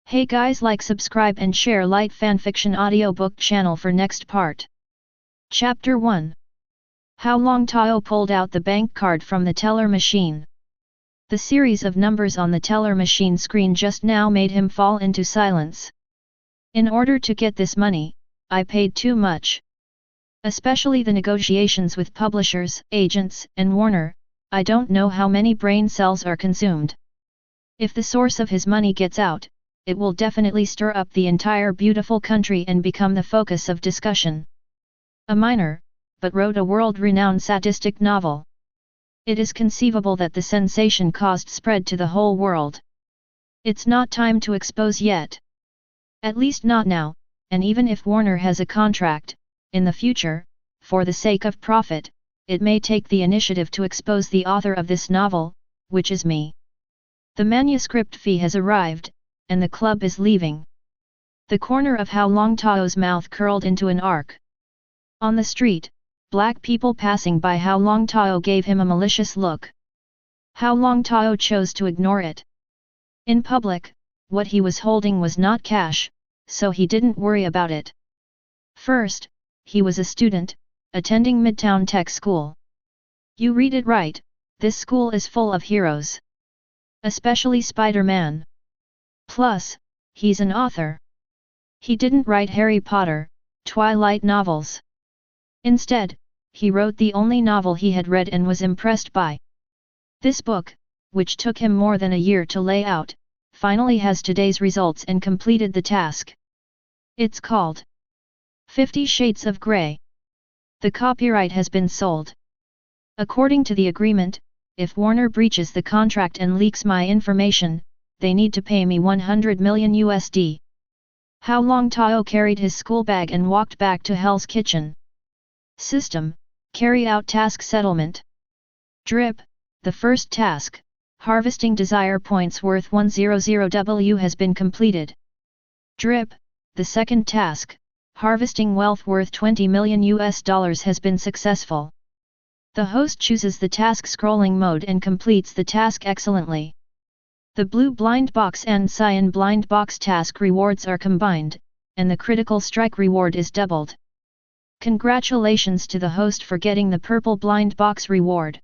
Hey guys, like, subscribe and share light fanfiction audiobook channel for next part. Chapter 1. Hao Longtao pulled out the bank card from the teller machine. The series of numbers on the teller machine screen just now made him fall into silence. In order to get this money, I paid too much. Especially the negotiations with publishers, agents, and Warner, I don't know how many brain cells are consumed. If the source of his money gets out, it will definitely stir up the entire beautiful country and become the focus of discussion. A minor, but wrote a world-renowned sadistic novel. It is conceivable that the sensation caused spread to the whole world. It's not time to expose yet. At least not now, and even if Warner has a contract, in the future, for the sake of profit, it may take the initiative to expose the author of this novel, which is me. The manuscript fee has arrived, and the club is leaving. The corner of Hao Longtao's mouth curled into an arc. On the street, black people passing by Hao Longtao gave him a malicious look. Hao Longtao chose to ignore it. In public, what he was holding was not cash, so he didn't worry about it. First, he was a student, attending Midtown Tech School. You read it right, this school is full of heroes. Especially Spider-Man. Plus, he's an author. He didn't write Harry Potter, Twilight novels. Instead, he wrote the only novel he had read and was impressed by. This book, which took him more than a year to lay out, finally has today's results and completed the task. It's called 50 Shades of Grey. The copyright has been sold. According to the agreement, if Warner breaches the contract and leaks my information, they need to pay me $100 million. Hao Longtao carried his school bag and walked back to Hell's Kitchen. System, carry out task settlement. Drip, the first task, harvesting desire points worth 100W has been completed. Drip, the second task, harvesting wealth worth $20 million has been successful. The host chooses the task scrolling mode and completes the task excellently. The blue blind box and cyan blind box task rewards are combined, and the critical strike reward is doubled. Congratulations to the host for getting the purple blind box reward.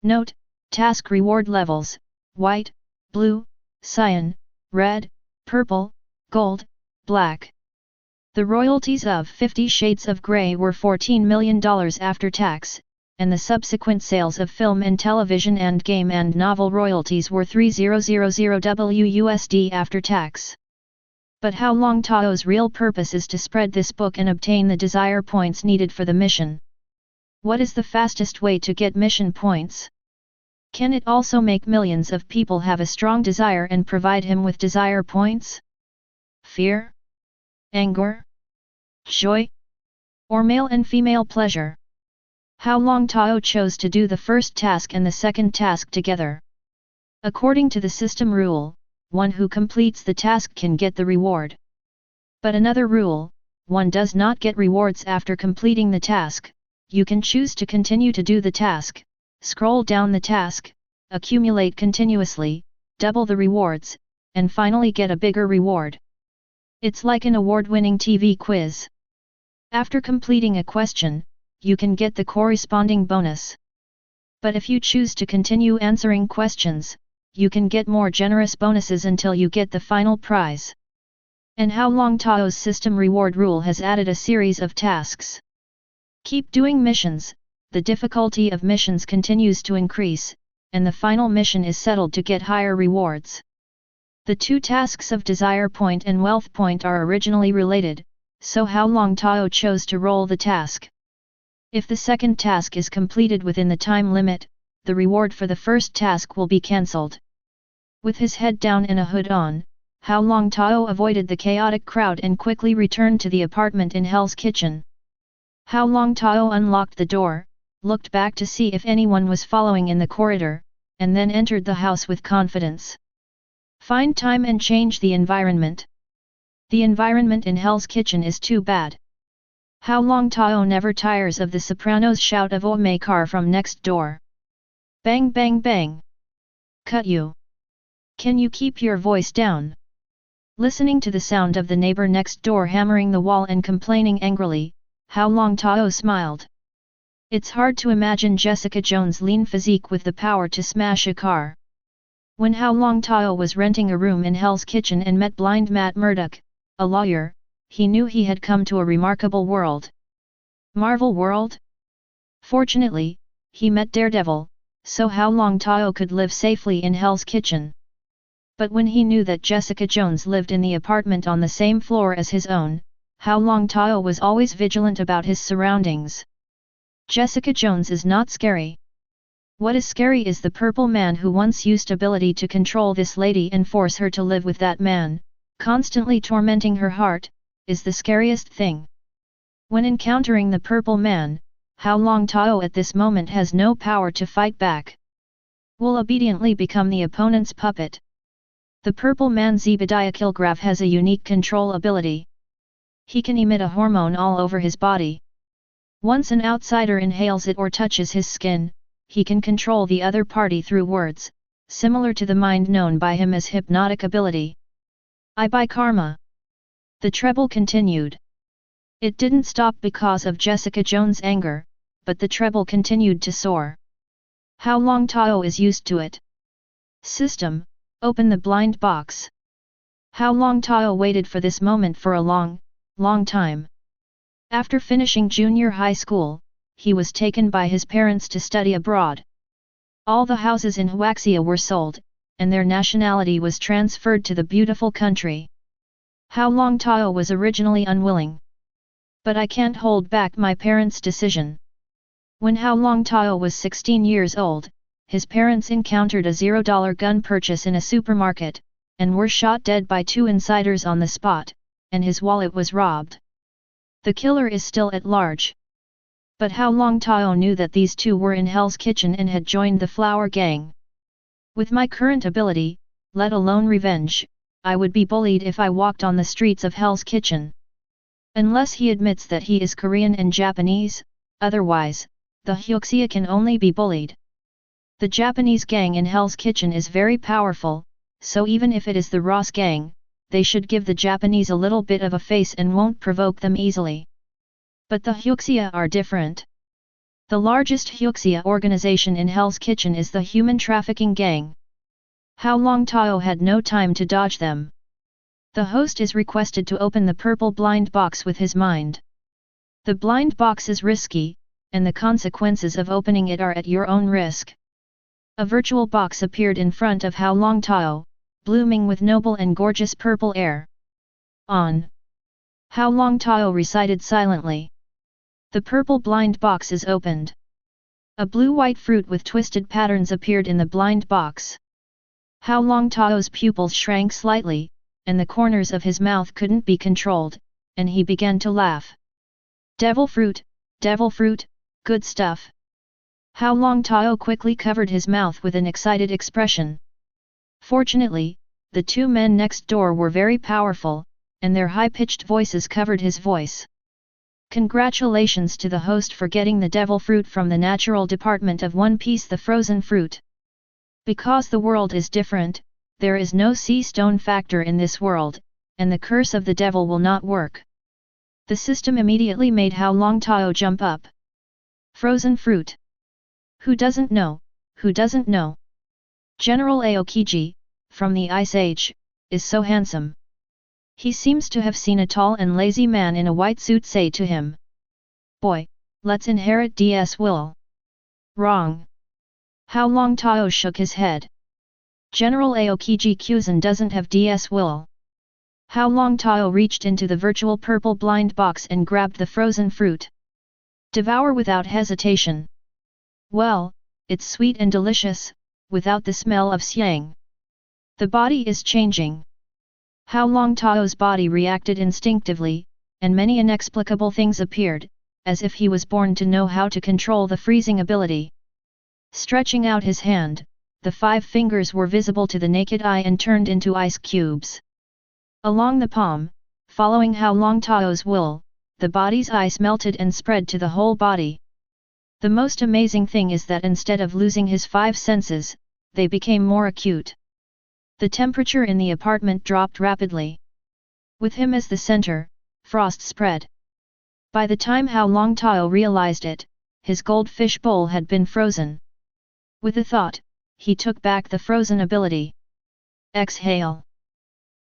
Note, task reward levels, white, blue, cyan, red, purple, gold, black. The royalties of 50 Shades of Grey were $14 million after tax, and the subsequent sales of film and television and game and novel royalties were $3000W after tax. But Hao Longtao's real purpose is to spread this book and obtain the desire points needed for the mission. What is the fastest way to get mission points? Can it also make millions of people have a strong desire and provide him with desire points? Fear? Anger? Joy? Or male and female pleasure? Hao Longtao chose to do the first task and the second task together. According to the system rule, one who completes the task can get the reward. But another rule, one does not get rewards after completing the task. You can choose to continue to do the task, scroll down the task, accumulate continuously, double the rewards, and finally get a bigger reward. It's like an award-winning TV quiz. After completing a question, you can get the corresponding bonus. But if you choose to continue answering questions, you can get more generous bonuses until you get the final prize. And Hao Longtao's system reward rule has added a series of tasks. Keep doing missions, the difficulty of missions continues to increase, and the final mission is settled to get higher rewards. The two tasks of desire point and wealth point are originally related, so Hao Longtao chose to roll the task. If the second task is completed within the time limit, the reward for the first task will be cancelled. With his head down and a hood on, Hao Longtao avoided the chaotic crowd and quickly returned to the apartment in Hell's Kitchen. Hao Longtao unlocked the door, looked back to see if anyone was following in the corridor, and then entered the house with confidence. Find time and change the environment. The environment in Hell's Kitchen is too bad. Hao Longtao never tires of the soprano's shout of "Oh my car" from next door. Bang bang bang. Cut you. Can you keep your voice down? Listening to the sound of the neighbor next door hammering the wall and complaining angrily, Hao Longtao smiled. It's hard to imagine Jessica Jones' lean physique with the power to smash a car. When Hao Longtao was renting a room in Hell's Kitchen and met blind Matt Murdock, a lawyer, he knew he had come to a remarkable world. Marvel world? Fortunately, he met Daredevil, so Hao Longtao could live safely in Hell's Kitchen. But when he knew that Jessica Jones lived in the apartment on the same floor as his own, Hao Longtao was always vigilant about his surroundings. Jessica Jones is not scary. What is scary is the Purple Man who once used ability to control this lady and force her to live with that man, constantly tormenting her heart, is the scariest thing. When encountering the Purple Man, Hao Longtao at this moment has no power to fight back. Will obediently become the opponent's puppet. The Purple Man Zebediah Kilgrave has a unique control ability. He can emit a hormone all over his body. Once an outsider inhales it or touches his skin, he can control the other party through words, similar to the mind known by him as hypnotic ability. I buy karma. The treble continued. It didn't stop because of Jessica Jones' anger, but the treble continued to soar. Hao Longtao is used to it. System, open the blind box. Hao Longtao waited for this moment for a long time. After finishing junior high school, he was taken by his parents to study abroad. All the houses in Huaxia were sold, and their nationality was transferred to the beautiful country. Hao Longtao was originally unwilling. But I can't hold back my parents' decision. When Hao Longtao was 16 years old, his parents encountered a $0 gun purchase in a supermarket, and were shot dead by 2 insiders on the spot, and his wallet was robbed. The killer is still at large. But Hao Longtao knew that these 2 were in Hell's Kitchen and had joined the Flower Gang. With my current ability, let alone revenge, I would be bullied if I walked on the streets of Hell's Kitchen. Unless he admits that he is Korean and Japanese, otherwise, the Huaxia can only be bullied. The Japanese gang in Hell's Kitchen is very powerful, so even if it is the Ross gang, they should give the Japanese a little bit of a face and won't provoke them easily. But the Huaxia are different. The largest Huaxia organization in Hell's Kitchen is the human trafficking gang. Hao Longtao had no time to dodge them. The host is requested to open the purple blind box with his mind. The blind box is risky, and the consequences of opening it are at your own risk. A virtual box appeared in front of Hao Longtao, blooming with noble and gorgeous purple air. On. Hao Longtao recited silently. The purple blind box is opened. A blue-white fruit with twisted patterns appeared in the blind box. Hao Longtao's pupils shrank slightly, and the corners of his mouth couldn't be controlled, and he began to laugh. Devil fruit, good stuff. Hao Longtao quickly covered his mouth with an excited expression. Fortunately, the 2 men next door were very powerful, and their high-pitched voices covered his voice. Congratulations to the host for getting the devil fruit from the natural department of One Piece, the frozen fruit. Because the world is different, there is no sea stone factor in this world, and the curse of the devil will not work. The system immediately made Hao Longtao jump up. Frozen fruit. Who doesn't know, who doesn't know? General Aokiji, from the Ice Age, is so handsome. He seems to have seen a tall and lazy man in a white suit say to him. Boy, let's inherit DS will. Wrong. Hao Longtao shook his head. General Aokiji Kyuzan doesn't have DS will. Hao Longtao reached into the virtual purple blind box and grabbed the frozen fruit. Devour without hesitation. Well, it's sweet and delicious, without the smell of siang. The body is changing. Hao Longtao's body reacted instinctively, and many inexplicable things appeared, as if he was born to know how to control the freezing ability. Stretching out his hand, the 5 fingers were visible to the naked eye and turned into ice cubes. Along the palm, following Hao Longtao's will, the body's ice melted and spread to the whole body. The most amazing thing is that instead of losing his 5 senses, they became more acute. The temperature in the apartment dropped rapidly. With him as the center, frost spread. By the time Hao Longtao realized it, his goldfish bowl had been frozen. With a thought, he took back the frozen ability. Exhale.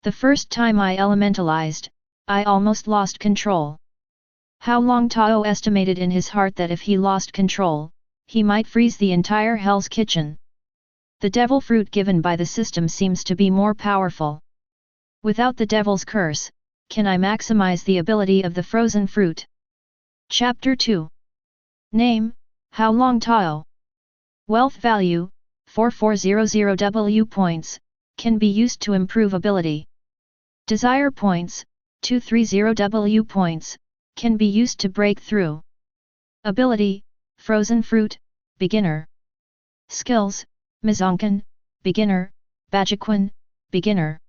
The first time I elementalized, I almost lost control. Hao Longtao estimated in his heart that if he lost control, he might freeze the entire Hell's Kitchen. The devil fruit given by the system seems to be more powerful. Without the devil's curse, can I maximize the ability of the frozen fruit? Chapter 2. Name, Hao Longtao. Wealth value, 4400 W points, can be used to improve ability. Desire points, 230 W points, can be used to break through. Ability, frozen fruit, beginner. Skills, Mizonkan, beginner, Bajiquan, beginner.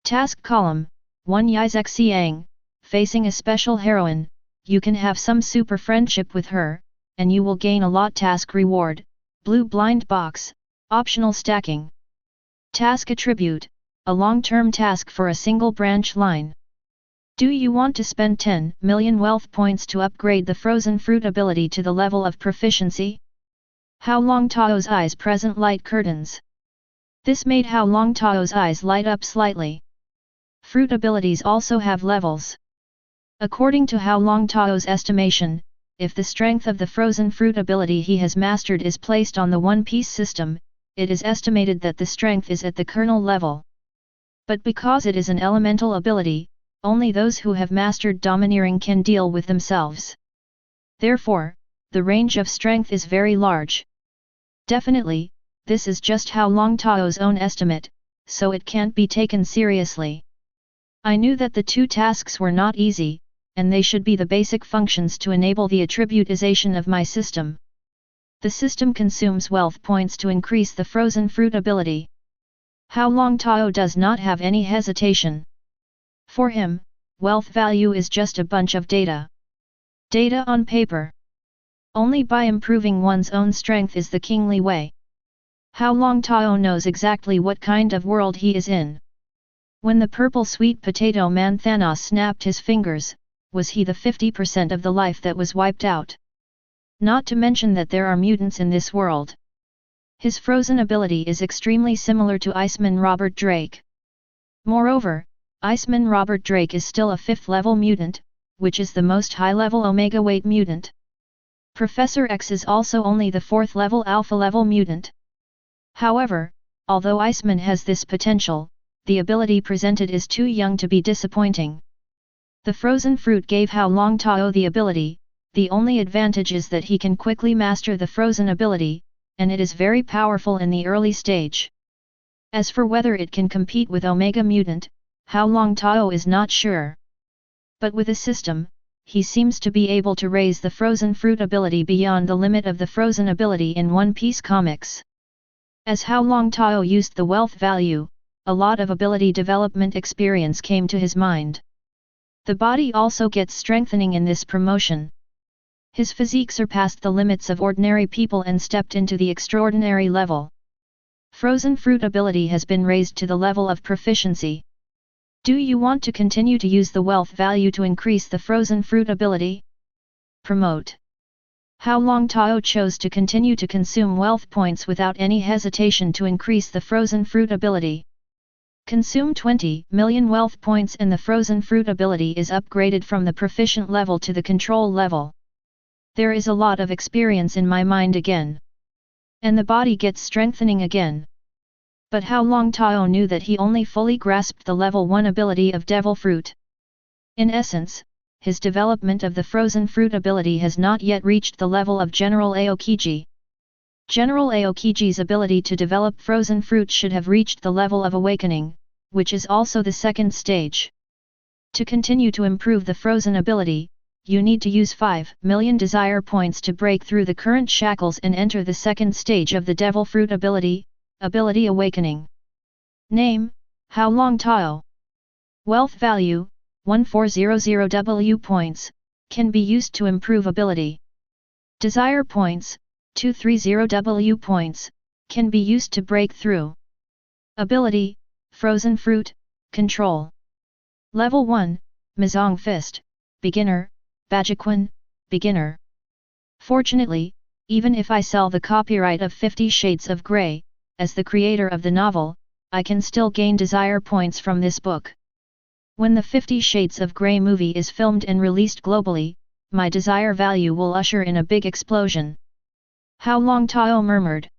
Task column, 1 Yizek Siang, facing a special heroine, you can have some super friendship with her, and you will gain a lot. Task reward, blue blind box, optional stacking. Task attribute, a long-term task for a single branch line. Do you want to spend 10 million wealth points to upgrade the frozen fruit ability to the level of proficiency? Hao Longtao's eyes present light curtains. This made Hao Longtao's eyes light up slightly. Fruit abilities also have levels. According to Hao Longtao's estimation, if the strength of the frozen fruit ability he has mastered is placed on the one-piece system, it is estimated that the strength is at the kernel level. But because it is an elemental ability, only those who have mastered domineering can deal with themselves. Therefore, the range of strength is very large. Definitely, this is just Hao Longtao's own estimate, so it can't be taken seriously. I knew that the two tasks were not easy, and they should be the basic functions to enable the attributization of my system. The system consumes wealth points to increase the frozen fruit ability. Hao Longtao does not have any hesitation. For him, wealth value is just a bunch of data. Data on paper. Only by improving one's own strength is the kingly way. Hao Longtao knows exactly what kind of world he is in. When the purple sweet potato man Thanos snapped his fingers, was he the 50% of the life that was wiped out? Not to mention that there are mutants in this world. His frozen ability is extremely similar to Iceman Robert Drake. Moreover, Iceman Robert Drake is still a 5th level mutant, which is the most high-level Omega weight mutant. Professor X is also only the 4th level Alpha level mutant. However, although Iceman has this potential, the ability presented is too young to be disappointing. The frozen fruit gave Hao Longtao the ability, the only advantage is that he can quickly master the frozen ability, and it is very powerful in the early stage. As for whether it can compete with Omega Mutant, Hao Longtao is not sure. But with a system, he seems to be able to raise the frozen fruit ability beyond the limit of the frozen ability in One Piece comics. As Hao Longtao used the wealth value, a lot of ability development experience came to his mind. The body also gets strengthening in this promotion. His physique surpassed the limits of ordinary people and stepped into the extraordinary level. Frozen fruit ability has been raised to the level of proficiency. Do you want to continue to use the wealth value to increase the frozen fruit ability? Promote. Hao Longtao chose to continue to consume wealth points without any hesitation to increase the frozen fruit ability. Consume 20 million wealth points and the frozen fruit ability is upgraded from the proficient level to the control level. There is a lot of experience in my mind again. And the body gets strengthening again. But Hao Longtao knew that he only fully grasped the level 1 ability of Devil Fruit. In essence, his development of the frozen fruit ability has not yet reached the level of General Aokiji. General Aokiji's ability to develop frozen fruit should have reached the level of awakening, which is also the second stage. To continue to improve the frozen ability, you need to use 5 million desire points to break through the current shackles and enter the second stage of the Devil Fruit ability, Ability Awakening. Name, Hao Longtao. Wealth value, 1400 W points, can be used to improve ability. Desire points, 230 W points, can be used to break through. Ability, Frozen Fruit, Control. Level 1, Mazong Fist, Beginner, Bajiquan, Beginner. Fortunately, even if I sell the copyright of 50 Shades of Grey, as the creator of the novel, I can still gain desire points from this book. When the 50 Shades of Grey movie is filmed and released globally, my desire value will usher in a big explosion. Hao Longtao murmured.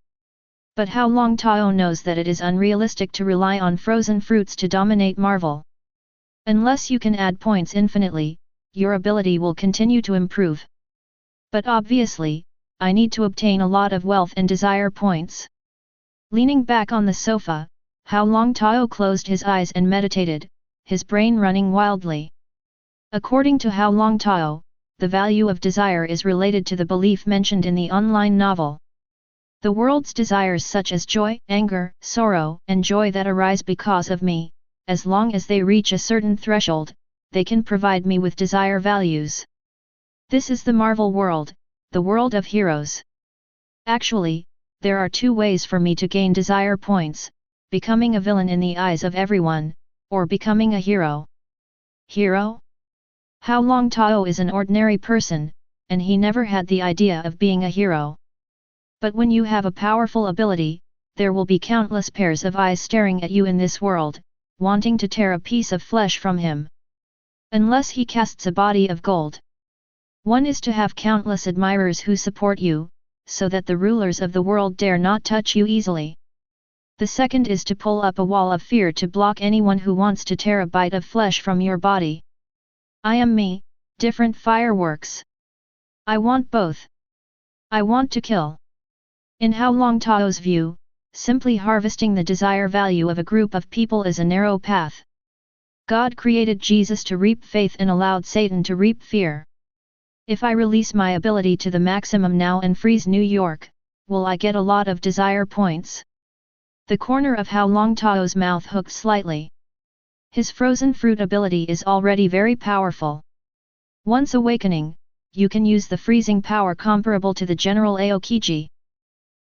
But Hao Longtao knows that it is unrealistic to rely on frozen fruits to dominate Marvel. Unless you can add points infinitely, your ability will continue to improve. But obviously, I need to obtain a lot of wealth and desire points. Leaning back on the sofa, Hao Longtao closed his eyes and meditated, his brain running wildly. According to Hao Longtao, the value of desire is related to the belief mentioned in the online novel. The world's desires such as joy, anger, sorrow, and joy that arise because of me, as long as they reach a certain threshold, they can provide me with desire values. This is the Marvel world, the world of heroes. Actually, there are two ways for me to gain desire points, becoming a villain in the eyes of everyone, or becoming a hero. Hero? Hao Longtao is an ordinary person, and he never had the idea of being a hero. But when you have a powerful ability, there will be countless pairs of eyes staring at you in this world, wanting to tear a piece of flesh from him. Unless he casts a body of gold. One is to have countless admirers who support you, so that the rulers of the world dare not touch you easily. The second is to pull up a wall of fear to block anyone who wants to tear a bite of flesh from your body. I am me, different fireworks. I want both. I want to kill. In Hao Longtao's view, simply harvesting the desire value of a group of people is a narrow path. God created Jesus to reap faith and allowed Satan to reap fear. If I release my ability to the maximum now and freeze New York, will I get a lot of desire points? The corner of Hao Longtao's mouth hooked slightly. His frozen fruit ability is already very powerful. Once awakening, you can use the freezing power comparable to the General Aokiji.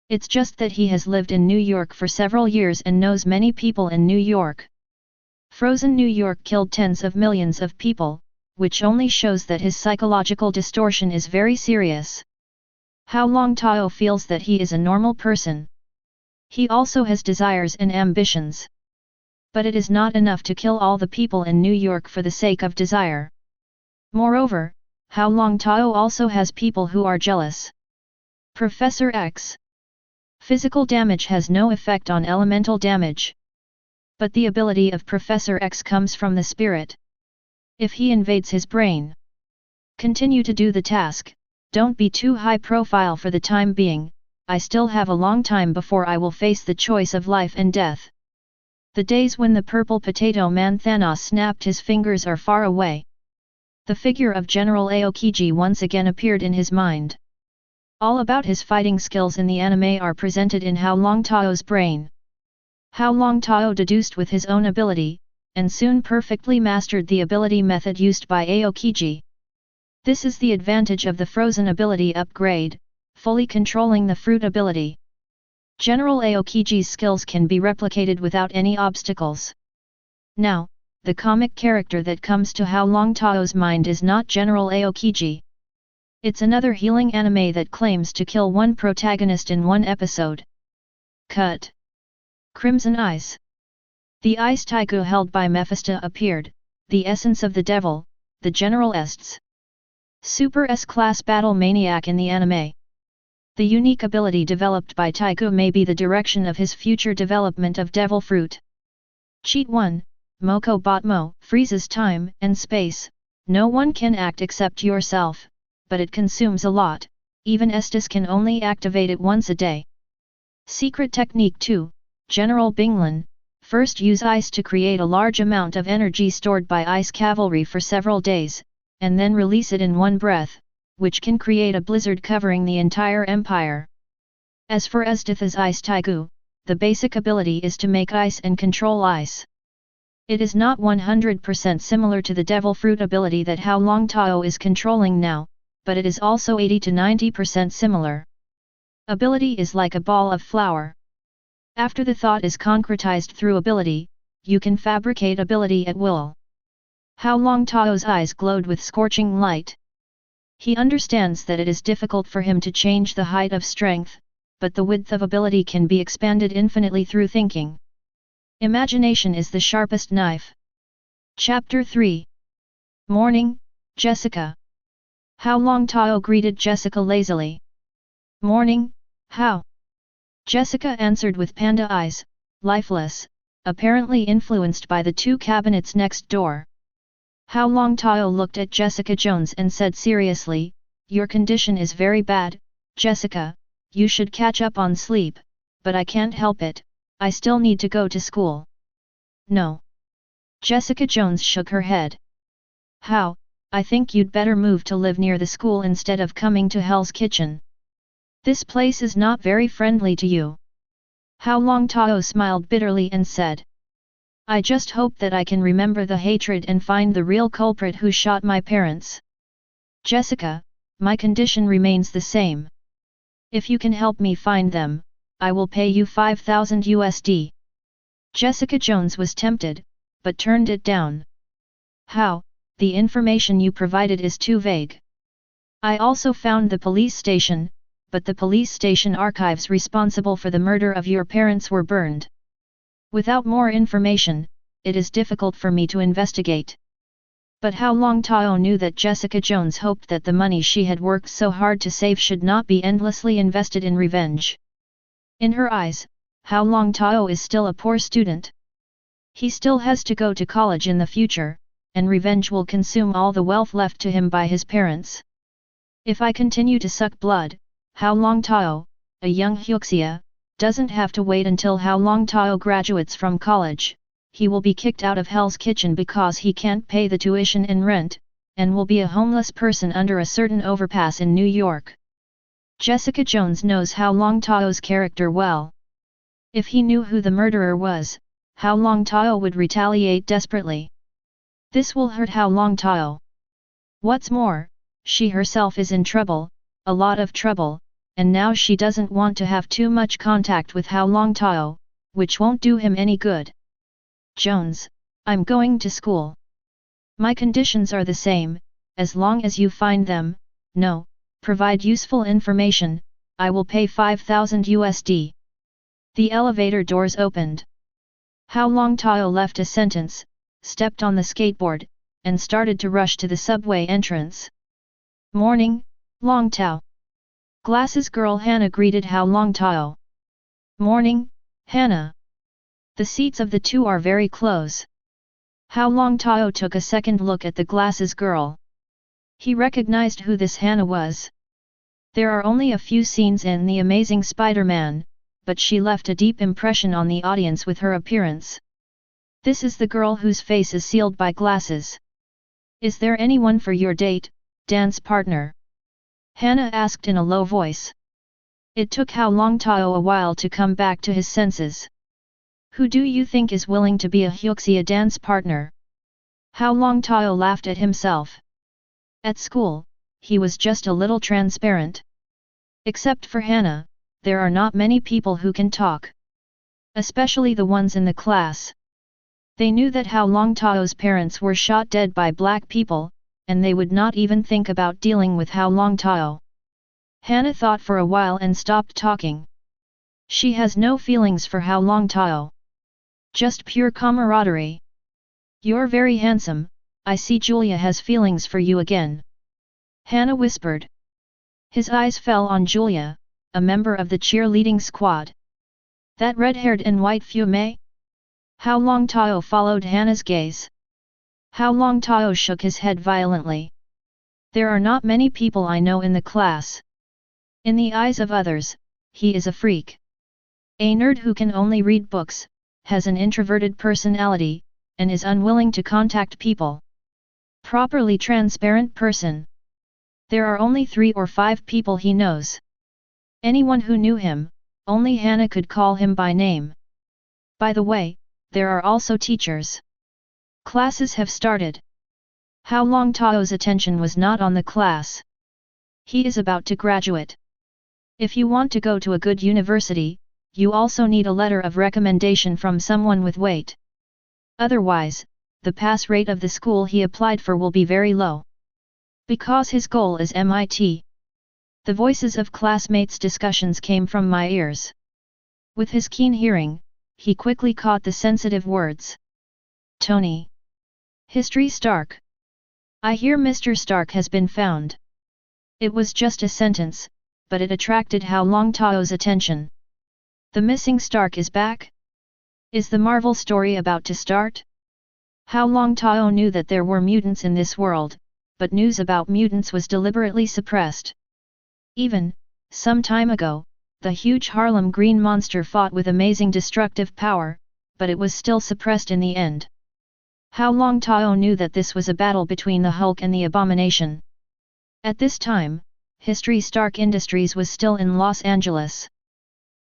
It's just that he has lived in New York for several years and knows many people in New York. Frozen New York killed tens of millions of people, which only shows that his psychological distortion is very serious. Hao Longtao feels that he is a normal person. He also has desires and ambitions. But it is not enough to kill all the people in New York for the sake of desire. Moreover, Hao Longtao also has people who are jealous. Professor X. Physical damage has no effect on elemental damage. But the ability of Professor X comes from the spirit. If he invades his brain, continue to do the task, don't be too high profile for the time being, I still have a long time before I will face the choice of life and death. The days when the purple potato man Thanos snapped his fingers are far away. The figure of General Aokiji once again appeared in his mind. All about his fighting skills in the anime are presented in Hao Longtao's brain. Hao Longtao deduced with his own ability, and soon perfectly mastered the ability method used by Aokiji. This is the advantage of the frozen ability upgrade, fully controlling the fruit ability. General Aokiji's skills can be replicated without any obstacles. Now, the comic character that comes to Hao Longtao's mind is not General Aokiji. It's another healing anime that claims to kill one protagonist in one episode. Cut. Crimson Eyes. The ice Taigu held by Mephisto appeared, the essence of the devil, the General Est's Super S-class battle maniac in the anime. The unique ability developed by Taigu may be the direction of his future development of Devil Fruit. Cheat 1, Moko Botmo, freezes time and space, no one can act except yourself, but it consumes a lot, even Estes can only activate it once a day. Secret Technique 2, General Binglan, first use ice to create a large amount of energy stored by ice cavalry for several days, and then release it in one breath, which can create a blizzard covering the entire empire. As for Esdith's Ice Taigu, the basic ability is to make ice and control ice. It is not 100% similar to the Devil Fruit ability that Hao Longtao is controlling now, but it is also 80 to 90% similar. Ability is like a ball of flour. After the thought is concretized through ability, you can fabricate ability at will. Hao Longtao's eyes glowed with scorching light. He understands that it is difficult for him to change the height of strength, but the width of ability can be expanded infinitely through thinking. Imagination is the sharpest knife. Chapter 3. Morning, Jessica. Hao Longtao greeted Jessica lazily. Morning, Hao. Jessica answered with panda eyes, lifeless, apparently influenced by the two cabinets next door. Hao Longtao looked at Jessica Jones and said seriously, "Your condition is very bad, Jessica, you should catch up on sleep, but I can't help it, I still need to go to school." No. Jessica Jones shook her head. "Hao, I think you'd better move to live near the school instead of coming to Hell's Kitchen. This place is not very friendly to you." Hao Longtao smiled bitterly and said, "I just hope that I can remember the hatred and find the real culprit who shot my parents. Jessica, my condition remains the same. If you can help me find them, I will pay you 5,000 USD. Jessica Jones was tempted, but turned it down. "How? The information you provided is too vague. I also found the police station, but the police station archives responsible for the murder of your parents were burned. Without more information, it is difficult for me to investigate." But Hao Longtao knew that Jessica Jones hoped that the money she had worked so hard to save should not be endlessly invested in revenge. In her eyes, Hao Longtao is still a poor student. He still has to go to college in the future, and revenge will consume all the wealth left to him by his parents. If I continue to suck blood, Hao Longtao, a young Hyuxia, doesn't have to wait until Hao Longtao graduates from college. He will be kicked out of Hell's Kitchen because he can't pay the tuition and rent, and will be a homeless person under a certain overpass in New York. Jessica Jones knows Hao Longtao's character well. If he knew who the murderer was, Hao Longtao would retaliate desperately. This will hurt Hao Longtao. What's more, she herself is in trouble, a lot of trouble, and now she doesn't want to have too much contact with Hao Longtao, which won't do him any good. "Jones, I'm going to school. My conditions are the same, as long as you find them, provide useful information, I will pay 5,000 USD. The elevator doors opened. Hao Longtao left a sentence, stepped on the skateboard, and started to rush to the subway entrance. "Morning, Longtao." Glasses girl Hannah greeted Hao Longtao. "Morning, Hannah." The seats of the two are very close. Hao Longtao took a second look at the glasses girl. He recognized who this Hannah was. There are only a few scenes in The Amazing Spider-Man, but she left a deep impression on the audience with her appearance. This is the girl whose face is sealed by glasses. "Is there anyone for your date, dance partner?" Hannah asked in a low voice. It took Hao Longtao a while to come back to his senses. "Who do you think is willing to be a Hyuxia dance partner?" Hao Longtao laughed at himself. At school, he was just a little transparent. Except for Hannah, there are not many people who can talk. Especially the ones in the class. They knew that Hao Longtao's parents were shot dead by black people, and they would not even think about dealing with Hao Longtao. Hannah thought for a while and stopped talking. She has no feelings for Hao Longtao. Just pure camaraderie. "You're very handsome, I see Julia has feelings for you again," Hannah whispered. His eyes fell on Julia, a member of the cheerleading squad. "That red-haired and white fume?" Hao Longtao followed Hannah's gaze. Hao Longtao shook his head violently. "There are not many people I know in the class. In the eyes of others, he is a freak. A nerd who can only read books, has an introverted personality, and is unwilling to contact people. Properly transparent person. There are only 3 or 5 people he knows. Anyone who knew him, only Hannah could call him by name. By the way, there are also teachers. Classes have started." Hao Longtao's attention was not on the class. He is about to graduate. If you want to go to a good university, you also need a letter of recommendation from someone with weight. Otherwise, the pass rate of the school he applied for will be very low. Because his goal is MIT. The voices of classmates' discussions came from my ears. With his keen hearing, he quickly caught the sensitive words. Tony. History Stark. I hear Mr. Stark has been found. It was just a sentence, but it attracted Hao Longtao's attention. The missing Stark is back? Is the Marvel story about to start? Hao Longtao knew that there were mutants in this world, but news about mutants was deliberately suppressed. Even, some time ago, the huge Harlem Green monster fought with amazing destructive power, but it was still suppressed in the end. Hao Longtao knew that this was a battle between the Hulk and the Abomination. At this time, History Stark Industries was still in Los Angeles.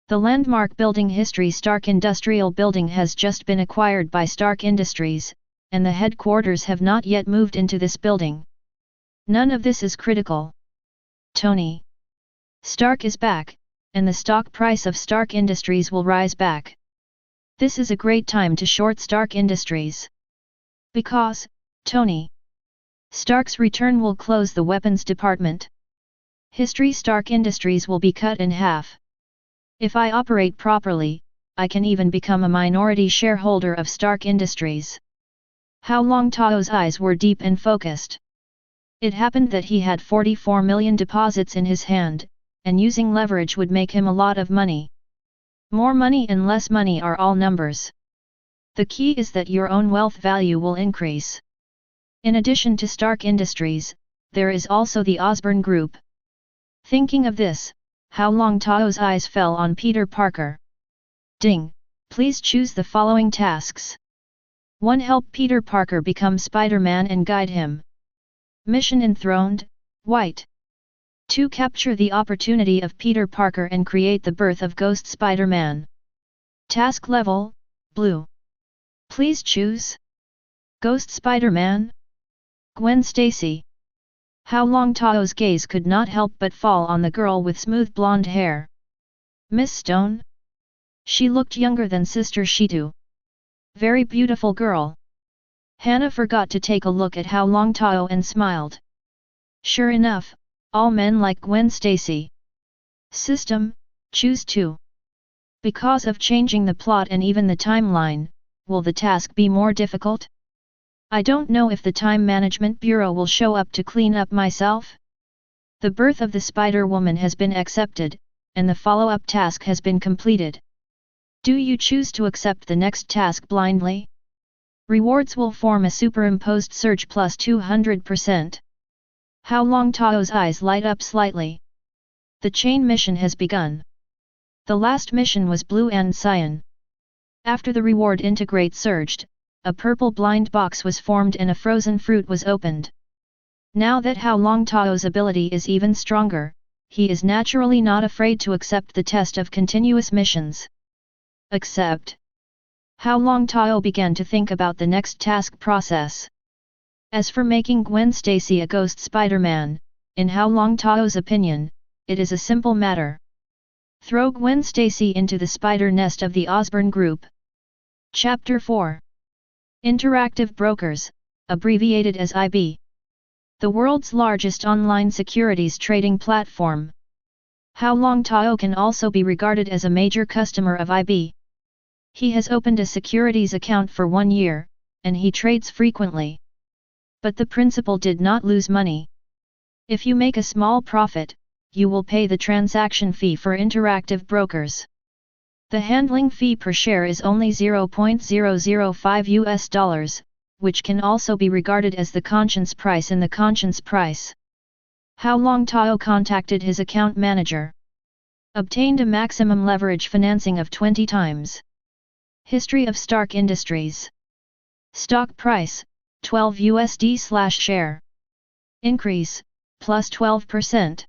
The landmark building History Stark Industrial Building has just been acquired by Stark Industries, and the headquarters have not yet moved into this building. None of this is critical. Tony. Stark is back, and the stock price of Stark Industries will rise back. This is a great time to short Stark Industries. Because, Tony. Stark's return will close the weapons department. History Stark Industries will be cut in half. If I operate properly, I can even become a minority shareholder of Stark Industries. Hao Longtao's eyes were deep and focused. It happened that he had 44 million deposits in his hand, and using leverage would make him a lot of money. More money and less money are all numbers. The key is that your own wealth value will increase. In addition to Stark Industries, there is also the Osborne Group. Thinking of this, Hao Longtao's eyes fell on Peter Parker. Ding! Please choose the following tasks. 1. Help Peter Parker become Spider-Man and guide him. Mission Enthroned, White. 2. Capture the opportunity of Peter Parker and create the birth of Ghost Spider-Man. Task Level, Blue. Please choose. Ghost Spider-Man? Gwen Stacy. Hao Longtao's gaze could not help but fall on the girl with smooth blonde hair. Miss Stone? She looked younger than Sister Shitu. Very beautiful girl. Hannah forgot to take a look at Hao Longtao and smiled. Sure enough, all men like Gwen Stacy. System, choose 2. Because of changing the plot and even the timeline, will the task be more difficult? I don't know if the Time Management Bureau will show up to clean up myself. The birth of the Spider-Woman has been accepted, and the follow-up task has been completed. Do you choose to accept the next task blindly? Rewards will form a superimposed surge plus 200%. Hao Longtao's eyes light up slightly. The chain mission has begun. The last mission was blue and cyan. After the reward integrate surged, a purple blind box was formed and a frozen fruit was opened. Now that Hao Longtao's ability is even stronger, he is naturally not afraid to accept the test of continuous missions. Accept. Hao Longtao began to think about the next task process. As for making Gwen Stacy a Ghost Spider-Man, in Hao Longtao's opinion, it is a simple matter. Throw Gwen Stacy into the spider nest of the Osborne Group. Chapter 4. Interactive Brokers, abbreviated as IB. The world's largest online securities trading platform. Hao Longtao can also be regarded as a major customer of IB. He has opened a securities account for 1 year, and he trades frequently. But the principal did not lose money. If you make a small profit, you will pay the transaction fee for interactive brokers. The handling fee per share is only $0.005, which can also be regarded as the conscience price in the conscience price. Hao Longtao contacted his account manager. Obtained a maximum leverage financing of 20 times. History of Stark Industries. Stock price, $12/share. Increase, plus 12%.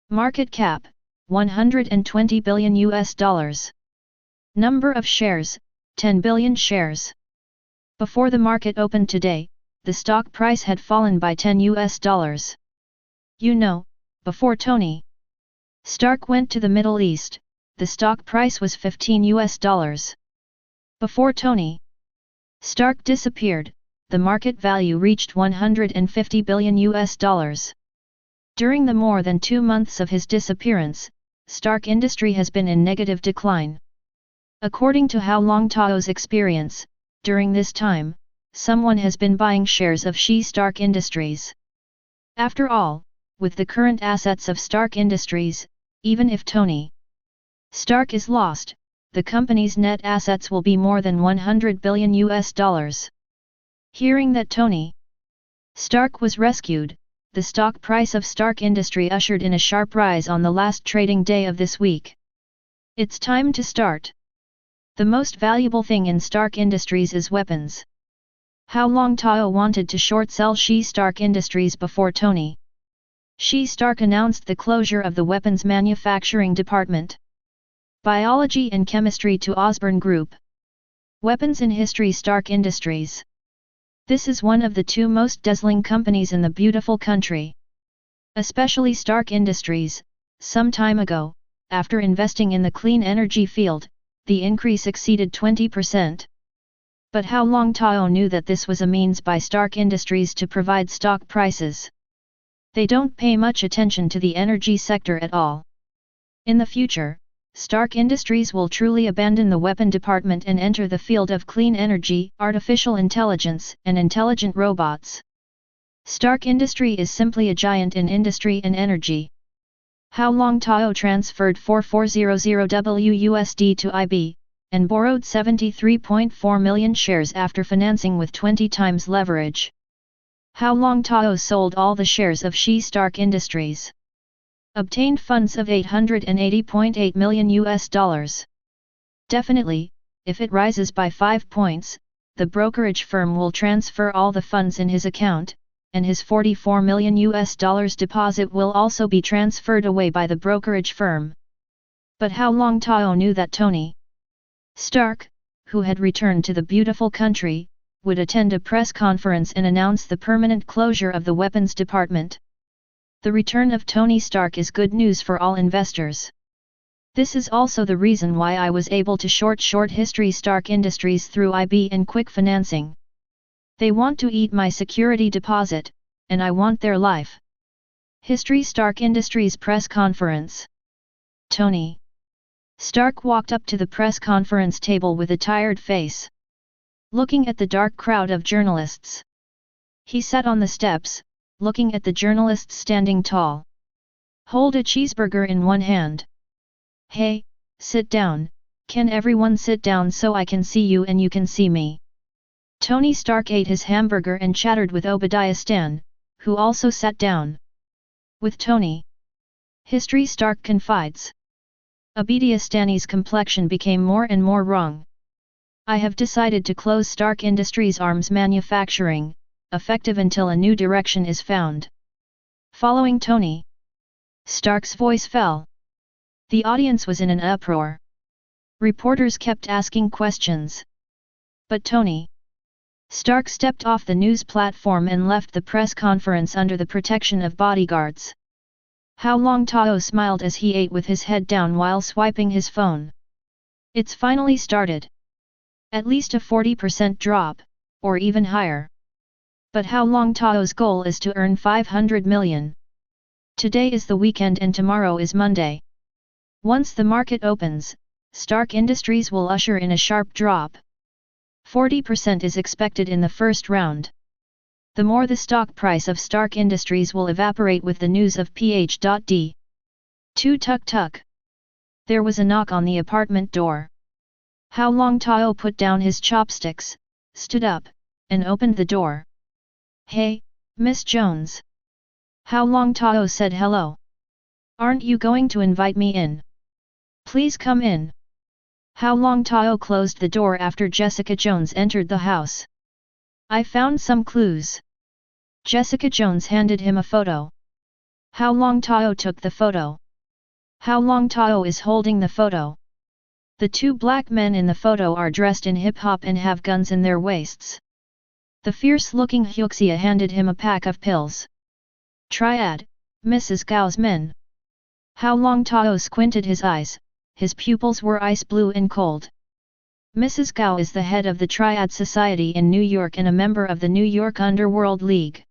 Market cap, $120 billion. Number of shares, 10 billion shares. Before the market opened today, the stock price had fallen by $10. You know, before Tony Stark went to the Middle East, the stock price was $15. Before Tony Stark disappeared, the market value reached $150 billion. During the more than 2 months of his disappearance, Stark Industry has been in negative decline. According to Hao Longtao's experience, during this time, someone has been buying shares of S.H.I.E.L.D. Stark Industries. After all, with the current assets of Stark Industries, even if Tony Stark is lost, the company's net assets will be more than $100 billion. Hearing that Tony Stark was rescued, the stock price of Stark Industry ushered in a sharp rise on the last trading day of this week. It's time to start. The most valuable thing in Stark Industries is weapons. Hao Longtao wanted to short sell S.H.I.E.L.D. Stark Industries before Tony S.H.I.E.L.D. Stark announced the closure of the weapons manufacturing department. Biology and chemistry to Osborne Group. Weapons in history Stark Industries. This is one of the 2 most dazzling companies in the beautiful country. Especially Stark Industries, some time ago, after investing in the clean energy field, the increase exceeded 20%. But Hao Longtao knew that this was a means by Stark Industries to provide stock prices. They don't pay much attention to the energy sector at all. In the future, Stark Industries will truly abandon the weapon department and enter the field of clean energy, artificial intelligence, and intelligent robots. Stark Industry is simply a giant in industry and energy. Hao Longtao transferred 4400 WUSD to IB, and borrowed 73.4 million shares after financing with 20 times leverage. Hao Longtao sold all the shares of S.H.I.E.L.D. Stark Industries. Obtained funds of $880.8 million. Definitely, if it rises by 5 points, the brokerage firm will transfer all the funds in his account, and his $44 million deposit will also be transferred away by the brokerage firm. But Hao Longtao knew that Tony Stark, who had returned to the beautiful country, would attend a press conference and announce the permanent closure of the weapons department. The return of Tony Stark is good news for all investors. This is also the reason why I was able to short history Stark Industries through IB and quick financing. They want to eat my security deposit, and I want their life. History Stark Industries press conference. Tony Stark walked up to the press conference table with a tired face. Looking at the dark crowd of journalists. He sat on the steps, looking at the journalists standing tall. Hold a cheeseburger in one hand. Hey, sit down, can everyone sit down so I can see you and you can see me? Tony Stark ate his hamburger and chattered with Obadiah Stan, who also sat down. With Tony History Stark confides. Obadiah Stan's complexion became more and more wrong. I have decided to close Stark Industries arms manufacturing, effective until a new direction is found. Following Tony Stark's voice fell. The audience was in an uproar. Reporters kept asking questions. But Tony Stark stepped off the news platform and left the press conference under the protection of bodyguards. Hao Longtao smiled as he ate with his head down while swiping his phone. It's finally started. At least a 40% drop, or even higher. But Hao Longtao's goal is to earn 500 million. Today is the weekend and tomorrow is Monday. Once the market opens, Stark Industries will usher in a sharp drop. 40% is expected in the first round. The more the stock price of Stark Industries will evaporate with the news of Ph.D. 2 tuk-tuk. There was a knock on the apartment door. Hao Longtao put down his chopsticks, stood up, and opened the door. Hey, Miss Jones. Hao Longtao said hello. Aren't you going to invite me in? Please come in. Hao Longtao closed the door after Jessica Jones entered the house. I found some clues. Jessica Jones handed him a photo. Hao Longtao took the photo. Hao Longtao is holding the photo. The 2 black men in the photo are dressed in hip-hop and have guns in their waists. The fierce-looking Hyuxia handed him a pack of pills. Triad, Mrs. Gao's men. Hao Longtao squinted his eyes, his pupils were ice blue and cold. Mrs. Gao is the head of the Triad Society in New York and a member of the New York Underworld League.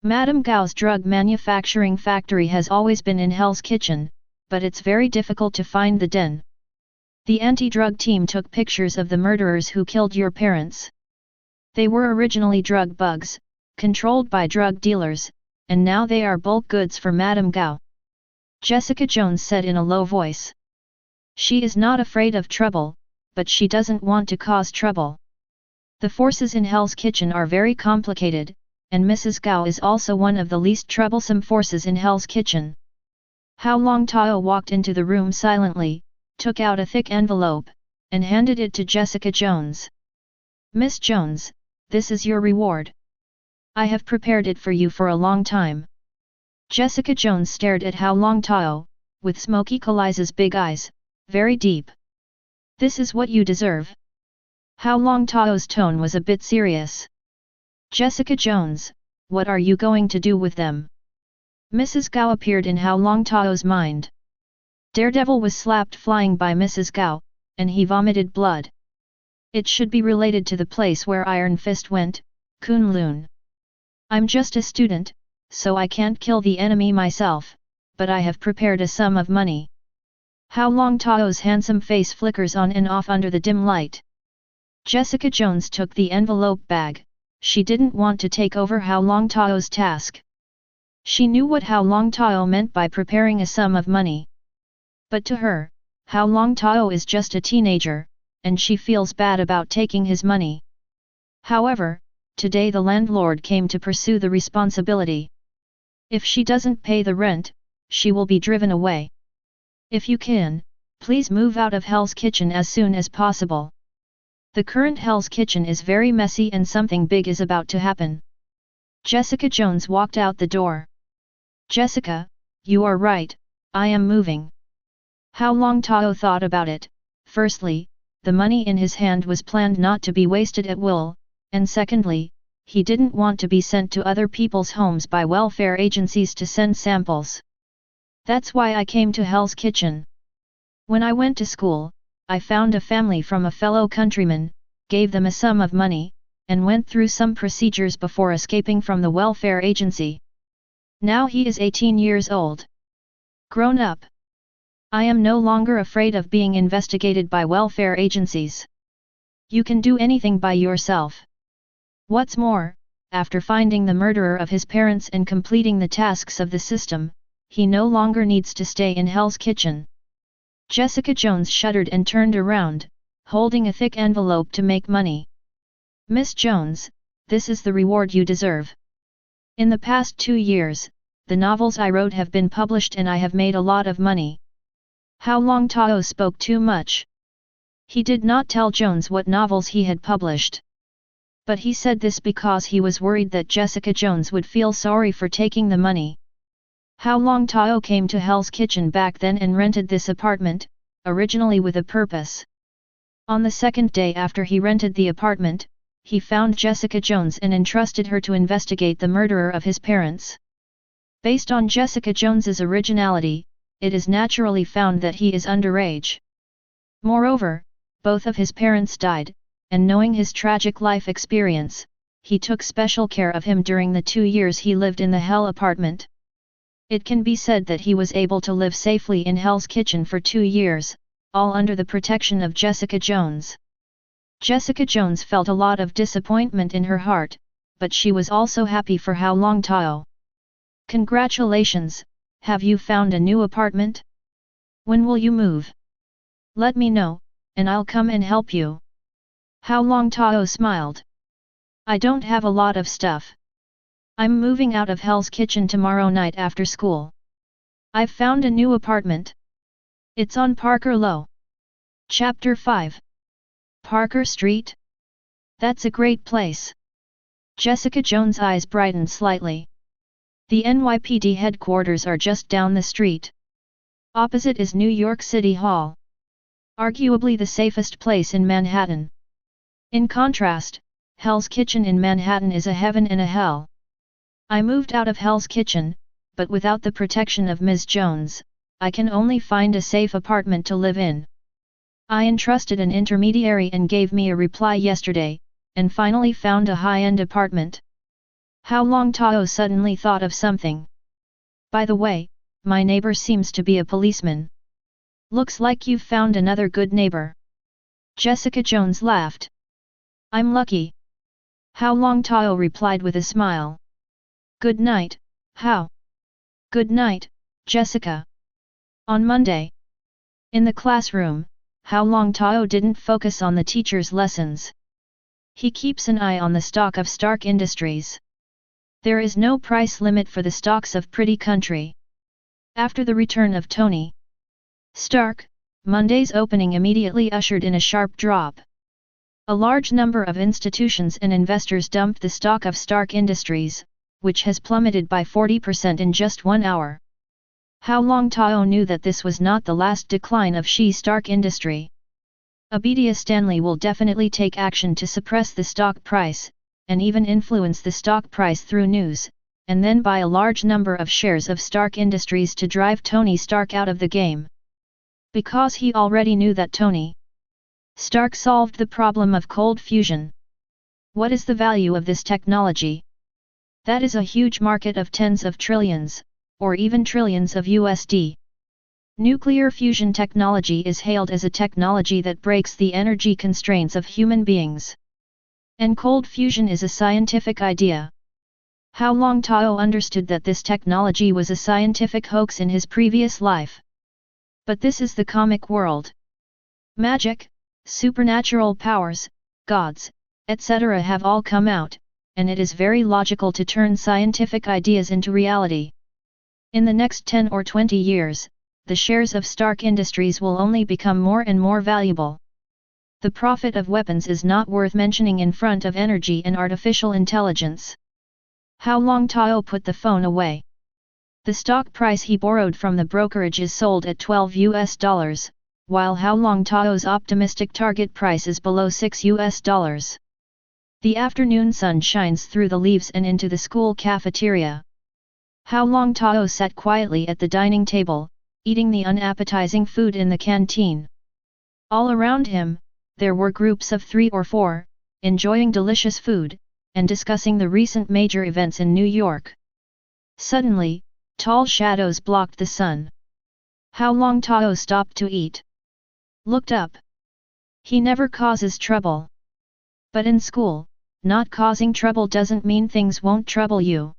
Madame Gao's drug manufacturing factory has always been in Hell's Kitchen, but it's very difficult to find the den. The anti-drug team took pictures of the murderers who killed your parents. They were originally drug bugs, controlled by drug dealers, and now they are bulk goods for Madame Gao. Jessica Jones said in a low voice. She is not afraid of trouble, but she doesn't want to cause trouble. The forces in Hell's Kitchen are very complicated, and Mrs. Gao is also one of the least troublesome forces in Hell's Kitchen. Hao Longtao walked into the room silently, took out a thick envelope, and handed it to Jessica Jones. Miss Jones, this is your reward. I have prepared it for you for a long time. Jessica Jones stared at Hao Longtao, with smoky Kaliza's big eyes, very deep. This is what you deserve. Hao Longtao's tone was a bit serious. Jessica Jones, what are you going to do with them? Mrs. Gao appeared in Hao Longtao's mind. Daredevil was slapped flying by Mrs. Gao, and he vomited blood. It should be related to the place where Iron Fist went, Kunlun. I'm just a student, so I can't kill the enemy myself, but I have prepared a sum of money. Hao Longtao's handsome face flickers on and off under the dim light. Jessica Jones took the envelope bag. She didn't want to take over Hao Longtao's task. She knew what Hao Longtao meant by preparing a sum of money. But to her, Hao Longtao is just a teenager, and she feels bad about taking his money. However, today the landlord came to pursue the responsibility. If she doesn't pay the rent, she will be driven away. If you can, please move out of Hell's Kitchen as soon as possible. The current Hell's Kitchen is very messy and something big is about to happen. Jessica Jones walked out the door. Jessica, you are right, I am moving. Hao Longtao thought about it. Firstly, the money in his hand was planned not to be wasted at will, and secondly, he didn't want to be sent to other people's homes by welfare agencies to send samples. That's why I came to Hell's Kitchen. When I went to school, I found a family from a fellow countryman, gave them a sum of money, and went through some procedures before escaping from the welfare agency. Now he is 18 years old. Grown up. I am no longer afraid of being investigated by welfare agencies. You can do anything by yourself. What's more, after finding the murderer of his parents and completing the tasks of the system, he no longer needs to stay in Hell's Kitchen. Jessica Jones shuddered and turned around, holding a thick envelope to make money. Miss Jones, this is the reward you deserve. In the past 2 years, the novels I wrote have been published and I have made a lot of money. Hao Longtao spoke too much. He did not tell Jones what novels he had published. But he said this because he was worried that Jessica Jones would feel sorry for taking the money. Hao Longtao came to Hell's Kitchen back then and rented this apartment, originally with a purpose. On the second day after he rented the apartment, he found Jessica Jones and entrusted her to investigate the murderer of his parents. Based on Jessica Jones's originality, it is naturally found that he is underage. Moreover, both of his parents died, and knowing his tragic life experience, he took special care of him during the 2 years he lived in the Hell apartment. It can be said that he was able to live safely in Hell's Kitchen for 2 years, all under the protection of Jessica Jones. Jessica Jones felt a lot of disappointment in her heart, but she was also happy for Hao Longtao. Congratulations, have you found a new apartment? When will you move? Let me know, and I'll come and help you. Hao Longtao smiled. I don't have a lot of stuff. I'm moving out of Hell's Kitchen tomorrow night after school. I've found a new apartment. It's on Parker Low. Chapter 5. Parker Street? That's a great place. Jessica Jones' eyes brightened slightly. The NYPD headquarters are just down the street. Opposite is New York City Hall. Arguably the safest place in Manhattan. In contrast, Hell's Kitchen in Manhattan is a heaven and a hell. I moved out of Hell's Kitchen, but without the protection of Ms. Jones, I can only find a safe apartment to live in. I entrusted an intermediary and gave me a reply yesterday, and finally found a high-end apartment. Hao Longtao suddenly thought of something. By the way, my neighbor seems to be a policeman. Looks like you've found another good neighbor. Jessica Jones laughed. I'm lucky. Hao Longtao replied with a smile. Good night, Hao. Good night, Jessica. On Monday. In the classroom, Hao Longtao didn't focus on the teacher's lessons. He keeps an eye on the stock of Stark Industries. There is no price limit for the stocks of Pretty Country. After the return of Tony Stark, Monday's opening immediately ushered in a sharp drop. A large number of institutions and investors dumped the stock of Stark Industries, which has plummeted by 40% in just 1 hour. Hao Longtao knew that this was not the last decline of S.H.I.E.L.D. Stark Industry. Abedia Stanley will definitely take action to suppress the stock price, and even influence the stock price through news, and then buy a large number of shares of Stark Industries to drive Tony Stark out of the game. Because he already knew that Tony Stark solved the problem of cold fusion. What is the value of this technology? That is a huge market of tens of trillions, or even trillions of USD. Nuclear fusion technology is hailed as a technology that breaks the energy constraints of human beings. And cold fusion is a scientific idea. Hao Longtao understood that this technology was a scientific hoax in his previous life. But this is the comic world. Magic, supernatural powers, gods, etc. have all come out, and it is very logical to turn scientific ideas into reality. In the next 10 or 20 years, the shares of Stark Industries will only become more and more valuable. The profit of weapons is not worth mentioning in front of energy and artificial intelligence. Hao Longtao put the phone away. The stock price he borrowed from the brokerage is sold at $12, while Hao Longtao's optimistic target price is below $6. The afternoon sun shines through the leaves and into the school cafeteria. Hao Longtao sat quietly at the dining table, eating the unappetizing food in the canteen. All around him, there were groups of 3 or 4, enjoying delicious food, and discussing the recent major events in New York. Suddenly, tall shadows blocked the sun. Hao Longtao stopped to eat. Looked up. He never causes trouble. But in school, not causing trouble doesn't mean things won't trouble you.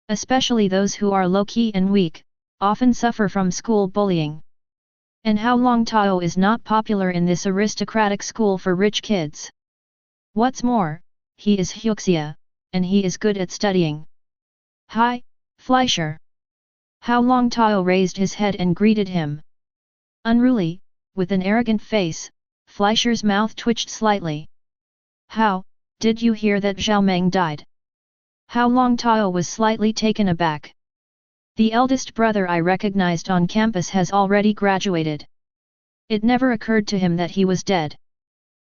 Especially those who are low-key and weak, often suffer from school bullying. And Hao Longtao is not popular in this aristocratic school for rich kids. What's more, he is Hyuxia, and he is good at studying. Hi, Fleischer. Hao Longtao raised his head and greeted him. Unruly, with an arrogant face, Fleischer's mouth twitched slightly. How, did you hear that Zhao Meng died? Hao Longtao was slightly taken aback. The eldest brother I recognized on campus has already graduated. It never occurred to him that he was dead.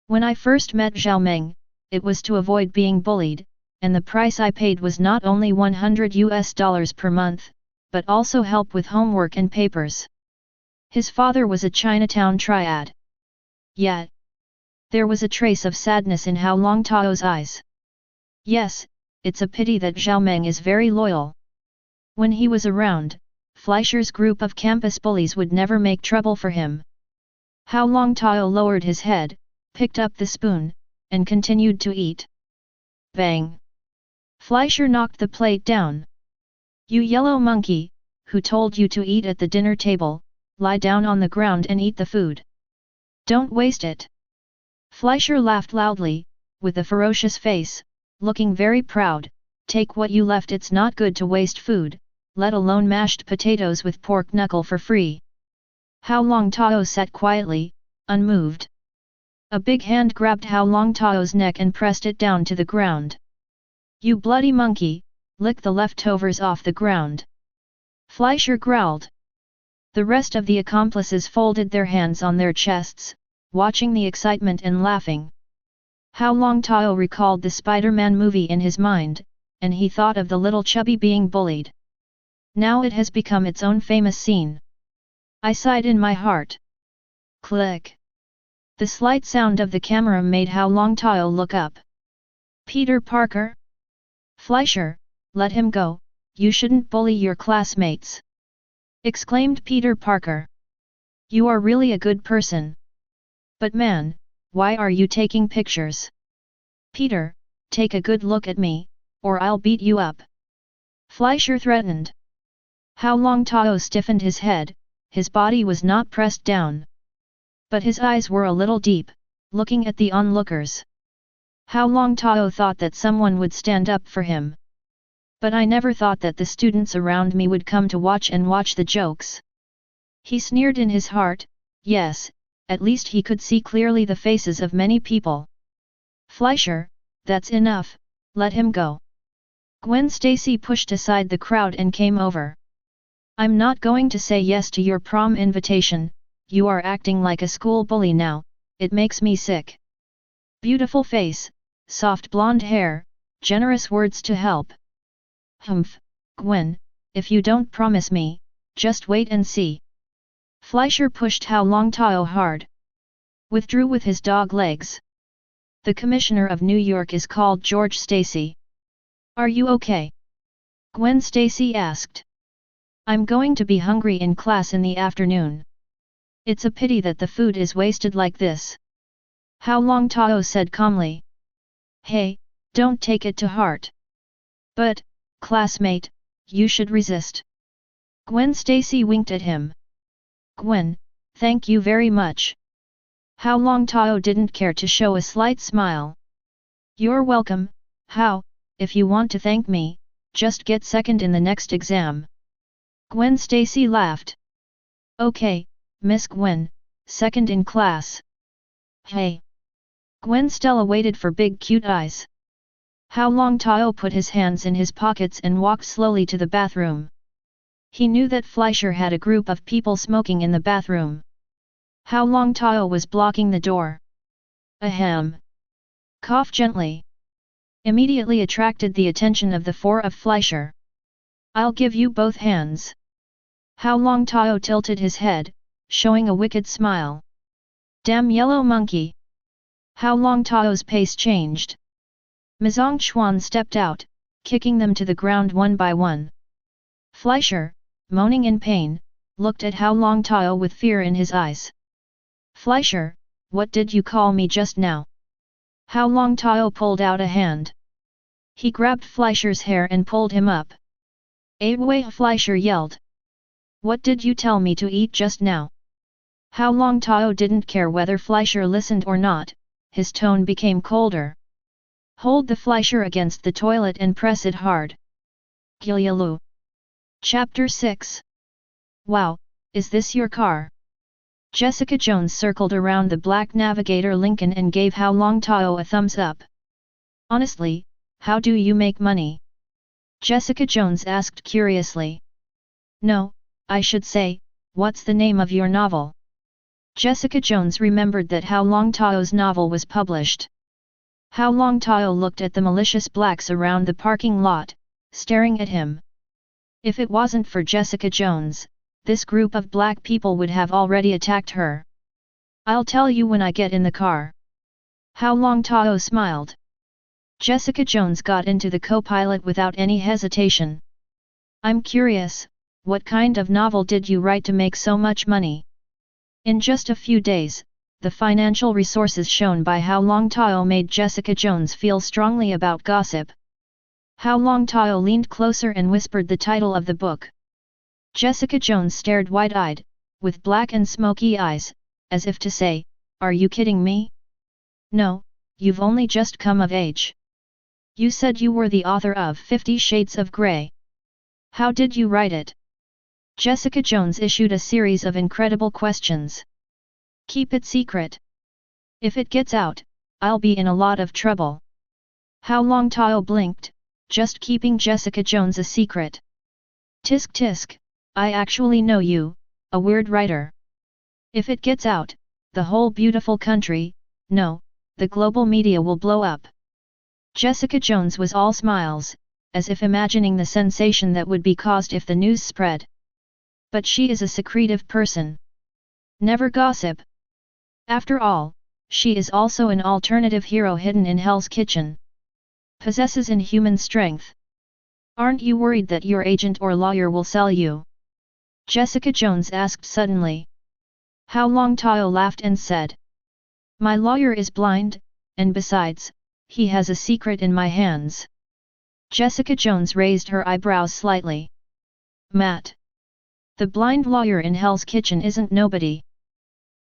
When I first met Zhao Meng, it was to avoid being bullied, and the price I paid was not only $100 per month, but also help with homework and papers. His father was a Chinatown Triad. Yet, there was a trace of sadness in Hao Longtao's eyes. Yes, it's a pity that Zhao Meng is very loyal. When he was around, Fleischer's group of campus bullies would never make trouble for him. Hao Longtao lowered his head, picked up the spoon, and continued to eat. Bang! Fleischer knocked the plate down. You yellow monkey, who told you to eat at the dinner table, lie down on the ground and eat the food. Don't waste it. Fleischer laughed loudly, with a ferocious face, looking very proud. Take what you left, it's not good to waste food, let alone mashed potatoes with pork knuckle for free. Hao Longtao sat quietly, unmoved. A big hand grabbed Hao Longtao's neck and pressed it down to the ground. You bloody monkey, lick the leftovers off the ground. Fleischer growled. The rest of the accomplices folded their hands on their chests, watching the excitement and laughing. Hao Longtao recalled the Spider-Man movie in his mind, and he thought of the little chubby being bullied. Now it has become its own famous scene. I sighed in my heart. Click. The slight sound of the camera made Hao Longtao look up. Peter Parker? Fleischer, let him go, you shouldn't bully your classmates! Exclaimed Peter Parker. You are really a good person. But man, why are you taking pictures? Peter, take a good look at me, or I'll beat you up! Fleischer threatened. Hao Longtao stiffened his head, his body was not pressed down. But his eyes were a little deep, looking at the onlookers. Hao Longtao thought that someone would stand up for him. But I never thought that the students around me would come to watch the jokes. He sneered in his heart, yes, at least he could see clearly the faces of many people. Fleischer, that's enough, let him go. Gwen Stacy pushed aside the crowd and came over. I'm not going to say yes to your prom invitation, you are acting like a school bully now, it makes me sick. Beautiful face, soft blonde hair, generous words to help. Humph, Gwen, if you don't promise me, just wait and see. Fleischer pushed Hao Longtao hard. Withdrew with his dog legs. The Commissioner of New York is called George Stacy. Are you okay? Gwen Stacy asked. I'm going to be hungry in class in the afternoon. It's a pity that the food is wasted like this. Hao Longtao said calmly. Hey, don't take it to heart. But, classmate, you should resist. Gwen Stacy winked at him. Gwen, thank you very much. Hao Longtao didn't care to show a slight smile. You're welcome, Hao, if you want to thank me, just get second in the next exam. Gwen Stacy laughed. Okay, Miss Gwen, second in class. Hey. Gwen Stella waited for big cute eyes. Hao Longtao put his hands in his pockets and walked slowly to the bathroom. He knew that Fleischer had a group of people smoking in the bathroom. Hao Longtao was blocking the door. Ahem. Cough gently. Immediately attracted the attention of the four of Fleischer. I'll give you both hands. Hao Longtao tilted his head, showing a wicked smile. Damn yellow monkey! Hao Longtao's pace changed. Mizong Chuan stepped out, kicking them to the ground one by one. Fleischer, moaning in pain, looked at Hao Longtao with fear in his eyes. Fleischer, what did you call me just now? Hao Longtao pulled out a hand. He grabbed Fleischer's hair and pulled him up. Away! Fleischer yelled. What did you tell me to eat just now? Hao Longtao didn't care whether Fleischer listened or not, his tone became colder. Hold the Fleischer against the toilet and press it hard. Gilyalu. Chapter 6. Wow, is this your car? Jessica Jones circled around the black Navigator Lincoln and gave Hao Longtao a thumbs up. Honestly, how do you make money? Jessica Jones asked curiously. No, I should say, what's the name of your novel? Jessica Jones remembered that Hao Longtao's novel was published. Hao Longtao looked at the malicious blacks around the parking lot, staring at him. If it wasn't for Jessica Jones, this group of black people would have already attacked her. I'll tell you when I get in the car. Hao Longtao smiled. Jessica Jones got into the co-pilot without any hesitation. I'm curious, what kind of novel did you write to make so much money? In just a few days, the financial resources shown by Hao Longtao made Jessica Jones feel strongly about gossip. Hao Longtao leaned closer and whispered the title of the book. Jessica Jones stared wide-eyed, with black and smoky eyes, as if to say, are you kidding me? No, you've only just come of age. You said you were the author of 50 Shades of Grey. How did you write it? Jessica Jones issued a series of incredible questions. Keep it secret. If it gets out, I'll be in a lot of trouble. Hao Longtao blinked, just keeping Jessica Jones a secret. Tisk tisk, I actually know you, a weird writer. If it gets out, the whole beautiful country, no, the global media will blow up. Jessica Jones was all smiles, as if imagining the sensation that would be caused if the news spread. But she is a secretive person. Never gossip. After all, She is also an alternative hero hidden in Hell's Kitchen. Possesses inhuman strength. Aren't you worried that your agent or lawyer will sell you? Jessica Jones asked suddenly. Hao Longtao laughed and said. My lawyer is blind, and besides, he has a secret in my hands. Jessica Jones raised her eyebrows slightly. Matt. The blind lawyer in Hell's Kitchen isn't nobody.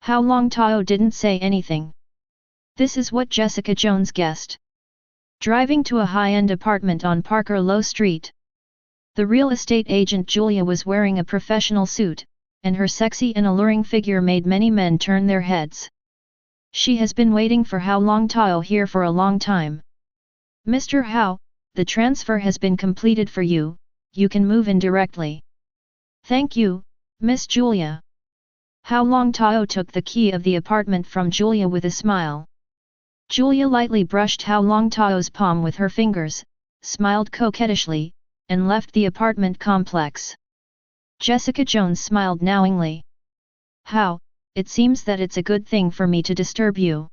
Hao Longtao didn't say anything. This is what Jessica Jones guessed. Driving to a high-end apartment on Parker Low Street. The real estate agent Julia was wearing a professional suit, and her sexy and alluring figure made many men turn their heads. She has been waiting for Hao Longtao here for a long time. Mr. Hao, the transfer has been completed for you, you can move in directly. Thank you, Miss Julia. Hao Longtao took the key of the apartment from Julia with a smile. Julia lightly brushed Hao Longtao's palm with her fingers, smiled coquettishly, and left the apartment complex. Jessica Jones smiled knowingly. How, it seems that it's a good thing for me to disturb you.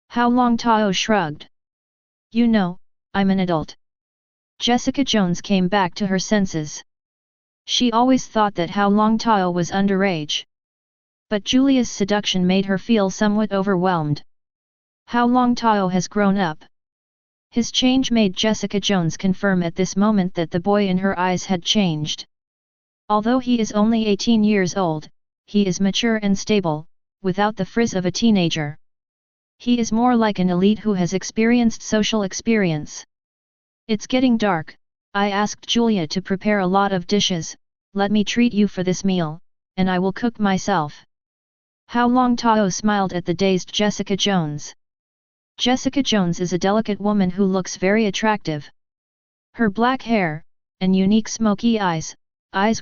Hao Longtao shrugged. You know, I'm an adult. Jessica Jones came back to her senses. She always thought that Hao Longtao was underage. But Julia's seduction made her feel somewhat overwhelmed. Hao Longtao has grown up. His change made Jessica Jones confirm at this moment that the boy in her eyes had changed. Although he is only 18 years old, he is mature and stable, without the frizz of a teenager. He is more like an elite who has experienced social experience. It's getting dark, I asked Julia to prepare a lot of dishes, let me treat you for this meal, and I will cook myself. Hao Longtao smiled at the dazed Jessica Jones. Jessica Jones is a delicate woman who looks very attractive. Her black hair, and unique smoky eyes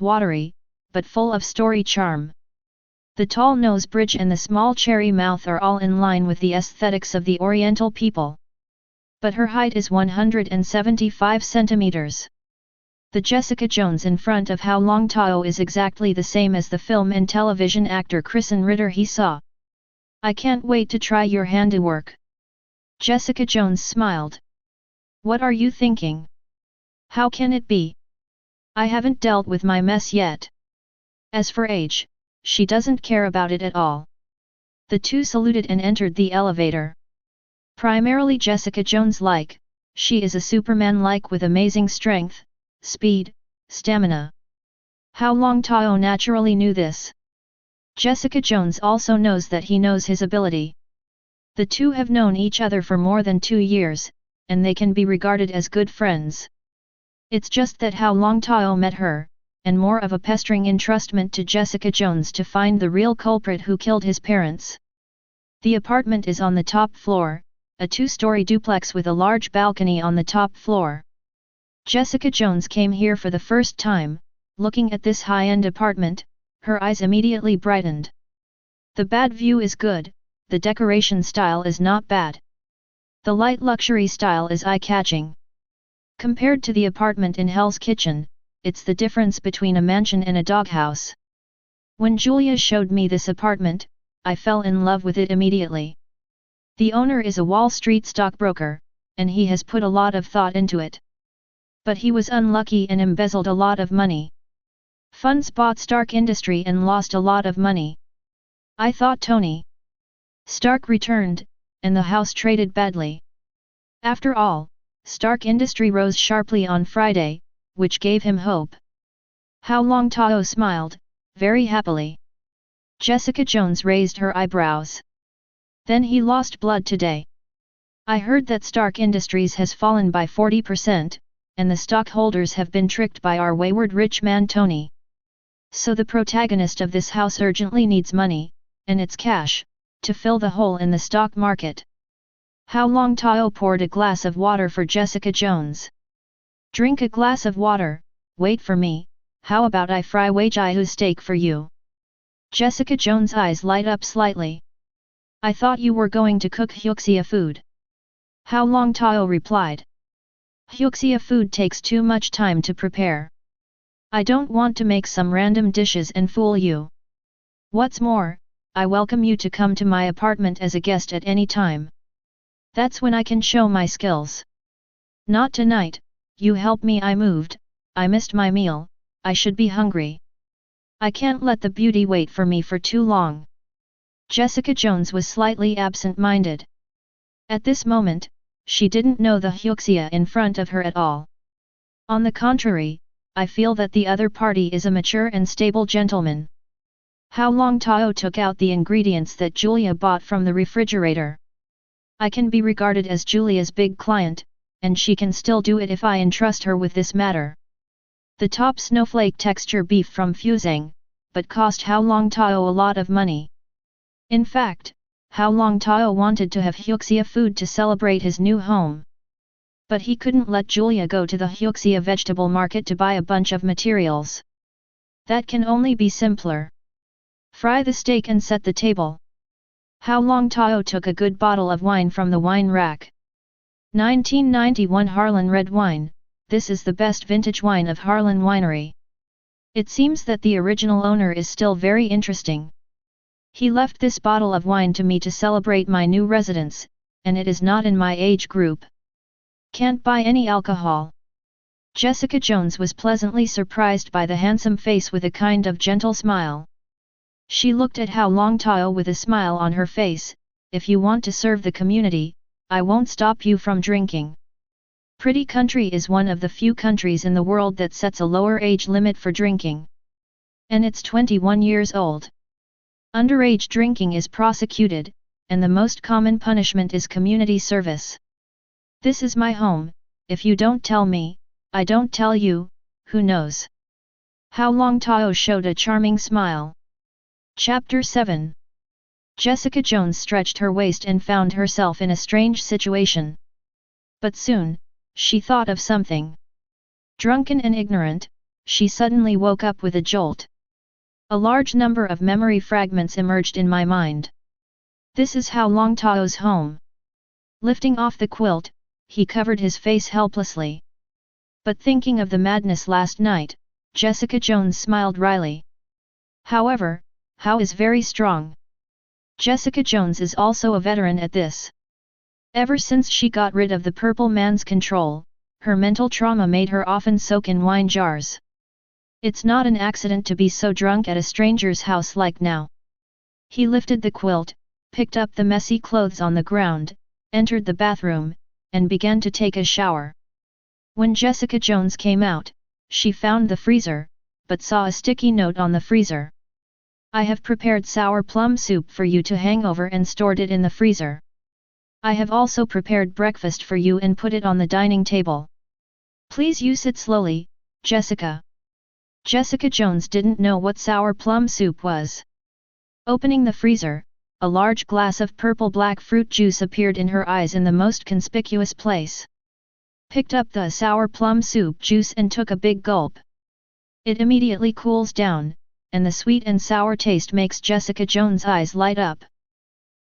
watery, but full of story charm. The tall nose bridge and the small cherry mouth are all in line with the aesthetics of the Oriental people. But her height is 175 centimeters. The Jessica Jones in front of Hao Longtao is exactly the same as the film and television actor Kristen Ritter he saw. I can't wait to try your handiwork. Jessica Jones smiled. What are you thinking? How can it be? I haven't dealt with my mess yet. As for age, she doesn't care about it at all. The two saluted and entered the elevator. Primarily Jessica Jones-like, she is a Superman-like with amazing strength, speed, stamina. Hao Longtao naturally knew this. Jessica Jones also knows that he knows his ability. The two have known each other for more than 2 years, and they can be regarded as good friends. It's just that Hao Longtao met her, and more of a pestering entrustment to Jessica Jones to find the real culprit who killed his parents. The apartment is on the top floor, a 2-story duplex with a large balcony on the top floor. Jessica Jones came here for the first time, looking at this high-end apartment, her eyes immediately brightened. The bad view is good. The decoration style is not bad. The light luxury style is eye-catching. Compared to the apartment in Hell's Kitchen, it's the difference between a mansion and a doghouse. When Julia showed me this apartment, I fell in love with it immediately. The owner is a Wall Street stockbroker, and he has put a lot of thought into it. But he was unlucky and embezzled a lot of money. Funds bought Stark Industry and lost a lot of money. I thought Tony Stark returned, and the house traded badly. After all, Stark Industry rose sharply on Friday, which gave him hope. Hao Longtao smiled, very happily. Jessica Jones raised her eyebrows. Then he lost blood today. I heard that Stark Industries has fallen by 40%, and the stockholders have been tricked by our wayward rich man Tony. So the protagonist of this house urgently needs money, and it's cash, to fill the hole in the stock market. Hao Longtao poured a glass of water for Jessica Jones. Drink a glass of water, wait for me, how about I fry Wagyu steak for you? Jessica Jones' eyes light up slightly. I thought you were going to cook Hyuxia food. Hao Longtao replied. Hyuxia food takes too much time to prepare. I don't want to make some random dishes and fool you. What's more, I welcome you to come to my apartment as a guest at any time. That's when I can show my skills. Not tonight, you help me. I moved, I missed my meal, I should be hungry. I can't let the beauty wait for me for too long. Jessica Jones was slightly absent-minded. At this moment, she didn't know the Hyuxia in front of her at all. On the contrary, I feel that the other party is a mature and stable gentleman. Hao Longtao took out the ingredients that Julia bought from the refrigerator. I can be regarded as Julia's big client, and she can still do it if I entrust her with this matter. The top snowflake texture beef from Fuzhang, but cost Hao Longtao a lot of money. In fact, Hao Longtao wanted to have Hyuxia food to celebrate his new home. But he couldn't let Julia go to the Hyuxia vegetable market to buy a bunch of materials. That can only be simpler. Fry the steak and set the table. Hao Longtao took a good bottle of wine from the wine rack. 1991 Harlan Red Wine, this is the best vintage wine of Harlan Winery. It seems that the original owner is still very interesting. He left this bottle of wine to me to celebrate my new residence, and it is not in my age group. Can't buy any alcohol. Jessica Jones was pleasantly surprised by the handsome face with a kind of gentle smile. She looked at Hao Longtao with a smile on her face. If you want to serve the community, I won't stop you from drinking. Pretty Country is one of the few countries in the world that sets a lower age limit for drinking. And it's 21 years old. Underage drinking is prosecuted, and the most common punishment is community service. This is my home, if you don't tell me, I don't tell you, who knows? Hao Longtao showed a charming smile. Chapter 7. Jessica Jones stretched her waist and found herself in a strange situation. But soon, she thought of something. Drunken and ignorant, she suddenly woke up with a jolt. A large number of memory fragments emerged in my mind. This is Hao Longtao's home. Lifting off the quilt, he covered his face helplessly. But thinking of the madness last night, Jessica Jones smiled wryly. However, Hao is very strong. Jessica Jones is also a veteran at this. Ever since she got rid of the Purple Man's control, her mental trauma made her often soak in wine jars. It's not an accident to be so drunk at a stranger's house like now. He lifted the quilt, picked up the messy clothes on the ground, entered the bathroom, and began to take a shower. When Jessica Jones came out, she found the freezer, but saw a sticky note on the freezer. I have prepared sour plum soup for you to hang over and stored it in the freezer. I have also prepared breakfast for you and put it on the dining table. Please use it slowly, Jessica. Jessica Jones didn't know what sour plum soup was. Opening the freezer, a large glass of purple-black fruit juice appeared in her eyes in the most conspicuous place. Picked up the sour plum soup juice and took a big gulp. It immediately cools down, and the sweet and sour taste makes Jessica Jones' eyes light up.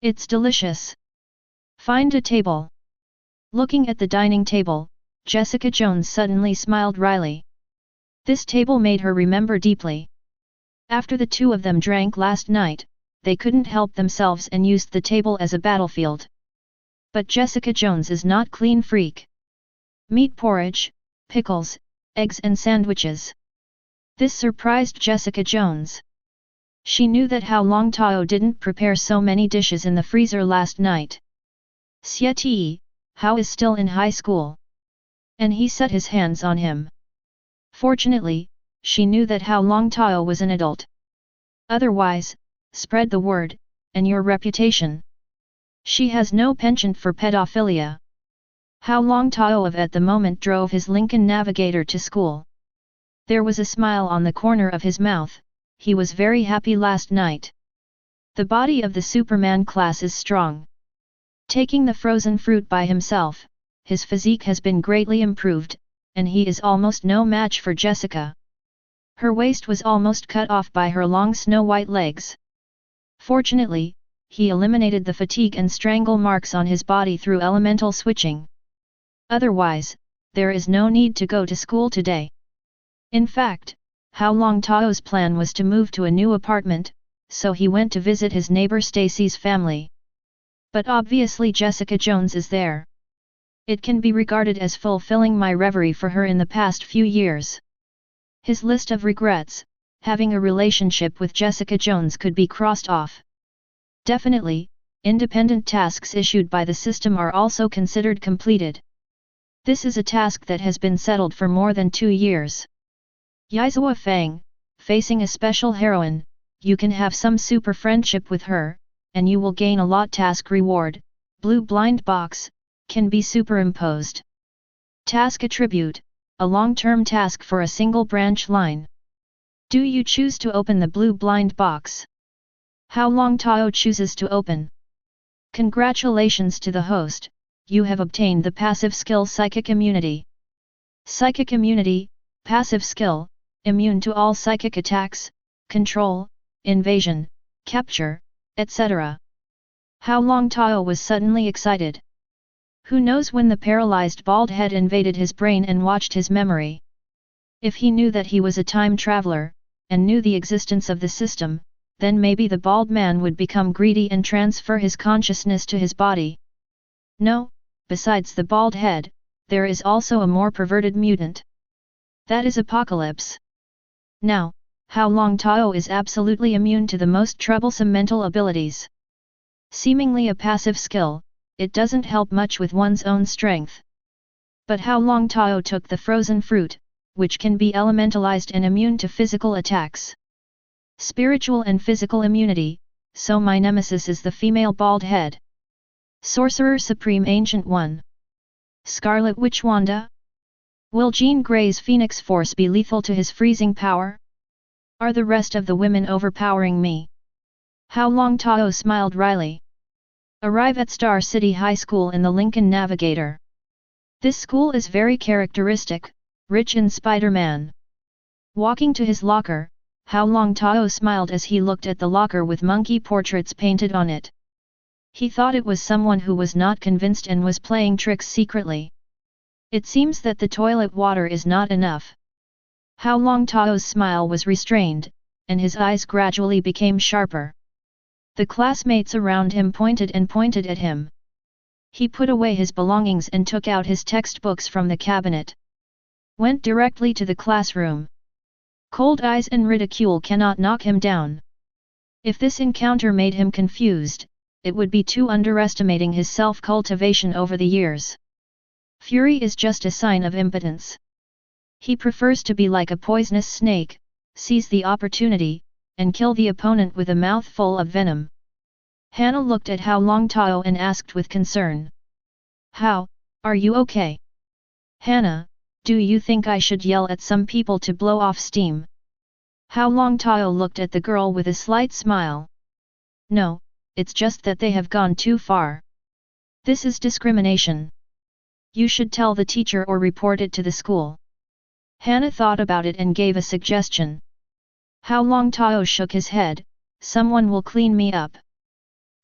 It's delicious. Find a table. Looking at the dining table, Jessica Jones suddenly smiled wryly. This table made her remember deeply. After the two of them drank last night, they couldn't help themselves and used the table as a battlefield. But Jessica Jones is not clean freak. Meat porridge, pickles, eggs and sandwiches. This surprised Jessica Jones. She knew that Hao Longtao didn't prepare so many dishes in the freezer last night. S.H.I.E.L.D, Hao is still in high school. And he set his hands on him. Fortunately, she knew that Hao Longtao was an adult. Otherwise, spread the word, and your reputation. She has no penchant for pedophilia. Hao Longtao at the moment drove his Lincoln Navigator to school. There was a smile on the corner of his mouth, he was very happy last night. The body of the Superman class is strong. Taking the frozen fruit by himself, his physique has been greatly improved, and he is almost no match for Jessica. Her waist was almost cut off by her long snow-white legs. Fortunately, he eliminated the fatigue and strangle marks on his body through elemental switching. Otherwise, there is no need to go to school today. In fact, Hao Longtao's plan was to move to a new apartment, so he went to visit his neighbor Stacy's family. But obviously Jessica Jones is there. It can be regarded as fulfilling my reverie for her in the past few years. His list of regrets, having a relationship with Jessica Jones, could be crossed off. Definitely, independent tasks issued by the system are also considered completed. This is a task that has been settled for more than 2 years. Yizuo Fang, facing a special heroine, you can have some super friendship with her, and you will gain a lot. Task reward, blue blind box, can be superimposed. Task attribute, a long-term task for a single branch line. Do you choose to open the blue blind box? Hao Longtao chooses to open. Congratulations to the host, you have obtained the passive skill Psychic Immunity. Psychic Immunity, passive skill, immune to all psychic attacks, control, invasion, capture, etc. Hao Longtao was suddenly excited. Who knows when the paralyzed bald head invaded his brain and watched his memory. If he knew that he was a time traveler, and knew the existence of the system, then maybe the bald man would become greedy and transfer his consciousness to his body. No, besides the bald head, there is also a more perverted mutant. That is Apocalypse. Now, Hao Longtao is absolutely immune to the most troublesome mental abilities. Seemingly a passive skill, it doesn't help much with one's own strength. But Hao Longtao took the frozen fruit, which can be elementalized and immune to physical attacks. Spiritual and physical immunity, so my nemesis is the female bald head. Sorcerer Supreme Ancient One. Scarlet Witch Wanda? Will Jean Grey's Phoenix Force be lethal to his freezing power? Are the rest of the women overpowering me? Hao Longtao smiled wryly. Arrive at Star City High School in the Lincoln Navigator. This school is very characteristic, rich in Spider-Man. Walking to his locker, Hao Longtao smiled as he looked at the locker with monkey portraits painted on it. He thought it was someone who was not convinced and was playing tricks secretly. It seems that the toilet water is not enough. Hao Longtao's smile was restrained, and his eyes gradually became sharper. The classmates around him pointed at him. He put away his belongings and took out his textbooks from the cabinet. Went directly to the classroom. Cold eyes and ridicule cannot knock him down. If this encounter made him confused, it would be too underestimating his self-cultivation over the years. Fury is just a sign of impotence. He prefers to be like a poisonous snake, seize the opportunity, and kill the opponent with a mouthful of venom. Hannah looked at Hao Longtao and asked with concern. How, are you okay? Hannah, do you think I should yell at some people to blow off steam? Hao Longtao looked at the girl with a slight smile. No, it's just that they have gone too far. This is discrimination. You should tell the teacher or report it to the school. Hannah thought about it and gave a suggestion. Hao Longtao shook his head, someone will clean me up.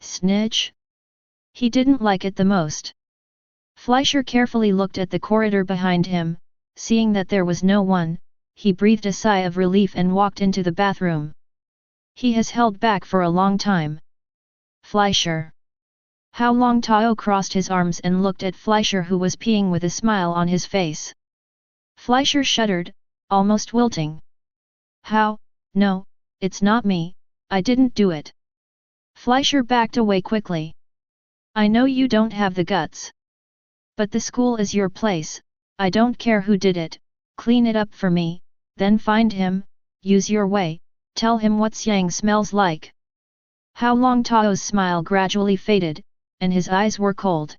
Snitch? He didn't like it the most. Fleischer carefully looked at the corridor behind him, seeing that there was no one, he breathed a sigh of relief and walked into the bathroom. He has held back for a long time. Fleischer. Hao Longtao crossed his arms and looked at Fleischer, who was peeing with a smile on his face. Fleischer shuddered, almost wilting. How? No, it's not me, I didn't do it. Fleischer backed away quickly. I know you don't have the guts. But the school is your place, I don't care who did it, clean it up for me, then find him, use your way, tell him what Yang smells like. Hao Longtao's smile gradually faded, and his eyes were cold.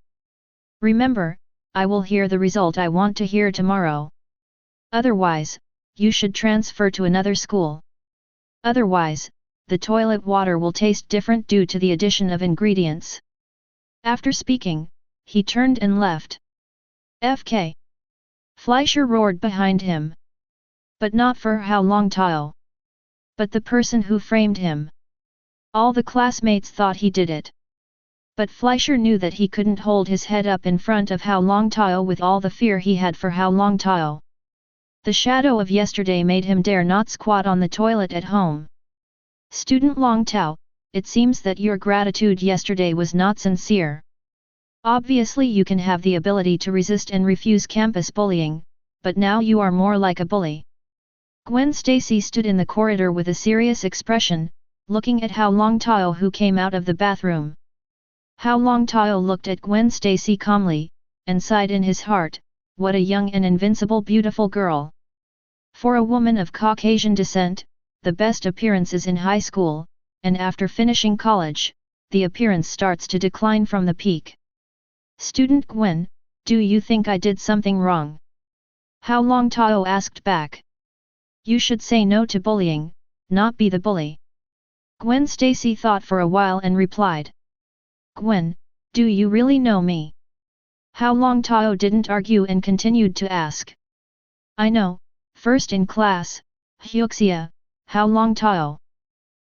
Remember, I will hear the result I want to hear tomorrow. Otherwise, you should transfer to another school. Otherwise, the toilet water will taste different due to the addition of ingredients. After speaking, he turned and left. FK. Fleischer roared behind him. But not for Hao Longtao. But the person who framed him. All the classmates thought he did it. But Fleischer knew that he couldn't hold his head up in front of Hao Longtao with all the fear he had for Hao Longtao. The shadow of yesterday made him dare not squat on the toilet at home. Student Longtao, it seems that your gratitude yesterday was not sincere. Obviously you can have the ability to resist and refuse campus bullying, but now you are more like a bully. Gwen Stacy stood in the corridor with a serious expression, looking at Hao Longtao who came out of the bathroom. Hao Longtao looked at Gwen Stacy calmly, and sighed in his heart, what a young and invincible beautiful girl. For a woman of Caucasian descent, the best appearance is in high school, and after finishing college, the appearance starts to decline from the peak. Student Gwen, do you think I did something wrong? Hao Longtao asked back. You should say no to bullying, not be the bully. Gwen Stacy thought for a while and replied. Gwen, do you really know me? Hao Longtao didn't argue and continued to ask. I know, first in class, Hyuxia, Hao Longtao.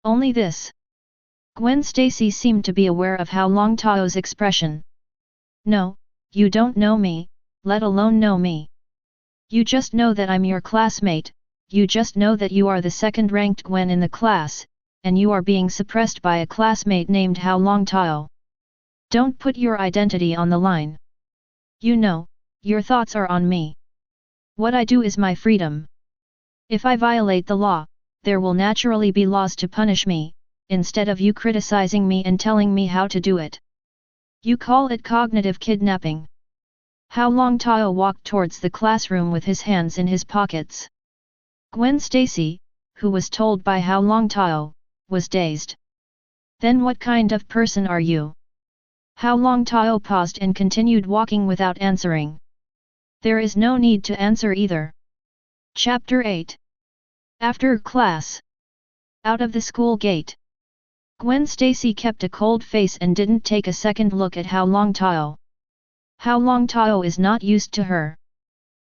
Only this. Gwen Stacy seemed to be aware of Hao Longtao's expression. No, you don't know me, let alone know me. You just know that I'm your classmate, you just know that you are the second-ranked Gwen in the class, and you are being suppressed by a classmate named Hao Longtao. Don't put your identity on the line. You know, your thoughts are on me. What I do is my freedom. If I violate the law, there will naturally be laws to punish me, instead of you criticizing me and telling me how to do it. You call it cognitive kidnapping. Hao Longtao walked towards the classroom with his hands in his pockets. Gwen Stacy, who was told by Hao Longtao, was dazed. Then what kind of person are you? Hao Longtao paused and continued walking without answering. There is no need to answer either. Chapter 8. After class. Out of the school gate. Gwen Stacy kept a cold face and didn't take a second look at Hao Longtao. Hao Longtao is not used to her.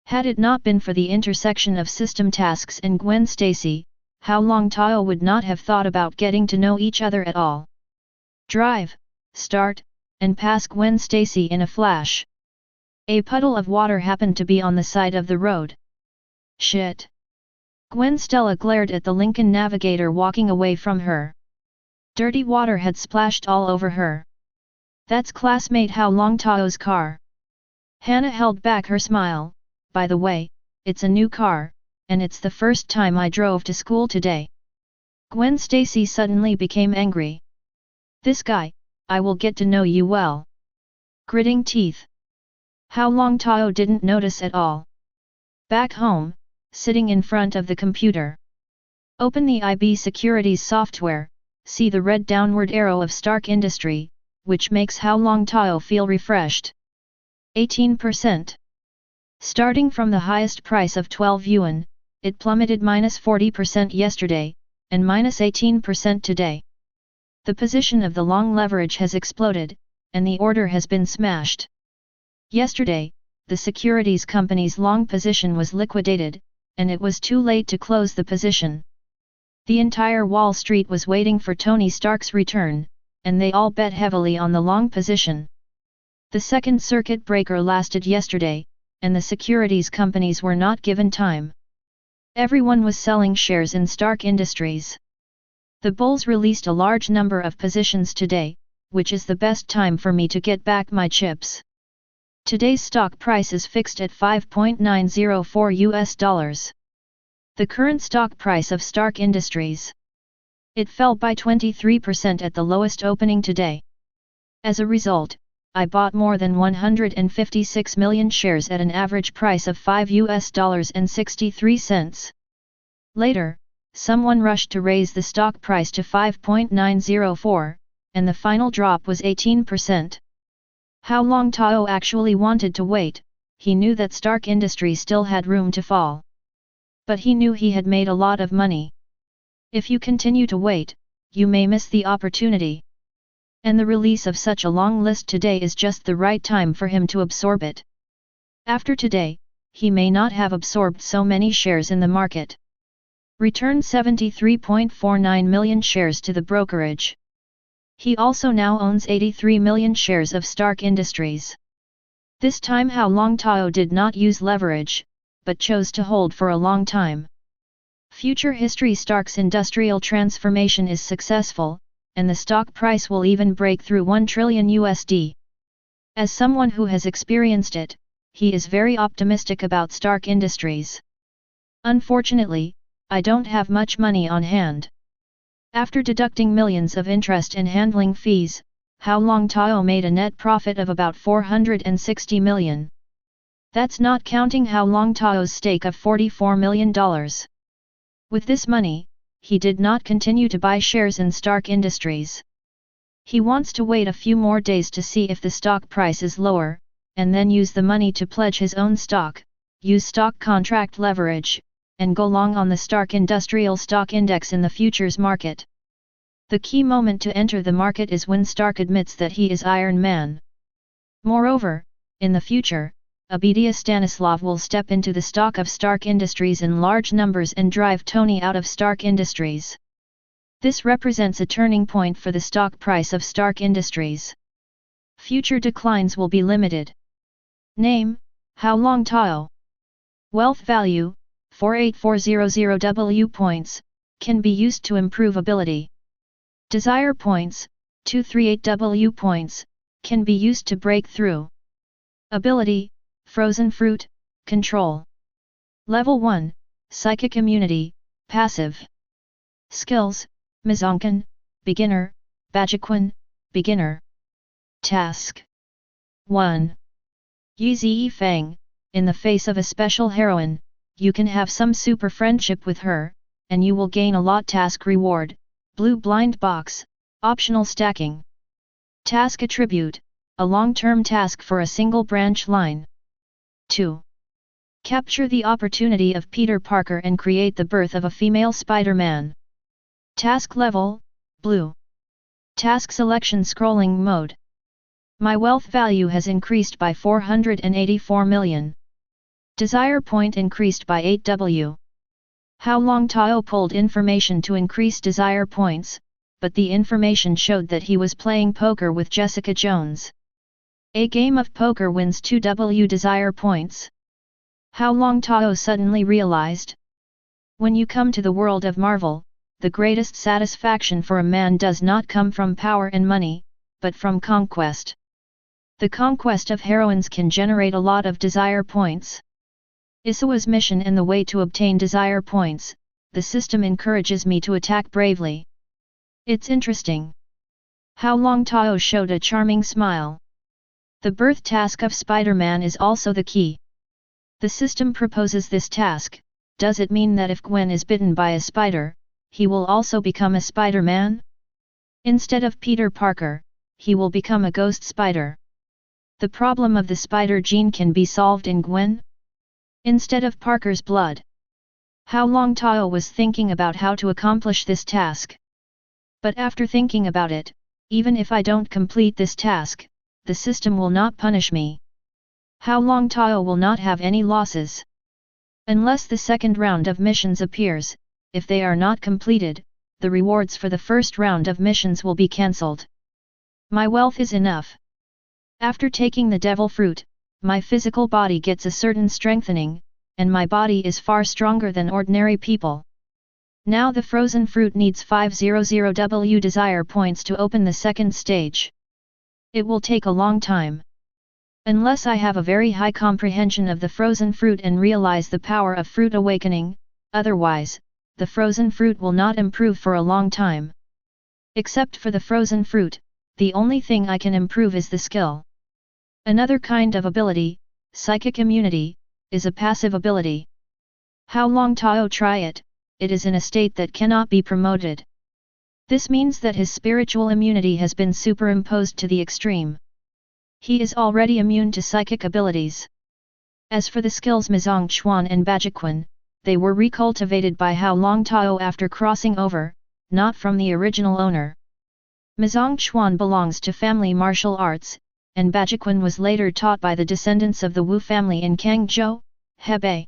Had it not been for the intersection of system tasks and Gwen Stacy, Hao Longtao would not have thought about getting to know each other at all. Drive, start, and pass Gwen Stacy in a flash. A puddle of water happened to be on the side of the road. Shit! Gwen Stella glared at the Lincoln Navigator walking away from her. Dirty water had splashed all over her. That's classmate Hao Longtao's car. Hannah held back her smile. By the way, it's a new car, and it's the first time I drove to school today. Gwen Stacy suddenly became angry. This guy, I will get to know you well. Gritting teeth. Hao Longtao didn't notice at all. Back home, sitting in front of the computer. Open the IB Securities software, see the red downward arrow of Stark Industry, which makes Hao Longtao feel refreshed. 18%. Starting from the highest price of 12 yuan, it plummeted -40% yesterday, and -18% today. The position of the long leverage has exploded, and the order has been smashed. Yesterday, the securities company's long position was liquidated, and it was too late to close the position. The entire Wall Street was waiting for Tony Stark's return, and they all bet heavily on the long position. The second circuit breaker lasted yesterday, and the securities companies were not given time. Everyone was selling shares in Stark Industries. The bulls released a large number of positions today, which is the best time for me to get back my chips. Today's stock price is fixed at $5.904. The current stock price of Stark Industries. It fell by 23% at the lowest opening today. As a result, I bought more than 156 million shares at an average price of $5.63. Later, someone rushed to raise the stock price to 5.904, and the final drop was 18%. Hao Longtao actually wanted to wait, he knew that Stark Industries still had room to fall. But he knew he had made a lot of money. If you continue to wait, you may miss the opportunity. And the release of such a long list today is just the right time for him to absorb it. After today, he may not have absorbed so many shares in the market. Returned 73.49 million shares to the brokerage. He also now owns 83 million shares of Stark Industries. This time Hao Longtao did not use leverage, but chose to hold for a long time. Future history Stark's industrial transformation is successful, and the stock price will even break through $1 trillion USD. As someone who has experienced it, he is very optimistic about Stark Industries. Unfortunately, I don't have much money on hand. After deducting millions of interest and handling fees, Hao Longtao made a net profit of about 460 million. That's not counting Hao Longtao's stake of $44 million. With this money, he did not continue to buy shares in Stark Industries. He wants to wait a few more days to see if the stock price is lower, and then use the money to pledge his own stock, use stock contract leverage, and go long on the Stark Industrial Stock Index in the futures market. The key moment to enter the market is when Stark admits that he is Iron Man. Moreover, in the future, Abidia Stanislav will step into the stock of Stark Industries in large numbers and drive Tony out of Stark Industries. This represents a turning point for the stock price of Stark Industries. Future declines will be limited. Name, Hao Longtao. Wealth value, 48400 points, can be used to improve ability. Desire points, 238 points, can be used to break through. Ability, Frozen Fruit, Control. Level 1, Psychic Immunity, Passive. Skills, Mizonkan, Beginner, Bajiquan, Beginner. Task 1. Yi Feng, in the face of a special heroine, you can have some super friendship with her, and you will gain a lot. Task reward, Blue Blind Box, Optional Stacking. Task attribute, a long-term task for a single branch line. 2. Capture the opportunity of Peter Parker and create the birth of a female Spider-Man. Task level, Blue. Task selection scrolling mode. My wealth value has increased by 484 million. Desire point increased by 8W. Hao Longtao pulled information to increase desire points, but the information showed that he was playing poker with Jessica Jones. A game of poker wins 2W desire points. Hao Longtao suddenly realized. When you come to the world of Marvel, the greatest satisfaction for a man does not come from power and money, but from conquest. The conquest of heroines can generate a lot of desire points. Isawa's mission and the way to obtain desire points, the system encourages me to attack bravely. It's interesting. Hao Longtao showed a charming smile. The birth task of Spider-Man is also the key. The system proposes this task. Does it mean that if Gwen is bitten by a spider, he will also become a Spider-Man? Instead of Peter Parker, he will become a ghost spider. The problem of the spider gene can be solved in Gwen? Instead of Parker's blood. Hao Longtao was thinking about how to accomplish this task. But after thinking about it, even if I don't complete this task, the system will not punish me. Hao Longtao will not have any losses. Unless the second round of missions appears, if they are not completed, the rewards for the first round of missions will be cancelled. My wealth is enough. After taking the devil fruit, my physical body gets a certain strengthening, and my body is far stronger than ordinary people. Now the frozen fruit needs 500W desire points to open the second stage. It will take a long time. Unless I have a very high comprehension of the frozen fruit and realize the power of fruit awakening, otherwise, the frozen fruit will not improve for a long time. Except for the frozen fruit, the only thing I can improve is the skill. Another kind of ability, psychic immunity, is a passive ability. Hao Longtao try it, it is in a state that cannot be promoted. This means that his spiritual immunity has been superimposed to the extreme. He is already immune to psychic abilities. As for the skills Mizong Chuan and Bajiquan, they were recultivated by Hao Longtao after crossing over, not from the original owner. Mizong Chuan belongs to family martial arts, and Bajiquan was later taught by the descendants of the Wu family in Kangzhou, Hebei.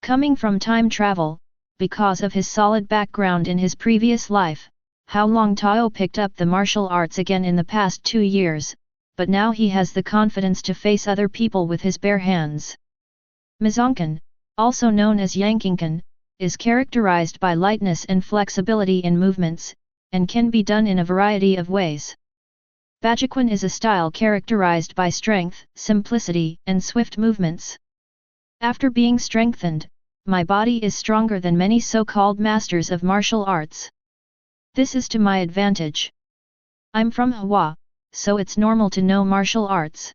Coming from time travel, because of his solid background in his previous life, Hao Longtao picked up the martial arts again in the past 2 years, but now he has the confidence to face other people with his bare hands. Mizongkan, also known as Yankingkan, is characterized by lightness and flexibility in movements, and can be done in a variety of ways. Bajiquan is a style characterized by strength, simplicity, and swift movements. After being strengthened, my body is stronger than many so-called masters of martial arts. This is to my advantage. I'm from Hawa, so it's normal to know martial arts.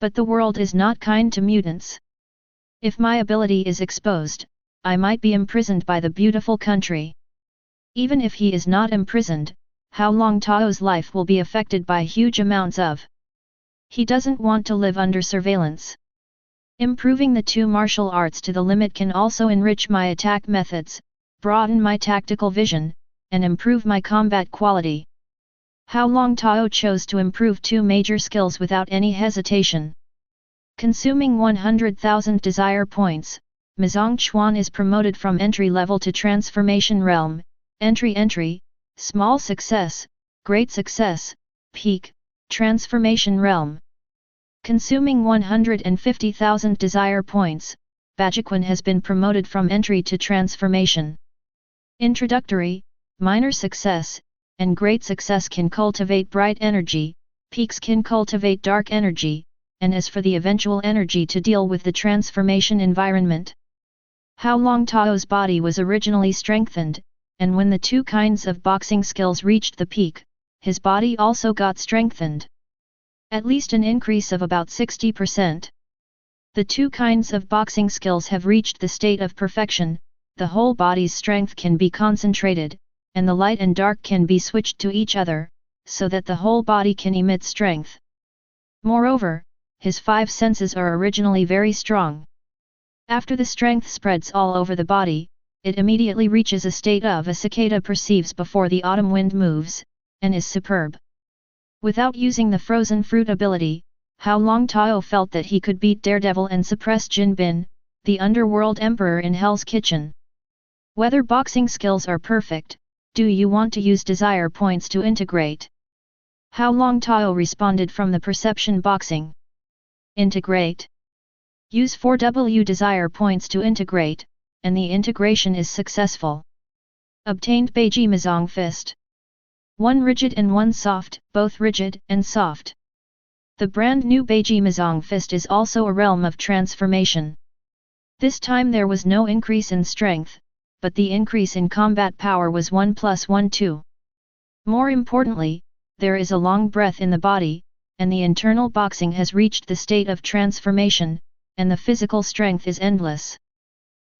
But the world is not kind to mutants. If my ability is exposed, I might be imprisoned by the beautiful country. Even if he is not imprisoned, Hao Longtao's life will be affected by huge amounts of. He doesn't want to live under surveillance. Improving the two martial arts to the limit can also enrich my attack methods, broaden my tactical vision, and improve my combat quality. Hao Longtao chose to improve two major skills without any hesitation. Consuming 100,000 desire points, Mizong Chuan is promoted from entry level to transformation realm, entry, small success, great success, peak, transformation realm. Consuming 150,000 desire points, Bajiquan has been promoted from entry to transformation. Introductory, minor success, and great success can cultivate bright energy, peaks can cultivate dark energy, and as for the eventual energy to deal with the transformation environment. Hao Longtao's body was originally strengthened, and when the two kinds of boxing skills reached the peak, his body also got strengthened. At least an increase of about 60%. The two kinds of boxing skills have reached the state of perfection, the whole body's strength can be concentrated, and the light and dark can be switched to each other, so that the whole body can emit strength. Moreover, his five senses are originally very strong. After the strength spreads all over the body, it immediately reaches a state of a cicada perceives before the autumn wind moves, and is superb. Without using the frozen fruit ability, Hao Longtao felt that he could beat Daredevil and suppress Jin Bin, the underworld emperor in Hell's Kitchen. Whether boxing skills are perfect, do you want to use desire points to integrate? Hao Longtao responded from the perception boxing. Integrate. Use 4W desire points to integrate, and the integration is successful. Obtained Beiji Mizong Fist. One rigid and one soft, both rigid and soft. The brand new Beiji Mizong Fist is also a realm of transformation. This time there was no increase in strength, but the increase in combat power was 1 + 1 2. More importantly, there is a long breath in the body, and the internal boxing has reached the state of transformation, and the physical strength is endless.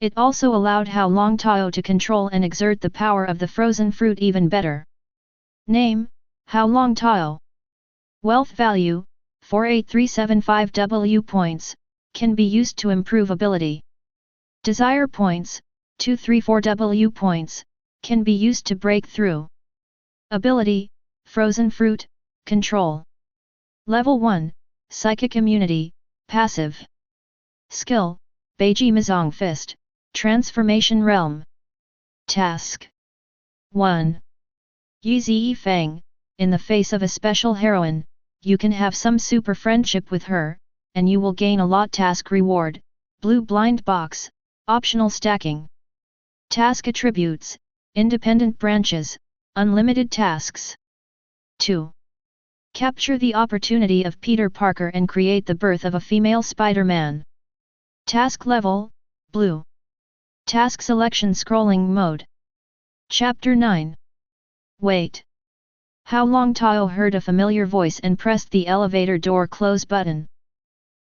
It also allowed Hao Longtao to control and exert the power of the frozen fruit even better. Name, Hao Longtao. Wealth value, 48375 points, can be used to improve ability. Desire points, 234 points, can be used to break through. Ability, frozen fruit, control. Level 1, Psychic Immunity, passive. Skill, Beiji Mizong Fist, Transformation Realm. Task 1. Yi Fang, in the face of a special heroine, you can have some super friendship with her, and you will gain a lot. Task reward, blue blind box, optional stacking. Task attributes, independent branches, unlimited tasks. 2. Capture the opportunity of Peter Parker and create the birth of a female Spider-Man. Task level, blue. Task selection scrolling mode. Chapter 9. Wait. Hao Longtao heard a familiar voice and pressed the elevator door close button.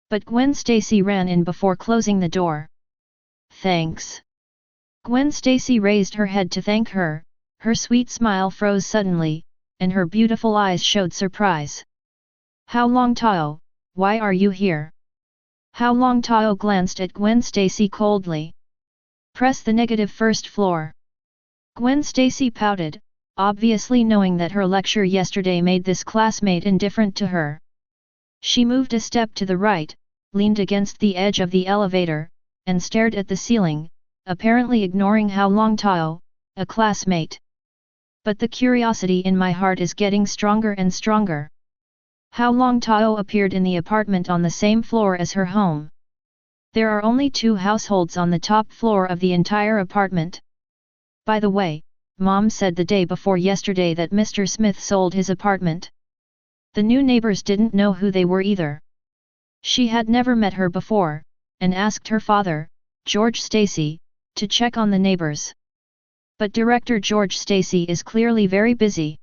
But Gwen Stacy ran in before closing the door. Thanks. Gwen Stacy raised her head to thank her, her sweet smile froze suddenly, and her beautiful eyes showed surprise. Hao Longtao, why are you here? Hao Longtao glanced at Gwen Stacy coldly. Press the negative first floor. Gwen Stacy pouted, obviously knowing that her lecture yesterday made this classmate indifferent to her. She moved a step to the right, leaned against the edge of the elevator, and stared at the ceiling, apparently ignoring Hao Longtao, a classmate. But the curiosity in my heart is getting stronger and stronger. Hao Longtao appeared in the apartment on the same floor as her home. There are only 2 households on the top floor of the entire apartment. By the way, Mom said the day before yesterday that Mr. Smith sold his apartment. The new neighbors didn't know who they were either. She had never met her before, and asked her father, George Stacy, to check on the neighbors. But director George Stacy is clearly very busy.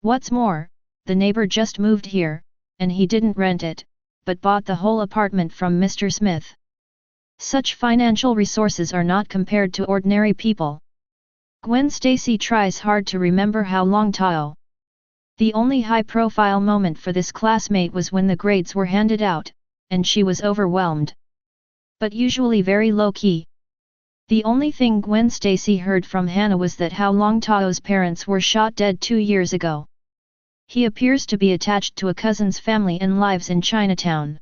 What's more, the neighbor just moved here, and he didn't rent it, but bought the whole apartment from Mr. Smith. Such financial resources are not compared to ordinary people. Gwen Stacy tries hard to remember Hao Longtao. The only high-profile moment for this classmate was when the grades were handed out, and she was overwhelmed. But usually very low-key. The only thing Gwen Stacy heard from Hannah was that Hao Longtao's parents were shot dead 2 years ago. He appears to be attached to a cousin's family and lives in Chinatown.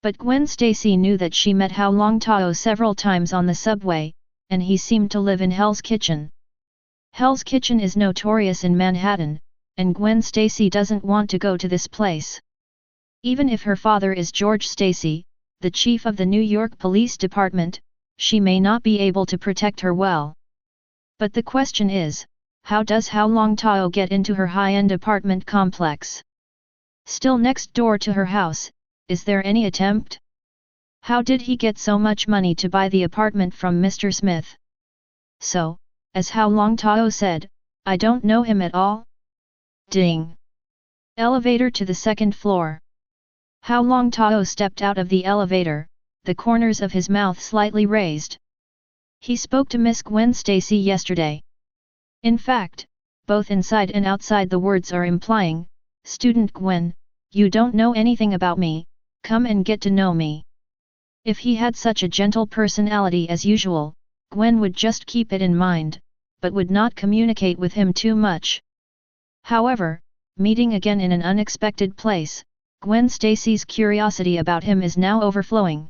But Gwen Stacy knew that she met Hao Longtao several times on the subway, and he seemed to live in Hell's Kitchen. Hell's Kitchen is notorious in Manhattan, and Gwen Stacy doesn't want to go to this place. Even if her father is George Stacy, the chief of the New York Police Department, she may not be able to protect her well. But the question is, how does Hao Longtao get into her high-end apartment complex? Still next door to her house, is there any attempt? How did he get so much money to buy the apartment from Mr. Smith? So, as Hao Longtao said, I don't know him at all? Ding! Elevator to the 2nd floor. Hao Longtao stepped out of the elevator, the corners of his mouth slightly raised. He spoke to Miss Gwen Stacy yesterday. In fact, both inside and outside the words are implying, Student Gwen, you don't know anything about me, come and get to know me. If he had such a gentle personality as usual, Gwen would just keep it in mind, but would not communicate with him too much. However, meeting again in an unexpected place, Gwen Stacy's curiosity about him is now overflowing.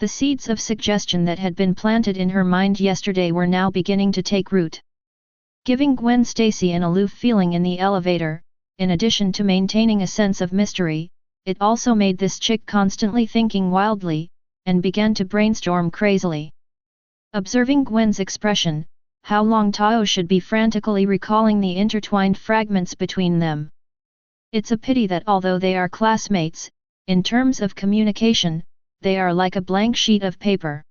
The seeds of suggestion that had been planted in her mind yesterday were now beginning to take root. Giving Gwen Stacy an aloof feeling in the elevator, in addition to maintaining a sense of mystery, it also made this chick constantly thinking wildly, and began to brainstorm crazily. Observing Gwen's expression, Hao Longtao should be frantically recalling the intertwined fragments between them. It's a pity that although they are classmates, in terms of communication, they are like a blank sheet of paper.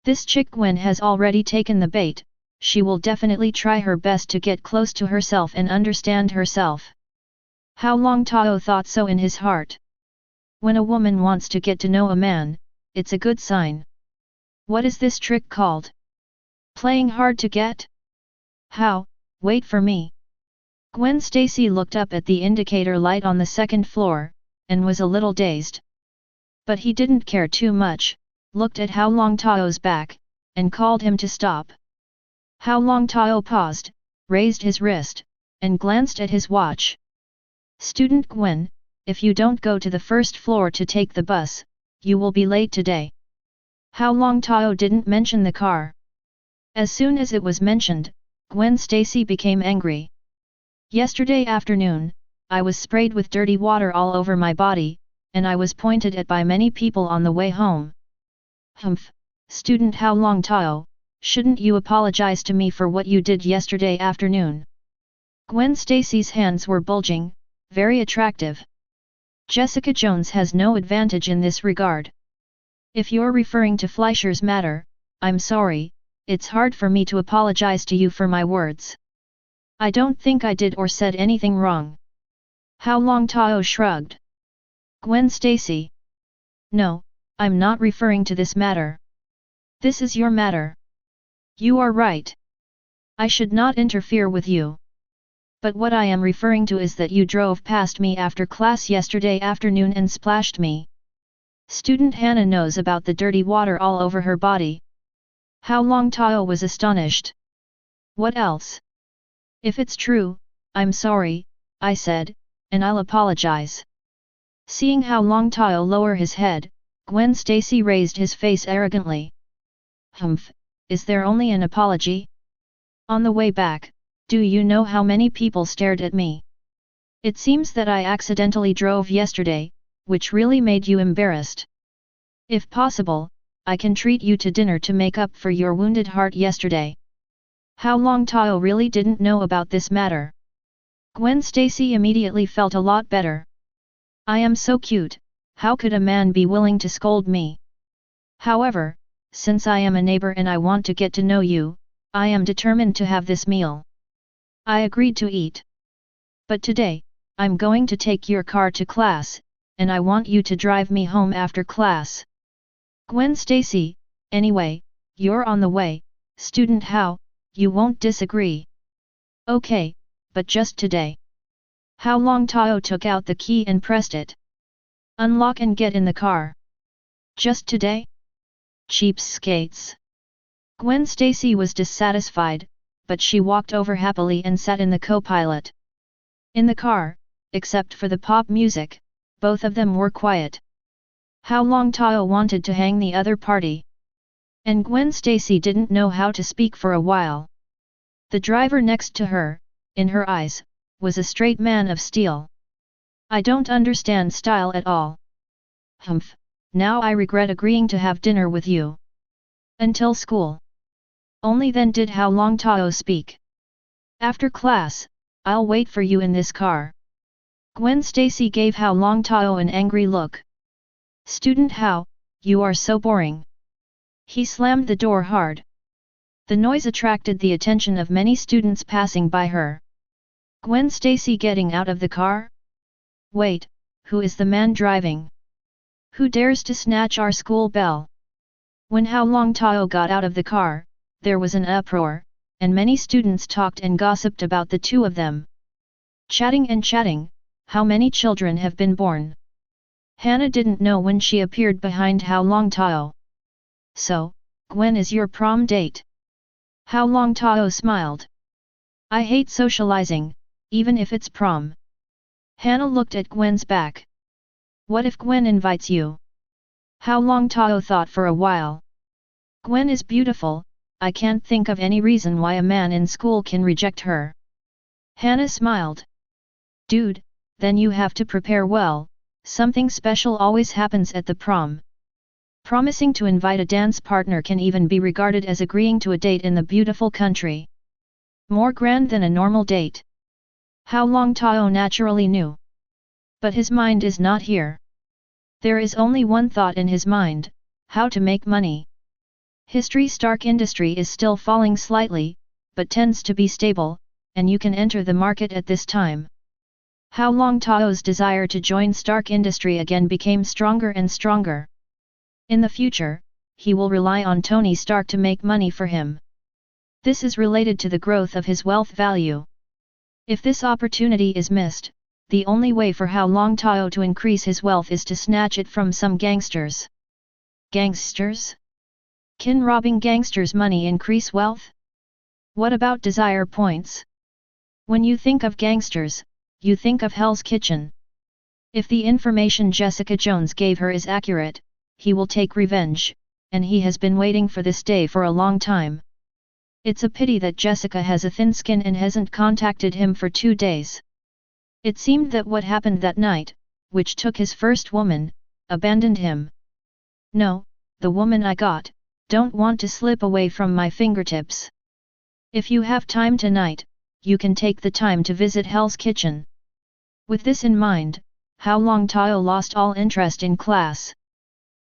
This chick Gwen has already taken the bait, she will definitely try her best to get close to herself and understand herself. Hao Longtao thought so in his heart. When a woman wants to get to know a man, it's a good sign. What is this trick called? Playing hard to get? How, wait for me. Gwen Stacy looked up at the indicator light on the 2nd floor, and was a little dazed. But he didn't care too much, looked at Hao Longtao's back, and called him to stop. Hao Longtao paused, raised his wrist, and glanced at his watch. Student Gwen, if you don't go to the 1st floor to take the bus, you will be late today. Hao Longtao didn't mention the car. As soon as it was mentioned, Gwen Stacy became angry. Yesterday afternoon, I was sprayed with dirty water all over my body, and I was pointed at by many people on the way home. Humph, student Hao Longtao, shouldn't you apologize to me for what you did yesterday afternoon? Gwen Stacy's hands were bulging, very attractive. Jessica Jones has no advantage in this regard. If you're referring to Fleischer's matter, I'm sorry, it's hard for me to apologize to you for my words. I don't think I did or said anything wrong. Hao Longtao shrugged. Gwen Stacy. No, I'm not referring to this matter. This is your matter. You are right. I should not interfere with you. But what I am referring to is that you drove past me after class yesterday afternoon and splashed me. Student Hannah knows about the dirty water all over her body. Hao Longtao was astonished. What else? If it's true, I'm sorry, I said, and I'll apologize. Seeing Hao Longtao lower his head, Gwen Stacy raised his face arrogantly. Humph, is there only an apology? On the way back, do you know how many people stared at me? It seems that I accidentally drove yesterday, which really made you embarrassed. If possible, I can treat you to dinner to make up for your wounded heart yesterday. Hao Longtao really didn't know about this matter. Gwen Stacy immediately felt a lot better. I am so cute, how could a man be willing to scold me? However, since I am a neighbor and I want to get to know you, I am determined to have this meal. I agreed to eat. But today, I'm going to take your car to class, and I want you to drive me home after class. Gwen Stacy, anyway, you're on the way, student Hao, you won't disagree. Okay, but just today. Hao Longtao took out the key and pressed it. Unlock and get in the car. Just today? Cheapskates. Gwen Stacy was dissatisfied, but she walked over happily and sat in the co-pilot. In the car, except for the pop music, both of them were quiet. Hao Longtao wanted to hang the other party. And Gwen Stacy didn't know how to speak for a while. The driver next to her, in her eyes, was a straight man of steel. I don't understand style at all. Humph, now I regret agreeing to have dinner with you. Until school. Only then did Hao Longtao speak. After class, I'll wait for you in this car. Gwen Stacy gave Hao Longtao an angry look. Student Hao, you are so boring. He slammed the door hard. The noise attracted the attention of many students passing by her. Gwen Stacy getting out of the car? Wait, who is the man driving? Who dares to snatch our school bell? When Hao Longtao got out of the car, there was an uproar, and many students talked and gossiped about the two of them. Chatting and chatting, how many children have been born? Hannah didn't know when she appeared behind Hao Longtao. So, Gwen is your prom date? Hao Longtao smiled. I hate socializing, even if it's prom. Hannah looked at Gwen's back. What if Gwen invites you? Hao Longtao thought for a while. Gwen is beautiful, I can't think of any reason why a man in school can reject her. Hannah smiled. Dude, then you have to prepare well, something special always happens at the prom. Promising to invite a dance partner can even be regarded as agreeing to a date in the beautiful country. More grand than a normal date. Hao Longtao naturally knew. But his mind is not here. There is only one thought in his mind, how to make money. S.H.I.E.L.D. industry is still falling slightly, but tends to be stable, and you can enter the market at this time. Hao Longtao's desire to join Stark industry again became stronger and stronger. In the future, he will rely on Tony Stark to make money for him. This is related to the growth of his wealth value. If this opportunity is missed, the only way for Hao Longtao to increase his wealth is to snatch it from some gangsters. Gangsters? Can robbing gangsters' money increase wealth? What about desire points? When you think of gangsters, you think of Hell's Kitchen. If the information Jessica Jones gave her is accurate, he will take revenge, and he has been waiting for this day for a long time. It's a pity that Jessica has a thin skin and hasn't contacted him for 2 days. It seemed that what happened that night, which took his first woman, abandoned him. No, the woman I got, don't want to slip away from my fingertips. If you have time tonight, you can take the time to visit Hell's Kitchen. With this in mind, Hao Longtao lost all interest in class.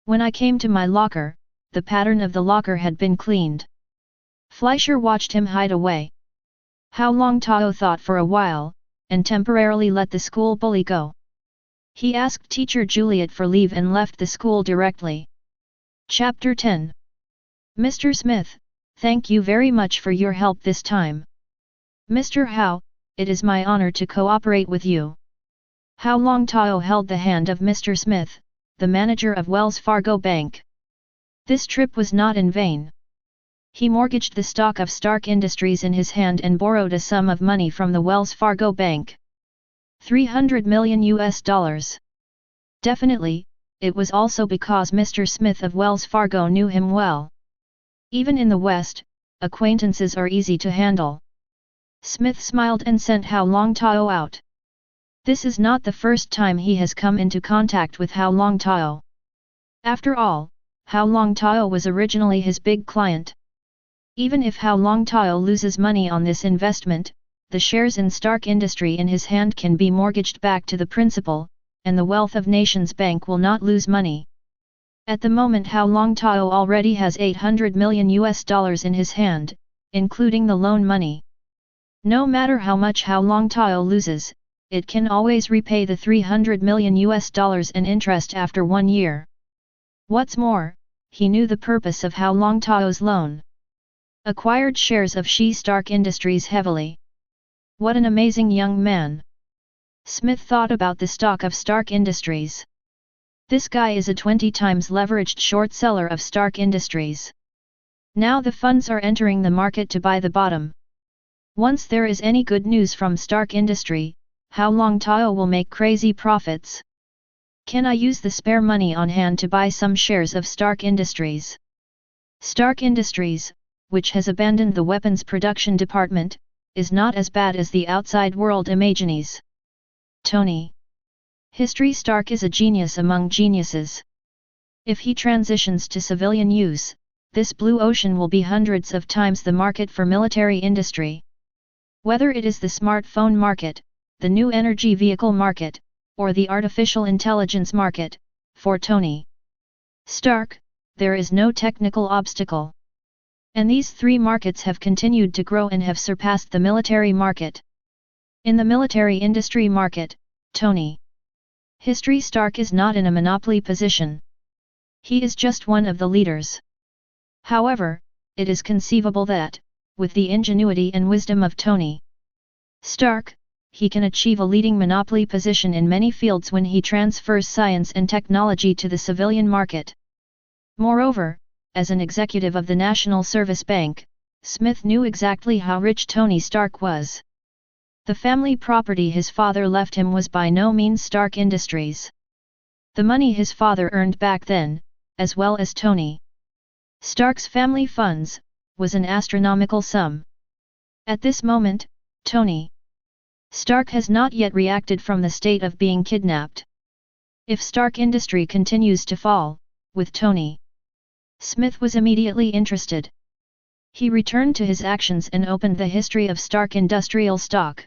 When I came to my locker, the pattern of the locker had been cleaned. Fleischer watched him hide away. Hao Longtao thought for a while, and temporarily let the school bully go. He asked teacher Juliet for leave and left the school directly. Chapter 10. Mr. Smith, thank you very much for your help this time. Mr. Hao, it is my honor to cooperate with you. Hao Longtao held the hand of Mr. Smith, the manager of Wells Fargo Bank. This trip was not in vain. He mortgaged the stock of Stark Industries in his hand and borrowed a sum of money from the Wells Fargo Bank. $300 million. Definitely, it was also because Mr. Smith of Wells Fargo knew him well. Even in the West, acquaintances are easy to handle. Smith smiled and sent Hao Longtao out. This is not the first time he has come into contact with Hao Longtao. After all, Hao Longtao was originally his big client. Even if Hao Longtao loses money on this investment, the shares in Stark Industry in his hand can be mortgaged back to the principal, and the Wealth of Nations Bank will not lose money. At the moment Hao Longtao already has $800 million in his hand, including the loan money. No matter how much Hao Longtao loses, it can always repay the $300 million in interest after 1 year. What's more, he knew the purpose of Hao Longtao's loan. Acquired shares of S.H.I.E.L.D. Stark Industries heavily. What an amazing young man. Smith thought about the stock of Stark Industries. This guy is a 20 times leveraged short seller of Stark Industries. Now the funds are entering the market to buy the bottom. Once there is any good news from Stark Industry, Hao Longtao will make crazy profits. Can I use the spare money on hand to buy some shares of Stark Industries? Stark Industries, which has abandoned the weapons production department, is not as bad as the outside world imagines. Tony. History Stark is a genius among geniuses. If he transitions to civilian use, this blue ocean will be hundreds of times the market for military industry. Whether it is the smartphone market, the new energy vehicle market, or the artificial intelligence market, for Tony Stark, there is no technical obstacle. And these three markets have continued to grow and have surpassed the military market. In the military industry market, Tony History Stark is not in a monopoly position. He is just one of the leaders. However, it is conceivable that, with the ingenuity and wisdom of Tony Stark, he can achieve a leading monopoly position in many fields when he transfers science and technology to the civilian market. Moreover, as an executive of the National Service Bank, Smith knew exactly how rich Tony Stark was. The family property his father left him was by no means Stark Industries. The money his father earned back then, as well as Tony Stark's family funds, was an astronomical sum. At this moment, Tony Stark has not yet reacted from the state of being kidnapped. If Stark Industry continues to fall, with Tony Smith was immediately interested. He returned to his actions and opened the history of Stark Industrial stock.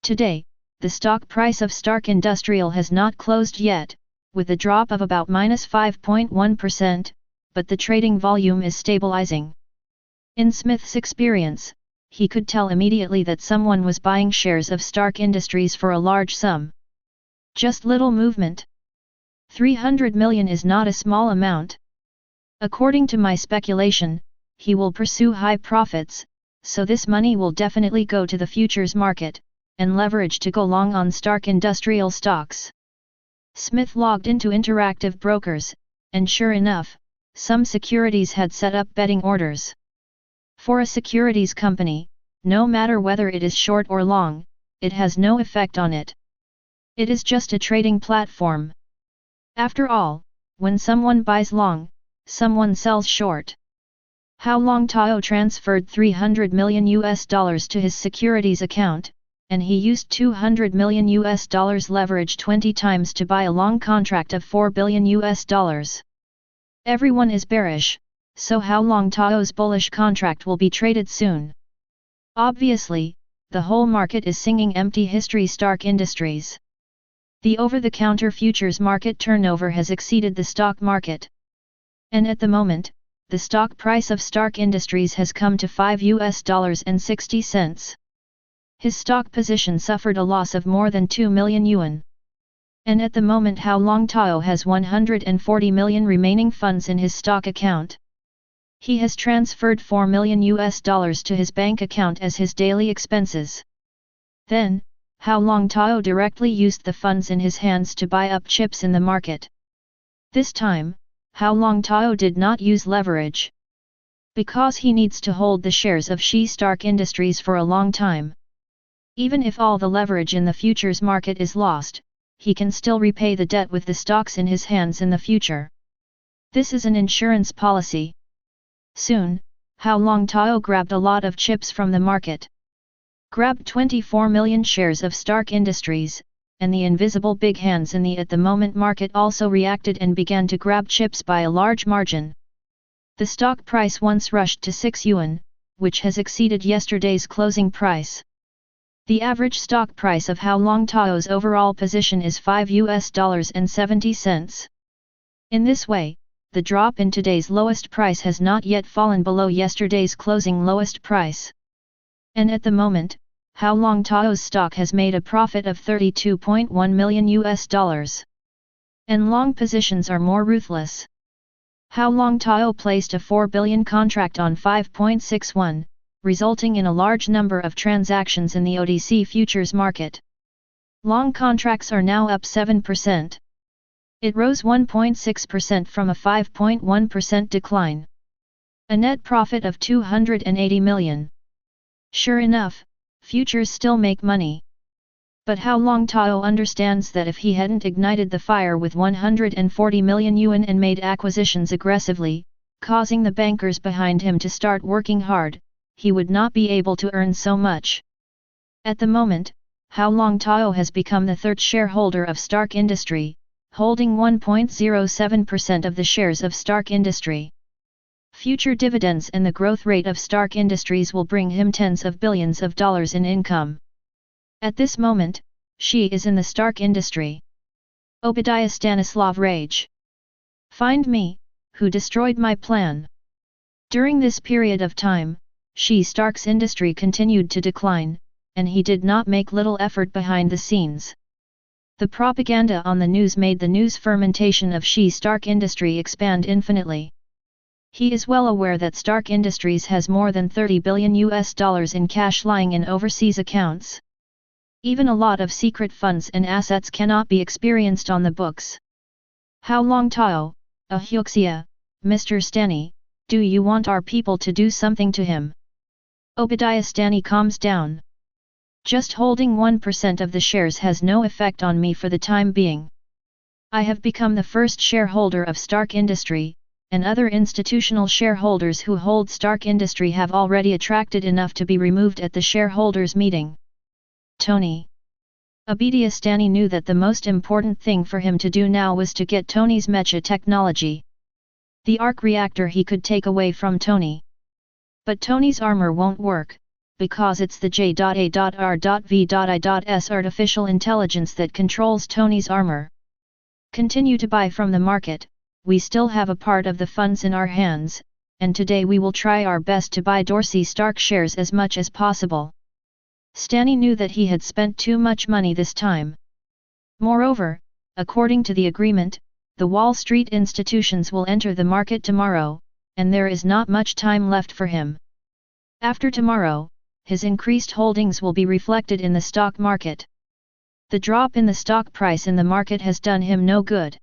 Today, the stock price of Stark Industrial has not closed yet, with a drop of about -5.1%, but the trading volume is stabilizing. In Smith's experience, he could tell immediately that someone was buying shares of Stark Industries for a large sum. Just little movement. 300 million is not a small amount. According to my speculation, he will pursue high profits, so this money will definitely go to the futures market, and leverage to go long on Stark Industrial stocks. Smith logged into Interactive Brokers, and sure enough, some securities had set up betting orders. For a securities company, no matter whether it is short or long, it has no effect on it. It is just a trading platform. After all, when someone buys long, someone sells short. Hao Longtao transferred $300 million to his securities account, and he used $200 million leverage 20 times to buy a long contract of $4 billion. Everyone is bearish, so Hao Longtao's bullish contract will be traded soon. Obviously, the whole market is singing empty history Stark Industries. The over-the-counter futures market turnover has exceeded the stock market. And at the moment, the stock price of Stark Industries has come to $5.60. His stock position suffered a loss of more than 2 million yuan. And at the moment Hao Longtao has 140 million remaining funds in his stock account. He has transferred $4 million to his bank account as his daily expenses. Then, Hao Longtao directly used the funds in his hands to buy up chips in the market. This time, Hao Longtao did not use leverage. Because he needs to hold the shares of S.H.I.E.L.D. Stark Industries for a long time. Even if all the leverage in the futures market is lost, he can still repay the debt with the stocks in his hands in the future. This is an insurance policy. Soon, Hao Longtao grabbed a lot of chips from the market. Grabbed 24 million shares of Stark Industries, and the invisible big hands in the at-the-moment market also reacted and began to grab chips by a large margin. The stock price once rushed to 6 yuan, which has exceeded yesterday's closing price. The average stock price of Hao Longtao's overall position is $5.70. In this way, the drop in today's lowest price has not yet fallen below yesterday's closing lowest price. And at the moment, Hao Longtao's stock has made a profit of $32.1 million. And long positions are more ruthless. Hao Longtao placed a 4 billion contract on 5.61, resulting in a large number of transactions in the OTC futures market. Long contracts are now up 7%. It rose 1.6% from a 5.1% decline. A net profit of 280 million. Sure enough, futures still make money. But Hao Longtao understands that if he hadn't ignited the fire with 140 million yuan and made acquisitions aggressively, causing the bankers behind him to start working hard, he would not be able to earn so much. At the moment, Hao Longtao has become the third shareholder of S.H.I.E.L.D. Industry, holding 1.07% of the shares of S.H.I.E.L.D. Industry. Future dividends and the growth rate of S.H.I.E.L.D. Industries will bring him tens of billions of dollars in income. At this moment, she is in the S.H.I.E.L.D. Industry. Obadiah Stanislav rage. Find me, who destroyed my plan. During this period of time, S.H.I.E.L.D.'s industry continued to decline, and he did not make little effort behind the scenes. The propaganda on the news made the news fermentation of S.H.I.E.L.D. Industry expand infinitely. He is well aware that S.H.I.E.L.D. Industries has more than $30 billion in cash lying in overseas accounts. Even a lot of secret funds and assets cannot be experienced on the books. Hao Longtao, Hyuxia, Mr. Stanny, do you want our people to do something to him? Obadiah Stanny calms down. Just holding 1% of the shares has no effect on me for the time being. I have become the first shareholder of S.H.I.E.L.D. Industry, and other institutional shareholders who hold S.H.I.E.L.D. Industry have already attracted enough to be removed at the shareholders' meeting. Tony. Obadiah Stanny knew that the most important thing for him to do now was to get Tony's mecha technology. The arc reactor he could take away from Tony. But Tony's armor won't work, because it's the J.A.R.V.I.S artificial intelligence that controls Tony's armor. Continue to buy from the market, we still have a part of the funds in our hands, and today we will try our best to buy Dorsey Stark shares as much as possible. Stanny knew that he had spent too much money this time. Moreover, according to the agreement, the Wall Street institutions will enter the market tomorrow, and there is not much time left for him. After tomorrow, his increased holdings will be reflected in the stock market. The drop in the stock price in the market has done him no good.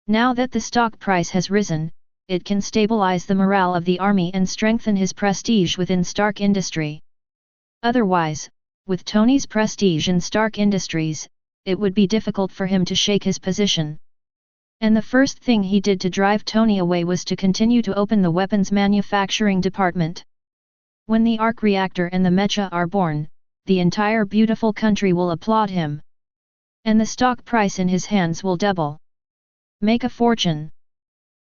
Now that the stock price has risen, it can stabilize the morale of the army and strengthen his prestige within S.H.I.E.L.D. Industry. Otherwise, with Tony's prestige in S.H.I.E.L.D. Industries, it would be difficult for him to shake his position. And the first thing he did to drive Tony away was to continue to open the weapons manufacturing department. When the arc reactor and the mecha are born, the entire beautiful country will applaud him. And the stock price in his hands will double. Make a fortune.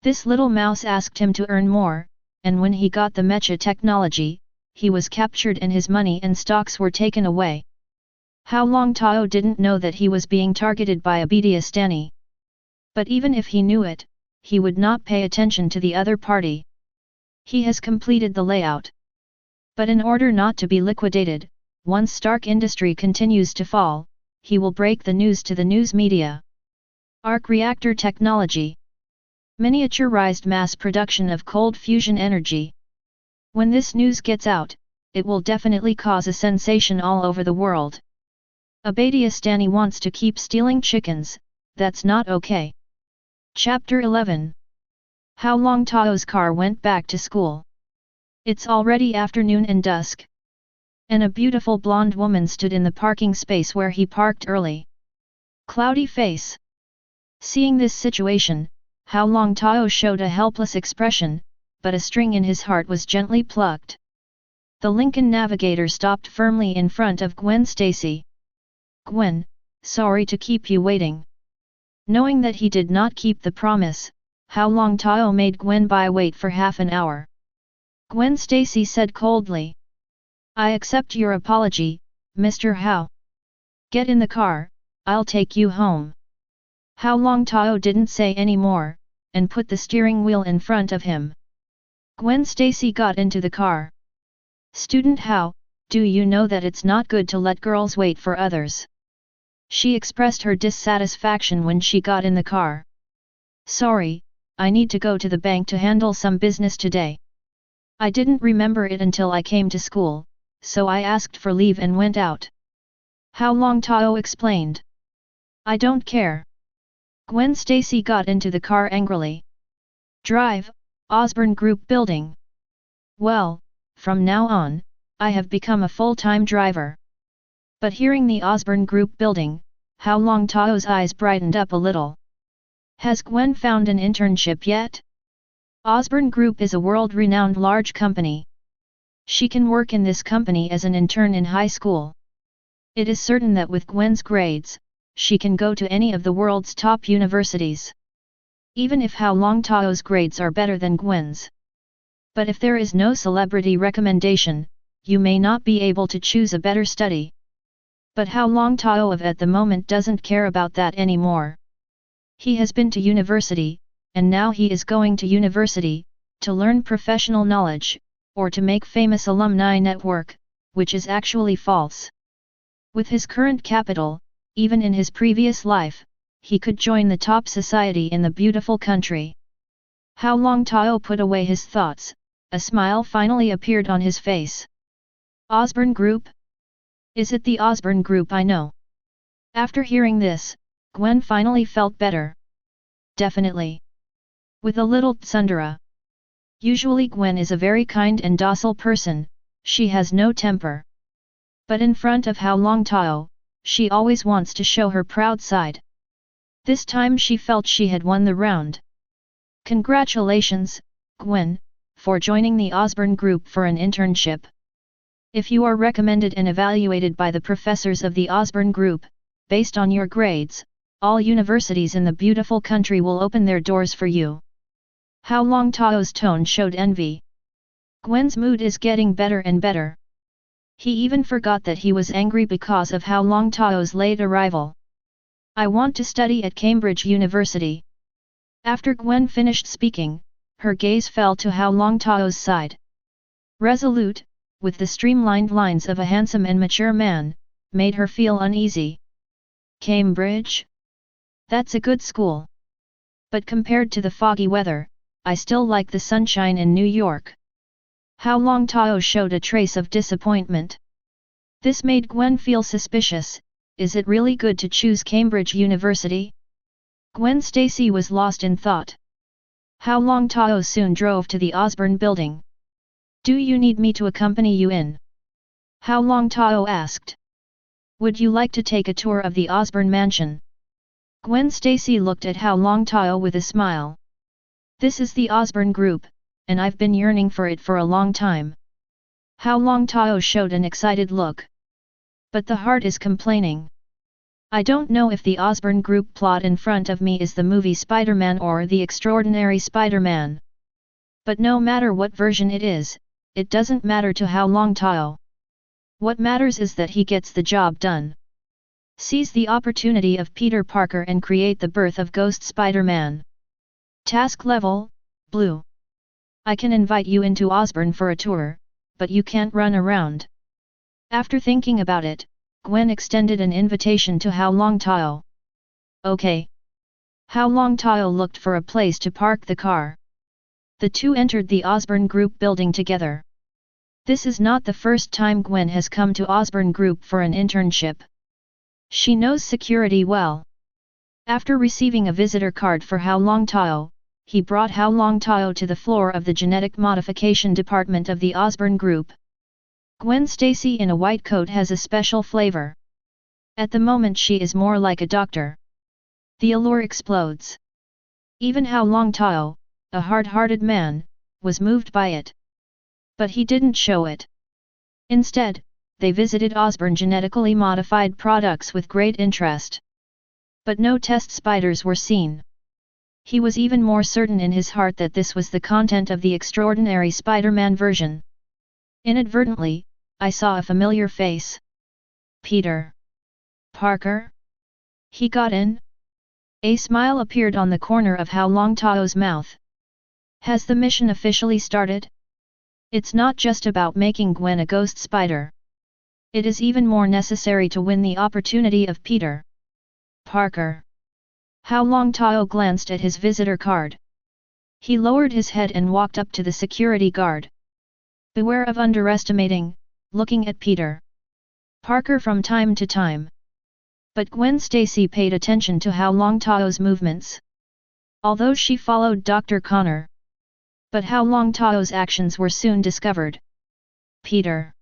This little mouse asked him to earn more, and when he got the mecha technology, he was captured and his money and stocks were taken away. Hao Longtao didn't know that he was being targeted by Obadiah Stanny. But even if he knew it, he would not pay attention to the other party. He has completed the layout. But in order not to be liquidated, once S.H.I.E.L.D. Industry continues to fall, he will break the news to the news media. Arc reactor technology. Miniaturized mass production of cold fusion energy. When this news gets out, it will definitely cause a sensation all over the world. Obadiah Stanny wants to keep stealing chickens, that's not okay. Chapter 11. Hao Longtao's car went back to school. It's already afternoon and dusk. And a beautiful blonde woman stood in the parking space where he parked early. Cloudy face. Seeing this situation, Hao Longtao showed a helpless expression, but a string in his heart was gently plucked. The Lincoln Navigator stopped firmly in front of Gwen Stacy. Gwen, sorry to keep you waiting. Knowing that he did not keep the promise, Hao Longtao made Gwen wait for half an hour. Gwen Stacy said coldly. I accept your apology, Mr. Hao. Get in the car, I'll take you home. Hao Longtao didn't say any more, and put the steering wheel in front of him. Gwen Stacy got into the car. Student Hao, do you know that it's not good to let girls wait for others? She expressed her dissatisfaction when she got in the car. Sorry, I need to go to the bank to handle some business today. I didn't remember it until I came to school, so I asked for leave and went out. Hao Longtao explained. I don't care. Gwen Stacy got into the car angrily. Drive, Osborne Group Building. Well, from now on, I have become a full-time driver. But hearing the Osborne Group Building, Hao Longtao's eyes brightened up a little. Has Gwen found an internship yet? Osborne Group is a world-renowned large company. She can work in this company as an intern in high school. It is certain that with Gwen's grades, she can go to any of the world's top universities. Even if Hao Longtao's grades are better than Gwen's. But if there is no celebrity recommendation, you may not be able to choose a better study. But Hao Longtao at the moment doesn't care about that anymore. He has been to university, and now he is going to university, to learn professional knowledge, or to make famous alumni network, which is actually false. With his current capital, even in his previous life, he could join the top society in the beautiful country. Hao Longtao put away his thoughts, a smile finally appeared on his face. Osborne Group? Is it the Osborne Group I know? After hearing this, Gwen finally felt better. Definitely. With a little tsundere. Usually Gwen is a very kind and docile person, she has no temper. But in front of Hao Longtao, she always wants to show her proud side. This time she felt she had won the round. Congratulations, Gwen, for joining the Osborne Group for an internship. If you are recommended and evaluated by the professors of the Osborne Group, based on your grades, all universities in the beautiful country will open their doors for you. Hao Longtao's tone showed envy. Gwen's mood is getting better and better. He even forgot that he was angry because of Hao Longtao's late arrival. I want to study at Cambridge University. After Gwen finished speaking, her gaze fell to Hao Longtao's side. Resolute, with the streamlined lines of a handsome and mature man, made her feel uneasy. Cambridge? That's a good school. But compared to the foggy weather, I still like the sunshine in New York. Hao Longtao showed a trace of disappointment. This made Gwen feel suspicious. Is it really good to choose Cambridge University? Gwen Stacy was lost in thought. Hao Longtao soon drove to the Osborne building. Do you need me to accompany you in? Hao Longtao asked. Would you like to take a tour of the Osborne mansion? Gwen Stacy looked at Hao Longtao with a smile. This is the Osborne Group, and I've been yearning for it for a long time. Hao Longtao showed an excited look. But the heart is complaining. I don't know if the Osborne Group plot in front of me is the movie Spider-Man or the Extraordinary Spider-Man. But no matter what version it is, it doesn't matter to Hao Longtao. What matters is that he gets the job done. Seize the opportunity of Peter Parker and create the birth of Ghost Spider-Man. Task level, Blue. I can invite you into Osborne for a tour, but you can't run around. After thinking about it, Gwen extended an invitation to Hao Longtao. Okay. Hao Longtao looked for a place to park the car. The two entered the Osborne Group building together. This is not the first time Gwen has come to Osborne Group for an internship. She knows security well. After receiving a visitor card for Hao Longtao, he brought Hao Longtao to the floor of the genetic modification department of the Osborne Group. Gwen Stacy in a white coat has a special flavor. At the moment she is more like a doctor. The allure explodes. Even Hao Longtao, a hard-hearted man, was moved by it. But he didn't show it. Instead, they visited Osborne genetically modified products with great interest. But no test spiders were seen. He was even more certain in his heart that this was the content of the extraordinary Spider-Man version. Inadvertently, I saw a familiar face. Peter Parker? He got in? A smile appeared on the corner of Hao Longtao's mouth. Has the mission officially started? It's not just about making Gwen a ghost spider. It is even more necessary to win the opportunity of Peter Parker. Hao Longtao glanced at his visitor card. He lowered his head and walked up to the security guard. Beware of underestimating, looking at Peter Parker from time to time. But Gwen Stacy paid attention to Hao Longtao's movements. Although she followed Dr. Connor. But Hao Longtao's actions were soon discovered. Peter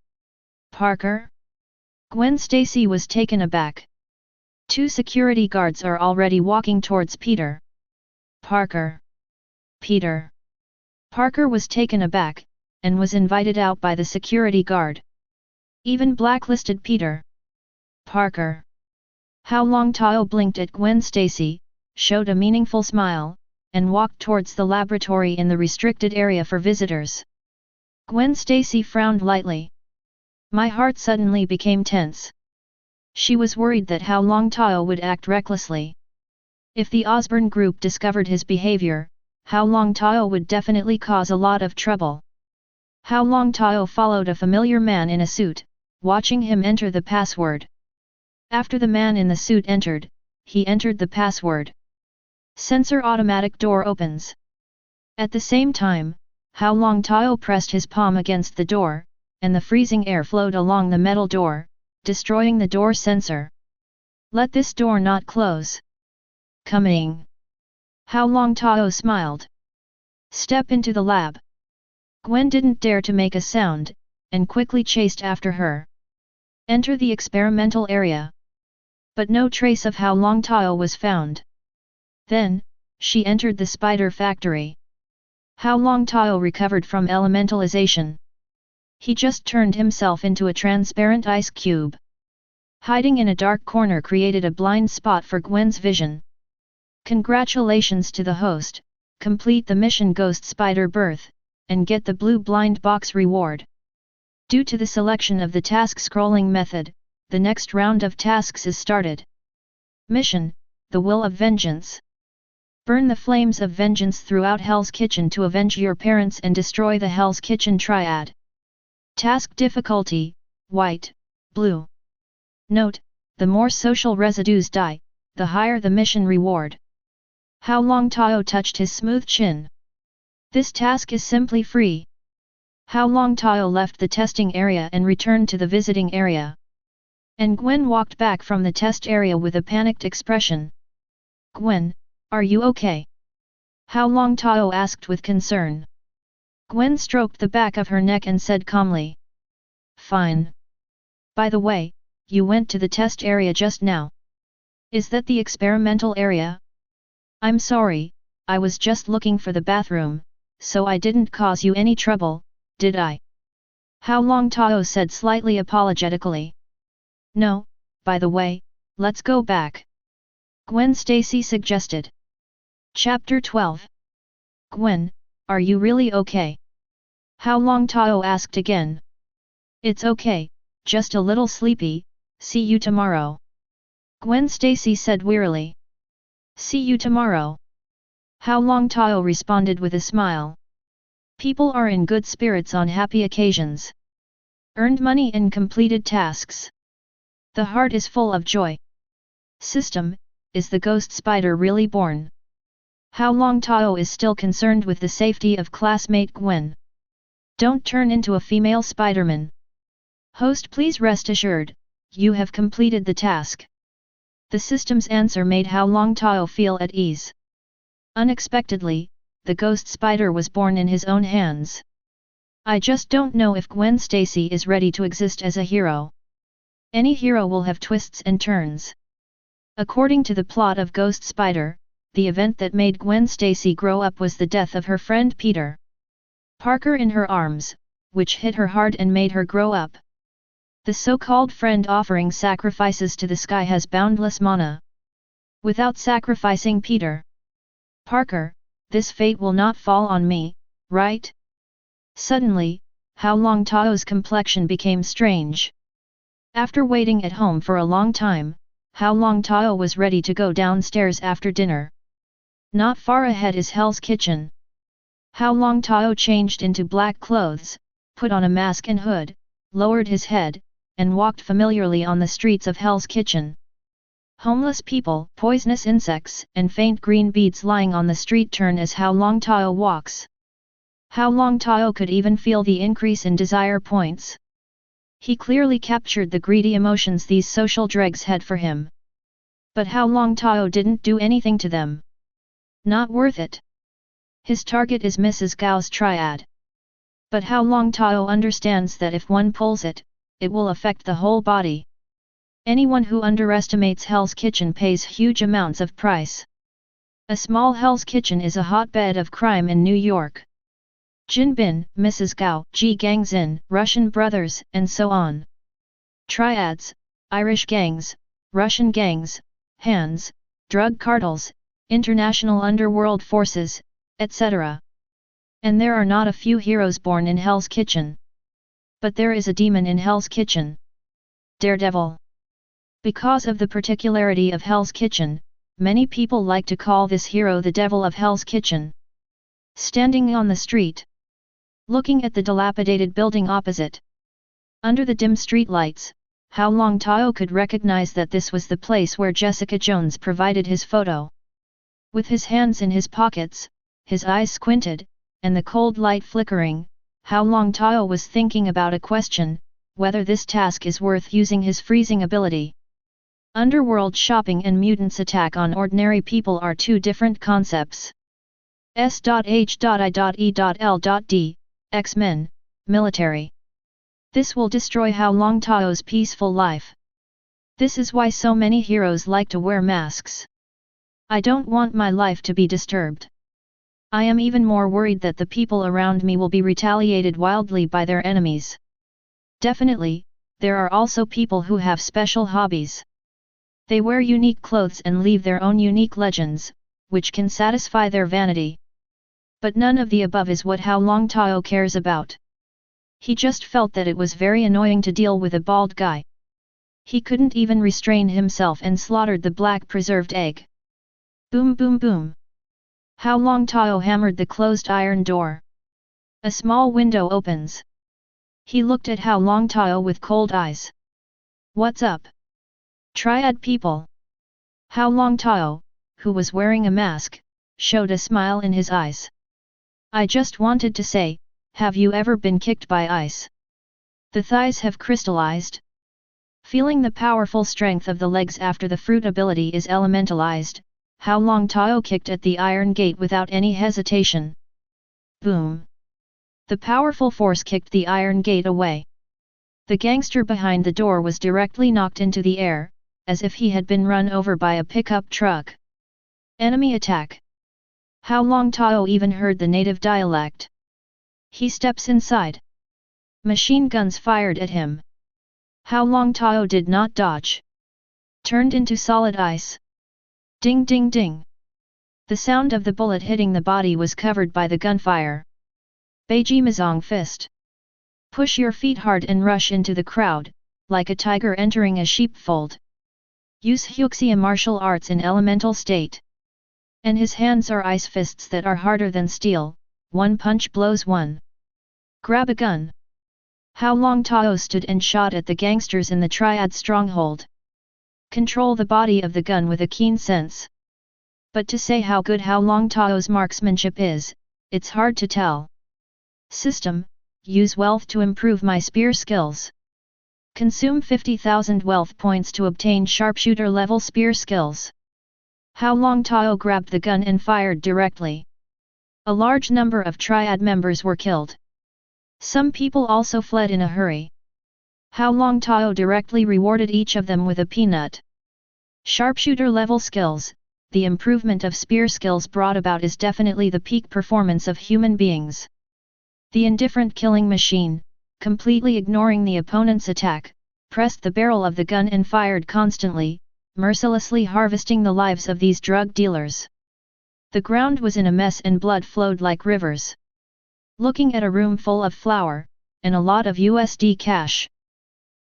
Parker? Gwen Stacy was taken aback. 2 security guards are already walking towards Peter Parker. Peter Parker was taken aback, and was invited out by the security guard. Even blacklisted Peter Parker. Hao Longtao blinked at Gwen Stacy, showed a meaningful smile, and walked towards the laboratory in the restricted area for visitors. Gwen Stacy frowned lightly. My heart suddenly became tense. She was worried that Hao Longtao would act recklessly. If the Osborne group discovered his behavior, Hao Longtao would definitely cause a lot of trouble. Hao Longtao followed a familiar man in a suit, watching him enter the password. After the man in the suit entered, he entered the password. Sensor automatic door opens. At the same time, Hao Longtao pressed his palm against the door, and the freezing air flowed along the metal door, destroying the door sensor. Let this door not close. Coming. Hao Longtao smiled. Step into the lab. Gwen didn't dare to make a sound, and quickly chased after her. Enter the experimental area. But no trace of Hao Longtao was found. Then, she entered the spider factory. Hao Longtao recovered from elementalization. He just turned himself into a transparent ice cube. Hiding in a dark corner created a blind spot for Gwen's vision. Congratulations to the host, complete the mission Ghost Spider Birth, and get the blue blind box reward. Due to the selection of the task scrolling method, the next round of tasks is started. Mission, the Will of Vengeance. Burn the flames of vengeance throughout Hell's Kitchen to avenge your parents and destroy the Hell's Kitchen Triad. Task difficulty, white, blue. Note, the more social residues die, the higher the mission reward. Hao Longtao touched his smooth chin. This task is simply free. Hao Longtao left the testing area and returned to the visiting area. And Gwen walked back from the test area with a panicked expression. Gwen, are you okay? Hao Longtao asked with concern. Gwen stroked the back of her neck and said calmly. Fine. By the way, you went to the test area just now. Is that the experimental area? I'm sorry, I was just looking for the bathroom, so I didn't cause you any trouble, did I? Hao Longtao said slightly apologetically. No, by the way, let's go back. Gwen Stacy suggested. Chapter 12. Gwen, are you really okay? Hao Longtao asked again. It's okay, just a little sleepy, see you tomorrow. Gwen Stacy said wearily. See you tomorrow. Hao Longtao responded with a smile. People are in good spirits on happy occasions. Earned money and completed tasks. The heart is full of joy. System, is the ghost spider really born? Hao Longtao is still concerned with the safety of classmate Gwen. Don't turn into a female Spider-Man. Host, please rest assured, you have completed the task. The system's answer made Hao Longtao feel at ease. Unexpectedly, the ghost spider was born in his own hands. I just don't know if Gwen Stacy is ready to exist as a hero. Any hero will have twists and turns. According to the plot of Ghost Spider, the event that made Gwen Stacy grow up was the death of her friend Peter Parker in her arms, which hit her hard and made her grow up. The so-called friend offering sacrifices to the sky has boundless mana. Without sacrificing Peter Parker, this fate will not fall on me, right? Suddenly, Hao Longtao's complexion became strange. After waiting at home for a long time, Hao Longtao was ready to go downstairs after dinner. Not far ahead is Hell's Kitchen. Hao Longtao changed into black clothes, put on a mask and hood, lowered his head, and walked familiarly on the streets of Hell's Kitchen. Homeless people, poisonous insects, and faint green beads lying on the street turn as Hao Longtao walks. Hao Longtao could even feel the increase in desire points. He clearly captured the greedy emotions these social dregs had for him. But Hao Longtao didn't do anything to them. Not worth it. His target is Mrs. Gao's Triad. But Hao Longtao understands that if one pulls it, it will affect the whole body. Anyone who underestimates Hell's Kitchen pays huge amounts of price. A small Hell's Kitchen is a hotbed of crime in New York. Jin Bin, Mrs. Gao, Ji Gangzin, Russian brothers, and so on. Triads, Irish gangs, Russian gangs, hands, drug cartels, international underworld forces, etc. And there are not a few heroes born in Hell's Kitchen. But there is a demon in Hell's Kitchen. Daredevil. Because of the particularity of Hell's Kitchen, many people like to call this hero the Devil of Hell's Kitchen. Standing on the street, looking at the dilapidated building opposite, under the dim streetlights, Hao Longtao could recognize that this was the place where Jessica Jones provided his photo. With his hands in his pockets, his eyes squinted, and the cold light flickering, Hao Longtao was thinking about a question, whether this task is worth using his freezing ability. Underworld shopping and mutants' attack on ordinary people are two different concepts. S.H.I.E.L.D, X-Men, military. This will destroy Hao Longtao's peaceful life. This is why so many heroes like to wear masks. I don't want my life to be disturbed. I am even more worried that the people around me will be retaliated wildly by their enemies. Definitely, there are also people who have special hobbies. They wear unique clothes and leave their own unique legends, which can satisfy their vanity. But none of the above is what Hao Longtao cares about. He just felt that it was very annoying to deal with a bald guy. He couldn't even restrain himself and slaughtered the black preserved egg. Boom boom boom. Hao Longtao hammered the closed iron door. A small window opens. He looked at Hao Longtao with cold eyes. What's up? Triad people. Hao Longtao, who was wearing a mask, showed a smile in his eyes. I just wanted to say, have you ever been kicked by ice? The thighs have crystallized. Feeling the powerful strength of the legs after the fruit ability is elementalized, Hao Longtao kicked at the iron gate without any hesitation. Boom! The powerful force kicked the iron gate away. The gangster behind the door was directly knocked into the air, as if he had been run over by a pickup truck. Enemy attack. Hao Longtao even heard the native dialect. He steps inside. Machine guns fired at him. Hao Longtao did not dodge. Turned into solid ice. Ding ding ding. The sound of the bullet hitting the body was covered by the gunfire. Beiji Mazong fist. Push your feet hard and rush into the crowd, like a tiger entering a sheepfold. Use Hyuxia martial arts in elemental state. And his hands are ice fists that are harder than steel, one punch blows one. Grab a gun. Hao Longtao stood and shot at the gangsters in the Triad stronghold. Control the body of the gun with a keen sense. But to say how good Hao Longtao's marksmanship is, it's hard to tell. System, use wealth to improve my spear skills. Consume 50,000 wealth points to obtain sharpshooter level spear skills. Hao Longtao grabbed the gun and fired directly. A large number of Triad members were killed. Some people also fled in a hurry. Hao Longtao directly rewarded each of them with a peanut. Sharpshooter level skills, the improvement of spear skills brought about is definitely the peak performance of human beings. The indifferent killing machine, completely ignoring the opponent's attack, pressed the barrel of the gun and fired constantly, mercilessly harvesting the lives of these drug dealers. The ground was in a mess and blood flowed like rivers. Looking at a room full of flour, and a lot of USD cash.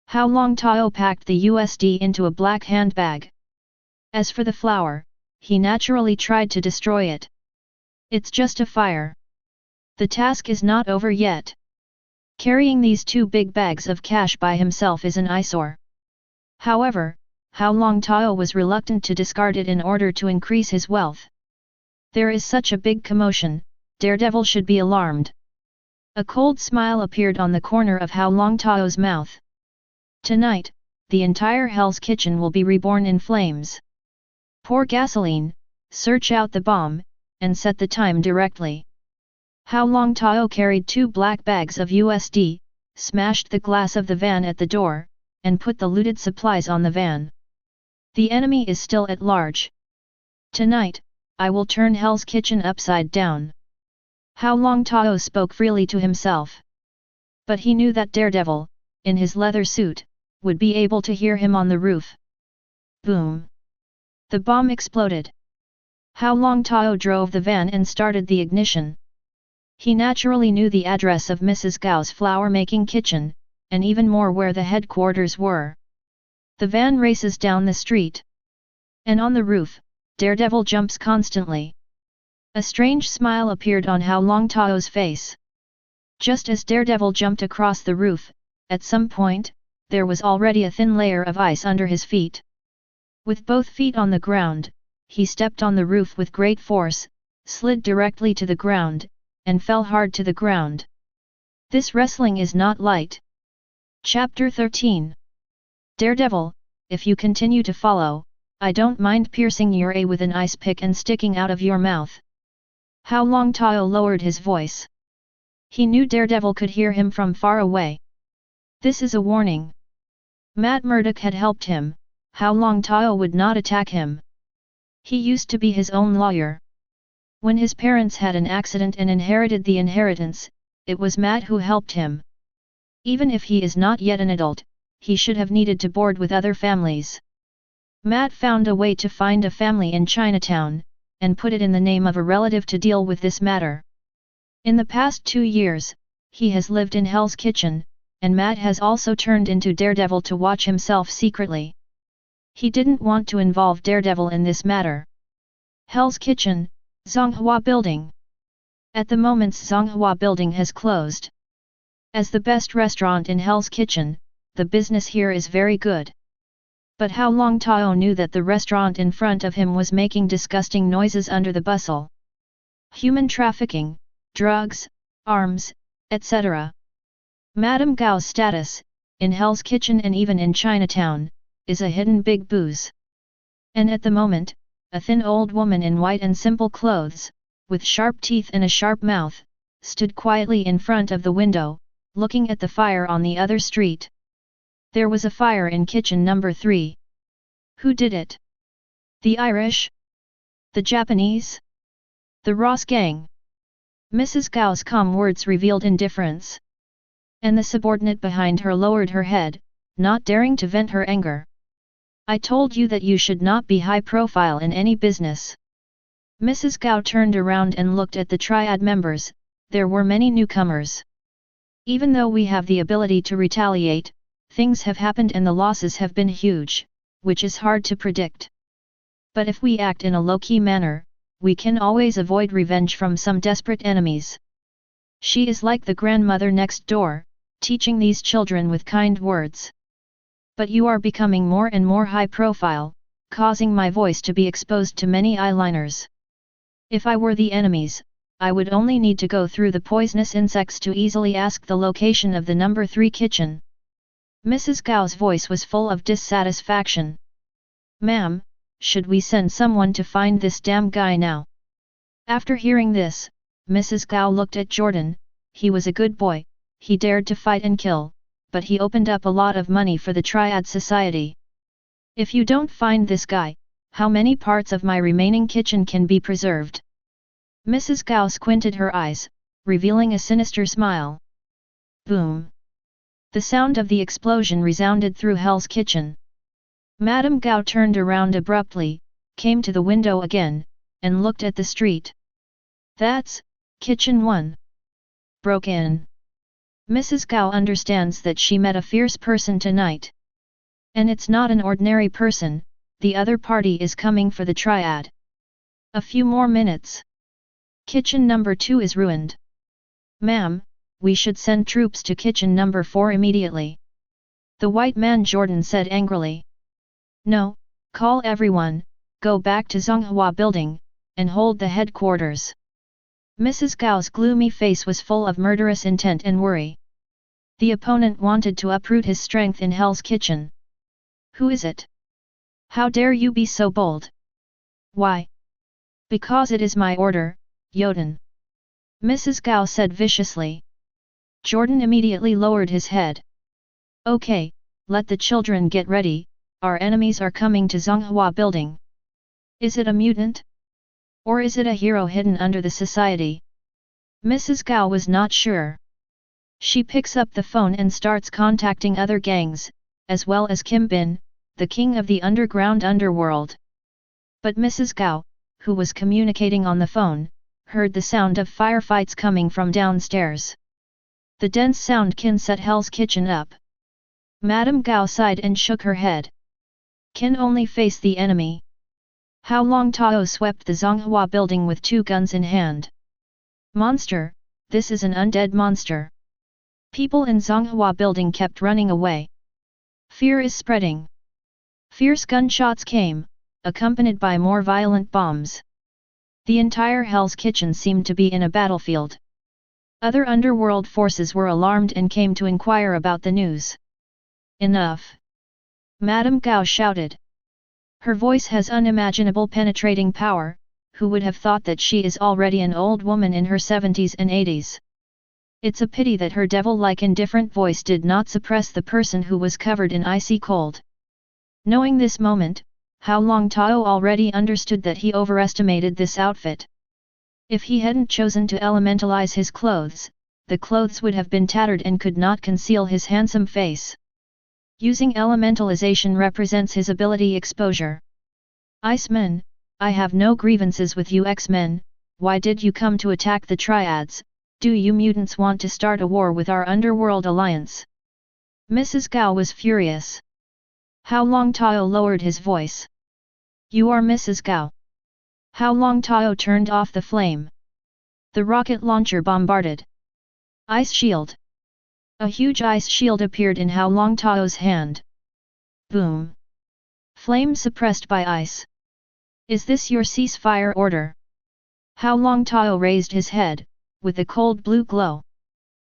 Hao Longtao packed the USD into a black handbag. As for the flour, he naturally tried to destroy it. It's just a fire. The task is not over yet. Carrying these 2 big bags of cash by himself is an eyesore. However, Hao Longtao was reluctant to discard it in order to increase his wealth. There is such a big commotion, Daredevil should be alarmed. A cold smile appeared on the corner of Hao Longtao's mouth. Tonight, the entire Hell's Kitchen will be reborn in flames. Pour gasoline, search out the bomb, and set the time directly. Hao Longtao carried 2 black bags of USD, smashed the glass of the van at the door, and put the looted supplies on the van. The enemy is still at large. Tonight, I will turn Hell's Kitchen upside down. Hao Longtao spoke freely to himself. But he knew that Daredevil, in his leather suit, would be able to hear him on the roof. Boom! The bomb exploded. Hao Longtao drove the van and started the ignition. He naturally knew the address of Mrs. Gao's flour-making kitchen, and even more where the headquarters were. The van races down the street. And on the roof, Daredevil jumps constantly. A strange smile appeared on Hao Longtao's face. Just as Daredevil jumped across the roof, at some point, there was already a thin layer of ice under his feet. With both feet on the ground, he stepped on the roof with great force, slid directly to the ground, and fell hard to the ground. This wrestling is not light. Chapter 13. Daredevil, if you continue to follow, I don't mind piercing your A with an ice pick and sticking out of your mouth. Hao Longtao lowered his voice. He knew Daredevil could hear him from far away. This is a warning. Matt Murdock had helped him, Hao Longtao would not attack him. He used to be his own lawyer. When his parents had an accident and inherited the inheritance, it was Matt who helped him. Even if he is not yet an adult, he should have needed to board with other families. Matt found a way to find a family in Chinatown, and put it in the name of a relative to deal with this matter. In the past 2 years, he has lived in Hell's Kitchen, and Matt has also turned into Daredevil to watch himself secretly. He didn't want to involve Daredevil in this matter. Hell's Kitchen, Zonghua Building. At the moment Zonghua Building has closed. As the best restaurant in Hell's Kitchen, the business here is very good. But Hao Longtao knew that the restaurant in front of him was making disgusting noises under the bustle. Human trafficking, drugs, arms, etc. Madame Gao's status, in Hell's Kitchen and even in Chinatown, is a hidden big booze. And at the moment, a thin old woman in white and simple clothes, with sharp teeth and a sharp mouth, stood quietly in front of the window, looking at the fire on the other street. There was a fire in kitchen number 3. Who did it? The Irish? The Japanese? The Ross gang? Mrs. Gao's calm words revealed indifference. And the subordinate behind her lowered her head, not daring to vent her anger. I told you that you should not be high profile in any business. Mrs. Gao turned around and looked at the Triad members. There were many newcomers. Even though we have the ability to retaliate, things have happened and the losses have been huge, which is hard to predict. But if we act in a low-key manner, we can always avoid revenge from some desperate enemies. She is like the grandmother next door, teaching these children with kind words. But you are becoming more and more high profile, causing my voice to be exposed to many eyeliners. If I were the enemies, I would only need to go through the poisonous insects to easily ask the location of the number 3 kitchen. Mrs. Gao's voice was full of dissatisfaction. Ma'am, should we send someone to find this damn guy now? After hearing this, Mrs. Gao looked at Jordan. He was a good boy, he dared to fight and kill, but he opened up a lot of money for the Triad Society. If you don't find this guy, how many parts of my remaining kitchen can be preserved? Mrs. Gao squinted her eyes, revealing a sinister smile. Boom! The sound of the explosion resounded through Hell's Kitchen. Madame Gao turned around abruptly, came to the window again, and looked at the street. That's Kitchen 1. Broke in. Mrs. Gao understands that she met a fierce person tonight. And it's not an ordinary person, the other party is coming for the Triad. A few more minutes. Kitchen number 2 is ruined. Ma'am, we should send troops to kitchen number 4 immediately. The white man Jordan said angrily. No, call everyone, go back to Zonghua building, and hold the headquarters. Mrs. Gao's gloomy face was full of murderous intent and worry. The opponent wanted to uproot his strength in Hell's Kitchen. Who is it? How dare you be so bold? Why? Because it is my order, Yoden. Mrs. Gao said viciously. Jordan immediately lowered his head. Okay, let the children get ready, our enemies are coming to Zonghua building. Is it a mutant? Or is it a hero hidden under the society? Mrs. Gao was not sure. She picks up the phone and starts contacting other gangs, as well as Kim Bin, the king of the underground underworld. But Mrs. Gao, who was communicating on the phone, heard the sound of firefights coming from downstairs. The dense sound can set Hell's Kitchen up. Madame Gao sighed and shook her head. Can only face the enemy. Hao Longtao swept the Zonghua building with 2 guns in hand. Monster, this is an undead monster. People in Zonghua building kept running away. Fear is spreading. Fierce gunshots came, accompanied by more violent bombs. The entire Hell's Kitchen seemed to be in a battlefield. Other underworld forces were alarmed and came to inquire about the news. Enough! Madame Gao shouted. Her voice has unimaginable penetrating power, who would have thought that she is already an old woman in her 70s and 80s. It's a pity that her devil-like indifferent voice did not suppress the person who was covered in icy cold. Knowing this moment, Hao Longtao already understood that he overestimated this outfit. If he hadn't chosen to elementalize his clothes, the clothes would have been tattered and could not conceal his handsome face. Using elementalization represents his ability exposure. Icemen, I have no grievances with you X-Men, why did you come to attack the Triads, do you mutants want to start a war with our underworld alliance? Mrs. Gao was furious. Hao Longtao lowered his voice. You are Mrs. Gao. Hao Longtao turned off the flame. The rocket launcher bombarded. Ice shield. A huge ice shield appeared in Hao Longtao's hand. Boom. Flame suppressed by ice. Is this your ceasefire order? Hao Longtao raised his head, with a cold blue glow.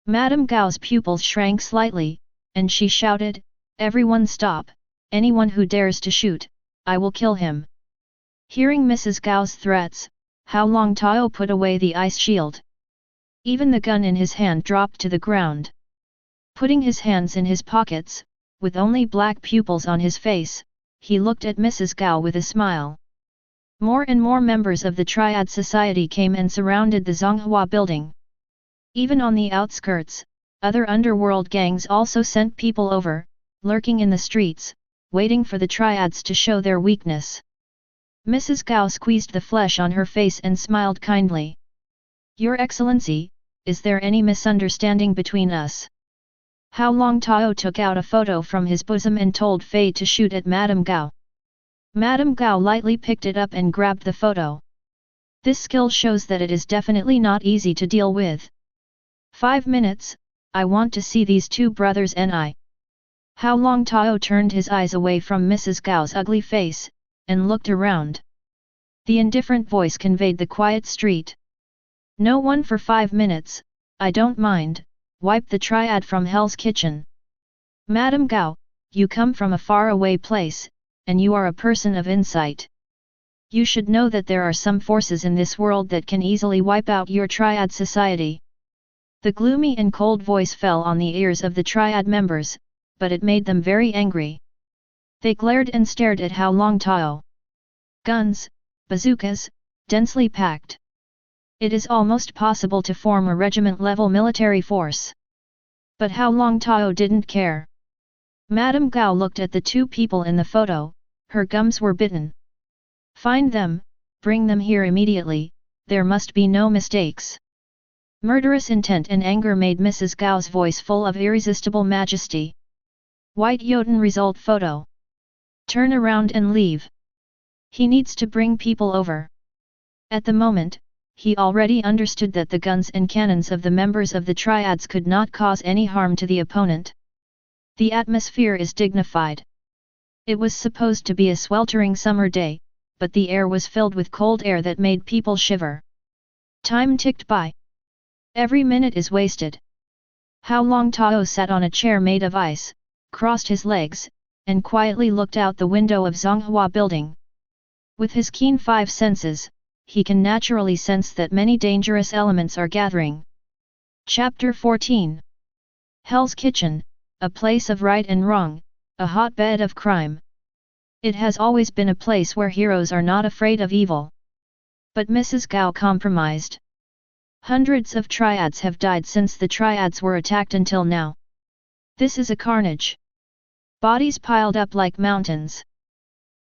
Madame Gao's pupils shrank slightly, and she shouted, Everyone stop, anyone who dares to shoot, I will kill him. Hearing Mrs. Gao's threats, Hao Longtao put away the ice shield. Even the gun in his hand dropped to the ground. Putting his hands in his pockets, with only black pupils on his face, he looked at Mrs. Gao with a smile. More and more members of the Triad Society came and surrounded the Zonghua building. Even on the outskirts, other underworld gangs also sent people over, lurking in the streets, waiting for the Triads to show their weakness. Mrs. Gao squeezed the flesh on her face and smiled kindly. Your Excellency, is there any misunderstanding between us? Hao Longtao took out a photo from his bosom and told Fei to shoot at Madame Gao. Madame Gao lightly picked it up and grabbed the photo. This skill shows that it is definitely not easy to deal with. 5 minutes, I want to see these 2 brothers and I. Hao Longtao turned his eyes away from Mrs. Gao's ugly face, and looked around. The indifferent voice conveyed the quiet street. No one for 5 minutes, I don't mind, wipe the Triad from Hell's Kitchen. Madame Gao, you come from a far-away place, and you are a person of insight. You should know that there are some forces in this world that can easily wipe out your Triad society. The gloomy and cold voice fell on the ears of the Triad members, but it made them very angry. They glared and stared at Hao Longtao. Guns, bazookas, densely packed. It is almost possible to form a regiment-level military force. But Hao Longtao didn't care. Madame Gao looked at the two people in the photo, her gums were bitten. Find them, bring them here immediately, there must be no mistakes. Murderous intent and anger made Mrs. Gao's voice full of irresistible majesty. White Jotun result photo. Turn around and leave. He needs to bring people over. At the moment, he already understood that the guns and cannons of the members of the Triads could not cause any harm to the opponent. The atmosphere is dignified. It was supposed to be a sweltering summer day, but the air was filled with cold air that made people shiver. Time ticked by. Every minute is wasted. Hao Longtao sat on a chair made of ice, crossed his legs, and quietly looked out the window of Zonghua building. With his keen five senses, he can naturally sense that many dangerous elements are gathering. Chapter 14. Hell's Kitchen, a place of right and wrong, a hotbed of crime. It has always been a place where heroes are not afraid of evil. But Mrs. Gao compromised. Hundreds of Triads have died since the Triads were attacked until now. This is a carnage. Bodies piled up like mountains.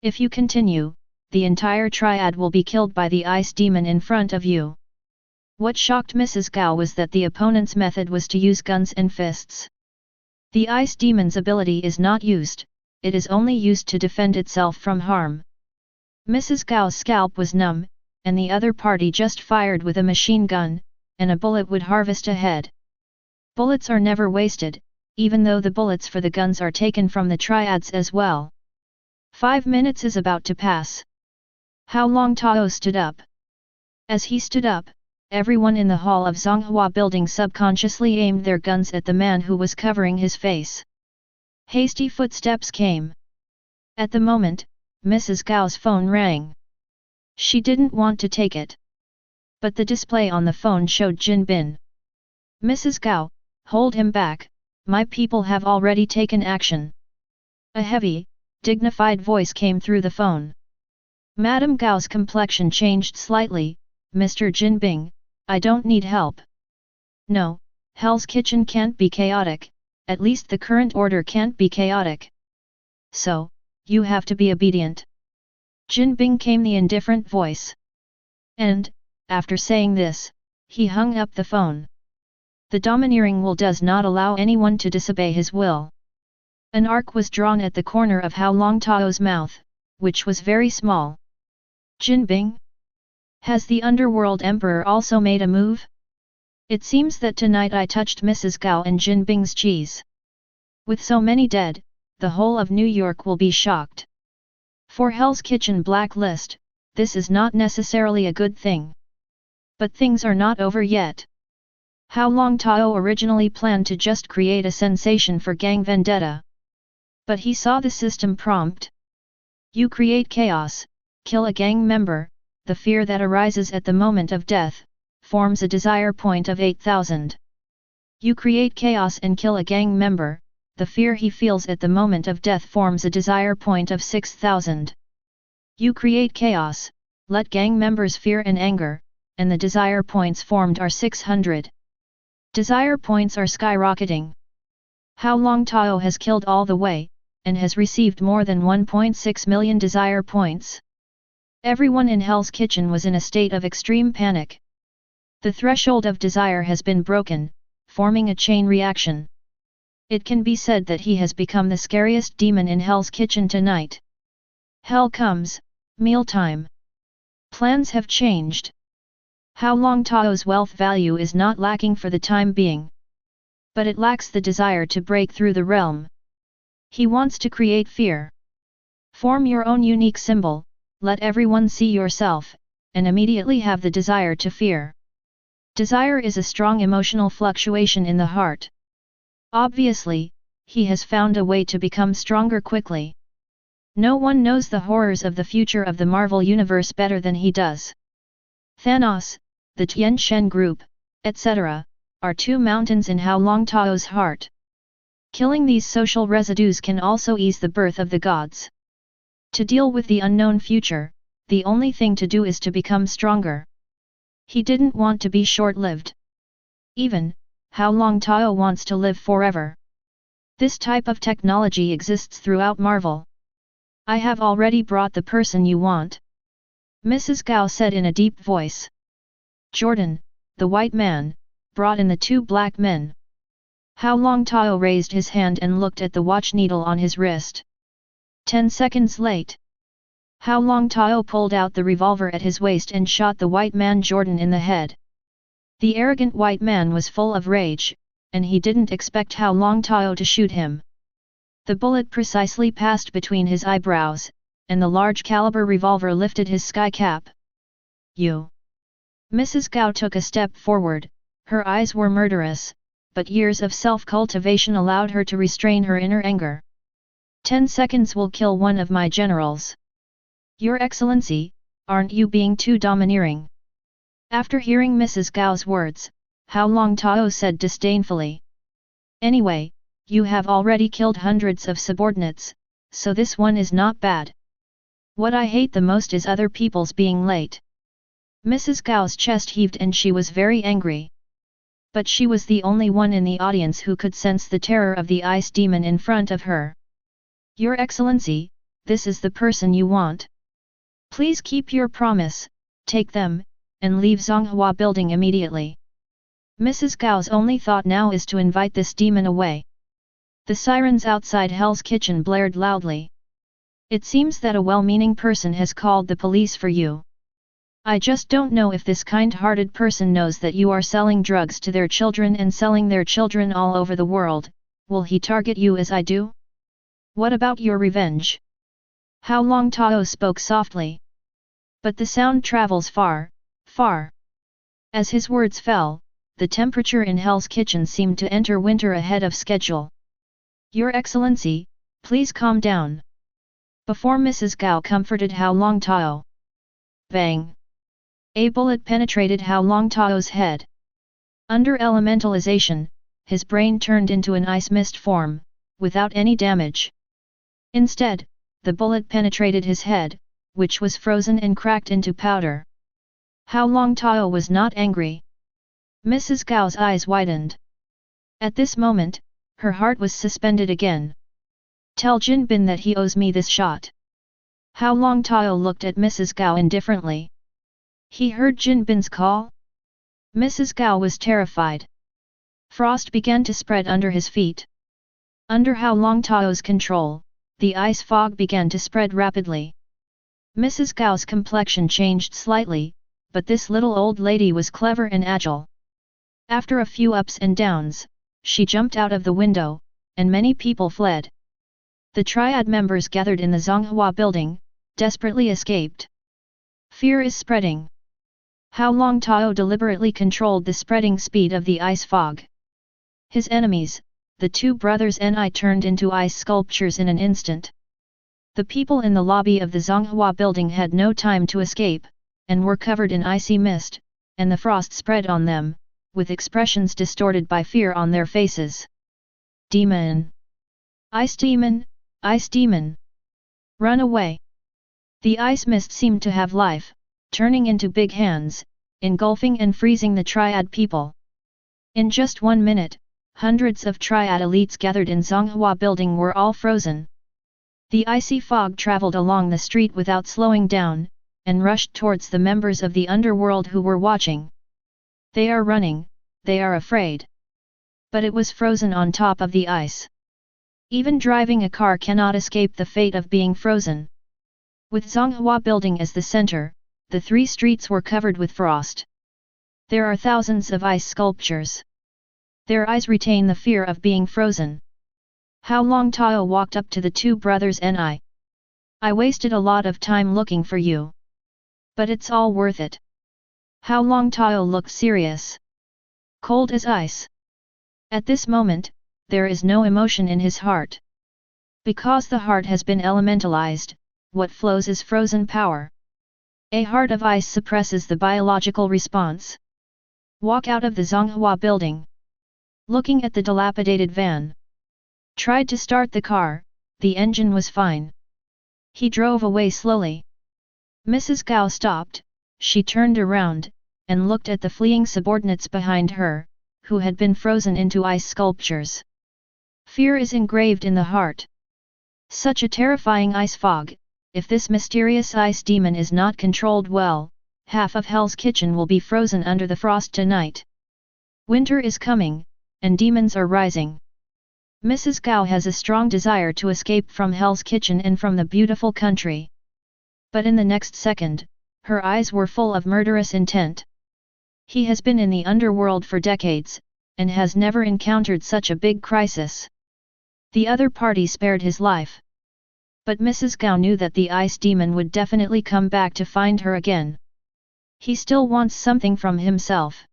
If you continue, the entire Triad will be killed by the ice demon in front of you. What shocked Mrs. Gao was that the opponent's method was to use guns and fists. The ice demon's ability is not used, it is only used to defend itself from harm. Mrs. Gao's scalp was numb, and the other party just fired with a machine gun, and a bullet would harvest a head. Bullets are never wasted, even though the bullets for the guns are taken from the Triads as well. 5 minutes is about to pass. Hao Longtao stood up. As he stood up, everyone in the hall of Zonghua building subconsciously aimed their guns at the man who was covering his face. Hasty footsteps came. At the moment, Mrs. Gao's phone rang. She didn't want to take it. But the display on the phone showed Jin Bin. Mrs. Gao, hold him back, my people have already taken action. A heavy, dignified voice came through the phone. Madame Gao's complexion changed slightly. Mr. Jin Bing, I don't need help. No, Hell's Kitchen can't be chaotic, at least the current order can't be chaotic. So, you have to be obedient. Jin Bing came the indifferent voice. And, after saying this, he hung up the phone. The domineering will does not allow anyone to disobey his will. An arc was drawn at the corner of Hao Longtao's mouth, which was very small. Jin Bing? Has the underworld emperor also made a move? It seems that tonight I touched Mrs. Gao and Jin Bing's cheese. With so many dead, the whole of New York will be shocked. For Hell's Kitchen blacklist, this is not necessarily a good thing. But things are not over yet. Hao Longtao originally planned to just create a sensation for gang vendetta. But he saw the system prompt. You create chaos, kill a gang member, the fear that arises at the moment of death, forms a desire point of 8,000. You create chaos and kill a gang member, the fear he feels at the moment of death forms a desire point of 6,000. You create chaos, let gang members fear and anger, and the desire points formed are 600. Desire points are skyrocketing. Hao Longtao has killed all the way, and has received more than 1.6 million desire points. Everyone in Hell's Kitchen was in a state of extreme panic. The threshold of desire has been broken, forming a chain reaction. It can be said that he has become the scariest demon in Hell's Kitchen tonight. Hell comes, mealtime. Plans have changed. Hao Longtao's wealth value is not lacking for the time being. But it lacks the desire to break through the realm. He wants to create fear. Form your own unique symbol, let everyone see yourself, and immediately have the desire to fear. Desire is a strong emotional fluctuation in the heart. Obviously, he has found a way to become stronger quickly. No one knows the horrors of the future of the Marvel Universe better than he does. Thanos, the Tien Shen Group, etc., are two mountains in Hao Longtao's heart. Killing these social residues can also ease the birth of the gods. To deal with the unknown future, the only thing to do is to become stronger. He didn't want to be short-lived. Even, Hao Longtao wants to live forever. This type of technology exists throughout Marvel. I have already brought the person you want. Mrs. Gao said in a deep voice. Jordan, the white man, brought in the two black men. Hao Longtao raised his hand and looked at the watch needle on his wrist. 10 seconds late. Hao Longtao pulled out the revolver at his waist and shot the white man Jordan in the head. The arrogant white man was full of rage, and he didn't expect Hao Longtao to shoot him. The bullet precisely passed between his eyebrows, and the large-caliber revolver lifted his sky cap. You! Mrs. Gao took a step forward, her eyes were murderous, but years of self-cultivation allowed her to restrain her inner anger. 10 seconds will kill one of my generals. Your Excellency, aren't you being too domineering? After hearing Mrs. Gao's words, Hao Longtao said disdainfully. Anyway, you have already killed hundreds of subordinates, so this one is not bad. What I hate the most is other people's being late. Mrs. Gao's chest heaved and she was very angry. But she was the only one in the audience who could sense the terror of the ice demon in front of her. Your Excellency, this is the person you want. Please keep your promise, take them, and leave Zonghua building immediately. Mrs. Gao's only thought now is to invite this demon away. The sirens outside Hell's Kitchen blared loudly. It seems that a well-meaning person has called the police for you. I just don't know if this kind-hearted person knows that you are selling drugs to their children and selling their children all over the world. Will he target you as I do? What about your revenge? Hao Longtao spoke softly. But the sound travels far, far. As his words fell, the temperature in Hell's Kitchen seemed to enter winter ahead of schedule. Your Excellency, please calm down. Before Mrs. Gao comforted Hao Longtao. Bang! A bullet penetrated Hao Longtao's head. Under elementalization, his brain turned into an ice mist form, without any damage. Instead, the bullet penetrated his head, which was frozen and cracked into powder. Hao Longtao was not angry. Mrs. Gao's eyes widened. At this moment, her heart was suspended again. Tell Jin Bin that he owes me this shot. Hao Longtao looked at Mrs. Gao indifferently. He heard Jin Bin's call? Mrs. Gao was terrified. Frost began to spread under his feet. Under Hao Longtao's control, the ice fog began to spread rapidly. Mrs. Gao's complexion changed slightly, but this little old lady was clever and agile. After a few ups and downs, she jumped out of the window, and many people fled. The Triad members gathered in the Zonghua building, desperately escaped. Fear is spreading. Hao Longtao deliberately controlled the spreading speed of the ice fog. His enemies, the two brothers Ni, turned into ice sculptures in an instant. The people in the lobby of the Zonghua building had no time to escape, and were covered in icy mist, and the frost spread on them, with expressions distorted by fear on their faces. Demon! Ice demon! Ice demon! Run away! The ice mist seemed to have life, turning into big hands, engulfing and freezing the Triad people. In just 1 minute, hundreds of Triad elites gathered in Zonghua building were all frozen. The icy fog traveled along the street without slowing down, and rushed towards the members of the underworld who were watching. They are running, they are afraid. But it was frozen on top of the ice. Even driving a car cannot escape the fate of being frozen. With Zonghua building as the center, the 3 streets were covered with frost. There are thousands of ice sculptures. Their eyes retain the fear of being frozen. Hao Longtao walked up to the two brothers Ni. I wasted a lot of time looking for you. But it's all worth it. Hao Longtao looked serious. Cold as ice. At this moment, there is no emotion in his heart. Because the heart has been elementalized, what flows is frozen power. A heart of ice suppresses the biological response. Walk out of the Zonghua building. Looking at the dilapidated van. Tried to start the car, the engine was fine. He drove away slowly. Mrs. Gao stopped, she turned around, and looked at the fleeing subordinates behind her, who had been frozen into ice sculptures. Fear is engraved in the heart. Such a terrifying ice fog, if this mysterious ice demon is not controlled well, half of Hell's Kitchen will be frozen under the frost tonight. Winter is coming, and demons are rising. Mrs. Gao has a strong desire to escape from Hell's Kitchen and from the beautiful country. But in the next second, her eyes were full of murderous intent. He has been in the underworld for decades, and has never encountered such a big crisis. The other party spared his life. But Mrs. Gao knew that the ice demon would definitely come back to find her again. He still wants something from himself.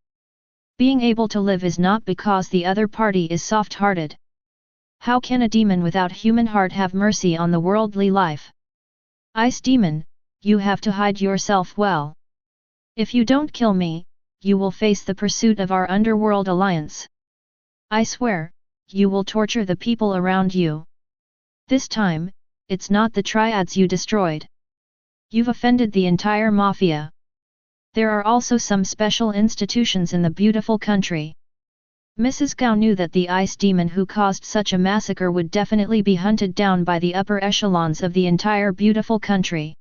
Being able to live is not because the other party is soft-hearted. How can a demon without human heart have mercy on the worldly life? Ice demon, you have to hide yourself well. If you don't kill me, you will face the pursuit of our underworld alliance. I swear, you will torture the people around you. This time, it's not the triads you destroyed. You've offended the entire mafia. There are also some special institutions in the beautiful country. Mrs. Gao knew that the ice demon who caused such a massacre would definitely be hunted down by the upper echelons of the entire beautiful country.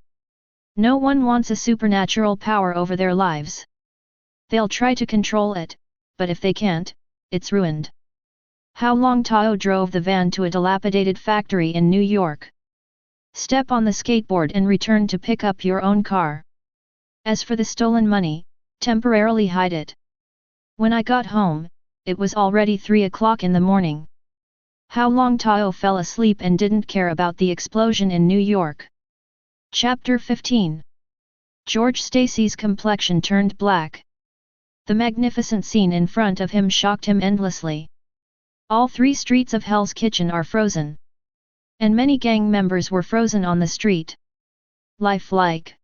No one wants a supernatural power over their lives. They'll try to control it, but if they can't, it's ruined. Hao Longtao drove the van to a dilapidated factory in New York. Step on the skateboard and return to pick up your own car. As for the stolen money, temporarily hide it. When I got home, it was already 3 o'clock in the morning. Hao Longtao fell asleep and didn't care about the explosion in New York. Chapter 15. George Stacy's complexion turned black. The magnificent scene in front of him shocked him endlessly. All 3 streets of Hell's Kitchen are frozen. And many gang members were frozen on the street. Lifelike.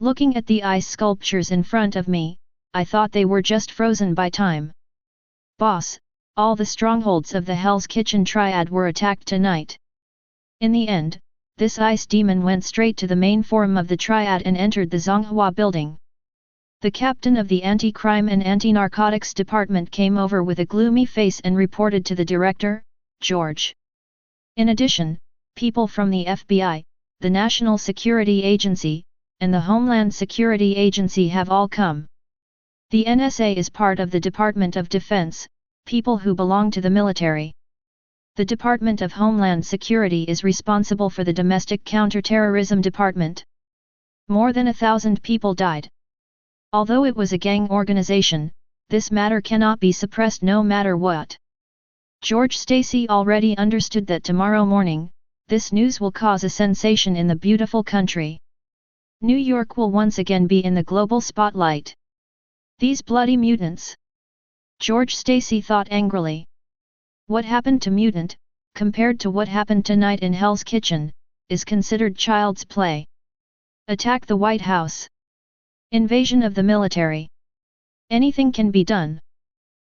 Looking at the ice sculptures in front of me, I thought they were just frozen by time. Boss, all the strongholds of the Hell's Kitchen Triad were attacked tonight. In the end, this ice demon went straight to the main forum of the Triad and entered the Zonghua building. The captain of the Anti-Crime and Anti-Narcotics Department came over with a gloomy face and reported to the director, George. In addition, people from the FBI, the National Security Agency, and the Homeland Security Agency have all come. The NSA is part of the Department of Defense, people who belong to the military. The Department of Homeland Security is responsible for the Domestic Counterterrorism Department. More than 1,000 people died. Although it was a gang organization, this matter cannot be suppressed no matter what. George Stacy already understood that tomorrow morning, this news will cause a sensation in the beautiful country. New York will once again be in the global spotlight. These bloody mutants! George Stacy thought angrily. What happened to mutant, compared to what happened tonight in Hell's Kitchen, is considered child's play. Attack the White House. Invasion of the military. Anything can be done.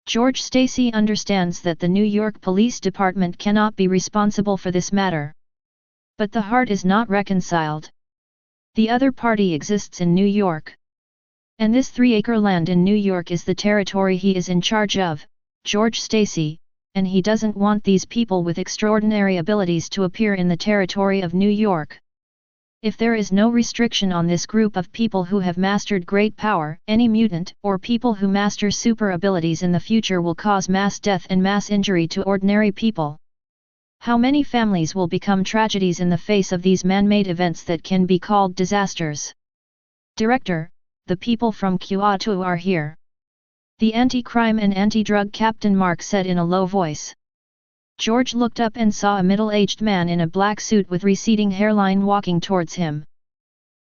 George Stacy understands that the New York Police Department cannot be responsible for this matter. But the heart is not reconciled. The other party exists in New York. And this 3-acre land in New York is the territory he is in charge of, George Stacy, and he doesn't want these people with extraordinary abilities to appear in the territory of New York. If there is no restriction on this group of people who have mastered great power, any mutant or people who master super abilities in the future will cause mass death and mass injury to ordinary people. How many families will become tragedies in the face of these man-made events that can be called disasters? Director, the people from Kyoto are here. The anti-crime and anti-drug Captain Mark said in a low voice. George looked up and saw a middle-aged man in a black suit with receding hairline walking towards him.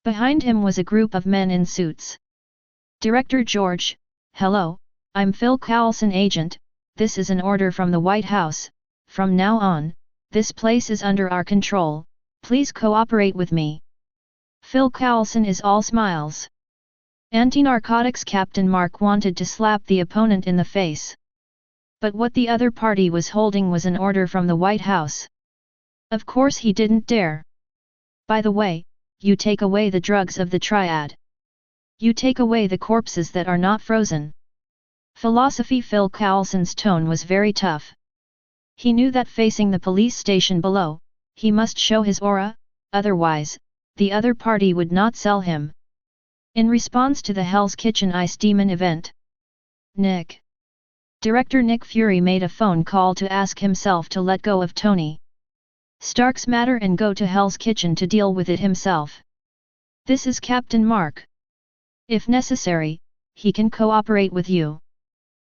Behind him was a group of men in suits. Director George, hello, I'm Phil Coulson agent, this is an order from the White House, from now on, this place is under our control, please cooperate with me. Phil Coulson is all smiles. Anti-narcotics Captain Mark wanted to slap the opponent in the face. But what the other party was holding was an order from the White House. Of course he didn't dare. By the way, you take away the drugs of the Triad. You take away the corpses that are not frozen. Philosophy Phil Coulson's tone was very tough. He knew that facing the police station below, he must show his aura, otherwise, the other party would not sell him. In response to the Hell's Kitchen Ice Demon event, Director Nick Fury made a phone call to ask himself to let go of Tony Stark's matter and go to Hell's Kitchen to deal with it himself. This is Captain Mark. If necessary, he can cooperate with you.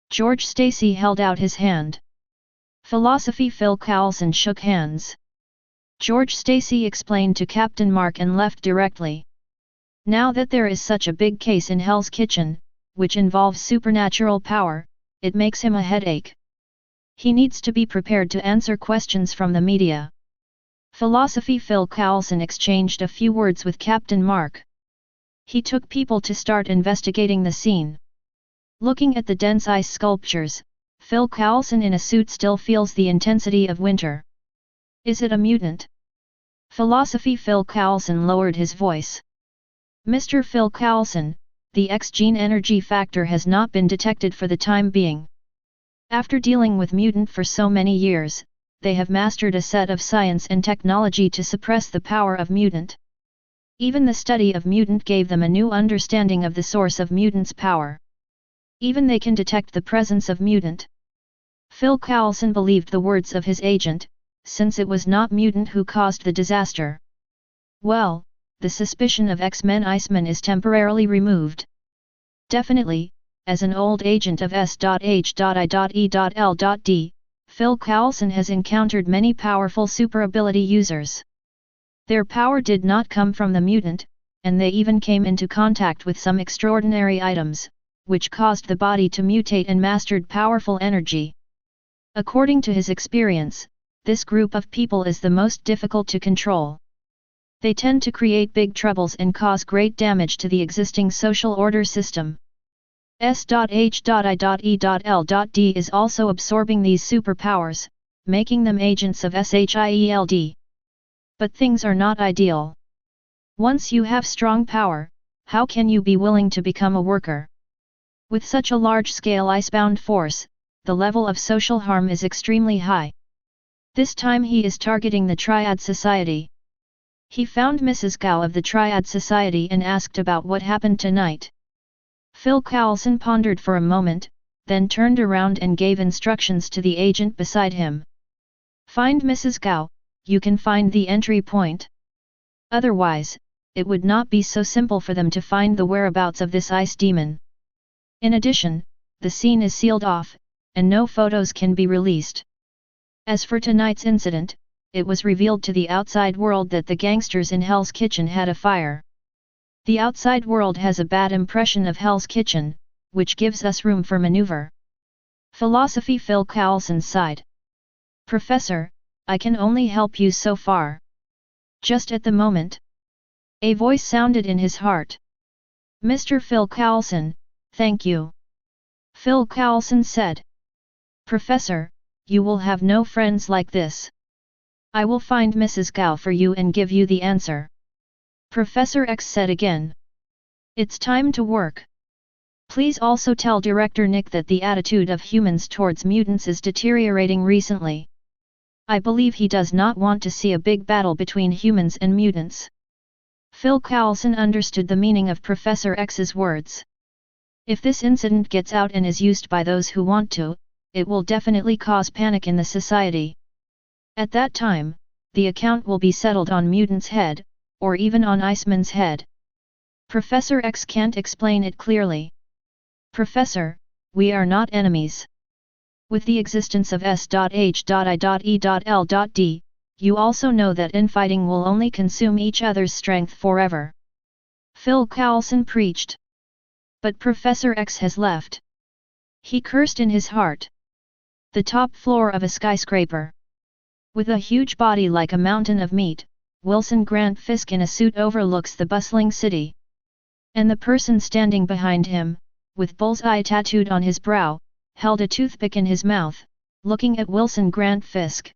George Stacy held out his hand. Philosophy Phil Coulson shook hands. George Stacy explained to Captain Mark and left directly. Now that there is such a big case in Hell's Kitchen, which involves supernatural power, it makes him a headache. He needs to be prepared to answer questions from the media. Philosophy Phil Coulson exchanged a few words with Captain Mark. He took people to start investigating the scene. Looking at the dense ice sculptures, Phil Coulson in a suit still feels the intensity of winter. Is it a mutant? Philosophy Phil Coulson lowered his voice. Mr. Phil Coulson, the X-gene energy factor has not been detected for the time being. After dealing with mutant for so many years, they have mastered a set of science and technology to suppress the power of mutant. Even the study of mutant gave them a new understanding of the source of mutant's power. Even they can detect the presence of mutant. Phil Coulson believed the words of his agent, since it was not mutant who caused the disaster. Well, the suspicion of X-Men Iceman is temporarily removed. Definitely, as an old agent of S.H.I.E.L.D, Phil Coulson has encountered many powerful super ability users. Their power did not come from the mutant, and they even came into contact with some extraordinary items, which caused the body to mutate and mastered powerful energy. According to his experience, this group of people is the most difficult to control. They tend to create big troubles and cause great damage to the existing social order system. S.H.I.E.L.D is also absorbing these superpowers, making them agents of S.H.I.E.L.D. But things are not ideal. Once you have strong power, how can you be willing to become a worker? With such a large-scale icebound force, the level of social harm is extremely high. This time he is targeting the Triad Society. He found Mrs. Gao of the Triad Society and asked about what happened tonight. Phil Coulson pondered for a moment, then turned around and gave instructions to the agent beside him. Find Mrs. Gao, you can find the entry point. Otherwise, it would not be so simple for them to find the whereabouts of this ice demon. In addition, the scene is sealed off, and no photos can be released. As for tonight's incident, it was revealed to the outside world that the gangsters in Hell's Kitchen had a fire. The outside world has a bad impression of Hell's Kitchen, which gives us room for maneuver. Philosophy Phil Coulson sighed. Professor, I can only help you so far. Just at the moment. A voice sounded in his heart. Mr. Phil Coulson, thank you. Phil Coulson said. Professor, you will have no friends like this. I will find Mrs. Gao for you and give you the answer. Professor X said again. It's time to work. Please also tell Director Nick that the attitude of humans towards mutants is deteriorating recently. I believe he does not want to see a big battle between humans and mutants. Phil Coulson understood the meaning of Professor X's words. If this incident gets out and is used by those who want to, it will definitely cause panic in the society. At that time, the account will be settled on Mutant's head, or even on Iceman's head. Professor X can't explain it clearly. Professor, we are not enemies. With the existence of S.H.I.E.L.D, you also know that infighting will only consume each other's strength forever. Phil Coulson preached. But Professor X has left. He cursed in his heart. The top floor of a skyscraper. With a huge body like a mountain of meat, Wilson Grant Fisk in a suit overlooks the bustling city. And the person standing behind him, with bullseye tattooed on his brow, held a toothpick in his mouth, looking at Wilson Grant Fisk.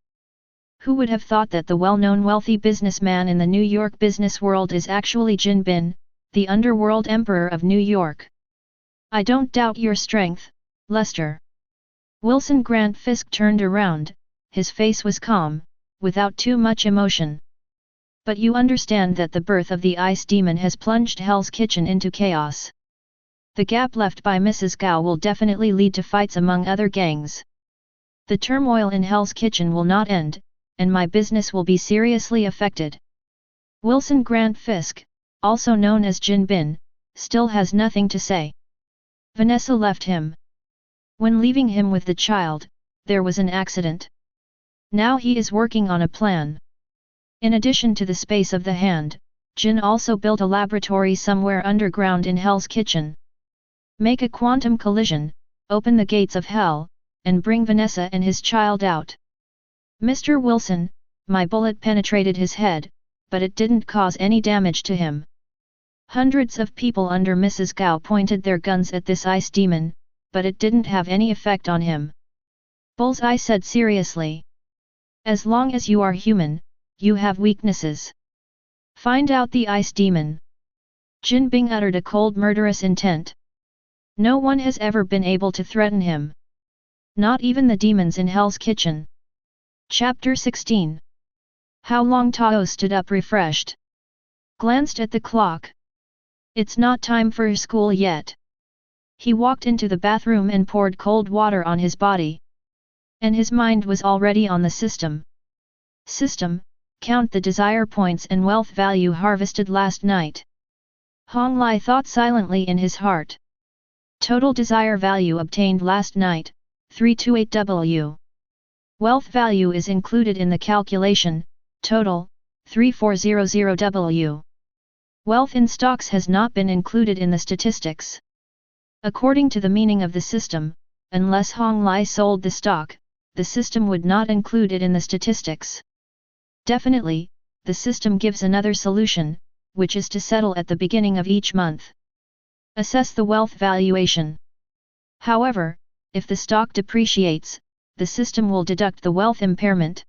Who would have thought that the well-known wealthy businessman in the New York business world is actually Jin Bin, the underworld emperor of New York? I don't doubt your strength, Lester. Wilson Grant Fisk turned around, his face was calm, without too much emotion. But you understand that the birth of the ice demon has plunged Hell's Kitchen into chaos. The gap left by Mrs. Gao will definitely lead to fights among other gangs. The turmoil in Hell's Kitchen will not end, and my business will be seriously affected. Wilson Grant Fisk, also known as Jin Bin, still has nothing to say. Vanessa left him. When leaving him with the child, there was an accident. Now he is working on a plan. In addition to the space of the hand, Jin also built a laboratory somewhere underground in Hell's Kitchen. Make a quantum collision, open the gates of Hell, and bring Vanessa and his child out. Mr. Wilson, my bullet penetrated his head, but it didn't cause any damage to him. Hundreds of people under Mrs. Gao pointed their guns at this ice demon, but it didn't have any effect on him. Bullseye said seriously. As long as you are human, you have weaknesses. Find out the ice demon. Jin Bing uttered a cold murderous intent. No one has ever been able to threaten him. Not even the demons in Hell's Kitchen. Chapter 16. Hao Longtao stood up refreshed. Glanced at the clock. It's not time for school yet. He walked into the bathroom and poured cold water on his body. And his mind was already on the system. System, count the desire points and wealth value harvested last night. Hong Lai thought silently in his heart. Total desire value obtained last night, 328W. Wealth value is included in the calculation, total, 3400W. Wealth in stocks has not been included in the statistics. According to the meaning of the system, unless Hong Lai sold the stock, the system would not include it in the statistics. Definitely, the system gives another solution, which is to settle at the beginning of each month. Assess the wealth valuation. However, if the stock depreciates, the system will deduct the wealth impairment.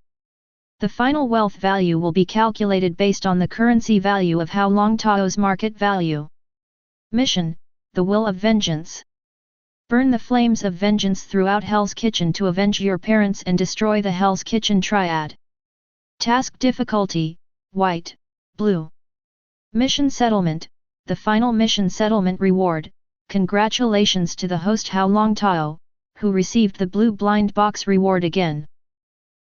The final wealth value will be calculated based on the currency value of Hao Longtao's market value. Mission, the Will of Vengeance. Burn the flames of vengeance throughout Hell's Kitchen to avenge your parents and destroy the Hell's Kitchen Triad. Task difficulty, White, Blue. Mission settlement, the final mission settlement reward. Congratulations to the host Hao Longtao, who received the blue blind box reward again.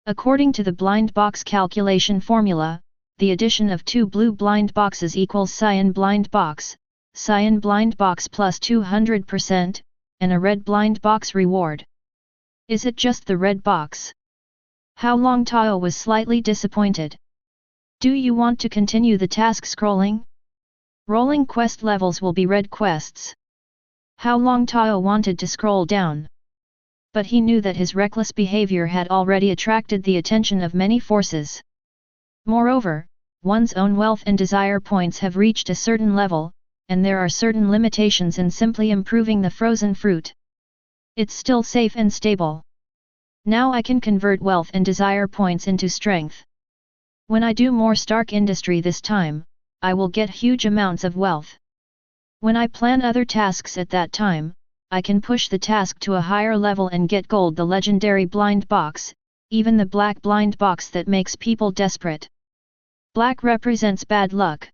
According to the blind box calculation formula, the addition of 2 blue blind boxes equals cyan blind box plus 200%, and a red blind box reward. Is it just the red box? Hao Longtao was slightly disappointed. Do you want to continue the task scrolling? Rolling quest levels will be red quests. Hao Longtao wanted to scroll down. But he knew that his reckless behavior had already attracted the attention of many forces. Moreover, one's own wealth and desire points have reached a certain level, and there are certain limitations in simply improving the frozen fruit. It's still safe and stable. Now I can convert wealth and desire points into strength. When I do more Stark Industry this time, I will get huge amounts of wealth. When I plan other tasks at that time, I can push the task to a higher level and get gold, the legendary blind box, even the black blind box that makes people desperate. Black represents bad luck.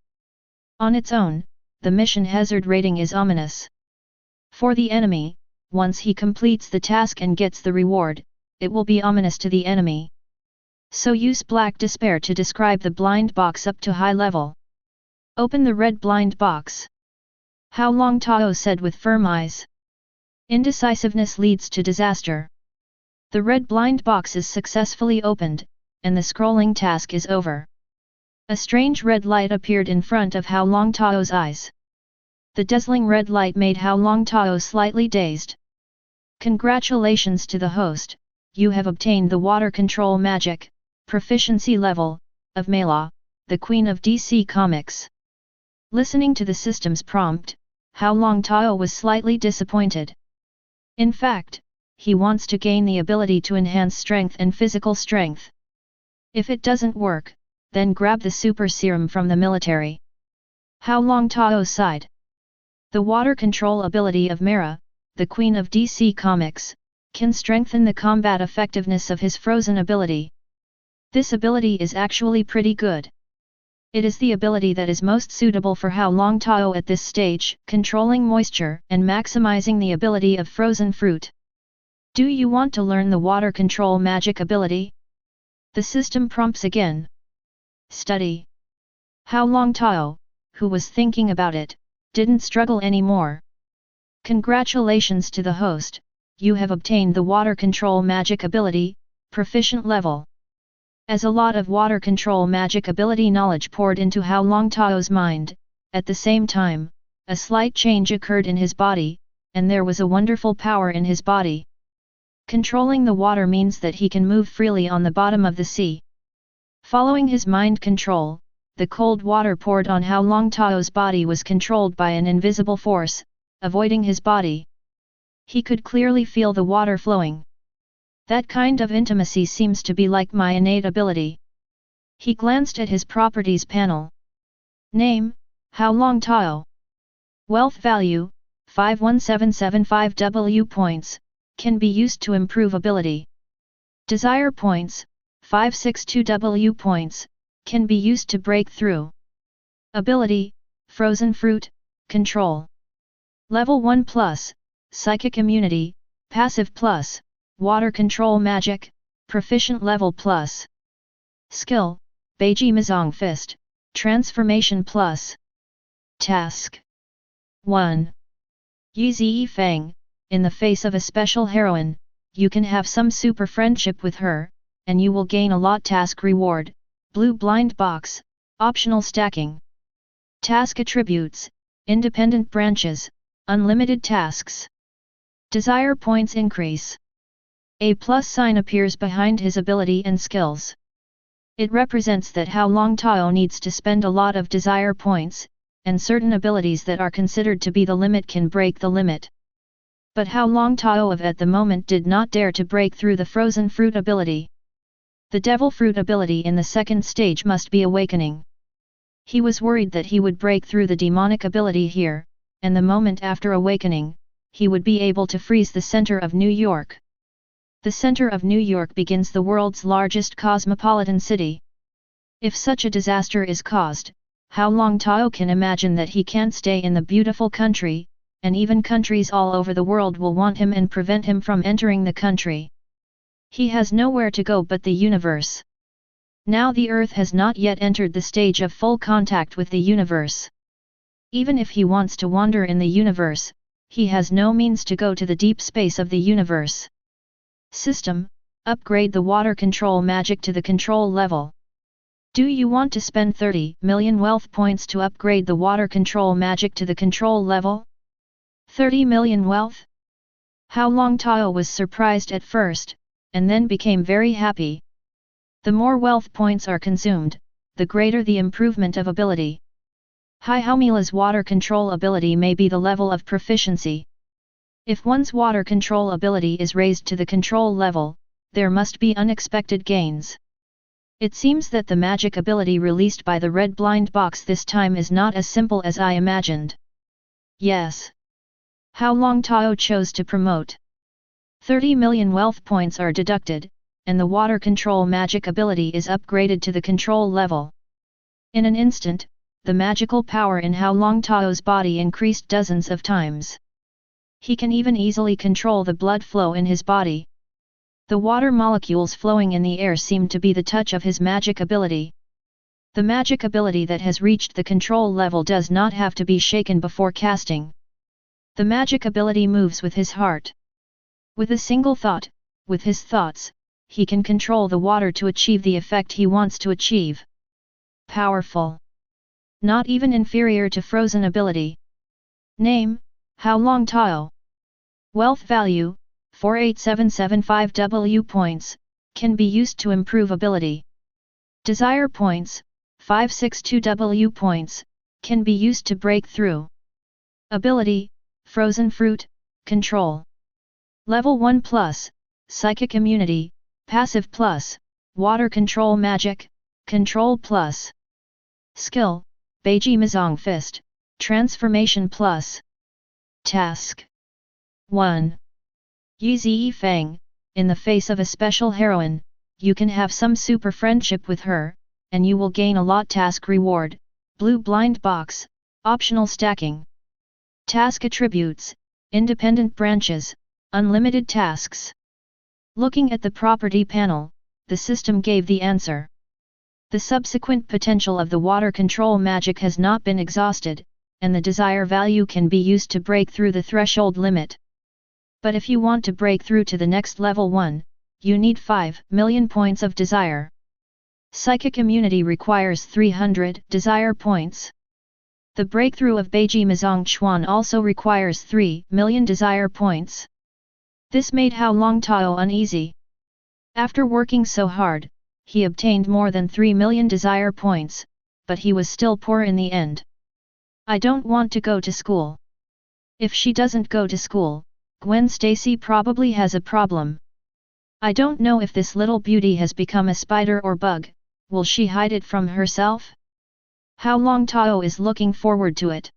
On its own, the mission hazard rating is ominous. For the enemy, once he completes the task and gets the reward, it will be ominous to the enemy. So use black despair to describe the blind box up to high level. Open the red blind box. Hao Longtao said with firm eyes. Indecisiveness leads to disaster. The red blind box is successfully opened, and the scrolling task is over. A strange red light appeared in front of Hao Longtao's eyes. The dazzling red light made Hao Longtao slightly dazed. Congratulations to the host, you have obtained the water control magic, proficiency level, of Mela, the queen of DC Comics. Listening to the system's prompt, Hao Longtao was slightly disappointed. In fact, he wants to gain the ability to enhance strength and physical strength. If it doesn't work, then grab the super serum from the military. Hao Longtao sighed. The water control ability of Mera, the queen of DC Comics, can strengthen the combat effectiveness of his frozen ability. This ability is actually pretty good. It is the ability that is most suitable for Hao Longtao at this stage, controlling moisture and maximizing the ability of frozen fruit. Do you want to learn the water control magic ability? The system prompts again. Study. Hao Longtao, who was thinking about it, didn't struggle anymore. Congratulations to the host, you have obtained the water control magic ability, proficient level. As a lot of water control magic ability knowledge poured into Hao Longtao's mind, at the same time, a slight change occurred in his body, and there was a wonderful power in his body. Controlling the water means that he can move freely on the bottom of the sea. Following his mind control, the cold water poured on Hao Longtao's body was controlled by an invisible force, avoiding his body. He could clearly feel the water flowing. That kind of intimacy seems to be like my innate ability. He glanced at his properties panel. Name, Hao Longtao. Wealth value, 51775 points, can be used to improve ability. Desire points, 562 points, can be used to break through. Ability, frozen fruit, control. Level 1 plus, psychic immunity, passive plus, water control magic, proficient level plus. Skill, Beiji Mizong Fist, transformation plus. Task 1. Yi Zi Feng, in the face of a special heroine, you can have some super friendship with her, and you will gain a lot. Task reward, blue blind box, optional stacking. Task attributes, independent branches, unlimited tasks. Desire points increase. A plus sign appears behind his ability and skills. It represents that Hao Longtao needs to spend a lot of desire points, and certain abilities that are considered to be the limit can break the limit. But Hao Longtao at the moment did not dare to break through the frozen fruit ability. The devil fruit ability in the second stage must be awakening. He was worried that he would break through the demonic ability here, and the moment after awakening, he would be able to freeze the center of New York. The center of New York begins the world's largest cosmopolitan city. If such a disaster is caused, Hao Longtao can imagine that he can't stay in the beautiful country, and even countries all over the world will want him and prevent him from entering the country. He has nowhere to go but the universe. Now the Earth has not yet entered the stage of full contact with the universe. Even if he wants to wander in the universe, he has no means to go to the deep space of the universe. System, upgrade the water control magic to the control level. Do you want to spend 30 million wealth points to upgrade the water control magic to the control level? 30 million wealth? Hao Longtao was surprised at first, and then became very happy. The more wealth points are consumed, the greater the improvement of ability. Hai Haomila's water control ability may be the level of proficiency. If one's water control ability is raised to the control level, there must be unexpected gains. It seems that the magic ability released by the red blind box this time is not as simple as I imagined. Yes. Hao Longtao chose to promote. 30 million wealth points are deducted, and the water control magic ability is upgraded to the control level. In an instant, the magical power in Hao Longtao's body increased dozens of times. He can even easily control the blood flow in his body. The water molecules flowing in the air seem to be the touch of his magic ability. The magic ability that has reached the control level does not have to be shaken before casting. The magic ability moves with his heart. With a single thought, with his thoughts, he can control the water to achieve the effect he wants to achieve. Powerful. Not even inferior to frozen ability. Name, Hao Longtao. Wealth value, 48775 points, can be used to improve ability. Desire points, 562 points, can be used to break through. Ability, frozen fruit, control. Level 1 plus, psychic immunity, passive plus, water control magic, control plus. Skill, Beiji Mizong Fist, transformation plus. Task 1. Yi Fang, in the face of a special heroine, you can have some super friendship with her, and you will gain a lot. Task reward, blue blind box, optional stacking. Task attributes, independent branches, unlimited tasks. Looking at the property panel, the system gave the answer. The subsequent potential of the water control magic has not been exhausted, and the desire value can be used to break through the threshold limit. But if you want to break through to the next level 1, you need 5 million points of desire. Psychic immunity requires 300 desire points. The breakthrough of Beiji Mazong Chuan also requires 3 million desire points. This made Hao Longtao uneasy. After working so hard, he obtained more than 3 million desire points, but he was still poor in the end. I don't want to go to school. If she doesn't go to school, Gwen Stacy probably has a problem. I don't know if this little beauty has become a spider or bug. Will she hide it from herself? Hao Longtao is looking forward to it.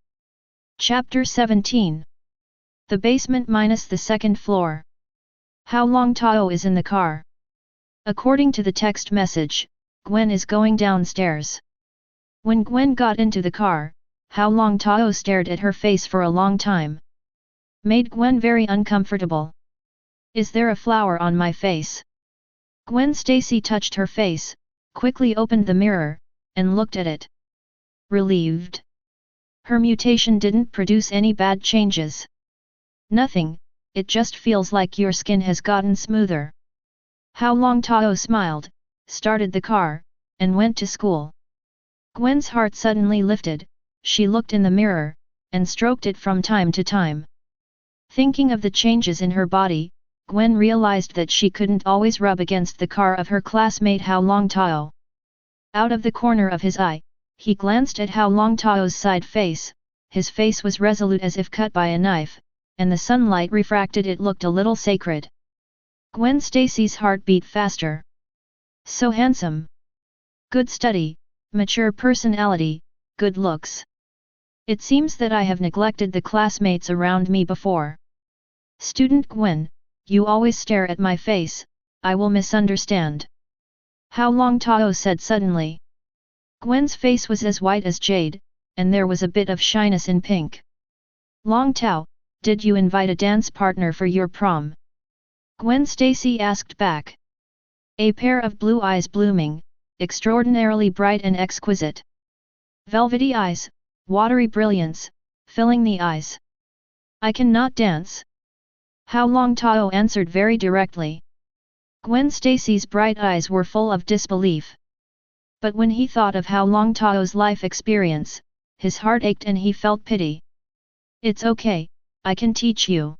Chapter 17. The basement minus the second floor. Hao Longtao is in the car. According to the text message, Gwen is going downstairs. When Gwen got into the car, Hao Longtao stared at her face for a long time. Made Gwen very uncomfortable. Is there a flower on my face? Gwen Stacy touched her face, quickly opened the mirror, and looked at it. Relieved. Her mutation didn't produce any bad changes. Nothing, it just feels like your skin has gotten smoother. Hao Longtao smiled, started the car, and went to school. Gwen's heart suddenly lifted, she looked in the mirror, and stroked it from time to time. Thinking of the changes in her body, Gwen realized that she couldn't always rub against the car of her classmate Hao Longtao. Out of the corner of his eye, he glanced at Hao Longtao's side face. His face was resolute as if cut by a knife, and the sunlight refracted it looked a little sacred. Gwen Stacy's heart beat faster. So handsome. Good study, mature personality, good looks. It seems that I have neglected the classmates around me before. Student Gwen, you always stare at my face, I will misunderstand. Hao Longtao said suddenly. Gwen's face was as white as jade, and there was a bit of shyness in pink. Longtao, did you invite a dance partner for your prom? Gwen Stacy asked back. A pair of blue eyes blooming, extraordinarily bright and exquisite. Velvety eyes, watery brilliance, filling the eyes. I cannot dance. Hao Longtao answered very directly. Gwen Stacy's bright eyes were full of disbelief. But when he thought of Hao Longtao's life experience, his heart ached and he felt pity. It's okay, I can teach you.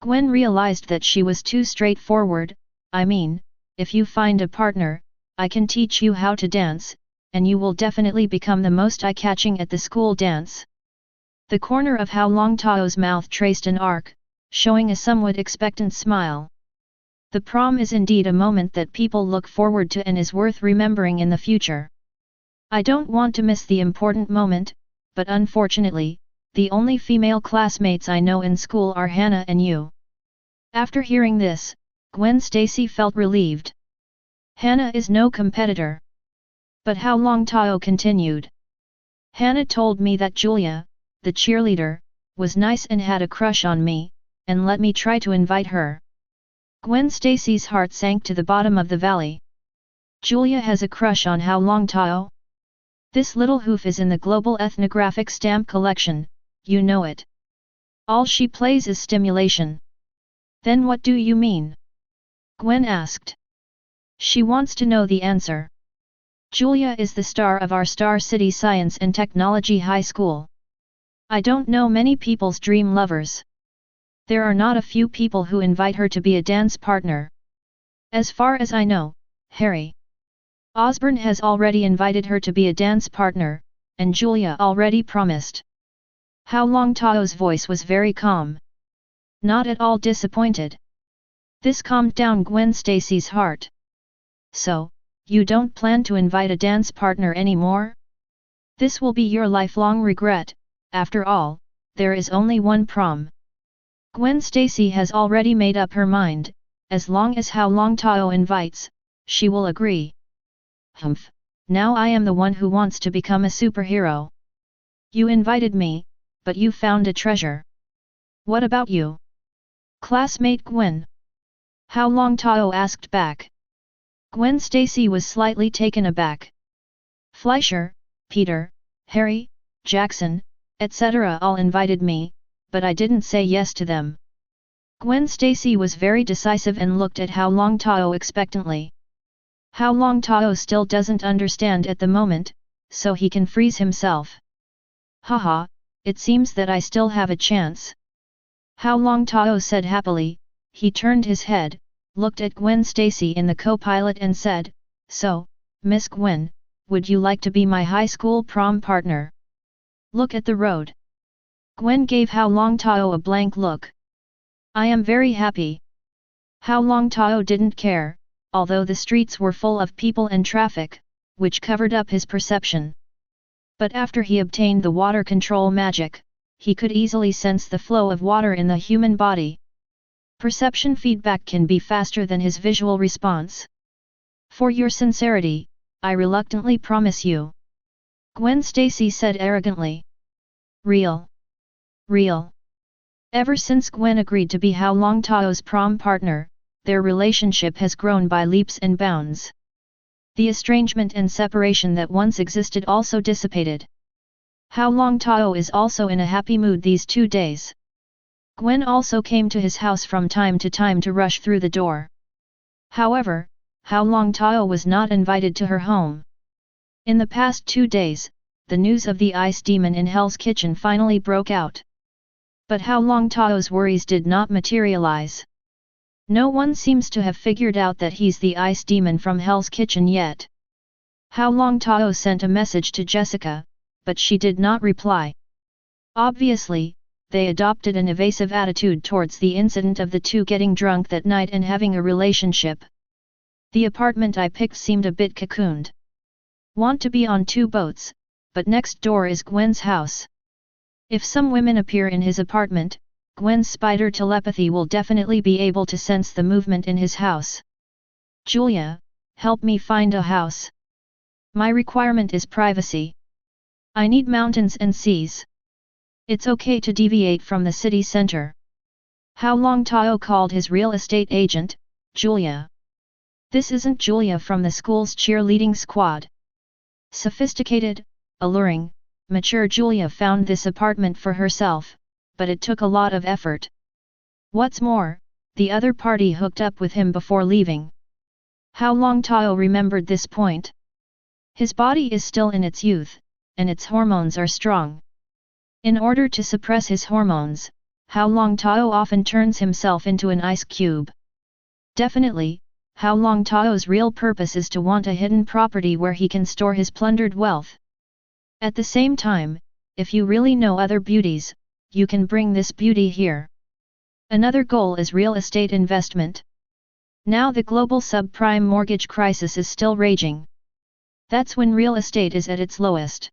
Gwen realized that she was too straightforward. I mean, if you find a partner, I can teach you how to dance, and you will definitely become the most eye-catching at the school dance. The corner of Hao Longtao's mouth traced an arc, showing a somewhat expectant smile. The prom is indeed a moment that people look forward to and is worth remembering in the future. I don't want to miss the important moment, but unfortunately, the only female classmates I know in school are Hannah and you. After hearing this, Gwen Stacy felt relieved. Hannah is no competitor. But Hao Longtao continued. Hannah told me that Julia, the cheerleader, was nice and had a crush on me, and let me try to invite her. Gwen Stacy's heart sank to the bottom of the valley. Julia has a crush on Hao Longtao? This little hoof is in the global ethnographic stamp collection, you know it. All she plays is stimulation. Then what do you mean? Gwen asked. She wants to know the answer. Julia is the star of our Star City Science and Technology High School. I don't know many people's dream lovers. There are not a few people who invite her to be a dance partner. As far as I know, Harry Osborne has already invited her to be a dance partner, and Julia already promised. Hao Longtao's voice was very calm. Not at all disappointed. This calmed down Gwen Stacy's heart. So, you don't plan to invite a dance partner anymore? This will be your lifelong regret. After all, there is only one prom. Gwen Stacy has already made up her mind, as long as Hao Longtao invites, she will agree. Humph, now I am the one who wants to become a superhero. You invited me, but you found a treasure. What about you? Classmate Gwen? Hao Longtao asked back. Gwen Stacy was slightly taken aback. Fleischer, Peter, Harry, Jackson, etc. all invited me, but I didn't say yes to them. Gwen Stacy was very decisive and looked at Hao Longtao expectantly. Hao Longtao still doesn't understand at the moment, so he can freeze himself. Haha, it seems that I still have a chance. Hao Longtao said happily. He turned his head, looked at Gwen Stacy in the co-pilot and said, "So, Miss Gwen, would you like to be my high school prom partner? Look at the road." Gwen gave Hao Longtao a blank look. "I am very happy." Hao Longtao didn't care, although the streets were full of people and traffic, which covered up his perception. But after he obtained the water control magic, he could easily sense the flow of water in the human body. Perception feedback can be faster than his visual response. "For your sincerity, I reluctantly promise you," Gwen Stacy said arrogantly. "Real. Real." Ever since Gwen agreed to be Hao Longtao's prom partner, their relationship has grown by leaps and bounds. The estrangement and separation that once existed also dissipated. Hao Longtao is also in a happy mood these 2 days. Gwen also came to his house from time to time to rush through the door. However, Hao Longtao was not invited to her home. In the past 2 days, the news of the ice demon in Hell's Kitchen finally broke out. But Hao Longtao's worries did not materialize. No one seems to have figured out that he's the ice demon from Hell's Kitchen yet. Hao Longtao sent a message to Jessica, but she did not reply. Obviously, they adopted an evasive attitude towards the incident of the two getting drunk that night and having a relationship. The apartment I picked seemed a bit cocooned. Want to be on 2 boats, but next door is Gwen's house. If some women appear in his apartment, Gwen's spider telepathy will definitely be able to sense the movement in his house. "Julia, help me find a house. My requirement is privacy. I need mountains and seas. It's okay to deviate from the city center." Hao Longtao called his real estate agent, "Julia. This isn't Julia from the school's cheerleading squad." Sophisticated, alluring, mature Julia found this apartment for herself, but it took a lot of effort. What's more, the other party hooked up with him before leaving. Hao Longtao remembered this point. His body is still in its youth, and its hormones are strong. In order to suppress his hormones, Hao Longtao often turns himself into an ice cube. Definitely, Hao Longtao's real purpose is to want a hidden property where he can store his plundered wealth. At the same time, if you really know other beauties, you can bring this beauty here. Another goal is real estate investment. Now the global subprime mortgage crisis is still raging. That's when real estate is at its lowest.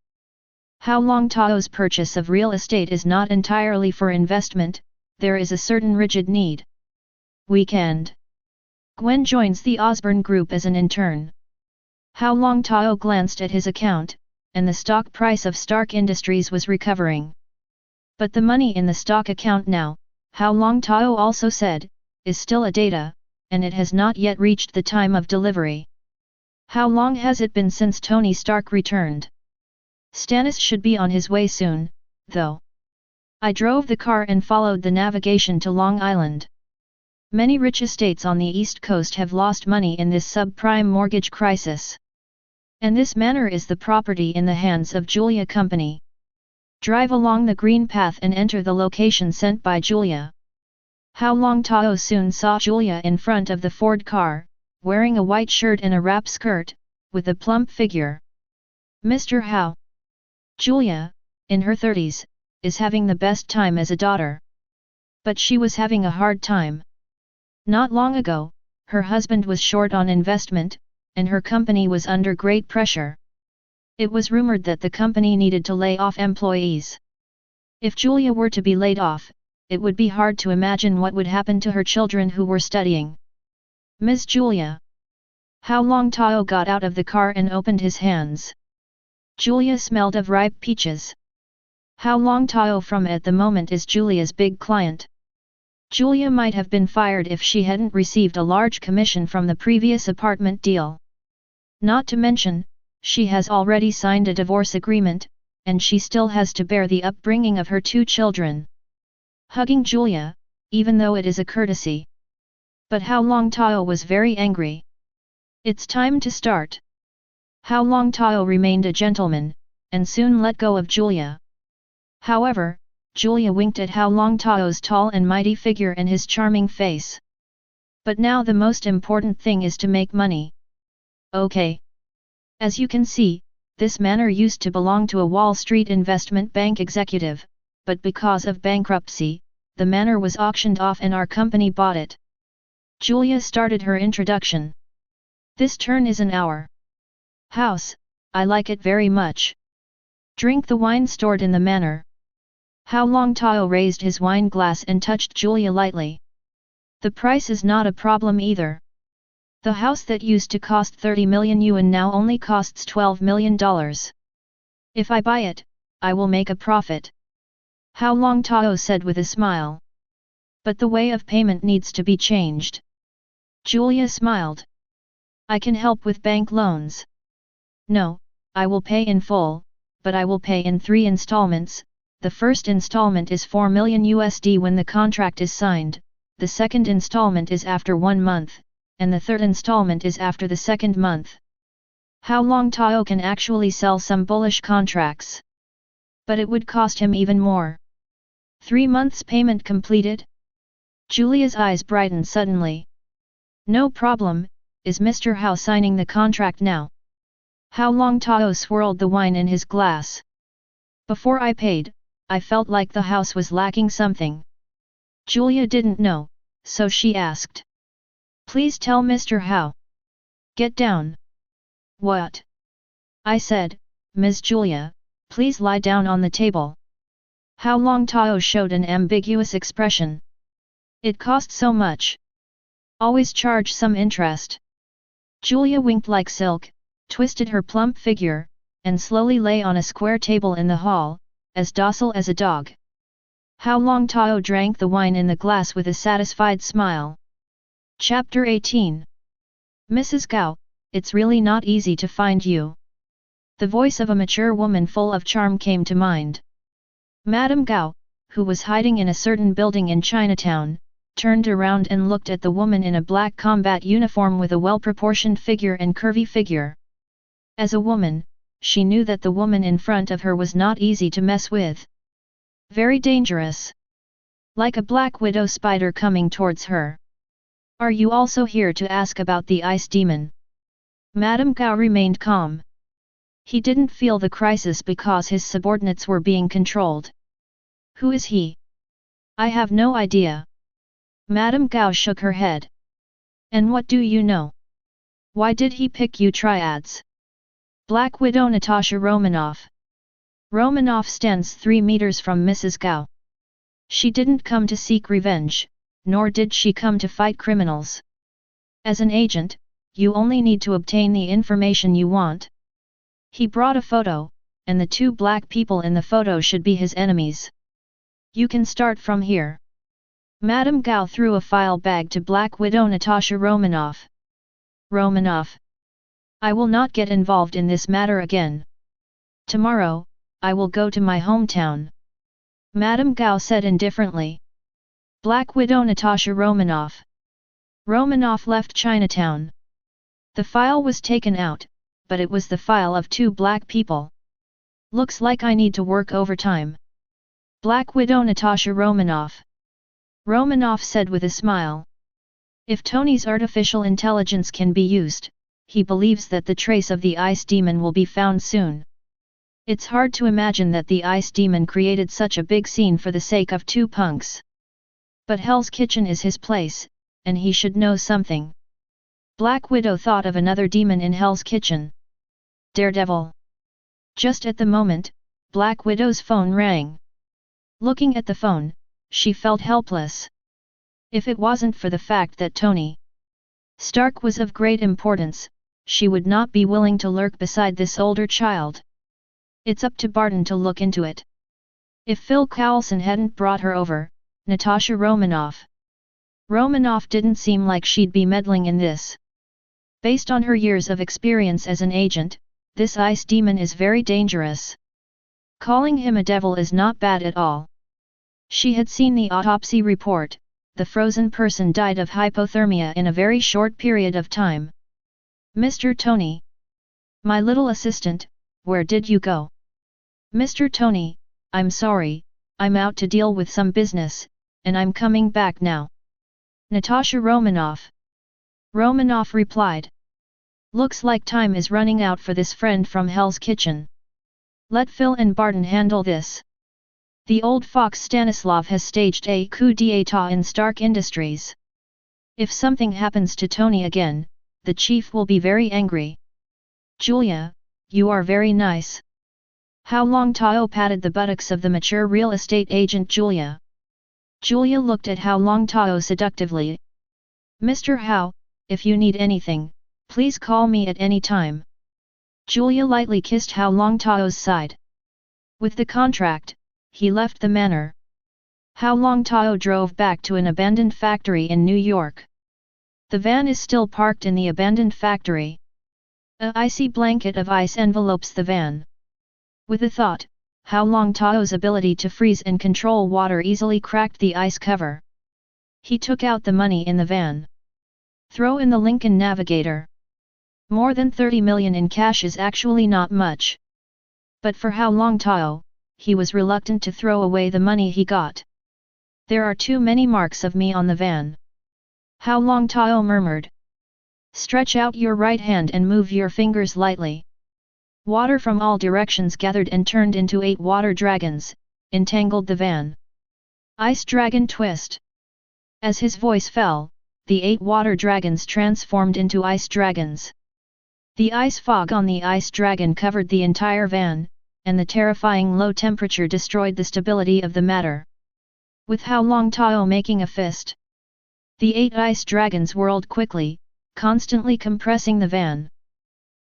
Hao Longtao's purchase of real estate is not entirely for investment, there is a certain rigid need. Weekend. Gwen joins the Osborne Group as an intern. Hao Longtao glanced at his account, and the stock price of Stark Industries was recovering. But the money in the stock account now, Hao Longtao also said, is still a data, and it has not yet reached the time of delivery. How long has it been since Tony Stark returned? Stannis should be on his way soon, though. I drove the car and followed the navigation to Long Island. Many rich estates on the East Coast have lost money in this subprime mortgage crisis. And this manor is the property in the hands of Julia Company. Drive along the green path and enter the location sent by Julia. Hao Longtao soon saw Julia in front of the Ford car, wearing a white shirt and a wrap skirt, with a plump figure. Mr. Hao. Julia, in her 30s, is having the best time as a daughter. But she was having a hard time. Not long ago, her husband was short on investment, and her company was under great pressure. It was rumored that the company needed to lay off employees. If Julia were to be laid off, it would be hard to imagine what would happen to her children who were studying. Ms. Julia. Hao Longtao got out of the car and opened his hands. Julia smelled of ripe peaches. Hao Longtao from at the moment is Julia's big client. Julia might have been fired if she hadn't received a large commission from the previous apartment deal. Not to mention, she has already signed a divorce agreement, and she still has to bear the upbringing of her 2 children. Hugging Julia, even though it is a courtesy. But Hao Longtao was very angry. It's time to start. Hao Longtao remained a gentleman, and soon let go of Julia. However, Julia winked at Hao Longtao's tall and mighty figure and his charming face. But now the most important thing is to make money. Okay. As you can see, this manor used to belong to a Wall Street investment bank executive, but because of bankruptcy, the manor was auctioned off and our company bought it. Julia started her introduction. This turn is an hour. House, I like it very much. Drink the wine stored in the manor. Hao Longtao raised his wine glass and touched Julia lightly. The price is not a problem either. The house that used to cost 30 million yuan now only costs $12 million. If I buy it, I will make a profit. Hao Longtao said with a smile. But the way of payment needs to be changed. Julia smiled. I can help with bank loans. No, I will pay in full, but I will pay in 3 installments. The first installment is $4 million when the contract is signed, the second installment is after 1 month, and the third installment is after the 2nd month. Hao Longtao can actually sell some bullish contracts. But it would cost him even more. 3 months payment completed? Julia's eyes brightened suddenly. No problem, is Mr. Hao signing the contract now? Hao Longtao swirled the wine in his glass. Before I paid, I felt like the house was lacking something. Julia didn't know, so she asked. Please tell Mr. Hao. Get down. What? I said, Ms. Julia, please lie down on the table. Hao Longtao showed an ambiguous expression. It cost so much. Always charge some interest. Julia winked like silk, twisted her plump figure, and slowly lay on a square table in the hall, as docile as a dog. Hao Longtao drank the wine in the glass with a satisfied smile. Chapter 18. Mrs. Gao, it's really not easy to find you. The voice of a mature woman full of charm came to mind. Madame Gao, who was hiding in a certain building in Chinatown, turned around and looked at the woman in a black combat uniform with a well-proportioned figure and curvy figure. As a woman, she knew that the woman in front of her was not easy to mess with. Very dangerous. Like a black widow spider coming towards her. Are you also here to ask about the ice demon? Madame Gao remained calm. He didn't feel the crisis because his subordinates were being controlled. Who is he? I have no idea. Madame Gao shook her head. And what do you know? Why did he pick you triads? Black Widow Natasha Romanoff. Romanov stands 3 meters from Mrs. Gao. She didn't come to seek revenge, nor did she come to fight criminals. As an agent, you only need to obtain the information you want. He brought a photo, and the 2 black people in the photo should be his enemies. You can start from here. Madame Gao threw a file bag to Black Widow Natasha Romanoff. Romanoff. I will not get involved in this matter again. Tomorrow, I will go to my hometown. Madame Gao said indifferently. Black Widow Natasha Romanoff. Romanoff left Chinatown. The file was taken out, but it was the file of 2 black people. Looks like I need to work overtime. Black Widow Natasha Romanoff. Romanoff said with a smile. If Tony's artificial intelligence can be used, he believes that the trace of the ice demon will be found soon. It's hard to imagine that the ice demon created such a big scene for the sake of 2 punks. But Hell's Kitchen is his place, and he should know something. Black Widow thought of another demon in Hell's Kitchen. Daredevil. Just at the moment, Black Widow's phone rang. Looking at the phone, she felt helpless. If it wasn't for the fact that Tony Stark was of great importance, she would not be willing to lurk beside this older child. It's up to Barton to look into it. If Phil Coulson hadn't brought her over, Natasha Romanoff didn't seem like she'd be meddling in this. Based on her years of experience as an agent, this ice demon is very dangerous. Calling him a devil is not bad at all. She had seen the autopsy report. The frozen person died of hypothermia in a very short period of time. Mr. Tony. My little assistant, where did you go? Mr. Tony, I'm sorry, I'm out to deal with some business, and I'm coming back now. Natasha Romanoff replied. Looks like time is running out for this friend from Hell's Kitchen. Let Phil and Barton handle this. The old fox Stanislav has staged a coup d'état in Stark Industries. If something happens to Tony again, the chief will be very angry. Julia, you are very nice. Hao Longtao patted the buttocks of the mature real estate agent Julia. Julia looked at Hao Longtao seductively. Mr. Hao, if you need anything, please call me at any time. Julia lightly kissed Hao Longtao's side. With the contract, he left the manor. Hao Longtao drove back to an abandoned factory in New York. The van is still parked in the abandoned factory. A icy blanket of ice envelopes the van. With a thought, Hao Longtao's ability to freeze and control water easily cracked the ice cover. He took out the money in the van. Throw in the Lincoln Navigator. More than 30 million in cash is actually not much. But for Hao Longtao, he was reluctant to throw away the money he got. There are too many marks of me on the van. Hao Longtao murmured. Stretch out your right hand and move your fingers lightly. Water from all directions gathered and turned into 8 water dragons, entangled the van. Ice Dragon Twist. As his voice fell, the 8 water dragons transformed into ice dragons. The ice fog on the ice dragon covered the entire van, and the terrifying low temperature destroyed the stability of the matter. With Hao Longtao making a fist, the 8 ice dragons whirled quickly, constantly compressing the van.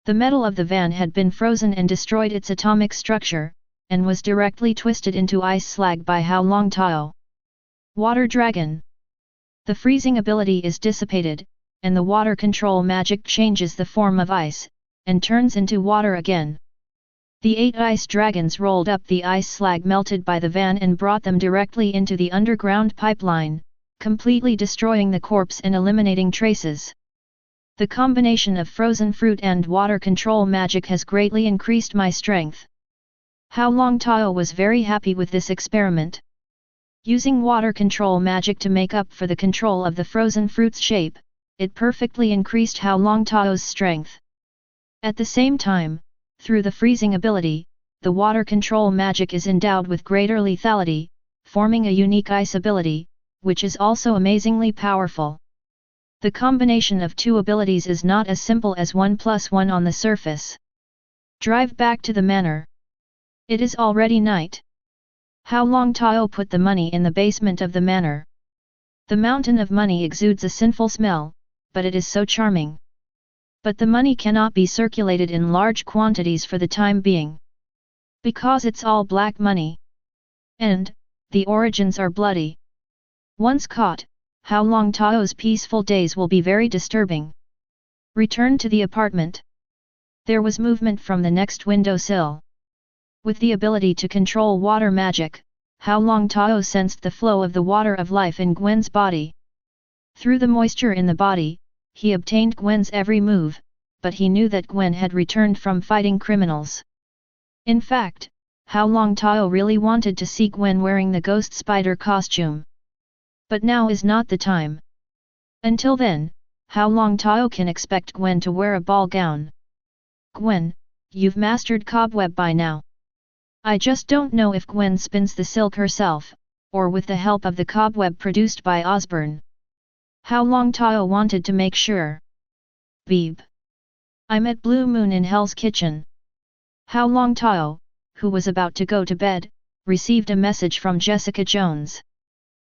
The metal of the van had been frozen and destroyed its atomic structure, and was directly twisted into ice slag by Hao Longtao. Water Dragon. The freezing ability is dissipated, and the water control magic changes the form of ice, and turns into water again. The 8 ice dragons rolled up the ice slag melted by the van and brought them directly into the underground pipeline, completely destroying the corpse and eliminating traces. The combination of frozen fruit and water control magic has greatly increased my strength. Hao Longtao was very happy with this experiment. Using water control magic to make up for the control of the frozen fruit's shape, it perfectly increased Hao Longtao's strength. At the same time, through the freezing ability, the water control magic is endowed with greater lethality, forming a unique ice ability, which is also amazingly powerful. The combination of 2 abilities is not as simple as 1 + 1 on the surface. Drive back to the manor. It is already night. Hao Longtao put the money in the basement of the manor. The mountain of money exudes a sinful smell, but it is so charming. But the money cannot be circulated in large quantities for the time being. Because it's all black money. And, the origins are bloody. Once caught, Hao Longtao's peaceful days will be very disturbing. Return to the apartment. There was movement from the next windowsill. With the ability to control water magic, Hao Longtao sensed the flow of the water of life in Gwen's body. Through the moisture in the body, he obtained Gwen's every move, but he knew that Gwen had returned from fighting criminals. In fact, Hao Longtao really wanted to see Gwen wearing the ghost spider costume. But now is not the time. Until then, Hao Longtao can expect Gwen to wear a ball gown. Gwen, you've mastered cobweb by now. I just don't know if Gwen spins the silk herself, or with the help of the cobweb produced by Osborne. Hao Longtao wanted to make sure. Beeb. I'm at Blue Moon in Hell's Kitchen. Hao Longtao, who was about to go to bed, received a message from Jessica Jones.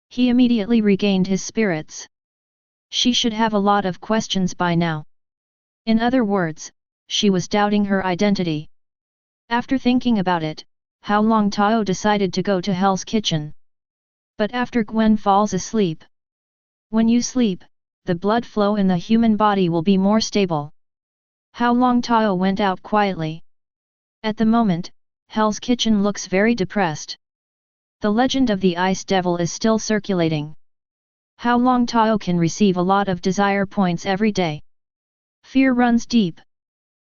He immediately regained his spirits. She should have a lot of questions by now. In other words, she was doubting her identity. After thinking about it, Hao Longtao decided to go to Hell's Kitchen. But after Gwen falls asleep. When you sleep, the blood flow in the human body will be more stable. Hao Longtao went out quietly. At the moment, Hell's Kitchen looks very depressed. The legend of the Ice Devil is still circulating. Hao Longtao can receive a lot of desire points every day. Fear runs deep.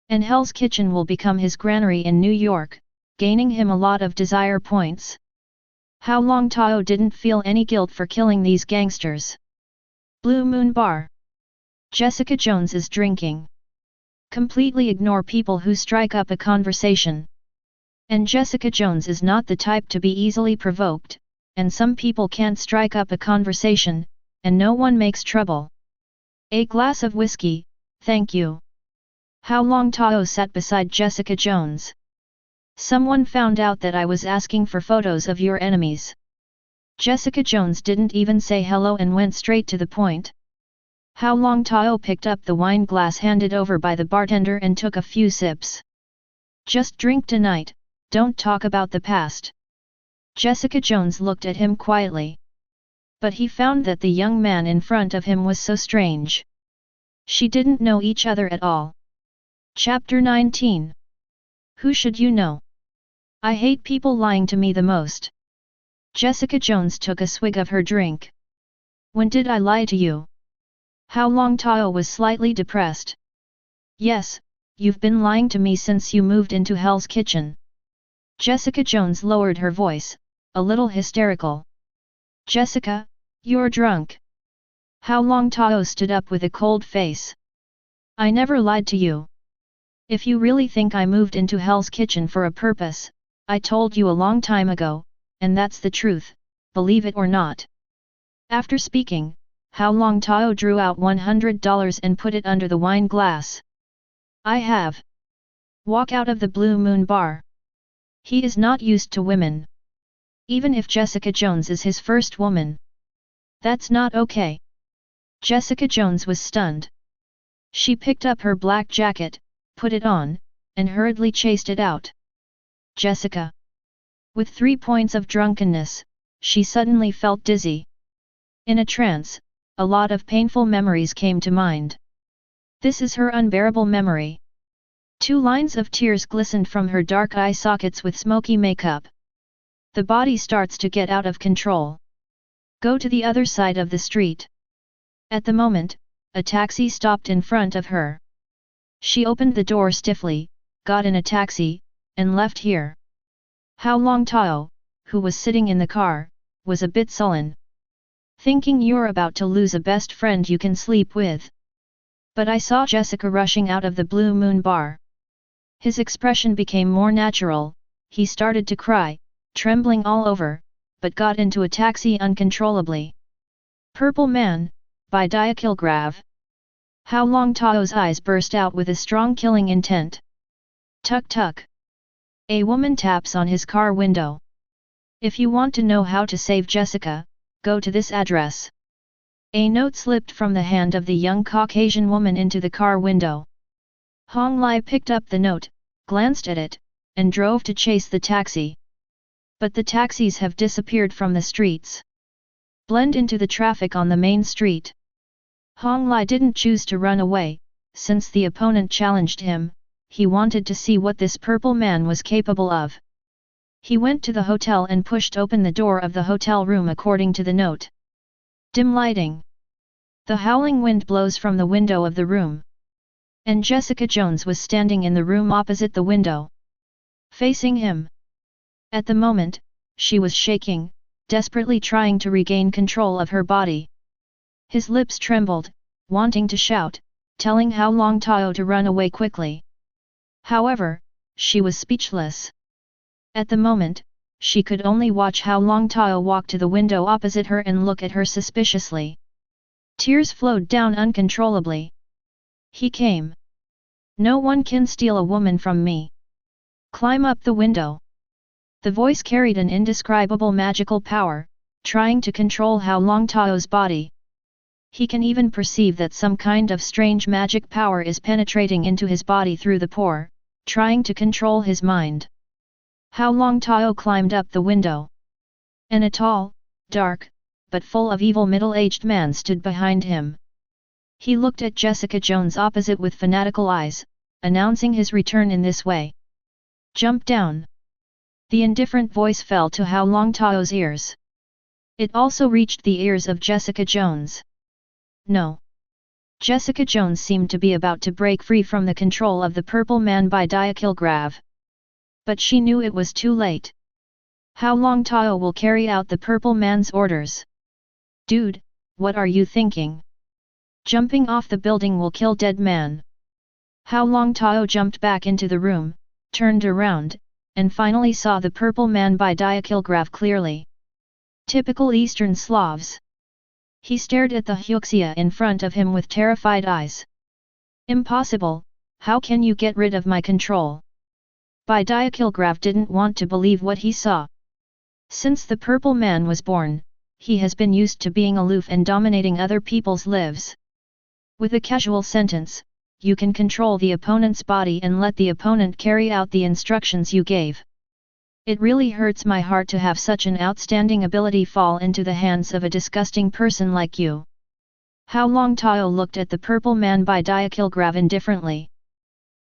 And Hell's Kitchen will become his granary in New York, gaining him a lot of desire points. Hao Longtao didn't feel any guilt for killing these gangsters. Blue Moon Bar. Jessica Jones is drinking. Completely ignore people who strike up a conversation. And Jessica Jones is not the type to be easily provoked, and some people can't strike up a conversation, and no one makes trouble. A glass of whiskey, thank you. Hao Longtao sat beside Jessica Jones. Someone found out that I was asking for photos of your enemies. Jessica Jones didn't even say hello and went straight to the point. Hao Longtao picked up the wine glass handed over by the bartender and took a few sips. Just drink tonight, don't talk about the past. Jessica Jones looked at him quietly. But he found that the young man in front of him was so strange. She didn't know each other at all. Chapter 19. Who should you know? I hate people lying to me the most. Jessica Jones took a swig of her drink. When did I lie to you? Hao Longtao was slightly depressed. Yes, you've been lying to me since you moved into Hell's Kitchen. Jessica Jones lowered her voice, a little hysterical. Jessica, you're drunk. Hao Longtao stood up with a cold face. I never lied to you. If you really think I moved into Hell's Kitchen for a purpose, I told you a long time ago, and that's the truth, believe it or not. After speaking, Hao Longtao drew out $100 and put it under the wine glass. I have. Walk out of the Blue Moon Bar. He is not used to women. Even if Jessica Jones is his first woman. That's not okay. Jessica Jones was stunned. She picked up her black jacket, put it on, and hurriedly chased it out. Jessica. With 3 points of drunkenness, she suddenly felt dizzy. In a trance, a lot of painful memories came to mind. This is her unbearable memory. 2 lines of tears glistened from her dark eye sockets with smoky makeup. The body starts to get out of control. Go to the other side of the street. At the moment, a taxi stopped in front of her. She opened the door stiffly, got in a taxi, and left here. Hao Longtao, who was sitting in the car, was a bit sullen. Thinking you're about to lose a best friend you can sleep with. But I saw Jessica rushing out of the Blue Moon Bar. His expression became more natural, he started to cry, trembling all over, but got into a taxi uncontrollably. Purple Man, by Diakilgrav. Hao Longtao's eyes burst out with a strong killing intent. Tuk tuk. A woman taps on his car window. If you want to know how to save Jessica, go to this address. A note slipped from the hand of the young Caucasian woman into the car window. Hong Lai picked up the note, glanced at it, and drove to chase the taxi. But the taxis have disappeared from the streets. Blend into the traffic on the main street. Hong Lai didn't choose to run away, since the opponent challenged him, he wanted to see what this purple man was capable of. He went to the hotel and pushed open the door of the hotel room according to the note. Dim lighting. The howling wind blows from the window of the room. And Jessica Jones was standing in the room opposite the window. Facing him. At the moment, she was shaking, desperately trying to regain control of her body. His lips trembled, wanting to shout, telling Hao Longtao to run away quickly. However, she was speechless. At the moment, she could only watch Hao Longtao walk to the window opposite her and look at her suspiciously. Tears flowed down uncontrollably. He came. No one can steal a woman from me. Climb up the window. The voice carried an indescribable magical power, trying to control Hao Longtao's body. He can even perceive that some kind of strange magic power is penetrating into his body through the pore, trying to control his mind. Hao Longtao climbed up the window. And a tall, dark, but full of evil middle-aged man stood behind him. He looked at Jessica Jones opposite with fanatical eyes, announcing his return in this way. "Jump down." The indifferent voice fell to Hao Longtao's ears. It also reached the ears of Jessica Jones. No. Jessica Jones seemed to be about to break free from the control of the Purple Man by Diachilgrav. But she knew it was too late. Hao Longtao will carry out the Purple Man's orders. "Dude, what are you thinking? Jumping off the building will kill dead man." Hao Longtao jumped back into the room, turned around, and finally saw the Purple Man by Diachilgrav clearly. Typical Eastern Slavs. He stared at the Huxia in front of him with terrified eyes. "Impossible, how can you get rid of my control?" By Diachilgrav didn't want to believe what he saw. Since the Purple Man was born, he has been used to being aloof and dominating other people's lives. With a casual sentence, you can control the opponent's body and let the opponent carry out the instructions you gave. It really hurts my heart to have such an outstanding ability fall into the hands of a disgusting person like you. Hao Longtao looked at the Purple Man by Diachilgrav indifferently.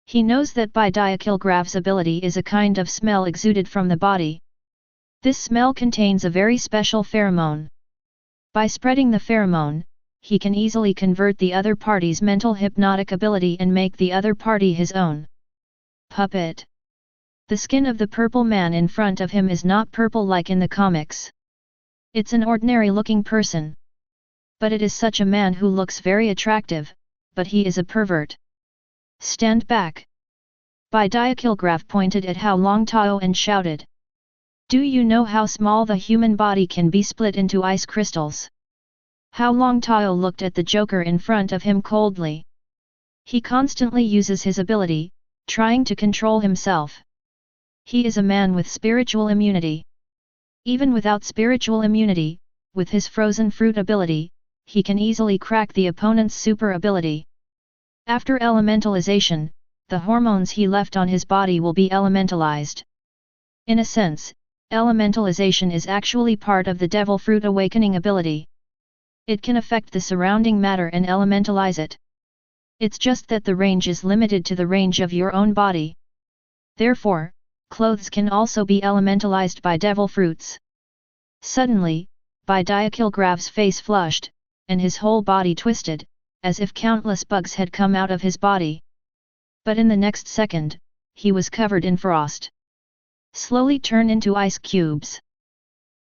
He knows that by Diachilgrav's ability is a kind of smell exuded from the body. This smell contains a very special pheromone. By spreading the pheromone, he can easily convert the other party's mental hypnotic ability and make the other party his own puppet. The skin of the Purple Man in front of him is not purple like in the comics. It's an ordinary-looking person. But it is such a man who looks very attractive, but he is a pervert. "Stand back!" By Diachilgrav pointed at Hao Longtao and shouted. "Do you know how small the human body can be split into ice crystals?" Hao Longtao looked at the joker in front of him coldly. He constantly uses his ability, trying to control himself. He is a man with spiritual immunity. Even without spiritual immunity, with his frozen fruit ability, he can easily crack the opponent's super ability. After elementalization, the hormones he left on his body will be elementalized. In a sense, elementalization is actually part of the devil fruit awakening ability. It can affect the surrounding matter and elementalize it. It's just that the range is limited to the range of your own body. Therefore, clothes can also be elementalized by devil fruits. Suddenly, by Diachilgrav's face flushed, and his whole body twisted, as if countless bugs had come out of his body. But in the next second, he was covered in frost. Slowly turn into ice cubes.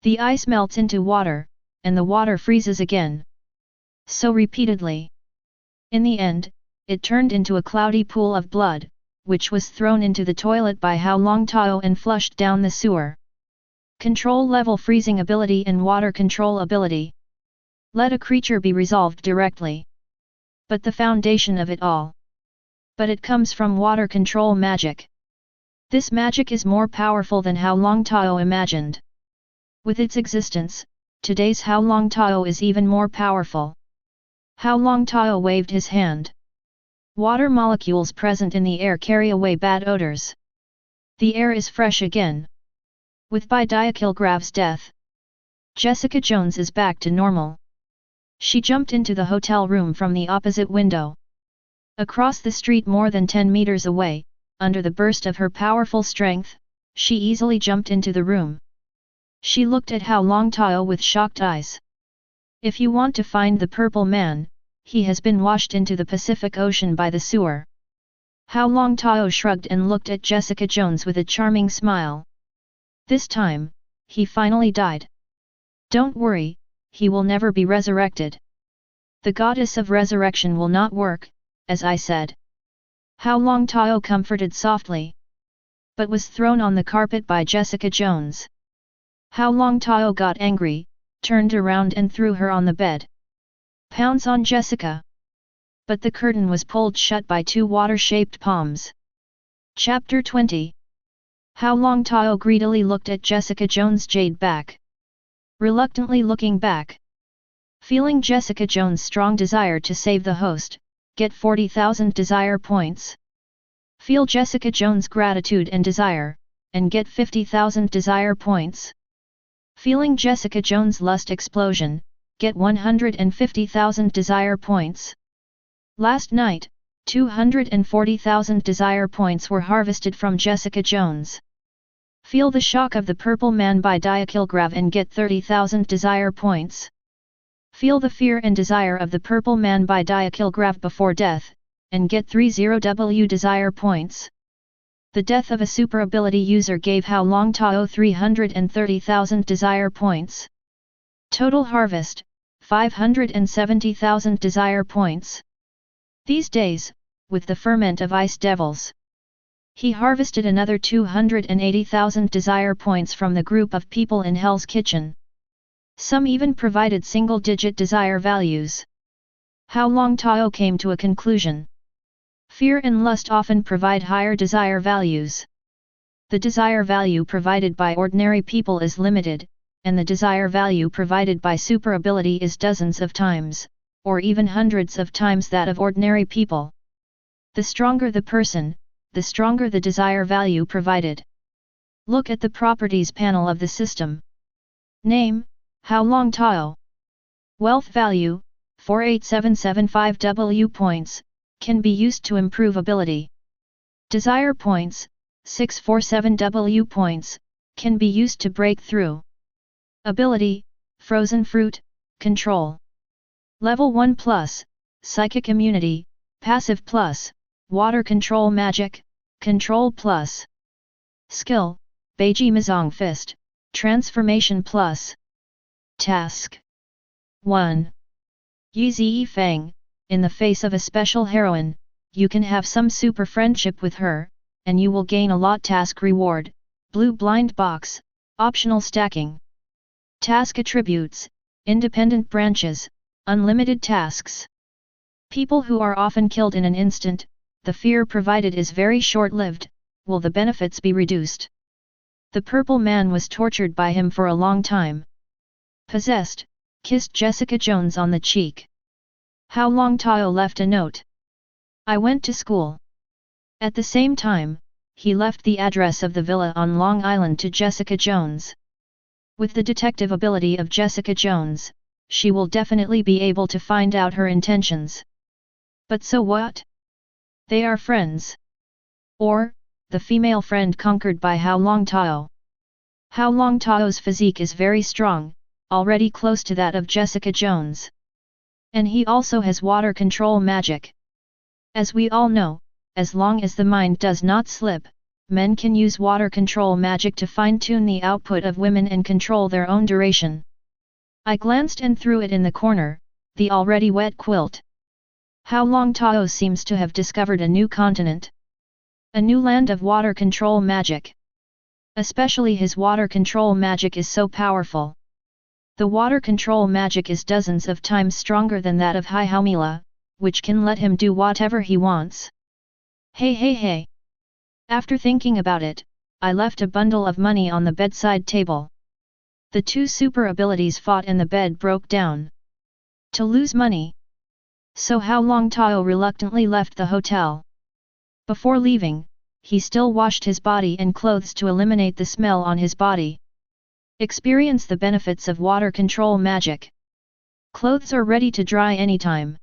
The ice melts into water, and the water freezes again. So repeatedly. In the end, it turned into a cloudy pool of blood, which was thrown into the toilet by Hao Longtao and flushed down the sewer. Control level freezing ability and water control ability. Let a creature be resolved directly. But the foundation of it all. But it comes from water control magic. This magic is more powerful than Hao Longtao imagined. With its existence, today's Hao Longtao is even more powerful. Hao Longtao waved his hand. Water molecules present in the air carry away bad odors. The air is fresh again. With by Diachilgrav's death, Jessica Jones is back to normal. She jumped into the hotel room from the opposite window. Across the street more than 10 meters away, under the burst of her powerful strength, she easily jumped into the room. She looked at Hao Longtao with shocked eyes. "If you want to find the Purple Man, he has been washed into the Pacific Ocean by the sewer." Hao Longtao shrugged and looked at Jessica Jones with a charming smile. "This time, he finally died. Don't worry, he will never be resurrected. The goddess of resurrection will not work, as I said." Hao Longtao comforted softly. But was thrown on the carpet by Jessica Jones. Hao Longtao got angry, turned around and threw her on the bed. "Pounce on Jessica!" But the curtain was pulled shut by two water-shaped palms. Chapter 20. Hao Longtao greedily looked at Jessica Jones' jade back. reluctantly looking back. Feeling Jessica Jones' strong desire to save the host, get 40,000 desire points. Feel Jessica Jones' gratitude and desire, and get 50,000 desire points. Feeling Jessica Jones' lust explosion, get 150,000 desire points. Last night, 240,000 desire points were harvested from Jessica Jones. Feel the shock of the Purple Man by Diakilgrav and get 30,000 desire points. Feel the fear and desire of the Purple Man by Diakilgrav before death, and get 30W desire points. The death of a super ability user gave Hao Longtao 330,000 desire points. Total harvest, 570,000 desire points. These days, with the ferment of ice devils, he harvested another 280,000 desire points from the group of people in Hell's Kitchen. Some even provided single-digit desire values. Hao Longtao came to a conclusion. Fear and lust often provide higher desire values. The desire value provided by ordinary people is limited, and the desire value provided by super ability is dozens of times, or even hundreds of times that of ordinary people. The stronger the person, the stronger the desire value provided. Look at the properties panel of the system. Name, Hao Longtao. Wealth value, 48775W points, can be used to improve ability. Desire points, 647W points, can be used to break through. Ability, Frozen Fruit, Control. Level 1 plus, Psychic Immunity, Passive plus, Water Control Magic, Control plus. Skill, Beiji Mizong Fist, Transformation plus. Task 1. Yi Feng, in the face of a special heroine, you can have some super friendship with her, and you will gain a lot. Task reward, Blue Blind Box, Optional Stacking. Task attributes, Independent branches, Unlimited tasks. People who are often killed in an instant, the fear provided is very short-lived, will the benefits be reduced? The Purple Man was tortured by him for a long time. Possessed, kissed Jessica Jones on the cheek. Hao Longtao left a note. I went to school. At the same time, he left the address of the villa on Long Island to Jessica Jones. With the detective ability of Jessica Jones, she will definitely be able to find out her intentions. But so what? They are friends. Or, the female friend conquered by Hao Longtao. Hao Longtao's physique is very strong, already close to that of Jessica Jones. And he also has water control magic. As we all know, as long as the mind does not slip, men can use water control magic to fine-tune the output of women and control their own duration. I glanced and threw it in the corner, the already wet quilt. Hao Longtao seems to have discovered a new continent. A new land of water control magic. Especially his water control magic is so powerful. The water control magic is dozens of times stronger than that of Hai Haomila, which can let him do whatever he wants. Hey. After thinking about it, I left a bundle of money on the bedside table. The two super abilities fought and the bed broke down. To lose money. So Hao Longtao reluctantly left the hotel. Before leaving, he still washed his body and clothes to eliminate the smell on his body. Experience the benefits of water control magic. Clothes are ready to dry anytime.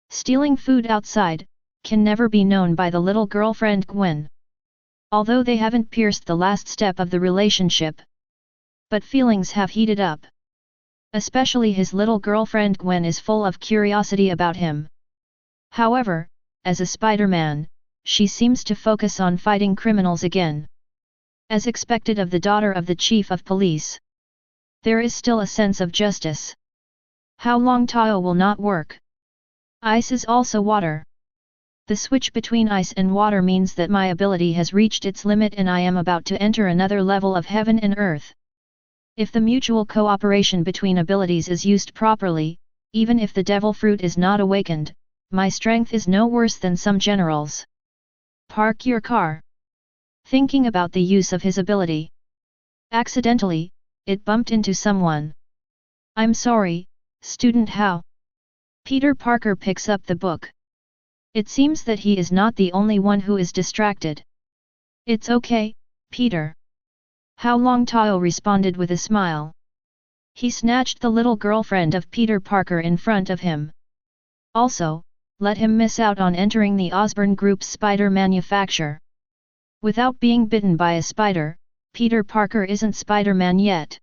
Stealing food outside can never be known by the little girlfriend Gwen. Although they haven't pierced the last step of the relationship. But feelings have heated up. Especially his little girlfriend Gwen is full of curiosity about him. However, as a Spider-Man, she seems to focus on fighting criminals again. As expected of the daughter of the chief of police. There is still a sense of justice. Hao Longtao will not work. Ice is also water. The switch between ice and water means that my ability has reached its limit and I am about to enter another level of heaven and earth. If the mutual cooperation between abilities is used properly, even if the devil fruit is not awakened, my strength is no worse than some generals. Park your car. Thinking about the use of his ability. Accidentally, it bumped into someone. I'm sorry, student Hao. Peter Parker picks up the book. It seems that he is not the only one who is distracted. It's okay, Peter. Hao Longtao responded with a smile. He snatched the little girlfriend of Peter Parker in front of him. Also, let him miss out on entering the Osborn Group's spider manufacture. Without being bitten by a spider, Peter Parker isn't Spider-Man yet.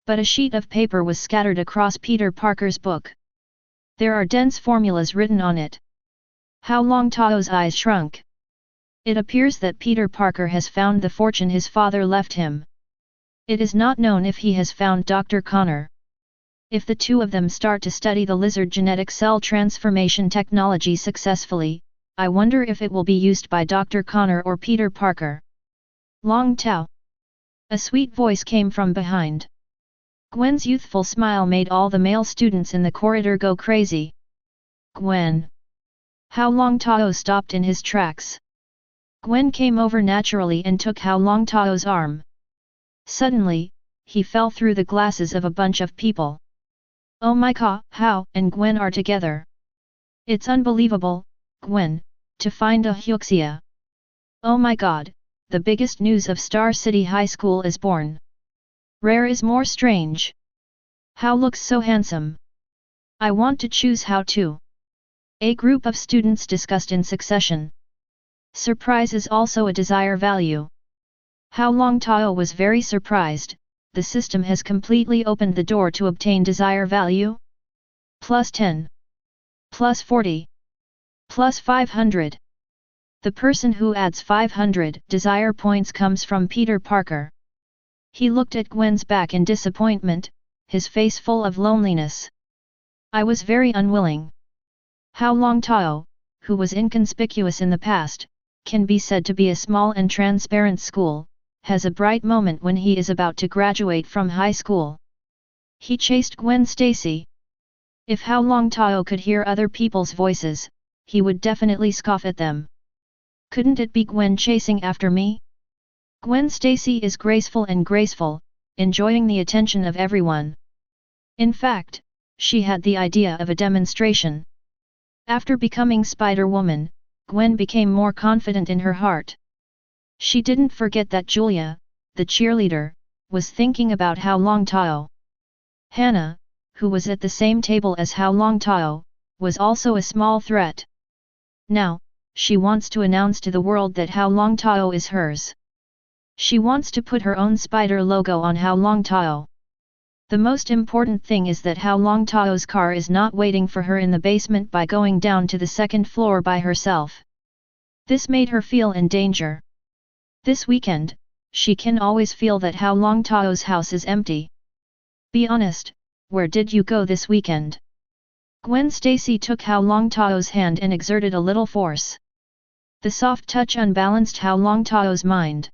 But a sheet of paper was scattered across Peter Parker's book. There are dense formulas written on it. Hao Longtao's eyes shrunk. It appears that Peter Parker has found the fortune his father left him. It is not known if he has found Dr. Connor. If the two of them start to study the lizard genetic cell transformation technology successfully, I wonder if it will be used by Dr. Connor or Peter Parker. Longtao. A sweet voice came from behind. Gwen's youthful smile made all the male students in the corridor go crazy. Gwen. Hao Longtao stopped in his tracks. Gwen came over naturally and took Hao Longtao's arm. Suddenly, he fell through the glasses of a bunch of people. Oh my god, Hao and Gwen are together. It's unbelievable, Gwen, to find a Huxia. Oh my god, the biggest news of Star City High School is born. Rare is more strange. Hao looks so handsome. I want to choose Hao too. A group of students discussed in succession. Surprise is also a desire value. Hao Longtao was very surprised. The system has completely opened the door to obtain desire value. Plus 10. Plus 40. Plus 500. The person who adds 500 desire points comes from Peter Parker. He looked at Gwen's back in disappointment, his face full of loneliness. I was very unwilling. Hao Longtao, who was inconspicuous in the past, can be said to be a small and transparent school, has a bright moment when he is about to graduate from high school. He chased Gwen Stacy. If Hao Longtao could hear other people's voices, he would definitely scoff at them. Couldn't it be Gwen chasing after me? Gwen Stacy is graceful, enjoying the attention of everyone. In fact, she had the idea of a demonstration. After becoming Spider-Woman, Gwen became more confident in her heart. She didn't forget that Julia, the cheerleader, was thinking about Hao Longtao. Hannah, who was at the same table as Hao Longtao, was also a small threat. Now, she wants to announce to the world that Hao Longtao is hers. She wants to put her own spider logo on Hao Longtao. The most important thing is that Hao Longtao's car is not waiting for her in the basement by going down to the second floor by herself. This made her feel in danger. This weekend, she can always feel that Hao Longtao's house is empty. Be honest, where did you go this weekend? Gwen Stacy took Hao Longtao's hand and exerted a little force. The soft touch unbalanced Hao Longtao's mind.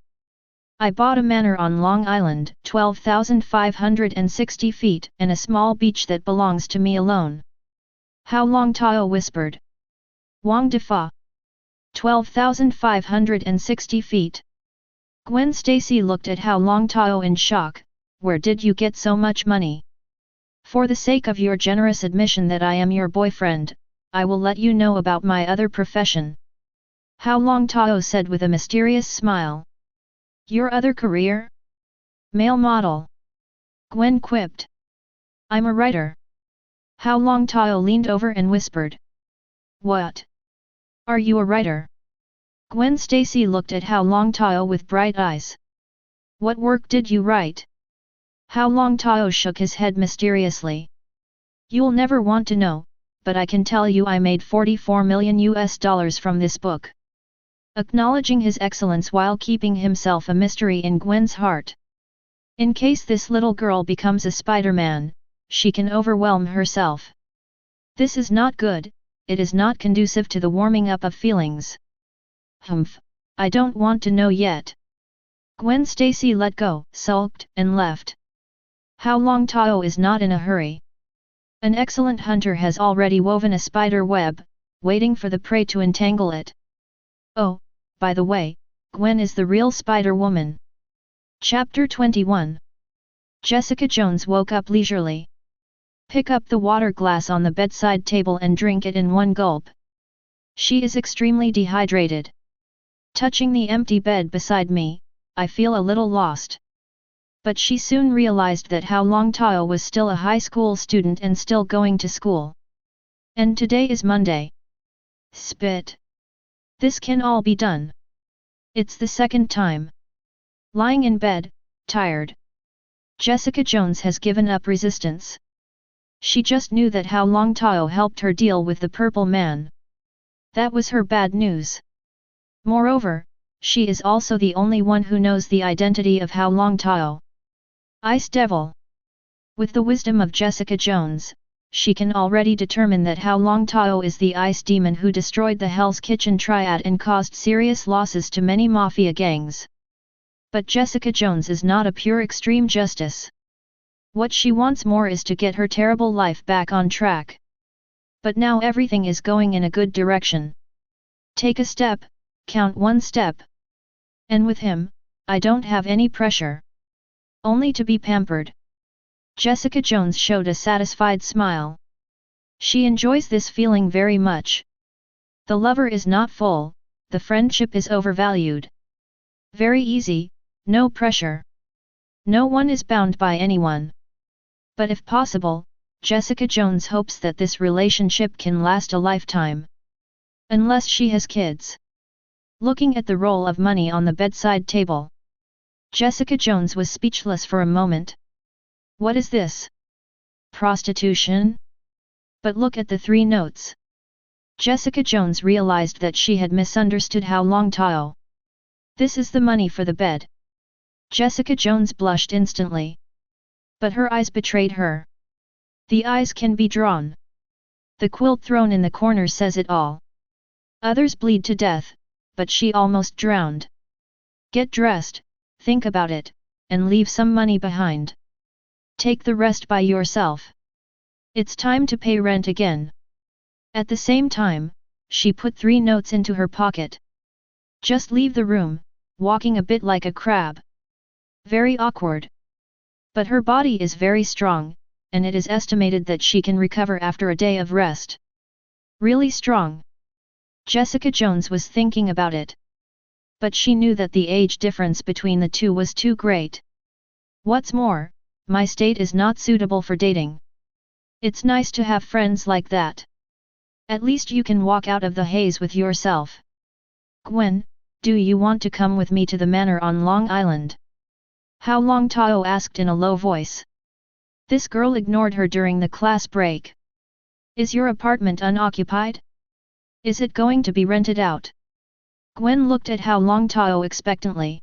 I bought a manor on Long Island, 12,560 feet, and a small beach that belongs to me alone. Hao Longtao whispered. Wang Defa. 12,560 feet. Gwen Stacy looked at Hao Longtao in shock. Where did you get so much money? For the sake of your generous admission that I am your boyfriend, I will let you know about my other profession. Hao Longtao said with a mysterious smile. Your other career? Male model. Gwen quipped. I'm a writer. Hao Longtao leaned over and whispered. What? Are you a writer? Gwen Stacy looked at Hao Longtao with bright eyes. What work did you write? Hao Longtao shook his head mysteriously. You'll never want to know, but I can tell you I made $44 million from this book. Acknowledging his excellence while keeping himself a mystery in Gwen's heart. In case this little girl becomes a Spider-Man, she can overwhelm herself. This is not good, it is not conducive to the warming up of feelings. Humph, I don't want to know yet. Gwen Stacy let go, sulked, and left. Hao Longtao is not in a hurry. An excellent hunter has already woven a spider web, waiting for the prey to entangle it. Oh, by the way, Gwen is the real Spider-Woman. Chapter 21. Jessica Jones woke up leisurely. Pick up the water glass on the bedside table and drink it in one gulp. She is extremely dehydrated. Touching the empty bed beside me, I feel a little lost. But she soon realized that Hao Longtao was still a high school student and still going to school. And today is Monday. Spit. This can all be done. It's the second time. Lying in bed, tired. Jessica Jones has given up resistance. She just knew that Hao Longtao helped her deal with the Purple Man. That was her bad news. Moreover, she is also the only one who knows the identity of Hao Longtao. Ice Devil. With the wisdom of Jessica Jones, she can already determine that Hao Longtao is the ice demon who destroyed the Hell's Kitchen Triad and caused serious losses to many mafia gangs. But Jessica Jones is not a pure extreme justice. What she wants more is to get her terrible life back on track. But now everything is going in a good direction. Take a step, count one step. And with him, I don't have any pressure. Only to be pampered. Jessica Jones showed a satisfied smile. She enjoys this feeling very much. The lover is not full, the friendship is overvalued. Very easy, no pressure. No one is bound by anyone. But if possible, Jessica Jones hopes that this relationship can last a lifetime. Unless she has kids. Looking at the roll of money on the bedside table, Jessica Jones was speechless for a moment. What is this? Prostitution? But look at the 3 notes. Jessica Jones realized that she had misunderstood Hao Longtao. This is the money for the bed. Jessica Jones blushed instantly. But her eyes betrayed her. The eyes can be drawn. The quilt thrown in the corner says it all. Others bleed to death, but she almost drowned. Get dressed, think about it, and leave some money behind. Take the rest by yourself. It's time to pay rent again. At the same time, she put 3 notes into her pocket. Just leave the room, walking a bit like a crab. Very awkward. But her body is very strong, and it is estimated that she can recover after a day of rest. Really strong. Jessica Jones was thinking about it. But she knew that the age difference between the two was too great. What's more, my state is not suitable for dating. It's nice to have friends like that. At least you can walk out of the haze with yourself. Gwen, do you want to come with me to the manor on Long Island? Hao Longtao asked in a low voice. This girl ignored her during the class break. Is your apartment unoccupied? Is it going to be rented out? Gwen looked at Hao Longtao expectantly.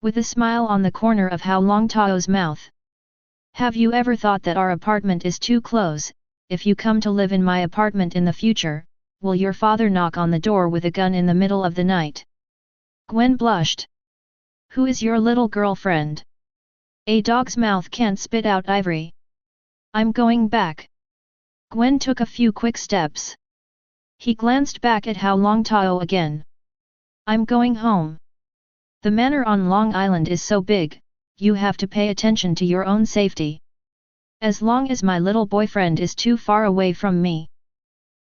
With a smile on the corner of Hao Longtao's mouth. Have you ever thought that our apartment is too close? If you come to live in my apartment in the future, will your father knock on the door with a gun in the middle of the night? Gwen blushed. Who is your little girlfriend? A dog's mouth can't spit out ivory. I'm going back. Gwen took a few quick steps. He glanced back at Hao Longtao again. I'm going home. The manor on Long Island is so big, you have to pay attention to your own safety. As long as my little boyfriend is too far away from me.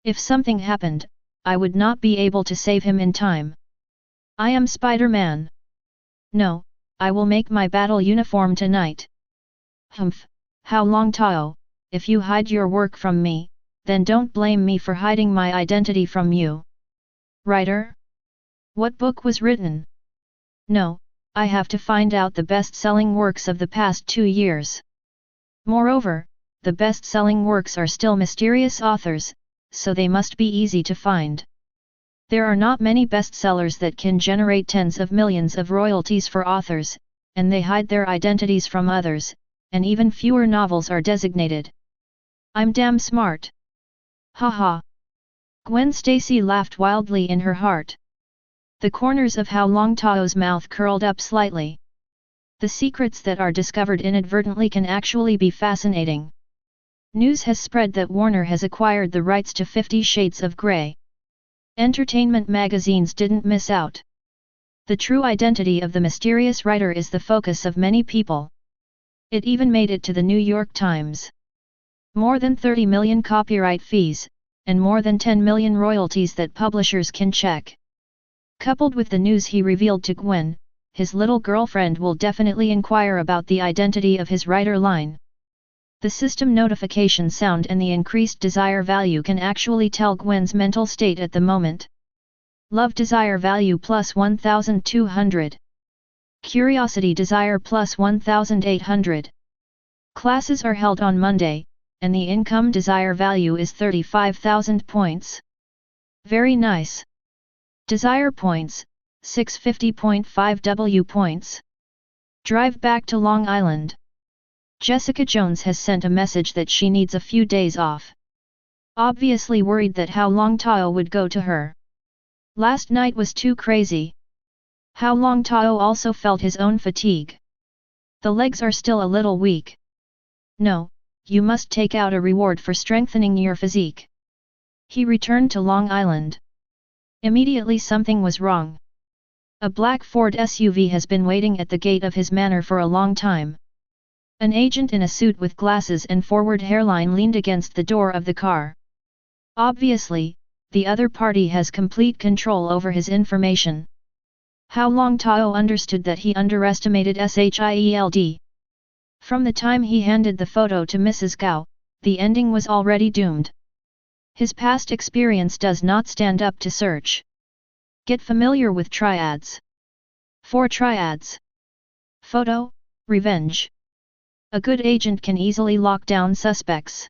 If something happened, I would not be able to save him in time. I am Spider-Man. No, I will make my battle uniform tonight. Humph, Hao Longtao, if you hide your work from me, then don't blame me for hiding my identity from you. Writer? What book was written? No, I have to find out the best-selling works of the past 2 years. Moreover, the best-selling works are still mysterious authors, so they must be easy to find. There are not many bestsellers that can generate tens of millions of royalties for authors, and they hide their identities from others, and even fewer novels are designated. I'm damn smart. Haha. Gwen Stacy laughed wildly in her heart. The corners of Hao Longtao's mouth curled up slightly. The secrets that are discovered inadvertently can actually be fascinating. News has spread that Warner has acquired the rights to 50 Shades of Grey. Entertainment magazines didn't miss out. The true identity of the mysterious writer is the focus of many people. It even made it to the New York Times. More than 30 million copyright fees, and more than 10 million royalties that publishers can check. Coupled with the news he revealed to Gwen, his little girlfriend will definitely inquire about the identity of his writer line. The system notification sound and the increased desire value can actually tell Gwen's mental state at the moment. Love desire value plus 1200. Curiosity desire plus 1800. Classes are held on Monday, and the income desire value is 35,000 points. Very nice. Desire points, 650.5 W points. Drive back to Long Island. Jessica Jones has sent a message that she needs a few days off. Obviously worried that Hao Longtao would go to her. Last night was too crazy. Hao Longtao also felt his own fatigue. The legs are still a little weak. No, you must take out a reward for strengthening your physique. He returned to Long Island. Immediately something was wrong. A black Ford SUV has been waiting at the gate of his manor for a long time. An agent in a suit with glasses and forward hairline leaned against the door of the car. Obviously, the other party has complete control over his information. Hao Longtao understood that he underestimated S.H.I.E.L.D. From the time he handed the photo to Mrs. Gao, the ending was already doomed. His past experience does not stand up to search. Get familiar with triads. 4 triads. Photo, revenge. A good agent can easily lock down suspects.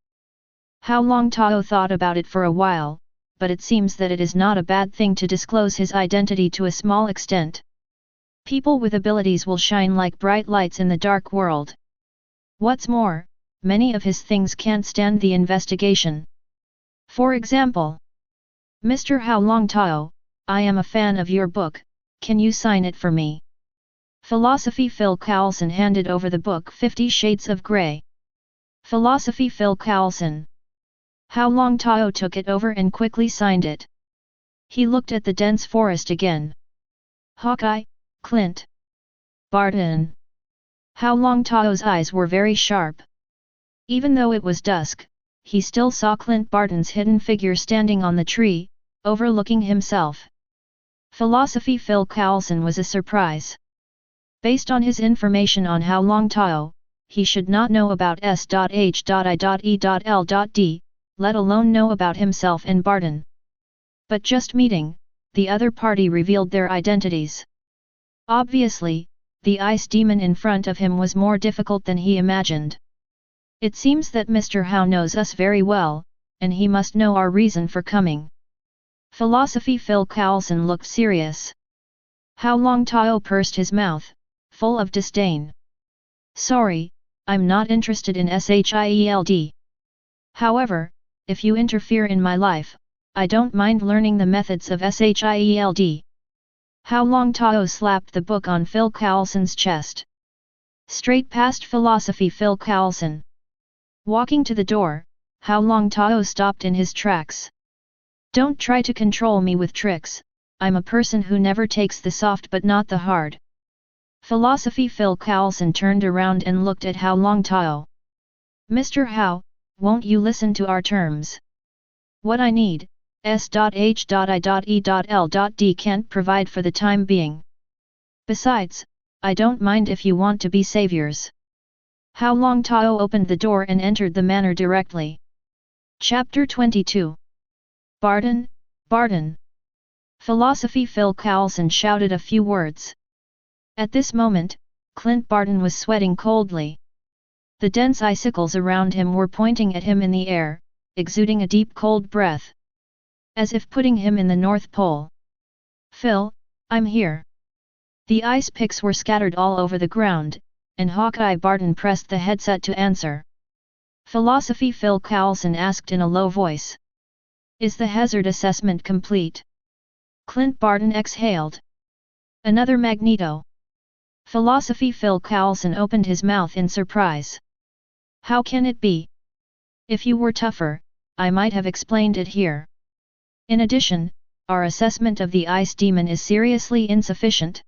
Hao Longtao thought about it for a while, but it seems that it is not a bad thing to disclose his identity to a small extent. People with abilities will shine like bright lights in the dark world. What's more, many of his things can't stand the investigation. For example, Mr. Hao Longtao, I am a fan of your book, can you sign it for me? Philosophy Phil Coulson handed over the book 50 Shades of Grey. Philosophy Phil Coulson. Hao Longtao took it over and quickly signed it. He looked at the dense forest again. Hawkeye, Clint. Barton. Hao Longtao's eyes were very sharp. Even though it was dusk, he still saw Clint Barton's hidden figure standing on the tree, overlooking himself. Philosophy Phil Coulson was a surprise. Based on his information on Hao Longtao, he should not know about S.H.I.E.L.D, let alone know about himself and Barton. But just meeting, the other party revealed their identities. Obviously, the ice demon in front of him was more difficult than he imagined. It seems that Mr. Hao knows us very well, and he must know our reason for coming. Philosophy Phil Coulson looked serious. Hao Longtao pursed his mouth, full of disdain. Sorry, I'm not interested in S.H.I.E.L.D. However, if you interfere in my life, I don't mind learning the methods of S.H.I.E.L.D. Hao Longtao slapped the book on Phil Coulson's chest. Straight past Philosophy Phil Coulson. Walking to the door, Hao Longtao stopped in his tracks. Don't try to control me with tricks, I'm a person who never takes the soft but not the hard. Philosophy Phil Coulson turned around and looked at Hao Longtao. Mr. Hao, won't you listen to our terms? What I need, S.H.I.E.L.D can't provide for the time being. Besides, I don't mind if you want to be saviors. Hao Longtao opened the door and entered the manor directly. Chapter 22. Barton, Barton. Philosophy Phil Coulson shouted a few words. At this moment, Clint Barton was sweating coldly. The dense icicles around him were pointing at him in the air, exuding a deep cold breath. As if putting him in the North Pole. Phil, I'm here. The ice picks were scattered all over the ground, and Hawkeye Barton pressed the headset to answer. Philosophy Phil Coulson asked in a low voice. Is the hazard assessment complete? Clint Barton exhaled. Another magneto. Philosophy Phil Coulson opened his mouth in surprise. How can it be? If you were tougher, I might have explained it here. In addition, our assessment of the ice demon is seriously insufficient.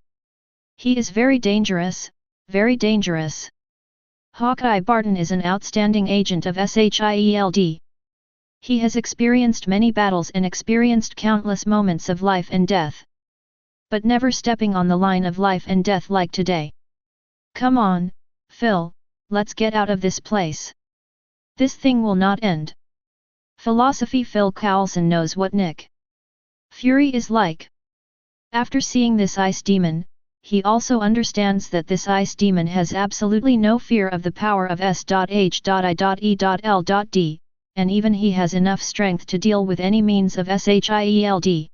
He is very dangerous, very dangerous. Hawkeye Barton is an outstanding agent of S.H.I.E.L.D. He has experienced many battles and experienced countless moments of life and death. But never stepping on the line of life and death like today. Come on, Phil, let's get out of this place. This thing will not end. Philosophy Phil Coulson knows what Nick Fury is like. After seeing this ice demon, he also understands that this ice demon has absolutely no fear of the power of S.H.I.E.L.D, and even he has enough strength to deal with any means of S.H.I.E.L.D.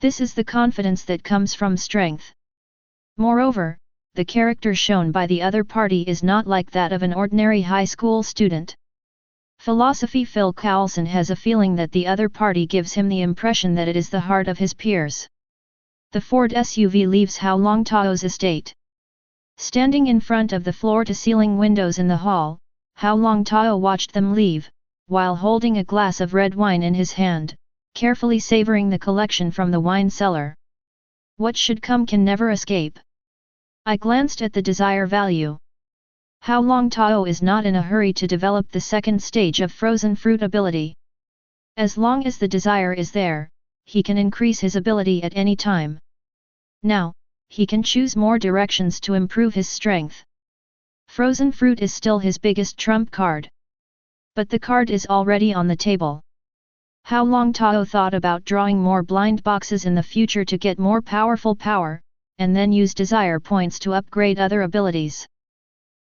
This is the confidence that comes from strength. Moreover, the character shown by the other party is not like that of an ordinary high school student. Philosophy Phil Coulson has a feeling that the other party gives him the impression that it is the heart of his peers. The Ford SUV leaves Hao Longtao's estate. Standing in front of the floor-to-ceiling windows in the hall, Hao Longtao watched them leave, while holding a glass of red wine in his hand, carefully savoring the collection from the wine cellar. What should come can never escape. I glanced at the desire value. Hao Longtao is not in a hurry to develop the second stage of frozen fruit ability. As long as the desire is there, he can increase his ability at any time. Now, he can choose more directions to improve his strength. Frozen fruit is still his biggest trump card. But the card is already on the table. Hao Longtao thought about drawing more blind boxes in the future to get more powerful power, and then use desire points to upgrade other abilities.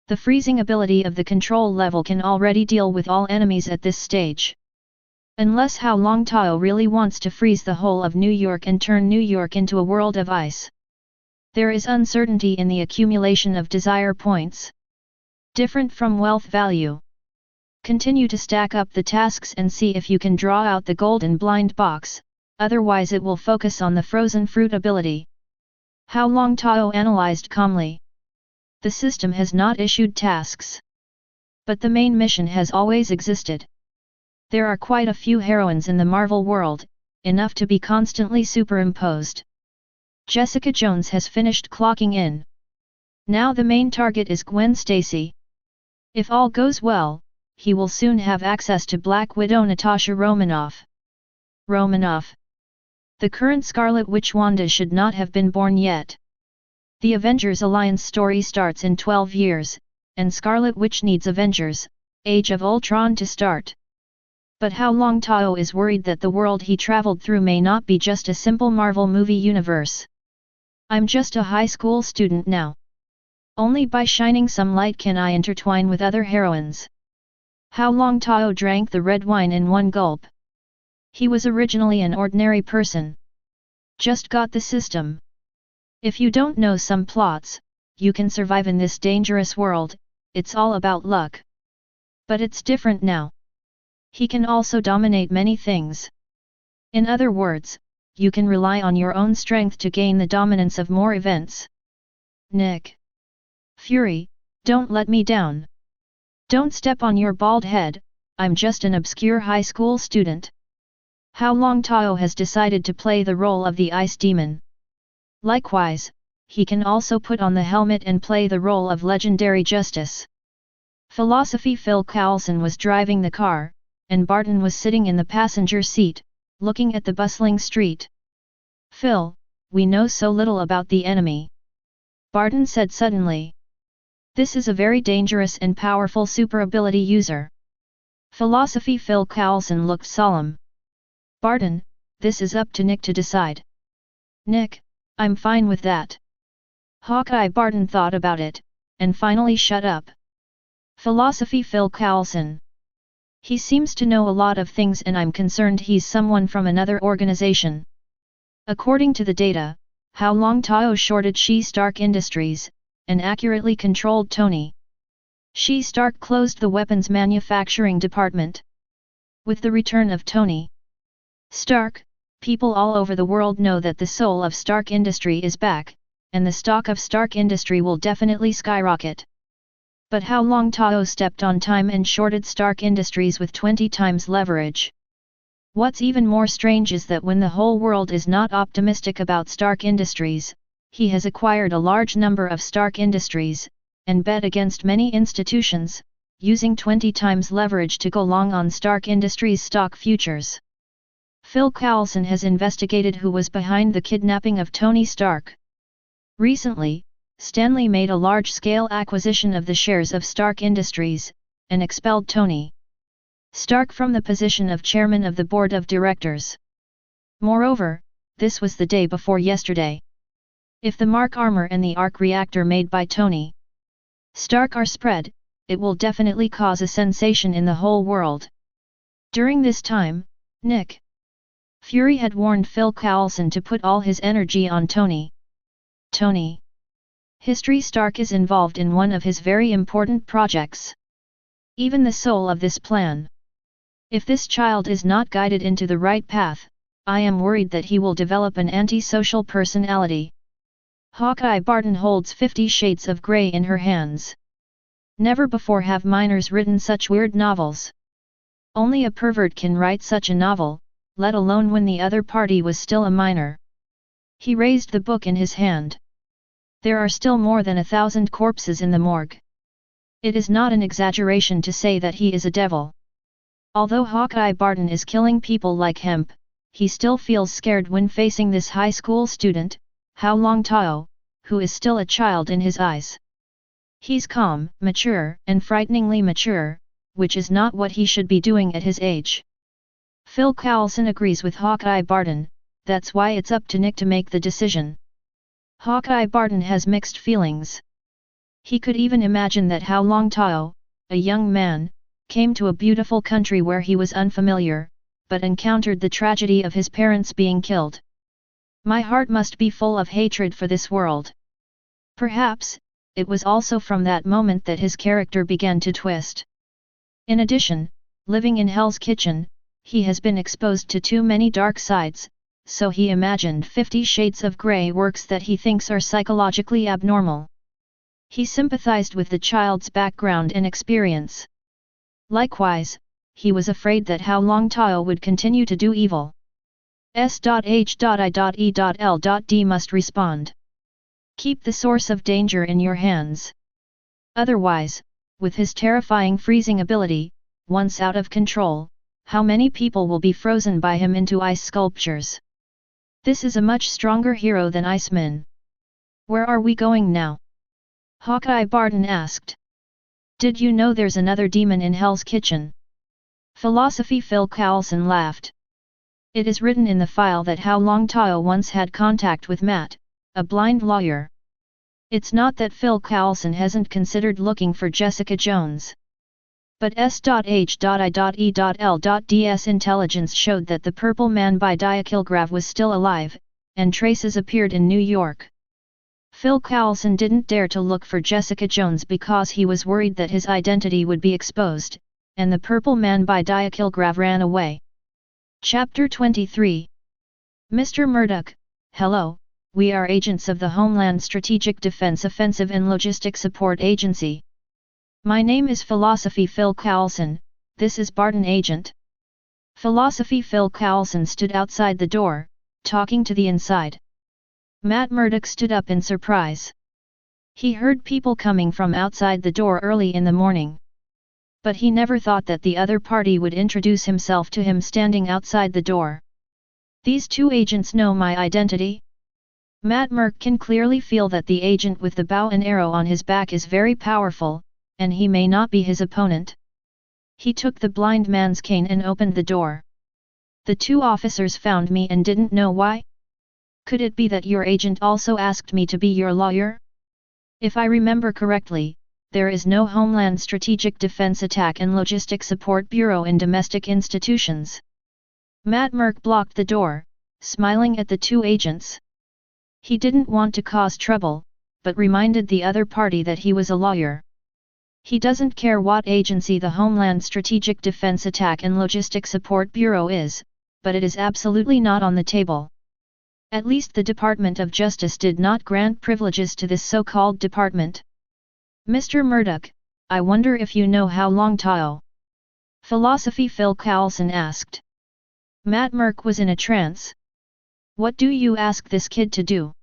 The freezing ability of the control level can already deal with all enemies at this stage. Unless Hao Longtao really wants to freeze the whole of New York and turn New York into a world of ice. There is uncertainty in the accumulation of desire points. Different from wealth value. Continue to stack up the tasks and see if you can draw out the golden blind box, otherwise it will focus on the frozen fruit ability. Hao Longtao analyzed calmly. The system has not issued tasks. But the main mission has always existed. There are quite a few heroines in the Marvel world, enough to be constantly superimposed. Jessica Jones has finished clocking in. Now the main target is Gwen Stacy. If all goes well, he will soon have access to Black Widow Natasha Romanoff. Romanoff. The current Scarlet Witch Wanda should not have been born yet. The Avengers Alliance story starts in 12 years, and Scarlet Witch needs Avengers, Age of Ultron to start. But Hao Longtao is worried that the world he traveled through may not be just a simple Marvel movie universe. I'm just a high school student now. Only by shining some light can I intertwine with other heroines. Hao Longtao drank the red wine in one gulp. He was originally an ordinary person. Just got the system. If you don't know some plots, you can survive in this dangerous world, it's all about luck. But it's different now. He can also dominate many things. In other words, you can rely on your own strength to gain the dominance of more events. Nick Fury, don't let me down. Don't step on your bald head, I'm just an obscure high school student. Hao Longtao has decided to play the role of the ice demon. Likewise, he can also put on the helmet and play the role of legendary justice. Philosophy Phil Coulson was driving the car, and Barton was sitting in the passenger seat, looking at the bustling street. Phil, we know so little about the enemy. Barton said suddenly. This is a very dangerous and powerful super ability user. Philosophy Phil Coulson looked solemn. Barton, this is up to Nick to decide. Nick, I'm fine with that. Hawkeye Barton thought about it, and finally shut up. Philosophy Phil Coulson. He seems to know a lot of things and I'm concerned he's someone from another organization. According to the data, Hao Longtao shorted S.H.I.E.L.D Industries, and accurately controlled Tony. S.H.I.E.L.D closed the weapons manufacturing department. With the return of Tony Stark, people all over the world know that the soul of Stark Industry is back, and the stock of Stark Industry will definitely skyrocket. But Hao Longtao stepped on time and shorted Stark Industries with 20 times leverage. What's even more strange is that when the whole world is not optimistic about Stark Industries, he has acquired a large number of Stark Industries, and bet against many institutions, using 20 times leverage to go long on Stark Industries stock futures. Phil Coulson has investigated who was behind the kidnapping of Tony Stark. Recently, Stanley made a large-scale acquisition of the shares of Stark Industries, and expelled Tony Stark from the position of chairman of the board of directors. Moreover, this was the day before yesterday. If the Mark armor and the arc reactor made by Tony Stark are spread, it will definitely cause a sensation in the whole world. During this time, Nick Fury had warned Phil Coulson to put all his energy on Tony History Stark is involved in one of his very important projects. Even the soul of this plan. If this child is not guided into the right path, I am worried that he will develop an antisocial personality. Hawkeye Barton holds 50 Shades of Grey in her hands. Never before have minors written such weird novels. Only a pervert can write such a novel, let alone when the other party was still a minor. He raised the book in his hand. There are still more than 1,000 corpses in the morgue. It is not an exaggeration to say that he is a devil. Although Hawkeye Barton is killing people like hemp, he still feels scared when facing this high school student, Hao Longtao, who is still a child in his eyes. He's calm, mature, and frighteningly mature, which is not what he should be doing at his age. Phil Coulson agrees with Hawkeye Barton, that's why it's up to Nick to make the decision. Hawkeye Barton has mixed feelings. He could even imagine that Hao Longtao, a young man, came to a beautiful country where he was unfamiliar, but encountered the tragedy of his parents being killed. My heart must be full of hatred for this world. Perhaps, it was also from that moment that his character began to twist. In addition, living in Hell's Kitchen, he has been exposed to too many dark sides, so he imagined 50 Shades of Grey works that he thinks are psychologically abnormal. He sympathized with the child's background and experience. Likewise, he was afraid that Hao Longtao would continue to do evil. S.H.I.E.L.D must respond. Keep the source of danger in your hands. Otherwise, with his terrifying freezing ability, once out of control, how many people will be frozen by him into ice sculptures? This is a much stronger hero than Iceman. Where are we going now? Hawkeye Barton asked. Did you know there's another demon in Hell's Kitchen? Philosophy Phil Coulson laughed. It is written in the file that Hao Longtao once had contact with Matt, a blind lawyer. It's not that Phil Coulson hasn't considered looking for Jessica Jones. But S.H.I.E.L.D's intelligence showed that the Purple Man by Diakilgrav was still alive, and traces appeared in New York. Phil Coulson didn't dare to look for Jessica Jones because he was worried that his identity would be exposed, and the Purple Man by Diakilgrav ran away. Chapter 23. Mr. Murdoch, hello, we are agents of the Homeland Strategic Defense Offensive and Logistic Support Agency. My name is Philosophy Phil Coulson, this is Barton Agent. Philosophy Phil Coulson stood outside the door, talking to the inside. Matt Murdoch stood up in surprise. He heard people coming from outside the door early in the morning. But he never thought that the other party would introduce himself to him standing outside the door. These two agents know my identity? Matt Murdoch can clearly feel that the agent with the bow and arrow on his back is very powerful, and he may not be his opponent. He took the blind man's cane and opened the door. The two officers found me and didn't know why? Could it be that your agent also asked me to be your lawyer? If I remember correctly, there is no Homeland Strategic Defense Attack and Logistic Support Bureau in domestic institutions. Matt Murdoch blocked the door, smiling at the two agents. He didn't want to cause trouble, but reminded the other party that he was a lawyer. He doesn't care what agency the Homeland Strategic Defense Attack and Logistic Support Bureau is, but it is absolutely not on the table. At least the Department of Justice did not grant privileges to this so-called department. Mr. Murdoch, I wonder if you know Hao Longtao? Philosophy Phil Coulson asked. Matt Murdoch was in a trance. What do you ask this kid to do?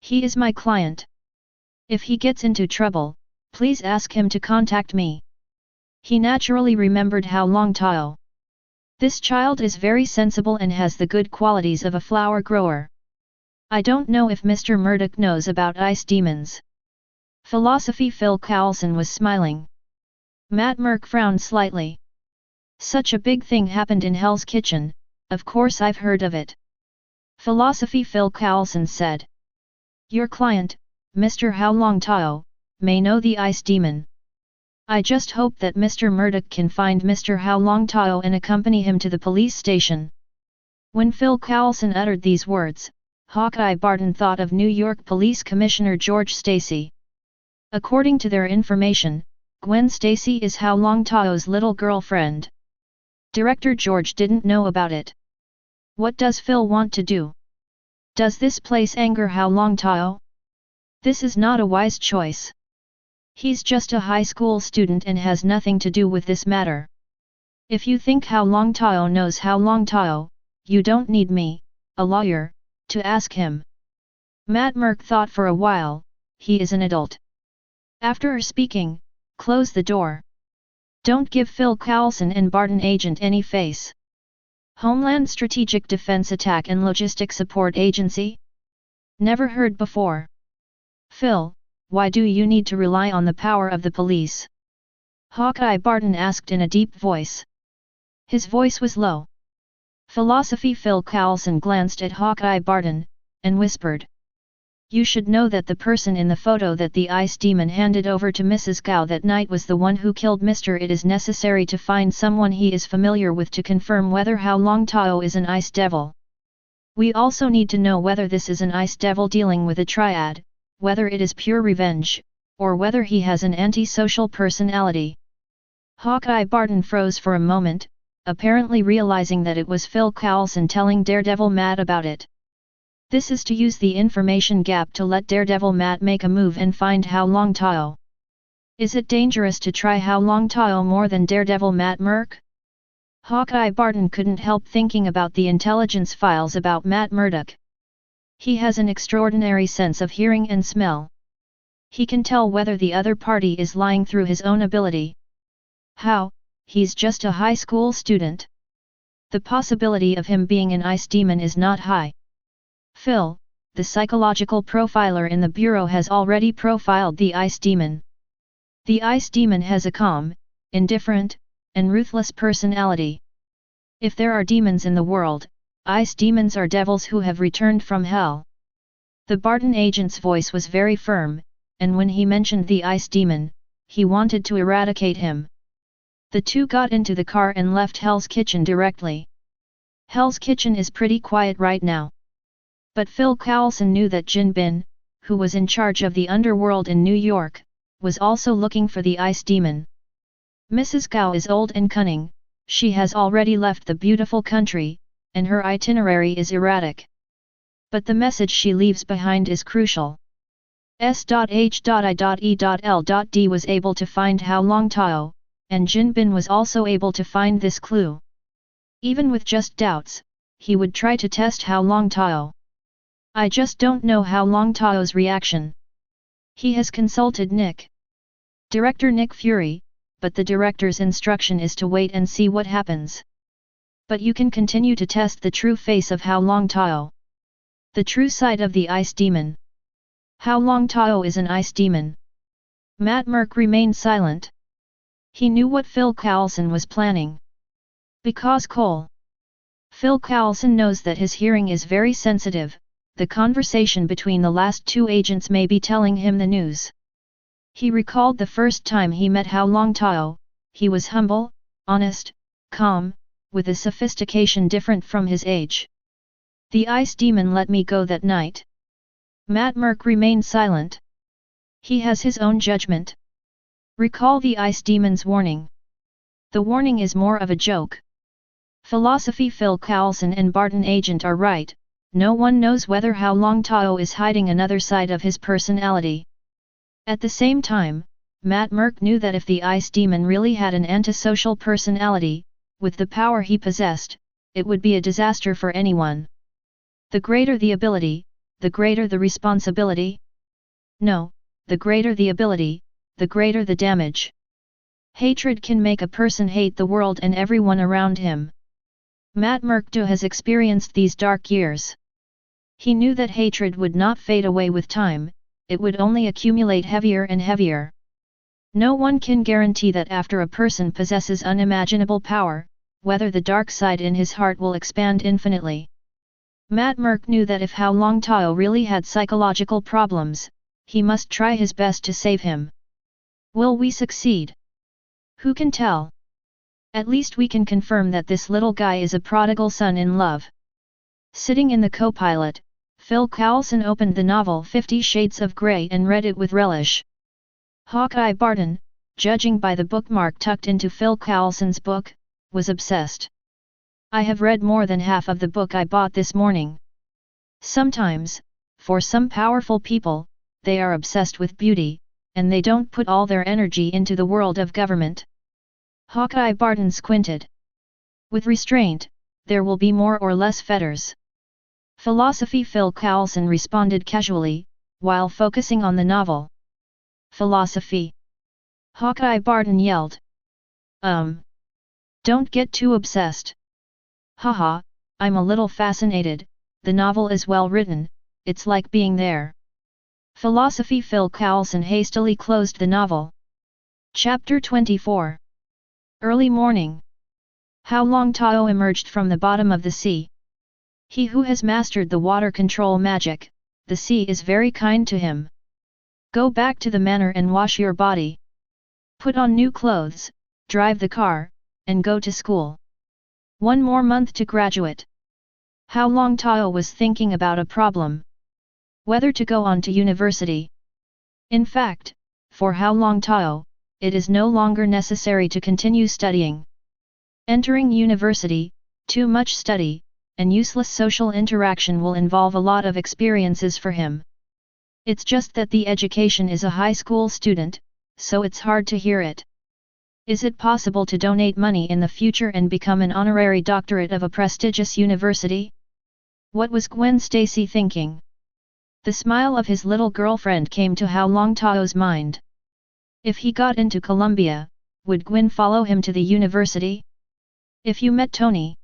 He is my client. If he gets into trouble, Please ask him to contact me. He naturally remembered Hao Longtao. This child is very sensible and has the good qualities of a flower grower. I don't know if Mr. Murdoch knows about ice demons. Philosophy Phil Coulson was smiling. Matt Merck frowned slightly. Such a big thing happened in Hell's Kitchen, of course I've heard of it. Philosophy Phil Coulson said. Your client, Mr. Hao Longtao, may know the ice demon. I just hope that Mr. Murdoch can find Mr. Hao Longtao and accompany him to the police station. When Phil Coulson uttered these words, Hawkeye Barton thought of New York Police Commissioner George Stacy. According to their information, Gwen Stacy is Hao Longtao's little girlfriend. Director George didn't know about it. What does Phil want to do? Does this place anger Hao Longtao? This is not a wise choice. He's just a high school student and has nothing to do with this matter. If you think Hao Longtao knows Hao Longtao, you don't need me, a lawyer, to ask him. Matt Merck thought for a while, he is an adult. After speaking, close the door. Don't give Phil Coulson and Barton Agent any face. Homeland Strategic Defense Attack and Logistic Support Agency? Never heard before. Phil, why do you need to rely on the power of the police? Hawkeye Barton asked in a deep voice. His voice was low. Philosophy Phil Coulson glanced at Hawkeye Barton, and whispered. You should know that the person in the photo that the ice demon handed over to Mrs. Gao that night was the one who killed Mr. It is necessary to find someone he is familiar with to confirm whether Hao Longtao is an ice devil. We also need to know whether this is an ice devil dealing with a triad, whether it is pure revenge, or whether he has an antisocial personality. Hawkeye Barton froze for a moment, apparently realizing that it was Phil Coulson telling Daredevil Matt about it. This is to use the information gap to let Daredevil Matt make a move and find Hao Longtao. Is it dangerous to try Hao Longtao more than Daredevil Matt Merck? Hawkeye Barton couldn't help thinking about the intelligence files about Matt Murdoch. He has an extraordinary sense of hearing and smell. He can tell whether the other party is lying through his own ability. How? He's just a high school student. The possibility of him being an ice demon is not high. Phil, the psychological profiler in the bureau has already profiled the ice demon. The ice demon has a calm, indifferent, and ruthless personality. If there are demons in the world, ice demons are devils who have returned from hell. The Barton agent's voice was very firm, and when he mentioned the ice demon, he wanted to eradicate him. The two got into the car and left Hell's Kitchen directly. Hell's Kitchen is pretty quiet right now. But Phil Coulson knew that Jin Bin, who was in charge of the underworld in New York, was also looking for the ice demon. Mrs. Gao is old and cunning, she has already left the beautiful country, and her itinerary is erratic. But the message she leaves behind is crucial. S.H.I.E.L.D was able to find Hao Longtao, and Jin Bin was also able to find this clue. Even with just doubts, he would try to test Hao Longtao. I just don't know Hao Longtao's reaction. He has consulted Director Nick Fury, but the director's instruction is to wait and see what happens. But you can continue to test the true face of Hao Longtao. The true side of the ice demon. Hao Longtao is an ice demon. Matt Merck remained silent. He knew what Phil Coulson was planning. Because Phil Coulson knows that his hearing is very sensitive, the conversation between the last two agents may be telling him the news. He recalled the first time he met Hao Longtao, he was humble, honest, calm, with a sophistication different from his age. The ice demon let me go that night. Matt Merck remained silent. He has his own judgment. Recall the ice demon's warning. The warning is more of a joke. Philosophy Phil Coulson and Barton Agent are right, no one knows whether Hao Longtao is hiding another side of his personality. At the same time, Matt Merck knew that if the ice demon really had an antisocial personality, with the power he possessed, it would be a disaster for anyone. The greater the ability, the greater the responsibility? No, the greater the ability, the greater the damage. Hatred can make a person hate the world and everyone around him. Matt Murkdo has experienced these dark years. He knew that hatred would not fade away with time, it would only accumulate heavier and heavier. No one can guarantee that after a person possesses unimaginable power, whether the dark side in his heart will expand infinitely. Matt Murk knew that if Hao Longtao really had psychological problems, he must try his best to save him. Will we succeed? Who can tell? At least we can confirm that this little guy is a prodigal son in love. Sitting in the co-pilot, Phil Coulson opened the novel 50 Shades of Grey and read it with relish. Hawkeye Barton, judging by the bookmark tucked into Phil Coulson's book, was obsessed. I have read more than half of the book I bought this morning. Sometimes, for some powerful people, they are obsessed with beauty, and they don't put all their energy into the world of government. Hawkeye Barton squinted. With restraint, there will be more or less fetters. Philosophy. Phil Coulson responded casually, while focusing on the novel. Philosophy. Hawkeye Barton yelled. Don't get too obsessed. Haha, I'm a little fascinated, the novel is well written, it's like being there. Philosophy. Phil Coulson hastily closed the novel. Chapter 24. Early morning. Hao Longtao emerged from the bottom of the sea. He who has mastered the water control magic, the sea is very kind to him. Go back to the manor and wash your body. Put on new clothes, drive the car, and go to school. 1 more month to graduate. Hao Longtao was thinking about a problem. Whether to go on to university. In fact, for Hao Longtao, it is no longer necessary to continue studying. Entering university, too much study, and useless social interaction will involve a lot of experiences for him. It's just that the education is a high school student, so it's hard to hear it. Is it possible to donate money in the future and become an honorary doctorate of a prestigious university? What was Gwen Stacy thinking? The smile of his little girlfriend came to Hao Longtao's mind. If he got into Columbia, would Gwen follow him to the university? If you met Tony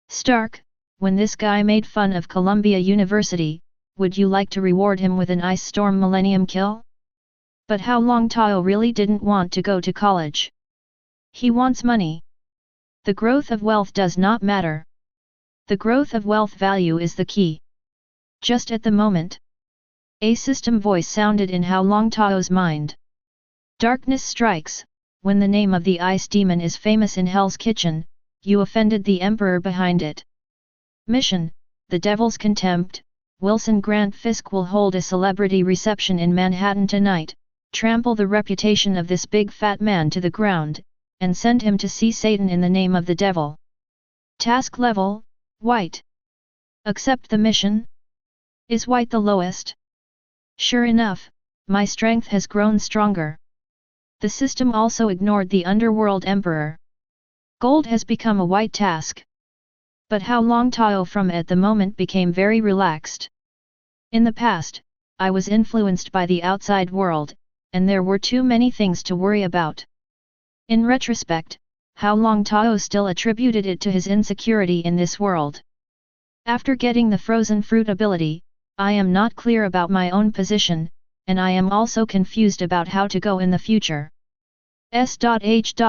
Stark, when this guy made fun of Columbia University, would you like to reward him with an ice storm millennium kill? But Hao Longtao really didn't want to go to college. He wants money. The growth of wealth does not matter. The growth of wealth value is the key. Just at the moment, a system voice sounded in Hao Longtao's mind. Darkness strikes, when the name of the ice demon is famous in Hell's Kitchen, you offended the emperor behind it. Mission, the Devil's Contempt, Wilson Grant Fisk will hold a celebrity reception in Manhattan tonight, trample the reputation of this big fat man to the ground, and send him to see Satan in the name of the devil. Task level, White. Accept the mission? Is White the lowest? Sure enough, my strength has grown stronger. The system also ignored the underworld emperor. Gold has become a white task. But Hao Longtao from at the moment became very relaxed. In the past, I was influenced by the outside world, and there were too many things to worry about. In retrospect, Hao Longtao still attributed it to his insecurity in this world. After getting the frozen fruit ability, I am not clear about my own position, and I am also confused about how to go in the future. S.H.I.E.L.D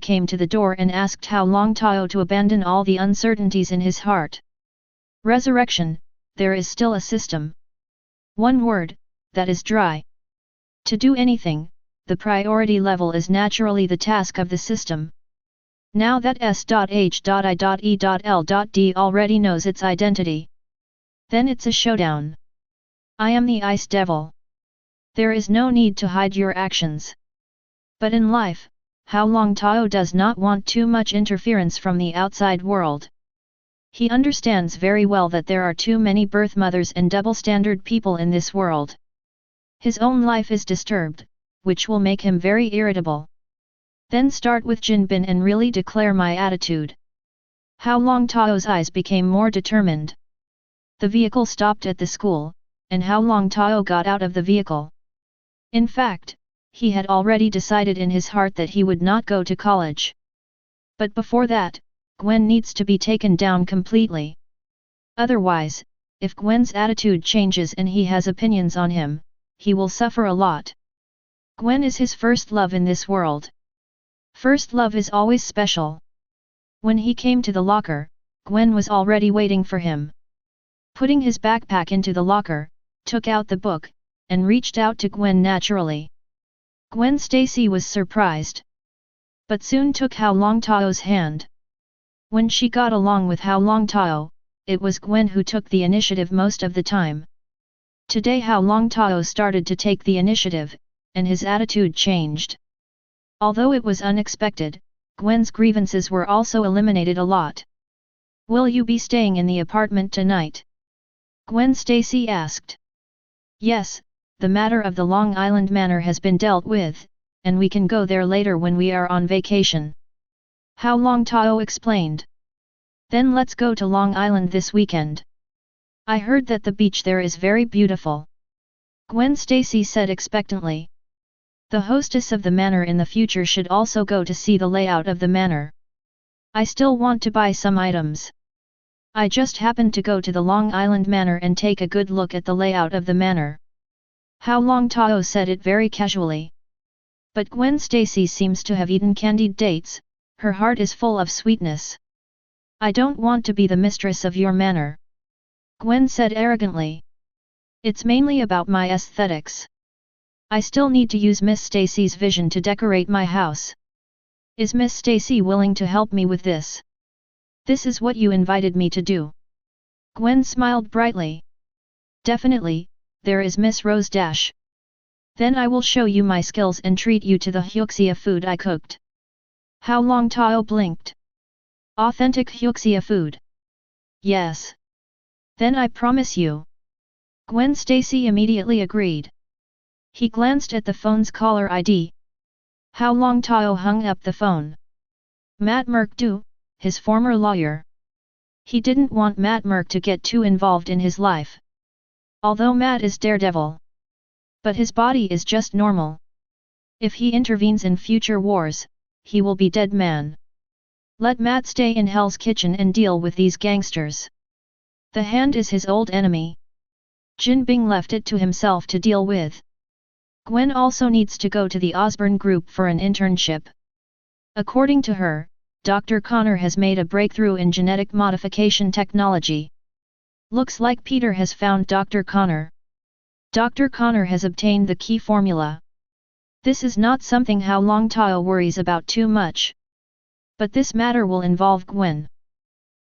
came to the door and asked Hao Longtao to abandon all the uncertainties in his heart. Resurrection, there is still a system. One word, that is dry. To do anything, the priority level is naturally the task of the system. Now that S.H.I.E.L.D already knows its identity. Then it's a showdown. I am the Ice Devil. There is no need to hide your actions. But in life, Hao Longtao does not want too much interference from the outside world. He understands very well that there are too many birth mothers and double-standard people in this world. His own life is disturbed, which will make him very irritable. Then start with Jinbin and really declare my attitude. Hao Longtao's eyes became more determined. The vehicle stopped at the school, and Hao Longtao got out of the vehicle. In fact, he had already decided in his heart that he would not go to college. But before that, Gwen needs to be taken down completely. Otherwise, if Gwen's attitude changes and he has opinions on him, he will suffer a lot. Gwen is his first love in this world. First love is always special. When he came to the locker, Gwen was already waiting for him. Putting his backpack into the locker, took out the book, and reached out to Gwen naturally. Gwen Stacy was surprised, but soon took Hao Longtao's hand. When she got along with Hao Longtao, it was Gwen who took the initiative most of the time. Today Hao Longtao started to take the initiative, and his attitude changed. Although it was unexpected, Gwen's grievances were also eliminated a lot. "Will you be staying in the apartment tonight?" Gwen Stacy asked. "Yes, the matter of the Long Island Manor has been dealt with, and we can go there later when we are on vacation," Hao Longtao explained. "Then let's go to Long Island this weekend. I heard that the beach there is very beautiful," Gwen Stacy said expectantly. The hostess of the manor in the future should also go to see the layout of the manor. "I still want to buy some items. I just happened to go to the Long Island Manor and take a good look at the layout of the manor." Hao Longtao said it very casually. But Gwen Stacy seems to have eaten candied dates, her heart is full of sweetness. "I don't want to be the mistress of your manor," Gwen said arrogantly. "It's mainly about my aesthetics. I still need to use Miss Stacy's vision to decorate my house. Is Miss Stacy willing to help me with this? This is what you invited me to do." Gwen smiled brightly. "Definitely, there is Miss Rose Dash. Then I will show you my skills and treat you to the Hyuxia food I cooked." Hao Longtao blinked. "Authentic Hyuxia food? Yes. Then I promise you." Gwen Stacy immediately agreed. He glanced at the phone's caller ID. Hao Longtao hung up the phone. Matt Merkdu, his former lawyer. He didn't want Matt Merk to get too involved in his life. Although Matt is daredevil, but his body is just normal. If he intervenes in future wars, he will be dead man. Let Matt stay in Hell's Kitchen and deal with these gangsters. The Hand is his old enemy. Jin Bing left it to himself to deal with. Gwen also needs to go to the Osborne Group for an internship. According to her, Dr. Connor has made a breakthrough in genetic modification technology. Looks like Peter has found Dr. Connor. Dr. Connor has obtained the key formula. This is not something Hao Longtao worries about too much. But this matter will involve Gwen.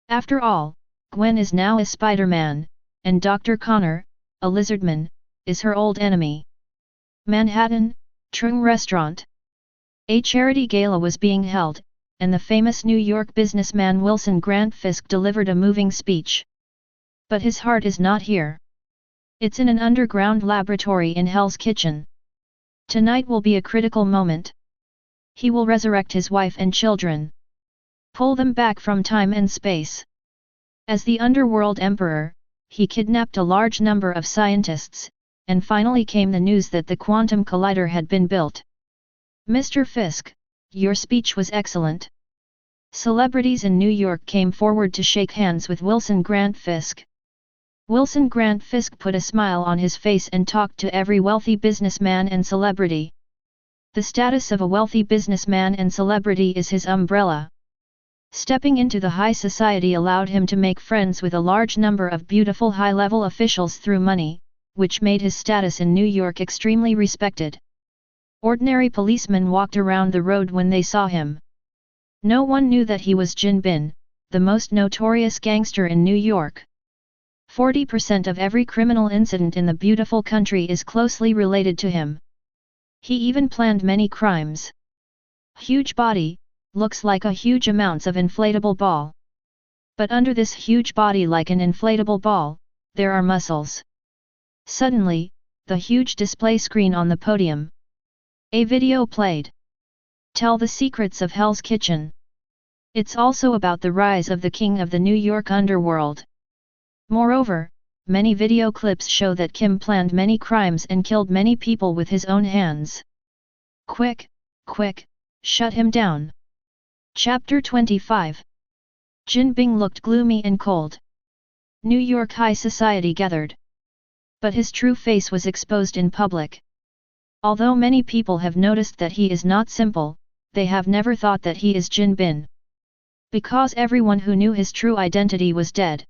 After all, Gwen is now a Spider-Man, and Dr. Connor, a lizardman, is her old enemy. Manhattan, Trung Restaurant. A charity gala was being held, and the famous New York businessman Wilson Grant Fisk delivered a moving speech. But his heart is not here. It's in an underground laboratory in Hell's Kitchen. Tonight will be a critical moment. He will resurrect his wife and children. Pull them back from time and space. As the underworld emperor, he kidnapped a large number of scientists, and finally came the news that the quantum collider had been built. Mr. Fisk, your speech was excellent. Celebrities in New York came forward to shake hands with Wilson Grant Fisk. Wilson Grant Fisk put a smile on his face and talked to every wealthy businessman and celebrity. The status of a wealthy businessman and celebrity is his umbrella. Stepping into the high society allowed him to make friends with a large number of beautiful high-level officials through money, which made his status in New York extremely respected. Ordinary policemen walked around the road when they saw him. No one knew that he was Jin Bin, the most notorious gangster in New York. 40% of every criminal incident in the beautiful country is closely related to him. He even planned many crimes. Huge body, looks like a huge amounts of inflatable ball. But under this huge body like an inflatable ball, there are muscles. Suddenly, the huge display screen on the podium. A video played. Tell the secrets of Hell's Kitchen. It's also about the rise of the king of the New York underworld. Moreover, many video clips show that Kim planned many crimes and killed many people with his own hands. Quick, quick, shut him down. Chapter 25. Jin Bing looked gloomy and cold. New York high society gathered. But his true face was exposed in public. Although many people have noticed that he is not simple, they have never thought that he is Jin Bin. Because everyone who knew his true identity was dead.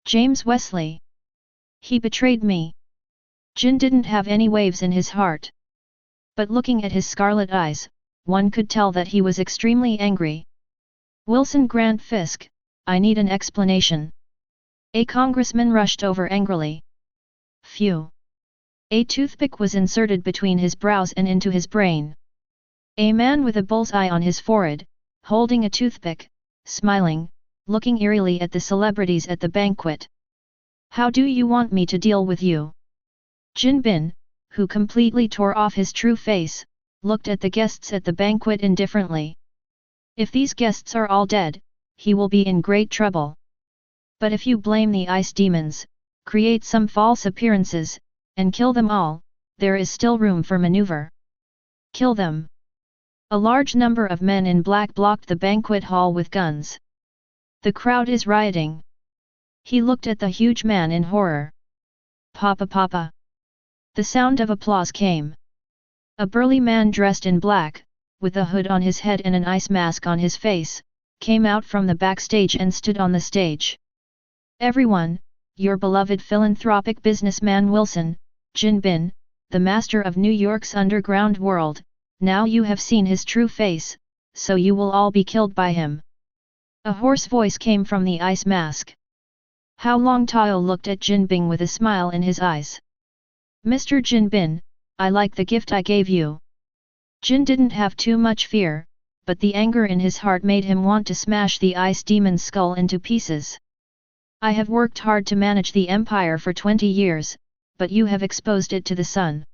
James Wesley. He betrayed me. Jin didn't have any waves in his heart. But looking at his scarlet eyes, one could tell that he was extremely angry. Wilson Grant Fisk, I need an explanation. A congressman rushed over angrily. Phew. A toothpick was inserted between his brows and into his brain. A man with a bullseye on his forehead, holding a toothpick, smiling, looking eerily at the celebrities at the banquet. How do you want me to deal with you? Jin Bin, who completely tore off his true face, looked at the guests at the banquet indifferently. If these guests are all dead, he will be in great trouble. But if you blame the ice demons, create some false appearances, and kill them all, there is still room for maneuver. Kill them. A large number of men in black blocked the banquet hall with guns. The crowd is rioting. He looked at the huge man in horror. Papa Papa. The sound of applause came. A burly man dressed in black, with a hood on his head and an ice mask on his face, came out from the backstage and stood on the stage. Everyone, your beloved philanthropic businessman Wilson, Jin Bin, the master of New York's underground world, now you have seen his true face, so you will all be killed by him. A hoarse voice came from the ice mask. Hao Longtao looked at Jin Bing with a smile in his eyes. Mr. Jin Bin, I like the gift I gave you. Jin didn't have too much fear, but the anger in his heart made him want to smash the ice demon's skull into pieces. I have worked hard to manage the empire for 20 years, but you have exposed it to the sun.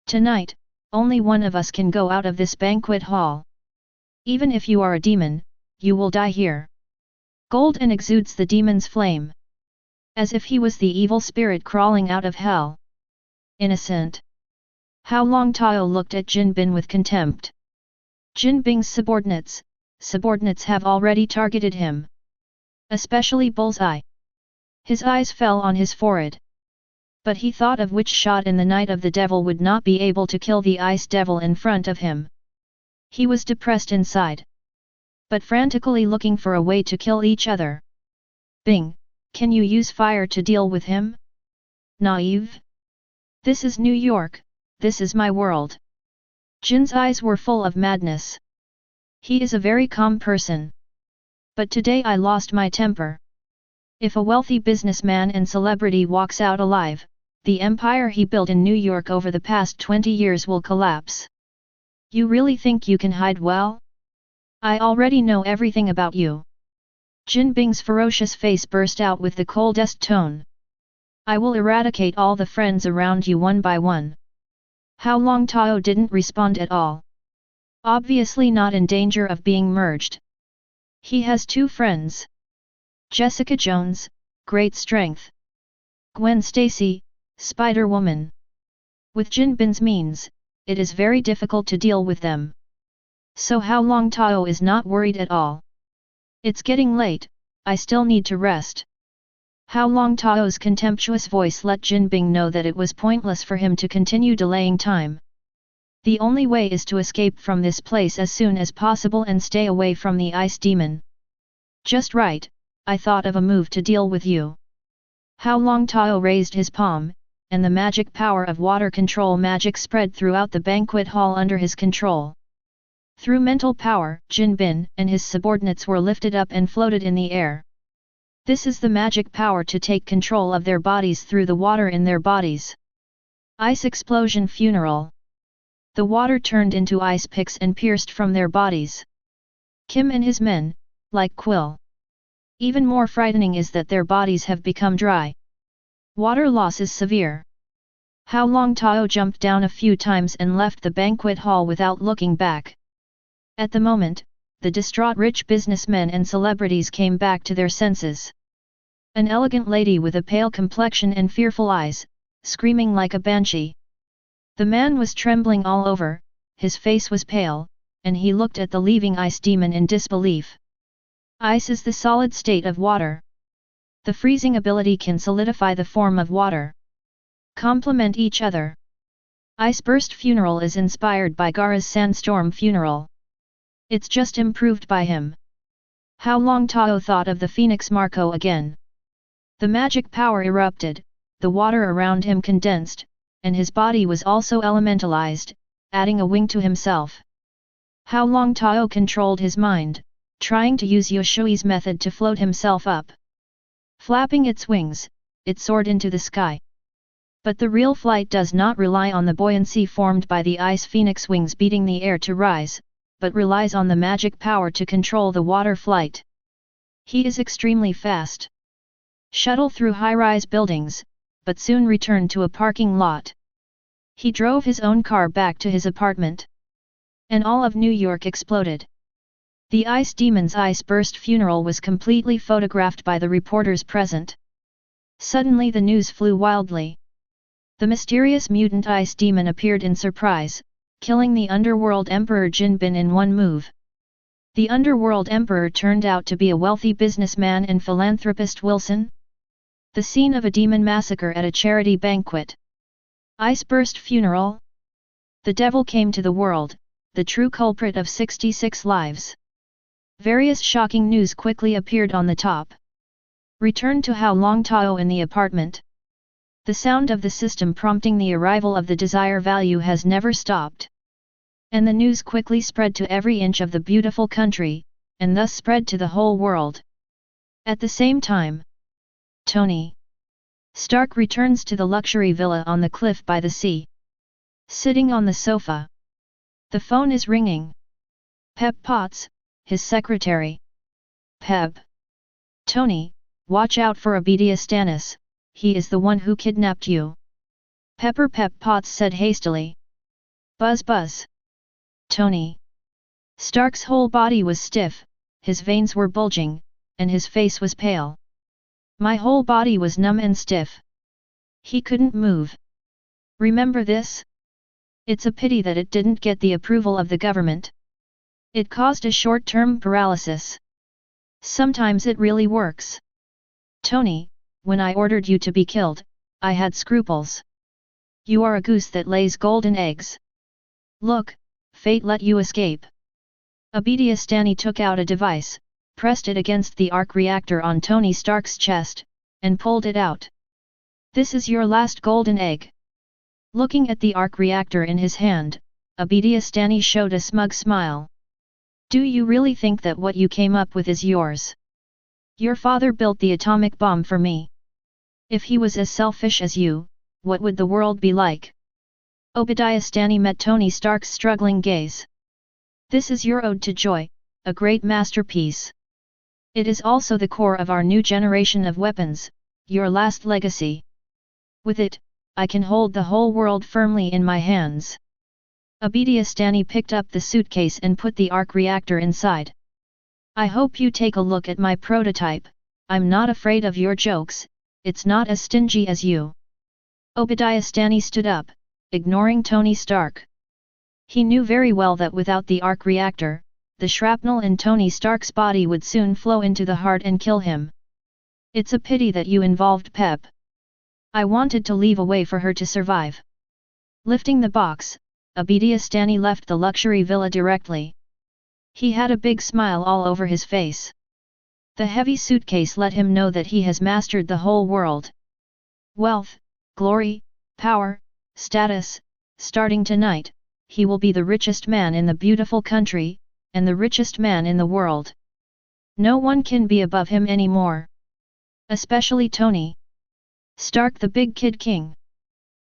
Tonight, only one of us can go out of this banquet hall. Even if you are a demon, you will die here. Golden exudes the demon's flame. As if he was the evil spirit crawling out of hell. Innocent. Hao Longtao looked at Jin Bin with contempt. Jin Bing's subordinates have already targeted him. Especially Bullseye. His eyes fell on his forehead. But he thought of which shot in the Night of the Devil would not be able to kill the ice devil in front of him. He was depressed inside. But frantically looking for a way to kill each other. Bing, can you use fire to deal with him? Naive? This is New York, this is my world. Jin's eyes were full of madness. He is a very calm person. But today I lost my temper. If a wealthy businessman and celebrity walks out alive, the empire he built in New York over the past 20 years will collapse. You really think you can hide well? I already know everything about you. Jin Bing's ferocious face burst out with the coldest tone. I will eradicate all the friends around you one by one. Hao Longtao didn't respond at all. Obviously not in danger of being merged. He has two friends. Jessica Jones, great strength. Gwen Stacy, Spider-Woman. With Jin Bin's means, it is very difficult to deal with them. So Hao Longtao is not worried at all. It's getting late, I still need to rest. Hao Longtao's contemptuous voice let Jin Bing know that it was pointless for him to continue delaying time. The only way is to escape from this place as soon as possible and stay away from the ice demon. Just right, I thought of a move to deal with you. Hao Longtao raised his palm, and the magic power of water control magic spread throughout the banquet hall under his control. Through mental power, Jin Bin and his subordinates were lifted up and floated in the air. This is the magic power to take control of their bodies through the water in their bodies. Ice explosion funeral. The water turned into ice picks and pierced from their bodies. Kim and his men, like Quill. Even more frightening is that their bodies have become dry. Water loss is severe. Hao Longtao jumped down a few times and left the banquet hall without looking back. At the moment, the distraught rich businessmen and celebrities came back to their senses. An elegant lady with a pale complexion and fearful eyes, screaming like a banshee. The man was trembling all over, his face was pale, and he looked at the leaving ice demon in disbelief. Ice is the solid state of water. The freezing ability can solidify the form of water. Complement each other. Ice Burst Funeral is inspired by Gaara's Sandstorm Funeral. It's just improved by him. Hao Longtao thought of the Phoenix Marco again. The magic power erupted, the water around him condensed, and his body was also elementalized, adding a wing to himself. Hao Longtao controlled his mind, trying to use Yoshui's method to float himself up. Flapping its wings, it soared into the sky. But the real flight does not rely on the buoyancy formed by the ice phoenix wings beating the air to rise, but relies on the magic power to control the water flight. He is extremely fast. Shuttle through high-rise buildings, but soon returned to a parking lot. He drove his own car back to his apartment. And all of New York exploded. The ice demon's ice burst funeral was completely photographed by the reporters present. Suddenly the news flew wildly. The mysterious mutant ice demon appeared in surprise, killing the underworld emperor Jinbin in one move. The underworld emperor turned out to be a wealthy businessman and philanthropist Wilson. The scene of a demon massacre at a charity banquet. Ice burst funeral? The devil came to the world, the true culprit of 66 lives. Various shocking news quickly appeared on the top. Return to Hao Longtao in the apartment. The sound of the system prompting the arrival of the desire value has never stopped. And the news quickly spread to every inch of the beautiful country, and thus spread to the whole world. At the same time, Tony Stark returns to the luxury villa on the cliff by the sea. Sitting on the sofa. The phone is ringing. Pep Potts, his secretary. Pep. Tony, watch out for Obediastanis, he is the one who kidnapped you. Pep Potts said hastily. Buzz buzz. Tony. Stark's whole body was stiff, his veins were bulging, and his face was pale. My whole body was numb and stiff. He couldn't move. Remember this? It's a pity that it didn't get the approval of the government. It caused a short-term paralysis. Sometimes it really works. Tony, when I ordered you to be killed, I had scruples. You are a goose that lays golden eggs. Look, fate let you escape. Obediastani took out a device, pressed it against the arc reactor on Tony Stark's chest, and pulled it out. This is your last golden egg. Looking at the arc reactor in his hand, Obediastani showed a smug smile. Do you really think that what you came up with is yours? Your father built the atomic bomb for me. If he was as selfish as you, what would the world be like? Obediastani met Tony Stark's struggling gaze. This is your ode to joy, a great masterpiece. It is also the core of our new generation of weapons, your last legacy. With it, I can hold the whole world firmly in my hands. Obediastani picked up the suitcase and put the arc reactor inside. I hope you take a look at my prototype, I'm not afraid of your jokes, it's not as stingy as you. Obediastani stood up, ignoring Tony Stark. He knew very well that without the arc reactor, the shrapnel in Tony Stark's body would soon flow into the heart and kill him. It's a pity that you involved Pep. I wanted to leave a way for her to survive. Lifting the box, Obediastani left the luxury villa directly. He had a big smile all over his face. The heavy suitcase let him know that he has mastered the whole world. Wealth, glory, power, status, starting tonight, he will be the richest man in the beautiful country, and the richest man in the world. No one can be above him anymore. Especially Tony Stark, the Big Kid King.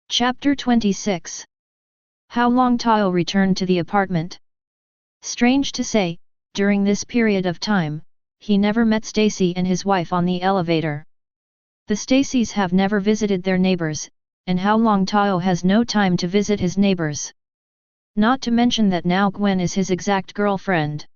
Chapter 26. Hao Longtao returned to the apartment. Strange to say, during this period of time, he never met Stacy and his wife on the elevator. The Stacys have never visited their neighbors, and Hao Longtao has no time to visit his neighbors. Not to mention that now Gwen is his exact girlfriend.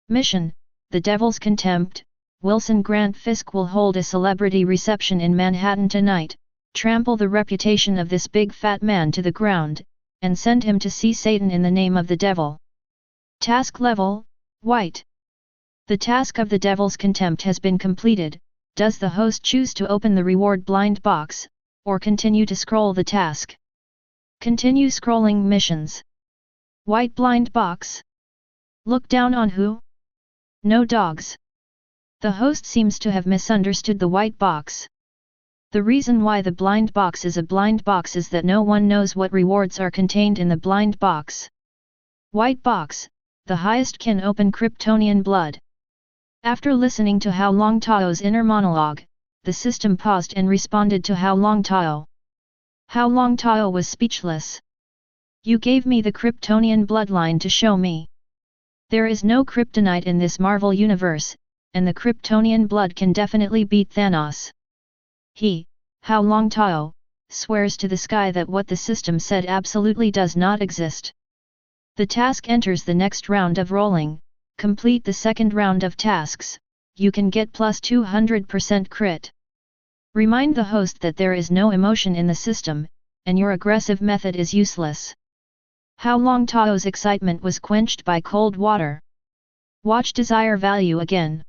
Mission, the Devil's Contempt, Wilson Grant Fisk will hold a celebrity reception in Manhattan tonight, trample the reputation of this big fat man to the ground, and send him to see Satan in the name of the devil. Task level, White. The task of the devil's contempt has been completed. Does the host choose to open the reward blind box, or continue to scroll the task? Continue scrolling missions. White blind box. Look down on who? No dogs. The host seems to have misunderstood the white box. The reason why the blind box is a blind box is that no one knows what rewards are contained in the blind box. White box, the highest can open Kryptonian blood. After listening to Hao Longtao's inner monologue, the system paused and responded to Hao Longtao. Hao Longtao was speechless. You gave me the Kryptonian bloodline to show me. There is no kryptonite in this Marvel universe, and the Kryptonian blood can definitely beat Thanos. He, Hao Longtao, swears to the sky that what the system said absolutely does not exist. The task enters the next round of rolling. Complete the second round of tasks, you can get plus 200% crit. Remind the host that there is no emotion in the system, and your aggressive method is useless. Hao Longtao's excitement was quenched by cold water. Watch desire value again.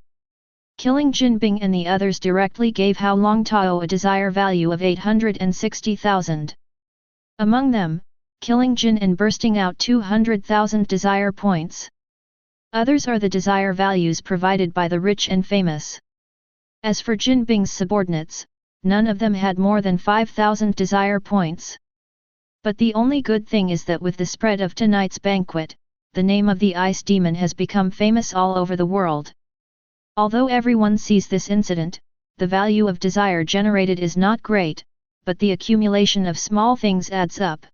Killing Jinbing and the others directly gave Hao Longtao a desire value of 860,000. Among them, killing Jin and bursting out 200,000 desire points. Others are the desire values provided by the rich and famous. As for Jinbing's subordinates, none of them had more than 5,000 desire points. But the only good thing is that with the spread of tonight's banquet, the name of the ice demon has become famous all over the world. Although everyone sees this incident, the value of desire generated is not great, but the accumulation of small things adds up.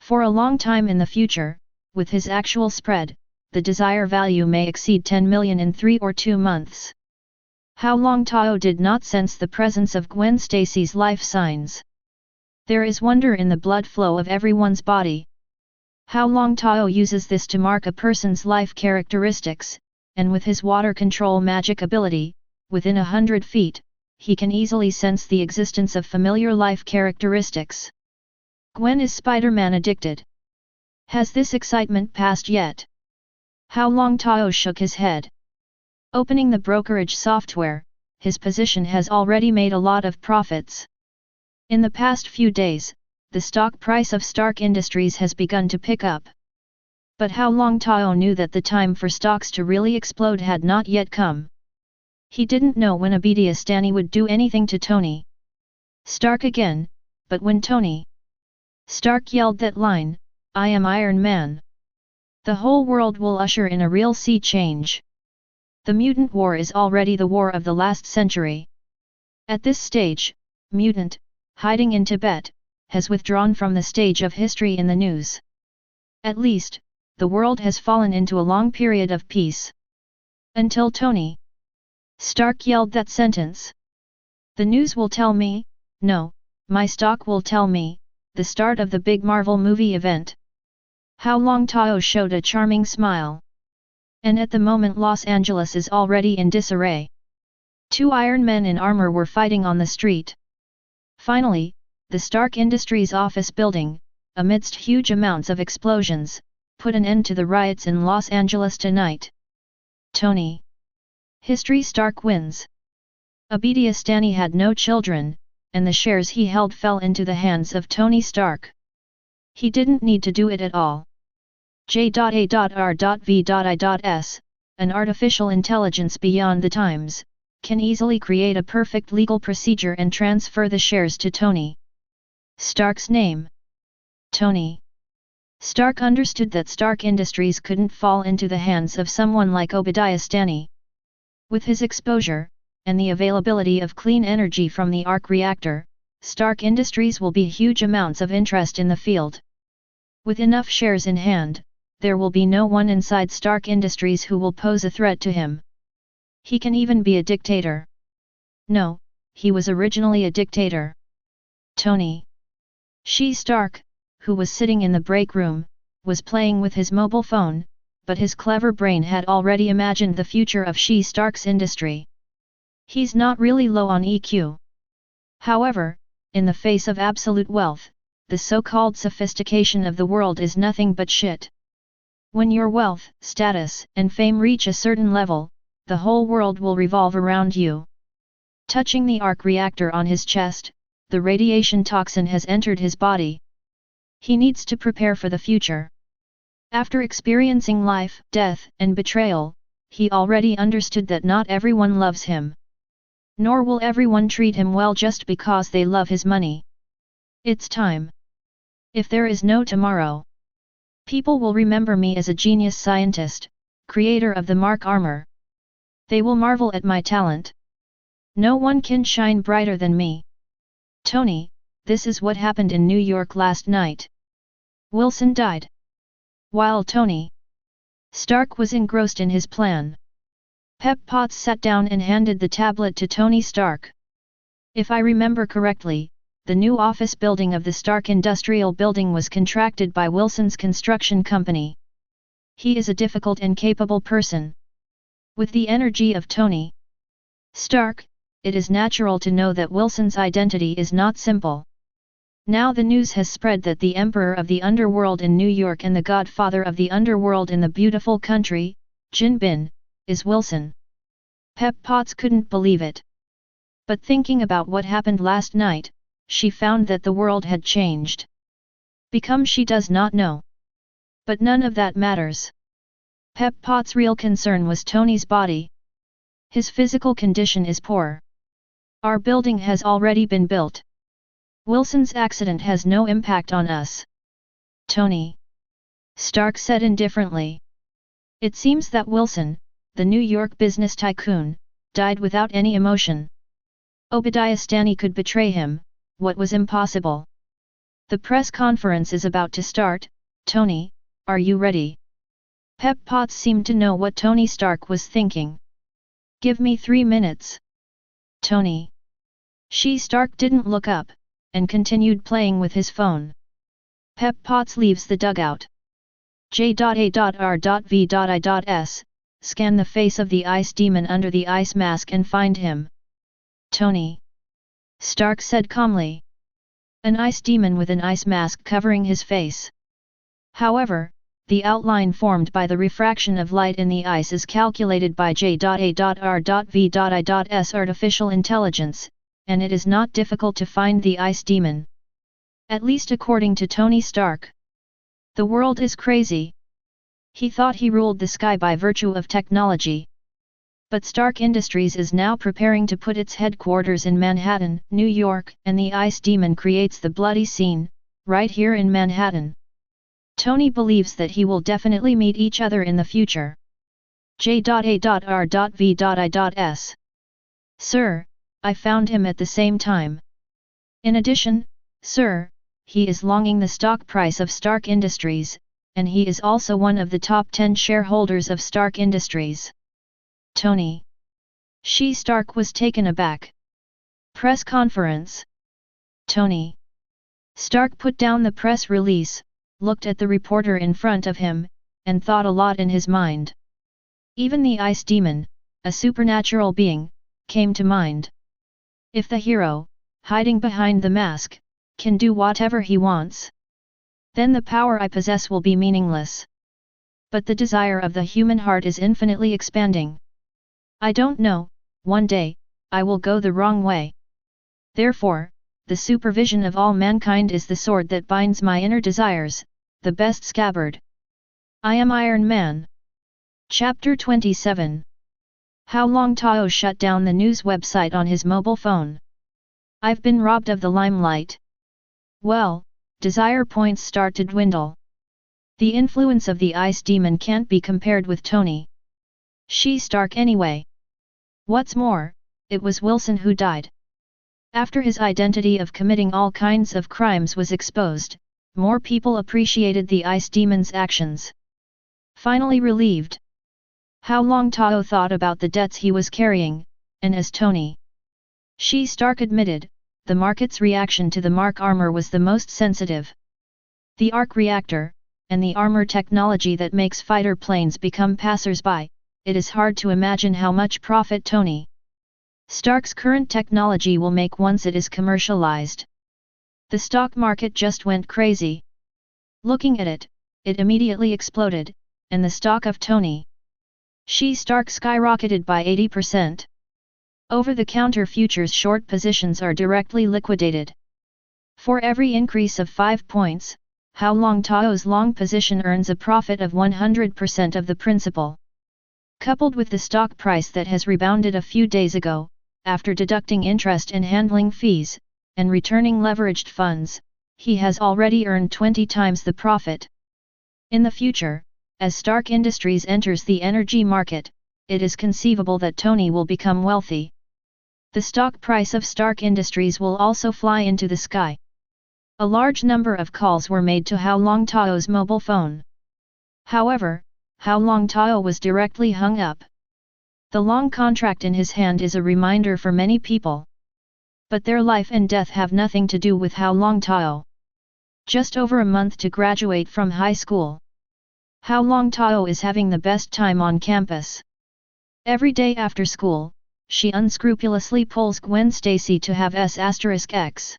For a long time in the future, with his actual spread, the desire value may exceed 10 million in 3 or 2 months. Hao Longtao did not sense the presence of Gwen Stacy's life signs. There is wonder in the blood flow of everyone's body. Hao Longtao uses this to mark a person's life characteristics, and with his water control magic ability, within 100 feet, he can easily sense the existence of familiar life characteristics. Gwen is Spider-Man addicted. Has this excitement passed yet? Hao Longtao shook his head. Opening the brokerage software, his position has already made a lot of profits. In the past few days, the stock price of Stark Industries has begun to pick up. But Hao Longtao knew that the time for stocks to really explode had not yet come. He didn't know when Abediastani would do anything to Tony Stark again, but when Tony Stark yelled that line, "I am Iron Man," the whole world will usher in a real sea change. The mutant war is already the war of the last century. At this stage, mutant, hiding in Tibet, has withdrawn from the stage of history in the news. At least, the world has fallen into a long period of peace. Until Tony Stark yelled that sentence. The news will tell me, no, my stock will tell me, the start of the big Marvel movie event. Hao Longtao showed a charming smile. And at the moment Los Angeles is already in disarray. 2 Iron Men in armor were fighting on the street. Finally, the Stark Industries office building, amidst huge amounts of explosions, put an end to the riots in Los Angeles tonight. Tony History Stark wins. Abediastani had no children, and the shares he held fell into the hands of Tony Stark. He didn't need to do it at all. J.A.R.V.I.S, an artificial intelligence beyond the times, can easily create a perfect legal procedure and transfer the shares to Tony Stark's name. Tony Stark understood that Stark Industries couldn't fall into the hands of someone like Abediastani. With his exposure, and the availability of clean energy from the arc reactor, Stark Industries will be huge amounts of interest in the field. With enough shares in hand, there will be no one inside Stark Industries who will pose a threat to him. He can even be a dictator. No, he was originally a dictator. Tony S.H.I.E.L.D. Stark, who was sitting in the break room, was playing with his mobile phone, but his clever brain had already imagined the future of S.H.I.E.L.D. Stark's industry. He's not really low on EQ. However, in the face of absolute wealth, the so-called sophistication of the world is nothing but shit. When your wealth, status, and fame reach a certain level, the whole world will revolve around you. Touching the arc reactor on his chest, the radiation toxin has entered his body. He needs to prepare for the future. After experiencing life, death, and betrayal, he already understood that not everyone loves him. Nor will everyone treat him well just because they love his money. It's time. If there is no tomorrow, people will remember me as a genius scientist, creator of the Mark armor. They will marvel at my talent. No one can shine brighter than me. Tony, this is what happened in New York last night. Wilson died. While Tony Stark was engrossed in his plan, Pep Potts sat down and handed the tablet to Tony Stark. If I remember correctly, the new office building of the Stark Industrial Building was contracted by Wilson's construction company. He is a difficult and capable person. With the energy of Tony Stark, it is natural to know that Wilson's identity is not simple. Now the news has spread that the Emperor of the Underworld in New York and the Godfather of the Underworld in the beautiful country, Jin Bin, is Wilson. Pep Potts couldn't believe it. But thinking about what happened last night, she found that the world had changed. Become she does not know. But none of that matters. Pep Potts' real concern was Tony's body. His physical condition is poor. Our building has already been built. Wilson's accident has no impact on us. Tony Stark said indifferently. It seems that Wilson, the New York business tycoon, died without any emotion. Obadiah Stane could betray him, what was impossible. The press conference is about to start. Tony, are you ready? Pep Potts seemed to know what Tony Stark was thinking. Give me 3 minutes. Tony Stark didn't look up, and continued playing with his phone. Pep Potts leaves the dugout. J.A.R.V.I.S. Scan the face of the ice demon under the ice mask and find him. Tony Stark said calmly. An ice demon with an ice mask covering his face. However, the outline formed by the refraction of light in the ice is calculated by J.A.R.V.I.S. artificial intelligence, and it is not difficult to find the ice demon. At least according to Tony Stark. The world is crazy. He thought he ruled the sky by virtue of technology. But Stark Industries is now preparing to put its headquarters in Manhattan, New York, and the ice demon creates the bloody scene, right here in Manhattan. Tony believes that he will definitely meet each other in the future. J.A.R.V.I.S. Sir, I found him at the same time. In addition, sir, he is longing the stock price of Stark Industries, and he is also one of the top 10 shareholders of Stark Industries. Tony Stark was taken aback. Press conference. Tony Stark put down the press release, looked at the reporter in front of him, and thought a lot in his mind. Even the ice demon, a supernatural being, came to mind. If the hero, hiding behind the mask, can do whatever he wants, then the power I possess will be meaningless. But the desire of the human heart is infinitely expanding. I don't know, one day, I will go the wrong way. Therefore, the supervision of all mankind is the sword that binds my inner desires, the best scabbard. I am Iron Man. Chapter 27. Hao Longtao shut down the news website on his mobile phone. I've been robbed of the limelight. Well, desire points start to dwindle. The influence of the ice demon can't be compared with Tony Stark anyway. What's more, it was Wilson who died. After his identity of committing all kinds of crimes was exposed, more people appreciated the ice demon's actions. Finally relieved, Hao Longtao thought about the debts he was carrying, and as Tony Stark admitted, the market's reaction to the Mark armor was the most sensitive. The arc reactor, and the armor technology that makes fighter planes become passers-by, it is hard to imagine how much profit Tony Stark's current technology will make once it is commercialized. The stock market just went crazy. Looking at it, it immediately exploded, and the stock of Tony Stark skyrocketed by 80%. Over-the-counter futures short positions are directly liquidated. For every increase of 5 points, Hao Longtao's long position earns a profit of 100% of the principal. Coupled with the stock price that has rebounded a few days ago, after deducting interest and handling fees, and returning leveraged funds, he has already earned 20 times the profit. In the future, as Stark Industries enters the energy market, it is conceivable that Tony will become wealthy. The stock price of Stark Industries will also fly into the sky. A large number of calls were made to Hao Longtao's mobile phone. However, Hao Longtao was directly hung up. The long contract in his hand is a reminder for many people. But their life and death have nothing to do with Hao Longtao. Just over a month to graduate from high school. Hao Longtao is having the best time on campus. Every day after school, she unscrupulously pulls Gwen Stacy to have S***X.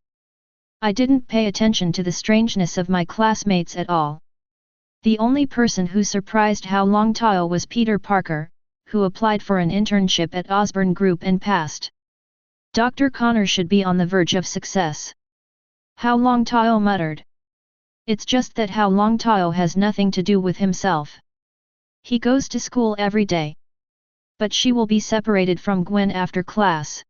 I didn't pay attention to the strangeness of my classmates at all. The only person who surprised Hao Longtao was Peter Parker, who applied for an internship at Osborne Group and passed. Dr. Connor should be on the verge of success. Hao Longtao muttered. It's just that Hao Longtao has nothing to do with himself. He goes to school every day. But she will be separated from Gwen after class.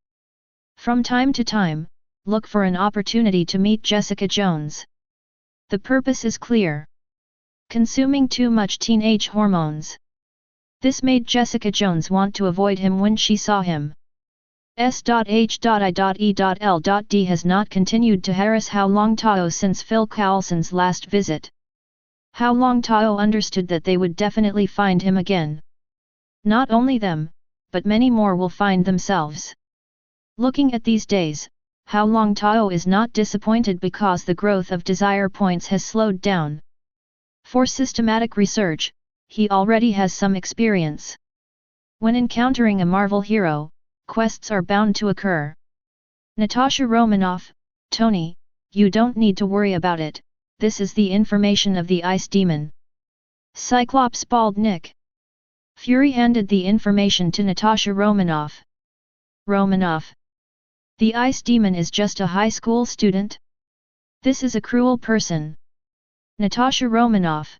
From time to time, look for an opportunity to meet Jessica Jones. The purpose is clear. Consuming too much teenage hormones. This made Jessica Jones want to avoid him when she saw him. S.H.I.E.L.D has not continued to harass Hao Longtao since Phil Coulson's last visit. Hao Longtao understood that they would definitely find him again. Not only them, but many more will find themselves. Looking at these days, Hao Longtao is not disappointed because the growth of desire points has slowed down. For systematic research, he already has some experience. When encountering a Marvel hero, quests are bound to occur. Natasha Romanoff, Tony, you don't need to worry about it, this is the information of the Ice Demon. Cyclops bawled Nick. Fury handed the information to Natasha Romanoff. Romanoff. The Ice Demon is just a high school student? This is a cruel person. Natasha Romanoff.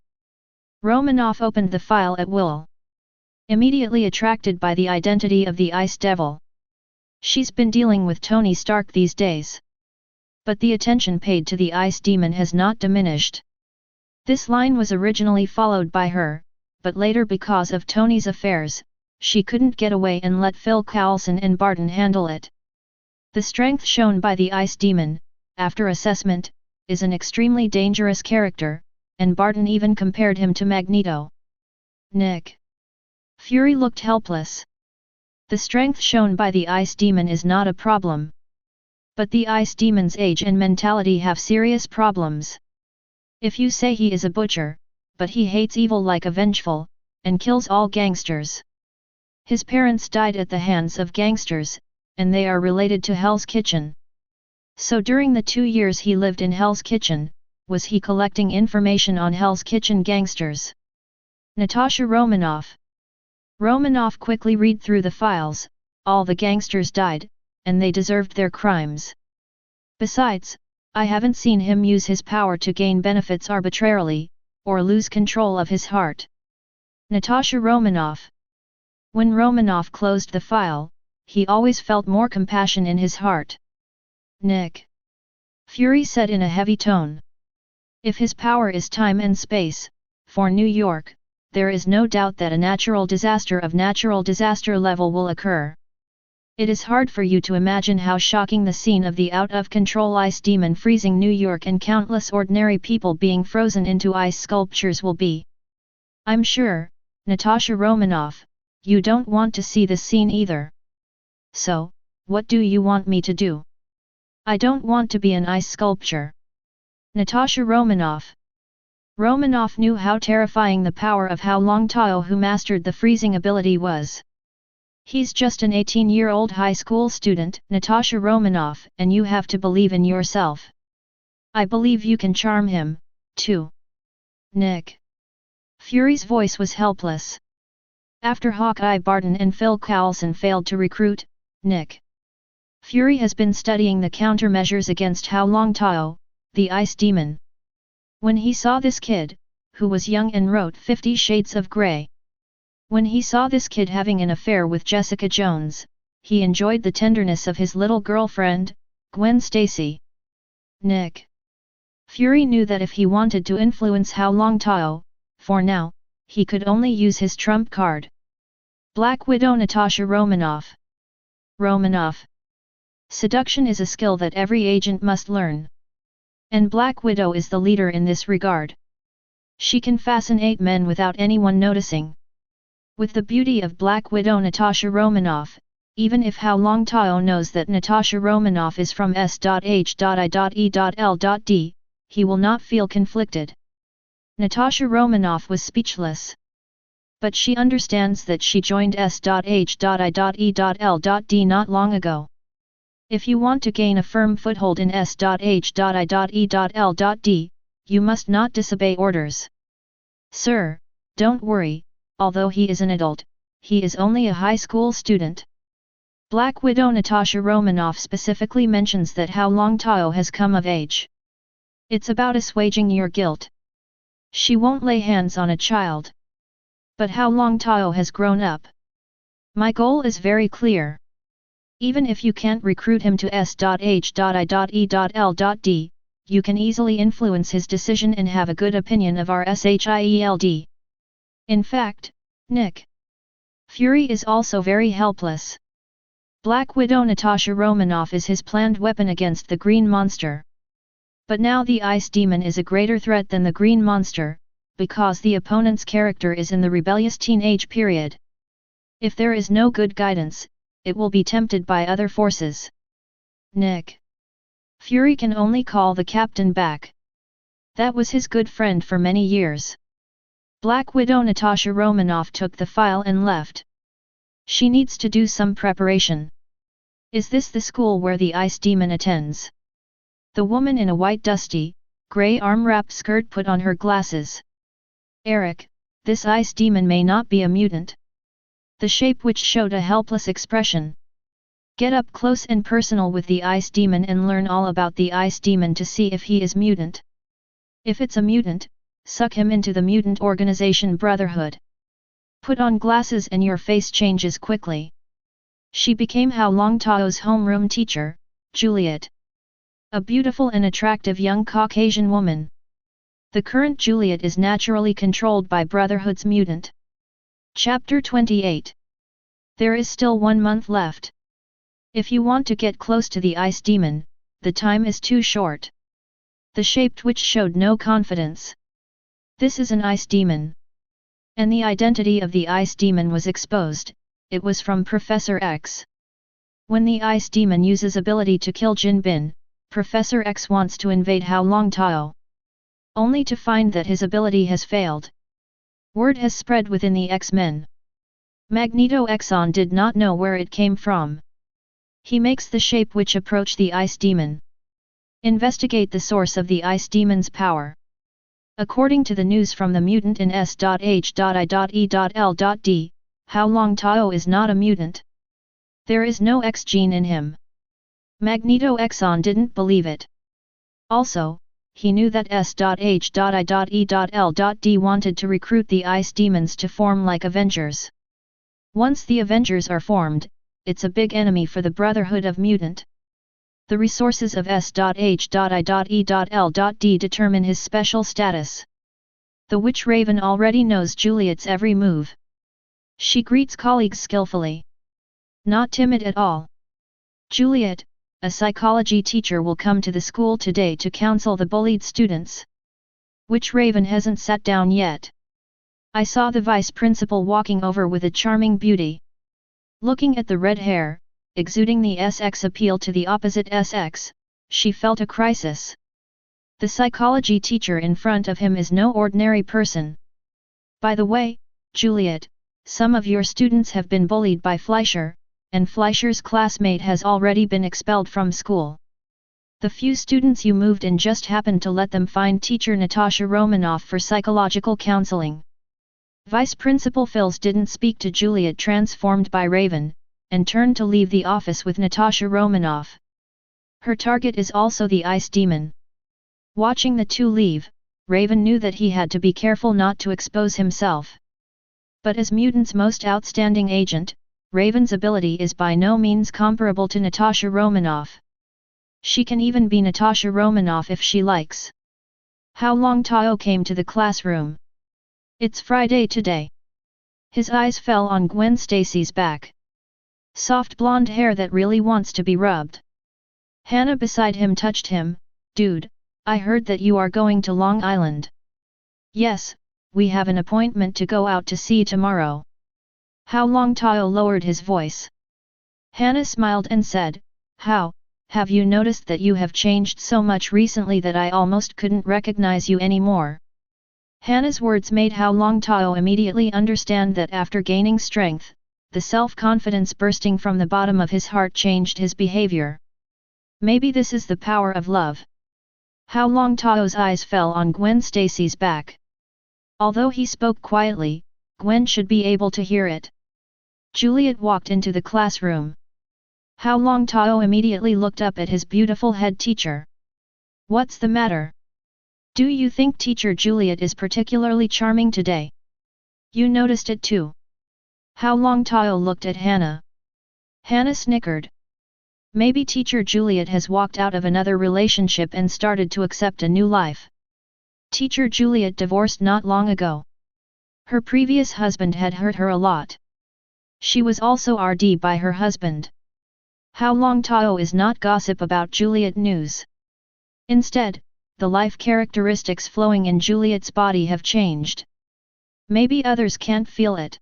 Romanoff opened the file at will. Immediately attracted by the identity of the Ice Devil. She's been dealing with Tony Stark these days. But the attention paid to the Ice Demon has not diminished. This line was originally followed by her, but later because of Tony's affairs, she couldn't get away and let Phil Coulson and Barton handle it. The strength shown by the Ice Demon, after assessment, is an extremely dangerous character, and Barton even compared him to Magneto. Nick. Fury looked helpless. The strength shown by the Ice Demon is not a problem. But the Ice Demon's age and mentality have serious problems. If you say he is a butcher, but he hates evil like a vengeful, and kills all gangsters. His parents died at the hands of gangsters, and they are related to Hell's Kitchen. So during the 2 years he lived in Hell's Kitchen, was he collecting information on Hell's Kitchen gangsters? Natasha Romanoff. Romanoff quickly read through the files, all the gangsters died, and they deserved their crimes. Besides, I haven't seen him use his power to gain benefits arbitrarily, or lose control of his heart. Natasha Romanoff. When Romanoff closed the file, he always felt more compassion in his heart. Nick. Fury said in a heavy tone. If his power is time and space, for New York, there is no doubt that a natural disaster of natural disaster level will occur. It is hard for you to imagine how shocking the scene of the out-of-control ice demon freezing New York and countless ordinary people being frozen into ice sculptures will be. I'm sure, Natasha Romanoff, you don't want to see this scene either. So, what do you want me to do? I don't want to be an ice sculpture. Natasha Romanoff. Romanoff knew how terrifying the power of Hao Longtao who mastered the freezing ability was. He's just an 18-year-old high school student, Natasha Romanoff, and you have to believe in yourself. I believe you can charm him, too. Nick. Fury's voice was helpless. After Hawkeye Barton and Phil Coulson failed to recruit Nick, Fury has been studying the countermeasures against Hao Longtao, the ice demon. When he saw this kid, who was young and wrote 50 Shades of Grey. When he saw this kid having an affair with Jessica Jones, he enjoyed the tenderness of his little girlfriend, Gwen Stacy. Nick. Fury knew that if he wanted to influence Hao Longtao, for now, he could only use his trump card. Black Widow Natasha Romanoff. Romanoff. Seduction is a skill that every agent must learn. And Black Widow is the leader in this regard. She can fascinate men without anyone noticing. With the beauty of Black Widow Natasha Romanoff, even if Hao Longtao knows that Natasha Romanoff is from S.H.I.E.L.D, he will not feel conflicted. Natasha Romanoff was speechless. But she understands that she joined S.H.I.E.L.D not long ago. If you want to gain a firm foothold in S.H.I.E.L.D, you must not disobey orders. Sir, don't worry, although he is an adult, he is only a high school student. Black Widow Natasha Romanoff specifically mentions that Hao Longtao has come of age. It's about assuaging your guilt. She won't lay hands on a child. But Hao Longtao has grown up. My goal is very clear. Even if you can't recruit him to S.H.I.E.L.D, you can easily influence his decision and have a good opinion of our S.H.I.E.L.D. In fact, Nick. Fury is also very helpless. Black Widow Natasha Romanoff is his planned weapon against the Green Monster. But now the Ice Demon is a greater threat than the Green Monster, because the opponent's character is in the rebellious teenage period. If there is no good guidance, it will be tempted by other forces. Nick. Fury can only call the captain back. That was his good friend for many years. Black Widow Natasha Romanoff took the file and left. She needs to do some preparation. Is this the school where the Ice Demon attends? The woman in a white dusty, grey arm-wrap skirt put on her glasses. Eric, this Ice Demon may not be a mutant. The shape which showed a helpless expression. Get up close and personal with the Ice Demon and learn all about the Ice Demon to see if he is mutant. If it's a mutant, suck him into the mutant organization Brotherhood. Put on glasses and your face changes quickly. She became Hao Longtao's homeroom teacher, Juliet. A beautiful and attractive young Caucasian woman. The current Juliet is naturally controlled by Brotherhood's mutant. Chapter 28. There is still 1 month left. If you want to get close to the Ice Demon, the time is too short. The shape which showed no confidence. This is an Ice Demon. And the identity of the Ice Demon was exposed, it was from Professor X. When the Ice Demon uses ability to kill Jin Bin, Professor X wants to invade Hao Longtao. Only to find that his ability has failed. Word has spread within the X-Men. Magneto Exxon did not know where it came from. He makes the shape which approach the Ice Demon. Investigate the source of the Ice Demon's power. According to the news from the mutant in S.H.I.E.L.D, Hao Longtao is not a mutant. There is no X gene in him. Magneto Exxon didn't believe it. Also, he knew that S.H.I.E.L.D wanted to recruit the Ice Demons to form like Avengers. Once the Avengers are formed, it's a big enemy for the Brotherhood of Mutant. The resources of S.H.I.E.L.D determine his special status. The Witch Raven already knows Juliet's every move. She greets colleagues skillfully. Not timid at all. Juliet, a psychology teacher, will come to the school today to counsel the bullied students. Witch Raven hasn't sat down yet. I saw the vice principal walking over with a charming beauty. Looking at the red hair, exuding the SX appeal to the opposite SX, she felt a crisis. The psychology teacher in front of him is no ordinary person. By the way, Juliet, some of your students have been bullied by Fleischer, and Fleischer's classmate has already been expelled from school. The few students you moved in just happened to let them find teacher Natasha Romanoff for psychological counseling. Vice Principal Phils didn't speak to Juliet, transformed by Raven, and turned to leave the office with Natasha Romanoff. Her target is also the ice demon. Watching the two leave, Raven knew that he had to be careful not to expose himself. But as Mutant's most outstanding agent, Raven's ability is by no means comparable to Natasha Romanoff. She can even be Natasha Romanoff if she likes. Hao Longtao came to the classroom. It's Friday today. His eyes fell on Gwen Stacy's back. Soft blonde hair that really wants to be rubbed. Hannah beside him touched him. Dude, I heard that you are going to Long Island. Yes, we have an appointment to go out to see tomorrow. Hao Longtao lowered his voice. Hannah smiled and said, How, have you noticed that you have changed so much recently that I almost couldn't recognize you anymore? Hannah's words made Hao Longtao immediately understand that after gaining strength, the self-confidence bursting from the bottom of his heart changed his behavior. Maybe this is the power of love. Hao Longtao's eyes fell on Gwen Stacy's back. Although he spoke quietly, Gwen should be able to hear it. Juliet walked into the classroom. Hao Longtao immediately looked up at his beautiful head teacher. What's the matter? Do you think teacher Juliet is particularly charming today? You noticed it too. Hao Longtao looked at Hannah. Hannah snickered. Maybe teacher Juliet has walked out of another relationship and started to accept a new life. Teacher Juliet divorced not long ago. Her previous husband had hurt her a lot. She was also RD by her husband. Hao Longtao is not gossip about Juliet news. Instead, the life characteristics flowing in Juliet's body have changed. Maybe others can't feel it.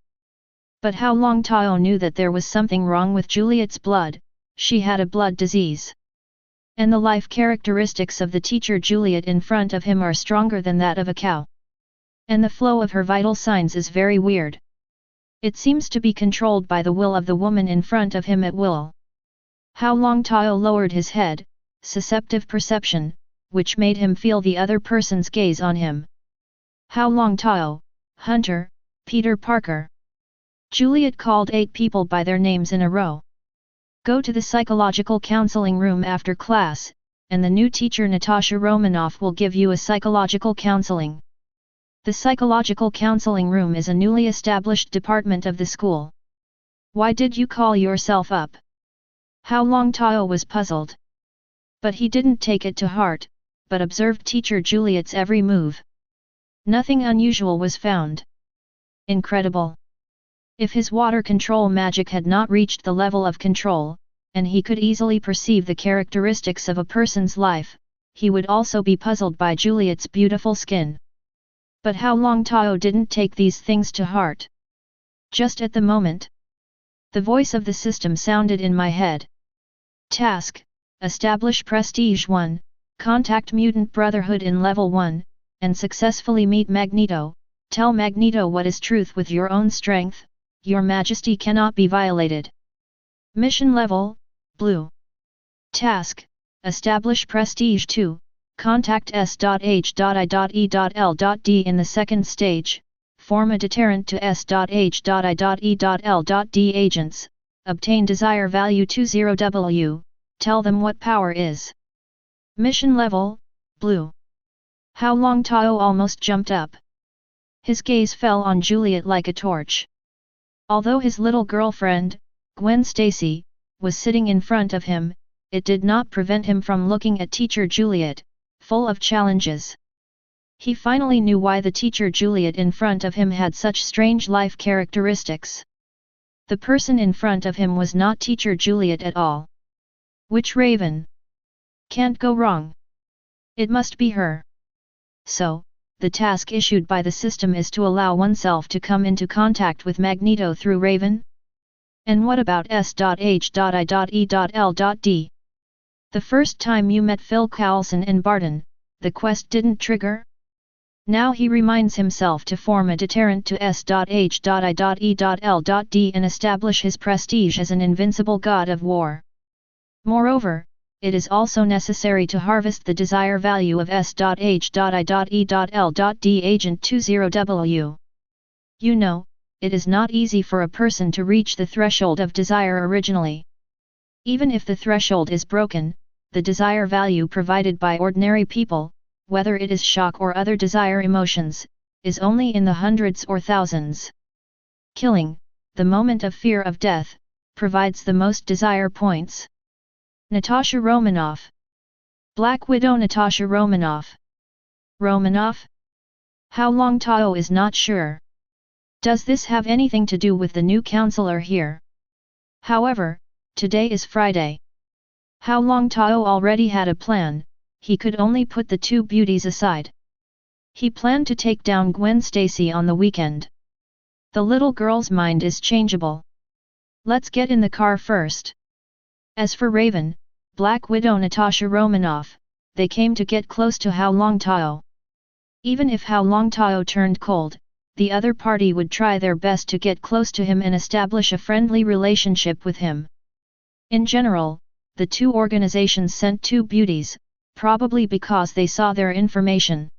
But Hao Longtao knew that there was something wrong with Juliet's blood. She had a blood disease. And the life characteristics of the teacher Juliet in front of him are stronger than that of a cow. And the flow of her vital signs is very weird. It seems to be controlled by the will of the woman in front of him at will. Hao Longtao lowered his head, susceptive perception, which made him feel the other person's gaze on him. Hao Longtao, Hunter, Peter Parker. Juliet called 8 people by their names in a row. Go to the psychological counseling room after class, and the new teacher Natasha Romanoff will give you a psychological counseling. The psychological counseling room is a newly established department of the school. Why did you call yourself up? Hao Longtao was puzzled. But he didn't take it to heart, but observed teacher Juliet's every move. Nothing unusual was found. Incredible. If his water control magic had not reached the level of control, and he could easily perceive the characteristics of a person's life, he would also be puzzled by Juliet's beautiful skin. But Hao Longtao didn't take these things to heart. Just at the moment, the voice of the system sounded in my head. Task: establish Prestige 1, contact Mutant Brotherhood in Level 1, and successfully meet Magneto. Tell Magneto what is truth with your own strength. Your Majesty cannot be violated. Mission level: Blue. Task: establish Prestige 2, contact S.H.I.E.L.D. in the second stage, form a deterrent to S.H.I.E.L.D. agents, obtain desire value 20W, tell them what power is. Mission level: Blue. Hao Longtao almost jumped up. His gaze fell on Juliet like a torch. Although his little girlfriend, Gwen Stacy, was sitting in front of him, it did not prevent him from looking at teacher Juliet, full of challenges. He finally knew why the teacher Juliet in front of him had such strange life characteristics. The person in front of him was not teacher Juliet at all. Which Raven? Can't go wrong. It must be her. So, the task issued by the system is to allow oneself to come into contact with Magneto through Raven? And what about S.H.I.E.L.D? The first time you met Phil Coulson and Barton, the quest didn't trigger? Now he reminds himself to form a deterrent to S.H.I.E.L.D and establish his prestige as an invincible god of war. Moreover, it is also necessary to harvest the desire value of S.H.I.E.L.D agent 20W. You know, it is not easy for a person to reach the threshold of desire originally. Even if the threshold is broken, the desire value provided by ordinary people, whether it is shock or other desire emotions, is only in the hundreds or thousands. Killing, the moment of fear of death, provides the most desire points. Natasha Romanoff. Black Widow Natasha Romanoff. Romanov? Hao Longtao is not sure. Does this have anything to do with the new counselor here? However, today is Friday. Hao Longtao already had a plan. He could only put the two beauties aside. He planned to take down Gwen Stacy on the weekend. The little girl's mind is changeable. Let's get in the car first. As for Raven, Black Widow Natasha Romanoff, they came to get close to Hao Longtao. Even if Hao Longtao turned cold, the other party would try their best to get close to him and establish a friendly relationship with him. In general, the two organizations sent two beauties, probably because they saw their information,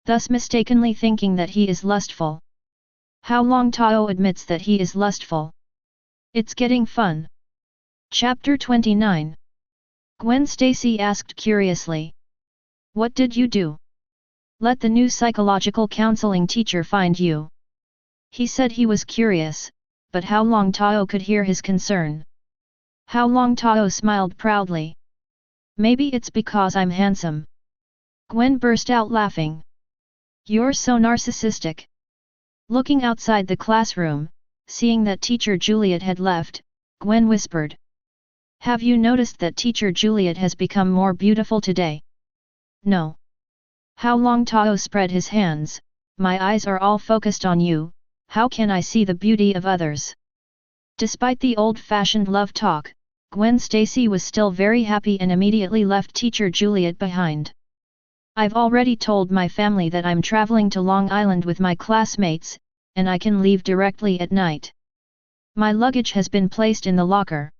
thus mistakenly thinking that he is lustful. Hao Longtao admits that he is lustful. It's getting fun. Chapter 29. Gwen Stacy asked curiously. What did you do? Let the new psychological counseling teacher find you. He said he was curious, but Hao Longtao could hear his concern. Hao Longtao smiled proudly. Maybe it's because I'm handsome. Gwen burst out laughing. You're so narcissistic. Looking outside the classroom, seeing that teacher Juliet had left, Gwen whispered. Have you noticed that teacher Juliet has become more beautiful today? No. Hao Longtao spread his hands. My eyes are all focused on you, how can I see the beauty of others? Despite the old-fashioned love talk, Gwen Stacy was still very happy and immediately left teacher Juliet behind. I've already told my family that I'm traveling to Long Island with my classmates, and I can leave directly at night. My luggage has been placed in the locker.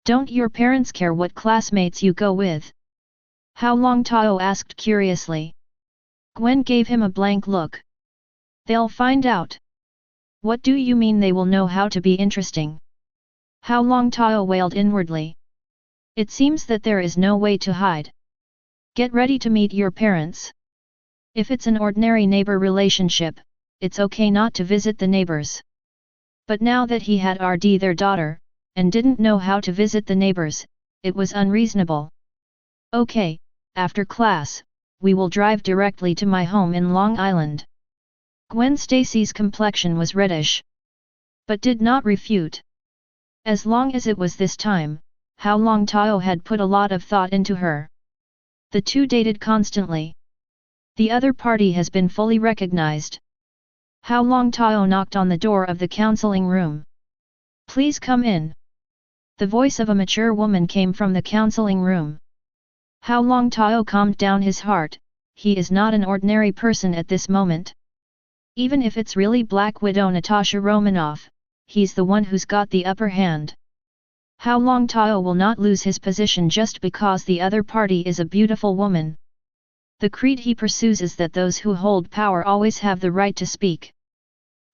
Don't your parents care what classmates you go with? Hao Longtao asked curiously. Gwen gave him a blank look. They'll find out. What do you mean they will know how to be interesting? Hao Longtao wailed inwardly. It seems that there is no way to hide. Get ready to meet your parents. If it's an ordinary neighbor relationship, it's okay not to visit the neighbors. But now that he had RD their daughter, and didn't know how to visit the neighbors, it was unreasonable. Okay, after class, we will drive directly to my home in Long Island. Gwen Stacy's complexion was reddish, but did not refute. As long as it was this time, Hao Longtao had put a lot of thought into her. The two dated constantly. The other party has been fully recognized. Hao Longtao knocked on the door of the counseling room. Please come in. The voice of a mature woman came from the counseling room. Hao Longtao calmed down his heart, he is not an ordinary person at this moment. Even if it's really Black Widow Natasha Romanoff, he's the one who's got the upper hand. Hao Longtao will not lose his position just because the other party is a beautiful woman. The creed he pursues is that those who hold power always have the right to speak.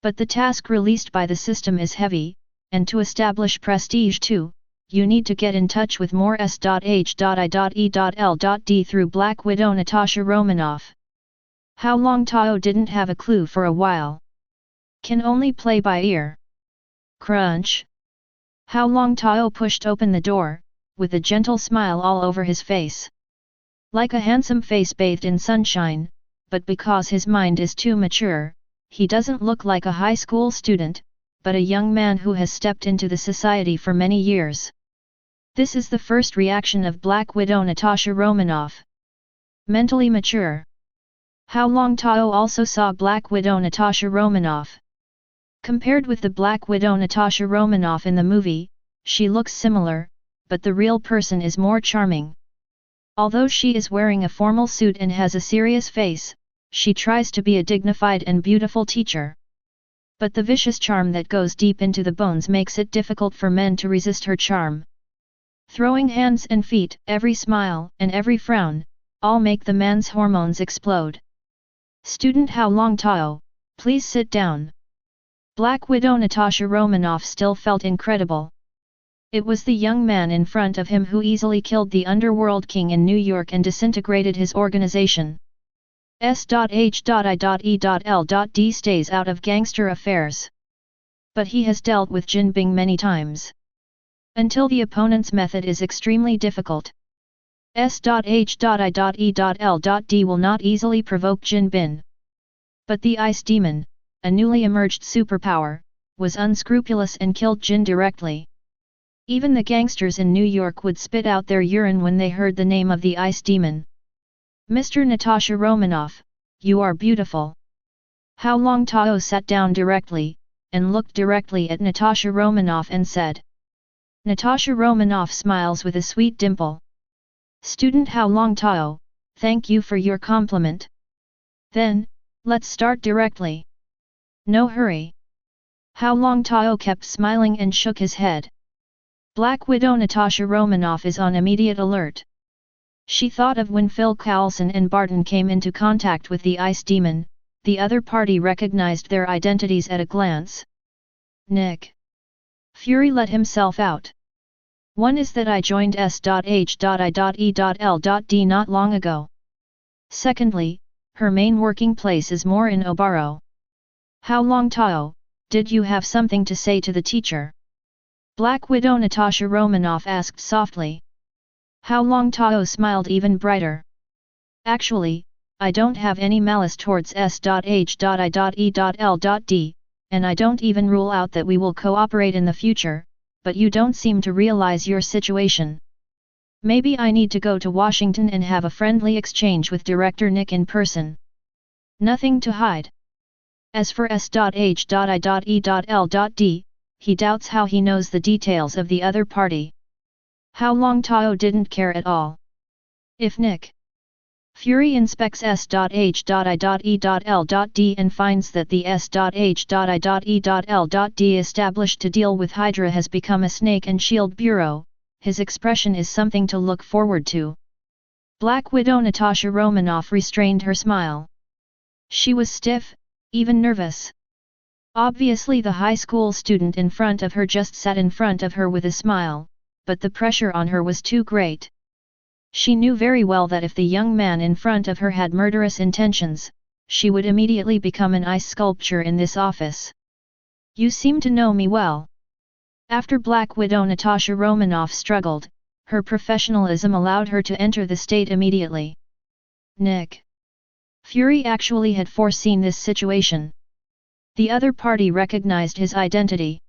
But the task released by the system is heavy, and to establish prestige too, you need to get in touch with more S.H.I.E.L.D through Black Widow Natasha Romanoff. Hao Longtao didn't have a clue for a while. Can only play by ear. Crunch. Hao Longtao pushed open the door, with a gentle smile all over his face. Like a handsome face bathed in sunshine, but because his mind is too mature, he doesn't look like a high school student, but a young man who has stepped into the society for many years. This is the first reaction of Black Widow Natasha Romanoff. Mentally mature. Hao Longtao also saw Black Widow Natasha Romanoff. Compared with the Black Widow Natasha Romanoff in the movie, she looks similar, but the real person is more charming. Although she is wearing a formal suit and has a serious face, she tries to be a dignified and beautiful teacher. But the vicious charm that goes deep into the bones makes it difficult for men to resist her charm. Throwing hands and feet, every smile and every frown, all make the man's hormones explode. Student Hao Longtao, please sit down. Black Widow Natasha Romanoff still felt incredible. It was the young man in front of him who easily killed the underworld king in New York and disintegrated his organization. S.H.I.E.L.D stays out of gangster affairs. But he has dealt with Jin Bing many times. Until the opponent's method is extremely difficult. S.H.I.E.L.D will not easily provoke Jin Bin. But the Ice Demon, a newly emerged superpower, was unscrupulous and killed Jin directly. Even the gangsters in New York would spit out their urine when they heard the name of the Ice Demon. Mr. Natasha Romanoff, you are beautiful. Hao Longtao sat down directly, and looked directly at Natasha Romanoff and said. Natasha Romanoff smiles with a sweet dimple. Student Hao Longtao, thank you for your compliment. Then, let's start directly. No hurry. Hao Longtao kept smiling and shook his head. Black Widow Natasha Romanoff is on immediate alert. She thought of when Phil Coulson and Barton came into contact with the Ice Demon, the other party recognized their identities at a glance. Nick. Fury let himself out. One is that I joined S.H.I.E.L.D not long ago. Secondly, her main working place is more in Obaro. Hao Longtao, did you have something to say to the teacher? Black Widow Natasha Romanoff asked softly. Hao Longtao smiled even brighter. Actually, I don't have any malice towards S.H.I.E.L.D, and I don't even rule out that we will cooperate in the future, but you don't seem to realize your situation. Maybe I need to go to Washington and have a friendly exchange with Director Nick in person. Nothing to hide. As for S.H.I.E.L.D, he doubts how he knows the details of the other party. Hao Longtao didn't care at all. If Nick Fury inspects S.H.I.E.L.D and finds that the S.H.I.E.L.D established to deal with Hydra has become a snake and shield bureau, his expression is something to look forward to. Black Widow Natasha Romanoff restrained her smile. She was stiff, even nervous. Obviously the high school student in front of her just sat in front of her with a smile, but the pressure on her was too great. She knew very well that if the young man in front of her had murderous intentions, she would immediately become an ice sculpture in this office. You seem to know me well. After Black Widow Natasha Romanoff struggled, her professionalism allowed her to enter the state immediately. Nick Fury actually had foreseen this situation. The other party recognized his identity.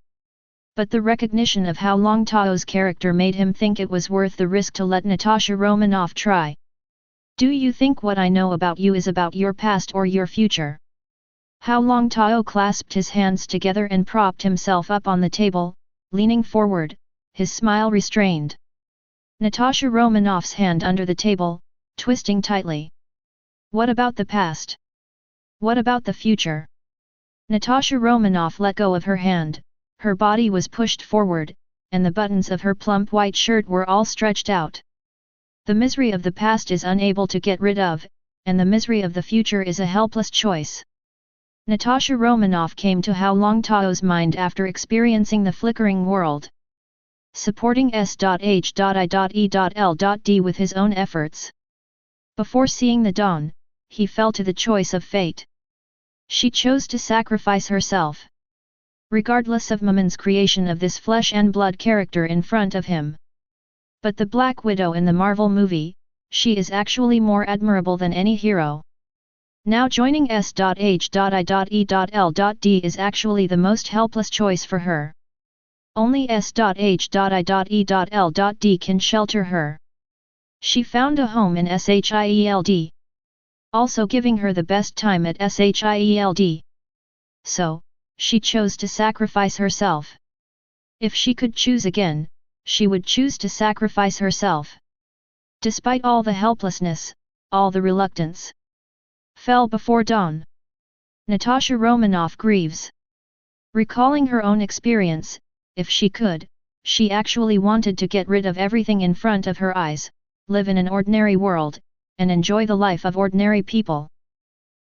But the recognition of Hao Longtao's character made him think it was worth the risk to let Natasha Romanoff try. Do you think what I know about you is about your past or your future? Hao Longtao clasped his hands together and propped himself up on the table, leaning forward, his smile restrained. Natasha Romanoff's hand under the table, twisting tightly. What about the past? What about the future? Natasha Romanoff let go of her hand, her body was pushed forward, and the buttons of her plump white shirt were all stretched out. The misery of the past is unable to get rid of, and the misery of the future is a helpless choice. Natasha Romanoff came to Hao Longtao's mind after experiencing the flickering world. Supporting S.H.I.E.L.D with his own efforts. Before seeing the dawn, he fell to the choice of fate. She chose to sacrifice herself. Regardless of Momon's creation of this flesh and blood character in front of him. But the Black Widow in the Marvel movie, she is actually more admirable than any hero. Now joining S.H.I.E.L.D is actually the most helpless choice for her. Only S.H.I.E.L.D can shelter her. She found a home in S.H.I.E.L.D. Also giving her the best time at S.H.I.E.L.D. So, she chose to sacrifice herself. If she could choose again, she would choose to sacrifice herself. Despite all the helplessness, all the reluctance. Fell before dawn. Natasha Romanoff grieves. Recalling her own experience, if she could, she actually wanted to get rid of everything in front of her eyes, live in an ordinary world, and enjoy the life of ordinary people.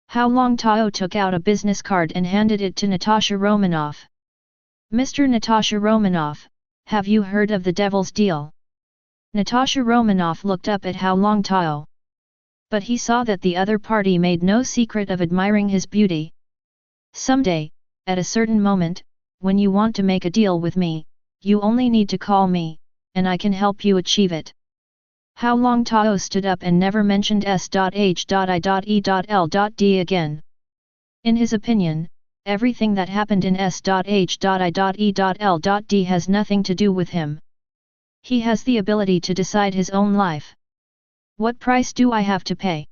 Hao Longtao took out a business card and handed it to Natasha Romanoff. Mr. Natasha Romanoff, have you heard of the Devil's Deal? Natasha Romanoff looked up at Hao Longtao. But he saw that the other party made no secret of admiring his beauty. Someday, at a certain moment, when you want to make a deal with me, you only need to call me, and I can help you achieve it. Hao Longtao stood up and never mentioned S.H.I.E.L.D again. In his opinion, everything that happened in S.H.I.E.L.D has nothing to do with him. He has the ability to decide his own life. What price do I have to pay?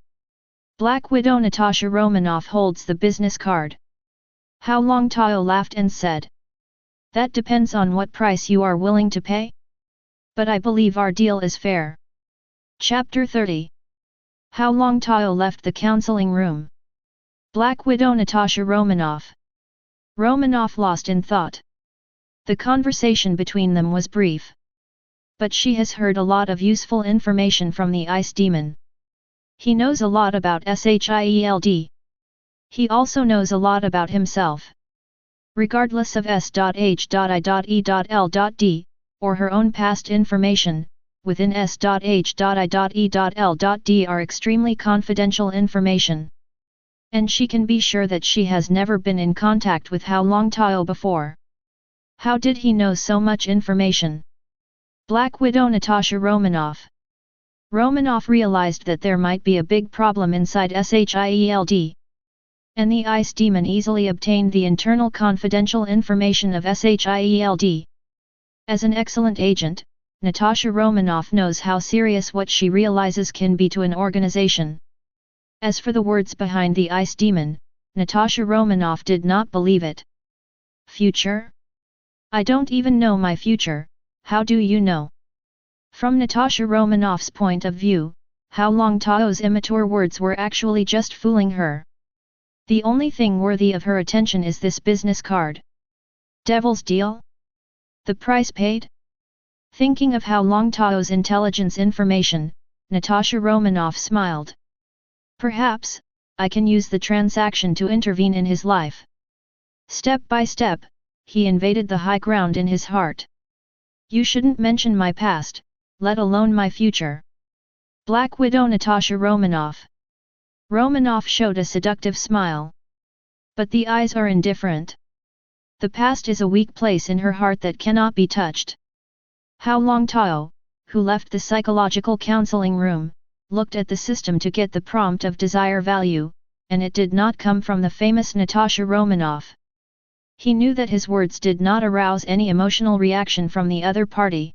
Black Widow Natasha Romanoff holds the business card. Hao Longtao laughed and said. That depends on what price you are willing to pay. But I believe our deal is fair. Chapter 30. Hao Longtao left the counseling room. Black Widow Natasha Romanoff. Romanoff lost in thought. The conversation between them was brief. But she has heard a lot of useful information from the ice demon. He knows a lot about S.H.I.E.L.D. He also knows a lot about himself. Regardless of S.H.I.E.L.D, or her own past information, within S.H.I.E.L.D are extremely confidential information. And she can be sure that she has never been in contact with Hao Longtao before. How did he know so much information? Black Widow Natasha Romanoff. Romanoff realized that there might be a big problem inside S.H.I.E.L.D. And the ice demon easily obtained the internal confidential information of S.H.I.E.L.D. As an excellent agent, Natasha Romanoff knows how serious what she realizes can be to an organization. As for the words behind the ice demon, Natasha Romanoff did not believe it. Future? I don't even know my future, how do you know? From Natasha Romanoff's point of view, Hao Longtao's immature words were actually just fooling her. The only thing worthy of her attention is this business card. Devil's Deal? The price paid? Thinking of Hao Longtao's intelligence information, Natasha Romanoff smiled. Perhaps, I can use the transaction to intervene in his life. Step by step, he invaded the high ground in his heart. You shouldn't mention my past, let alone my future. Black Widow Natasha Romanoff. Romanoff showed a seductive smile. But the eyes are indifferent. The past is a weak place in her heart that cannot be touched. Hao Longtao, who left the psychological counseling room, looked at the system to get the prompt of desire value, and it did not come from the famous Natasha Romanoff. He knew that his words did not arouse any emotional reaction from the other party.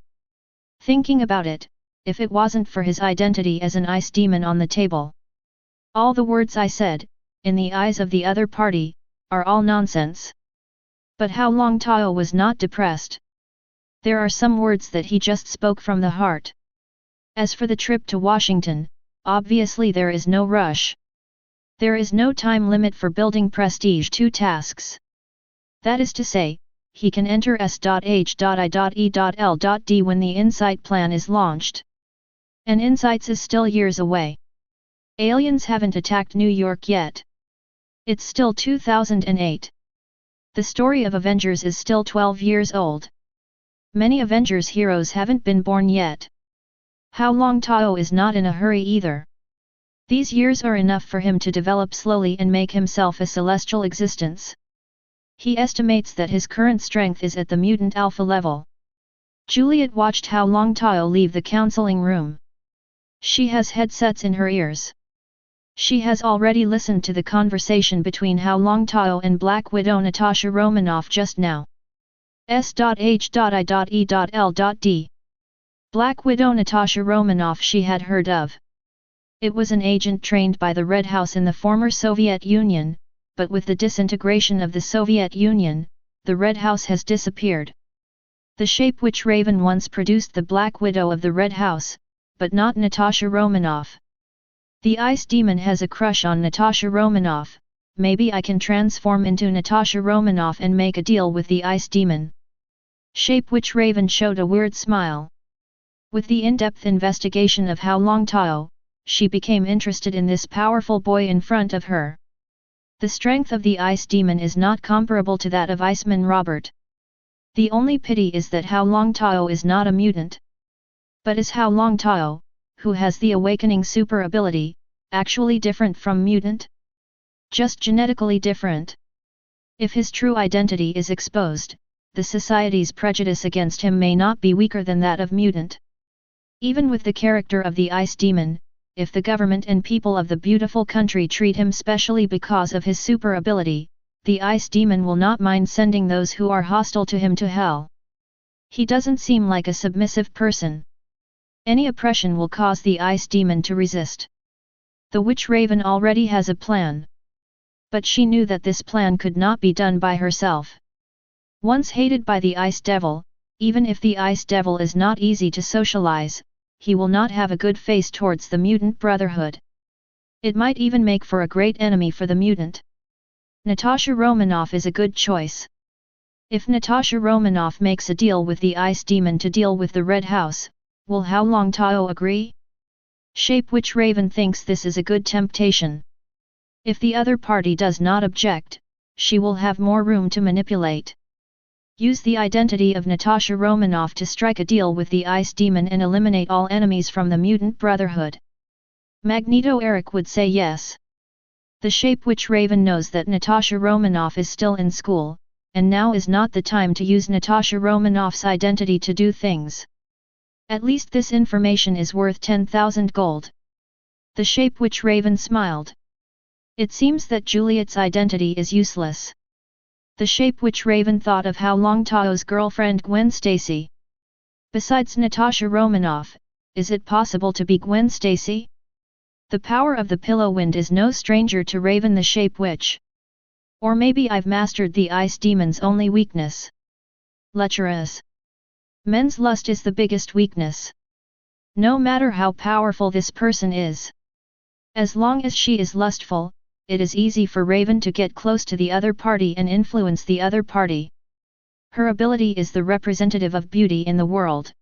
Thinking about it, if it wasn't for his identity as an ice demon on the table. All the words I said, in the eyes of the other party, are all nonsense. But Hao Longtao was not depressed. There are some words that he just spoke from the heart. As for the trip to Washington, obviously there is no rush. There is no time limit for building prestige 2 tasks. That is to say, he can enter S.H.I.E.L.D when the Insight plan is launched. And Insights is still years away. Aliens haven't attacked New York yet. It's still 2008. The story of Avengers is still 12 years old. Many Avengers heroes haven't been born yet. Hao Longtao is not in a hurry either. These years are enough for him to develop slowly and make himself a celestial existence. He estimates that his current strength is at the mutant alpha level. Juliet watched Hao Longtao leave the counseling room. She has headsets in her ears. She has already listened to the conversation between Hao Longtao and Black Widow Natasha Romanoff just now. S.H.I.E.L.D. Black Widow Natasha Romanoff she had heard of. It was an agent trained by the Red House in the former Soviet Union, but with the disintegration of the Soviet Union, the Red House has disappeared. The shape witch Raven once produced the Black Widow of the Red House, but not Natasha Romanoff. The ice demon has a crush on Natasha Romanoff, maybe I can transform into Natasha Romanoff and make a deal with the ice demon. Shape Witch Raven showed a weird smile. With the in-depth investigation of Hao Longtao, she became interested in this powerful boy in front of her. The strength of the ice demon is not comparable to that of Iceman Robert. The only pity is that Hao Longtao is not a mutant. But is Hao Longtao, who has the awakening super ability, actually different from mutant? Just genetically different. If his true identity is exposed, the society's prejudice against him may not be weaker than that of mutant. Even with the character of the ice demon, if the government and people of the beautiful country treat him specially because of his super ability, the ice demon will not mind sending those who are hostile to him to hell. He doesn't seem like a submissive person. Any oppression will cause the ice demon to resist. The Witch Raven already has a plan. But she knew that this plan could not be done by herself. Once hated by the Ice Devil, even if the Ice Devil is not easy to socialize, he will not have a good face towards the mutant brotherhood. It might even make for a great enemy for the mutant. Natasha Romanoff is a good choice. If Natasha Romanoff makes a deal with the Ice Demon to deal with the Red House, will Hao Longtao agree? Shape Witch Raven thinks this is a good temptation. If the other party does not object, she will have more room to manipulate. Use the identity of Natasha Romanoff to strike a deal with the Ice Demon and eliminate all enemies from the Mutant Brotherhood. Magneto Eric would say yes. The Shape Witch Raven knows that Natasha Romanoff is still in school, and now is not the time to use Natasha Romanoff's identity to do things. At least this information is worth 10,000 gold. The Shape Witch Raven smiled. It seems that Juliet's identity is useless. The Shape Witch Raven thought of Hao Longtao's girlfriend Gwen Stacy. Besides Natasha Romanoff, is it possible to be Gwen Stacy? The power of the Pillow Wind is no stranger to Raven the Shape Witch. Or maybe I've mastered the Ice Demon's only weakness. Lecherous. Men's lust is the biggest weakness. No matter how powerful this person is. As long as she is lustful, it is easy for Raven to get close to the other party and influence the other party. Her ability is the representative of beauty in the world.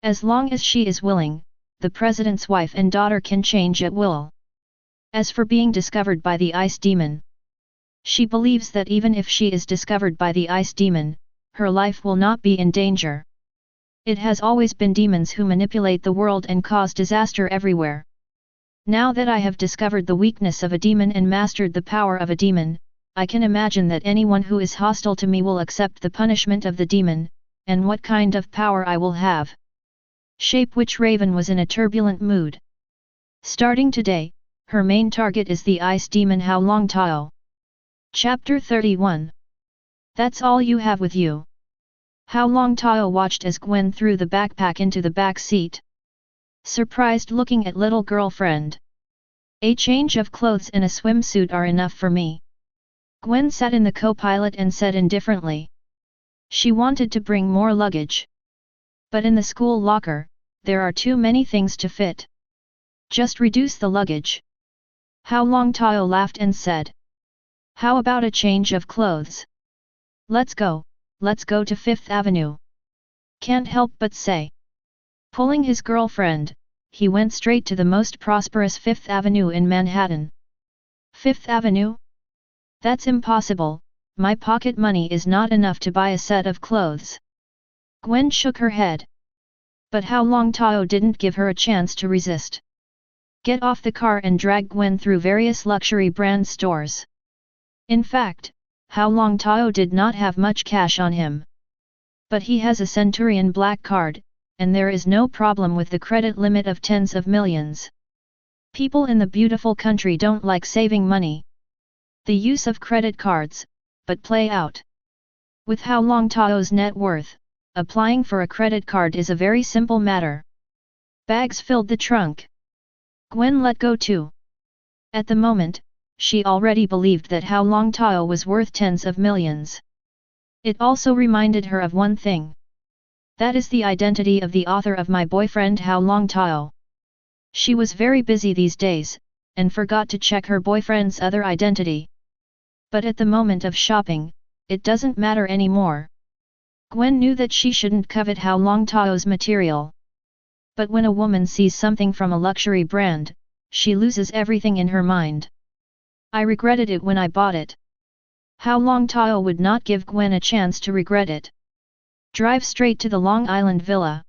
As long as she is willing, the president's wife and daughter can change at will. As for being discovered by the Ice Demon, she believes that even if she is discovered by the Ice Demon, her life will not be in danger. It has always been demons who manipulate the world and cause disaster everywhere. Now that I have discovered the weakness of a demon and mastered the power of a demon, I can imagine that anyone who is hostile to me will accept the punishment of the demon, and what kind of power I will have. Shape Witch Raven was in a turbulent mood. Starting today, her main target is the Ice Demon Hao Longtao. Chapter 31. That's all you have with you. Hao Longtao watched as Gwen threw the backpack into the back seat. Surprised looking at little girlfriend. A change of clothes and a swimsuit are enough for me. Gwen sat in the co-pilot and said indifferently. She wanted to bring more luggage. But in the school locker, there are too many things to fit. Just reduce the luggage. Hao Longtao laughed and said. How about a change of clothes? Let's go to Fifth Avenue. Can't help but say. Pulling his girlfriend, he went straight to the most prosperous Fifth Avenue in Manhattan. Fifth Avenue? That's impossible, my pocket money is not enough to buy a set of clothes. Gwen shook her head. But Hao Longtao didn't give her a chance to resist. Get off the car and drag Gwen through various luxury brand stores. In fact, Hao Longtao did not have much cash on him. But he has a Centurion Black Card, and there is no problem with the credit limit of tens of millions. People in the beautiful country don't like saving money. The use of credit cards, but play out. With Hao Longtao's net worth, applying for a credit card is a very simple matter. Bags filled the trunk. Gwen let go too. At the moment, she already believed that Hao Longtao was worth tens of millions. It also reminded her of one thing. That is the identity of the author of My Boyfriend Hao Longtao. She was very busy these days, and forgot to check her boyfriend's other identity. But at the moment of shopping, it doesn't matter anymore. Gwen knew that she shouldn't covet Hao Longtao's material. But when a woman sees something from a luxury brand, she loses everything in her mind. I regretted it when I bought it. Hao Longtao would not give Gwen a chance to regret it. Drive straight to the Long Island villa.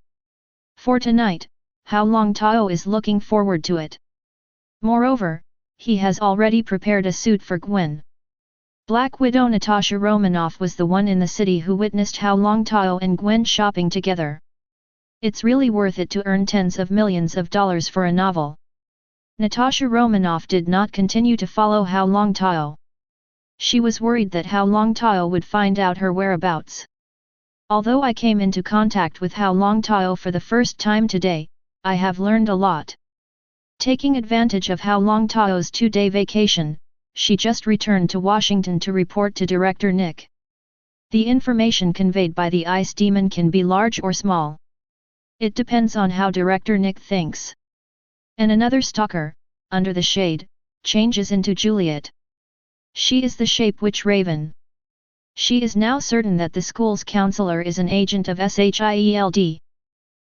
For tonight, Hao Longtao is looking forward to it. Moreover, he has already prepared a suit for Gwen. Black Widow Natasha Romanoff was the one in the city who witnessed Hao Longtao and Gwen shopping together. It's really worth it to earn tens of millions of dollars for a novel. Natasha Romanoff did not continue to follow Hao Longtao. She was worried that Hao Longtao would find out her whereabouts. Although I came into contact with Hao Longtao for the first time today, I have learned a lot. Taking advantage of Hao Longtao's 2-day vacation, she just returned to Washington to report to Director Nick. The information conveyed by the ice demon can be large or small. It depends on how Director Nick thinks. And another stalker, under the shade, changes into Juliet. She is the shape witch Raven. She is now certain that the school's counselor is an agent of S.H.I.E.L.D.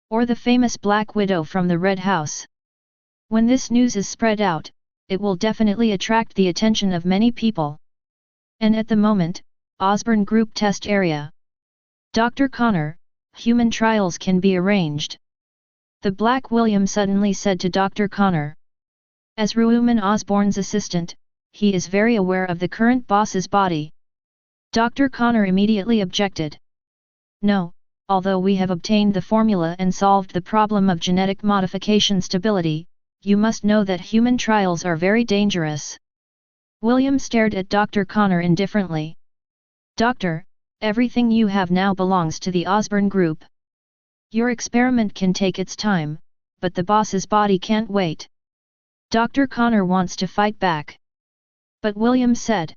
or the famous Black Widow from the Red House. When this news is spread out, it will definitely attract the attention of many people. And at the moment, Osborne Group Test Area. Dr. Connor, human trials can be arranged. The Black William suddenly said to Dr. Connor. As Ruuman Osborne's assistant, he is very aware of the current boss's body. Dr. Connor immediately objected. No, although we have obtained the formula and solved the problem of genetic modification stability, you must know that human trials are very dangerous. William stared at Dr. Connor indifferently. Doctor, everything you have now belongs to the Osborne Group. Your experiment can take its time, but the boss's body can't wait. Dr. Connor wants to fight back. But William said.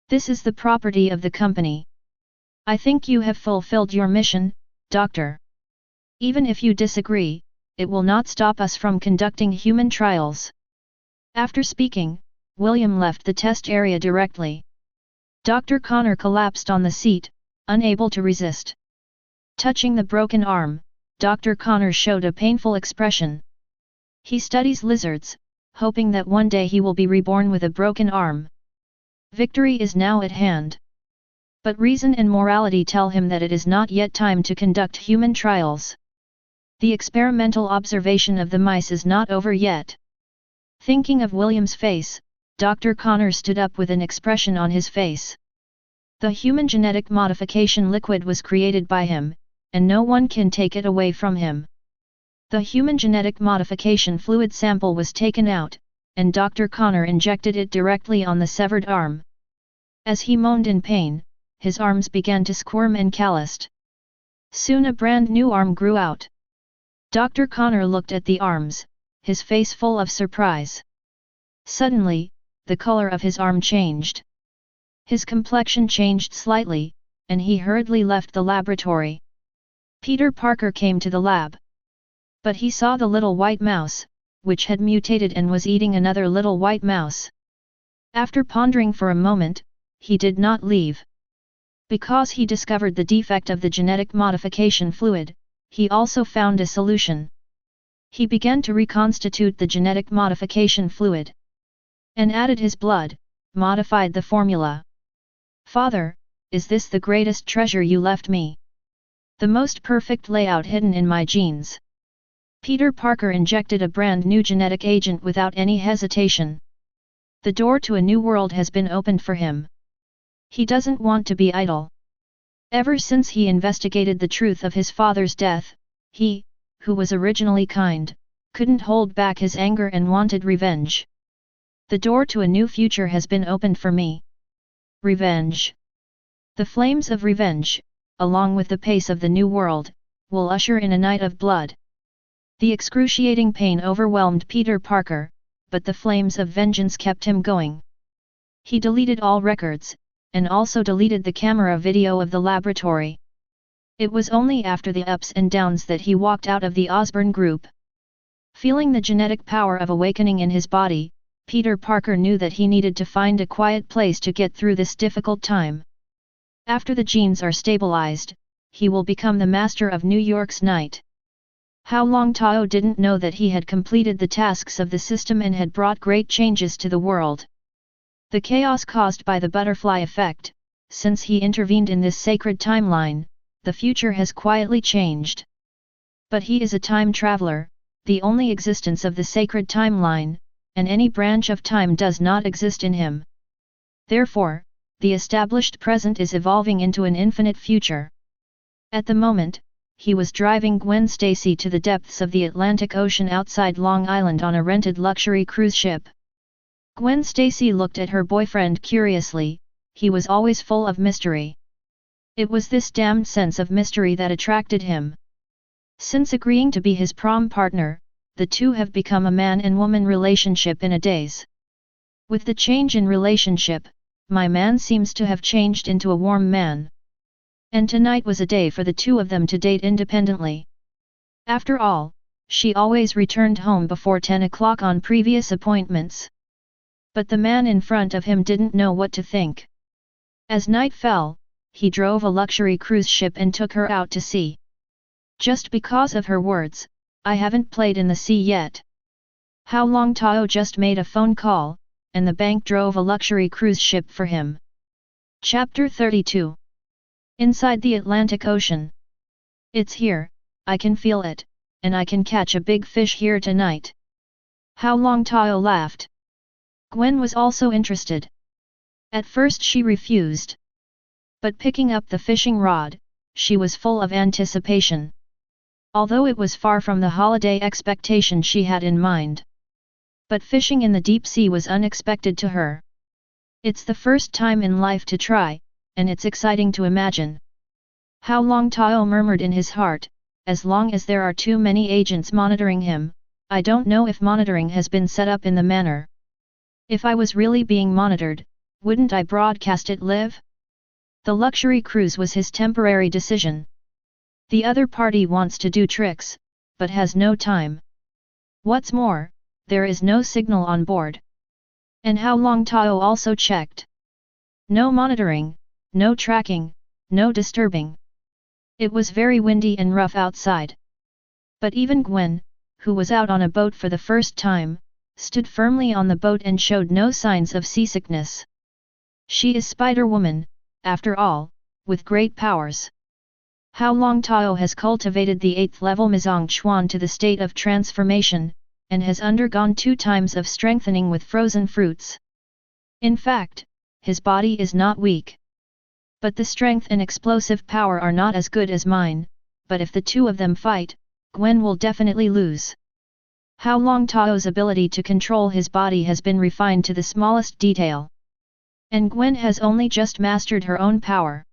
This is the property of the company. I think you have fulfilled your mission, Doctor. Even if you disagree, it will not stop us from conducting human trials. After speaking, William left the test area directly. Dr. Connor collapsed on the seat, unable to resist. Touching the broken arm, Dr. Connor showed a painful expression. He studies lizards, hoping that one day he will be reborn with a broken arm. Victory is now at hand. But reason and morality tell him that it is not yet time to conduct human trials. The experimental observation of the mice is not over yet. Thinking of William's face, Dr. Connor stood up with an expression on his face. The human genetic modification liquid was created by him, and no one can take it away from him. The human genetic modification fluid sample was taken out, and Dr. Connor injected it directly on the severed arm. As he moaned in pain, his arms began to squirm and calloused. Soon a brand new arm grew out. Dr. Connor looked at the arms, his face full of surprise. Suddenly, the color of his arm changed. His complexion changed slightly, and he hurriedly left the laboratory. Peter Parker came to the lab. But he saw the little white mouse, which had mutated and was eating another little white mouse. After pondering for a moment, he did not leave. Because he discovered the defect of the genetic modification fluid, he also found a solution. He began to reconstitute the genetic modification fluid. And added his blood, modified the formula. Father, is this the greatest treasure you left me? The most perfect layout hidden in my genes. Peter Parker injected a brand new genetic agent without any hesitation. The door to a new world has been opened for him. He doesn't want to be idle. Ever since he investigated the truth of his father's death, he, who was originally kind, couldn't hold back his anger and wanted revenge. The door to a new future has been opened for me. Revenge. The flames of revenge, along with the pace of the new world, will usher in a night of blood. The excruciating pain overwhelmed Peter Parker, but the flames of vengeance kept him going. He deleted all records, and also deleted the camera video of the laboratory. It was only after the ups and downs that he walked out of the Osborne Group. Feeling the genetic power of awakening in his body, Peter Parker knew that he needed to find a quiet place to get through this difficult time. After the genes are stabilized, he will become the master of New York's night. Hao Longtao didn't know that he had completed the tasks of the system and had brought great changes to the world. The chaos caused by the butterfly effect, since he intervened in this sacred timeline, the future has quietly changed. But he is a time traveler, the only existence of the sacred timeline, and any branch of time does not exist in him. Therefore, the established present is evolving into an infinite future. At the moment, he was driving Gwen Stacy to the depths of the Atlantic Ocean outside Long Island on a rented luxury cruise ship. Gwen Stacy looked at her boyfriend curiously, he was always full of mystery. It was this damned sense of mystery that attracted him. Since agreeing to be his prom partner, the two have become a man and woman relationship in a daze. With the change in relationship, my man seems to have changed into a warm man. And tonight was a day for the two of them to date independently. After all, she always returned home before 10 o'clock on previous appointments. But the man in front of him didn't know what to think. As night fell, he drove a luxury cruise ship and took her out to sea. Just because of her words, "I haven't played in the sea yet." Hao Longtao just made a phone call, and the bank drove a luxury cruise ship for him. Chapter 32. Inside the Atlantic Ocean. It's here, I can feel it, and I can catch a big fish here tonight. Hao Longtao laughed. Gwen was also interested. At first she refused. But picking up the fishing rod, she was full of anticipation. Although it was far from the holiday expectation she had in mind. But fishing in the deep sea was unexpected to her. It's the first time in life to try, and it's exciting to imagine. Hao Longtao murmured in his heart, as long as there are too many agents monitoring him, I don't know if monitoring has been set up in the manner. If I was really being monitored, wouldn't I broadcast it live? The luxury cruise was his temporary decision. The other party wants to do tricks, but has no time. What's more, there is no signal on board. And Hao Longtao also checked. No monitoring, no tracking, no disturbing. It was very windy and rough outside. But even Gwen, who was out on a boat for the first time, stood firmly on the boat and showed no signs of seasickness. She is Spider-Woman, after all, with great powers. Hao Longtao has cultivated the 8th level Mizong Chuan to the state of transformation, and has undergone 2 times of strengthening with frozen fruits. In fact, his body is not weak. But the strength and explosive power are not as good as mine, but if the two of them fight, Gwen will definitely lose. Hao Longtao's ability to control his body has been refined to the smallest detail. And Gwen has only just mastered her own power.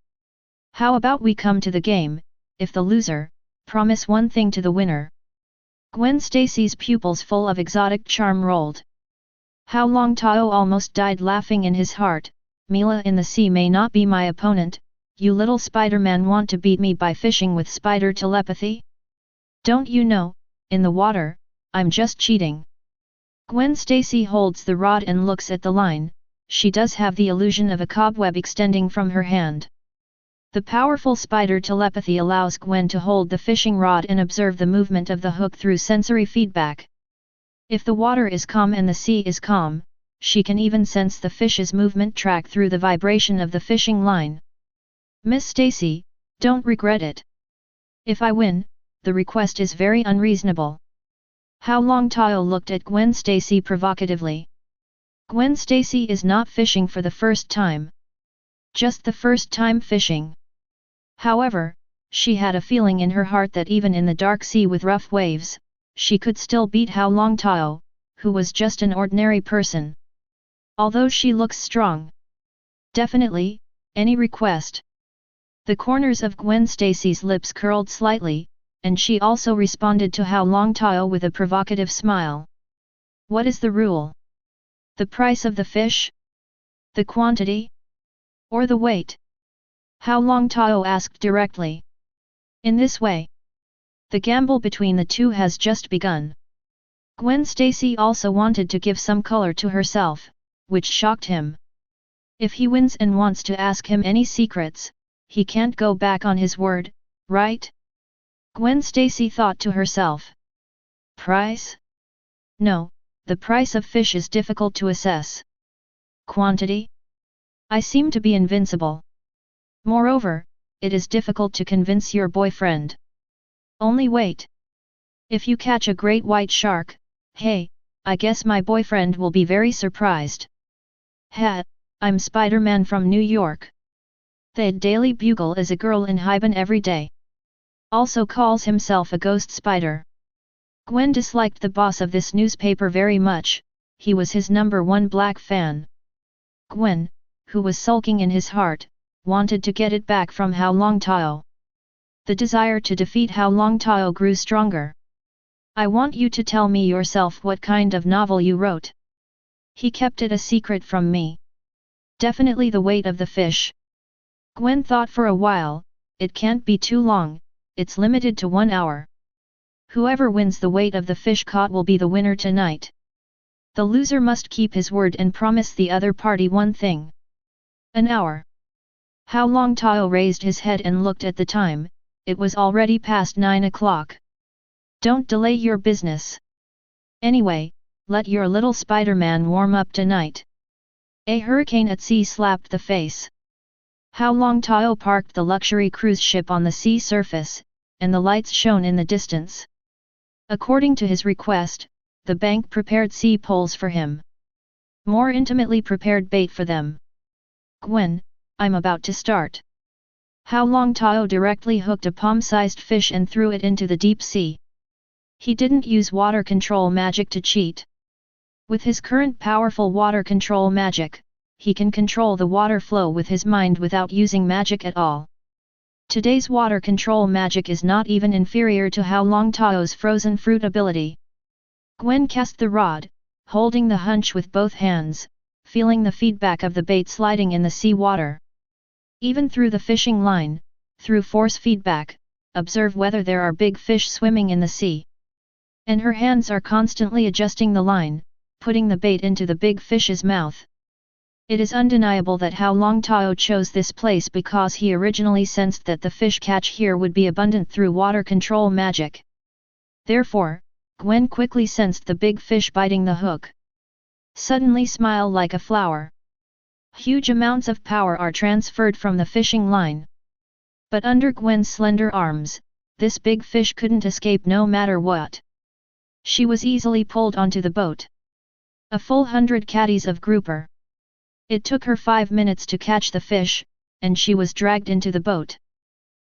How about we come to the game, if the loser, promise one thing to the winner. Gwen Stacy's pupils full of exotic charm rolled. Hao Longtao almost died laughing in his heart, Mila in the sea may not be my opponent, you little Spider-Man want to beat me by fishing with spider telepathy? Don't you know, in the water, I'm just cheating. Gwen Stacy holds the rod and looks at the line, she does have the illusion of a cobweb extending from her hand. The powerful spider telepathy allows Gwen to hold the fishing rod and observe the movement of the hook through sensory feedback. If the water is calm and the sea is calm, she can even sense the fish's movement track through the vibration of the fishing line. Miss Stacy, don't regret it. If I win, the request is very unreasonable. Hao Longtao looked at Gwen Stacy provocatively. Gwen Stacy is not fishing for the first time. Just the first time fishing. However, she had a feeling in her heart that even in the dark sea with rough waves, she could still beat Hao Longtao, who was just an ordinary person. Although she looks strong. Definitely, any request. The corners of Gwen Stacy's lips curled slightly, and she also responded to Hao Longtao with a provocative smile. What is the rule? The price of the fish? The quantity? Or the weight? Hao Longtao asked directly. In this way, the gamble between the two has just begun. Gwen Stacy also wanted to give some color to herself, which shocked him. If he wins and wants to ask him any secrets, he can't go back on his word, right? Gwen Stacy thought to herself. Price? No, the price of fish is difficult to assess. Quantity? I seem to be invincible. Moreover, it is difficult to convince your boyfriend. Only wait. If you catch a great white shark, hey, I guess my boyfriend will be very surprised. Ha, I'm Spider-Man from New York. The Daily Bugle is a girl in Hyben every day. Also calls himself a ghost spider. Gwen disliked the boss of this newspaper very much, he was his #1 black fan. Gwen, who was sulking in his heart, wanted to get it back from Hao Longtao. The desire to defeat Hao Longtao grew stronger. I want you to tell me yourself what kind of novel you wrote. He kept it a secret from me. Definitely the weight of the fish. Gwen thought for a while, it can't be too long, it's limited to 1 hour. Whoever wins the weight of the fish caught will be the winner tonight. The loser must keep his word and promise the other party one thing. An hour. Hao Longtao raised his head and looked at the time, it was already past 9 o'clock. Don't delay your business. Anyway, let your little Spider-Man warm up tonight. A hurricane at sea slapped the face. Hao Longtao parked the luxury cruise ship on the sea surface, and the lights shone in the distance. According to his request, the bank prepared sea poles for him. More intimately prepared bait for them. Gwen, I'm about to start. Hao Longtao directly hooked a palm-sized fish and threw it into the deep sea. He didn't use water control magic to cheat. With his current powerful water control magic, he can control the water flow with his mind without using magic at all. Today's water control magic is not even inferior to Hao Longtao's frozen fruit ability. Gwen cast the rod, holding the hunch with both hands, feeling the feedback of the bait sliding in the sea water. Even through the fishing line, through force feedback, observe whether there are big fish swimming in the sea. And her hands are constantly adjusting the line, putting the bait into the big fish's mouth. It is undeniable that Hao Longtao chose this place because he originally sensed that the fish catch here would be abundant through water control magic. Therefore, Gwen quickly sensed the big fish biting the hook. Suddenly smile like a flower. Huge amounts of power are transferred from the fishing line. But under Gwen's slender arms, this big fish couldn't escape no matter what. She was easily pulled onto the boat. A full 100 caddies of grouper. It took her 5 minutes to catch the fish, and she was dragged into the boat.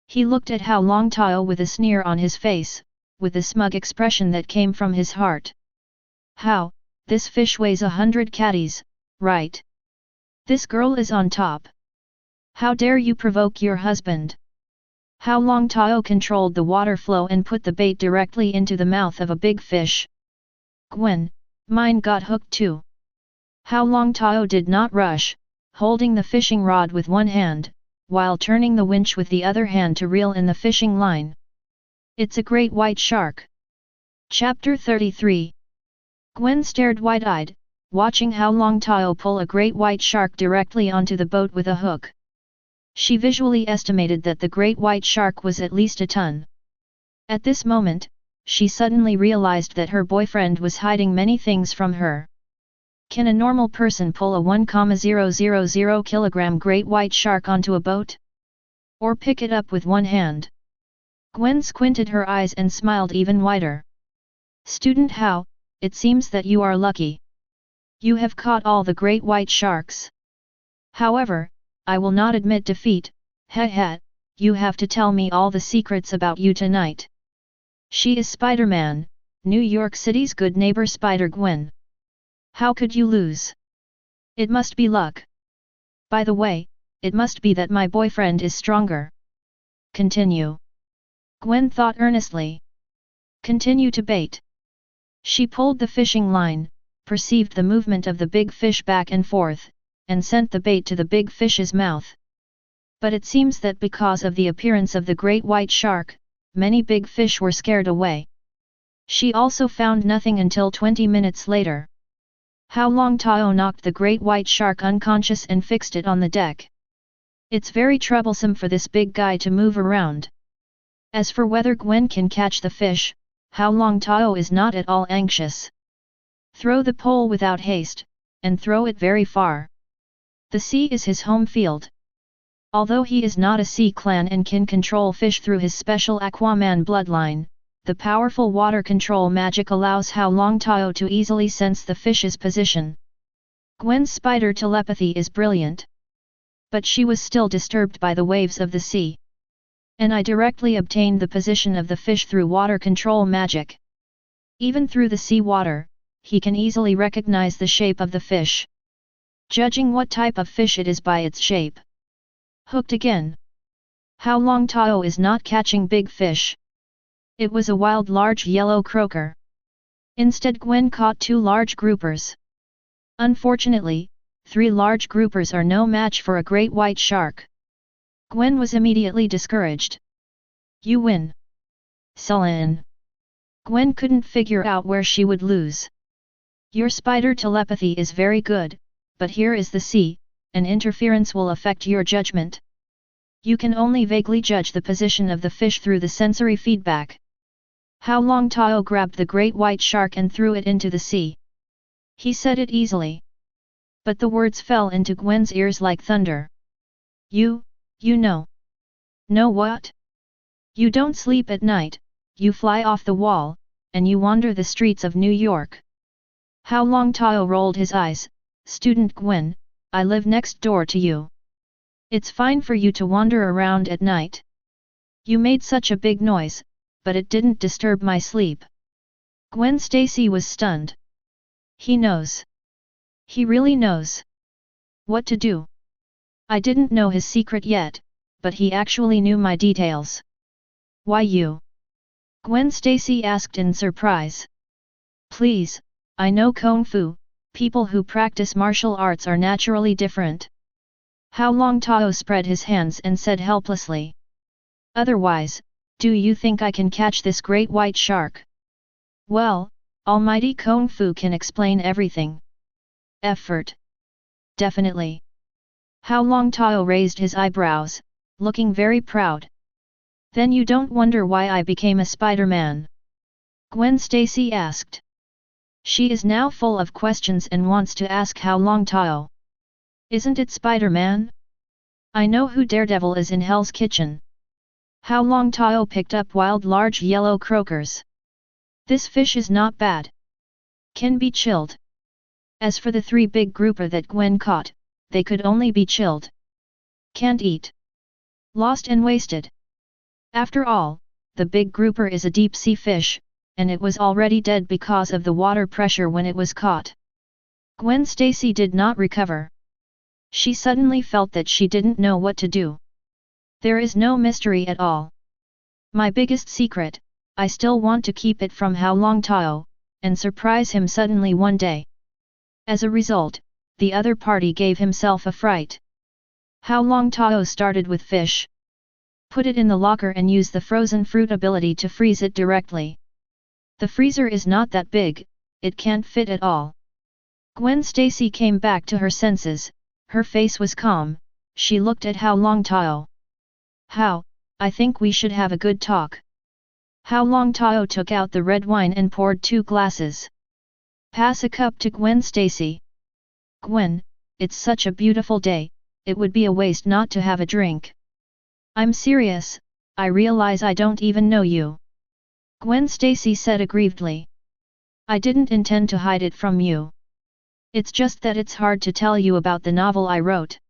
He looked at Hao Longtao with a sneer on his face, with a smug expression that came from his heart. How, this fish weighs 100 caddies, right? This girl is on top. How dare you provoke your husband? Hao Longtao controlled the water flow and put the bait directly into the mouth of a big fish. Gwen, mine got hooked too. Hao Longtao did not rush, holding the fishing rod with one hand, while turning the winch with the other hand to reel in the fishing line. It's a great white shark. Chapter 33. Gwen stared wide-eyed, watching Hao Longtao pull a great white shark directly onto the boat with a hook. She visually estimated that the great white shark was at least a ton. At this moment, she suddenly realized that her boyfriend was hiding many things from her. Can a normal person pull a 1,000 kilogram great white shark onto a boat? Or pick it up with one hand? Gwen squinted her eyes and smiled even wider. Student Hao, it seems that you are lucky. You have caught all the great white sharks. However, I will not admit defeat, you have to tell me all the secrets about you tonight. She is Spider-Man, New York City's good neighbor Spider-Gwen. How could you lose? It must be luck. By the way, it must be that my boyfriend is stronger. Continue. Gwen thought earnestly. Continue to bait. She pulled the fishing line, perceived the movement of the big fish back and forth, and sent the bait to the big fish's mouth. But it seems that because of the appearance of the great white shark, many big fish were scared away. She also found nothing until 20 minutes later. Hao Longtao knocked the great white shark unconscious and fixed it on the deck. It's very troublesome for this big guy to move around. As for whether Gwen can catch the fish, Hao Longtao is not at all anxious. Throw the pole without haste, and throw it very far. The sea is his home field. Although he is not a sea clan and can control fish through his special Aquaman bloodline, the powerful water control magic allows Hao Longtao to easily sense the fish's position. Gwen's spider telepathy is brilliant. But she was still disturbed by the waves of the sea. And I directly obtained the position of the fish through water control magic. Even through the sea water, he can easily recognize the shape of the fish. Judging what type of fish it is by its shape. Hooked again. Hao Longtao is not catching big fish. It was a wild large yellow croaker. Instead Gwen caught 2 large groupers. Unfortunately, 3 large groupers are no match for a great white shark. Gwen was immediately discouraged. You win. Sullen. Gwen couldn't figure out where she would lose. Your spider telepathy is very good, but here is the sea, and interference will affect your judgment. You can only vaguely judge the position of the fish through the sensory feedback. Hao Longtao grabbed the great white shark and threw it into the sea. He said it easily. But the words fell into Gwen's ears like thunder. You know. Know what? You don't sleep at night, you fly off the wall, and you wander the streets of New York. Hao Longtao rolled his eyes. Student Gwen, I live next door to you. It's fine for you to wander around at night. You made such a big noise, but it didn't disturb my sleep. Gwen Stacy was stunned. He knows. He really knows. What to do? I didn't know his secret yet, but he actually knew my details. Why you? Gwen Stacy asked in surprise. Please, I know Kung Fu, people who practice martial arts are naturally different. Hao Longtao spread his hands and said helplessly. Otherwise, do you think I can catch this great white shark? Well, Almighty Kung Fu can explain everything. Effort. Definitely. Hao Longtao raised his eyebrows, looking very proud. Then you don't wonder why I became a Spider-Man? Gwen Stacy asked. She is now full of questions and wants to ask Hao Longtao. Isn't it Spider-Man? I know who Daredevil is in Hell's Kitchen. Hao Longtao picked up wild large yellow croakers. This fish is not bad. Can be chilled. As for the 3 big grouper that Gwen caught, they could only be chilled. Can't eat. Lost and wasted. After all, the big grouper is a deep sea fish, and it was already dead because of the water pressure when it was caught. Gwen Stacy did not recover. She suddenly felt that she didn't know what to do. There is no mystery at all. My biggest secret, I still want to keep it from Hao Longtao, and surprise him suddenly one day. As a result, the other party gave himself a fright. Hao Longtao started with fish. Put it in the locker and use the frozen fruit ability to freeze it directly. The freezer is not that big, it can't fit at all. Gwen Stacy came back to her senses, her face was calm, she looked at Hao Longtao. How, I think we should have a good talk. Hao Longtao took out the red wine and poured 2 glasses. Pass a cup to Gwen Stacy. Gwen, it's such a beautiful day, it would be a waste not to have a drink. I'm serious, I realize I don't even know you. Gwen Stacy said aggrievedly. I didn't intend to hide it from you. It's just that it's hard to tell you about the novel I wrote.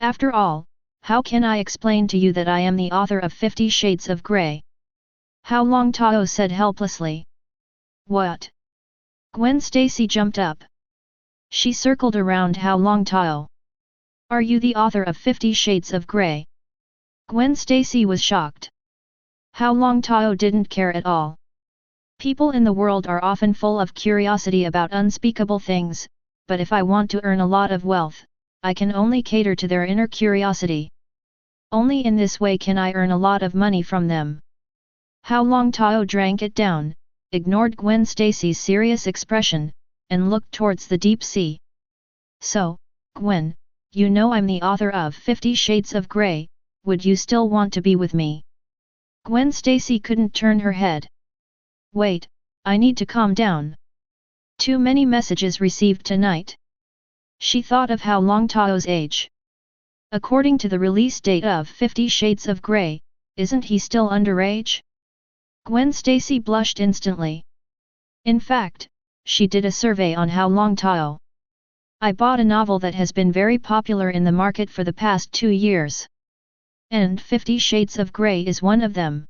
After all, how can I explain to you that I am the author of 50 Shades of Grey? Hao Longtao said helplessly. What? Gwen Stacy jumped up. She circled around Hao Longtao. Are you the author of 50 Shades of Grey? Gwen Stacy was shocked. Hao Longtao didn't care at all. People in the world are often full of curiosity about unspeakable things, but if I want to earn a lot of wealth, I can only cater to their inner curiosity. Only in this way can I earn a lot of money from them. Hao Longtao drank it down, ignored Gwen Stacy's serious expression, and looked towards the deep sea. So, Gwen, you know I'm the author of 50 Shades of Grey, would you still want to be with me? Gwen Stacy couldn't turn her head. Wait, I need to calm down. Too many messages received tonight. She thought of Hao Longtao's age. According to the release date of 50 Shades of Grey, isn't he still underage? Gwen Stacy blushed instantly. In fact, she did a survey on Hao Longtao. I bought a novel that has been very popular in the market for the past 2 years. And 50 Shades of Grey is one of them.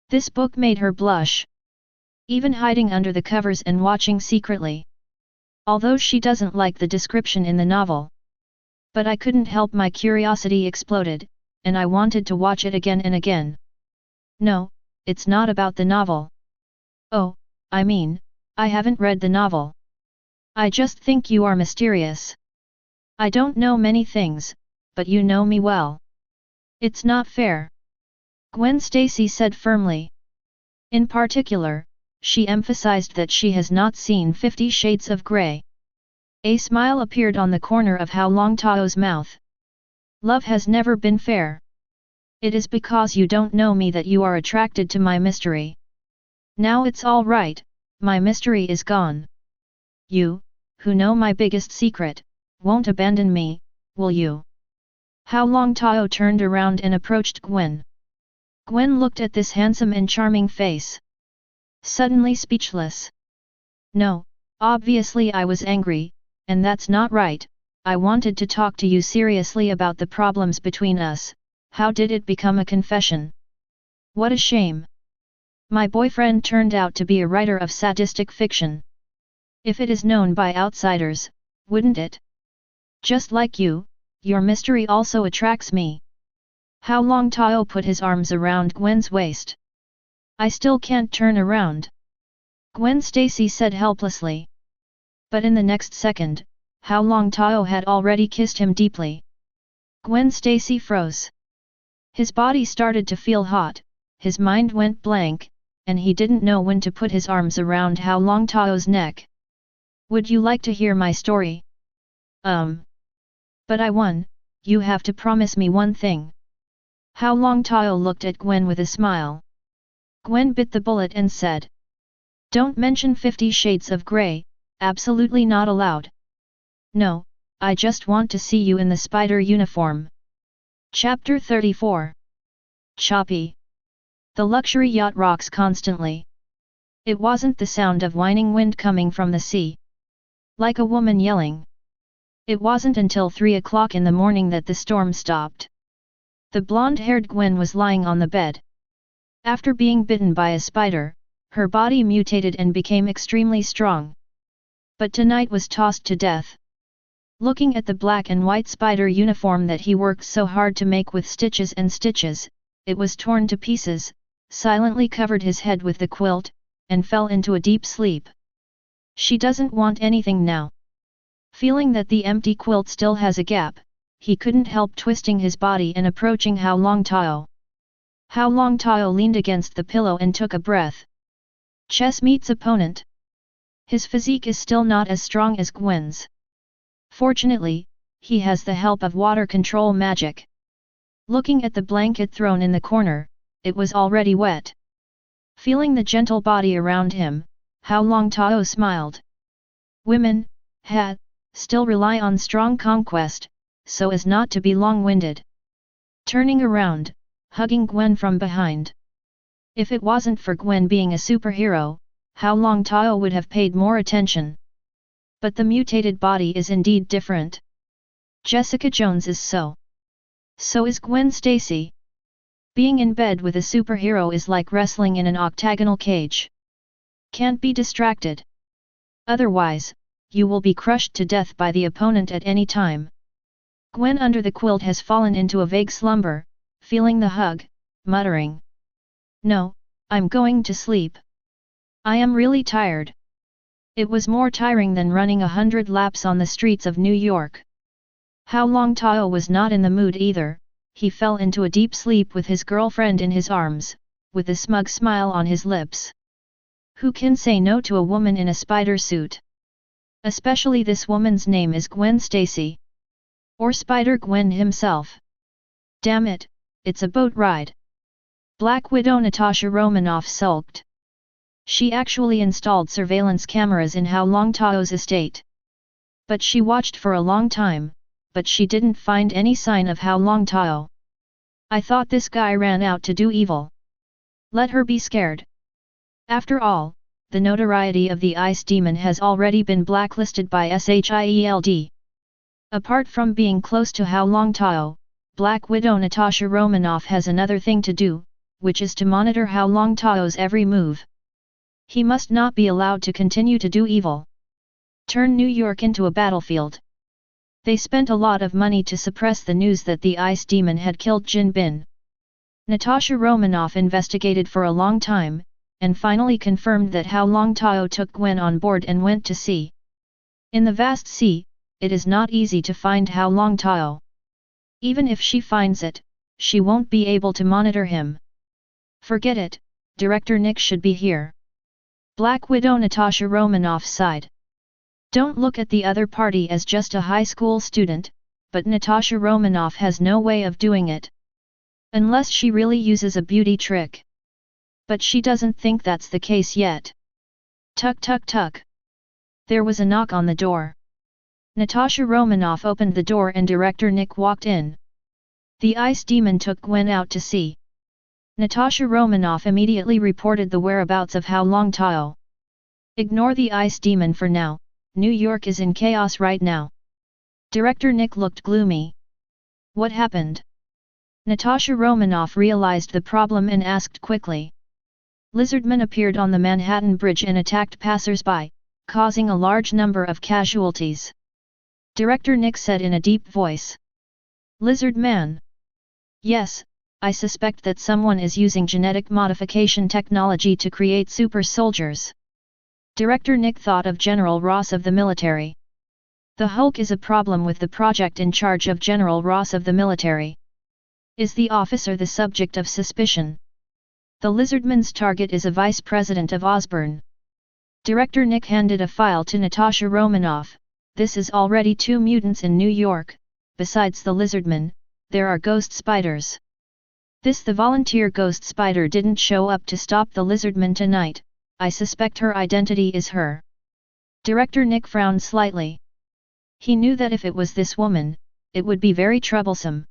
This book made her blush. Even hiding under the covers and watching secretly. Although she doesn't like the description in the novel. But I couldn't help, my curiosity exploded, and I wanted to watch it again and again. No, it's not about the novel. Oh, I mean, I haven't read the novel. I just think you are mysterious. I don't know many things, but you know me well. It's not fair. Gwen Stacy said firmly. In particular, she emphasized that she has not seen 50 Shades of Grey. A smile appeared on the corner of Hao Longtao's mouth. Love has never been fair. It is because you don't know me that you are attracted to my mystery. Now it's all right, my mystery is gone. You, who know my biggest secret, won't abandon me, will you? Hao Longtao turned around and approached Gwen. Gwen looked at this handsome and charming face. Suddenly speechless. No, obviously I was angry, and that's not right. I wanted to talk to you seriously about the problems between us. How did it become a confession? What a shame. My boyfriend turned out to be a writer of sadistic fiction. If it is known by outsiders, wouldn't it? Just like you, your mystery also attracts me. Hao Longtao put his arms around Gwen's waist. I still can't turn around. Gwen Stacy said helplessly. But in the next second, Hao Longtao had already kissed him deeply. Gwen Stacy froze. His body started to feel hot, his mind went blank, and he didn't know when to put his arms around Hao Longtao's neck. Would you like to hear my story? But I won, you have to promise me one thing. Hao Longtao looked at Gwen with a smile. Gwen bit the bullet and said. Don't mention 50 Shades of Grey, absolutely not allowed. No, I just want to see you in the spider uniform. Chapter 34. Choppy. The luxury yacht rocks constantly. It wasn't the sound of whining wind coming from the sea. Like a woman yelling. It wasn't until 3 o'clock in the morning that the storm stopped. The blonde-haired Gwen was lying on the bed. After being bitten by a spider, her body mutated and became extremely strong. But tonight was tossed to death. Looking at the black and white spider uniform that he worked so hard to make with stitches and stitches, it was torn to pieces, silently covered his head with the quilt, and fell into a deep sleep. She doesn't want anything now. Feeling that the empty quilt still has a gap, he couldn't help twisting his body and approaching Hao Longtao. Hao Longtao leaned against the pillow and took a breath. Chess meets opponent. His physique is still not as strong as Gwen's. Fortunately, he has the help of water control magic. Looking at the blanket thrown in the corner, it was already wet. Feeling the gentle body around him, Hao Longtao smiled. Women, still rely on strong conquest, so as not to be long-winded. Turning around, hugging Gwen from behind. If it wasn't for Gwen being a superhero, Hao Longtao would have paid more attention. But the mutated body is indeed different. Jessica Jones is so. So is Gwen Stacy. Being in bed with a superhero is like wrestling in an octagonal cage. Can't be distracted. Otherwise, you will be crushed to death by the opponent at any time. Gwen under the quilt has fallen into a vague slumber, feeling the hug, muttering. No, I'm going to sleep. I am really tired. It was more tiring than running 100 laps on the streets of New York. Hao Longtao was not in the mood either, he fell into a deep sleep with his girlfriend in his arms, with a smug smile on his lips. Who can say no to a woman in a spider suit? Especially this woman's name is Gwen Stacy. Or Spider Gwen himself. Damn it, it's a boat ride. Black Widow Natasha Romanoff sulked. She actually installed surveillance cameras in Hao Longtao's estate. But she watched for a long time, but she didn't find any sign of Hao Longtao. I thought this guy ran out to do evil. Let her be scared. After all, the notoriety of the ice demon has already been blacklisted by S.H.I.E.L.D. Apart from being close to Hao Longtao, Black Widow Natasha Romanoff has another thing to do, which is to monitor Hao Longtao's every move. He must not be allowed to continue to do evil. Turn New York into a battlefield. They spent a lot of money to suppress the news that the ice demon had killed Jin Bin. Natasha Romanoff investigated for a long time, and finally confirmed that Hao Longtao took Gwen on board and went to sea. In the vast sea, it is not easy to find Hao Longtao. Even if she finds it, she won't be able to monitor him. Forget it, Director Nick should be here. Black Widow Natasha Romanoff sighed. Don't look at the other party as just a high school student, but Natasha Romanoff has no way of doing it. Unless she really uses a beauty trick. But she doesn't think that's the case yet. Tuk tuk tuk. There was a knock on the door. Natasha Romanoff opened the door and Director Nick walked in. The ice demon took Gwen out to sea. Natasha Romanoff immediately reported the whereabouts of Hao Longtao. Ignore the ice demon for now, New York is in chaos right now. Director Nick looked gloomy. What happened? Natasha Romanoff realized the problem and asked quickly. Lizardmen appeared on the Manhattan Bridge and attacked passers-by, causing a large number of casualties. Director Nick said in a deep voice. Lizard man? Yes, I suspect that someone is using genetic modification technology to create super soldiers. Director Nick thought of General Ross of the military. The Hulk is a problem with the project in charge of General Ross of the military. Is the officer the subject of suspicion? The Lizardman's target is a vice president of Osborn. Director Nick handed a file to Natasha Romanoff. This is already 2 mutants in New York, besides the Lizardman, there are ghost spiders. The volunteer ghost spider didn't show up to stop the Lizardman tonight, I suspect her identity is her. Director Nick frowned slightly. He knew that if it was this woman, it would be very troublesome.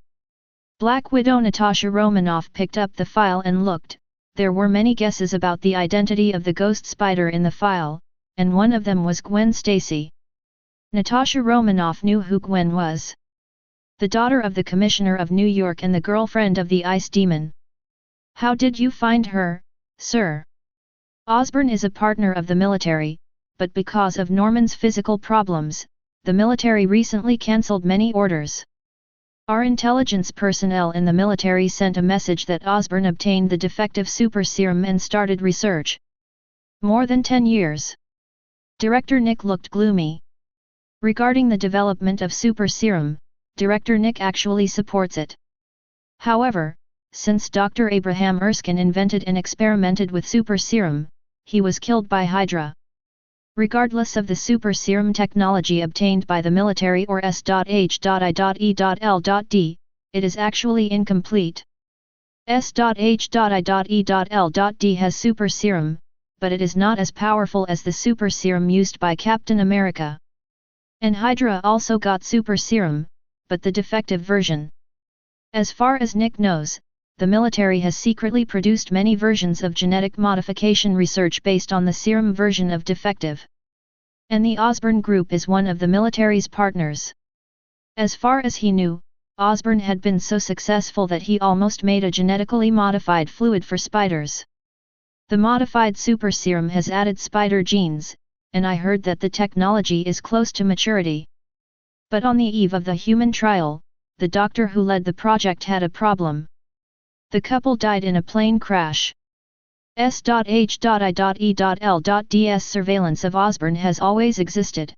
Black Widow Natasha Romanoff picked up the file and looked. There were many guesses about the identity of the ghost spider in the file, and one of them was Gwen Stacy. Natasha Romanoff knew who Gwen was. The daughter of the Commissioner of New York and the girlfriend of the Ice Demon. How did you find her, sir? Osborn is a partner of the military, but because of Norman's physical problems, the military recently cancelled many orders. Our intelligence personnel in the military sent a message that Osborn obtained the defective super serum and started research. More than 10 years. Director Nick looked gloomy. Regarding the development of super serum, Director Nick actually supports it. However, since Dr. Abraham Erskine invented and experimented with super serum, he was killed by Hydra. Regardless of the super serum technology obtained by the military or S.H.I.E.L.D, it is actually incomplete. S.H.I.E.L.D has super serum, but it is not as powerful as the super serum used by Captain America. And Hydra also got super serum, but the defective version. As far as Nick knows, the military has secretly produced many versions of genetic modification research based on the serum version of defective. And the Osborn Group is one of the military's partners. As far as he knew, Osborn had been so successful that he almost made a genetically modified fluid for spiders. The modified super serum has added spider genes, and I heard that the technology is close to maturity. But on the eve of the human trial, the doctor who led the project had a problem. The couple died in a plane crash. S.H.I.E.L.D's surveillance of Osborn has always existed.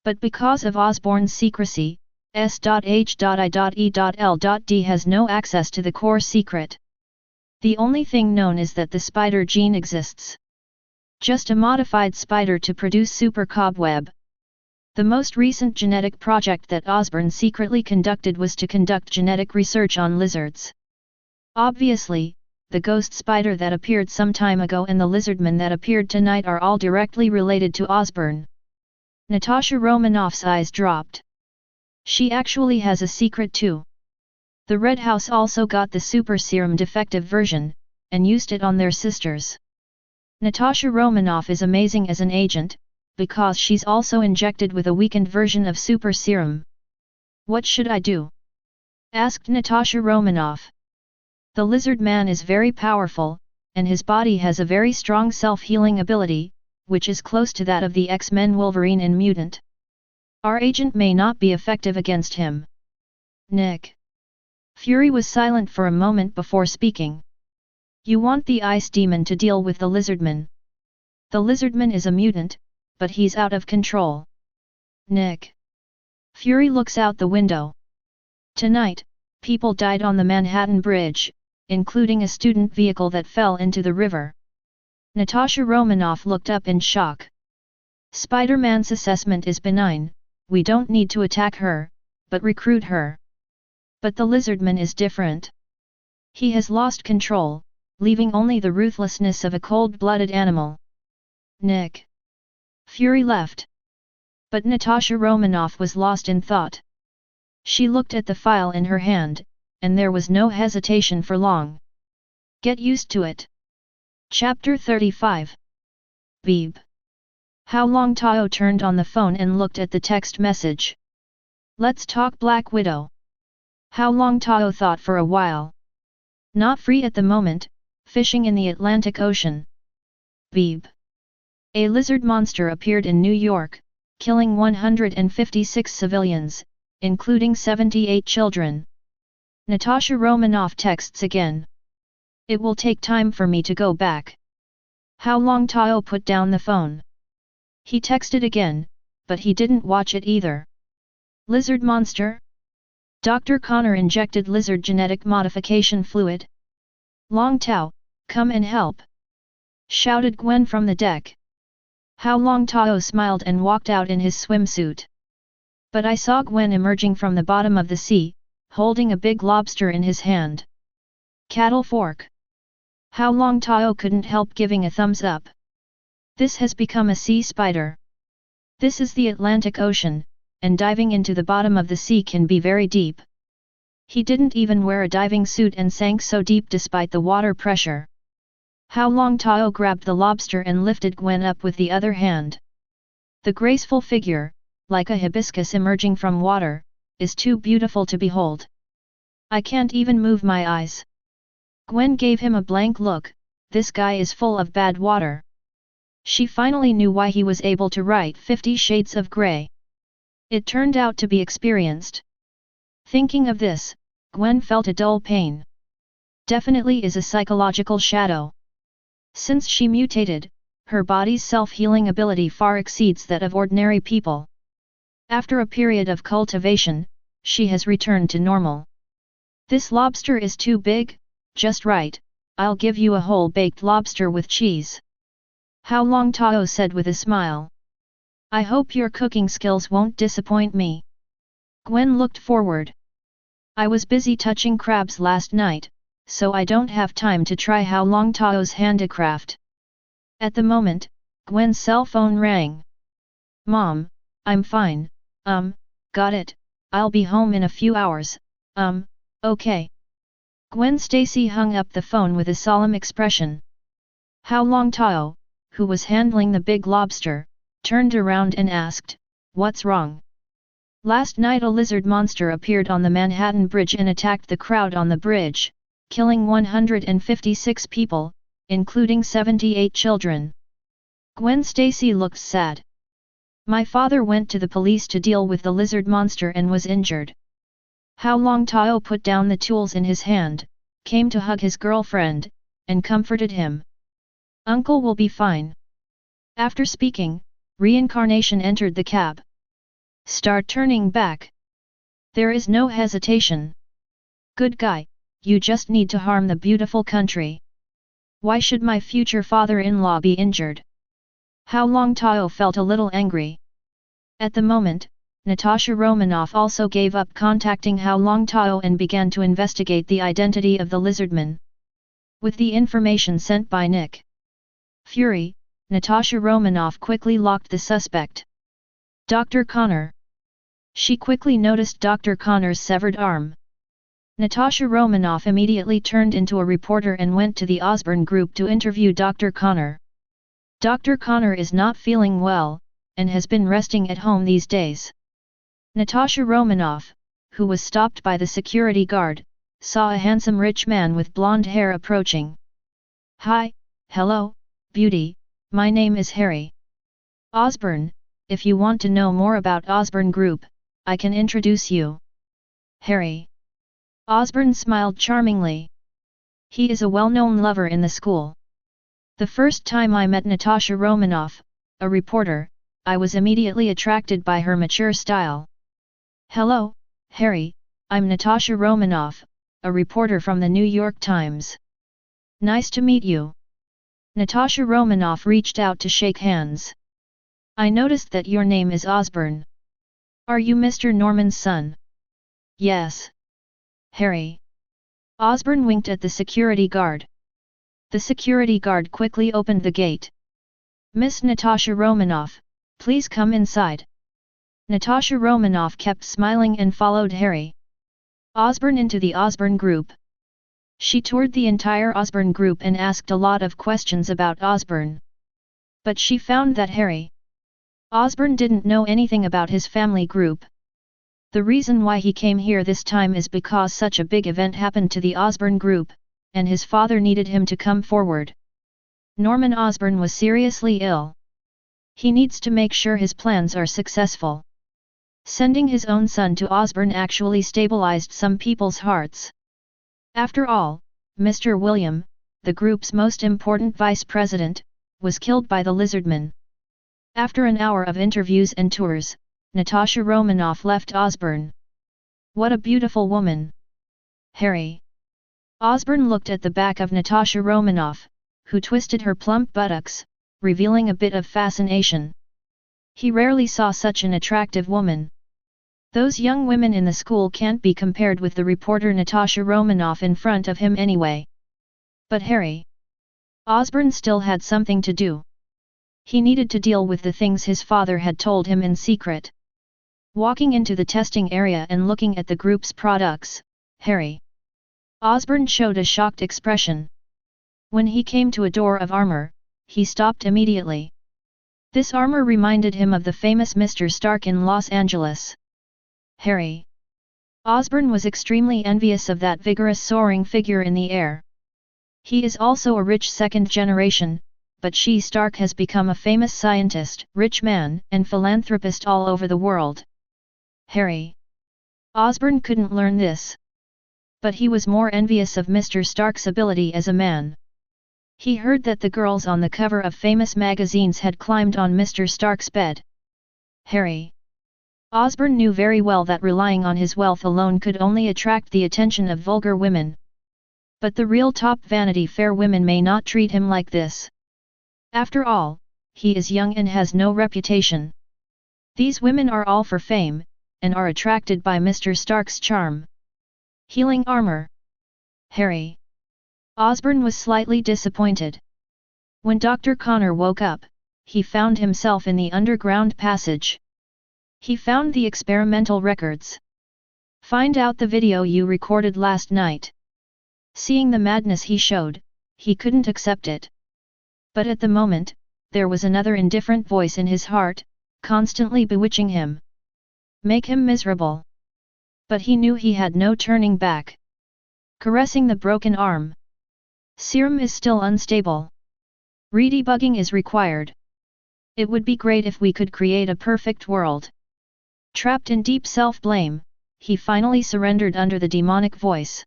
But because of Osborn's secrecy, S.H.I.E.L.D has no access to the core secret. The only thing known is that the spider gene exists. Just a modified spider to produce super cobweb. The most recent genetic project that Osborn secretly conducted was to conduct genetic research on lizards. Obviously, the ghost spider that appeared some time ago and the lizardman that appeared tonight are all directly related to Osborn. Natasha Romanoff's eyes dropped. She actually has a secret too. The Red House also got the super serum defective version, and used it on their sisters. Natasha Romanoff is amazing as an agent, because she's also injected with a weakened version of super serum. What should I do? Asked Natasha Romanoff. The lizard man is very powerful, and his body has a very strong self-healing ability, which is close to that of the X-Men Wolverine and Mutant. Our agent may not be effective against him. Nick. Fury was silent for a moment before speaking. You want the ice demon to deal with the lizardman. The lizardman is a mutant, but he's out of control. Nick. Fury looks out the window. Tonight, people died on the Manhattan Bridge, including a student vehicle that fell into the river. Natasha Romanoff looked up in shock. Spider-Man's assessment is benign, we don't need to attack her, but recruit her. But the lizardman is different. He has lost control, leaving only the ruthlessness of a cold-blooded animal. Nick. Fury left. But Natasha Romanoff was lost in thought. She looked at the file in her hand, and there was no hesitation for long. Get used to it. Chapter 35. Beep. Hao Longtao turned on the phone and looked at the text message. Let's talk Black Widow. Hao Longtao thought for a while. Not free at the moment, fishing in the Atlantic Ocean. Beep. A lizard monster appeared in New York, killing 156 civilians, including 78 children. Natasha Romanoff texts again. It will take time for me to go back. Hao Longtao put down the phone. He texted again, but he didn't watch it either. Lizard monster? Dr. Connor injected lizard genetic modification fluid. Longtao, come and help! Shouted Gwen from the deck. Hao Longtao smiled and walked out in his swimsuit. But I saw Gwen emerging from the bottom of the sea, holding a big lobster in his hand. Cattle fork. Hao Longtao couldn't help giving a thumbs up. This has become a sea spider. This is the Atlantic Ocean, and diving into the bottom of the sea can be very deep. He didn't even wear a diving suit and sank so deep despite the water pressure. Hao Longtao grabbed the lobster and lifted Gwen up with the other hand. The graceful figure, like a hibiscus emerging from water, is too beautiful to behold. I can't even move my eyes. Gwen gave him a blank look, this guy is full of bad water. She finally knew why he was able to write 50 Shades of Grey. It turned out to be experienced. Thinking of this, Gwen felt a dull pain. Definitely is a psychological shadow. Since she mutated, her body's self-healing ability far exceeds that of ordinary people. After a period of cultivation, she has returned to normal. This lobster is too big, just right, I'll give you a whole baked lobster with cheese. Hao Longtao said with a smile. I hope your cooking skills won't disappoint me. Gwen looked forward. I was busy touching crabs last night, so I don't have time to try Hao Longtao's handicraft. At the moment, Gwen's cell phone rang. Mom, I'm fine, got it, I'll be home in a few hours, okay. Gwen Stacy hung up the phone with a solemn expression. Hao Longtao, who was handling the big lobster, turned around and asked, what's wrong? Last night a lizard monster appeared on the Manhattan Bridge and attacked the crowd on the bridge, killing 156 people, including 78 children. Gwen Stacy looked sad. My father went to the police to deal with the lizard monster and was injured. Hao Longtao put down the tools in his hand, came to hug his girlfriend, and comforted him. Uncle will be fine. After speaking, reincarnation entered the cab. Start turning back. There is no hesitation. Good guy, you just need to harm the beautiful country. Why should my future father-in-law be injured? Hao Longtao felt a little angry. At the moment, Natasha Romanoff also gave up contacting Hao Longtao and began to investigate the identity of the lizardman. With the information sent by Nick Fury, Natasha Romanoff quickly locked the suspect. Dr. Connor. She quickly noticed Dr. Connor's severed arm. Natasha Romanoff immediately turned into a reporter and went to the Osborne group to interview Dr. Connor. Dr. Connor is not feeling well, and has been resting at home these days. Natasha Romanoff, who was stopped by the security guard, saw a handsome rich man with blonde hair approaching. Hi, hello, beauty, my name is Harry Osborne. If you want to know more about Osborne Group, I can introduce you. Harry Osborne smiled charmingly. He is a well-known lover in the school. The first time I met Natasha Romanoff, a reporter, I was immediately attracted by her mature style. Hello, Harry, I'm Natasha Romanoff, a reporter from the New York Times. Nice to meet you. Natasha Romanoff reached out to shake hands. I noticed that your name is Osborne. Are you Mr. Norman's son? Yes. Harry Osborne winked at the security guard. The security guard quickly opened the gate. Miss Natasha Romanoff, please come inside. Natasha Romanoff kept smiling and followed Harry Osborne into the Osborne Group. She toured the entire Osborne Group and asked a lot of questions about Osborne. But she found that Harry Osborne didn't know anything about his family group. The reason why he came here this time is because such a big event happened to the Osborne Group, and his father needed him to come forward. Norman Osborne was seriously ill. He needs to make sure his plans are successful. Sending his own son to Osborne actually stabilized some people's hearts. After all, Mr. William, the group's most important vice president, was killed by the lizardman. After an hour of interviews and tours, Natasha Romanoff left Osborne. What a beautiful woman! Harry Osborne looked at the back of Natasha Romanoff, who twisted her plump buttocks, revealing a bit of fascination. He rarely saw such an attractive woman. Those young women in the school can't be compared with the reporter Natasha Romanoff in front of him anyway. But Harry Osborne still had something to do. He needed to deal with the things his father had told him in secret. Walking into the testing area and looking at the group's products, Harry Osborne showed a shocked expression. When he came to a door of armor, he stopped immediately. This armor reminded him of the famous Mr. Stark in Los Angeles. Harry Osborne was extremely envious of that vigorous soaring figure in the air. He is also a rich second generation, but S.H.I.E.L.D. Stark has become a famous scientist, rich man, and philanthropist all over the world. Harry Osborne couldn't learn this. But he was more envious of Mr. Stark's ability as a man. He heard that the girls on the cover of famous magazines had climbed on Mr. Stark's bed. Harry Osborne knew very well that relying on his wealth alone could only attract the attention of vulgar women. But the real top Vanity Fair women may not treat him like this. After all, he is young and has no reputation. These women are all for fame, and are attracted by Mr. Stark's charm. Healing armor. Harry Osborne was slightly disappointed. When Dr. Connor woke up, he found himself in the underground passage. He found the experimental records. Find out the video you recorded last night. Seeing the madness he showed, he couldn't accept it. But at the moment, there was another indifferent voice in his heart, constantly bewitching him. Make him miserable. But he knew he had no turning back. Caressing the broken arm. Serum is still unstable. Redebugging is required. It would be great if we could create a perfect world. Trapped in deep self-blame, he finally surrendered under the demonic voice.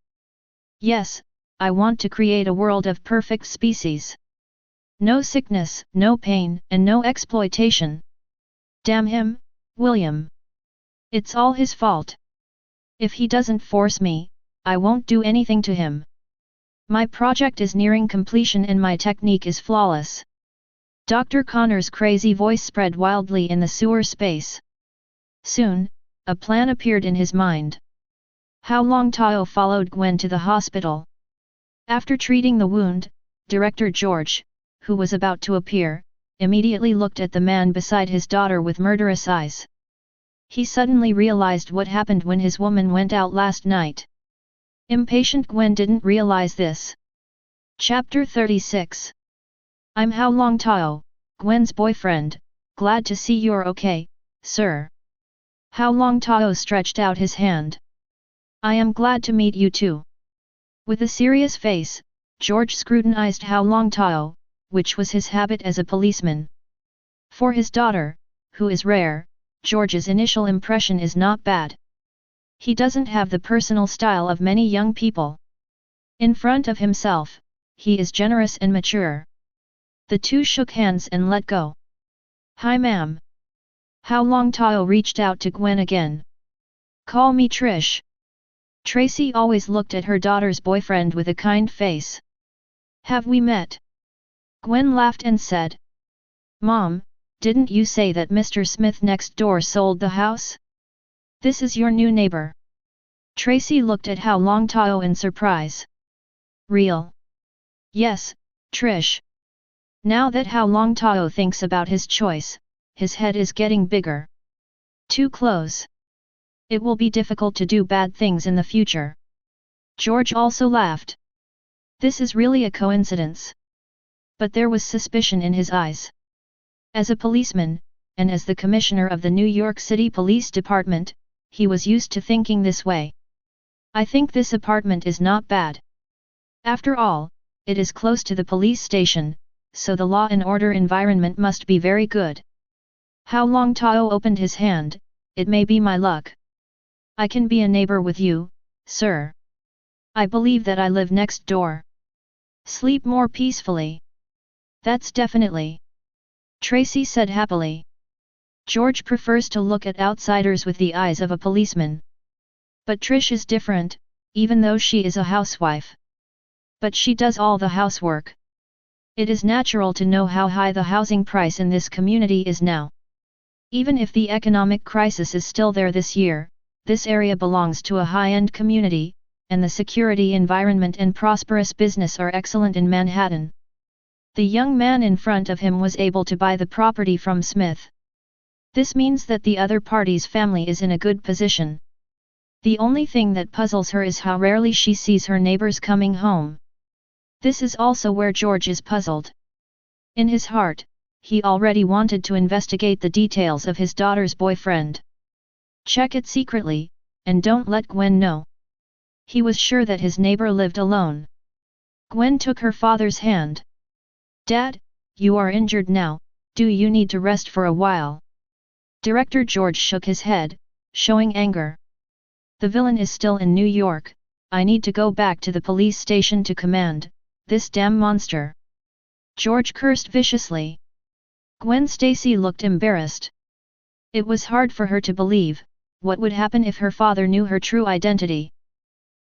Yes, I want to create a world of perfect species. No sickness, no pain, and no exploitation. Damn him, William. It's all his fault. If he doesn't force me, I won't do anything to him. My project is nearing completion and my technique is flawless. Dr. Connor's crazy voice spread wildly in the sewer space. Soon, a plan appeared in his mind. Hao Longtao followed Gwen to the hospital. After treating the wound, Director George, who was about to appear, immediately looked at the man beside his daughter with murderous eyes. He suddenly realized what happened when his woman went out last night. Impatient Gwen didn't realize this. Chapter 36. I'm Hao Longtao, Gwen's boyfriend, glad to see you're okay, sir. Hao Longtao stretched out his hand. I am glad to meet you too. With a serious face, George scrutinized Hao Longtao, which was his habit as a policeman. For his daughter, who is rare, George's initial impression is not bad. He doesn't have the personal style of many young people. In front of himself, he is generous and mature. The two shook hands and let go. Hi ma'am. Hao Longtao reached out to Gwen again. Call me Trish. Tracy always looked at her daughter's boyfriend with a kind face. Have we met? Gwen laughed and said. Mom, didn't you say that Mr. Smith next door sold the house? This is your new neighbor. Tracy looked at Hao Longtao in surprise. Real? Yes, Trish. Now that Hao Longtao thinks about his choice, his head is getting bigger. Too close. It will be difficult to do bad things in the future. George also laughed. This is really a coincidence. But there was suspicion in his eyes. As a policeman, and as the commissioner of the New York City Police Department, he was used to thinking this way. I think this apartment is not bad. After all, it is close to the police station, so the law and order environment must be very good. Hao Longtao opened his hand. It may be my luck. I can be a neighbor with you, sir. I believe that I live next door. Sleep more peacefully. That's definitely. Tracy said happily. George prefers to look at outsiders with the eyes of a policeman. But Trish is different, even though she is a housewife. But she does all the housework. It is natural to know how high the housing price in this community is now. Even if the economic crisis is still there this year, this area belongs to a high-end community, and the security environment and prosperous business are excellent in Manhattan. The young man in front of him was able to buy the property from Smith. This means that the other party's family is in a good position. The only thing that puzzles her is how rarely she sees her neighbors coming home. This is also where George is puzzled. In his heart, he already wanted to investigate the details of his daughter's boyfriend. Check it secretly, and don't let Gwen know. He was sure that his neighbor lived alone. Gwen took her father's hand. Dad, you are injured now, do you need to rest for a while? Director George shook his head, showing anger. The villain is still in New York, I need to go back to the police station to command this damn monster. George cursed viciously. Gwen Stacy looked embarrassed. It was hard for her to believe, what would happen if her father knew her true identity.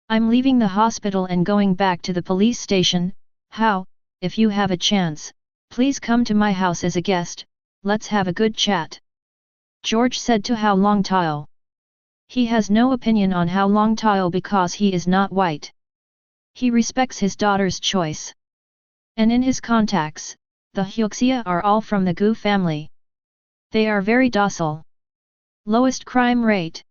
I'm leaving the hospital and going back to the police station. How, if you have a chance, please come to my house as a guest, let's have a good chat. George said to Hao Longtao. He has no opinion on Hao Longtao because he is not white. He respects his daughter's choice. And in his contacts, the Hyuxia are all from the Gu family. They are very docile. Lowest crime rate.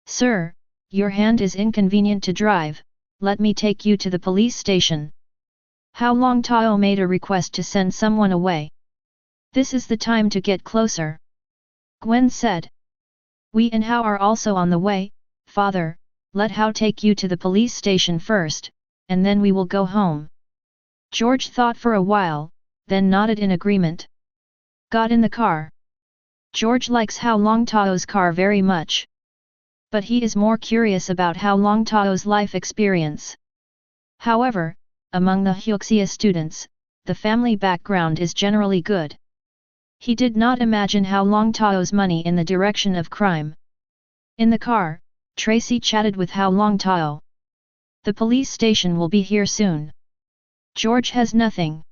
Sir, your hand is inconvenient to drive, let me take you to the police station. Hao Longtao made a request to send someone away. This is the time to get closer. Gwen said. We and Hao are also on the way, father, let Hao take you to the police station first, and then we will go home. George thought for a while, then nodded in agreement. Got in the car. George likes Hao Longtao's car very much. But he is more curious about Hao Longtao's life experience. However, among the Hyuxia students, the family background is generally good. He did not imagine Hao Longtao's money in the direction of crime. In the car, Tracy chatted with Hao Longtao. The police station will be here soon. George has nothing.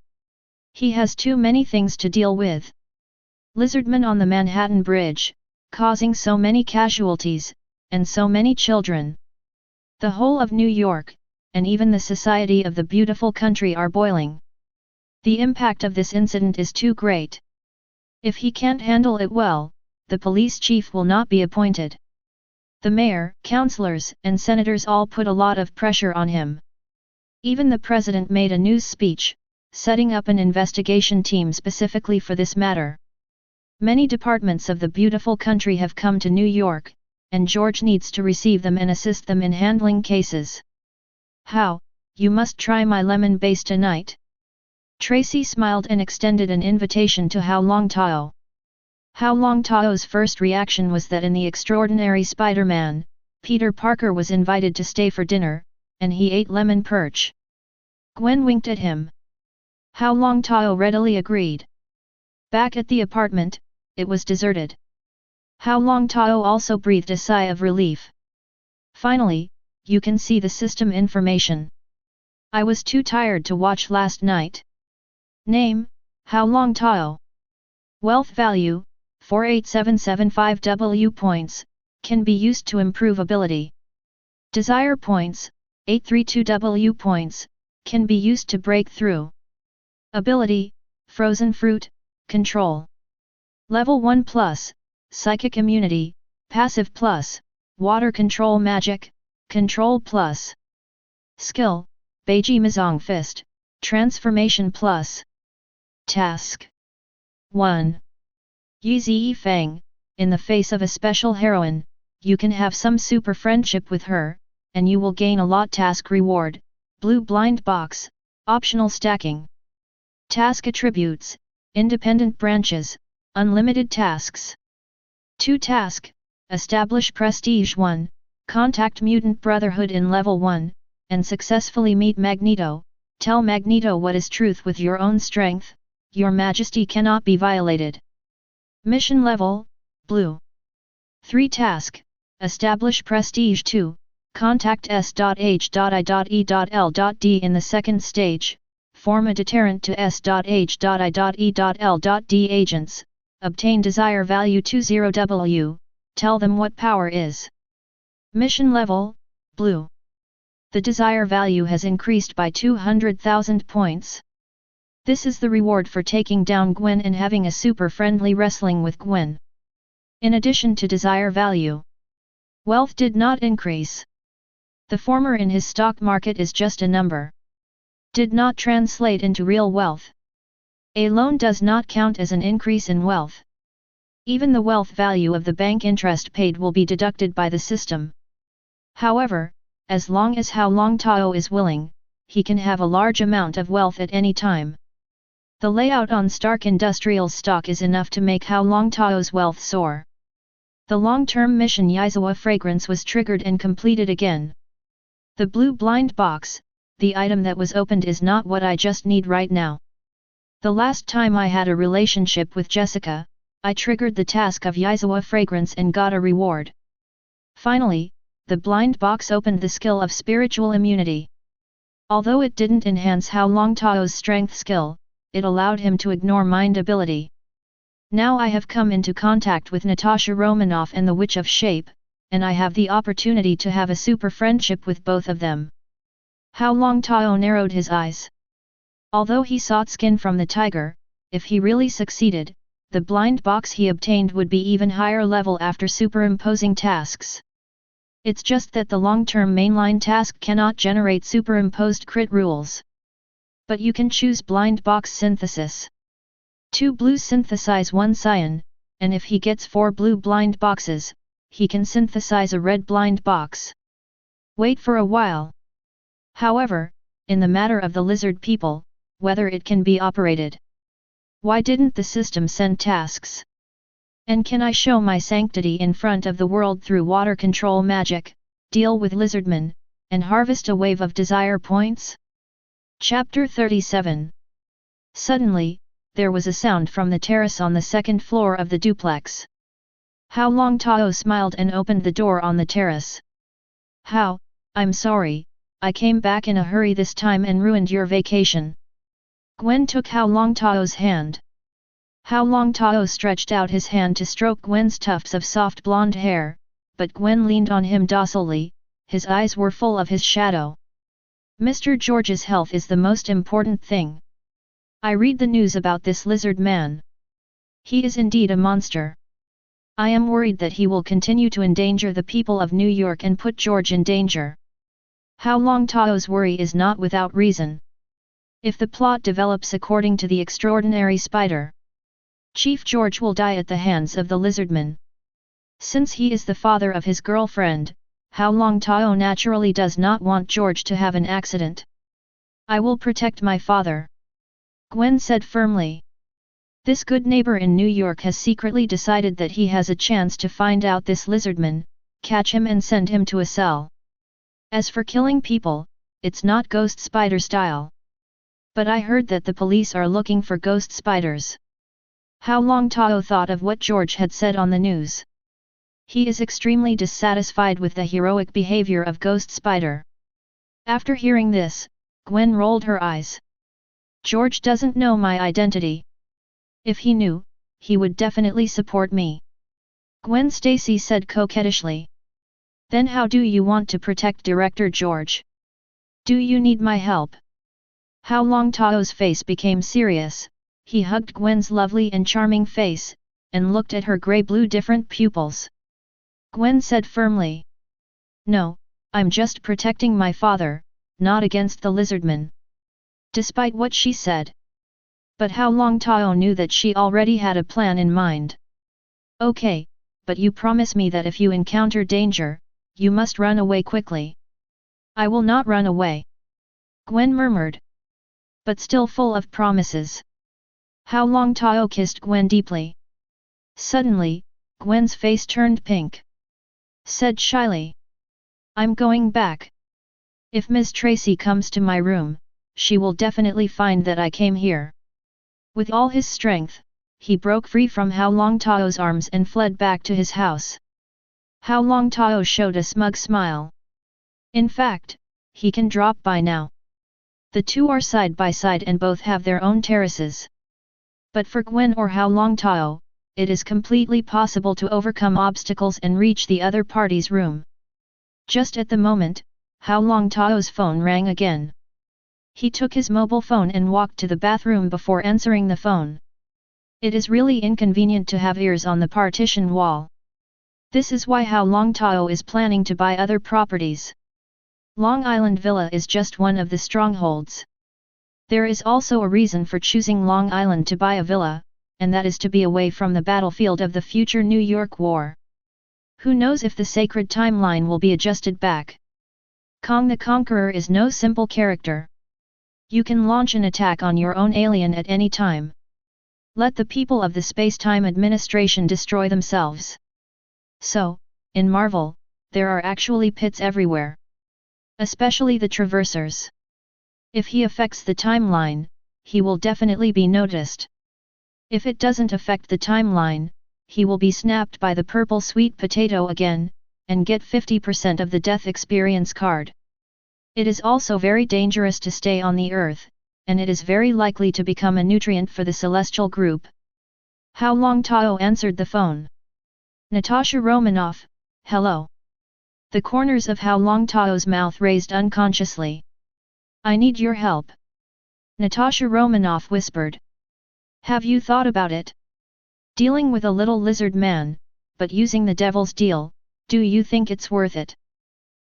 He has too many things to deal with. Lizardmen on the Manhattan Bridge, causing so many casualties, and so many children. The whole of New York, and even the society of the beautiful country are boiling. The impact of this incident is too great. If he can't handle it well, the police chief will not be appointed. The mayor, councillors, and senators all put a lot of pressure on him. Even the president made a news speech, setting up an investigation team specifically for this matter. Many departments of the beautiful country have come to New York, and George needs to receive them and assist them in handling cases. How, you must try my lemon base tonight. Tracy smiled and extended an invitation to Hao Longtao. Hao Longtao's first reaction was that in The Extraordinary Spider-Man, Peter Parker was invited to stay for dinner, and he ate lemon purge. Gwen winked at him. Hao Longtao readily agreed. Back at the apartment, it was deserted. Hao Longtao also breathed a sigh of relief. Finally, you can see the system information. I was too tired to watch last night. Name, Hao Longtao. Wealth value, 48775 W points, can be used to improve ability. Desire points, 832 W points, can be used to break through. Ability, Frozen Fruit, Control. Level 1 plus, Psychic Immunity, Passive plus, Water Control Magic, Control plus. Skill, Beiji Mizong Fist, Transformation plus. Task 1. Yi Feng, in the face of a special heroine, you can have some super friendship with her, and you will gain a lot. Task reward, Blue Blind Box, Optional Stacking. Task attributes, Independent branches, Unlimited tasks. 2 Task, Establish Prestige 1, Contact Mutant Brotherhood in Level 1, and successfully meet Magneto. Tell Magneto what is truth with your own strength, your majesty cannot be violated. Mission level, Blue. 3 Task, Establish Prestige 2, Contact S.H.I.E.L.D. in the second stage, form a deterrent to S.H.I.E.L.D. agents, obtain desire value 20W, tell them what power is. Mission level, Blue. The desire value has increased by 200,000 points. This is the reward for taking down Gwen and having a super friendly wrestling with Gwen. In addition to desire value, wealth did not increase. The former in his stock market is just a number. Did not translate into real wealth. A loan does not count as an increase in wealth. Even the wealth value of the bank interest paid will be deducted by the system. However, as long as Hao Longtao is willing, he can have a large amount of wealth at any time. The layout on Stark Industrial's stock is enough to make Hao Longtao's wealth soar. The long-term mission Yizawa fragrance was triggered and completed again. The blue blind box, the item that was opened, is not what I just need right now. The last time I had a relationship with Jessica, I triggered the task of Yizawa fragrance and got a reward. Finally, the blind box opened the skill of spiritual immunity. Although it didn't enhance Hao Longtao's strength skill, it allowed him to ignore mind ability. Now I have come into contact with Natasha Romanoff and the Witch of Shape, and I have the opportunity to have a super friendship with both of them. Hao Longtao narrowed his eyes. Although he sought skin from the tiger, if he really succeeded, the blind box he obtained would be even higher level after superimposing tasks. It's just that the long-term mainline task cannot generate superimposed crit rules. But you can choose blind box synthesis. 2 blues synthesize 1 cyan, and if he gets 4 blue blind boxes, he can synthesize a red blind box. Wait for a while. However, in the matter of the lizard people, whether it can be operated. Why didn't the system send tasks? And can I show my sanctity in front of the world through water control magic, deal with lizardmen, and harvest a wave of desire points? Chapter 37. Suddenly, there was a sound from the terrace on the second floor of the duplex. Hao Longtao smiled and opened the door on the terrace. Hao, I'm sorry, I came back in a hurry this time and ruined your vacation. Gwen took Hao Longtao's hand. Hao Longtao stretched out his hand to stroke Gwen's tufts of soft blonde hair, but Gwen leaned on him docilely, his eyes were full of his shadow. Mr. George's health is the most important thing. I read the news about this lizard man. He is indeed a monster. I am worried that he will continue to endanger the people of New York and put George in danger. Hao Longtao's worry is not without reason. If the plot develops according to the extraordinary spider, Chief George will die at the hands of the lizardman. Since he is the father of his girlfriend, Hao Longtao naturally does not want George to have an accident. I will protect my father, Gwen said firmly. This good neighbor in New York has secretly decided that he has a chance to find out this lizardman, catch him and send him to a cell. As for killing people, it's not ghost spider style. But I heard that the police are looking for ghost spiders. Hao Longtao thought of what George had said on the news. He is extremely dissatisfied with the heroic behavior of Ghost Spider. After hearing this, Gwen rolled her eyes. George doesn't know my identity. If he knew, he would definitely support me. Gwen Stacy said coquettishly. Then how do you want to protect Director George? Do you need my help? Hao Longtao's face became serious, he hugged Gwen's lovely and charming face, and looked at her grey-blue different pupils. Gwen said firmly. No, I'm just protecting my father, not against the lizardman. Despite what she said. But Hao Longtao knew that she already had a plan in mind. Okay, but you promise me that if you encounter danger, you must run away quickly. I will not run away. Gwen murmured. But still full of promises. Hao Longtao kissed Gwen deeply. Suddenly, Gwen's face turned pink. Said shyly. I'm going back. If Ms. Tracy comes to my room, she will definitely find that I came here. With all his strength, he broke free from Hao Longtao's arms and fled back to his house. Hao Longtao showed a smug smile. In fact, he can drop by now. The two are side by side and both have their own terraces. But for Gwen or Hao Longtao, it is completely possible to overcome obstacles and reach the other party's room. Just at the moment, Hao Longtao's phone rang again. He took his mobile phone and walked to the bathroom before answering the phone. It is really inconvenient to have ears on the partition wall. This is why Hao Longtao is planning to buy other properties. Long Island Villa is just one of the strongholds. There is also a reason for choosing Long Island to buy a villa, and that is to be away from the battlefield of the future New York War. Who knows if the sacred timeline will be adjusted back? Kong the Conqueror is no simple character. You can launch an attack on your own alien at any time. Let the people of the Space-Time Administration destroy themselves. So, in Marvel, there are actually pits everywhere. Especially the Traversers. If he affects the timeline, he will definitely be noticed. If it doesn't affect the timeline, he will be snapped by the purple sweet potato again, and get 50% of the death experience card. It is also very dangerous to stay on the Earth, and it is very likely to become a nutrient for the celestial group. Hao Longtao answered the phone. Natasha Romanoff, hello. The corners of Hao Longtao's mouth raised unconsciously. I need your help. Natasha Romanoff whispered. Have you thought about it? Dealing with a little lizard man, but using the devil's deal, do you think it's worth it?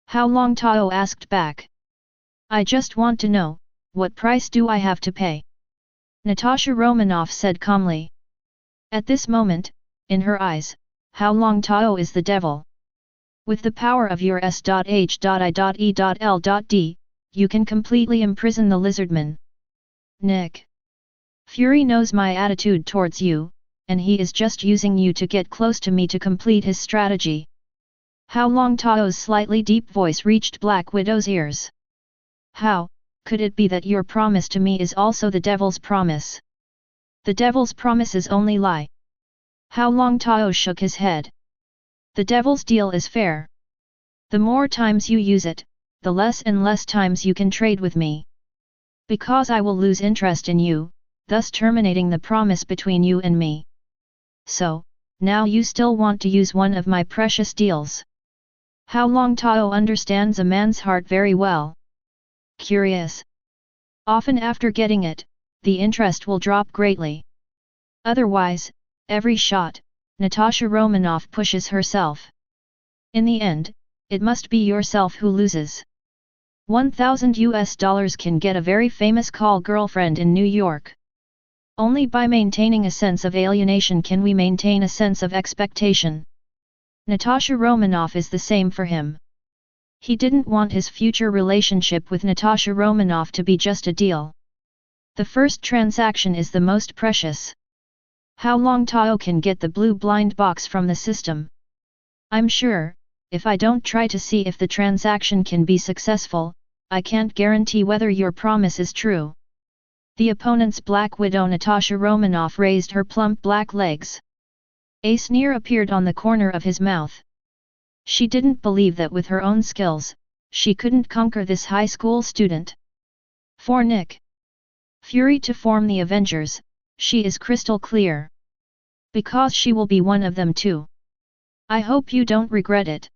Hao Longtao asked back. I just want to know, what price do I have to pay? Natasha Romanoff said calmly. At this moment, in her eyes, Hao Longtao is the devil. With the power of your S.H.I.E.L.D, you can completely imprison the lizardman. Nick. Fury knows my attitude towards you, and he is just using you to get close to me to complete his strategy. Hao Longtao's slightly deep voice reached Black Widow's ears. How could it be that your promise to me is also the devil's promise? The devil's promises only lie. Hao Longtao shook his head. The devil's deal is fair. The more times you use it, the less and less times you can trade with me. Because I will lose interest in you, thus terminating the promise between you and me. So, now you still want to use one of my precious deals. Hao Longtao understands a man's heart very well. Curious. Often after getting it, the interest will drop greatly. Otherwise, every shot, Natasha Romanoff pushes herself. In the end, it must be yourself who loses. $1,000 can get a very famous call girlfriend in New York. Only by maintaining a sense of alienation can we maintain a sense of expectation. Natasha Romanoff is the same for him. He didn't want his future relationship with Natasha Romanoff to be just a deal. The first transaction is the most precious. Hao Longtao can get the blue blind box from the system. I'm sure, if I don't try to see if the transaction can be successful, I can't guarantee whether your promise is true. The opponent's Black Widow Natasha Romanoff raised her plump black legs. A sneer appeared on the corner of his mouth. She didn't believe that with her own skills, she couldn't conquer this high school student. For Nick Fury to form the Avengers, she is crystal clear. Because she will be one of them too. I hope you don't regret it.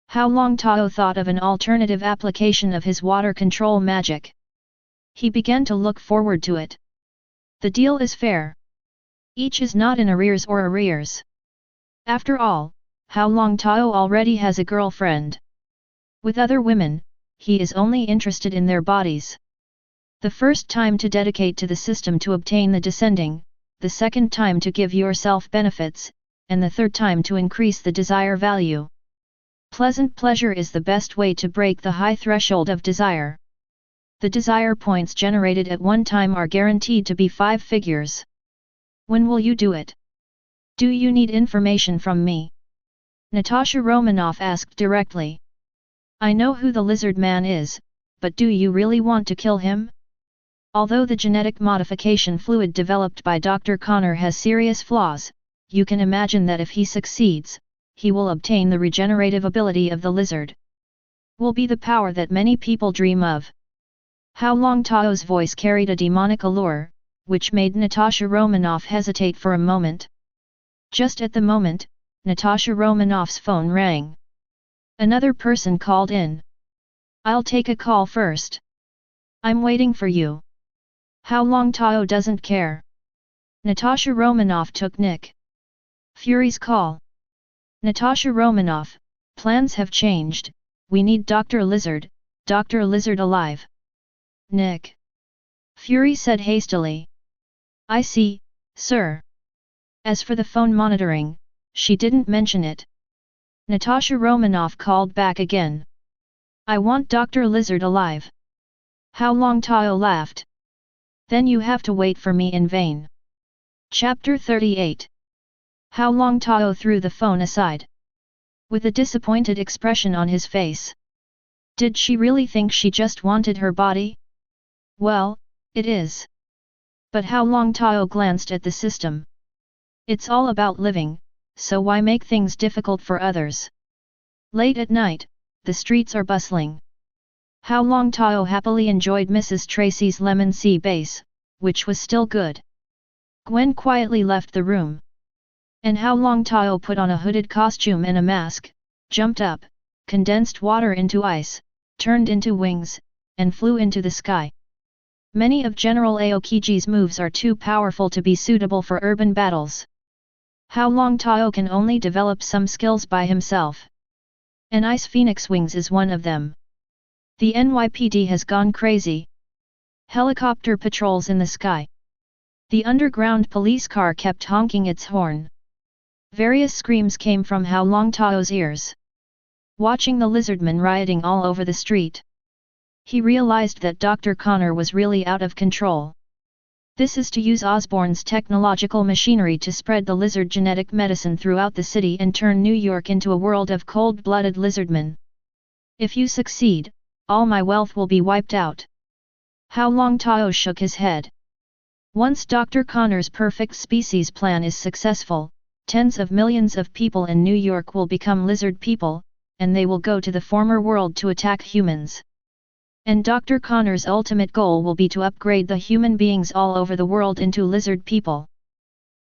Hao Longtao thought of an alternative application of his water control magic. He began to look forward to it. The deal is fair. Each is not in arrears or arrears. After all, Hao Longtao already has a girlfriend. With other women, he is only interested in their bodies. The first time to dedicate to the system to obtain the descending, the second time to give yourself benefits, and the third time to increase the desire value. Pleasant pleasure is the best way to break the high threshold of desire. The desire points generated at one time are guaranteed to be 5 figures. When will you do it? Do you need information from me? Natasha Romanoff asked directly. I know who the lizard man is, but do you really want to kill him? Although the genetic modification fluid developed by Dr. Connor has serious flaws, you can imagine that if he succeeds, he will obtain the regenerative ability of the lizard. Will be the power that many people dream of. Hao Longtao's voice carried a demonic allure, which made Natasha Romanoff hesitate for a moment. Just at the moment, Natasha Romanoff's phone rang. Another person called in. I'll take a call first. I'm waiting for you. Hao Longtao doesn't care. Natasha Romanoff took Nick Fury's call. Natasha Romanoff, plans have changed, we need Dr. Lizard alive. Nick Fury said hastily. I see, sir. As for the phone monitoring, she didn't mention it. Natasha Romanoff called back again. I want Dr. Lizard alive. Hao Longtao laughed. Then you have to wait for me in vain. Chapter 38. Hao Longtao threw the phone aside. With a disappointed expression on his face. Did she really think she just wanted her body? Well, it is. But Hao Longtao glanced at the system. It's all about living, so why make things difficult for others? Late at night, the streets are bustling. Hao Longtao happily enjoyed Mrs. Tracy's lemon sea base, which was still good. Gwen quietly left the room. And Hao Longtao put on a hooded costume and a mask, jumped up, condensed water into ice, turned into wings, and flew into the sky. Many of General Aokiji's moves are too powerful to be suitable for urban battles. Hao Longtao can only develop some skills by himself. An ice phoenix wings is one of them. The NYPD has gone crazy. Helicopter patrols in the sky. The underground police car kept honking its horn. Various screams came from Hao Longtao's ears. Watching the lizardmen rioting all over the street, he realized that Dr. Connor was really out of control. This is to use Osborn's technological machinery to spread the lizard genetic medicine throughout the city and turn New York into a world of cold-blooded lizardmen. If you succeed, all my wealth will be wiped out. Hao Longtao shook his head. Once Dr. Connor's perfect species plan is successful, tens of millions of people in New York will become lizard people, and they will go to the former world to attack humans. And Dr. Connor's ultimate goal will be to upgrade the human beings all over the world into lizard people.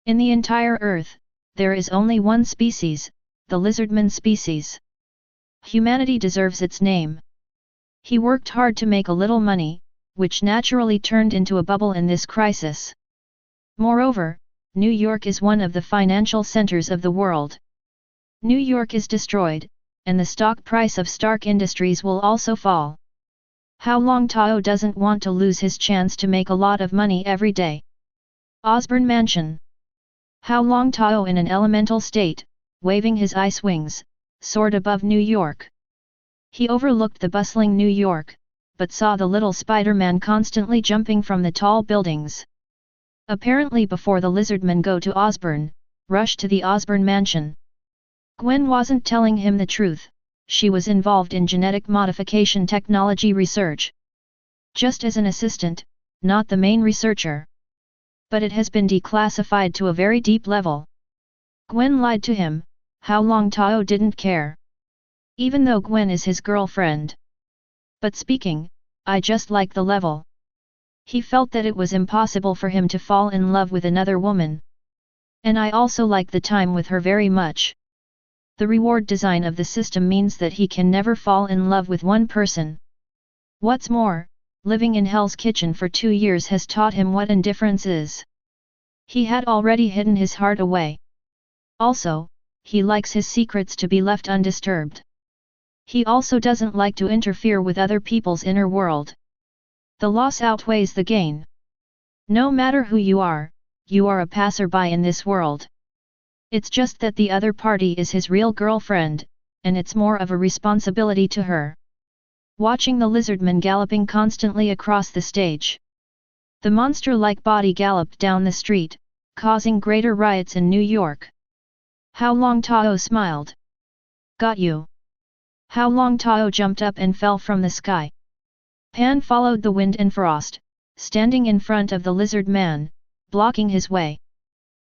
In the entire Earth, there is only one species, the lizardman species. Humanity deserves its name. He worked hard to make a little money, which naturally turned into a bubble in this crisis. Moreover, New York is one of the financial centers of the world. New York is destroyed, and the stock price of Stark Industries will also fall. Hao Longtao doesn't want to lose his chance to make a lot of money every day. Osborne Mansion. Hao Longtao in an elemental state, waving his ice wings, soared above New York. He overlooked the bustling New York, but saw the little Spider-Man constantly jumping from the tall buildings. Apparently before the lizardmen go to Osborne, rush to the Osborne Mansion. Gwen wasn't telling him the truth, she was involved in genetic modification technology research. Just as an assistant, not the main researcher. But it has been declassified to a very deep level. Gwen lied to him, Hao Longtao didn't care. Even though Gwen is his girlfriend. But speaking, I just like the level. He felt that it was impossible for him to fall in love with another woman. And I also like the time with her very much. The reward design of the system means that he can never fall in love with one person. What's more, living in Hell's Kitchen for 2 years has taught him what indifference is. He had already hidden his heart away. Also, he likes his secrets to be left undisturbed. He also doesn't like to interfere with other people's inner world. The loss outweighs the gain. No matter who you are a passerby in this world. It's just that the other party is his real girlfriend, and it's more of a responsibility to her. Watching the lizardman galloping constantly across the stage. The monster-like body galloped down the street, causing greater riots in New York. Hao Longtao smiled. Got you. Hao Longtao jumped up and fell from the sky. Pan followed the wind and frost, standing in front of the lizard man, blocking his way.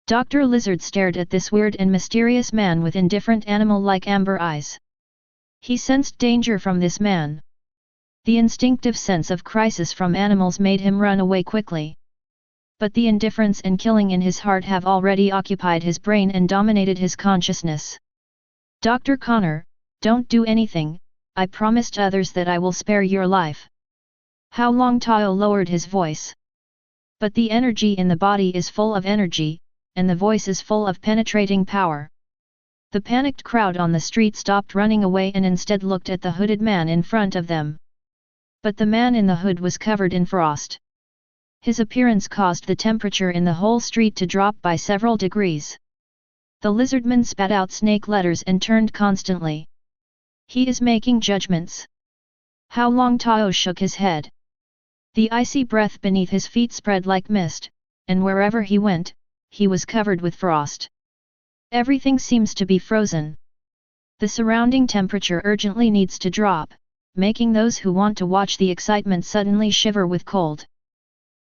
Dr. Lizard stared at this weird and mysterious man with indifferent animal-like amber eyes. He sensed danger from this man. The instinctive sense of crisis from animals made him run away quickly. But the indifference and killing in his heart have already occupied his brain and dominated his consciousness. Dr. Connor, don't do anything, I promised others that I will spare your life. Hao Longtao lowered his voice. But the energy in the body is full of energy, and the voice is full of penetrating power. The panicked crowd on the street stopped running away and instead looked at the hooded man in front of them. But the man in the hood was covered in frost. His appearance caused the temperature in the whole street to drop by several degrees. The lizardman spat out snake letters and turned constantly. He is making judgments. Hao Longtao shook his head. The icy breath beneath his feet spread like mist, and wherever he went, he was covered with frost. Everything seems to be frozen. The surrounding temperature urgently needs to drop, making those who want to watch the excitement suddenly shiver with cold.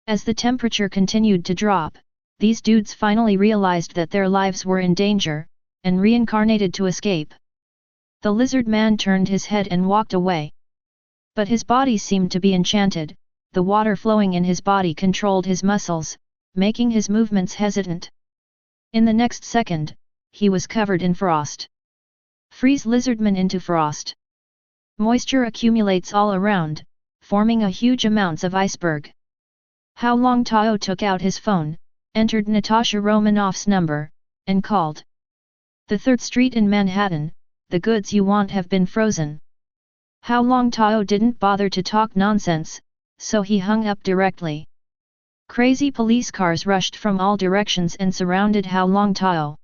As the temperature continued to drop, these dudes finally realized that their lives were in danger, and reincarnated to escape. The lizard man turned his head and walked away. But his body seemed to be enchanted, the water flowing in his body controlled his muscles, making his movements hesitant. In the next second, he was covered in frost. Freeze lizardman into frost. Moisture accumulates all around, forming a huge amounts of iceberg. Hao Longtao took out his phone, entered Natasha Romanoff's number, and called. The 3rd Street in Manhattan, the goods you want have been frozen. Hao Longtao didn't bother to talk nonsense, so he hung up directly. Crazy police cars rushed from all directions and surrounded Hao Longtao.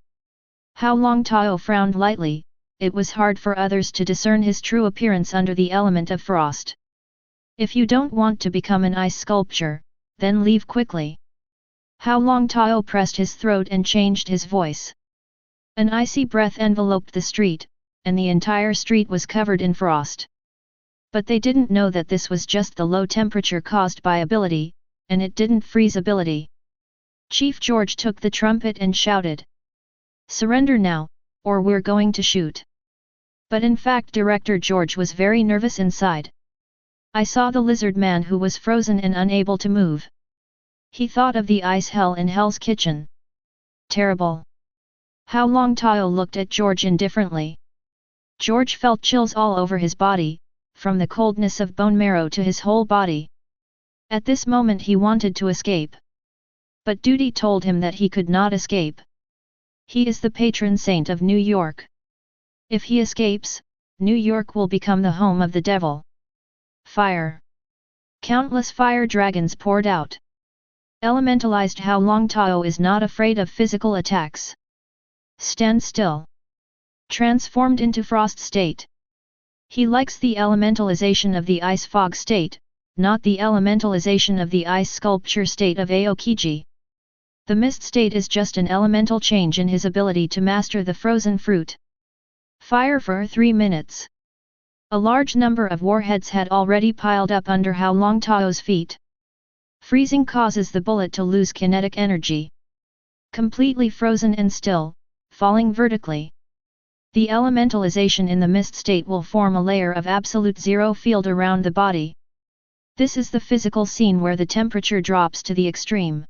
Hao Longtao frowned lightly, it was hard for others to discern his true appearance under the element of frost. If you don't want to become an ice sculpture, then leave quickly. Hao Longtao pressed his throat and changed his voice. An icy breath enveloped the street, and the entire street was covered in frost. But they didn't know that this was just the low temperature caused by ability, and it didn't freeze ability. Chief George took the trumpet and shouted. Surrender now, or we're going to shoot. But in fact Director George was very nervous inside. I saw the lizard man who was frozen and unable to move. He thought of the ice hell in Hell's Kitchen. Terrible. Hao Longtao looked at George indifferently. George felt chills all over his body, from the coldness of bone marrow to his whole body. At this moment he wanted to escape. But duty told him that he could not escape. He is the patron saint of New York. If he escapes, New York will become the home of the devil. Fire. Countless fire dragons poured out. Elementalized Hao Longtao is not afraid of physical attacks. Stand still. Transformed into frost state. He likes the elementalization of the ice fog state, not the elementalization of the ice sculpture state of Aokiji. The mist state is just an elemental change in his ability to master the frozen fruit. Fire for 3 minutes. A large number of warheads had already piled up under Hao Longtao's feet. Freezing causes the bullet to lose kinetic energy. Completely frozen and still, falling vertically. The elementalization in the mist state will form a layer of absolute zero field around the body. This is the physical scene where the temperature drops to the extreme.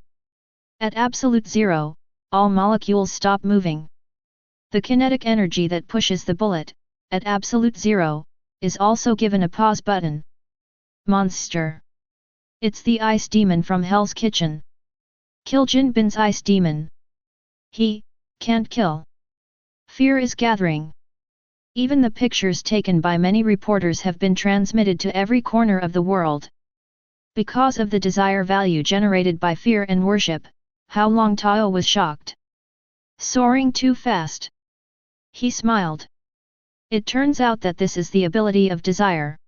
At absolute zero, all molecules stop moving. The kinetic energy that pushes the bullet, at absolute zero, is also given a pause button. Monster. It's the ice demon from Hell's Kitchen. Kill Jin Bin's ice demon. He can't kill. Fear is gathering. Even the pictures taken by many reporters have been transmitted to every corner of the world. Because of the desire value generated by fear and worship, Hao Longtao was shocked. Soaring too fast. He smiled. It turns out that this is the ability of desire.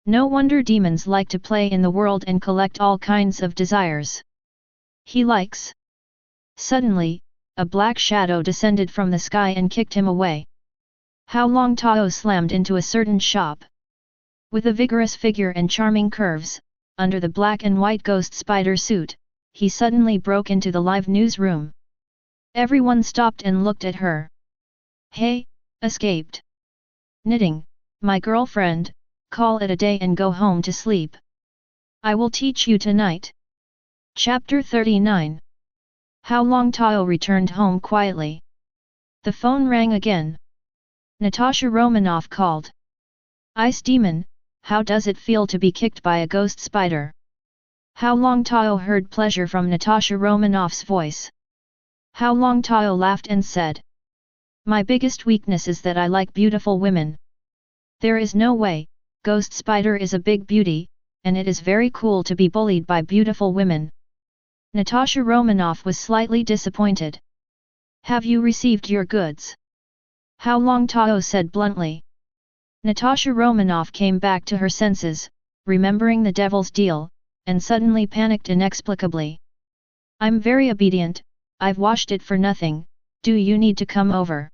No wonder demons like to play in the world and collect all kinds of desires. He likes. Suddenly, a black shadow descended from the sky and kicked him away. Hao Longtao slammed into a certain shop. With a vigorous figure and charming curves, under the black and white ghost spider suit, he suddenly broke into the live newsroom. Everyone stopped and looked at her. Hey, escaped. Knitting, my girlfriend, call it a day and go home to sleep. I will teach you tonight. Chapter 39. Hao Longtao returned home quietly. The phone rang again. Natasha Romanoff called. Ice Demon, how does it feel to be kicked by a ghost spider? Hao Longtao heard pleasure from Natasha Romanoff's voice. Hao Longtao laughed and said. My biggest weakness is that I like beautiful women. There is no way, Ghost Spider is a big beauty, and it is very cool to be bullied by beautiful women. Natasha Romanoff was slightly disappointed. Have you received your goods? Hao Longtao said bluntly. Natasha Romanoff came back to her senses, remembering the devil's deal, and suddenly panicked inexplicably. I'm very obedient, I've washed it for nothing, do you need to come over?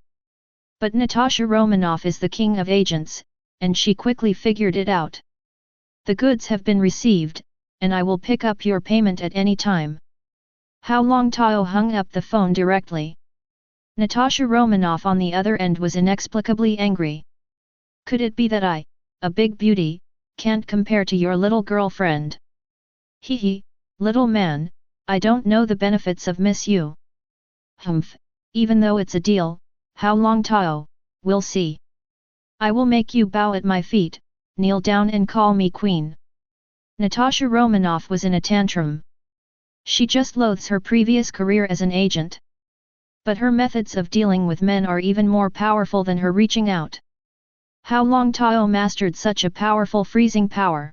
But Natasha Romanoff is the king of agents, and she quickly figured it out. The goods have been received, and I will pick up your payment at any time. Hao Longtao hung up the phone directly. Natasha Romanoff on the other end was inexplicably angry. Could it be that I, a big beauty, can't compare to your little girlfriend? Hee, little man, I don't know the benefits of Miss You. Humph, even though it's a deal, Hao Longtao, we'll see. I will make you bow at my feet, kneel down and call me queen. Natasha Romanoff was in a tantrum. She just loathes her previous career as an agent. But her methods of dealing with men are even more powerful than her reaching out. Hao Longtao mastered such a powerful freezing power.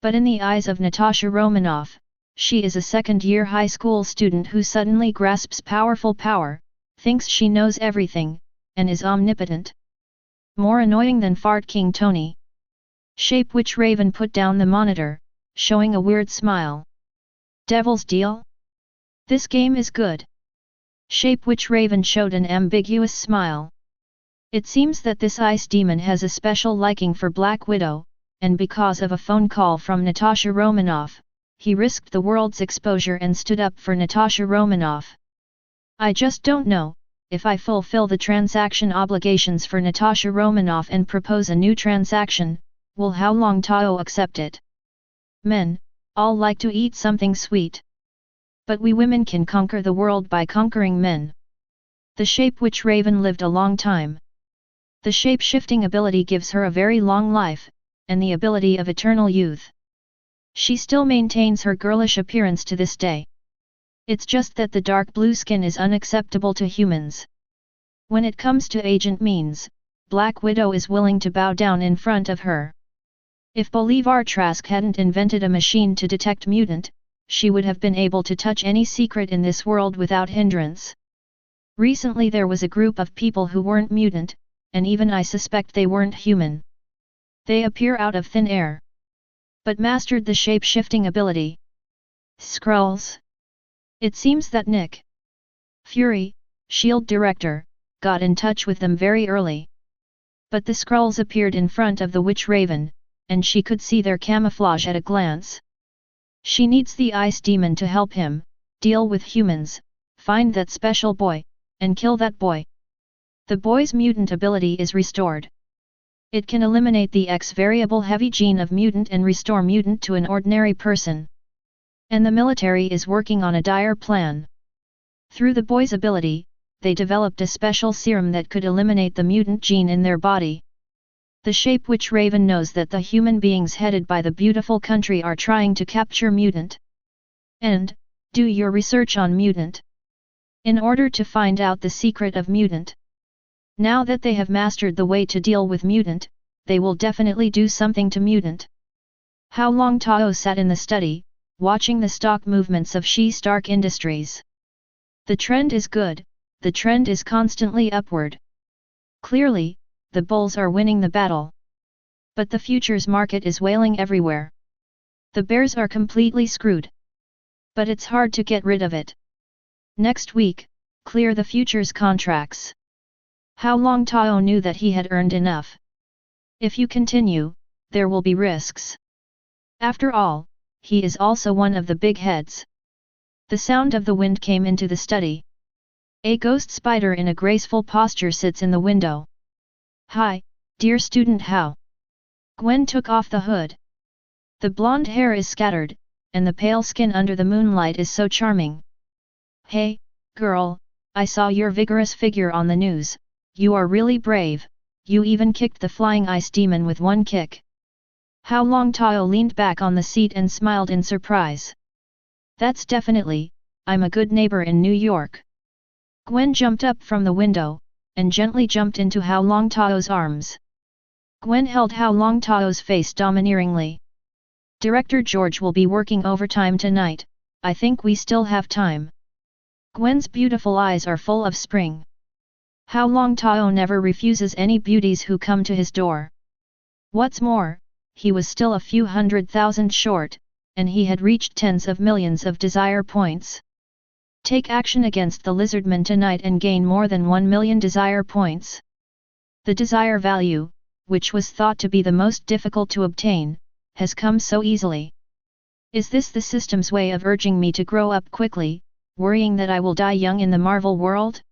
But in the eyes of Natasha Romanoff, she is a second-year high school student who suddenly grasps powerful power, thinks she knows everything, and is omnipotent. More annoying than Fart King Tony. Shape Witch Raven put down the monitor, showing a weird smile. Devil's deal? This game is good. Shape Witch Raven showed an ambiguous smile. It seems that this ice demon has a special liking for Black Widow, and because of a phone call from Natasha Romanoff, he risked the world's exposure and stood up for Natasha Romanoff. I just don't know, if I fulfill the transaction obligations for Natasha Romanoff and propose a new transaction, Will Hao Longtao accept it? Men, all like to eat something sweet. But we women can conquer the world by conquering men. The shape-witch raven lived a long time. The shape-shifting ability gives her a very long life, and the ability of eternal youth. She still maintains her girlish appearance to this day. It's just that the dark blue skin is unacceptable to humans. When it comes to agent means, Black Widow is willing to bow down in front of her. If Bolivar Trask hadn't invented a machine to detect mutant, she would have been able to touch any secret in this world without hindrance. Recently there was a group of people who weren't mutant, and even I suspect they weren't human. They appear out of thin air. But mastered the shape-shifting ability. Skrulls. It seems that Nick Fury, S.H.I.E.L.D. director, got in touch with them very early. But the Skrulls appeared in front of the Witch Raven, and she could see their camouflage at a glance. She needs the Ice Demon to help him, deal with humans, find that special boy, and kill that boy. The boy's mutant ability is restored. It can eliminate the X-variable heavy gene of mutant and restore mutant to an ordinary person. And the military is working on a dire plan. Through the boy's ability, they developed a special serum that could eliminate the mutant gene in their body. The shape-witch raven knows that the human beings headed by the beautiful country are trying to capture mutant. And, do your research on mutant. In order to find out the secret of mutant. Now that they have mastered the way to deal with mutant, they will definitely do something to mutant. Hao Longtao sat in the study, watching the stock movements of S.H.I.E.L.D. Stark Industries. The trend is good, the trend is constantly upward. Clearly, the bulls are winning the battle. But the futures market is wailing everywhere. The bears are completely screwed. But it's hard to get rid of it. Next week, clear the futures contracts. Hao Longtao knew that he had earned enough. If you continue, there will be risks. After all, he is also one of the big heads. The sound of the wind came into the study. A ghost spider in a graceful posture sits in the window. Hi, dear student Hao. Gwen took off the hood. The blonde hair is scattered, and the pale skin under the moonlight is so charming. Hey, girl, I saw your vigorous figure on the news. You are really brave, you even kicked the flying ice demon with one kick. Hao Longtao leaned back on the seat and smiled in surprise. That's definitely, I'm a good neighbor in New York. Gwen jumped up from the window, and gently jumped into Hao Longtao's arms. Gwen held Hao Longtao's face domineeringly. Director George will be working overtime tonight, I think we still have time. Gwen's beautiful eyes are full of spring. Hao Longtao never refuses any beauties who come to his door. What's more, he was still a few 100,000 short, and he had reached tens of millions of desire points. Take action against the lizardman tonight and gain more than 1 million desire points. The desire value, which was thought to be the most difficult to obtain, has come so easily. Is this the system's way of urging me to grow up quickly, worrying that I will die young in the Marvel world?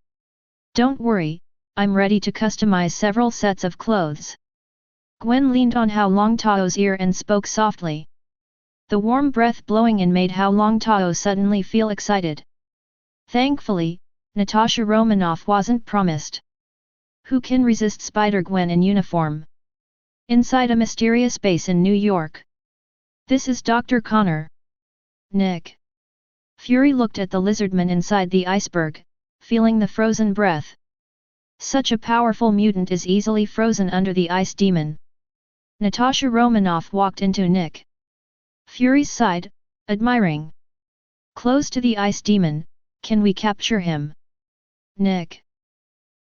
Don't worry, I'm ready to customize several sets of clothes. Gwen leaned on Hao Longtao's ear and spoke softly. The warm breath blowing in made Hao Longtao suddenly feel excited. Thankfully, Natasha Romanoff wasn't promised. Who can resist Spider-Gwen in uniform? Inside a mysterious base in New York. This is Dr. Connor. Nick Fury looked at the lizardman inside the iceberg, feeling the frozen breath. Such a powerful mutant is easily frozen under the ice demon. Natasha Romanoff walked into Nick Fury's side, admiring. Close to the ice demon, can we capture him? Nick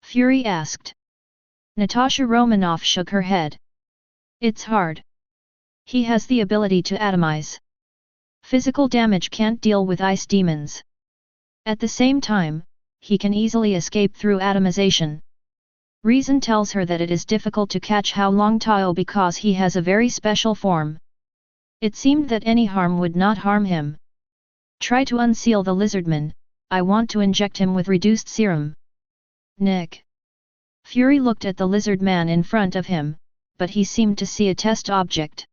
Fury asked. Natasha Romanoff shook her head. It's hard. He has the ability to atomize. Physical damage can't deal with ice demons. At the same time, he can easily escape through atomization. Reason tells her that it is difficult to catch Hao Longtao because he has a very special form. It seemed that any harm would not harm him. Try to unseal the lizardman, I want to inject him with reduced serum. Nick Fury looked at the lizard man in front of him, but he seemed to see a test object.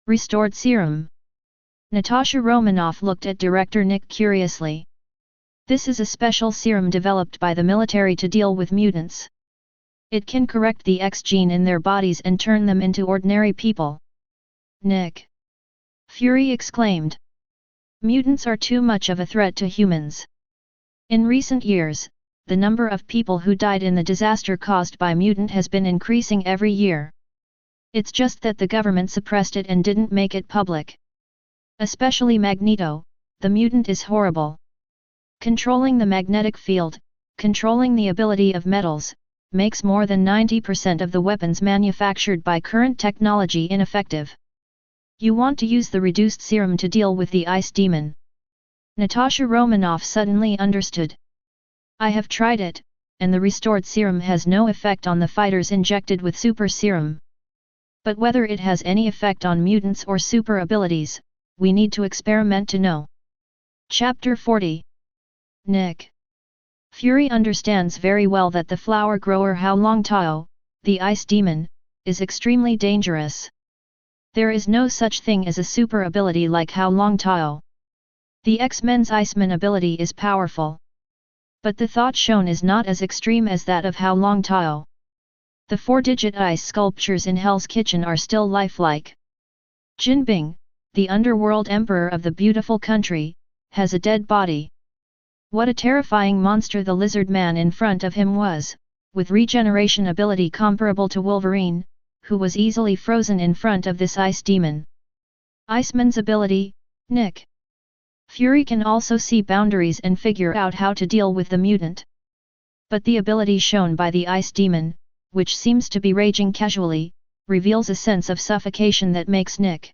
Restored serum. Natasha Romanoff looked at director Nick curiously. This is a special serum developed by the military to deal with mutants. It can correct the X gene in their bodies and turn them into ordinary people. Nick! Fury exclaimed. Mutants are too much of a threat to humans. In recent years, the number of people who died in the disaster caused by mutant has been increasing every year. It's just that the government suppressed it and didn't make it public. Especially Magneto, the mutant is horrible. Controlling the magnetic field, controlling the ability of metals, makes more than 90% of the weapons manufactured by current technology ineffective. You want to use the reduced serum to deal with the ice demon. Natasha Romanoff suddenly understood. I have tried it, and the restored serum has no effect on the fighters injected with super serum. But whether it has any effect on mutants or super abilities, we need to experiment to know. Chapter 40. Nick. Fury understands very well that the flower grower Hao Longtao, the ice demon, is extremely dangerous. There is no such thing as a super ability like Hao Longtao. The X-Men's Iceman ability is powerful. But the thought shown is not as extreme as that of Hao Longtao. The 4-digit ice sculptures in Hell's Kitchen are still lifelike. Jinbing, the underworld emperor of the beautiful country, has a dead body. What a terrifying monster the lizard man in front of him was, with regeneration ability comparable to Wolverine, who was easily frozen in front of this ice demon. Iceman's ability, Nick. Fury can also see boundaries and figure out how to deal with the mutant. But the ability shown by the ice demon, which seems to be raging casually, reveals a sense of suffocation that makes Nick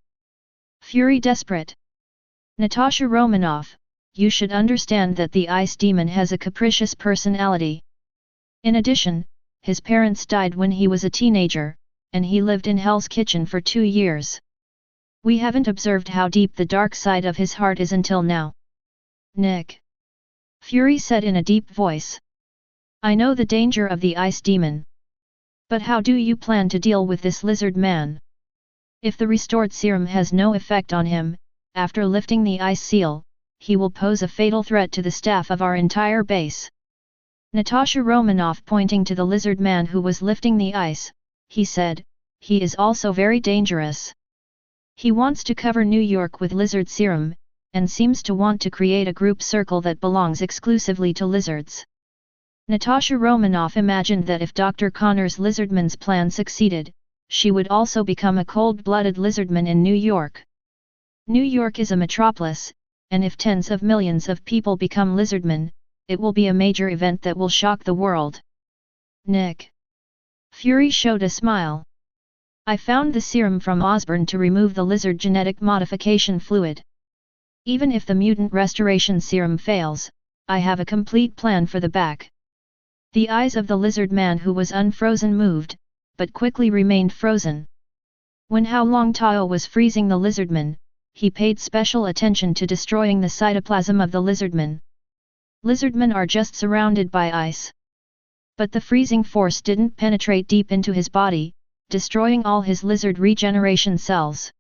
Fury desperate. Natasha Romanoff, you should understand that the ice demon has a capricious personality. In addition, his parents died when he was a teenager, and he lived in Hell's Kitchen for 2 years. We haven't observed how deep the dark side of his heart is until now. Nick. Fury said in a deep voice. I know the danger of the ice demon. But how do you plan to deal with this lizard man? If the restored serum has no effect on him, after lifting the ice seal, he will pose a fatal threat to the staff of our entire base. Natasha Romanoff pointing to the lizard man who was lifting the ice, he said, he is also very dangerous. He wants to cover New York with lizard serum, and seems to want to create a group circle that belongs exclusively to lizards. Natasha Romanoff imagined that if Dr. Connor's lizardman's plan succeeded, she would also become a cold-blooded lizardman in New York. New York is a metropolis, and if tens of millions of people become lizardmen, it will be a major event that will shock the world. Nick. Fury showed a smile. I found the serum from Osborn to remove the lizard genetic modification fluid. Even if the mutant restoration serum fails, I have a complete plan for the back. The eyes of the lizard man who was unfrozen moved, but quickly remained frozen. When Hao Longtao was freezing the lizardman, he paid special attention to destroying the cytoplasm of the lizardman. Lizardmen are just surrounded by ice. But the freezing force didn't penetrate deep into his body, destroying all his lizard regeneration cells.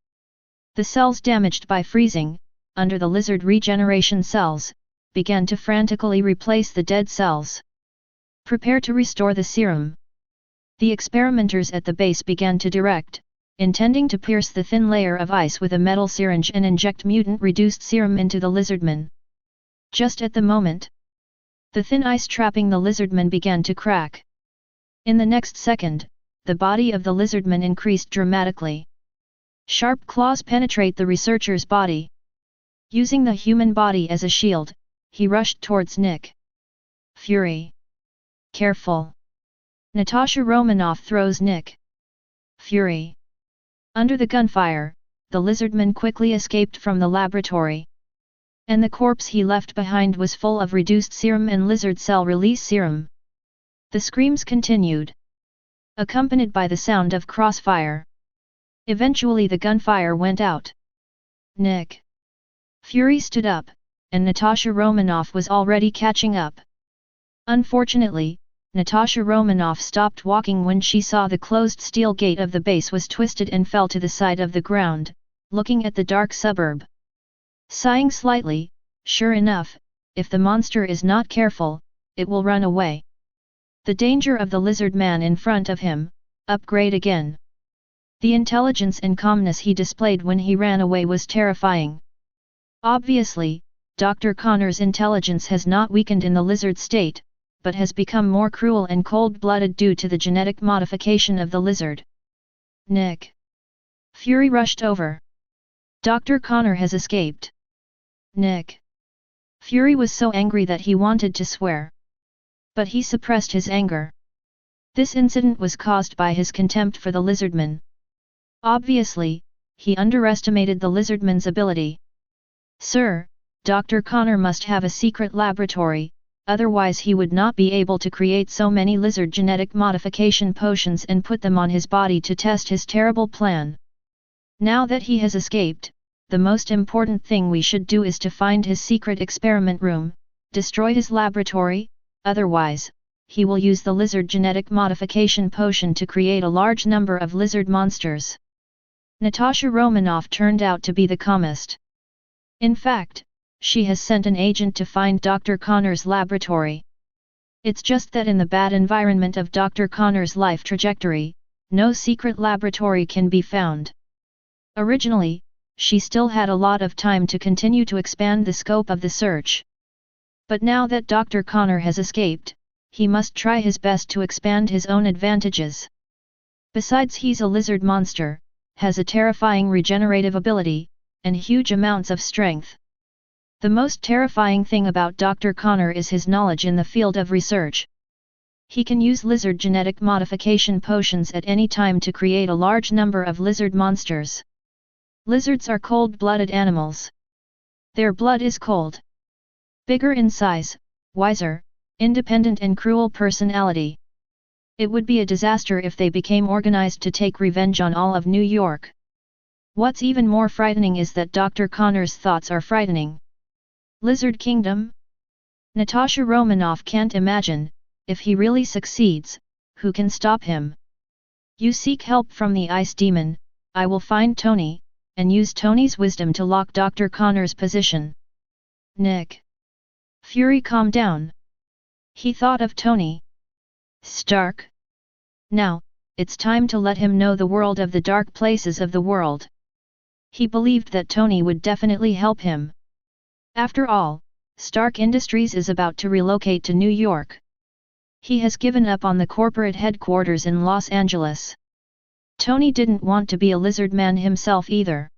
The cells damaged by freezing, under the lizard regeneration cells, began to frantically replace the dead cells. Prepare to restore the serum. The experimenters at the base began to direct, intending to pierce the thin layer of ice with a metal syringe and inject mutant-reduced serum into the lizardman. Just at the moment, the thin ice trapping the lizardman began to crack. In the next second, the body of the lizardman increased dramatically. Sharp claws penetrate the researcher's body. Using the human body as a shield, he rushed towards Nick Fury. Careful! Natasha Romanoff throws Nick Fury. Under the gunfire, the lizardman quickly escaped from the laboratory. And the corpse he left behind was full of reduced serum and lizard cell release serum. The screams continued, accompanied by the sound of crossfire. Eventually the gunfire went out. Nick Fury stood up, and Natasha Romanoff was already catching up. Unfortunately, Natasha Romanoff stopped walking when she saw the closed steel gate of the base was twisted and fell to the side of the ground, looking at the dark suburb. Sighing slightly, sure enough, if the monster is not careful, it will run away. The danger of the lizard man in front of him, upgrade again. The intelligence and calmness he displayed when he ran away was terrifying. Obviously, Dr. Connor's intelligence has not weakened in the lizard state, but has become more cruel and cold-blooded due to the genetic modification of the lizard. Nick. Fury rushed over. Dr. Connor has escaped. Nick. Fury was so angry that he wanted to swear. But he suppressed his anger. This incident was caused by his contempt for the lizardman. Obviously, he underestimated the lizardman's ability. Sir, Dr. Connor must have a secret laboratory, otherwise he would not be able to create so many lizard genetic modification potions and put them on his body to test his terrible plan. Now that he has escaped, the most important thing we should do is to find his secret experiment room, destroy his laboratory, otherwise, he will use the lizard genetic modification potion to create a large number of lizard monsters. Natasha Romanoff turned out to be the calmest. In fact, she has sent an agent to find Dr. Connor's laboratory. It's just that in the bad environment of Dr. Connor's life trajectory, no secret laboratory can be found. Originally, she still had a lot of time to continue to expand the scope of the search. But now that Dr. Connor has escaped, he must try his best to expand his own advantages. Besides, he's a lizard monster, has a terrifying regenerative ability, and huge amounts of strength. The most terrifying thing about Dr. Connor is his knowledge in the field of research. He can use lizard genetic modification potions at any time to create a large number of lizard monsters. Lizards are cold-blooded animals. Their blood is cold. Bigger in size, wiser, independent and cruel personality. It would be a disaster if they became organized to take revenge on all of New York. What's even more frightening is that Dr. Connor's thoughts are frightening. Lizard Kingdom? Natasha Romanoff can't imagine, if he really succeeds, who can stop him? You seek help from the Ice Demon, I will find Tony, and use Tony's wisdom to lock Dr. Connor's position. Nick. Fury, calm down. He thought of Tony. Stark? Now, it's time to let him know the world of the dark places of the world. He believed that Tony would definitely help him. After all, Stark Industries is about to relocate to New York. He has given up on the corporate headquarters in Los Angeles. Tony didn't want to be a lizard man himself either.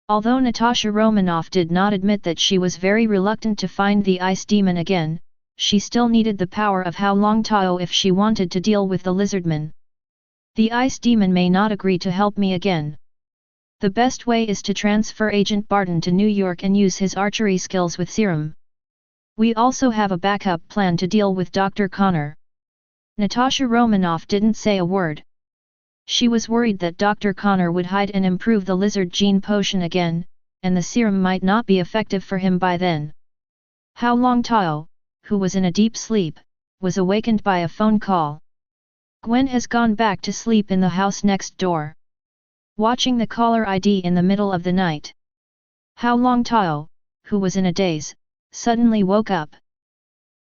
Although Natasha Romanoff did not admit that she was very reluctant to find the Ice Demon again, she still needed the power of Hao Longtao if she wanted to deal with the lizardman. The Ice Demon may not agree to help me again. The best way is to transfer Agent Barton to New York and use his archery skills with serum. We also have a backup plan to deal with Dr. Connor. Natasha Romanoff didn't say a word. She was worried that Dr. Connor would hide and improve the lizard gene potion again, and the serum might not be effective for him by then. Hao Longtao, who was in a deep sleep, was awakened by a phone call. Gwen has gone back to sleep in the house next door. Watching the caller ID in the middle of the night. Hao Longtao, who was in a daze, suddenly woke up.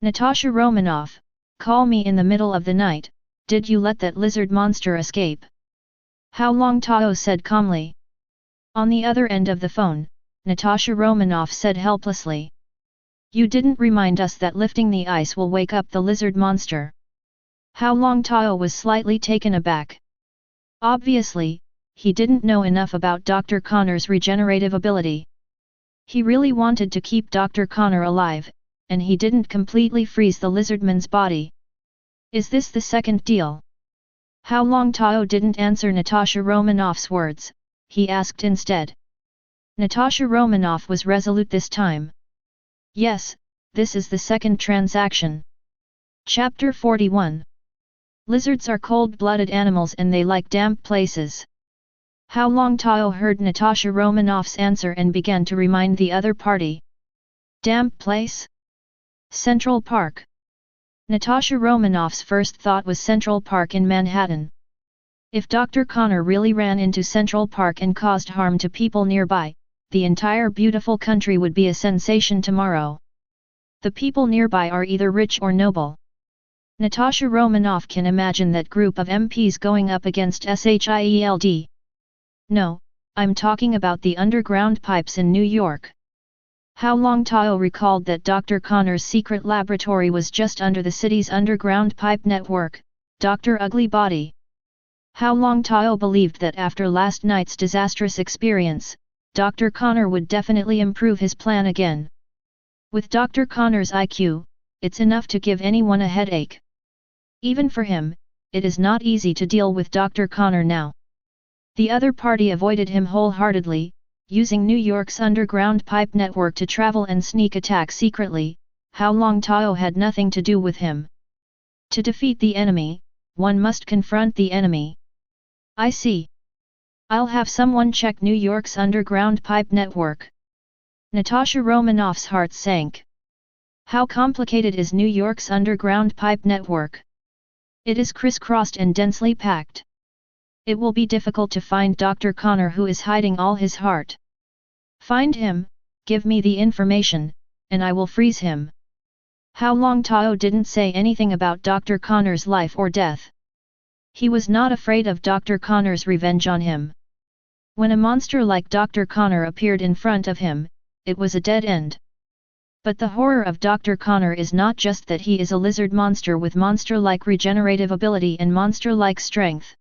Natasha Romanoff, call me in the middle of the night, did you let that lizard monster escape? Hao Longtao said calmly. On the other end of the phone, Natasha Romanoff said helplessly. You didn't remind us that lifting the ice will wake up the lizard monster. Hao Longtao was slightly taken aback. Obviously, he didn't know enough about Dr. Connor's regenerative ability. He really wanted to keep Dr. Connor alive, and he didn't completely freeze the lizardman's body. Is this the second deal? Hao Longtao didn't answer Natasha Romanoff's words, he asked instead. Natasha Romanoff was resolute this time. Yes, this is the second transaction. Chapter 41. Lizards are cold-blooded animals and they like damp places. Hao Longtao heard Natasha Romanoff's answer and began to remind the other party. Damp place? Central Park. Natasha Romanoff's first thought was Central Park in Manhattan. If Dr. Connor really ran into Central Park and caused harm to people nearby, the entire beautiful country would be a sensation tomorrow. The people nearby are either rich or noble. Natasha Romanoff can imagine that group of MPs going up against S.H.I.E.L.D. No, I'm talking about the underground pipes in New York. Hao Longtao recalled that Dr. Connor's secret laboratory was just under the city's underground pipe network, Dr. Ugly Body. Hao Longtao believed that after last night's disastrous experience, Dr. Connor would definitely improve his plan again. With Dr. Connor's IQ, it's enough to give anyone a headache. Even for him, it is not easy to deal with Dr. Connor now. The other party avoided him wholeheartedly, using New York's underground pipe network to travel and sneak attack secretly. Hao Longtao had nothing to do with him. To defeat the enemy, one must confront the enemy. I see. I'll have someone check New York's underground pipe network. Natasha Romanoff's heart sank. How complicated is New York's underground pipe network? It is crisscrossed and densely packed. It will be difficult to find Dr. Connor, who is hiding all his heart. Find him, give me the information, and I will freeze him. Hao Longtao didn't say anything about Dr. Connor's life or death. He was not afraid of Dr. Connor's revenge on him. When a monster like Dr. Connor appeared in front of him, it was a dead end. But the horror of Dr. Connor is not just that he is a lizard monster with monster-like regenerative ability and monster-like strength.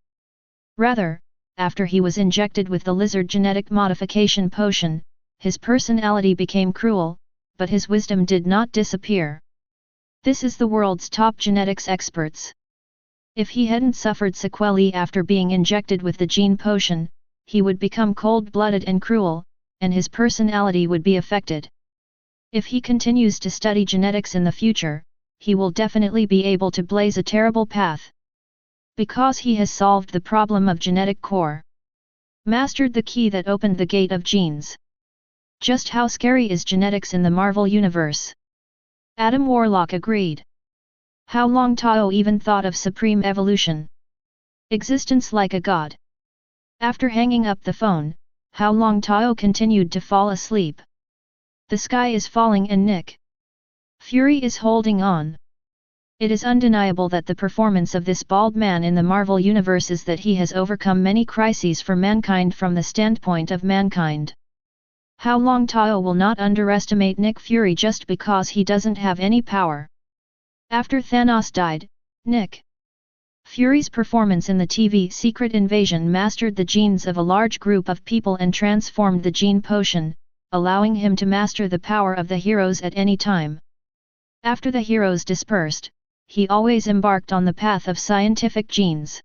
Rather, after he was injected with the lizard genetic modification potion, his personality became cruel, but his wisdom did not disappear. This is the world's top genetics experts. If he hadn't suffered sequelae after being injected with the gene potion, he would become cold-blooded and cruel, and his personality would be affected. If he continues to study genetics in the future, he will definitely be able to blaze a terrible path. Because he has solved the problem of genetic core. Mastered the key that opened the gate of genes. Just how scary is genetics in the Marvel Universe? Adam Warlock agreed. How Longtao even thought of supreme evolution. Existence like a god. After hanging up the phone, Hao Longtao continued to fall asleep. The sky is falling and Nick Fury is holding on. It is undeniable that the performance of this bald man in the Marvel Universe is that he has overcome many crises for mankind from the standpoint of mankind. Hao Longtao will not underestimate Nick Fury just because he doesn't have any power. After Thanos died, Nick Fury's performance in the TV Secret Invasion mastered the genes of a large group of people and transformed the gene potion, allowing him to master the power of the heroes at any time. After the heroes dispersed, he always embarked on the path of scientific genes.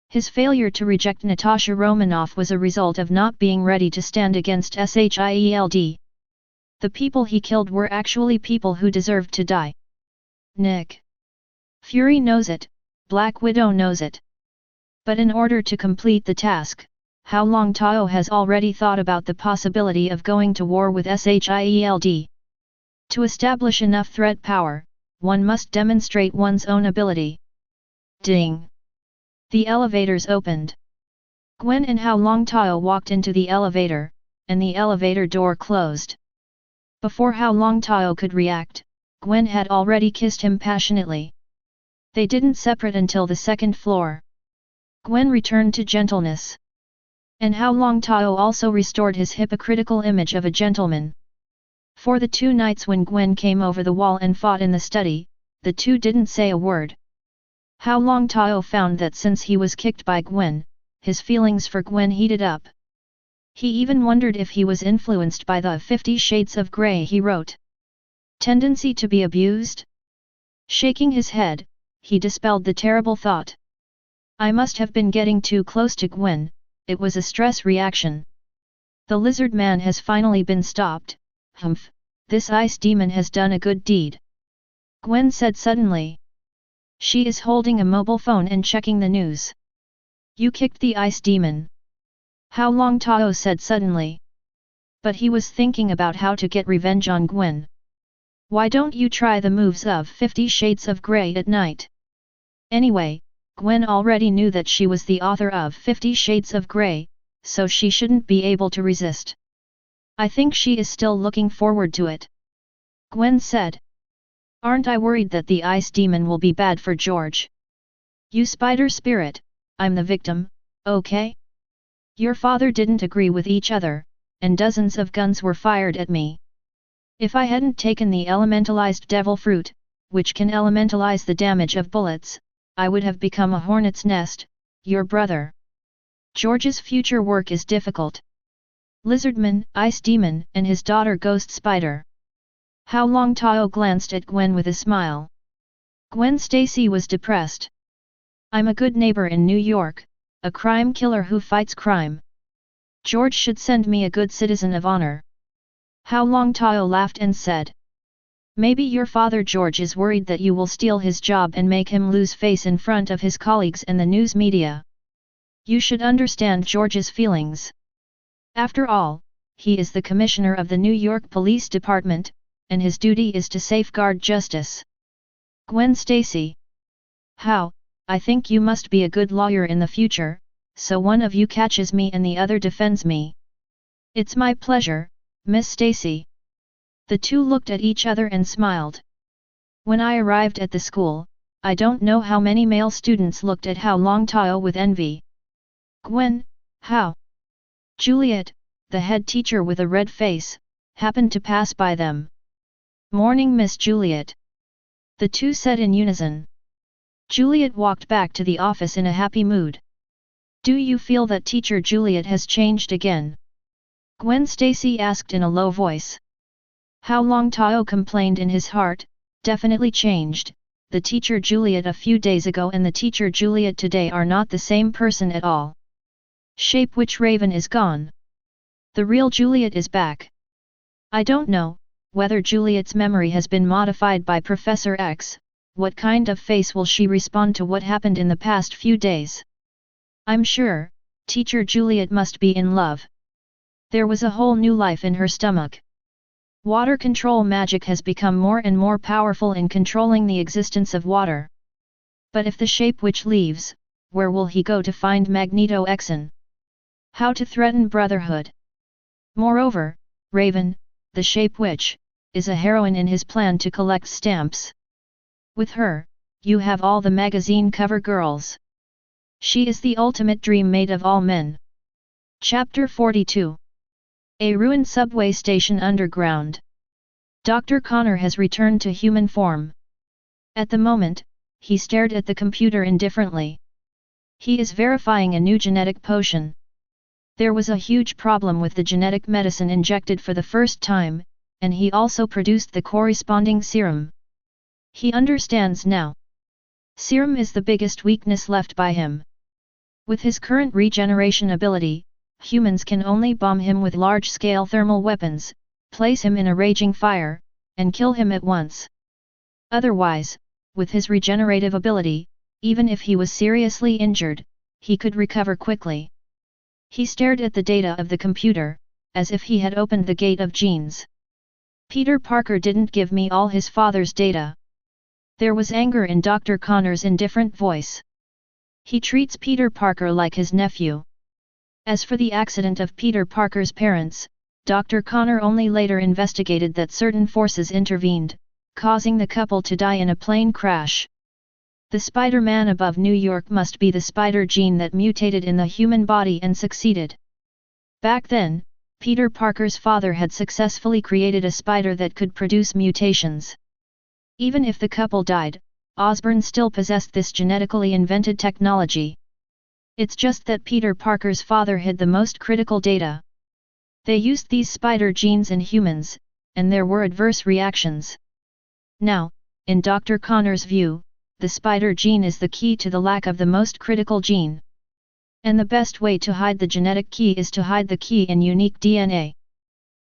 His failure to reject Natasha Romanoff was a result of not being ready to stand against S.H.I.E.L.D. The people he killed were actually people who deserved to die. Nick Fury knows it, Black Widow knows it. But in order to complete the task, Hao Longtao has already thought about the possibility of going to war with S.H.I.E.L.D. To establish enough threat power, one must demonstrate one's own ability. Ding! The elevators opened. Gwen and Hao Longtao walked into the elevator, and the elevator door closed. Before Hao Longtao could react, Gwen had already kissed him passionately. They didn't separate until the second floor. Gwen returned to gentleness. And Hao Longtao also restored his hypocritical image of a gentleman. For the 2 nights when Gwen came over the wall and fought in the study, the two didn't say a word. Hao Longtao found that since he was kicked by Gwen, his feelings for Gwen heated up. He even wondered if he was influenced by the 50 Shades of Grey he wrote. Tendency to be abused? Shaking his head, he dispelled the terrible thought. I must have been getting too close to Gwen. It was a stress reaction. The lizard man has finally been stopped. Humph, this ice demon has done a good deed. Gwen said suddenly. She is holding a mobile phone and checking the news. You kicked the ice demon. Hao Longtao said suddenly. But he was thinking about how to get revenge on Gwen. Why don't you try the moves of 50 Shades of Grey at night? Anyway, Gwen already knew that she was the author of 50 Shades of Grey, so she shouldn't be able to resist. I think she is still looking forward to it. Gwen said. Aren't I worried that the ice demon will be bad for George? You spider spirit, I'm the victim, okay? Your father didn't agree with each other, and dozens of guns were fired at me. If I hadn't taken the elementalized devil fruit, which can elementalize the damage of bullets, I would have become a hornet's nest, your brother. George's future work is difficult. Lizardman, Ice Demon, and his daughter Ghost Spider. Hao Longtao glanced at Gwen with a smile. Gwen Stacy was depressed. I'm a good neighbor in New York, a crime killer who fights crime. George should send me a good citizen of honor. Hao Longtao laughed and said. Maybe your father George is worried that you will steal his job and make him lose face in front of his colleagues and the news media. You should understand George's feelings. After all, he is the commissioner of the New York Police Department, and his duty is to safeguard justice. Gwen Stacy. How, I think you must be a good lawyer in the future, so one of you catches me and the other defends me. It's my pleasure, Miss Stacy. The two looked at each other and smiled. When I arrived at the school, I don't know how many male students looked at Hao Longtao with envy. Gwen, Hao. Juliet, the head teacher with a red face, happened to pass by them. Morning, Miss Juliet. The two said in unison. Juliet walked back to the office in a happy mood. Do you feel that teacher Juliet has changed again? Gwen Stacy asked in a low voice. Hao Longtao complained in his heart, definitely changed. The teacher Juliet a few days ago and the teacher Juliet today are not the same person at all. Shape Witch Raven is gone. The real Juliet is back. I don't know whether Juliet's memory has been modified by Professor X. What kind of face will she respond to what happened in the past few days? I'm sure, teacher Juliet must be in love. There was a whole new life in her stomach. Water control magic has become more and more powerful in controlling the existence of water. But if the Shape Witch leaves, where will he go to find Magneto Xen? How to threaten brotherhood? Moreover, Raven, the Shape Witch, is a heroine in his plan to collect stamps. With her, you have all the magazine cover girls. She is the ultimate dream mate of all men. Chapter 42. A ruined subway station underground. Dr. Connor has returned to human form. At the moment, he stared at the computer indifferently. He is verifying a new genetic potion. There was a huge problem with the genetic medicine injected for the first time, and he also produced the corresponding serum. He understands now. Serum is the biggest weakness left by him. With his current regeneration ability, humans can only bomb him with large-scale thermal weapons, place him in a raging fire, and kill him at once. Otherwise, with his regenerative ability, even if he was seriously injured, he could recover quickly. He stared at the data of the computer, as if he had opened the gate of genes. Peter Parker didn't give me all his father's data. There was anger in Dr. Connor's indifferent voice. He treats Peter Parker like his nephew. As for the accident of Peter Parker's parents, Dr. Connor only later investigated that certain forces intervened, causing the couple to die in a plane crash. The Spider-Man above New York must be the spider gene that mutated in the human body and succeeded. Back then, Peter Parker's father had successfully created a spider that could produce mutations. Even if the couple died, Osborn still possessed this genetically invented technology. It's just that Peter Parker's father hid the most critical data. They used these spider genes in humans, and there were adverse reactions. Now, in Dr. Connor's view, the spider gene is the key to the lack of the most critical gene. And the best way to hide the genetic key is to hide the key in unique DNA.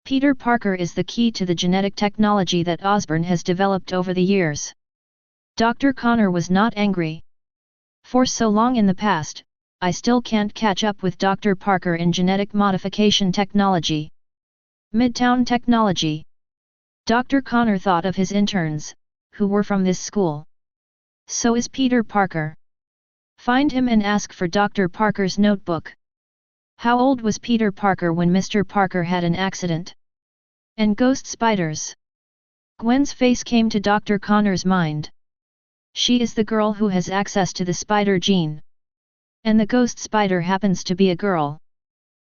Peter Parker is the key to the genetic technology that Osborn has developed over the years. Dr. Connor was not angry. For so long in the past, I still can't catch up with Dr. Parker in genetic modification technology. Midtown technology. Dr. Connor thought of his interns, who were from this school. So is Peter Parker. Find him and ask for Dr. Parker's notebook. How old was Peter Parker when Mr. Parker had an accident? And ghost spiders. Gwen's face came to Dr. Connor's mind. She is the girl who has access to the spider gene. And the ghost spider happens to be a girl.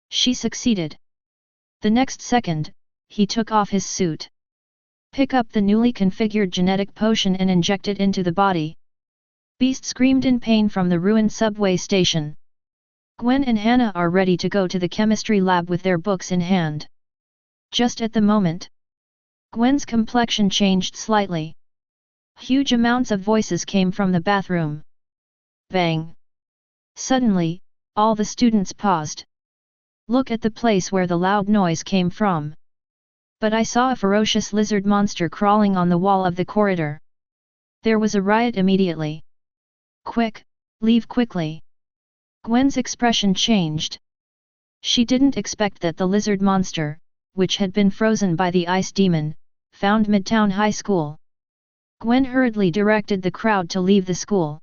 She succeeded. The next second, he took off his suit. Pick up the newly configured genetic potion and inject it into the body. Beast screamed in pain from the ruined subway station. Gwen and Hannah are ready to go to the chemistry lab with their books in hand. Just at the moment, Gwen's complexion changed slightly. Huge amounts of voices came from the bathroom. Bang! Suddenly, all the students paused. Look at the place where the loud noise came from. But I saw a ferocious lizard monster crawling on the wall of the corridor. There was a riot immediately. Quick, leave quickly. Gwen's expression changed. She didn't expect that the lizard monster, which had been frozen by the ice demon, found Midtown High School. Gwen hurriedly directed the crowd to leave the school.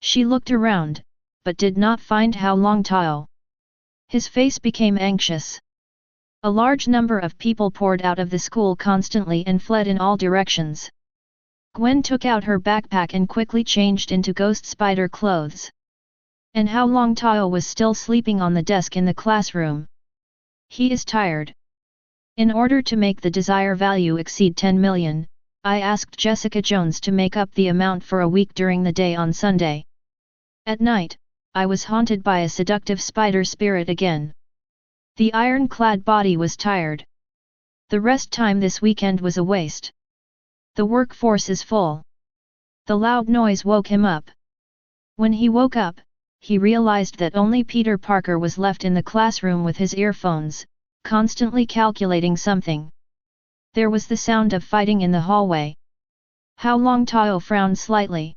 She looked around, but did not find Hao Longtao. His face became anxious. A large number of people poured out of the school constantly and fled in all directions. Gwen took out her backpack and quickly changed into ghost spider clothes. And Hao Longtao was still sleeping on the desk in the classroom. He is tired. In order to make the desire value exceed 10 million, I asked Jessica Jones to make up the amount for a week during the day on Sunday. At night, I was haunted by a seductive spider spirit again. The iron-clad body was tired. The rest time this weekend was a waste. The workforce is full. The loud noise woke him up. When he woke up, he realized that only Peter Parker was left in the classroom with his earphones, constantly calculating something. There was the sound of fighting in the hallway. Hao Longtao frowned slightly.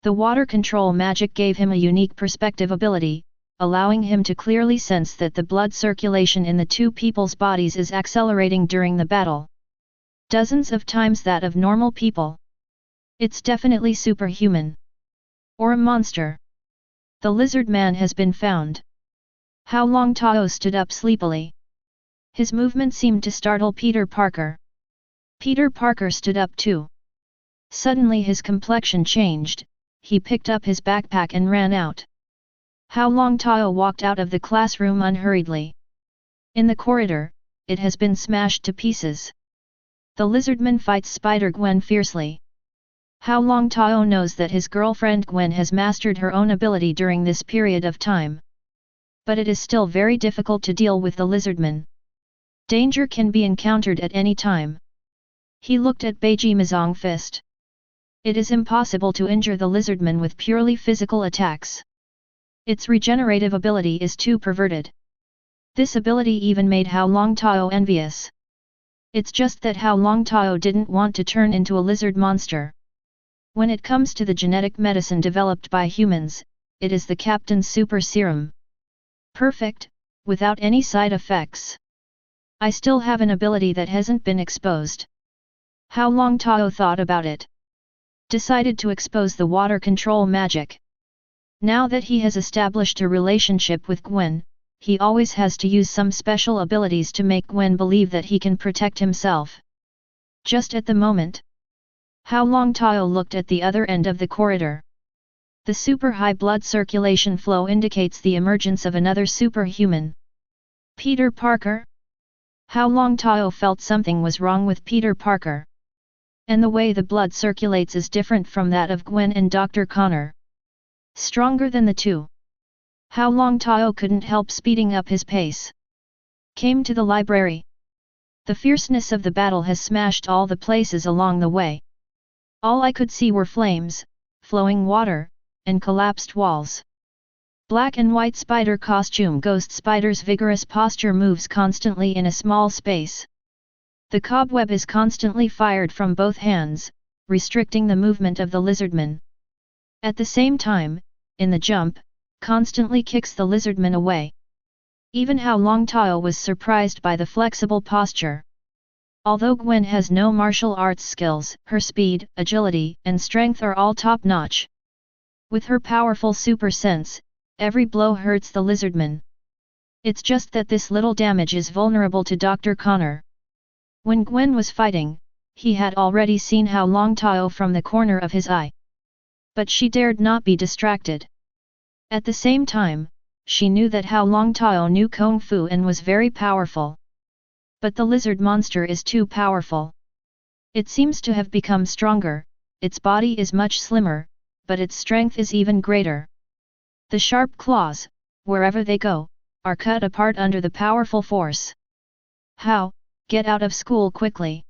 The water control magic gave him a unique perspective ability, allowing him to clearly sense that the blood circulation in the two people's bodies is accelerating during the battle. Dozens of times that of normal people. It's definitely superhuman. Or a monster. The lizard man has been found. Hao Longtao stood up sleepily. His movement seemed to startle Peter Parker. Peter Parker stood up too. Suddenly his complexion changed, he picked up his backpack and ran out. Hao Longtao walked out of the classroom unhurriedly. In the corridor, it has been smashed to pieces. The lizardman fights Spider Gwen fiercely. Hao Longtao knows that his girlfriend Gwen has mastered her own ability during this period of time. But it is still very difficult to deal with the lizardman. Danger can be encountered at any time. He looked at Beiji Mazong fist. It is impossible to injure the lizardman with purely physical attacks. Its regenerative ability is too perverted. This ability even made Hao Longtao envious. It's just that Hao Longtao didn't want to turn into a lizard monster. When it comes to the genetic medicine developed by humans, it is the Captain's Super Serum. Perfect, without any side effects. I still have an ability that hasn't been exposed. Hao Longtao thought about it. Decided to expose the water control magic. Now that he has established a relationship with Gwen, he always has to use some special abilities to make Gwen believe that he can protect himself. Just at the moment, Hao Longtao looked at the other end of the corridor. The super high blood circulation flow indicates the emergence of another superhuman. Peter Parker? Hao Longtao felt something was wrong with Peter Parker. And the way the blood circulates is different from that of Gwen and Dr. Connor. Stronger than the two. Hao Longtao couldn't help speeding up his pace. Came to the library. The fierceness of the battle has smashed all the places along the way. All I could see were flames, flowing water, and collapsed walls. Black and white spider costume ghost spider's vigorous posture moves constantly in a small space. The cobweb is constantly fired from both hands, restricting the movement of the lizardman. At the same time, in the jump, constantly kicks the lizardman away. Even Hao Longtao was surprised by the flexible posture. Although Gwen has no martial arts skills, her speed, agility, and strength are all top-notch. With her powerful super sense, every blow hurts the lizardman. It's just that this little damage is vulnerable to Dr. Connor. When Gwen was fighting, he had already seen Hao Longtao from the corner of his eye. But she dared not be distracted. At the same time, she knew that Hao Longtao knew Kung Fu and was very powerful. But the lizard monster is too powerful. It seems to have become stronger, its body is much slimmer, but its strength is even greater. The sharp claws, wherever they go, are cut apart under the powerful force. Hao, get out of school quickly.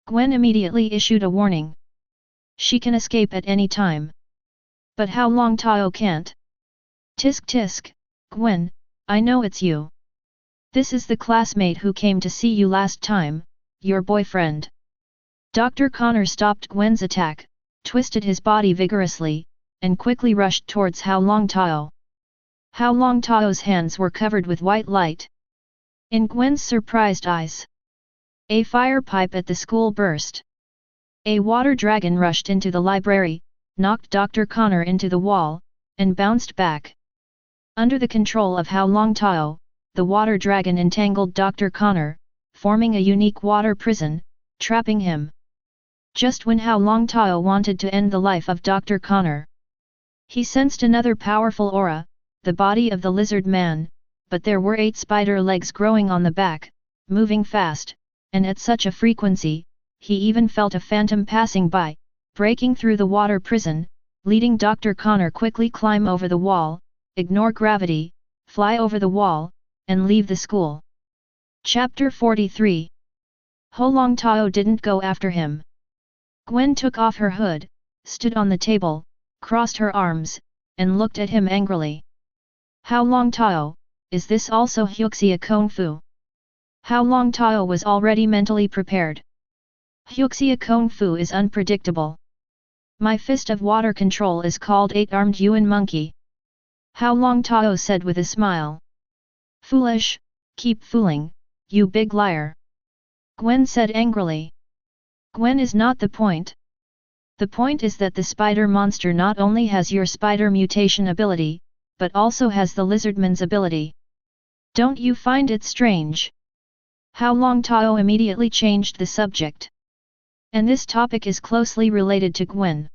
Gwen immediately issued a warning. She can escape at any time. But Hao Longtao can't. Tisk tisk, Gwen, I know it's you. This is the classmate who came to see you last time, your boyfriend. Dr. Connor stopped Gwen's attack, twisted his body vigorously, and quickly rushed towards Hao Longtao. Hao Longtao's hands were covered with white light. In Gwen's surprised eyes, a fire pipe at the school burst. A water dragon rushed into the library, knocked Dr. Connor into the wall, and bounced back. Under the control of Hao Longtao, the water dragon entangled Dr. Connor, forming a unique water prison, trapping him. Just when Hao Longtao wanted to end the life of Dr. Connor, he sensed another powerful aura, the body of the lizard man, but there were 8 spider legs growing on the back, moving fast, and at such a frequency, he even felt a phantom passing by, breaking through the water prison, leading Dr. Connor quickly climb over the wall, ignore gravity, fly over the wall, and leave the school. Chapter 43. Hao Longtao didn't go after him. Gwen took off her hood, stood on the table, crossed her arms, and looked at him angrily. Hao Longtao, is this also Huxia Kung Fu? Hao Longtao was already mentally prepared. Huxia Kung Fu is unpredictable. My fist of water control is called 8-armed Yuan monkey. Hao Longtao said with a smile. Foolish, keep fooling, you big liar. Gwen said angrily. Gwen is not the point. The point is that the spider monster not only has your spider mutation ability, but also has the lizardman's ability. Don't you find it strange? Hao Longtao immediately changed the subject. And this topic is closely related to Gwen.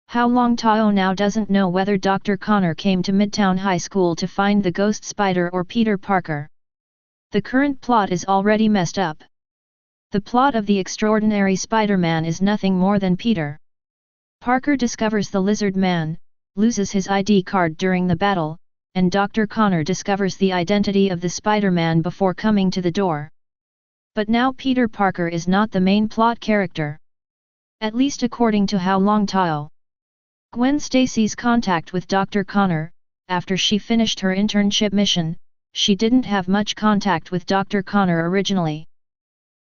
Hao Longtao now doesn't know whether Dr. Connor came to Midtown High School to find the ghost spider or Peter Parker. The current plot is already messed up. The plot of the extraordinary Spider-Man is nothing more than Peter Parker discovers the lizard man, loses his ID card during the battle, and Dr. Connor discovers the identity of the Spider-Man before coming to the door. But now Peter Parker is not the main plot character. At least according to Hao Longtao. Gwen Stacy's contact with Dr. Connor, after she finished her internship mission, she didn't have much contact with Dr. Connor originally.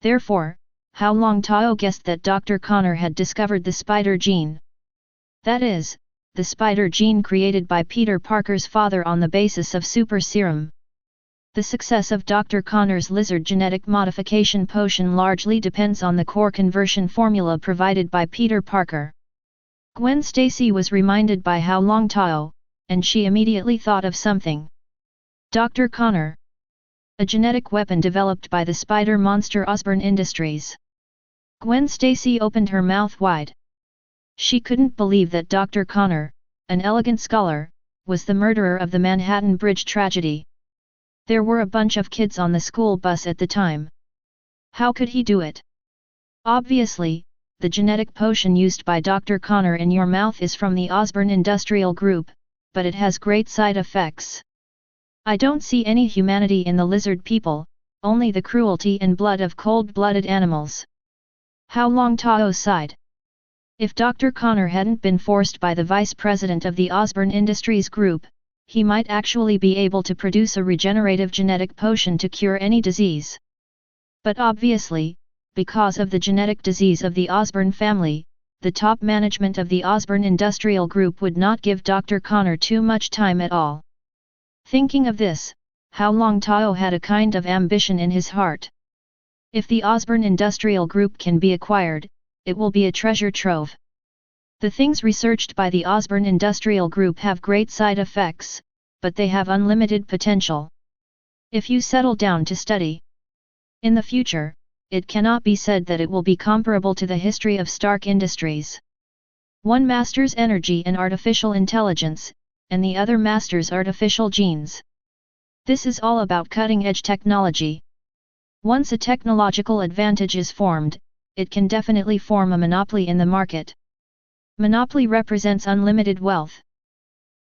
Therefore, Hao Longtao guessed that Dr. Connor had discovered the spider gene. That is, the spider gene created by Peter Parker's father on the basis of super serum. The success of Dr. Connor's lizard genetic modification potion largely depends on the core conversion formula provided by Peter Parker. Gwen Stacy was reminded by Hao Longtao, and she immediately thought of something. Dr. Connor. A genetic weapon developed by the spider monster Osborn Industries. Gwen Stacy opened her mouth wide. She couldn't believe that Dr. Connor, an elegant scholar, was the murderer of the Manhattan Bridge tragedy. There were a bunch of kids on the school bus at the time. How could he do it? Obviously, the genetic potion used by Dr. Connor in your mouth is from the Osborn Industrial Group, but it has great side effects. I don't see any humanity in the lizard people, only the cruelty and blood of cold-blooded animals. Hao Longtao sighed. If Dr. Connor hadn't been forced by the vice president of the Osborn Industries Group, he might actually be able to produce a regenerative genetic potion to cure any disease. But obviously, because of the genetic disease of the Osborn family, the top management of the Osborn Industrial Group would not give Dr. Connor too much time at all. Thinking of this, Hao Longtao had a kind of ambition in his heart. If the Osborne Industrial Group can be acquired, it will be a treasure trove. The things researched by the Osborne Industrial Group have great side effects, but they have unlimited potential. If you settle down to study in the future, it cannot be said that it will be comparable to the history of Stark Industries. One masters energy and artificial intelligence, and the other masters artificial genes. This is all about cutting-edge technology. Once a technological advantage is formed, it can definitely form a monopoly in the market. Monopoly represents unlimited wealth.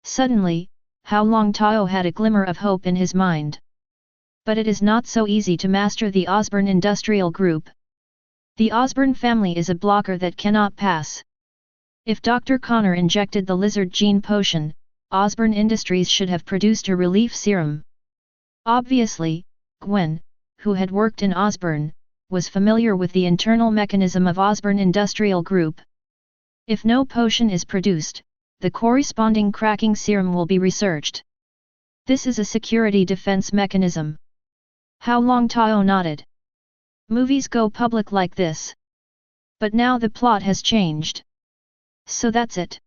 Suddenly, Hao Longtao had a glimmer of hope in his mind. But it is not so easy to master the Osborne Industrial Group. The Osborne family is a blocker that cannot pass. If Dr. Connor injected the lizard gene potion, Osborne Industries should have produced a relief serum. Obviously, Gwen, who had worked in Osborne, was familiar with the internal mechanism of Osborne Industrial Group. If no potion is produced, the corresponding cracking serum will be researched. This is a security defense mechanism. Hao Longtao nodded. Movies go public like this. But now the plot has changed. So that's it.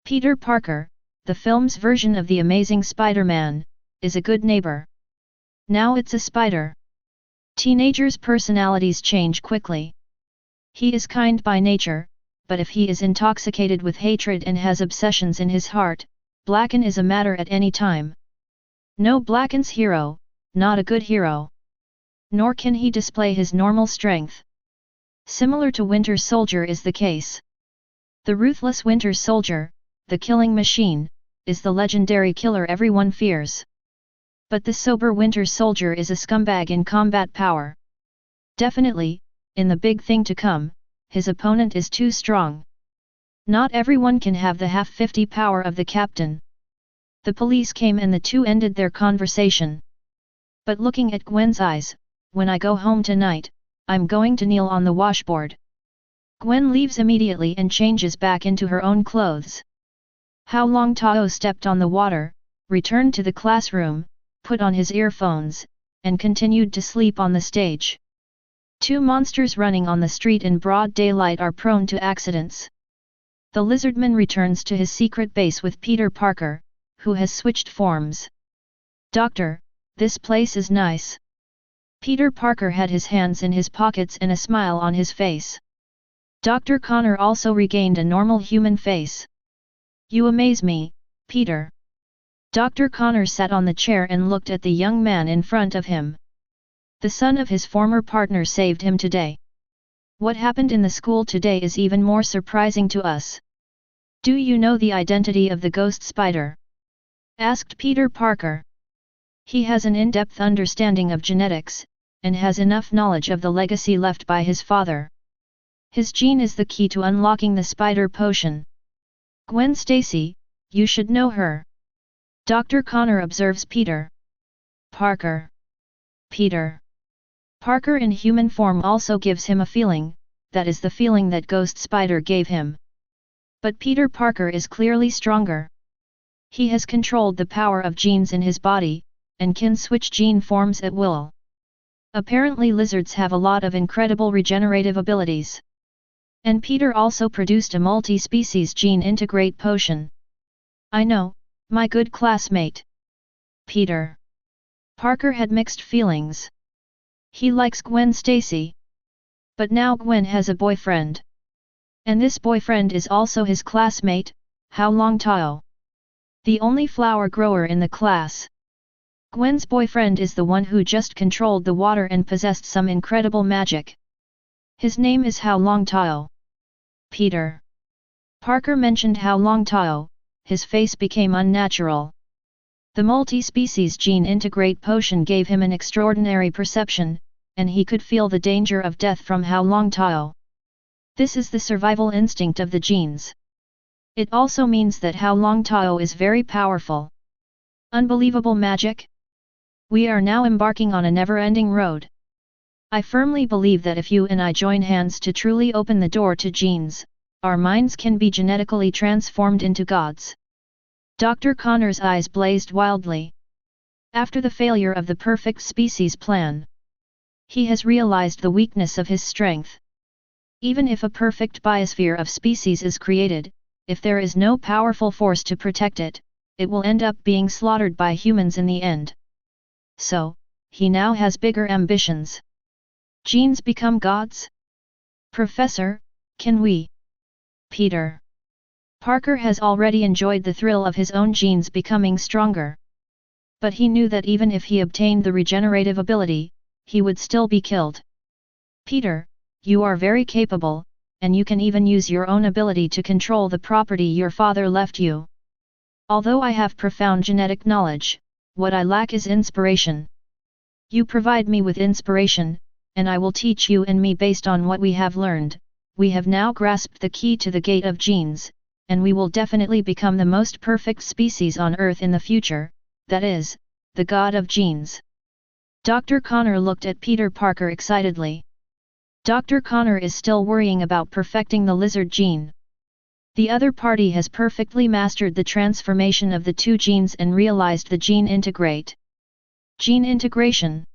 Peter Parker, the film's version of the Amazing Spider-Man, is a good neighbor. Now it's a spider. Teenagers' personalities change quickly. He is kind by nature, but if he is intoxicated with hatred and has obsessions in his heart, Blacken is a matter at any time. No Blacken's hero, not a good hero. Nor can he display his normal strength. Similar to Winter Soldier is the case. The ruthless Winter Soldier, the killing machine, is the legendary killer everyone fears. But the sober Winter Soldier is a scumbag in combat power. Definitely, in the big thing to come, his opponent is too strong. Not everyone can have the half-50 power of the captain. The police came and the two ended their conversation. But looking at Gwen's eyes, when I go home tonight, I'm going to kneel on the washboard. Gwen leaves immediately and changes back into her own clothes. Hao Longtao stepped on the water, returned to the classroom, put on his earphones, and continued to sleep on the stage. Two monsters running on the street in broad daylight are prone to accidents. The lizardman returns to his secret base with Peter Parker, who has switched forms. Doctor, this place is nice. Peter Parker had his hands in his pockets and a smile on his face. Dr. Connor also regained a normal human face. You amaze me, Peter. Dr. Connor sat on the chair and looked at the young man in front of him. The son of his former partner saved him today. What happened in the school today is even more surprising to us. Do you know the identity of the ghost spider? Asked Peter Parker. He has an in-depth understanding of genetics, and has enough knowledge of the legacy left by his father. His gene is the key to unlocking the spider potion. Gwen Stacy, you should know her. Dr. Connor observes Peter Parker. Peter Parker in human form also gives him a feeling, that is the feeling that Ghost Spider gave him. But Peter Parker is clearly stronger. He has controlled the power of genes in his body, and can switch gene forms at will. Apparently lizards have a lot of incredible regenerative abilities. And Peter also produced a multi-species gene integrate potion. I know, my good classmate. Peter Parker had mixed feelings. He likes Gwen Stacy. But now Gwen has a boyfriend. And this boyfriend is also his classmate, Hao Longtao. The only flower grower in the class. Gwen's boyfriend is the one who just controlled the water and possessed some incredible magic. His name is Hao Longtao. Peter Parker mentioned Hao Longtao, his face became unnatural. The multi-species gene integrate potion gave him an extraordinary perception, and he could feel the danger of death from Hao Longtao. This is the survival instinct of the genes. It also means that Hao Longtao is very powerful. Unbelievable magic? We are now embarking on a never-ending road. I firmly believe that if you and I join hands to truly open the door to genes, our minds can be genetically transformed into gods. Dr. Connor's eyes blazed wildly. After the failure of the perfect species plan, He has realized the weakness of his strength. Even if a perfect biosphere of species is created, if there is no powerful force to protect it, it will end up being slaughtered by humans in the end. So, he now has bigger ambitions. Genes become gods? Professor, can we? Peter Parker has already enjoyed the thrill of his own genes becoming stronger. But he knew that even if he obtained the regenerative ability, he would still be killed. Peter, you are very capable, and you can even use your own ability to control the property your father left you. Although I have profound genetic knowledge, what I lack is inspiration. You provide me with inspiration, and I will teach you and me based on what we have learned. We have now grasped the key to the gate of genes, and we will definitely become the most perfect species on Earth in the future, that is, the god of genes. Dr. Connor looked at Peter Parker excitedly. Dr. Connor is still worrying about perfecting the lizard gene. The other party has perfectly mastered the transformation of the two genes and realized the gene integrate. Gene integration.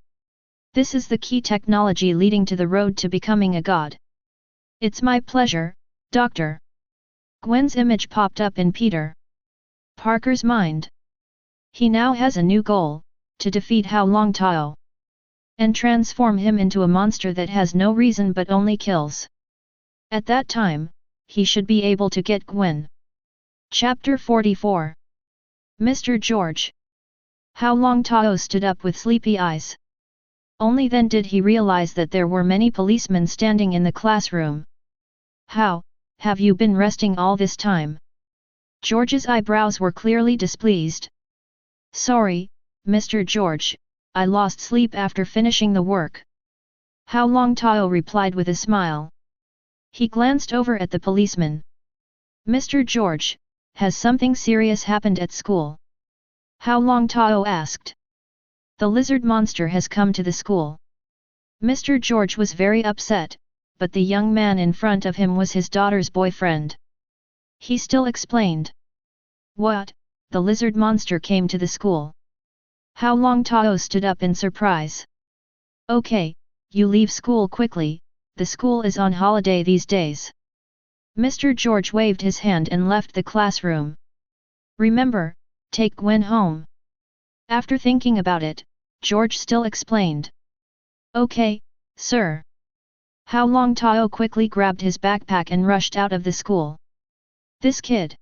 This is the key technology leading to the road to becoming a god. It's my pleasure, Doctor. Gwen's image popped up in Peter Parker's mind. He now has a new goal, to defeat Hao Longtao. And transform him into a monster that has no reason but only kills. At that time, he should be able to get Gwen. Chapter 44. Mr. George. Hao Longtao stood up with sleepy eyes. Only then did he realize that there were many policemen standing in the classroom. How, have you been resting all this time? George's eyebrows were clearly displeased. Sorry, Mr. George, I lost sleep after finishing the work. Hao Longtao replied with a smile. He glanced over at the policeman. Mr. George, has something serious happened at school? Hao Longtao asked. The lizard monster has come to the school. Mr. George was very upset, but the young man in front of him was his daughter's boyfriend. He still explained. What, the lizard monster came to the school? Hao Longtao stood up in surprise. Okay, you leave school quickly, the school is on holiday these days. Mr. George waved his hand and left the classroom. Remember, take Gwen home. After thinking about it, George still explained. Okay, sir. Hao Longtao quickly grabbed his backpack and rushed out of the school. This kid.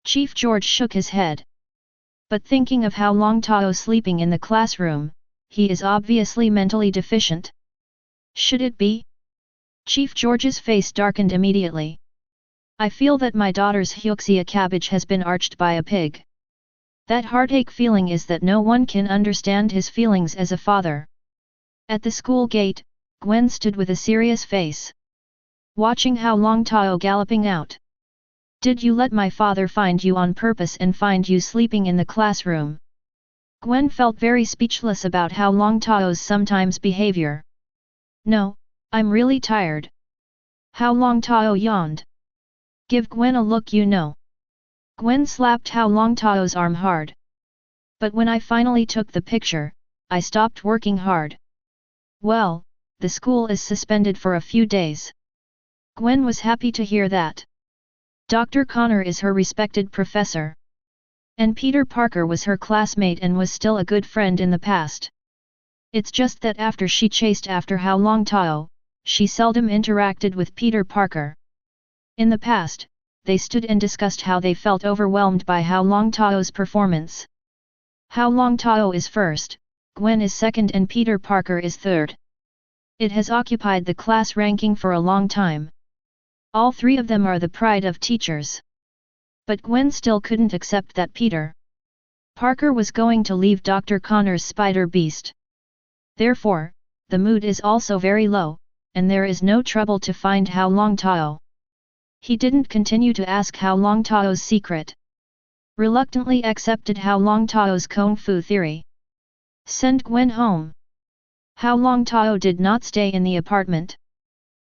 Chief George shook his head. But thinking of Hao Longtao sleeping in the classroom, he is obviously mentally deficient. Should it be? Chief George's face darkened immediately. I feel that my daughter's Hyuxia cabbage has been arched by a pig. That heartache feeling is that no one can understand his feelings as a father. At the school gate, Gwen stood with a serious face. Watching Hao Longtao galloping out. Did you let my father find you on purpose and find you sleeping in the classroom? Gwen felt very speechless about Hao Longtao's sometimes behavior. No, I'm really tired. Hao Longtao yawned. Give Gwen a look, you know. Gwen slapped Hao Longtao's arm hard. But when I finally took the picture, I stopped working hard. Well, the school is suspended for a few days. Gwen was happy to hear that. Dr. Connor is her respected professor. And Peter Parker was her classmate and was still a good friend in the past. It's just that after she chased after Hao Longtao, she seldom interacted with Peter Parker. In the past, they stood and discussed how they felt overwhelmed by Hao Longtao's performance. Hao Longtao is first, Gwen is second and Peter Parker is third. It has occupied the class ranking for a long time. All three of them are the pride of teachers. But Gwen still couldn't accept that Peter Parker was going to leave Dr. Connor's spider beast. Therefore, the mood is also very low, and there is no trouble to find Hao Longtao. He didn't continue to ask Hao Longtao's secret. Reluctantly accepted Hao Longtao's Kung Fu theory. Send Gwen home. Hao Longtao did not stay in the apartment.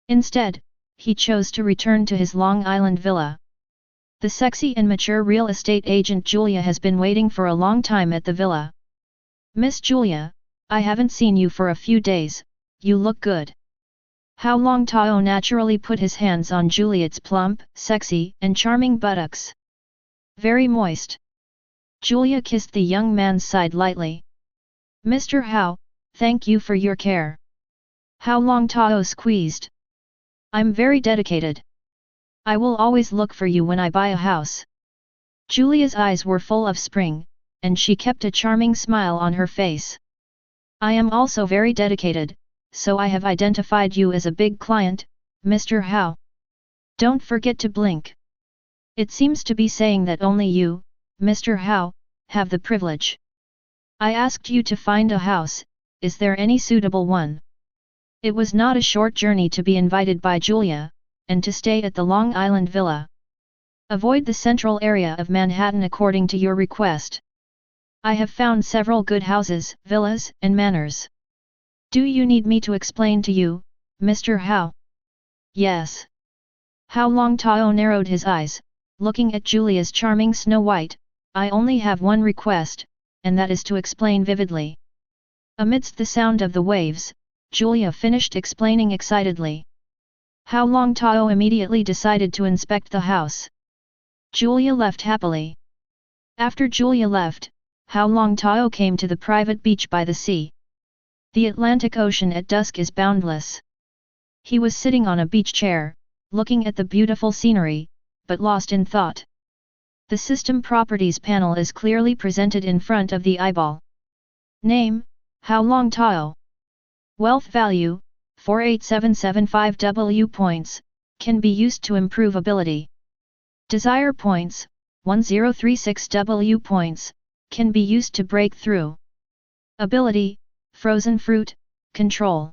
Instead, he chose to return to his Long Island villa. The sexy and mature real estate agent Julia has been waiting for a long time at the villa. Miss Julia, I haven't seen you for a few days, you look good. Hao Longtao naturally put his hands on Juliet's plump, sexy, and charming buttocks. Very moist. Julia kissed the young man's side lightly. Mr. Hao, thank you for your care. Hao Longtao squeezed. I'm very dedicated. I will always look for you when I buy a house. Julia's eyes were full of spring, and she kept a charming smile on her face. I am also very dedicated, so I have identified you as a big client, Mr. Hao. Don't forget to blink. It seems to be saying that only you, Mr. Hao, have the privilege. I asked you to find a house, is there any suitable one? It was not a short journey to be invited by Julia, and to stay at the Long Island Villa. Avoid the central area of Manhattan according to your request. I have found several good houses, villas, and manors. Do you need me to explain to you, Mr. Hao? Yes. Hao Longtao narrowed his eyes, looking at Julia's charming Snow White. I only have one request, and that is to explain vividly. Amidst the sound of the waves, Julia finished explaining excitedly. Hao Longtao immediately decided to inspect the house. Julia left happily. After Julia left, Hao Longtao came to the private beach by the sea. The Atlantic Ocean at dusk is boundless. He was sitting on a beach chair, looking at the beautiful scenery, but lost in thought. The System Properties panel is clearly presented in front of the eyeball. Name, Hao Longtao. Wealth value, 48775 points, can be used to improve ability. Desire points, 1036 points, can be used to break through. Ability, Frozen Fruit, Control.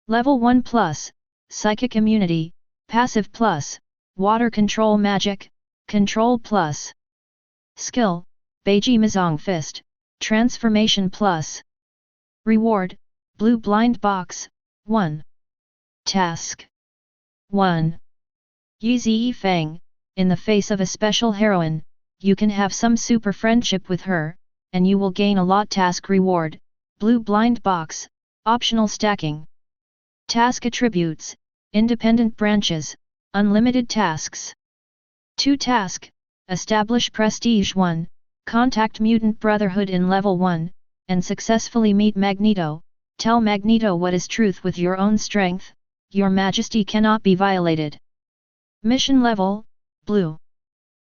Level 1 plus, Psychic Immunity, Passive plus, Water Control Magic, Control plus. Skill, Beiji Mizong Fist, Transformation plus. Reward, Blue Blind Box, 1. Task 1. Yi Zi Feng, in the face of a special heroine, you can have some super friendship with her, and you will gain a lot. Task reward, Blue Blind Box, optional stacking. Task attributes, independent branches, unlimited tasks. 2 task, establish prestige 1, contact Mutant Brotherhood in level 1, and successfully meet Magneto. Tell Magneto what is truth with your own strength, your majesty cannot be violated. Mission level, blue.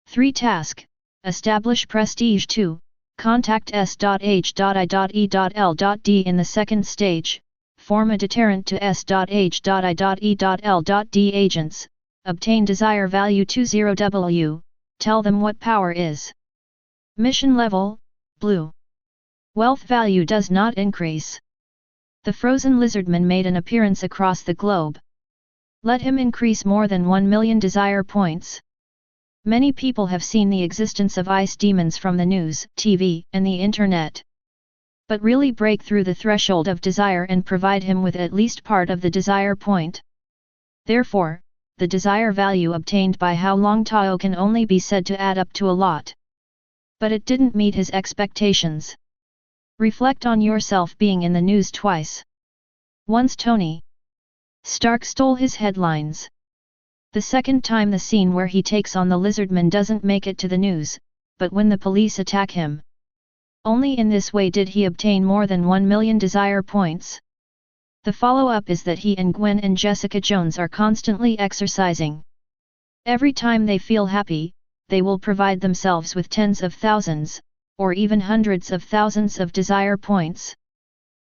3 task, establish prestige 2, contact S.H.I.E.L.D in the second stage, form a deterrent to S.H.I.E.L.D agents, obtain desire value 20W, tell them what power is. Mission level, blue. Wealth value does not increase. The frozen lizardman made an appearance across the globe. Let him increase more than 1 million desire points. Many people have seen the existence of ice demons from the news, TV, and the internet. But really break through the threshold of desire and provide him with at least part of the desire point. Therefore, the desire value obtained by Hao Longtao can only be said to add up to a lot. But it didn't meet his expectations. Reflect on yourself being in the news twice. Once Tony Stark stole his headlines. The second time the scene where he takes on the lizardman doesn't make it to the news, but when the police attack him. Only in this way did he obtain more than 1 million desire points. The follow-up is that he and Gwen and Jessica Jones are constantly exercising. Every time they feel happy, they will provide themselves with tens of thousands, or even hundreds of thousands of desire points.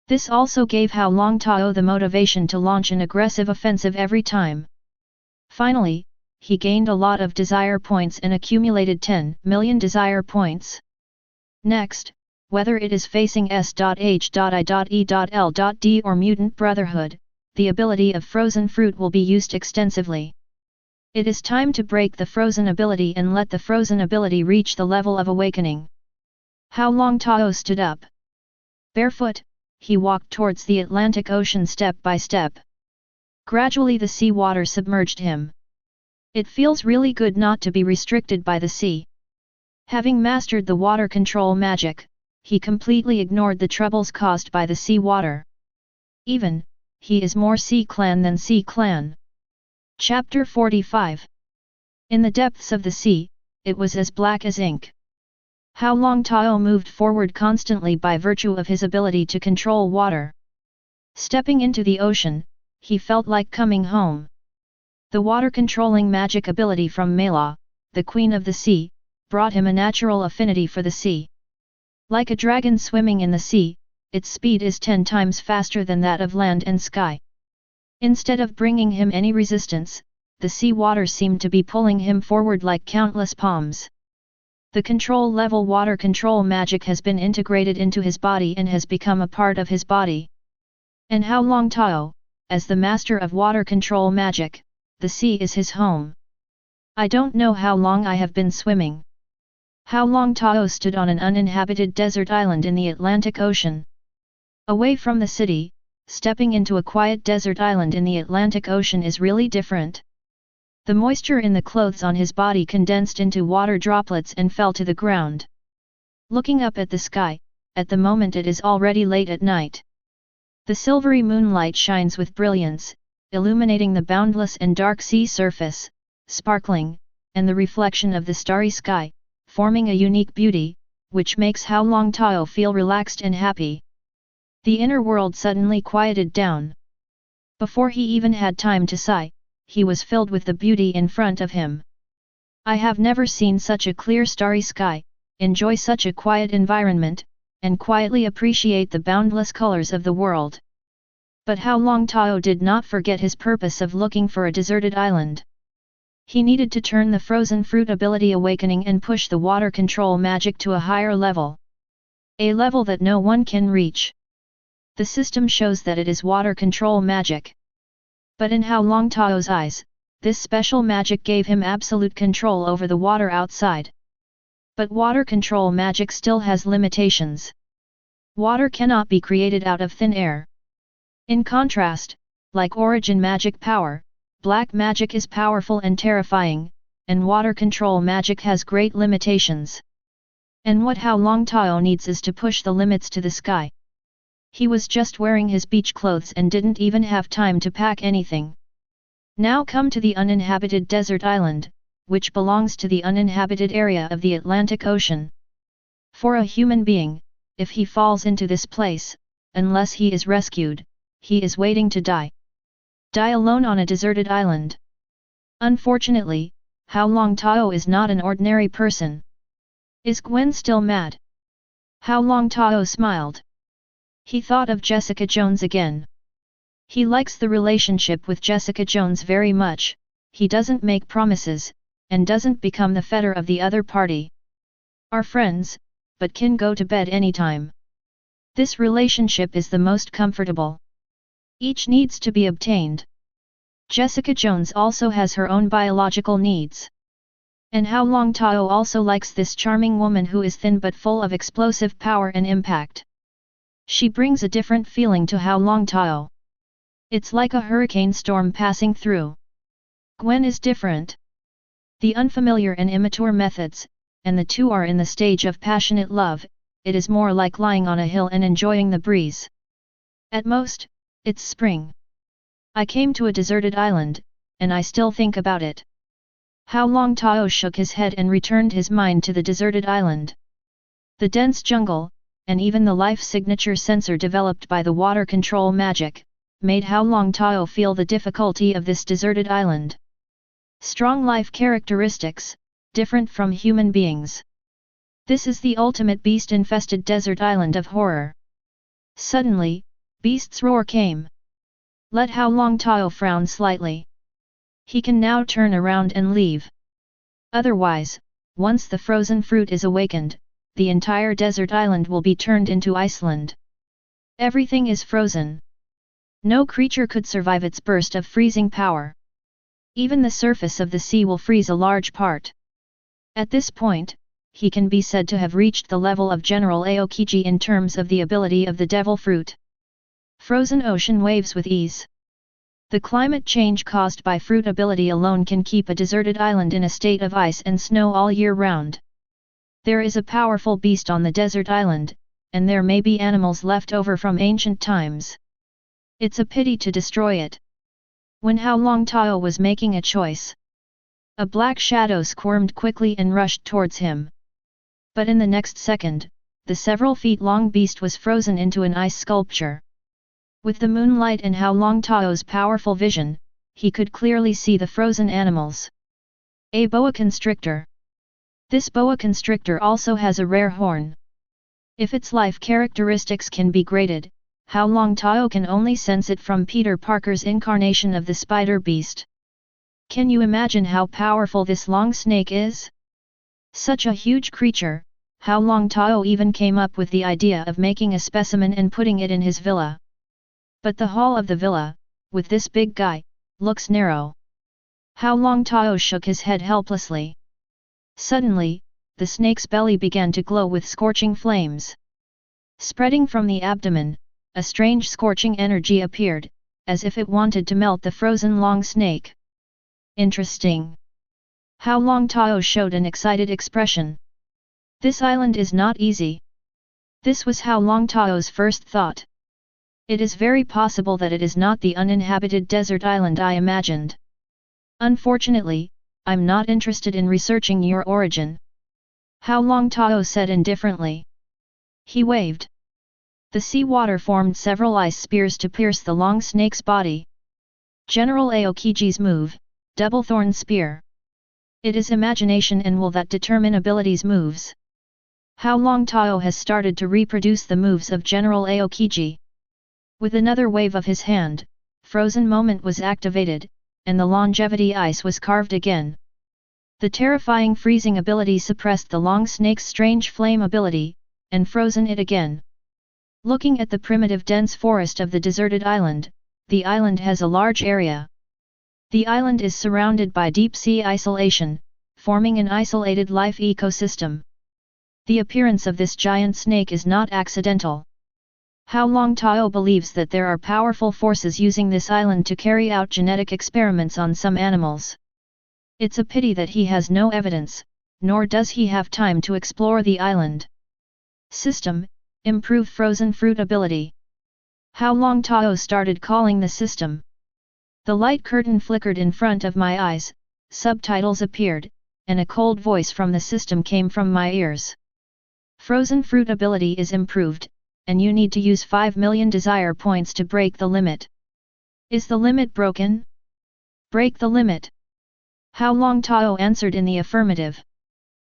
This also gave Hao Longtao the motivation to launch an aggressive offensive every time. Finally, he gained a lot of desire points and accumulated 10 million desire points. Next, whether it is facing S.H.I.E.L.D or Mutant Brotherhood, the ability of Frozen Fruit will be used extensively. It is time to break the frozen ability and let the frozen ability reach the level of awakening. Hao Longtao stood up. Barefoot, he walked towards the Atlantic Ocean step by step. Gradually the sea water submerged him. It feels really good not to be restricted by the sea. Having mastered the water control magic, he completely ignored the troubles caused by the sea water. Even, he is more Sea Clan than Sea Clan. Chapter 45. In the depths of the sea, it was as black as ink. Hao Longtao moved forward constantly by virtue of his ability to control water. Stepping into the ocean, he felt like coming home. The water-controlling magic ability from Me1-62, the Queen of the Sea, brought him a natural affinity for the sea. Like a dragon swimming in the sea, its speed is 10 times faster than that of land and sky. Instead of bringing him any resistance, the sea water seemed to be pulling him forward like countless palms. The control-level water control magic has been integrated into his body and has become a part of his body. And Hao Longtao, as the master of water control magic, the sea is his home. I don't know how long I have been swimming. Hao Longtao stood on an uninhabited desert island in the Atlantic Ocean. Away from the city, stepping into a quiet desert island in the Atlantic Ocean is really different. The moisture in the clothes on his body condensed into water droplets and fell to the ground. Looking up at the sky, at the moment it is already late at night. The silvery moonlight shines with brilliance, illuminating the boundless and dark sea surface, sparkling, and the reflection of the starry sky, forming a unique beauty, which makes Hao Longtao feel relaxed and happy. The inner world suddenly quieted down. Before he even had time to sigh, he was filled with the beauty in front of him. I have never seen such a clear starry sky, enjoy such a quiet environment, and quietly appreciate the boundless colors of the world. But Hao Longtao did not forget his purpose of looking for a deserted island. He needed to turn the frozen fruit ability awakening and push the water control magic to a higher level. A level that no one can reach. The system shows that it is water control magic. But in Hao Longtao's eyes, this special magic gave him absolute control over the water outside. But water control magic still has limitations. Water cannot be created out of thin air. In contrast, like origin magic power, black magic is powerful and terrifying, and water control magic has great limitations. And what Hao Longtao needs is to push the limits to the sky. He was just wearing his beach clothes and didn't even have time to pack anything. Now come to the uninhabited desert island, which belongs to the uninhabited area of the Atlantic Ocean. For a human being, if he falls into this place, unless he is rescued, he is waiting to die. Die alone on a deserted island. Unfortunately, Hao Longtao is not an ordinary person. Is Gwen still mad? Hao Longtao smiled. He thought of Jessica Jones again. He likes the relationship with Jessica Jones very much, he doesn't make promises, and doesn't become the fetter of the other party. Are friends, but can go to bed anytime. This relationship is the most comfortable. Each needs to be obtained. Jessica Jones also has her own biological needs. And Hao Longtao also likes this charming woman who is thin but full of explosive power and impact. She brings a different feeling to Hao Longtao. It's like a hurricane storm passing through. Gwen is different. The unfamiliar and immature methods, and the two are in the stage of passionate love, it is more like lying on a hill and enjoying the breeze. At most, it's spring. I came to a deserted island, and I still think about it. Hao Longtao shook his head and returned his mind to the deserted island. The dense jungle, and even the life signature sensor developed by the water control magic, made Hao Longtao feel the difficulty of this deserted island. Strong life characteristics, different from human beings. This is the ultimate beast-infested desert island of horror. Suddenly, Beast's roar came. Let Hao Longtao frown slightly. He can now turn around and leave. Otherwise, once the frozen fruit is awakened, the entire desert island will be turned into Iceland. Everything is frozen. No creature could survive its burst of freezing power. Even the surface of the sea will freeze a large part. At this point, he can be said to have reached the level of General Aokiji in terms of the ability of the devil fruit. Frozen ocean waves with ease. The climate change caused by fruit ability alone can keep a deserted island in a state of ice and snow all year round. There is a powerful beast on the desert island, and there may be animals left over from ancient times. It's a pity to destroy it. When Hao Longtao was making a choice, a black shadow squirmed quickly and rushed towards him. But in the next second, the several feet long beast was frozen into an ice sculpture. With the moonlight and Hao Longtao's powerful vision, he could clearly see the frozen animals. A boa constrictor. This boa constrictor also has a rare horn. If its life characteristics can be graded, Hao Longtao can only sense it from Peter Parker's incarnation of the spider beast. Can you imagine how powerful this long snake is? Such a huge creature, Hao Longtao even came up with the idea of making a specimen and putting it in his villa. But the hall of the villa, with this big guy, looks narrow. Hao Longtao shook his head helplessly. Suddenly, the snake's belly began to glow with scorching flames. Spreading from the abdomen, a strange scorching energy appeared, as if it wanted to melt the frozen long snake. Interesting. Hao Longtao showed an excited expression. This island is not easy. This was Hao Longtao's first thought. It is very possible that it is not the uninhabited desert island I imagined. Unfortunately, I'm not interested in researching your origin. Hao Longtao said indifferently. He waved. The sea water formed several ice spears to pierce the long snake's body. General Aokiji's move, Double Thorn Spear. It is imagination and will that determine abilities moves. Hao Longtao has started to reproduce the moves of General Aokiji. With another wave of his hand, Frozen Moment was activated, and the longevity ice was carved again. The terrifying freezing ability suppressed the long snake's strange flame ability, and frozen it again. Looking at the primitive dense forest of the deserted island, the island has a large area. The island is surrounded by deep sea isolation, forming an isolated life ecosystem. The appearance of this giant snake is not accidental. Hao Longtao believes that there are powerful forces using this island to carry out genetic experiments on some animals. It's a pity that he has no evidence, nor does he have time to explore the island. System, improve frozen fruit ability. Hao Longtao started calling the system. The light curtain flickered in front of my eyes, subtitles appeared, and a cold voice from the system came from my ears. Frozen fruit ability is improved, and you need to use 5 million desire points to break the limit. Is the limit broken? Break the limit. Hao Longtao answered in the affirmative.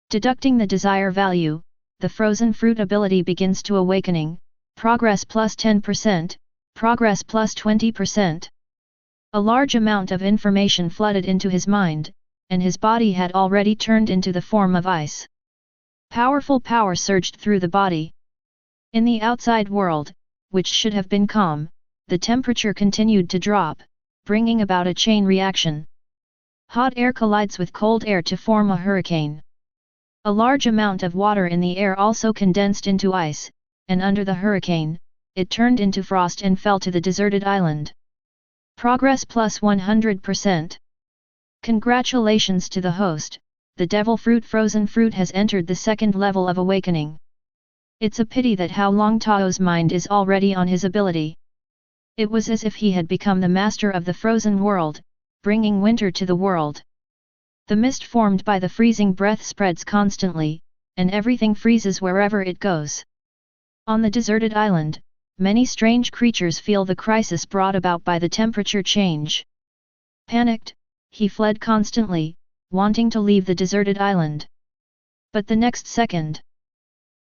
Deducting the desire value, the frozen fruit ability begins to awakening, progress plus 10%, progress plus 20%. A large amount of information flooded into his mind, and his body had already turned into the form of ice. Powerful power surged through the body. In the outside world, which should have been calm, the temperature continued to drop, bringing about a chain reaction. Hot air collides with cold air to form a hurricane. A large amount of water in the air also condensed into ice, and under the hurricane, it turned into frost and fell to the deserted island. Progress plus 100%. Congratulations to the host, the devil fruit frozen fruit has entered the second level of awakening. It's a pity that Hao Longtao's mind is already on his ability. It was as if he had become the master of the frozen world, bringing winter to the world. The mist formed by the freezing breath spreads constantly, and everything freezes wherever it goes. On the deserted island, many strange creatures feel the crisis brought about by the temperature change. Panicked, he fled constantly, wanting to leave the deserted island. But the next second,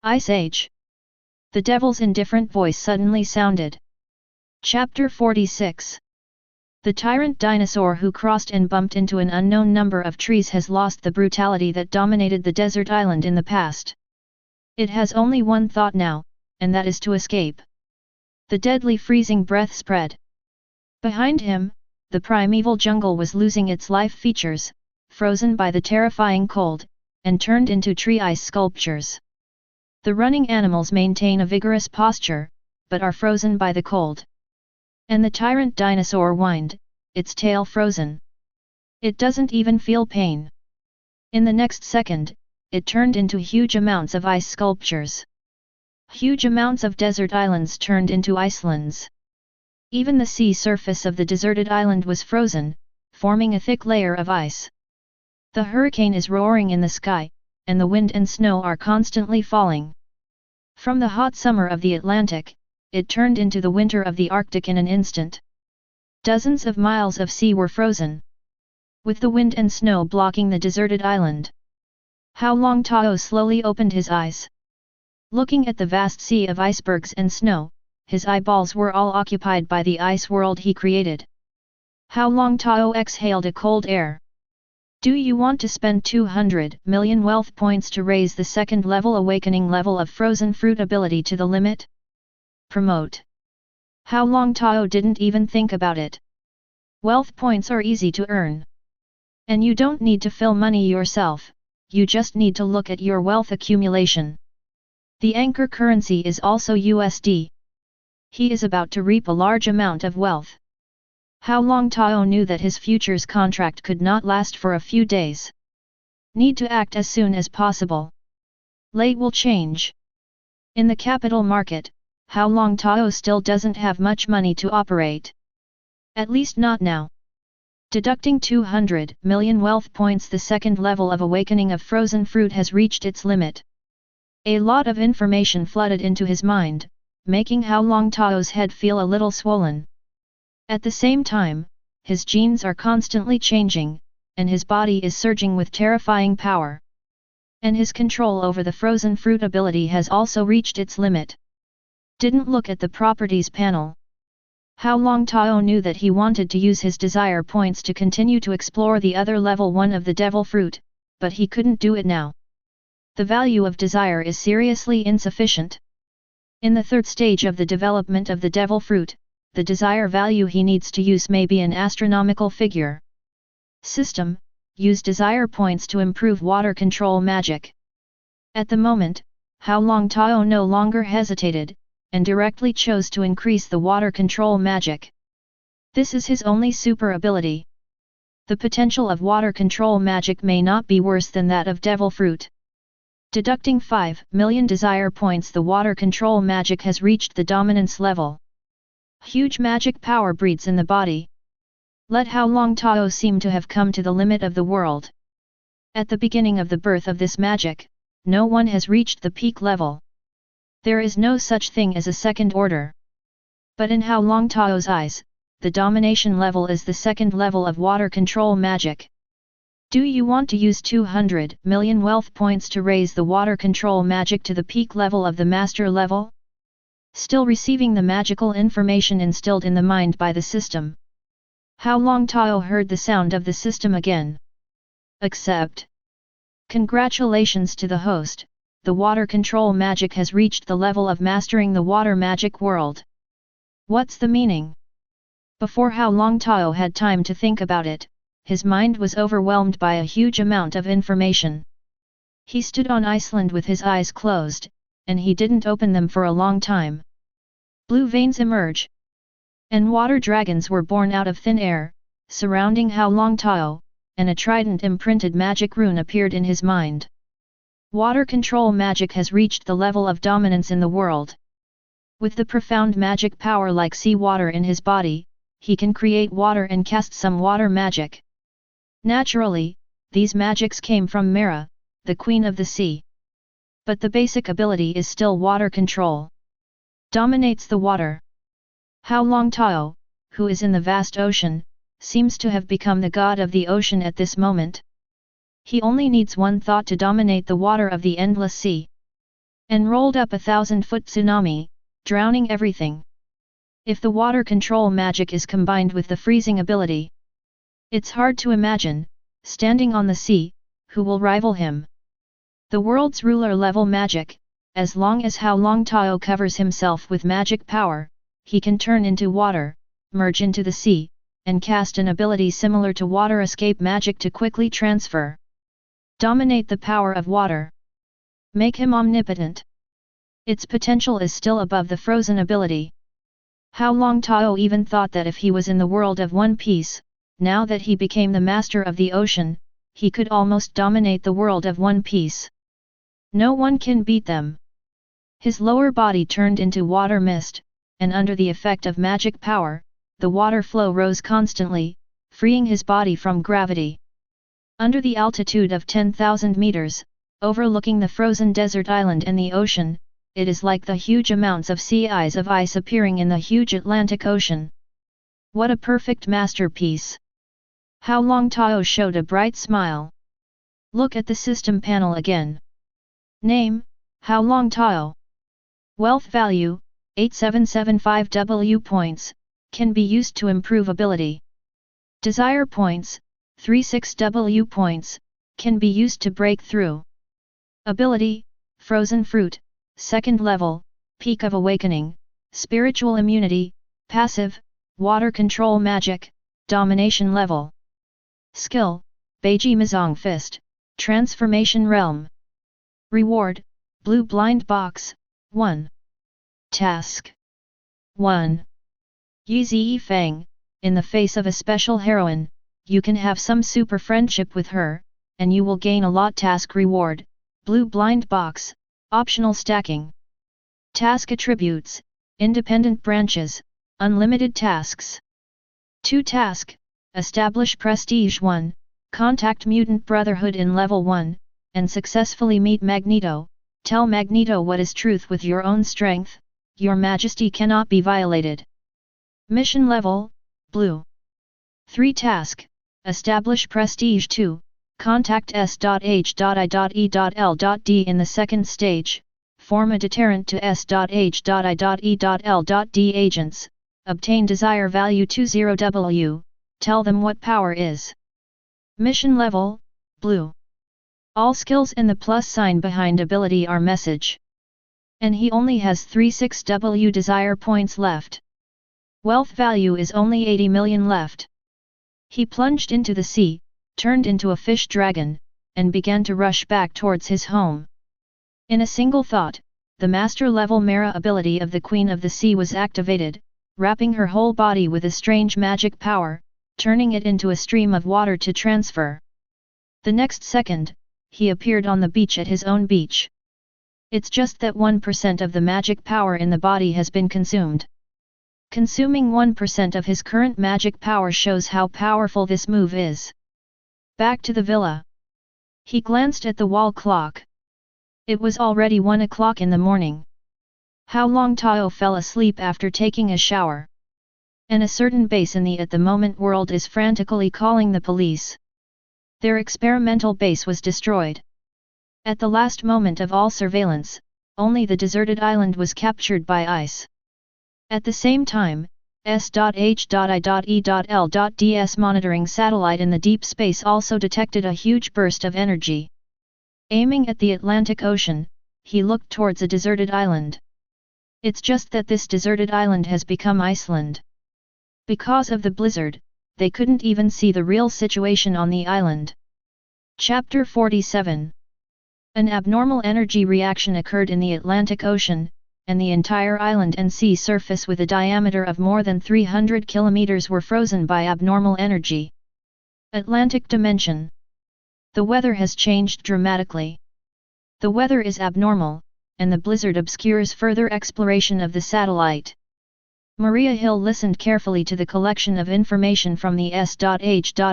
Ice Age. The devil's indifferent voice suddenly sounded. Chapter 46. The tyrant dinosaur who crossed and bumped into an unknown number of trees has lost the brutality that dominated the desert island in the past. It has only one thought now, and that is to escape. The deadly freezing breath spread. Behind him, the primeval jungle was losing its life features, frozen by the terrifying cold, and turned into tree ice sculptures. The running animals maintain a vigorous posture, but are frozen by the cold. And the tyrant dinosaur whined, its tail frozen. It doesn't even feel pain. In the next second, it turned into huge amounts of ice sculptures. Huge amounts of desert islands turned into icelands. Even the sea surface of the deserted island was frozen, forming a thick layer of ice. The hurricane is roaring in the sky, and the wind and snow are constantly falling. From the hot summer of the Atlantic, it turned into the winter of the Arctic in an instant. Dozens of miles of sea were frozen, with the wind and snow blocking the deserted island. Hao Longtao slowly opened his eyes. Looking at the vast sea of icebergs and snow, his eyeballs were all occupied by the ice world he created. Hao Longtao exhaled a cold air. Do you want to spend 200 million wealth points to raise the second level awakening level of frozen fruit ability to the limit? Promote. Hao Longtao didn't even think about it. Wealth points are easy to earn. And you don't need to fill money yourself, you just need to look at your wealth accumulation. The anchor currency is also USD. He is about to reap a large amount of wealth. Hao Longtao knew that his futures contract could not last for a few days. Need to act as soon as possible. Late will change. In the capital market, Hao Longtao still doesn't have much money to operate. At least not now. Deducting 200 million wealth points, the second level of awakening of frozen fruit has reached its limit. A lot of information flooded into his mind, making Hao Longtao's head feel a little swollen. At the same time, his genes are constantly changing, and his body is surging with terrifying power. And his control over the frozen fruit ability has also reached its limit. Didn't look at the properties panel. Hao Longtao knew that he wanted to use his desire points to continue to explore the other level 1 of the devil fruit, but he couldn't do it now. The value of desire is seriously insufficient. In the third stage of the development of the devil fruit, the desire value he needs to use may be an astronomical figure. System: use desire points to improve water control magic. At the moment, Hao Longtao no longer hesitated, and directly chose to increase the water control magic. This is his only super ability. The potential of water control magic may not be worse than that of devil fruit. Deducting 5 million desire points, the water control magic has reached the dominance level. Huge magic power breeds in the body. Let Hao Longtao seem to have come to the limit of the world. At the beginning of the birth of this magic, no one has reached the peak level. There is no such thing as a second order. But in Hao Longtao's eyes, the domination level is the second level of water control magic. Do you want to use 200 million wealth points to raise the water control magic to the peak level of the master level? Still receiving the magical information instilled in the mind by the system. Hao Longtao heard the sound of the system again. Accept. Congratulations to the host, the water control magic has reached the level of mastering the water magic world. What's the meaning? Before Hao Longtao had time to think about it, his mind was overwhelmed by a huge amount of information. He stood on Iceland with his eyes closed, and he didn't open them for a long time. Blue veins emerge. And water dragons were born out of thin air, surrounding Hao Longtao, and a trident imprinted magic rune appeared in his mind. Water control magic has reached the level of dominance in the world. With the profound magic power like sea water in his body, he can create water and cast some water magic. Naturally, these magics came from Mara, the queen of the sea. But the basic ability is still water control. Dominates the water. Hao Longtao, who is in the vast ocean, seems to have become the god of the ocean at this moment. He only needs one thought to dominate the water of the endless sea. And rolled up 1,000-foot tsunami, drowning everything. If the water control magic is combined with the freezing ability, it's hard to imagine, standing on the sea, who will rival him. The world's ruler level magic, as long as Hao Longtao covers himself with magic power, he can turn into water, merge into the sea, and cast an ability similar to water escape magic to quickly transfer. Dominate the power of water. Make him omnipotent. Its potential is still above the frozen ability. Hao Longtao even thought that if he was in the world of One Piece, now that he became the master of the ocean, he could almost dominate the world of One Piece. No one can beat them. His lower body turned into water mist, and under the effect of magic power, the water flow rose constantly, freeing his body from gravity. Under the altitude of 10,000 meters, overlooking the frozen desert island and the ocean, it is like the huge amounts of sea eyes of ice appearing in the huge Atlantic Ocean. What a perfect masterpiece! Hao Longtao showed a bright smile. Look at the system panel again. Name, Hao Longtao. Wealth value, 8775 W points, can be used to improve ability. Desire points, 36 W points, can be used to break through. Ability, Frozen Fruit, 2nd level, Peak of Awakening, Spiritual Immunity, Passive, Water Control Magic, Domination level. Skill, Beiji Mizong Fist, Transformation Realm. Reward, Blue Blind Box, 1. Task 1. Yi Zi Feng, in the face of a special heroine, you can have some super friendship with her, and you will gain a lot. Task reward, Blue Blind Box, optional stacking. Task attributes, independent branches, unlimited tasks. 2 task, establish prestige 1, contact Mutant Brotherhood in level 1, and successfully meet Magneto, tell Magneto what is truth with your own strength, your majesty cannot be violated. Mission level, blue. 3 task, establish prestige 2, contact S.H.I.E.L.D in the 2nd stage, form a deterrent to S.H.I.E.L.D agents, obtain desire value 20W, tell them what power is. Mission level, blue. All skills and the plus sign behind ability are message. And he only has 36W desire points left. Wealth value is only 80 million left. He plunged into the sea, turned into a fish dragon, and began to rush back towards his home. In a single thought, the master level Mara ability of the Queen of the Sea was activated, wrapping her whole body with a strange magic power, turning it into a stream of water to transfer. The next second, he appeared on the beach at his own beach. It's just that 1% of the magic power in the body has been consumed. Consuming 1% of his current magic power shows how powerful this move is. Back to the villa. He glanced at the wall clock. It was already 1 o'clock in the morning. Hao Longtao fell asleep after taking a shower. And a certain base in the at the moment world is frantically calling the police. Their experimental base was destroyed. At the last moment of all surveillance, only the deserted island was captured by ice. At the same time, S.H.I.E.L.D's monitoring satellite in the deep space also detected a huge burst of energy. Aiming at the Atlantic Ocean, he looked towards a deserted island. It's just that this deserted island has become Iceland. Because of the blizzard, they couldn't even see the real situation on the island. Chapter 47. An abnormal energy reaction occurred in the Atlantic Ocean, and the entire island and sea surface with a diameter of more than 300 kilometers were frozen by abnormal energy. Atlantic Dimension. The weather has changed dramatically. The weather is abnormal, and the blizzard obscures further exploration of the satellite. Maria Hill listened carefully to the collection of information from the S.H.I.E.L.D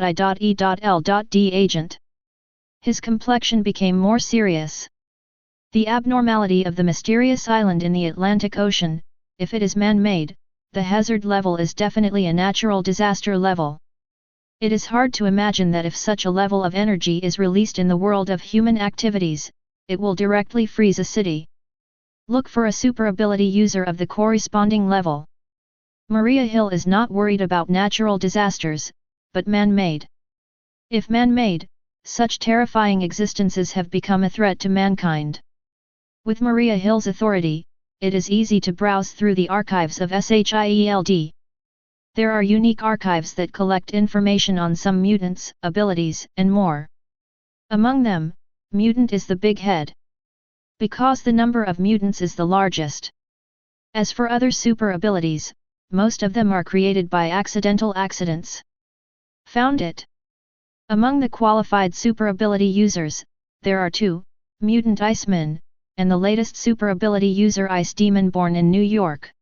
agent. His complexion became more serious. The abnormality of the mysterious island in the Atlantic Ocean, if it is man-made, the hazard level is definitely a natural disaster level. It is hard to imagine that if such a level of energy is released in the world of human activities, it will directly freeze a city. Look for a super ability user of the corresponding level. Maria Hill is not worried about natural disasters, but man-made. If man-made, such terrifying existences have become a threat to mankind. With Maria Hill's authority, it is easy to browse through the archives of S.H.I.E.L.D. There are unique archives that collect information on some mutants, abilities, and more. Among them, mutant is the big head. Because the number of mutants is the largest. As for other super abilities, most of them are created by accidental accidents. Found it. Among the qualified super ability users, there are 2, Mutant Iceman, and the latest super ability user Ice Demon born in New York.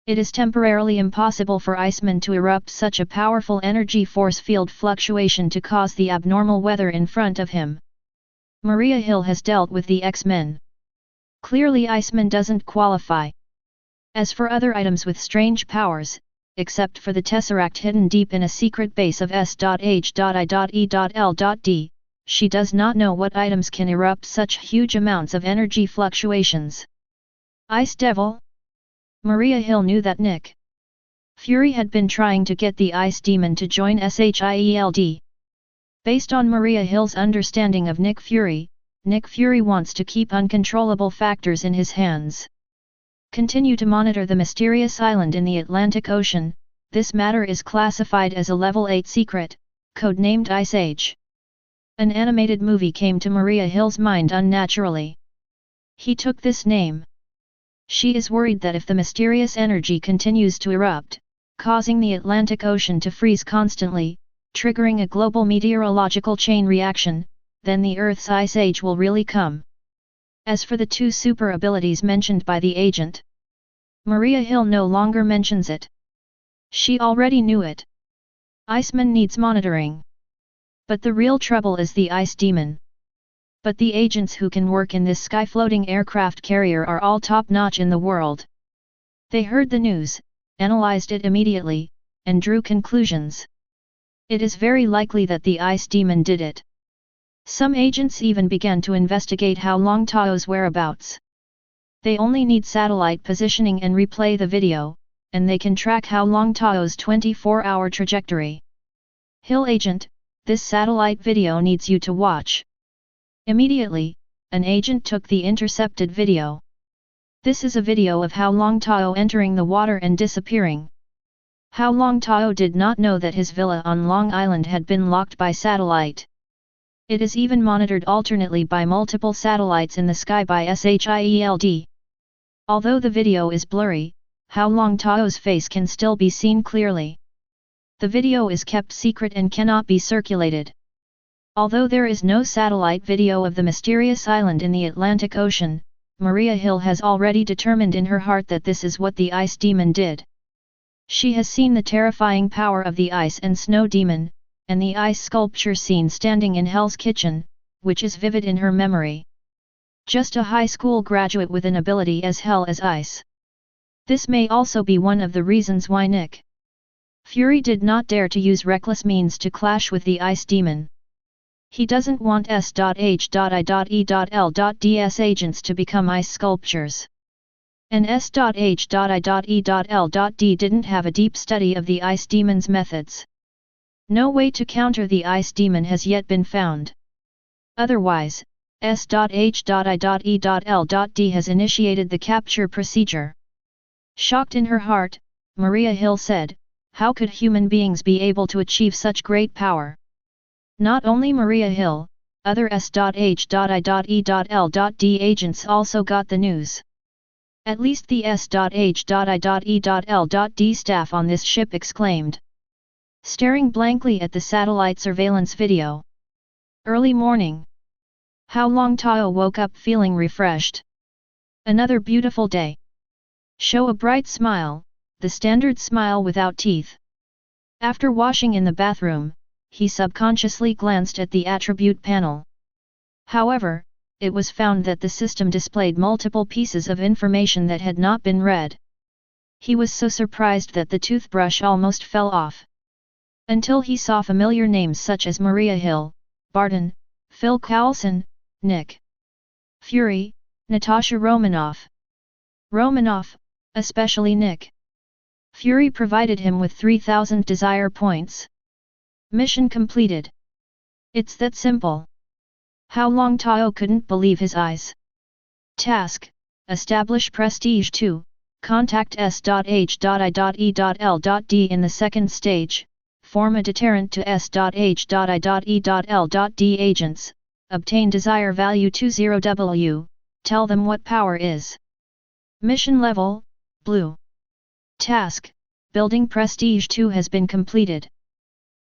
It is temporarily impossible for Iceman to erupt such a powerful energy force field fluctuation to cause the abnormal weather in front of him. Maria Hill has dealt with the X-Men. Clearly Iceman doesn't qualify. As for other items with strange powers, except for the Tesseract hidden deep in a secret base of S.H.I.E.L.D, she does not know what items can erupt such huge amounts of energy fluctuations. Ice Devil? Maria Hill knew that Nick Fury had been trying to get the Ice Demon to join S.H.I.E.L.D. Based on Maria Hill's understanding of Nick Fury wants to keep uncontrollable factors in his hands. Continue to monitor the mysterious island in the Atlantic Ocean. This matter is classified as a Level 8 secret, codenamed Ice Age. An animated movie came to Maria Hill's mind unnaturally. He took this name. She is worried that if the mysterious energy continues to erupt, causing the Atlantic Ocean to freeze constantly, triggering a global meteorological chain reaction, then the Earth's Ice Age will really come. As for the two super abilities mentioned by the agent, Maria Hill no longer mentions it. She already knew it. Iceman needs monitoring. But the real trouble is the Ice Demon. But the agents who can work in this sky-floating aircraft carrier are all top-notch in the world. They heard the news, analyzed it immediately, and drew conclusions. It is very likely that the Ice Demon did it. Some agents even began to investigate Hao Longtao's whereabouts. They only need satellite positioning and replay the video, and they can track Hao Longtao's 24-hour trajectory. Hill Agent, this satellite video needs you to watch. Immediately, an agent took the intercepted video. This is a video of Hao Longtao entering the water and disappearing. Hao Longtao did not know that his villa on Long Island had been locked by satellite. It is even monitored alternately by multiple satellites in the sky by S.H.I.E.L.D. Although the video is blurry, Hao Longtao's face can still be seen clearly. The video is kept secret and cannot be circulated. Although there is no satellite video of the mysterious island in the Atlantic Ocean, Maria Hill has already determined in her heart that this is what the Ice Demon did. She has seen the terrifying power of the Ice and Snow Demon, and the ice sculpture scene standing in Hell's Kitchen, which is vivid in her memory. Just a high school graduate with an ability as hell as ice. This may also be one of the reasons why Nick Fury did not dare to use reckless means to clash with the Ice Demon. He doesn't want S.H.I.E.L.D's agents to become ice sculptures. And S.H.I.E.L.D didn't have a deep study of the Ice Demon's methods. No way to counter the Ice Demon has yet been found. Otherwise, S.H.I.E.L.D has initiated the capture procedure. Shocked in her heart, Maria Hill said, "How could human beings be able to achieve such great power?" Not only Maria Hill, other S.H.I.E.L.D agents also got the news. At least the S.H.I.E.L.D staff on this ship exclaimed, staring blankly at the satellite surveillance video. Early morning. Hao Longtao woke up feeling refreshed. Another beautiful day. Show a bright smile, the standard smile without teeth. After washing in the bathroom, he subconsciously glanced at the attribute panel. However, it was found that the system displayed multiple pieces of information that had not been read. He was so surprised that the toothbrush almost fell off. Until he saw familiar names such as Maria Hill, Barton, Phil Coulson, Nick Fury, Natasha Romanoff. Romanoff, especially Nick Fury, provided him with 3,000 desire points. Mission completed. It's that simple. Hao Longtao couldn't believe his eyes. Task: establish prestige 2, contact S.H.I.E.L.D in the second stage, form a deterrent to S.H.I.E.L.D agents, obtain desire value 20W, tell them what power is. Mission level, blue. Task: building prestige 2 has been completed.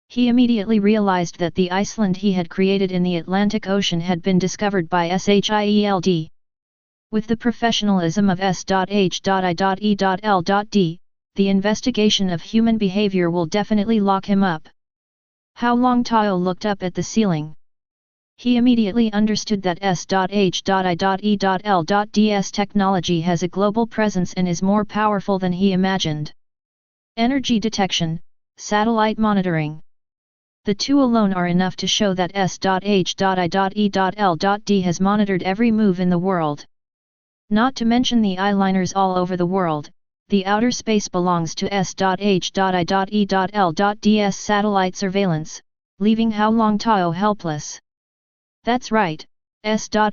He immediately realized that the Iceland he had created in the Atlantic Ocean had been discovered by S.H.I.E.L.D. With the professionalism of S.H.I.E.L.D, the investigation of human behavior will definitely lock him up. Hao Longtao looked up at the ceiling. He immediately understood that S.H.I.E.L.D's technology has a global presence and is more powerful than he imagined. Energy detection, satellite monitoring. The two alone are enough to show that S.H.I.E.L.D has monitored every move in the world. Not to mention the eyeliners all over the world, the outer space belongs to S.H.I.E.L.D's satellite surveillance, leaving Hao Longtao helpless. That's right, S.H.I.E.L.D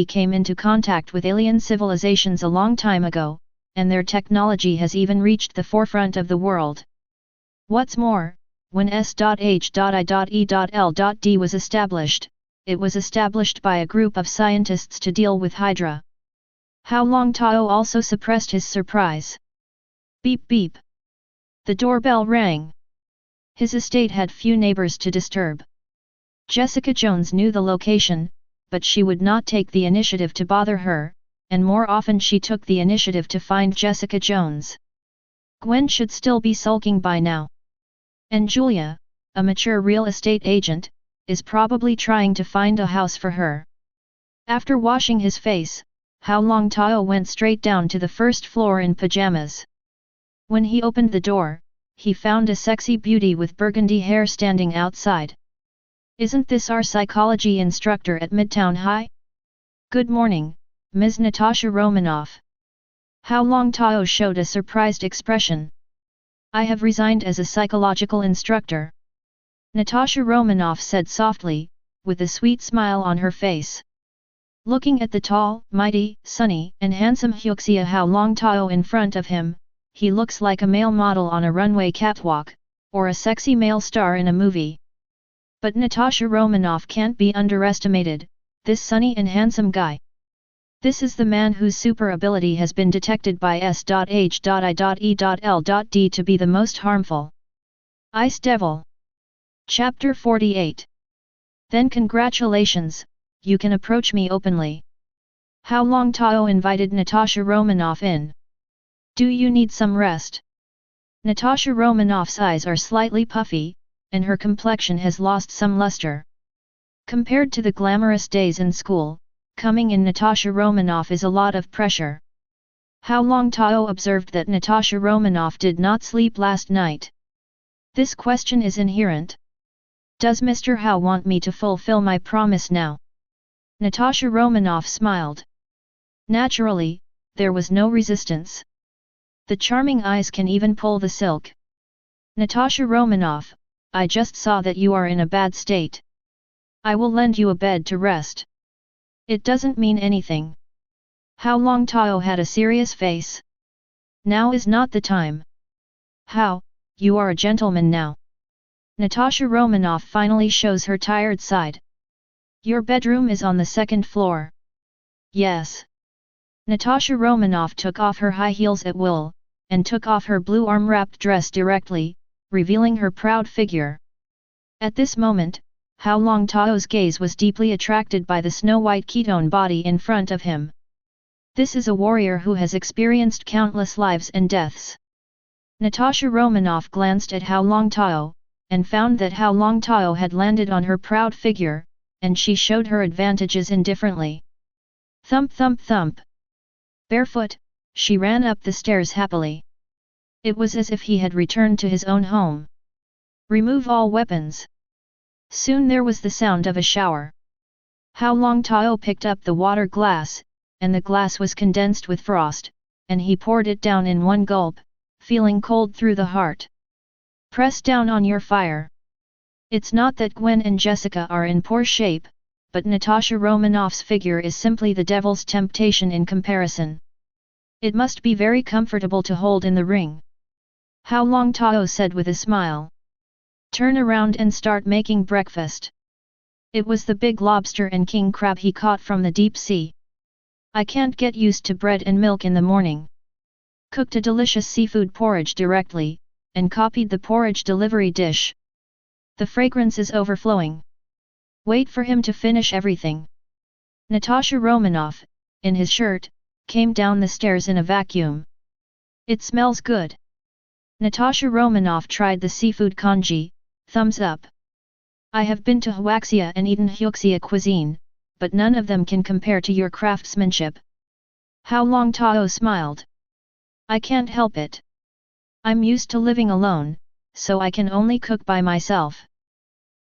came into contact with alien civilizations a long time ago, and their technology has even reached the forefront of the world. What's more, when S.H.I.E.L.D was established, it was established by a group of scientists to deal with Hydra. Hao Longtao also suppressed his surprise. Beep beep. The doorbell rang. His estate had few neighbors to disturb. Jessica Jones knew the location, but she would not take the initiative to bother her, and more often she took the initiative to find Jessica Jones. Gwen should still be sulking by now. And Julia, a mature real estate agent, is probably trying to find a house for her. After washing his face, Hao Longtao went straight down to the first floor in pajamas. When he opened the door, he found a sexy beauty with burgundy hair standing outside. Isn't this our psychology instructor at Midtown High? Good morning, Ms. Natasha Romanoff. Hao Longtao showed a surprised expression. I have resigned as a psychological instructor. Natasha Romanoff said softly, with a sweet smile on her face. Looking at the tall, mighty, sunny, and handsome Huxia Hao Longtao in front of him, he looks like a male model on a runway catwalk, or a sexy male star in a movie. But Natasha Romanoff can't be underestimated, this sunny and handsome guy. This is the man whose super ability has been detected by S.H.I.E.L.D to be the most harmful. Ice Devil. Chapter 48. Then congratulations, you can approach me openly. Hao Longtao invited Natasha Romanoff in. Do you need some rest? Natasha Romanoff's eyes are slightly puffy, and her complexion has lost some luster. Compared to the glamorous days in school, coming in Natasha Romanoff is a lot of pressure. Hao Longtao observed that Natasha Romanoff did not sleep last night. This question is inherent. Does Mr. Hao want me to fulfill my promise now? Natasha Romanoff smiled. Naturally, there was no resistance. The charming eyes can even pull the silk. Natasha Romanoff, I just saw that you are in a bad state. I will lend you a bed to rest. It doesn't mean anything. Hao Longtao had a serious face. Now is not the time. Hao, you are a gentleman now. Natasha Romanoff finally shows her tired side. Your bedroom is on the second floor. Yes. Natasha Romanoff took off her high heels at will, and took off her blue arm-wrapped dress directly, revealing her proud figure. At this moment, Hao Longtao's gaze was deeply attracted by the snow-white ketone body in front of him. This is a warrior who has experienced countless lives and deaths. Natasha Romanoff glanced at Hao Longtao, and found that Hao Longtao had landed on her proud figure, and she showed her advantages indifferently. Thump thump thump. Barefoot, she ran up the stairs happily. It was as if he had returned to his own home. Remove all weapons. Soon there was the sound of a shower. Hao Longtao picked up the water glass, and the glass was condensed with frost, and he poured it down in one gulp, feeling cold through the heart. Press down on your fire. It's not that Gwen and Jessica are in poor shape, but Natasha Romanoff's figure is simply the devil's temptation in comparison. It must be very comfortable to hold in the ring. Hao Longtao said with a smile. Turn around and start making breakfast. It was the big lobster and king crab he caught from the deep sea. I can't get used to bread and milk in the morning. Cooked a delicious seafood porridge directly, and copied the porridge delivery dish. The fragrance is overflowing. Wait for him to finish everything. Natasha Romanoff, in his shirt, came down the stairs in a vacuum. It smells good. Natasha Romanoff tried the seafood congee, thumbs up. I have been to Huaxia and eaten Huaxia cuisine, but none of them can compare to your craftsmanship. Hao Longtao smiled. I can't help it. I'm used to living alone, so I can only cook by myself.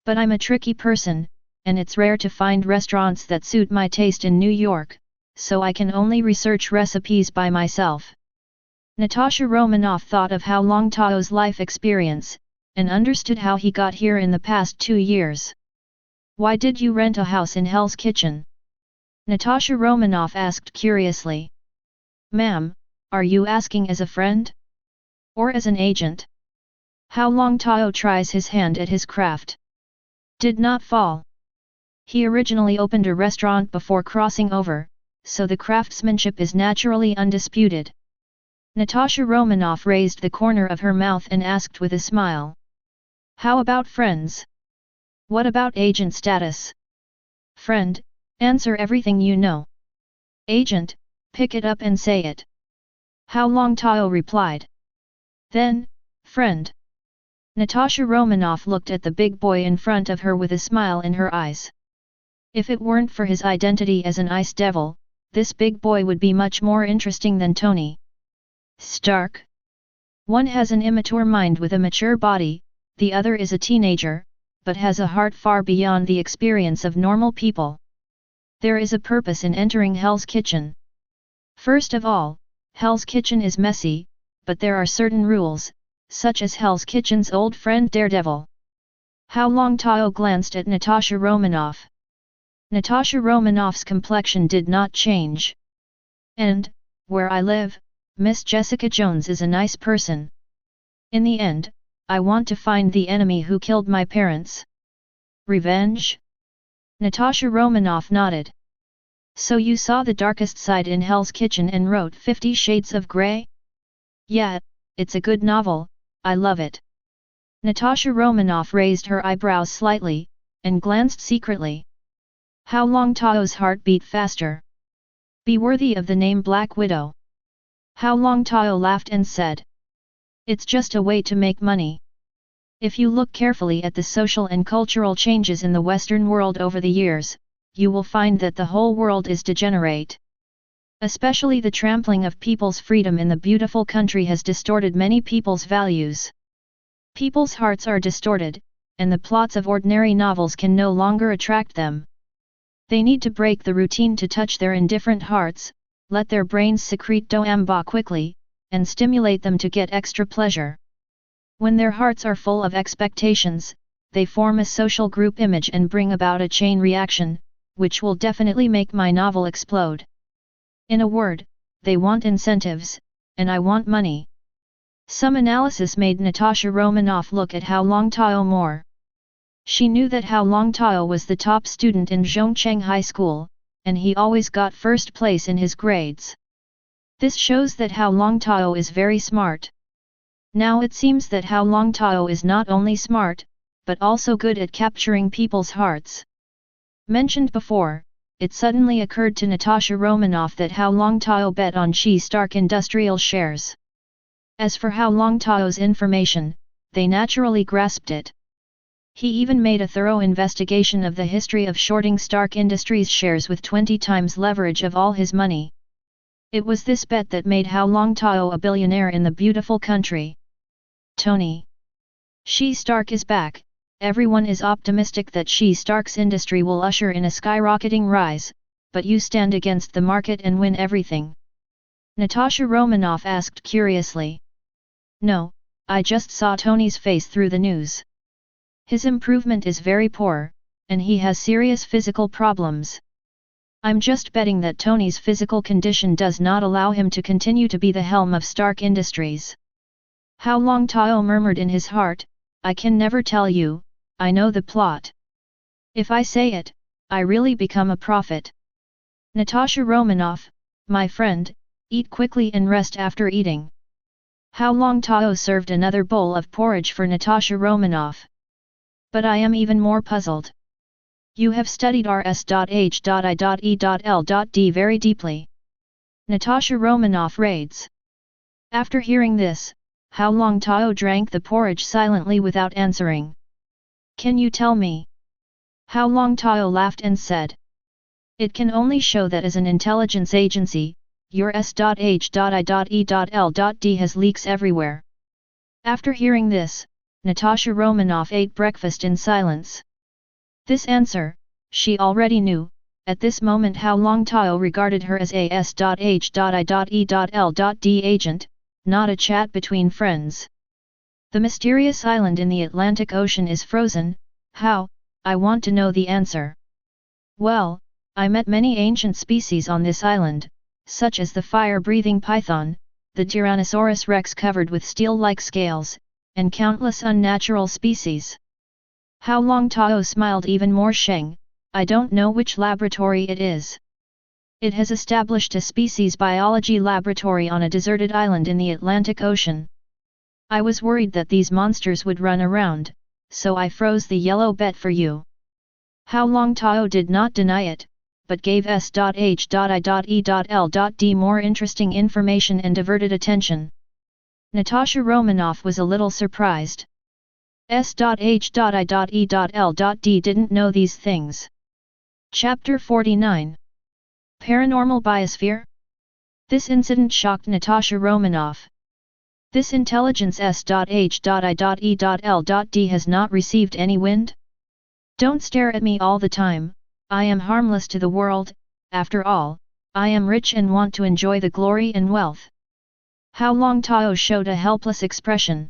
But I'm a tricky person, and it's rare to find restaurants that suit my taste in New York, so I can only research recipes by myself. Natasha Romanoff thought of Hao Longtao's life experience, and understood how he got here in the past 2 years. Why did you rent a house in Hell's Kitchen? Natasha Romanoff asked curiously. Ma'am, are you asking as a friend? Or as an agent? Hao Longtao tries his hand at his craft. Did not fall. He originally opened a restaurant before crossing over, so the craftsmanship is naturally undisputed. Natasha Romanoff raised the corner of her mouth and asked with a smile. How about friends? What about agent status? Friend, answer everything you know. Agent, pick it up and say it. Hao Longtao replied. Then, friend. Natasha Romanoff looked at the big boy in front of her with a smile in her eyes. If it weren't for his identity as an ice devil, this big boy would be much more interesting than Tony Stark. One has an immature mind with a mature body, the other is a teenager, but has a heart far beyond the experience of normal people. There is a purpose in entering Hell's Kitchen. First of all, Hell's Kitchen is messy, but there are certain rules, such as Hell's Kitchen's old friend Daredevil. Hao Longtao glanced at Natasha Romanoff. Natasha Romanoff's complexion did not change. And, where I live, Miss Jessica Jones is a nice person. In the end, I want to find the enemy who killed my parents. Revenge? Natasha Romanoff nodded. So you saw the darkest side in Hell's Kitchen and wrote 50 Shades of Grey? Yeah, it's a good novel, I love it. Natasha Romanoff raised her eyebrows slightly, and glanced secretly. Hao Longtao's heart beat faster. Be worthy of the name Black Widow. Hao Longtao laughed and said. It's just a way to make money. If you look carefully at the social and cultural changes in the Western world over the years, you will find that the whole world is degenerate. Especially the trampling of people's freedom in the beautiful country has distorted many people's values. People's hearts are distorted, and the plots of ordinary novels can no longer attract them. They need to break the routine to touch their indifferent hearts, let their brains secrete doamba quickly, and stimulate them to get extra pleasure. When their hearts are full of expectations, they form a social group image and bring about a chain reaction, which will definitely make my novel explode. In a word, they want incentives, and I want money. Some analysis made Natasha Romanoff look at Hao Longtao more. She knew that Hao Longtao was the top student in Zhongcheng High School, and he always got first place in his grades. This shows that Hao Longtao is very smart. Now it seems that Hao Longtao is not only smart, but also good at capturing people's hearts. Mentioned before, it suddenly occurred to Natasha Romanoff that Hao Longtao bet on S.H.I.E.L.D. Stark Industrial shares. As for Hao Longtao's information, they naturally grasped it. He even made a thorough investigation of the history of shorting Stark Industries shares with 20 times leverage of all his money. It was this bet that made Hao Longtao a billionaire in the beautiful country. Tony S.H.I.E.L.D. Stark is back. Everyone is optimistic that S.H.I.E.L.D. Stark's industry will usher in a skyrocketing rise, but you stand against the market and win everything. Natasha Romanoff asked curiously. No, I just saw Tony's face through the news. His improvement is very poor, and he has serious physical problems. I'm just betting that Tony's physical condition does not allow him to continue to be the helm of Stark Industries. Hao Longtao murmured in his heart, I can never tell you, I know the plot. If I say it, I really become a prophet. Natasha Romanoff, my friend, eat quickly and rest after eating. Hao Longtao served another bowl of porridge for Natasha Romanoff. But I am even more puzzled. You have studied rs.h.i.e.l.d very deeply. Natasha Romanoff raids. After hearing this, Hao Longtao drank the porridge silently without answering. Can you tell me? Hao Longtao laughed and said. It can only show that as an intelligence agency, your S.H.I.E.L.D has leaks everywhere. After hearing this, Natasha Romanoff ate breakfast in silence. This answer, she already knew. At this moment Hao Longtao regarded her as a S.H.I.E.L.D agent, not a chat between friends. The mysterious island in the Atlantic Ocean is frozen. How? I want to know the answer. Well, I met many ancient species on this island, such as the fire-breathing python, the Tyrannosaurus rex covered with steel-like scales, and countless unnatural species. Hao Longtao smiled even more. Sheng, I don't know which laboratory it is. It has established a species biology laboratory on a deserted island in the Atlantic Ocean. I was worried that these monsters would run around, so I froze the yellow bet for you. Hao Longtao did not deny it, but gave S.H.I.E.L.D more interesting information and diverted attention. Natasha Romanoff was a little surprised. S.H.I.E.L.D didn't know these things. Chapter 49. Paranormal Biosphere? This incident shocked Natasha Romanoff. This intelligence S.H.I.E.L.D has not received any wind? Don't stare at me all the time, I am harmless to the world, after all, I am rich and want to enjoy the glory and wealth. Hao Longtao showed a helpless expression.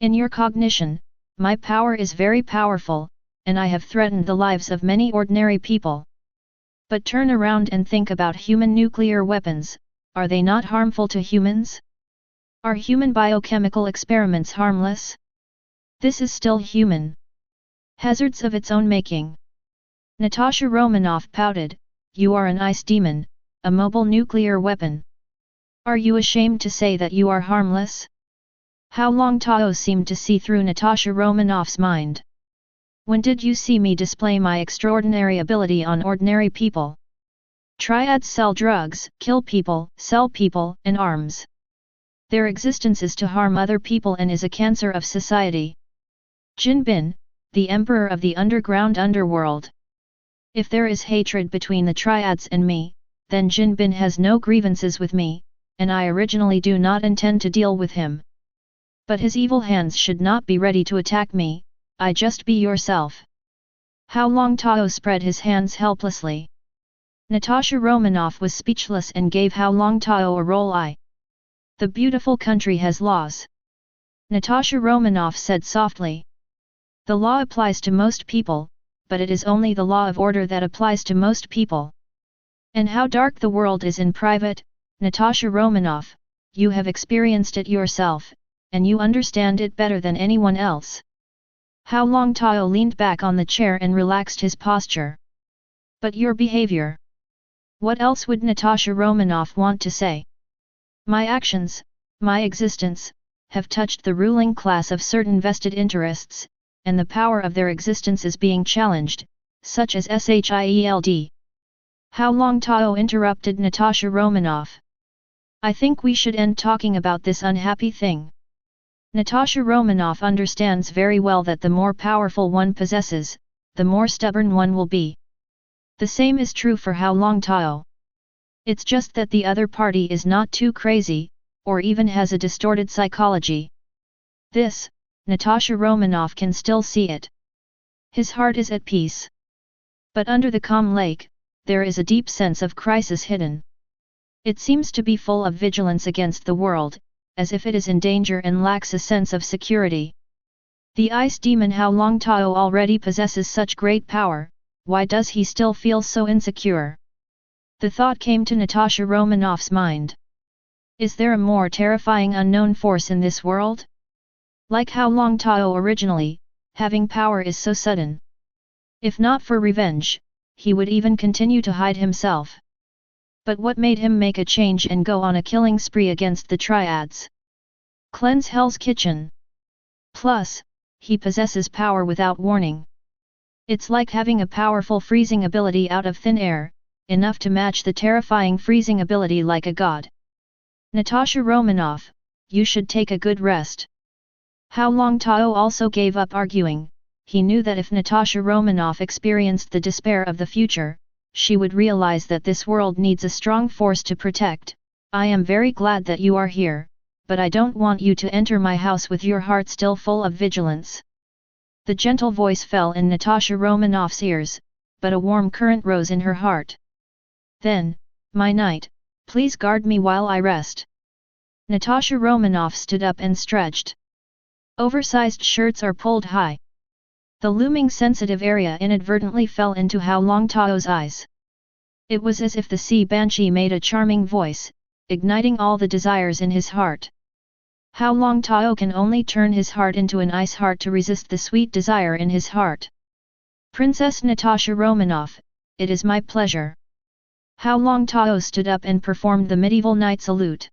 In your cognition, my power is very powerful, and I have threatened the lives of many ordinary people. But turn around and think about human nuclear weapons, are they not harmful to humans? Are human biochemical experiments harmless? This is still human. Hazards of its own making. Natasha Romanoff pouted, you are an ice demon, a mobile nuclear weapon. Are you ashamed to say that you are harmless? Hao Longtao seemed to see through Natasha Romanoff's mind. When did you see me display my extraordinary ability on ordinary people? Triads sell drugs, kill people, sell people, and arms. Their existence is to harm other people and is a cancer of society. Jin Bin, the emperor of the underground underworld. If there is hatred between the Triads and me, then Jin Bin has no grievances with me, and I originally do not intend to deal with him. But his evil hands should not be ready to attack me, I just be yourself. Hao Longtao spread his hands helplessly. Natasha Romanoff was speechless and gave Hao Longtao a roll eye. The beautiful country has laws. Natasha Romanoff said softly. The law applies to most people, but it is only the law of order that applies to most people. And how dark the world is in private, Natasha Romanoff, you have experienced it yourself, and you understand it better than anyone else. Hao Longtao leaned back on the chair and relaxed his posture. But your behavior. What else would Natasha Romanoff want to say? My actions, my existence, have touched the ruling class of certain vested interests, and the power of their existence is being challenged, such as S.H.I.E.L.D. Hao Longtao interrupted Natasha Romanoff. I think we should end talking about this unhappy thing. Natasha Romanoff understands very well that the more powerful one possesses, the more stubborn one will be. The same is true for Hao Longtao. It's just that the other party is not too crazy, or even has a distorted psychology. This, Natasha Romanoff can still see it. His heart is at peace. But under the calm lake, there is a deep sense of crisis hidden. It seems to be full of vigilance against the world, as if it is in danger and lacks a sense of security. The ice demon Hao Longtao already possesses such great power, why does he still feel so insecure? The thought came to Natasha Romanoff's mind. Is there a more terrifying unknown force in this world? Like Hao Longtao originally, having power is so sudden. If not for revenge, he would even continue to hide himself. But what made him make a change and go on a killing spree against the Triads? Cleanse Hell's Kitchen. Plus, he possesses power without warning. It's like having a powerful freezing ability out of thin air, enough to match the terrifying freezing ability like a god. Natasha Romanoff, you should take a good rest. Hao Longtao also gave up arguing. He knew that if Natasha Romanoff experienced the despair of the future, she would realize that this world needs a strong force to protect. I am very glad that you are here, but I don't want you to enter my house with your heart still full of vigilance. The gentle voice fell in Natasha Romanoff's ears, but a warm current rose in her heart. Then, my knight, please guard me while I rest. Natasha Romanoff stood up and stretched. Oversized shirts are pulled high. The looming sensitive area inadvertently fell into Hao Longtao's eyes. It was as if the sea banshee made a charming voice, igniting all the desires in his heart. Hao Longtao can only turn his heart into an ice heart to resist the sweet desire in his heart. Princess Natasha Romanoff, it is my pleasure. Hao Longtao stood up and performed the medieval knight salute.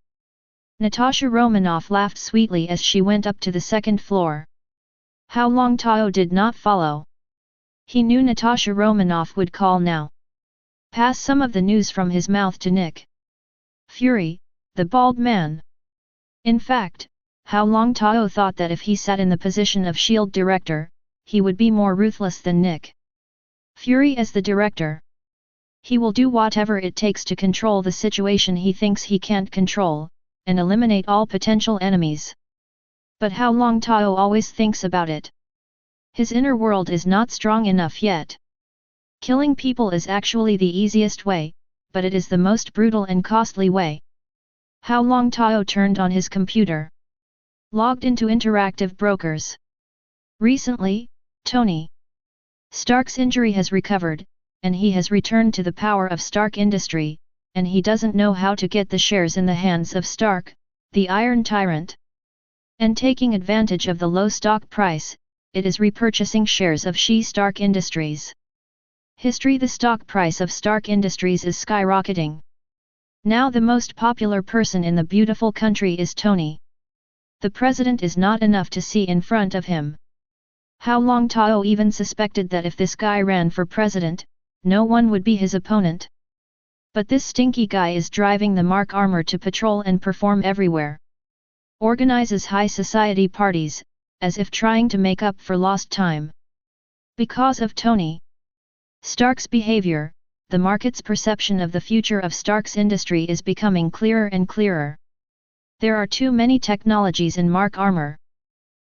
Natasha Romanoff laughed sweetly as she went up to the second floor. Hao Longtao did not follow. He knew Natasha Romanoff would call now. Pass some of the news from his mouth to Nick Fury, the bald man. In fact, Hao Longtao thought that if he sat in the position of S.H.I.E.L.D. director, he would be more ruthless than Nick Fury as the director. He will do whatever it takes to control the situation he thinks he can't control, and eliminate all potential enemies. But Hao Longtao always thinks about it. His inner world is not strong enough yet. Killing people is actually the easiest way, but it is the most brutal and costly way. Hao Longtao turned on his computer. Logged into interactive brokers. Recently, Tony Stark's injury has recovered, and he has returned to the power of Stark Industry, and he doesn't know how to get the shares in the hands of Stark, the Iron Tyrant. And taking advantage of the low stock price, it is repurchasing shares of Stark Industries. History: the stock price of Stark Industries is skyrocketing. Now the most popular person in the beautiful country is Tony. The president is not enough to see in front of him. Hao Longtao even suspected that if this guy ran for president, no one would be his opponent. But this stinky guy is driving the Mark armor to patrol and perform everywhere. Organizes high society parties, as if trying to make up for lost time. Because of Tony Stark's behavior, the market's perception of the future of Stark's industry is becoming clearer and clearer. There are too many technologies in Mark armor.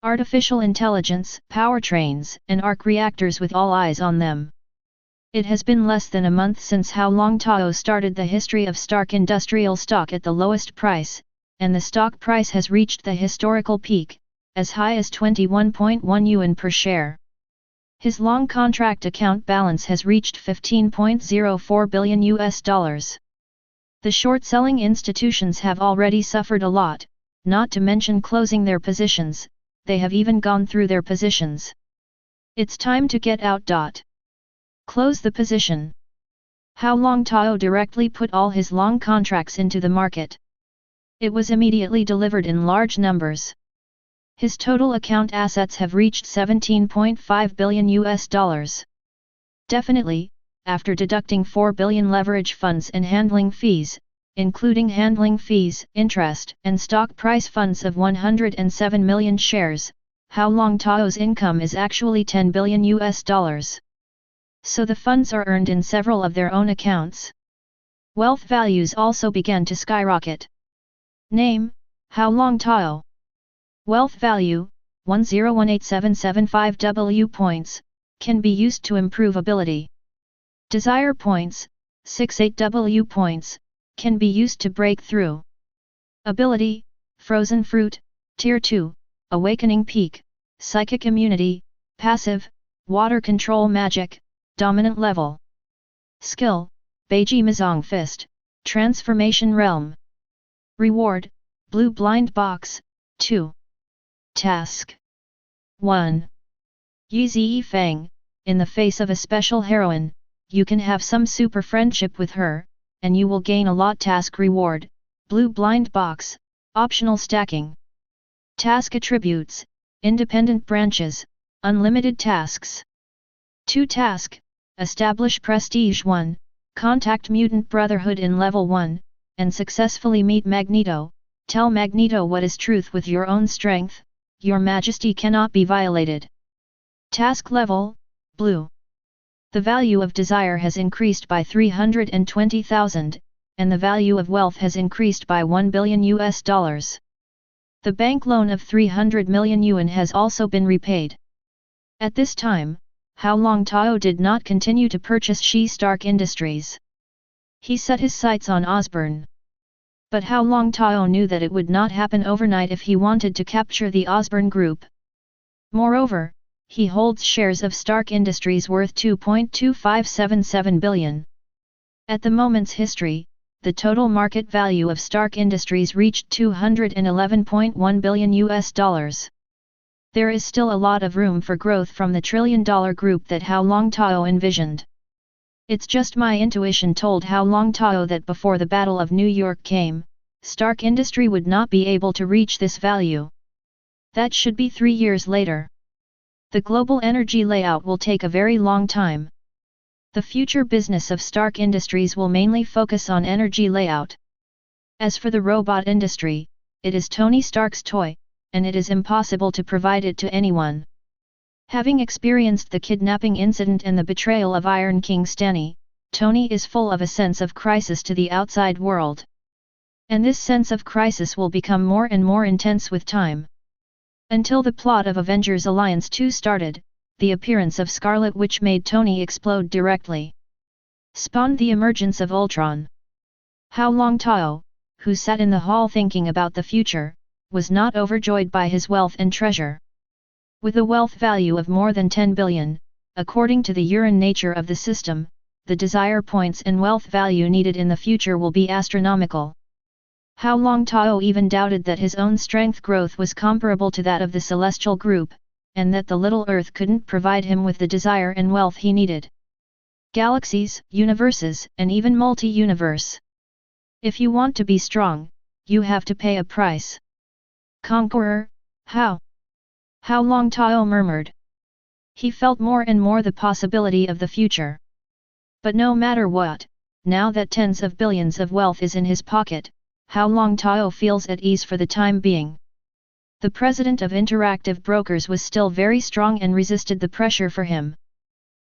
Artificial intelligence, powertrains, and arc reactors with all eyes on them. It has been less than a month since Hao Longtao started the history of Stark Industrial stock at the lowest price, and the stock price has reached the historical peak, as high as 21.1 yuan per share. His long contract account balance has reached $15.04 billion. The short-selling institutions have already suffered a lot, not to mention closing their positions, they have even gone through their positions. It's time to get out. Close the position. Hao Longtao directly put all his long contracts into the market. It was immediately delivered in large numbers. His total account assets have reached $17.5 billion. Definitely, after deducting 4 billion leverage funds and handling fees, including handling fees, interest, and stock price funds of 107 million shares, Hao Longtao's income is actually $10 billion. So the funds are earned in several of their own accounts. Wealth values also began to skyrocket. Name: Hao Longtao. Wealth value, 1018,775 W points, can be used to improve ability. Desire points, 68 W points, can be used to break through. Ability: Frozen Fruit, Tier 2, Awakening Peak, Psychic Immunity, Passive, Water Control Magic, Dominant Level. Skill: Beiji Mizong Fist, Transformation Realm. Reward: Blue Blind Box, 2. Task 1. Yi Zi Feng, in the face of a special heroine, you can have some super friendship with her, and you will gain a lot. Task reward: Blue Blind Box, optional stacking. Task attributes: Independent branches, unlimited tasks. 2. Task: Establish Prestige 1, contact Mutant Brotherhood in level 1, and successfully meet Magneto. Tell Magneto what is truth with your own strength, your majesty cannot be violated. Task level, Blue. The value of desire has increased by 320,000, and the value of wealth has increased by $1 billion. The bank loan of 300 million yuan has also been repaid. At this time, Hao Longtao did not continue to purchase Stark Industries. He set his sights on Osborne. But Hao Longtao knew that it would not happen overnight if he wanted to capture the Osborne Group. Moreover, he holds shares of Stark Industries worth 2.2577 billion. At the moment's history, the total market value of Stark Industries reached $211.1 billion. There is still a lot of room for growth from the trillion-dollar group that Hao Longtao envisioned. It's just my intuition told Hao Longtao that before the Battle of New York came, Stark Industry would not be able to reach this value. That should be 3 years later. The global energy layout will take a very long time. The future business of Stark Industries will mainly focus on energy layout. As for the robot industry, it is Tony Stark's toy, and it is impossible to provide it to anyone. Having experienced the kidnapping incident and the betrayal of Iron King Stanley, Tony is full of a sense of crisis to the outside world. And this sense of crisis will become more and more intense with time. Until the plot of Avengers Alliance 2 started, the appearance of Scarlet Witch made Tony explode directly. Spawned the emergence of Ultron. Hao Longtao, who sat in the hall thinking about the future, was not overjoyed by his wealth and treasure. With a wealth value of more than 10 billion, according to the urine nature of the system, the desire points and wealth value needed in the future will be astronomical. Hao Longtao even doubted that his own strength growth was comparable to that of the Celestial Group, and that the little Earth couldn't provide him with the desire and wealth he needed. Galaxies, universes, and even multi-universe. If you want to be strong, you have to pay a price. Conqueror, how? Hao Longtao murmured. He felt more and more the possibility of the future. But no matter what, now that tens of billions of wealth is in his pocket, Hao Longtao feels at ease for the time being. The president of Interactive Brokers was still very strong and resisted the pressure for him.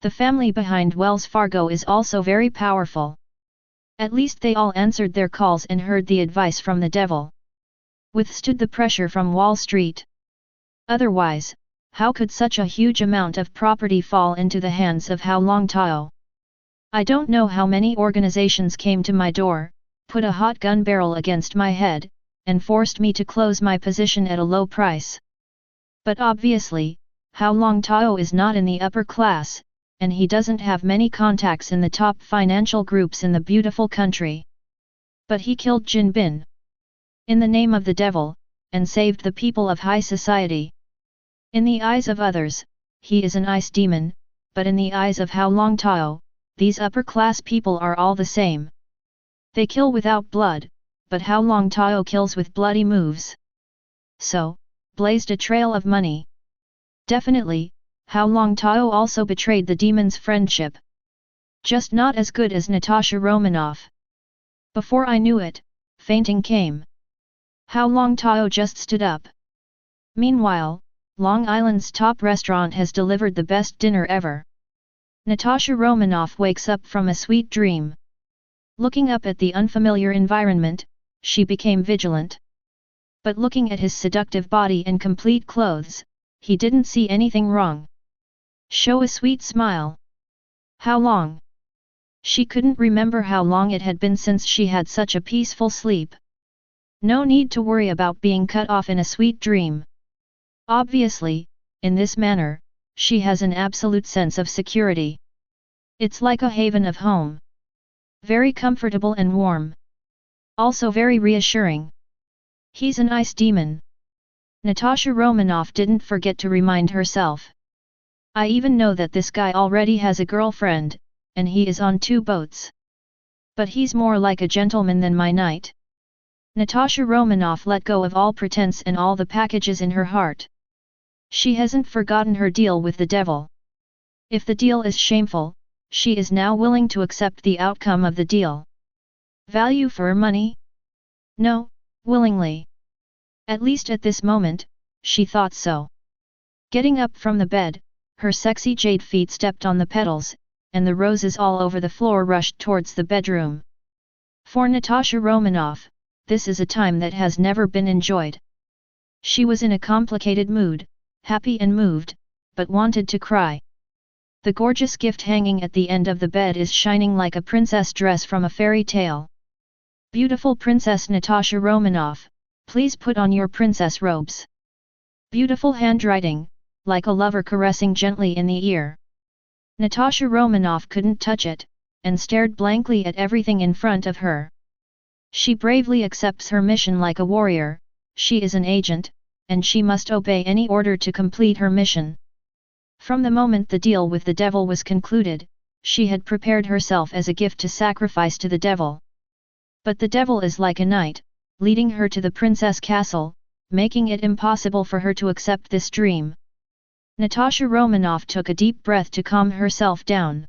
The family behind Wells Fargo is also very powerful. At least they all answered their calls and heard the advice from the devil. Withstood the pressure from Wall Street. Otherwise, how could such a huge amount of property fall into the hands of Hao Longtao? I don't know how many organizations came to my door, put a hot gun barrel against my head, and forced me to close my position at a low price. But obviously, Hao Longtao is not in the upper class, and he doesn't have many contacts in the top financial groups in the beautiful country. But he killed Jin Bin in the name of the devil, and saved the people of high society. In the eyes of others, he is an ice demon, but in the eyes of Hao Longtao, these upper-class people are all the same. They kill without blood, but Hao Longtao kills with bloody moves. So, blazed a trail of money. Definitely, Hao Longtao also betrayed the demon's friendship. Just not as good as Natasha Romanoff. Before I knew it, fainting came. Hao Longtao just stood up. Meanwhile, Long Island's top restaurant has delivered the best dinner ever. Natasha Romanoff wakes up from a sweet dream. Looking up at the unfamiliar environment, she became vigilant. But looking at his seductive body and complete clothes, he didn't see anything wrong. Show a sweet smile. How long? She couldn't remember how long it had been since she had such a peaceful sleep. No need to worry about being cut off in a sweet dream. Obviously, in this manner, she has an absolute sense of security. It's like a haven of home. Very comfortable and warm. Also very reassuring. He's an ice demon. Natasha Romanoff didn't forget to remind herself. I even know that this guy already has a girlfriend, and he is on 2 boats. But he's more like a gentleman than my knight. Natasha Romanoff let go of all pretense and all the packages in her heart. She hasn't forgotten her deal with the devil. If the deal is shameful, she is now willing to accept the outcome of the deal. Value for money? No, willingly. At least at this moment, she thought so. Getting up from the bed, her sexy jade feet stepped on the petals, and the roses all over the floor rushed towards the bedroom. For Natasha Romanoff, this is a time that has never been enjoyed. She was in a complicated mood, happy and moved, but wanted to cry. The gorgeous gift hanging at the end of the bed is shining like a princess dress from a fairy tale. Beautiful Princess Natasha Romanoff, please put on your princess robes. Beautiful handwriting, like a lover caressing gently in the ear. Natasha Romanoff couldn't touch it, and stared blankly at everything in front of her. She bravely accepts her mission like a warrior. She is an agent, and she must obey any order to complete her mission. From the moment the deal with the devil was concluded, she had prepared herself as a gift to sacrifice to the devil. But the devil is like a knight, leading her to the princess castle, making it impossible for her to accept this dream. Natasha Romanoff took a deep breath to calm herself down.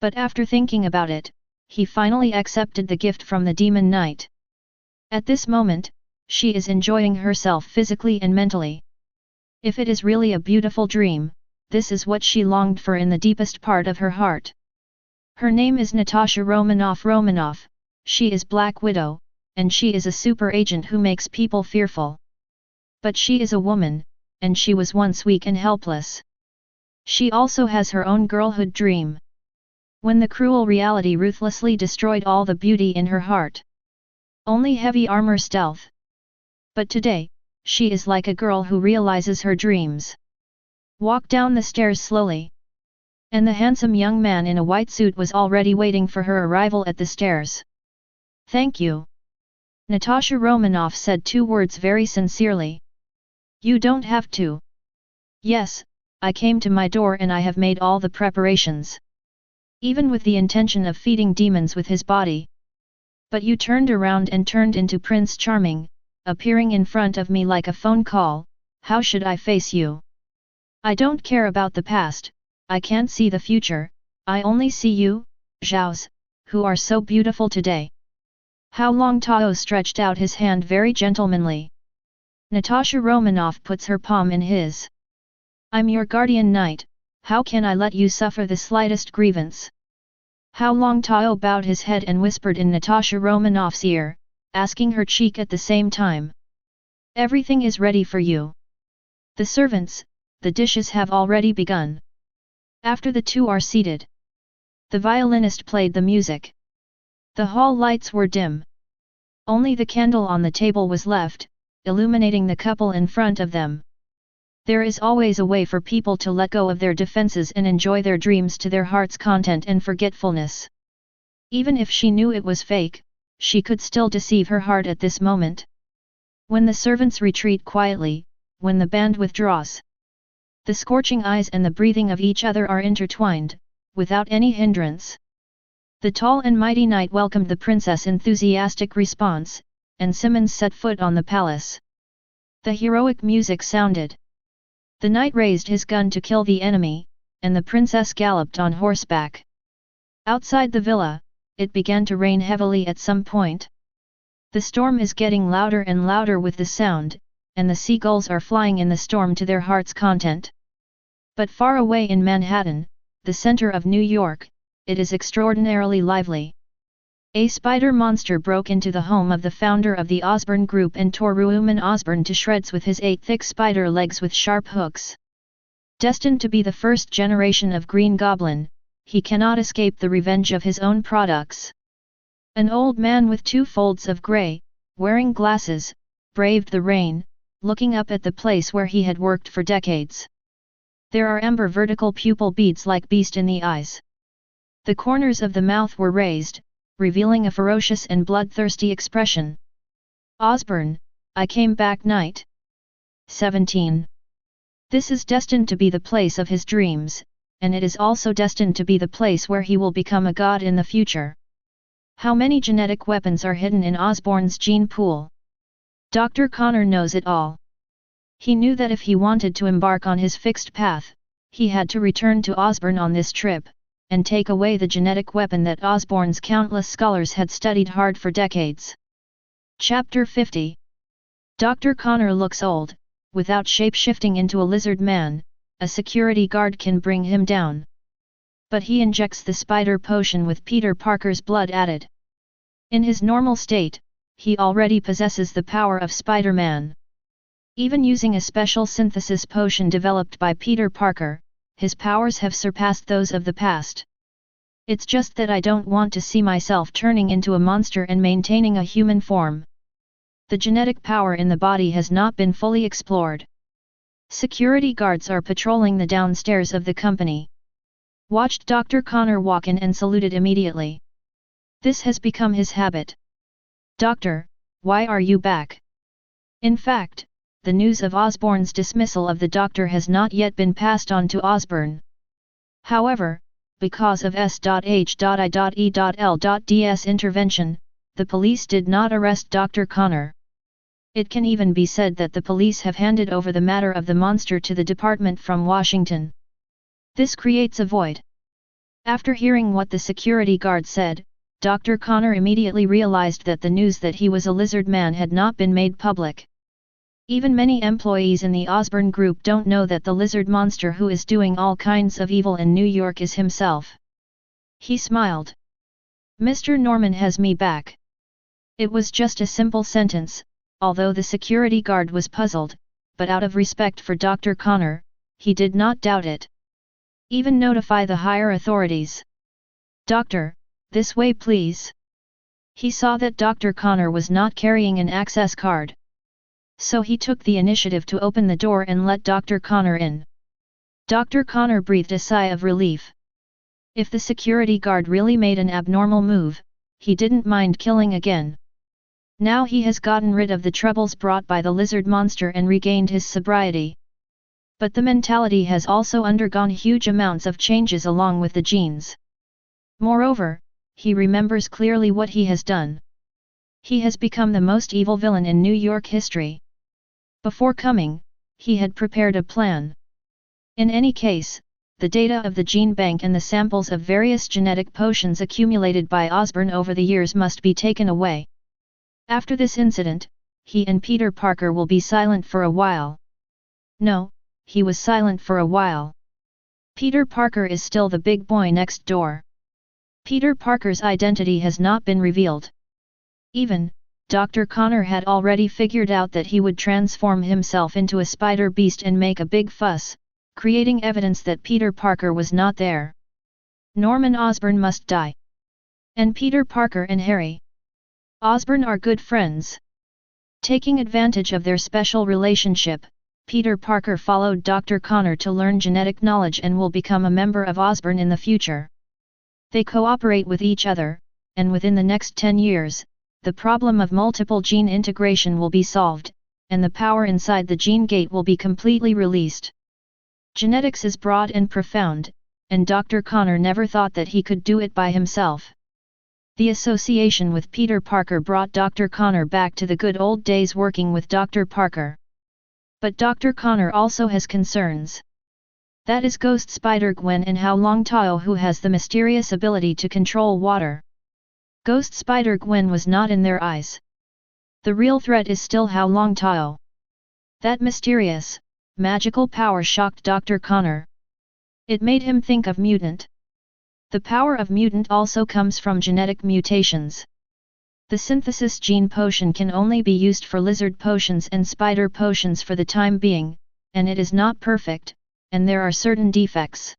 But after thinking about it, he finally accepted the gift from the demon knight. At this moment, she is enjoying herself physically and mentally. If it is really a beautiful dream, this is what she longed for in the deepest part of her heart. Her name is Natasha Romanoff, she is Black Widow, and she is a super agent who makes people fearful. But she is a woman, and she was once weak and helpless. She also has her own girlhood dream. When the cruel reality ruthlessly destroyed all the beauty in her heart. Only heavy armor stealth. But today, she is like a girl who realizes her dreams. Walk down the stairs slowly. And the handsome young man in a white suit was already waiting for her arrival at the stairs. Thank you. Natasha Romanoff said 2 words very sincerely. You don't have to. Yes, I came to my door and I have made all the preparations. Even with the intention of feeding demons with his body. But you turned around and turned into Prince Charming, appearing in front of me like a phone call. How should I face you? I don't care about the past, I can't see the future, I only see you, Zhao's, who are so beautiful today. Hao Longtao stretched out his hand very gentlemanly. Natasha Romanoff puts her palm in his. I'm your guardian knight, how can I let you suffer the slightest grievance? Hao Longtao bowed his head and whispered in Natasha Romanoff's ear, asking her cheek at the same time. Everything is ready for you. The servants, the dishes have already begun. After the two are seated, the violinist played the music. The hall lights were dim. Only the candle on the table was left, illuminating the couple in front of them. There is always a way for people to let go of their defenses and enjoy their dreams to their heart's content and forgetfulness. Even if she knew it was fake, she could still deceive her heart at this moment. When the servants retreat quietly, when the band withdraws, the scorching eyes and the breathing of each other are intertwined, without any hindrance. The tall and mighty knight welcomed the princess' enthusiastic response, and Simmons set foot on the palace. The heroic music sounded. The knight raised his gun to kill the enemy, and the princess galloped on horseback. Outside the villa, it began to rain heavily at some point. The storm is getting louder and louder with the sound, and the seagulls are flying in the storm to their heart's content. But far away in Manhattan, the center of New York, it is extraordinarily lively. A spider monster broke into the home of the founder of the Osborn Group and tore Ruuman Osborn to shreds with his 8 thick spider legs with sharp hooks. Destined to be the first generation of Green Goblin, he cannot escape the revenge of his own products. An old man with 2 folds of grey, wearing glasses, braved the rain, looking up at the place where he had worked for decades. There are amber vertical pupil beads like beast in the eyes. The corners of the mouth were raised, revealing a ferocious and bloodthirsty expression. Osborn, I came back knight. 17. This is destined to be the place of his dreams, and it is also destined to be the place where he will become a god in the future. How many genetic weapons are hidden in Osborn's gene pool? Dr. Connor knows it all. He knew that if he wanted to embark on his fixed path, he had to return to Osborn on this trip, and take away the genetic weapon that Osborn's countless scholars had studied hard for decades. Chapter 50. Dr. Connor looks old. Without shape-shifting into a lizard man, a security guard can bring him down. But he injects the spider potion with Peter Parker's blood added. In his normal state, he already possesses the power of Spider-Man. Even using a special synthesis potion developed by Peter Parker, his powers have surpassed those of the past. It's just that I don't want to see myself turning into a monster and maintaining a human form. The genetic power in the body has not been fully explored. Security guards are patrolling the downstairs of the company. Watched Dr. Connor walk in and saluted immediately. This has become his habit. Doctor, why are you back? In fact, the news of Osborn's dismissal of the doctor has not yet been passed on to Osborn. However, because of S.H.I.E.L.D's intervention, the police did not arrest Dr. Connor. It can even be said that the police have handed over the matter of the monster to the department from Washington. This creates a void. After hearing what the security guard said, Dr. Connor immediately realized that the news that he was a lizard man had not been made public. Even many employees in the Osborn group don't know that the lizard monster who is doing all kinds of evil in New York is himself. He smiled. Mr. Norman has me back. It was just a simple sentence, although the security guard was puzzled, but out of respect for Dr. Connor, he did not doubt it. Even notify the higher authorities. Doctor, this way please. He saw that Dr. Connor was not carrying an access card. So he took the initiative to open the door and let Dr. Connor in. Dr. Connor breathed a sigh of relief. If the security guard really made an abnormal move, he didn't mind killing again. Now he has gotten rid of the troubles brought by the lizard monster and regained his sobriety. But the mentality has also undergone huge amounts of changes along with the genes. Moreover, he remembers clearly what he has done. He has become the most evil villain in New York history. Before coming, he had prepared a plan. In any case, the data of the gene bank and the samples of various genetic potions accumulated by Osborn over the years must be taken away. After this incident, he and Peter Parker will be silent for a while. No, he was silent for a while. Peter Parker is still the big boy next door. Peter Parker's identity has not been revealed. Even, Dr. Connor had already figured out that he would transform himself into a spider beast and make a big fuss, creating evidence that Peter Parker was not there. Norman Osborn must die. And Peter Parker and Harry Osborn are good friends. Taking advantage of their special relationship, Peter Parker followed Dr. Connor to learn genetic knowledge and will become a member of Osborn in the future. They cooperate with each other, and within the next 10 years, the problem of multiple gene integration will be solved, and the power inside the gene gate will be completely released. Genetics is broad and profound, and Dr. Connor never thought that he could do it by himself. The association with Peter Parker brought Dr. Connor back to the good old days working with Dr. Parker. But Dr. Connor also has concerns. That is Ghost Spider Gwen and Hao Longtao, who has the mysterious ability to control water. Ghost Spider Gwen was not in their eyes. The real threat is still Hao Longtao. That mysterious, magical power shocked Dr. Connor. It made him think of mutant. The power of mutant also comes from genetic mutations. The synthesis gene potion can only be used for lizard potions and spider potions for the time being, and it is not perfect, and there are certain defects.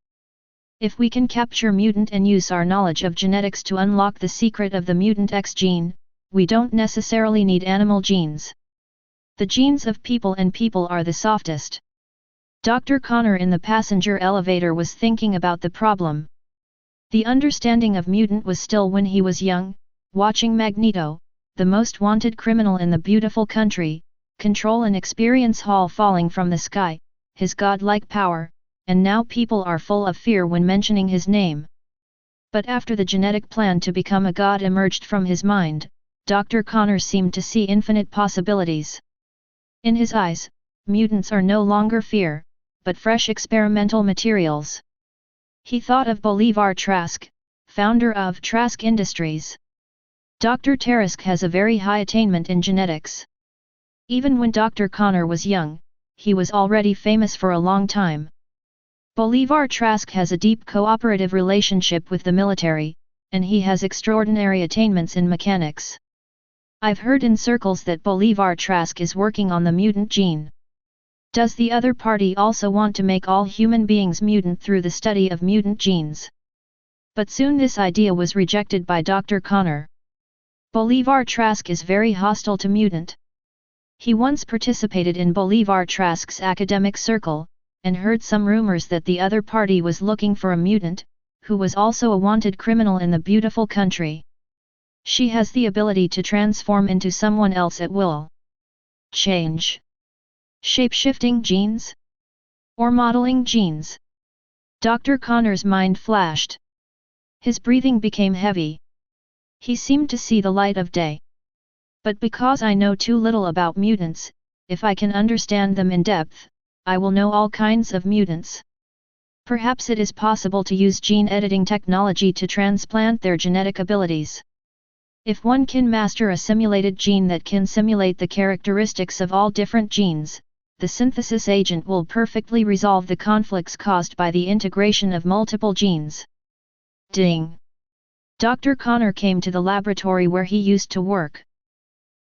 If we can capture mutant and use our knowledge of genetics to unlock the secret of the mutant X gene, we don't necessarily need animal genes. The genes of people and people are the softest. Dr. Connor in the passenger elevator was thinking about the problem. The understanding of mutant was still when he was young, watching Magneto, the most wanted criminal in the beautiful country, control and experience Hall falling from the sky, his godlike power, and now people are full of fear when mentioning his name. But after the genetic plan to become a god emerged from his mind, Dr. Connor seemed to see infinite possibilities. In his eyes, mutants are no longer fear, but fresh experimental materials. He thought of Bolivar Trask, founder of Trask Industries. Dr. Trask has a very high attainment in genetics. Even when Dr. Connor was young, he was already famous for a long time. Bolivar Trask has a deep cooperative relationship with the military, and he has extraordinary attainments in mechanics. I've heard in circles that Bolivar Trask is working on the mutant gene. Does the other party also want to make all human beings mutant through the study of mutant genes? But soon this idea was rejected by Dr. Connor. Bolivar Trask is very hostile to mutant. He once participated in Bolivar Trask's academic circle, and heard some rumors that the other party was looking for a mutant, who was also a wanted criminal in the beautiful country. She has the ability to transform into someone else at will. Change. Shape-shifting genes? Or modeling genes? Dr. Connor's mind flashed. His breathing became heavy. He seemed to see the light of day. But because I know too little about mutants, if I can understand them in depth, I will know all kinds of mutants. Perhaps it is possible to use gene editing technology to transplant their genetic abilities. If one can master a simulated gene that can simulate the characteristics of all different genes, the synthesis agent will perfectly resolve the conflicts caused by the integration of multiple genes. Ding! Dr. Connor came to the laboratory where he used to work.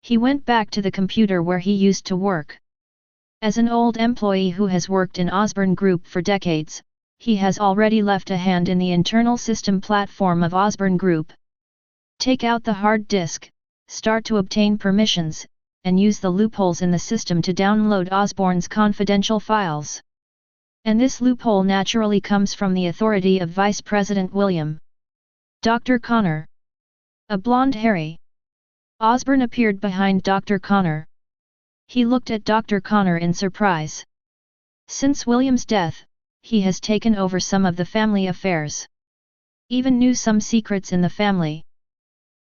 He went back to the computer where he used to work. As an old employee who has worked in Osborne Group for decades, he has already left a hand in the internal system platform of Osborne Group. Take out the hard disk, start to obtain permissions, and use the loopholes in the system to download Osborne's confidential files. And this loophole naturally comes from the authority of Vice President William. Dr. Connor. A blonde Harry. Osborne appeared behind Dr. Connor. He looked at Dr. Connor in surprise. Since William's death, he has taken over some of the family affairs. Even knew some secrets in the family.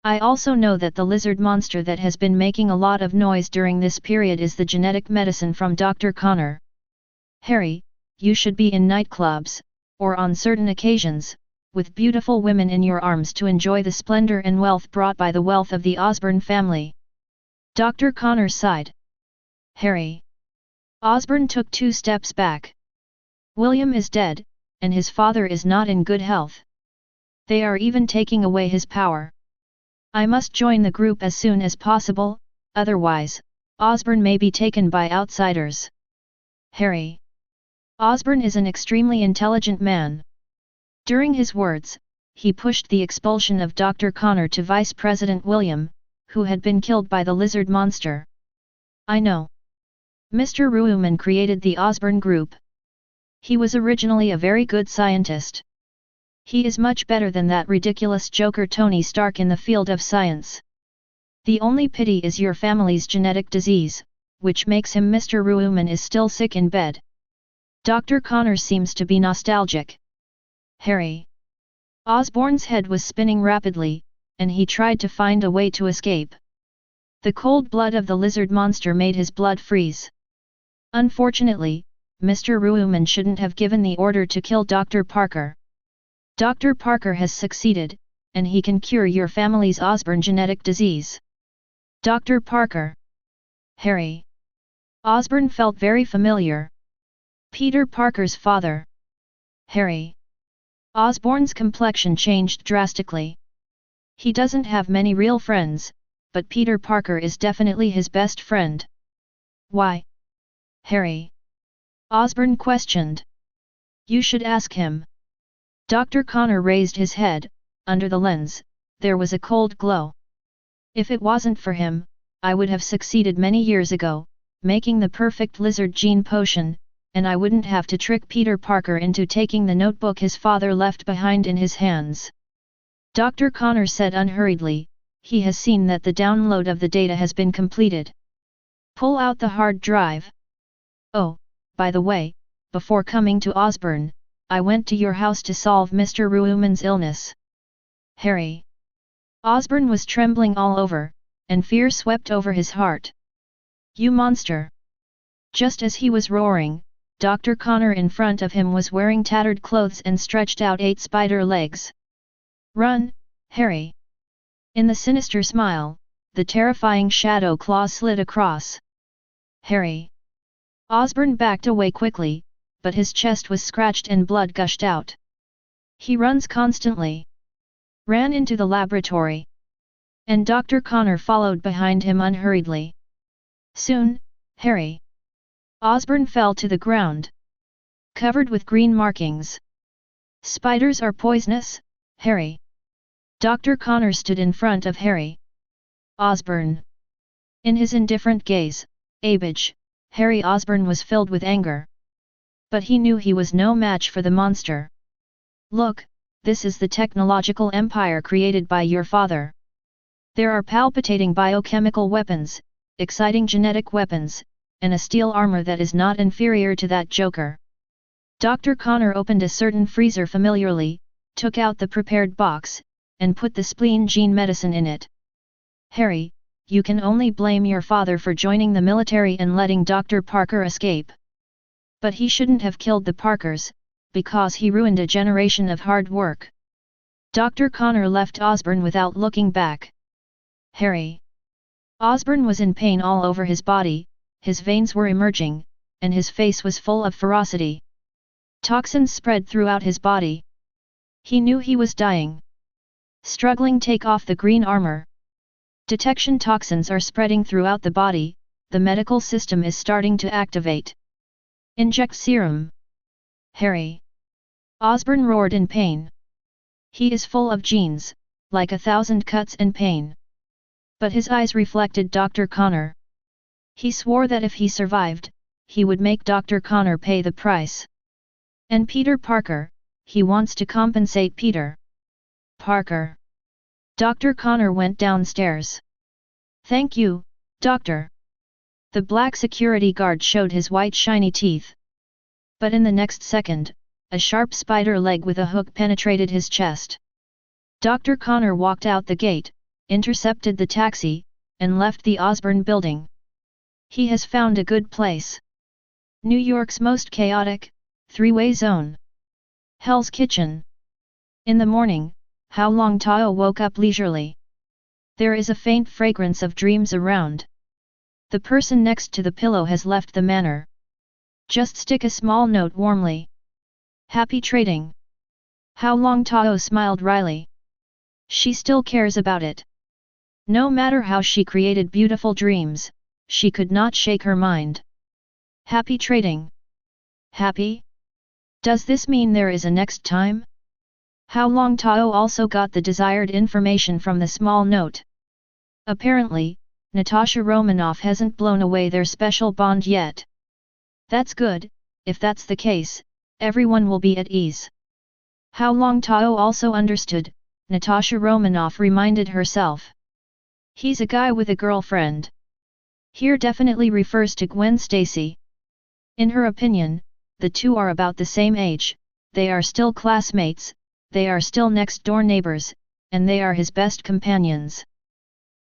I also know that the lizard monster that has been making a lot of noise during this period is the genetic medicine from Dr. Connor. Harry, you should be in nightclubs, or on certain occasions, with beautiful women in your arms to enjoy the splendor and wealth brought by the wealth of the Osborne family. Dr. Connor sighed. Harry. Osborne took 2 steps back. William is dead, and his father is not in good health. They are even taking away his power. I must join the group as soon as possible, otherwise, Osborne may be taken by outsiders. Harry. Osborne is an extremely intelligent man. During his words, he pushed the expulsion of Dr. Connor to Vice President William, who had been killed by the lizard monster. I know. Mr. Ruhlmann created the Osborne Group. He was originally a very good scientist. He is much better than that ridiculous joker Tony Stark in the field of science. The only pity is your family's genetic disease, which makes him Mr. Ruhlmann is still sick in bed. Dr. Connor seems to be nostalgic. Harry. Osborne's head was spinning rapidly, and he tried to find a way to escape. The cold blood of the lizard monster made his blood freeze. Unfortunately, Mr. Ruhlmann shouldn't have given the order to kill Dr. Parker. Dr. Parker has succeeded, and he can cure your family's Osborne genetic disease. Dr. Parker. Harry. Osborne felt very familiar. Peter Parker's father. Harry. Osborne's complexion changed drastically. He doesn't have many real friends, but Peter Parker is definitely his best friend. Why? Harry. Osborne questioned. You should ask him. Dr. Connor raised his head. Under the lens, there was a cold glow. If it wasn't for him, I would have succeeded many years ago, making the perfect lizard gene potion, and I wouldn't have to trick Peter Parker into taking the notebook his father left behind in his hands. Dr. Connor said unhurriedly, he has seen that the download of the data has been completed. Pull out the hard drive. Oh, by the way, before coming to Osborne, I went to your house to solve Mr. Ruhlmann's illness. Harry. Osborne was trembling all over, and fear swept over his heart. You monster! Just as he was roaring, Dr. Connor in front of him was wearing tattered clothes and stretched out 8 spider legs. "Run, Harry!" In the sinister smile, the terrifying shadow claws slid across. "Harry!" Osborn backed away quickly, but his chest was scratched and blood gushed out. He runs constantly. Ran into the laboratory. And Dr. Connor followed behind him unhurriedly. Soon, Harry. Osborn fell to the ground. Covered with green markings. "Spiders are poisonous, Harry." Dr. Connor stood in front of Harry. Osborn. In his indifferent gaze, Harry Osborn was filled with anger. But he knew he was no match for the monster. "Look, this is the technological empire created by your father. There are palpitating biochemical weapons, exciting genetic weapons, and a steel armor that is not inferior to that joker." Dr. Connor opened a certain freezer familiarly, took out the prepared box, and put the spleen gene medicine in it. "Harry, you can only blame your father for joining the military and letting Dr. Parker escape. But he shouldn't have killed the Parkers, because he ruined a generation of hard work." Dr. Connor left Osborn without looking back. "Harry." Osborn was in pain all over his body, his veins were emerging, and his face was full of ferocity. Toxins spread throughout his body. He knew he was dying. Struggling take off the green armor. Detection toxins are spreading throughout the body, the medical system is starting to activate. "Inject serum." "Harry." Osborn roared in pain. He is full of genes, like 1,000 cuts and pain. But his eyes reflected Dr. Connor. He swore that if he survived, he would make Dr. Connor pay the price. And Peter Parker, he wants to compensate Peter Parker. Dr. Connor went downstairs. "Thank you, Doctor." The black security guard showed his white shiny teeth. But in the next second, a sharp spider leg with a hook penetrated his chest. Dr. Connor walked out the gate, intercepted the taxi, and left the Osborn building. He has found a good place. New York's most chaotic, three-way zone. Hell's Kitchen. In the morning, Hao Longtao woke up leisurely. There is a faint fragrance of dreams around. The person next to the pillow has left the manor. Just stick a small note warmly. Happy trading. Hao Longtao smiled wryly. She still cares about it. No matter how she created beautiful dreams, she could not shake her mind. Happy trading. Happy? Does this mean there is a next time? Hao Longtao also got the desired information from the small note. Apparently, Natasha Romanoff hasn't blown away their special bond yet. That's good, if that's the case, everyone will be at ease. Hao Longtao also understood, Natasha Romanoff reminded herself. He's a guy with a girlfriend. Here definitely refers to Gwen Stacy. In her opinion, the two are about the same age, they are still classmates, they are still next-door neighbors, and they are his best companions.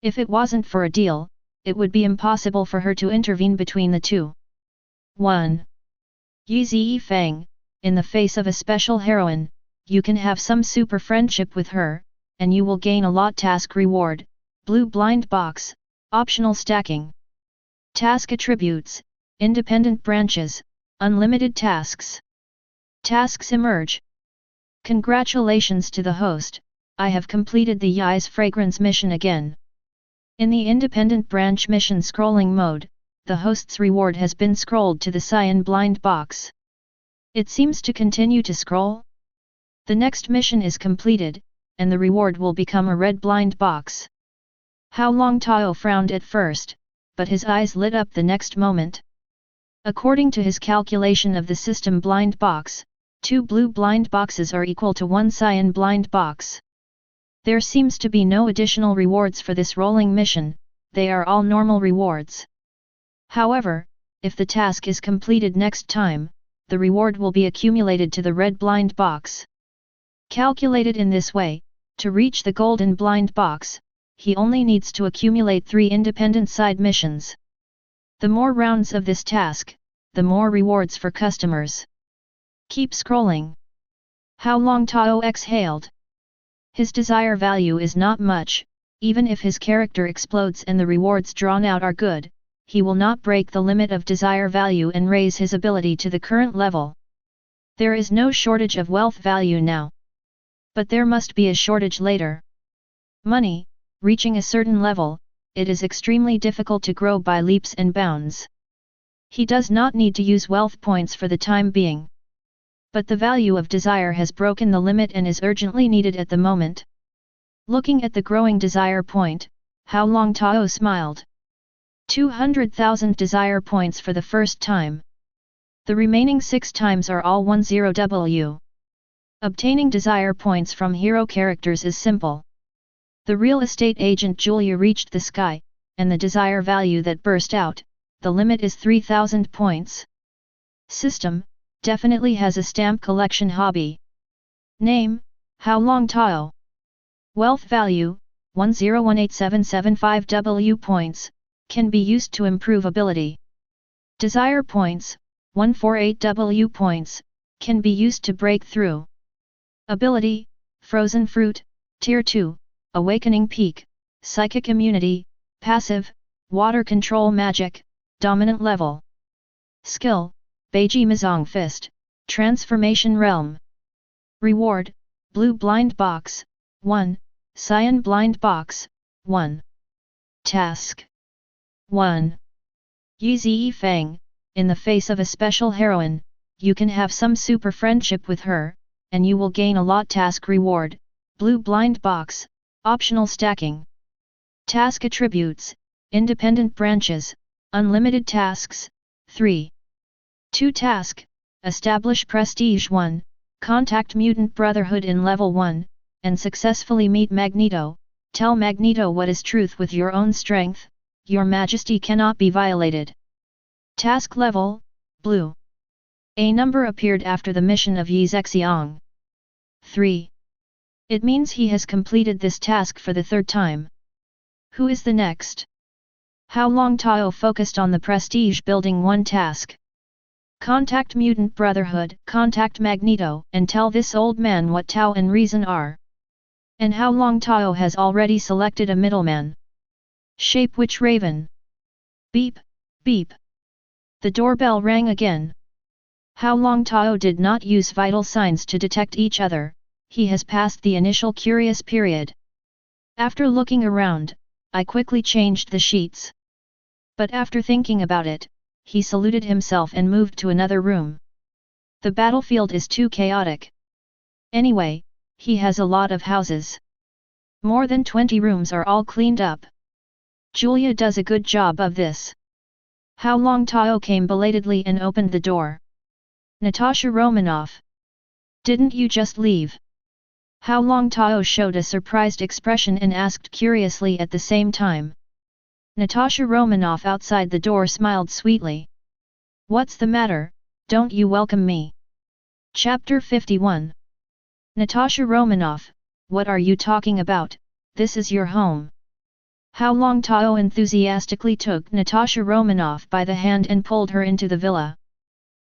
If it wasn't for a deal, it would be impossible for her to intervene between the two. 1. Yi Fang, in the face of a special heroine, you can have some super friendship with her, and you will gain a lot. Task reward, blue blind box, optional stacking. Task attributes, independent branches, unlimited tasks. Tasks emerge. Congratulations to the host, I have completed the Yi's fragrance mission again. In the independent branch mission scrolling mode, the host's reward has been scrolled to the cyan blind box. It seems to continue to scroll. The next mission is completed, and the reward will become a red blind box. Hao Longtao frowned at first, but his eyes lit up the next moment. According to his calculation of the system blind box, 2 blue blind boxes are equal to 1 cyan blind box. There seems to be no additional rewards for this rolling mission, they are all normal rewards. However, if the task is completed next time, the reward will be accumulated to the red blind box. Calculated in this way, to reach the golden blind box, he only needs to accumulate 3 independent side missions. The more rounds of this task, the more rewards for customers. Keep scrolling. Hao Longtao exhaled. His desire value is not much, even if his character explodes and the rewards drawn out are good, he will not break the limit of desire value and raise his ability to the current level. There is no shortage of wealth value now. But there must be a shortage later. Money, reaching a certain level, it is extremely difficult to grow by leaps and bounds. He does not need to use wealth points for the time being. But the value of desire has broken the limit and is urgently needed at the moment. Looking at the growing desire point, Hao Longtao smiled. 200,000 desire points for the first time. The remaining 6 times are all 10W. Obtaining desire points from hero characters is simple. The real estate agent Julia reached the sky, and the desire value that burst out, the limit is 3,000 points. System, definitely has a stamp collection hobby. Name, Hao Longtao. Wealth value, 10187775W points, can be used to improve ability. Desire points, 148W points, can be used to break through. Ability, Frozen Fruit, Tier 2, Awakening Peak, Psychic Immunity, Passive, Water Control Magic, Dominant Level. Skill, Beiji Mizong Fist, Transformation Realm. Reward, Blue Blind Box, 1, Cyan Blind Box, 1. Task 1. Yi Feng, in the face of a special heroine, you can have some super friendship with her, and you will gain a lot. Task reward, Blue Blind Box, optional stacking. Task attributes, independent branches, unlimited tasks, 3. 2 task, establish prestige 1, contact Mutant Brotherhood in level 1, and successfully meet Magneto, tell Magneto what is truth with your own strength, your majesty cannot be violated. Task level, blue. A number appeared after the mission of Yi Zexiang. 3. It means he has completed this task for the 3rd time. Who is the next? Hao Longtao focused on the prestige building 1 task. Contact Mutant Brotherhood, contact Magneto, and tell this old man what Tao and reason are. And Hao Longtao has already selected a middleman. Shape Witch Raven. Beep, beep. The doorbell rang again. Hao Longtao did not use vital signs to detect each other, he has passed the initial curious period. After looking around, I quickly changed the sheets. But after thinking about it, he saluted himself and moved to another room. The battlefield is too chaotic. Anyway, he has a lot of houses. More than 20 rooms are all cleaned up. Julia does a good job of this. Hao Longtao came belatedly and opened the door. Natasha Romanoff. Didn't you just leave? Hao Longtao showed a surprised expression and asked curiously at the same time. Natasha Romanoff outside the door smiled sweetly. What's the matter, don't you welcome me? Chapter 51. Natasha Romanoff, what are you talking about, this is your home. Hao Longtao enthusiastically took Natasha Romanoff by the hand and pulled her into the villa.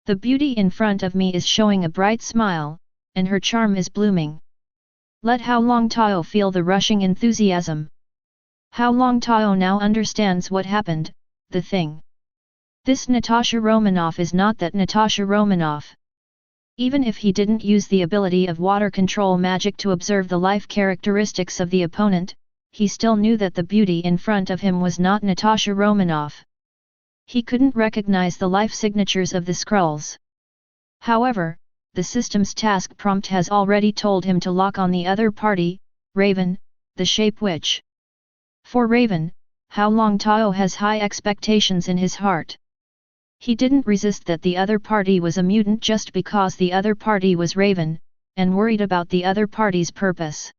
The beauty in front of me is showing a bright smile, and her charm is blooming. Let Hao Longtao feel the rushing enthusiasm. Hao Longtao now understands what happened, the thing. This Natasha Romanoff is not that Natasha Romanoff. Even if he didn't use the ability of water control magic to observe the life characteristics of the opponent, he still knew that the beauty in front of him was not Natasha Romanoff. He couldn't recognize the life signatures of the scrolls. However, the system's task prompt has already told him to lock on the other party, Raven, the Shape Witch. For Raven, Hao Longtao has high expectations in his heart. He didn't resist that the other party was a mutant just because the other party was Raven, and worried about the other party's purpose.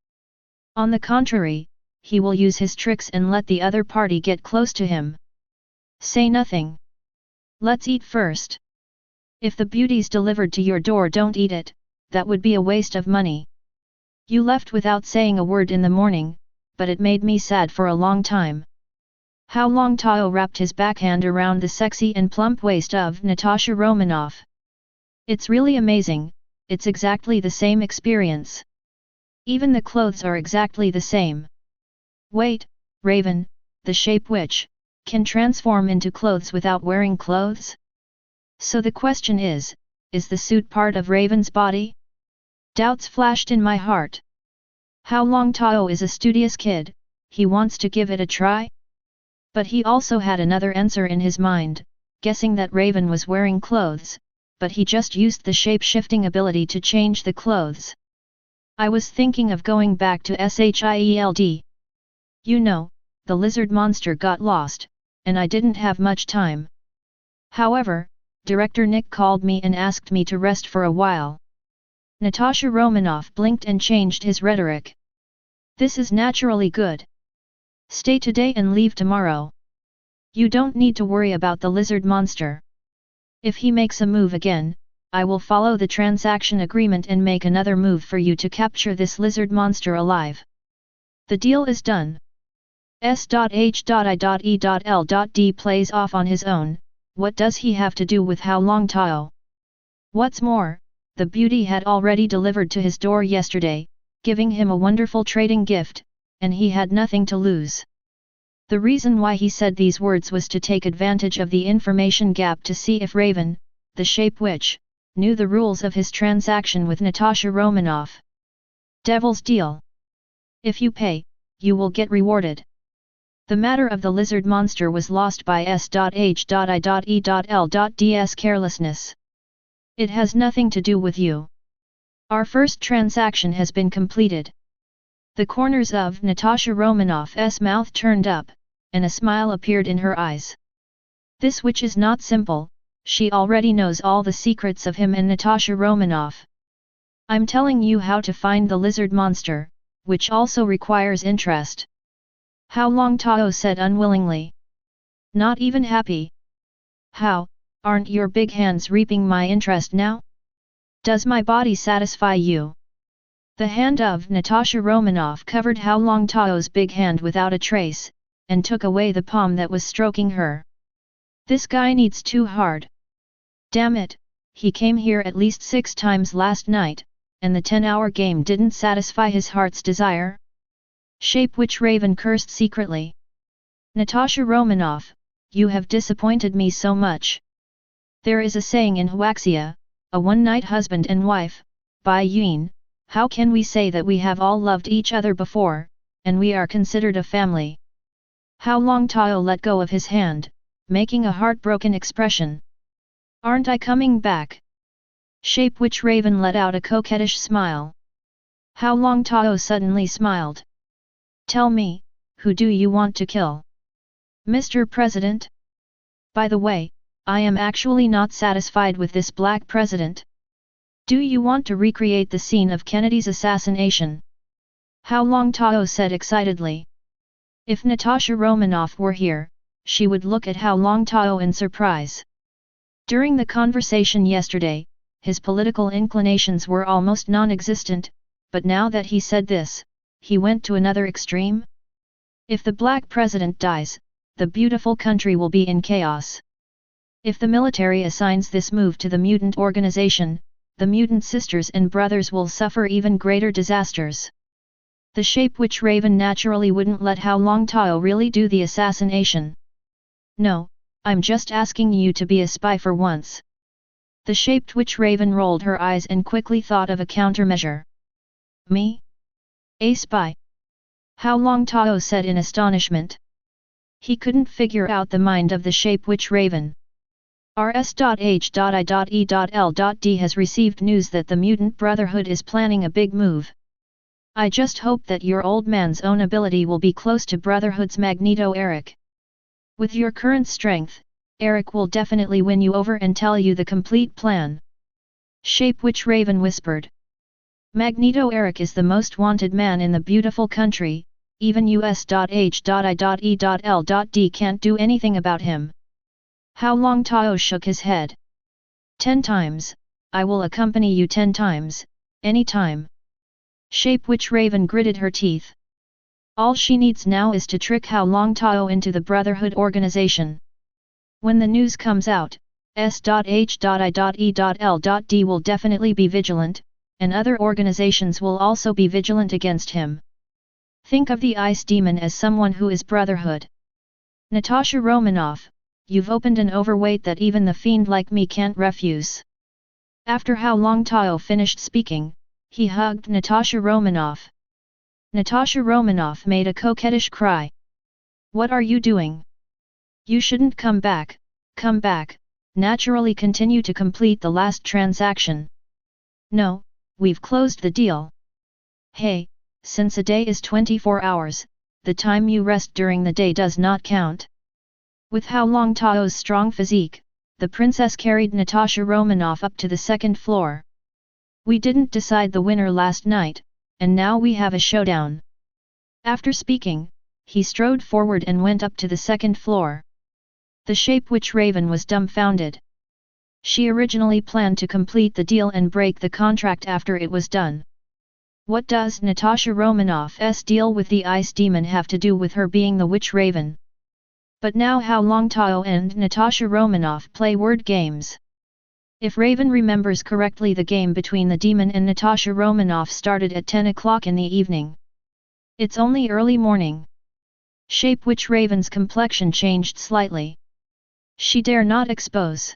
On the contrary, he will use his tricks and let the other party get close to him. Say nothing. Let's eat first. If the beauty's delivered to your door, don't eat it, that would be a waste of money. You left without saying a word in the morning, but it made me sad for a long time. Hao Longtao wrapped his backhand around the sexy and plump waist of Natasha Romanoff. It's really amazing, it's exactly the same experience. Even the clothes are exactly the same. Wait, Raven, the shape witch, can transform into clothes without wearing clothes? So the question is the suit part of Raven's body? Doubts flashed in my heart. Hao Longtao is a studious kid, he wants to give it a try? But he also had another answer in his mind, guessing that Raven was wearing clothes, but he just used the shape-shifting ability to change the clothes. I was thinking of going back to S.H.I.E.L.D. You know, the lizard monster got lost, and I didn't have much time. However, Director Nick called me and asked me to rest for a while. Natasha Romanoff blinked and changed his rhetoric. This is naturally good. Stay today and leave tomorrow. You don't need to worry about the lizard monster. If he makes a move again, I will follow the transaction agreement and make another move for you to capture this lizard monster alive. The deal is done. S.H.I.E.L.D. plays off on his own. What does he have to do with Hao Longtao? What's more, the beauty had already delivered to his door yesterday, giving him a wonderful trading gift, and he had nothing to lose. The reason why he said these words was to take advantage of the information gap to see if Raven, the shape witch, knew the rules of his transaction with Natasha Romanoff. Devil's deal. If you pay, you will get rewarded. The matter of the lizard monster was lost by S.H.I.E.L.D's carelessness. It has nothing to do with you. Our first transaction has been completed. The corners of Natasha Romanoff's mouth turned up, and a smile appeared in her eyes. This witch is not simple, she already knows all the secrets of him and Natasha Romanoff. I'm telling you how to find the lizard monster, which also requires interest. Hao Longtao said unwillingly. Not even happy. How, aren't your big hands reaping my interest now? Does my body satisfy you? The hand of Natasha Romanoff covered Hao Longtao's big hand without a trace, and took away the palm that was stroking her. This guy needs too hard. Damn it, he came here at least 6 times last night, and the 10-hour game didn't satisfy his heart's desire? Shape witch Raven cursed secretly. Natasha Romanoff, you have disappointed me so much. There is a saying in Huaxia, a one-night husband and wife, Bai Yin, how can we say that we have all loved each other before, and we are considered a family? Hao Longtao let go of his hand, making a heartbroken expression. Aren't I coming back? Shape witch Raven let out a coquettish smile. Hao Longtao suddenly smiled. Tell me, who do you want to kill? Mr. President? By the way, I am actually not satisfied with this black president. Do you want to recreate the scene of Kennedy's assassination? Hao Longtao said excitedly. If Natasha Romanoff were here, she would look at Hao Longtao in surprise. During the conversation yesterday, his political inclinations were almost non-existent, but now that he said this, he went to another extreme? If the black president dies, the beautiful country will be in chaos. If the military assigns this move to the mutant organization, the mutant sisters and brothers will suffer even greater disasters. The shape witch Raven naturally wouldn't let Hao Longtao really do the assassination. No, I'm just asking you to be a spy for once. The shaped witch Raven rolled her eyes and quickly thought of a countermeasure. Me? A spy? Hao Longtao said in astonishment. He couldn't figure out the mind of the shape witch Raven. RS.H.I.E.L.D has received news that the Mutant Brotherhood is planning a big move. I just hope that your old man's own ability will be close to Brotherhood's Magneto Eric. With your current strength, Eric will definitely win you over and tell you the complete plan. Shape witch Raven whispered. Magneto Eric is the most wanted man in the beautiful country, even US.H.I.E.L.D can't do anything about him. Hao Longtao shook his head. 10 times, I will accompany you 10 times, any time. Shape witch Raven gritted her teeth. All she needs now is to trick Hao Longtao into the Brotherhood organization. When the news comes out, S.H.I.E.L.D will definitely be vigilant, and other organizations will also be vigilant against him. Think of the Ice Demon as someone who is Brotherhood. Natasha Romanoff, you've opened an overweight that even the fiend like me can't refuse. After Hao Longtao finished speaking, he hugged Natasha Romanoff. Natasha Romanoff made a coquettish cry. What are you doing? You shouldn't come back, naturally continue to complete the last transaction. No, we've closed the deal. Hey, since a day is 24 hours, the time you rest during the day does not count. With Hao Longtao's strong physique, the princess carried Natasha Romanoff up to the second floor. We didn't decide the winner last night, and now we have a showdown. After speaking, he strode forward and went up to the second floor. The Shape-Witch Raven was dumbfounded. She originally planned to complete the deal and break the contract after it was done. What does Natasha Romanoff's deal with the Ice Demon have to do with her being the Witch Raven? But now Hao Longtao and Natasha Romanoff play word games. If Raven remembers correctly, the game between the demon and Natasha Romanoff started at 10 o'clock in the evening. It's only early morning. Shape-Witch Raven's complexion changed slightly. She dare not expose.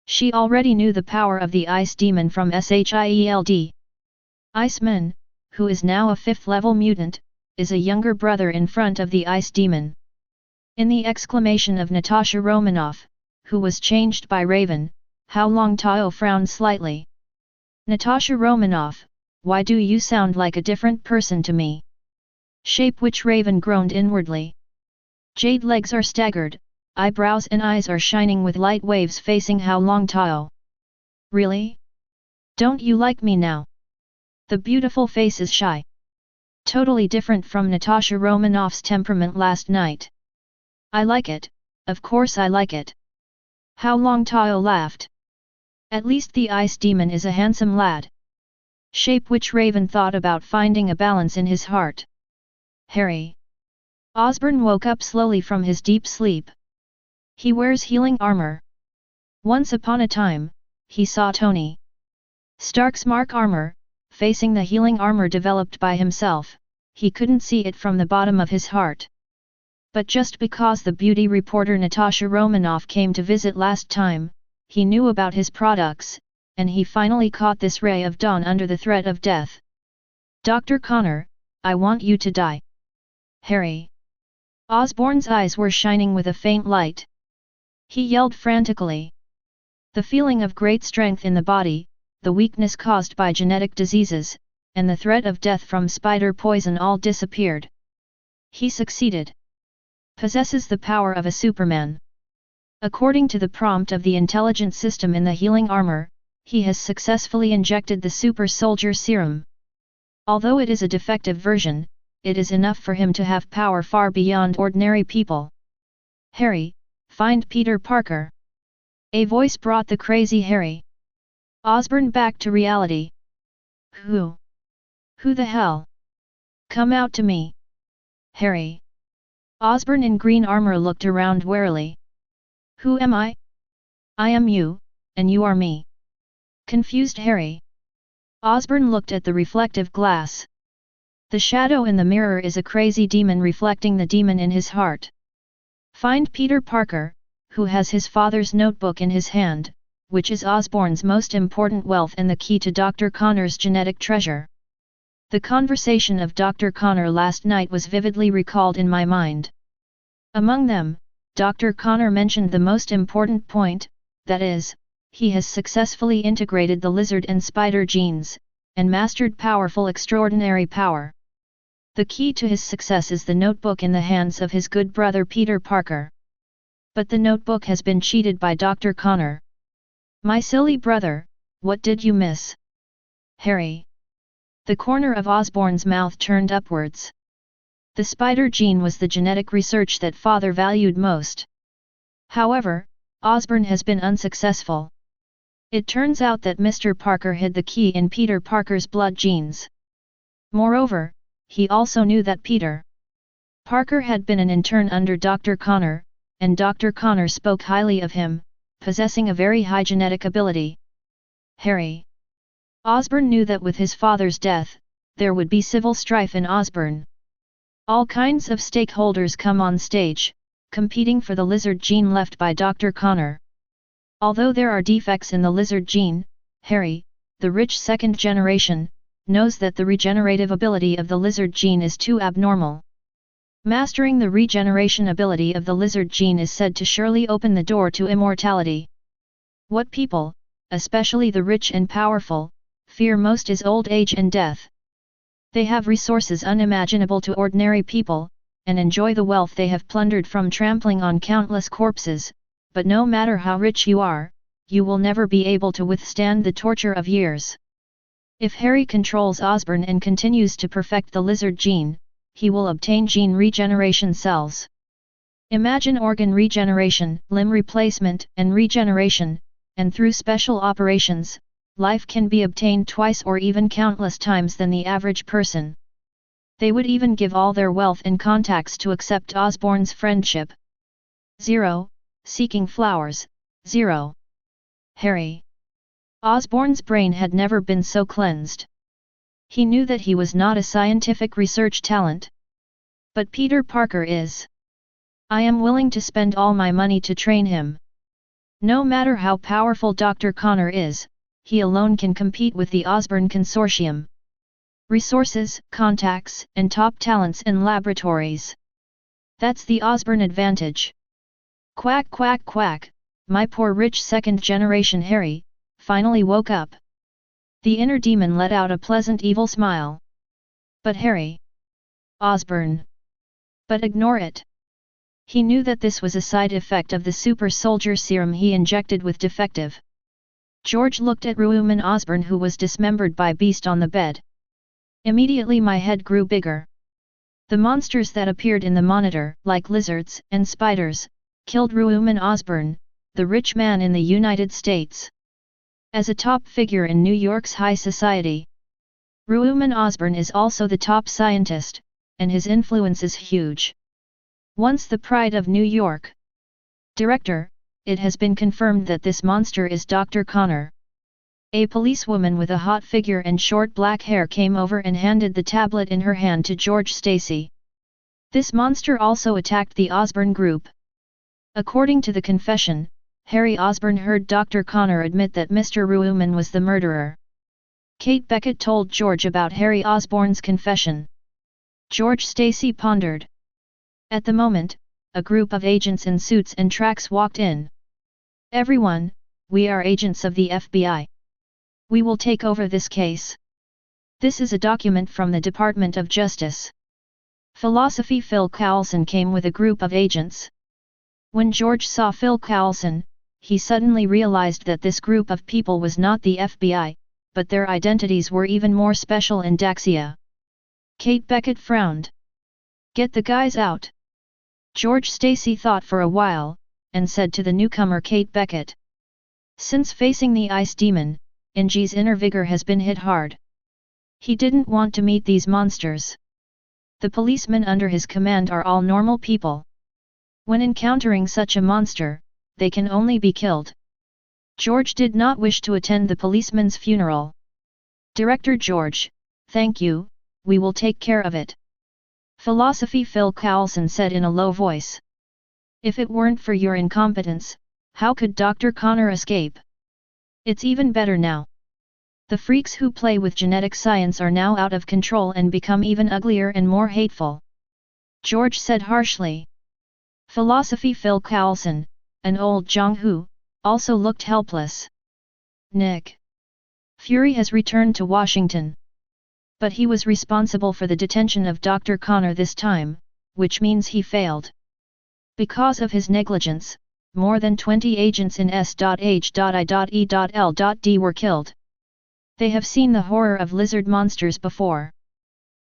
She already knew the power of the Ice Demon from S.H.I.E.L.D. Iceman, who is now a 5th-level mutant, is a younger brother in front of the Ice Demon. In the exclamation of Natasha Romanoff, who was changed by Raven, Hao Longtao frowned slightly. Natasha Romanoff, why do you sound like a different person to me? Shape-Witch Raven groaned inwardly. Jade legs are staggered, eyebrows and eyes are shining with light waves facing Hao Longtao. Really? Don't you like me now? The beautiful face is shy. Totally different from Natasha Romanoff's temperament last night. I like it, of course I like it. Hao Longtao laughed. At least the Ice Demon is a handsome lad. Shape-Witch Raven thought about finding a balance in his heart. Harry. Osborne woke up slowly from his deep sleep. He wears healing armor. Once upon a time, he saw Tony Stark's mark armor, facing the healing armor developed by himself. He couldn't see it from the bottom of his heart. But just because the beauty reporter Natasha Romanoff came to visit last time, he knew about his products, and he finally caught this ray of dawn under the threat of death. Dr. Connor, I want you to die. Harry. Osborne's eyes were shining with a faint light. He yelled frantically. The feeling of great strength in the body, the weakness caused by genetic diseases, and the threat of death from spider poison all disappeared. He succeeded. Possesses the power of a Superman. According to the prompt of the intelligence system in the healing armor, he has successfully injected the Super Soldier Serum. Although it is a defective version, it is enough for him to have power far beyond ordinary people. Harry, find Peter Parker. A voice brought the crazy Harry Osborn back to reality. Who? Who the hell? Come out to me. Harry Osborn in green armor looked around warily. Who am I? I am you, and you are me. Confused Harry Osborn looked at the reflective glass. The shadow in the mirror is a crazy demon reflecting the demon in his heart. Find Peter Parker, who has his father's notebook in his hand, which is Osborn's most important wealth and the key to Dr. Connor's genetic treasure. The conversation of Dr. Connor last night was vividly recalled in my mind. Among them, Dr. Connor mentioned the most important point, that is, he has successfully integrated the lizard and spider genes, and mastered powerful extraordinary power. The key to his success is the notebook in the hands of his good brother Peter Parker. But the notebook has been cheated by Dr. Connor. My silly brother, what did you miss? Harry. The corner of Osborn's mouth turned upwards. The spider gene was the genetic research that father valued most. However, Osborn has been unsuccessful. It turns out that Mr. Parker hid the key in Peter Parker's blood genes. Moreover, he also knew that Peter Parker had been an intern under Dr. Connor, and Dr. Connor spoke highly of him, possessing a very high genetic ability. Harry Osborn knew that with his father's death, there would be civil strife in Osborn. All kinds of stakeholders come on stage, competing for the lizard gene left by Dr. Connor. Although there are defects in the lizard gene, Harry, the rich second generation, knows that the regenerative ability of the lizard gene is too abnormal. Mastering the regeneration ability of the lizard gene is said to surely open the door to immortality. What people, especially the rich and powerful, fear most is old age and death. They have resources unimaginable to ordinary people, and enjoy the wealth they have plundered from trampling on countless corpses, but no matter how rich you are, you will never be able to withstand the torture of years. If Harry controls Osborn and continues to perfect the lizard gene, he will obtain gene regeneration cells. Imagine organ regeneration, limb replacement and regeneration, and through special operations, life can be obtained twice or even countless times than the average person. They would even give all their wealth and contacts to accept Osborn's friendship. 0. Seeking flowers. 0. Harry Osborn's brain had never been so cleansed. He knew that he was not a scientific research talent. But Peter Parker is. I am willing to spend all my money to train him. No matter how powerful Dr. Connor is, he alone can compete with the Osborn Consortium. Resources, contacts, and top talents in laboratories. That's the Osborn advantage. Quack quack quack, my poor rich second-generation Harry, finally woke up. The inner demon let out a pleasant evil smile. But Harry Osborn. But ignore it. He knew that this was a side effect of the super soldier serum he injected with defective. George looked at Ruuman Osborn, who was dismembered by Beast on the bed. Immediately my head grew bigger. The monsters that appeared in the monitor, like lizards and spiders, killed Ruuman Osborn, the rich man in the United States. As a top figure in New York's high society, Ruuman Osborn is also the top scientist, and his influence is huge. Once the pride of New York. Director, it has been confirmed that this monster is Dr. Connor. A policewoman with a hot figure and short black hair came over and handed the tablet in her hand to George Stacy. This monster also attacked the Osborn group. According to the confession, Harry Osborn heard Dr. Connor admit that Mr. Ruuman was the murderer. Kate Beckett told George about Harry Osborn's confession. George Stacy pondered. At the moment, a group of agents in suits and tracks walked in. Everyone, we are agents of the FBI. We will take over this case. This is a document from the Department of Justice. Philosophy Phil Coulson came with a group of agents. When George saw Phil Coulson, he suddenly realized that this group of people was not the FBI, but their identities were even more special in Daxia. Kate Beckett frowned. Get the guys out. George Stacy thought for a while, and said to the newcomer Kate Beckett. Since facing the ice demon, Inji's inner vigor has been hit hard. He didn't want to meet these monsters. The policemen under his command are all normal people. When encountering such a monster, they can only be killed. George did not wish to attend the policeman's funeral. Director George, thank you, we will take care of it. Philosophy Phil Coulson said in a low voice. If it weren't for your incompetence, how could Dr. Connor escape? It's even better now. The freaks who play with genetic science are now out of control and become even uglier and more hateful. George said harshly. Philosophy Phil Coulson, an old Zhang Hu, also looked helpless. Nick Fury has returned to Washington. But he was responsible for the detention of Dr. Connor this time, which means he failed. Because of his negligence, more than 20 agents in S.H.I.E.L.D were killed. They have seen the horror of lizard monsters before.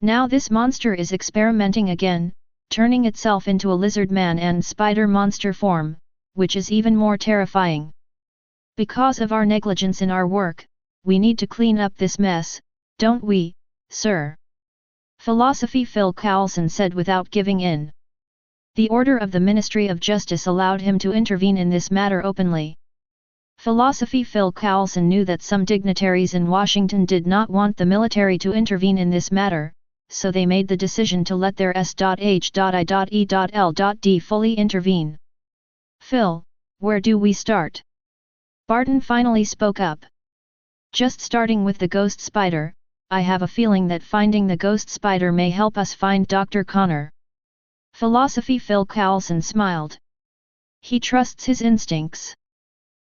Now this monster is experimenting again, turning itself into a lizard man and spider monster form, which is even more terrifying. Because of our negligence in our work, we need to clean up this mess, don't we, sir? Philosophy Phil Coulson said without giving in. The order of the Ministry of Justice allowed him to intervene in this matter openly. Philosophy Phil Coulson knew that some dignitaries in Washington did not want the military to intervene in this matter, so they made the decision to let their S.H.I.E.L.D fully intervene. Phil, where do we start? Barton finally spoke up. Just starting with the ghost spider, I have a feeling that finding the ghost spider may help us find Dr. Connor. Philosophy Phil Coulson smiled. He trusts his instincts.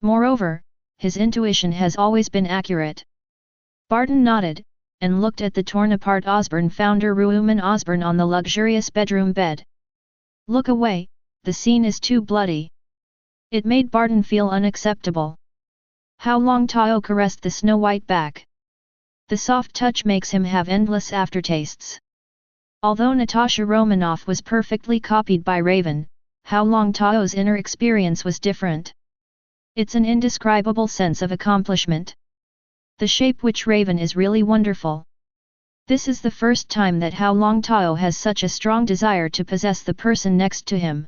Moreover, his intuition has always been accurate. Barton nodded, and looked at the torn-apart Osborne founder Ruuman Osborne on the luxurious bedroom bed. Look away, the scene is too bloody. It made Barton feel unacceptable. Hao Longtao caressed the snow-white back. The soft touch makes him have endless aftertastes. Although Natasha Romanoff was perfectly copied by Raven, Hao Longtao's inner experience was different. It's an indescribable sense of accomplishment. The shape which Raven is really wonderful. This is the first time that Hao Longtao has such a strong desire to possess the person next to him.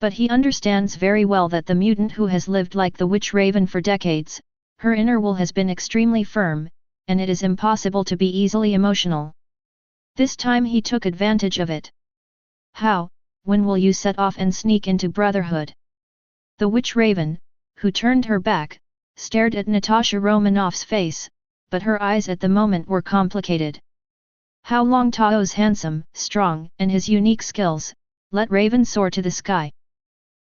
But he understands very well that the mutant who has lived like the witch Raven for decades, her inner will has been extremely firm, and it is impossible to be easily emotional. This time he took advantage of it. How, when will you set off and sneak into Brotherhood? The witch Raven, who turned her back, stared at Natasha Romanoff's face, but her eyes at the moment were complicated. Hao Longtao's handsome, strong, and his unique skills, let Raven soar to the sky.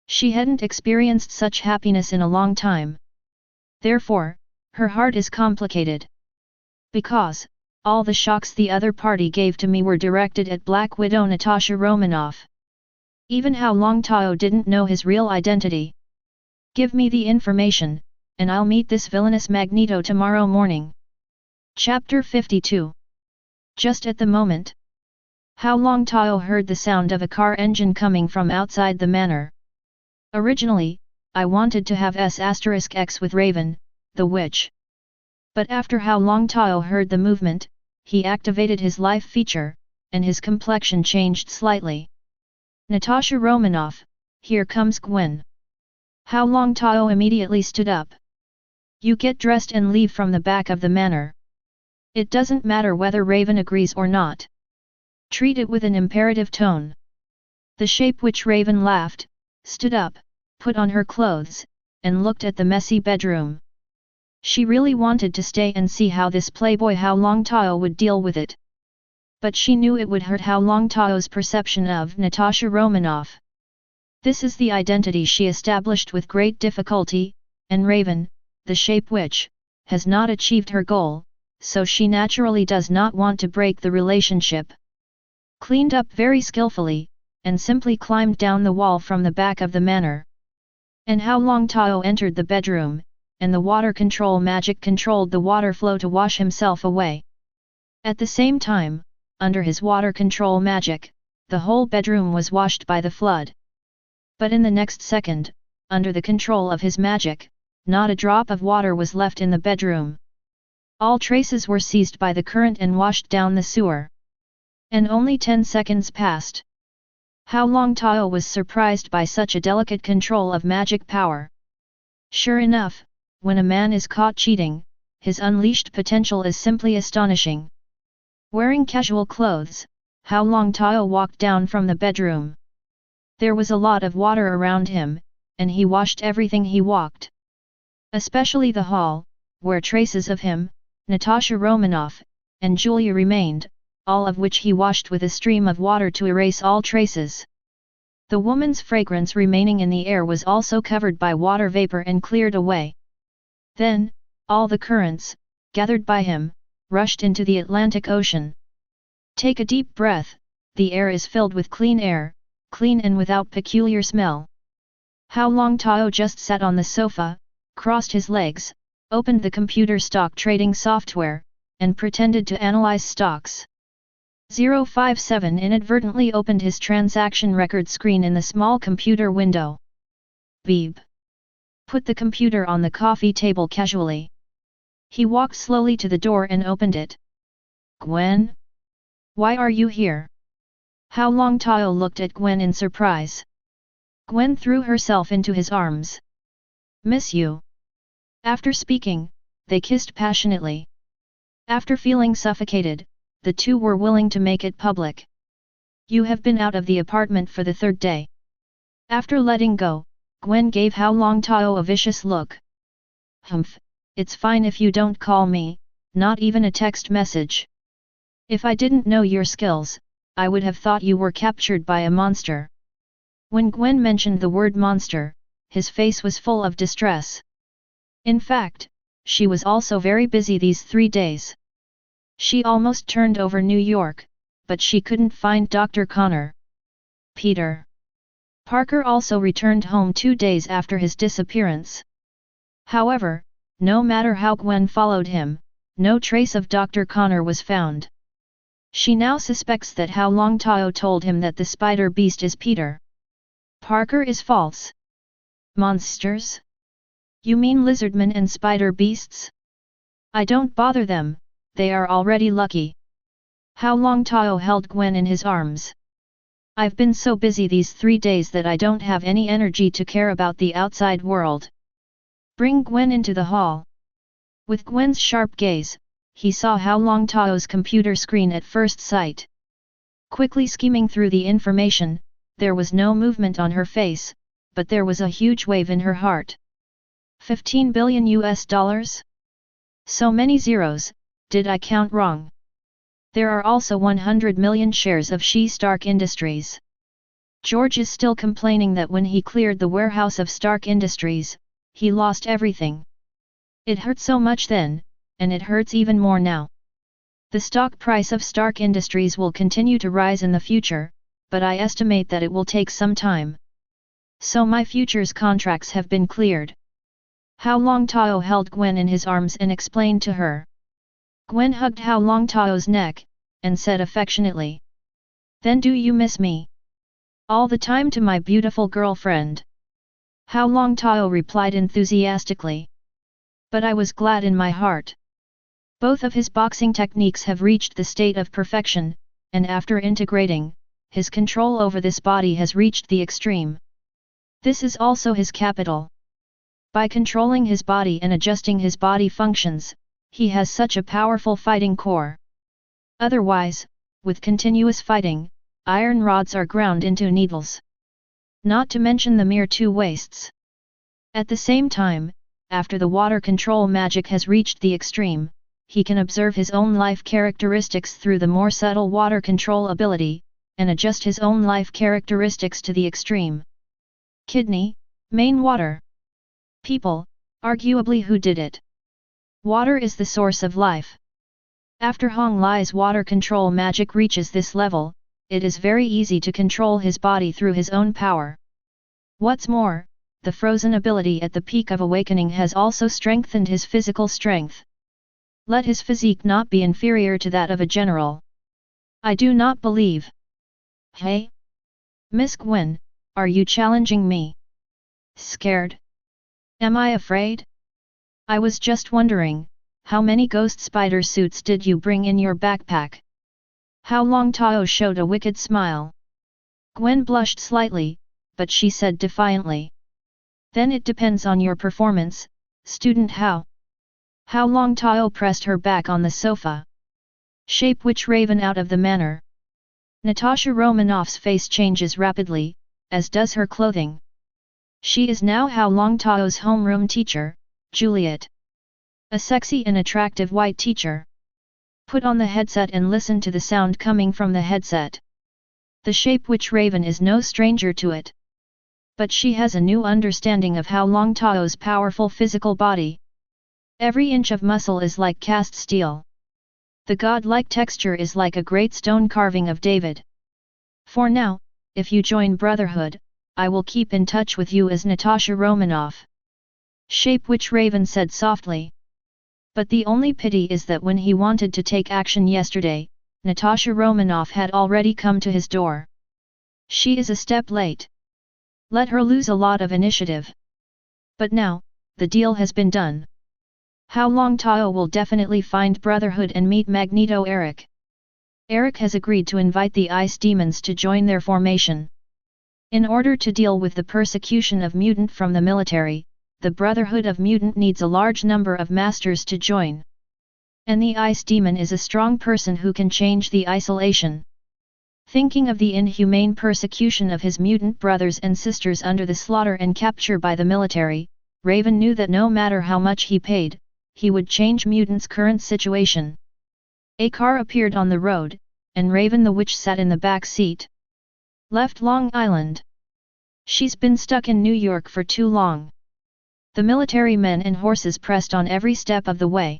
She hadn't experienced such happiness in a long time. Therefore, her heart is complicated. Because, all the shocks the other party gave to me were directed at Black Widow Natasha Romanoff. Even Hao Longtao didn't know his real identity. Give me the information, and I'll meet this villainous Magneto tomorrow morning. Chapter 52. Just at the moment, Hao Longtao heard the sound of a car engine coming from outside the manor. Originally, I wanted to have S*X with Raven, the witch. But after Hao Longtao heard the movement, he activated his life feature, and his complexion changed slightly. Natasha Romanoff, here comes Gwen. Hao Longtao immediately stood up. You get dressed and leave from the back of the manor. It doesn't matter whether Raven agrees or not. Treat it with an imperative tone. The shape which Raven laughed, stood up, put on her clothes, and looked at the messy bedroom. She really wanted to stay and see how this playboy Hao Longtao would deal with it. But she knew it would hurt Hao Longtao's perception of Natasha Romanoff. This is the identity she established with great difficulty, and Raven, the shape witch, has not achieved her goal, so she naturally does not want to break the relationship. Cleaned up very skillfully, and simply climbed down the wall from the back of the manor. And Hao Longtao entered the bedroom, and the water control magic controlled the water flow to wash himself away. At the same time, under his water control magic, the whole bedroom was washed by the flood. But in the next second, under the control of his magic, not a drop of water was left in the bedroom. All traces were seized by the current and washed down the sewer. And only 10 seconds passed. Hao Longtao was surprised by such a delicate control of magic power. Sure enough, when a man is caught cheating, his unleashed potential is simply astonishing. Wearing casual clothes, Hao Longtao walked down from the bedroom. There was a lot of water around him, and he washed everything he walked. Especially the hall, where traces of him, Natasha Romanoff, and Julia remained, all of which he washed with a stream of water to erase all traces. The woman's fragrance remaining in the air was also covered by water vapor and cleared away. Then, all the currents, gathered by him, rushed into the Atlantic Ocean. Take a deep breath, the air is filled with clean air, clean and without peculiar smell. Hao Longtao just sat on the sofa, crossed his legs, opened the computer stock trading software, and pretended to analyze stocks. 057 inadvertently opened his transaction record screen in the small computer window. Beep. Put the computer on the coffee table casually. He walked slowly to the door and opened it. Gwen? Why are you here? Hao Longtao looked at Gwen in surprise. Gwen threw herself into his arms. Miss you. After speaking, they kissed passionately. After feeling suffocated, the two were willing to make it public. You have been out of the apartment for the third day. After letting go, Gwen gave Hao Longtao a vicious look. Humph, it's fine if you don't call me, not even a text message. If I didn't know your skills, I would have thought you were captured by a monster. When Gwen mentioned the word monster, his face was full of distress. In fact, she was also very busy these 3 days. She almost turned over New York, but she couldn't find Dr. Connor. Peter Parker also returned home 2 days after his disappearance. However, no matter how Gwen followed him, no trace of Dr. Connor was found. She now suspects that Hao Longtao told him that the spider beast is Peter Parker is false. Monsters? You mean lizardmen and spider beasts? I don't bother them, they are already lucky. Hao Longtao held Gwen in his arms. I've been so busy these 3 days that I don't have any energy to care about the outside world. Bring Gwen into the hall. With Gwen's sharp gaze, he saw Hao Longtao's computer screen at first sight. Quickly skimming through the information, there was no movement on her face, but there was a huge wave in her heart. 15 billion US dollars? So many zeros, did I count wrong? There are also 100 million shares of Stark Industries. George is still complaining that when he cleared the warehouse of Stark Industries, he lost everything. It hurt so much then, and it hurts even more now. The stock price of Stark Industries will continue to rise in the future, but I estimate that it will take some time. So my futures contracts have been cleared. Hao Longtao held Gwen in his arms and explained to her. Gwen hugged Hao Longtao's neck, and said affectionately. Then do you miss me? All the time to my beautiful girlfriend. Hao Longtao replied enthusiastically. But I was glad in my heart. Both of his boxing techniques have reached the state of perfection, and after integrating, his control over this body has reached the extreme. This is also his capital. By controlling his body and adjusting his body functions, he has such a powerful fighting core. Otherwise, with continuous fighting, iron rods are ground into needles. Not to mention the mere 2 wastes. At the same time, after the water control magic has reached the extreme, he can observe his own life characteristics through the more subtle water control ability, and adjust his own life characteristics to the extreme. Kidney, main water. People, arguably who did it? Water is the source of life. After Hong Lai's water control magic reaches this level, it is very easy to control his body through his own power. What's more, the frozen ability at the peak of awakening has also strengthened his physical strength. Let his physique not be inferior to that of a general. I do not believe. Hey? Miss Gwen, are you challenging me? Scared? Am I afraid? I was just wondering, how many ghost spider suits did you bring in your backpack? Hao Longtao showed a wicked smile. Gwen blushed slightly, but she said defiantly. Then it depends on your performance, student Hao. Hao Longtao pressed her back on the sofa. Shape which raven out of the manor. Natasha Romanoff's face changes rapidly, as does her clothing. She is now Hao Longtao's homeroom teacher, Juliet. A sexy and attractive white teacher. Put on the headset and listen to the sound coming from the headset. The shape which raven is no stranger to it. But she has a new understanding of Hao Longtao's powerful physical body. Every inch of muscle is like cast steel. The god-like texture is like a great stone carving of David. For now, if you join Brotherhood, I will keep in touch with you as Natasha Romanoff. Shape which raven said softly. But the only pity is that when he wanted to take action yesterday, Natasha Romanoff had already come to his door. She is a step late. Let her lose a lot of initiative. But now, the deal has been done. Hao Longtao will definitely find Brotherhood and meet Magneto Eric. Eric has agreed to invite the ice demons to join their formation. In order to deal with the persecution of mutant from the military, the Brotherhood of Mutant needs a large number of masters to join. And the ice demon is a strong person who can change the isolation. Thinking of the inhumane persecution of his mutant brothers and sisters under the slaughter and capture by the military, Raven knew that no matter how much he paid, he would change mutants' current situation. A car appeared on the road, and Raven the Witch sat in the back seat. Left Long Island. She's been stuck in New York for too long. The military men and horses pressed on every step of the way.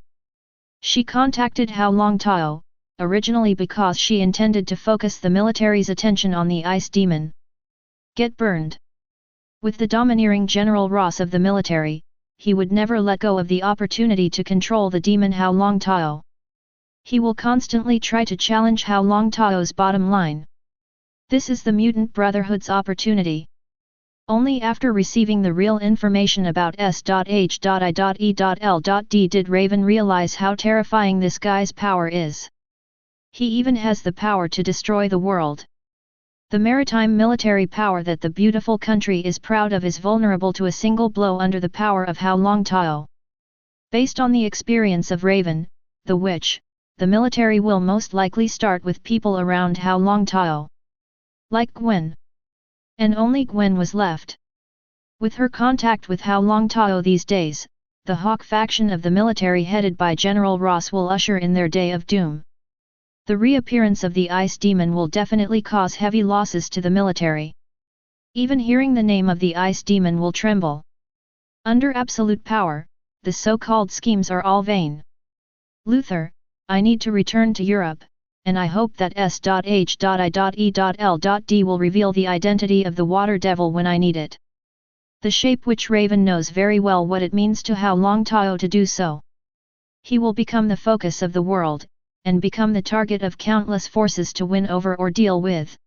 She contacted Hao Longtao, originally because she intended to focus the military's attention on the ice demon. Get burned. With the domineering General Ross of the military, he would never let go of the opportunity to control the demon Hao Longtao. He will constantly try to challenge Hao Longtao's bottom line. This is the Mutant Brotherhood's opportunity. Only after receiving the real information about S.H.I.E.L.D. did Raven realize how terrifying this guy's power is. He even has the power to destroy the world. The maritime military power that the beautiful country is proud of is vulnerable to a single blow under the power of Hao Longtao. Based on the experience of Raven, the Witch, the military will most likely start with people around Hao Longtao. Like Gwen. And only Gwen was left. With her contact with Hao Longtao these days, the Hawk faction of the military headed by General Ross will usher in their day of doom. The reappearance of the ice demon will definitely cause heavy losses to the military. Even hearing the name of the ice demon will tremble. Under absolute power, the so-called schemes are all vain. Luther, I need to return to Europe, and I hope that S.H.I.E.L.D. will reveal the identity of the water devil when I need it. The Shape Witch Raven knows very well what it means to Hao Longtao to do so. He will become the focus of the world, and become the target of countless forces to win over or deal with.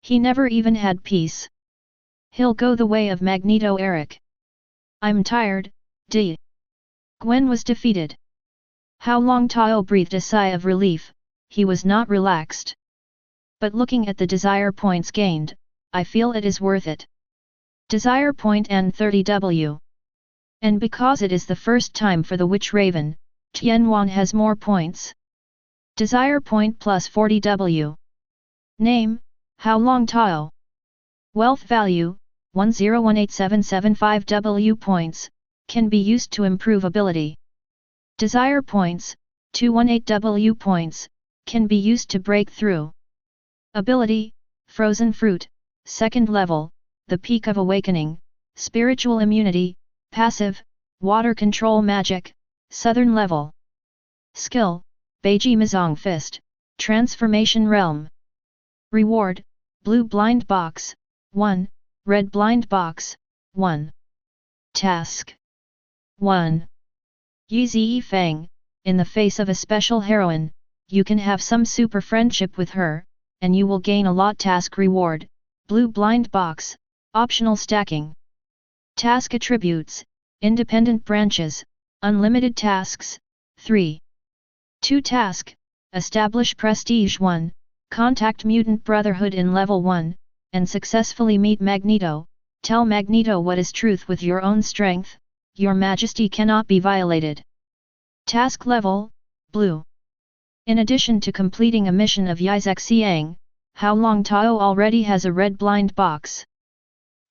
He never even had peace. He'll go the way of Magneto Eric. I'm tired, D. Gwen was defeated. Hao Longtao breathed a sigh of relief. He was not relaxed. But looking at the desire points gained, I feel it is worth it. Desire point and 30W. And because it is the first time for the Witch Raven, Tianwan has more points. Desire point plus 40W. Name, Hao Longtao. Wealth value, 10187775W points, can be used to improve ability. Desire points, 218W points, can be used to break through. Ability, Frozen Fruit, 2nd level, the Peak of Awakening, Spiritual Immunity, Passive, Water Control Magic, Southern level. Skill, Beiji Mizong Fist, Transformation Realm. Reward, Blue Blind Box, 1, Red Blind Box, 1. Task 1. Yi Zi Feng, in the face of a special heroine, you can have some super friendship with her, and you will gain a lot. Task reward, Blue Blind Box, optional stacking. Task attributes, independent branches, unlimited tasks, 3. 2 task, establish prestige 1, contact Mutant Brotherhood in level 1, and successfully meet Magneto, tell Magneto what is truth with your own strength, your majesty cannot be violated. Task level, blue. In addition to completing a mission of Yizek Xiang, Hao Longtao already has a red blind box.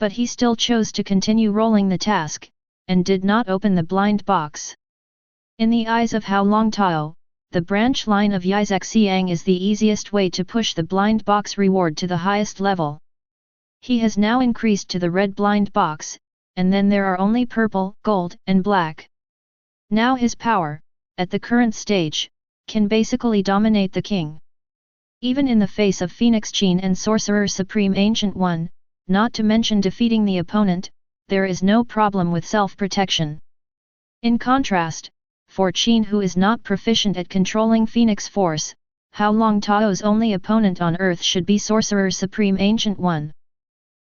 But he still chose to continue rolling the task, and did not open the blind box. In the eyes of Hao Longtao, the branch line of Yizek Xiang is the easiest way to push the blind box reward to the highest level. He has now increased to the red blind box, and then there are only purple, gold, and black. Now his power, at the current stage, can basically dominate the king. Even in the face of Phoenix Qin and Sorcerer Supreme Ancient One, not to mention defeating the opponent, there is no problem with self-protection. In contrast, for Qin, who is not proficient at controlling Phoenix Force, Hao Longtao's only opponent on Earth should be Sorcerer Supreme Ancient One.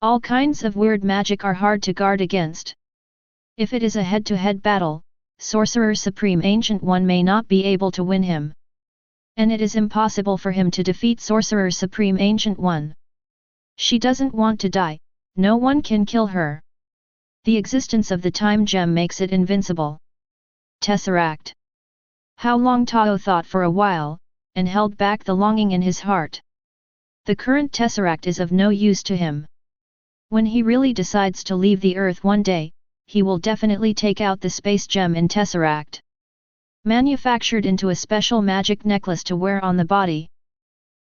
All kinds of weird magic are hard to guard against. If it is a head-to-head battle, Sorcerer Supreme Ancient One may not be able to win him. And it is impossible for him to defeat Sorcerer Supreme Ancient One. She doesn't want to die, no one can kill her. The existence of the time gem makes it invincible. Tesseract. Hao Longtao thought for a while, and held back the longing in his heart. The current Tesseract is of no use to him. When he really decides to leave the Earth one day, he will definitely take out the space gem in Tesseract. Manufactured into a special magic necklace to wear on the body.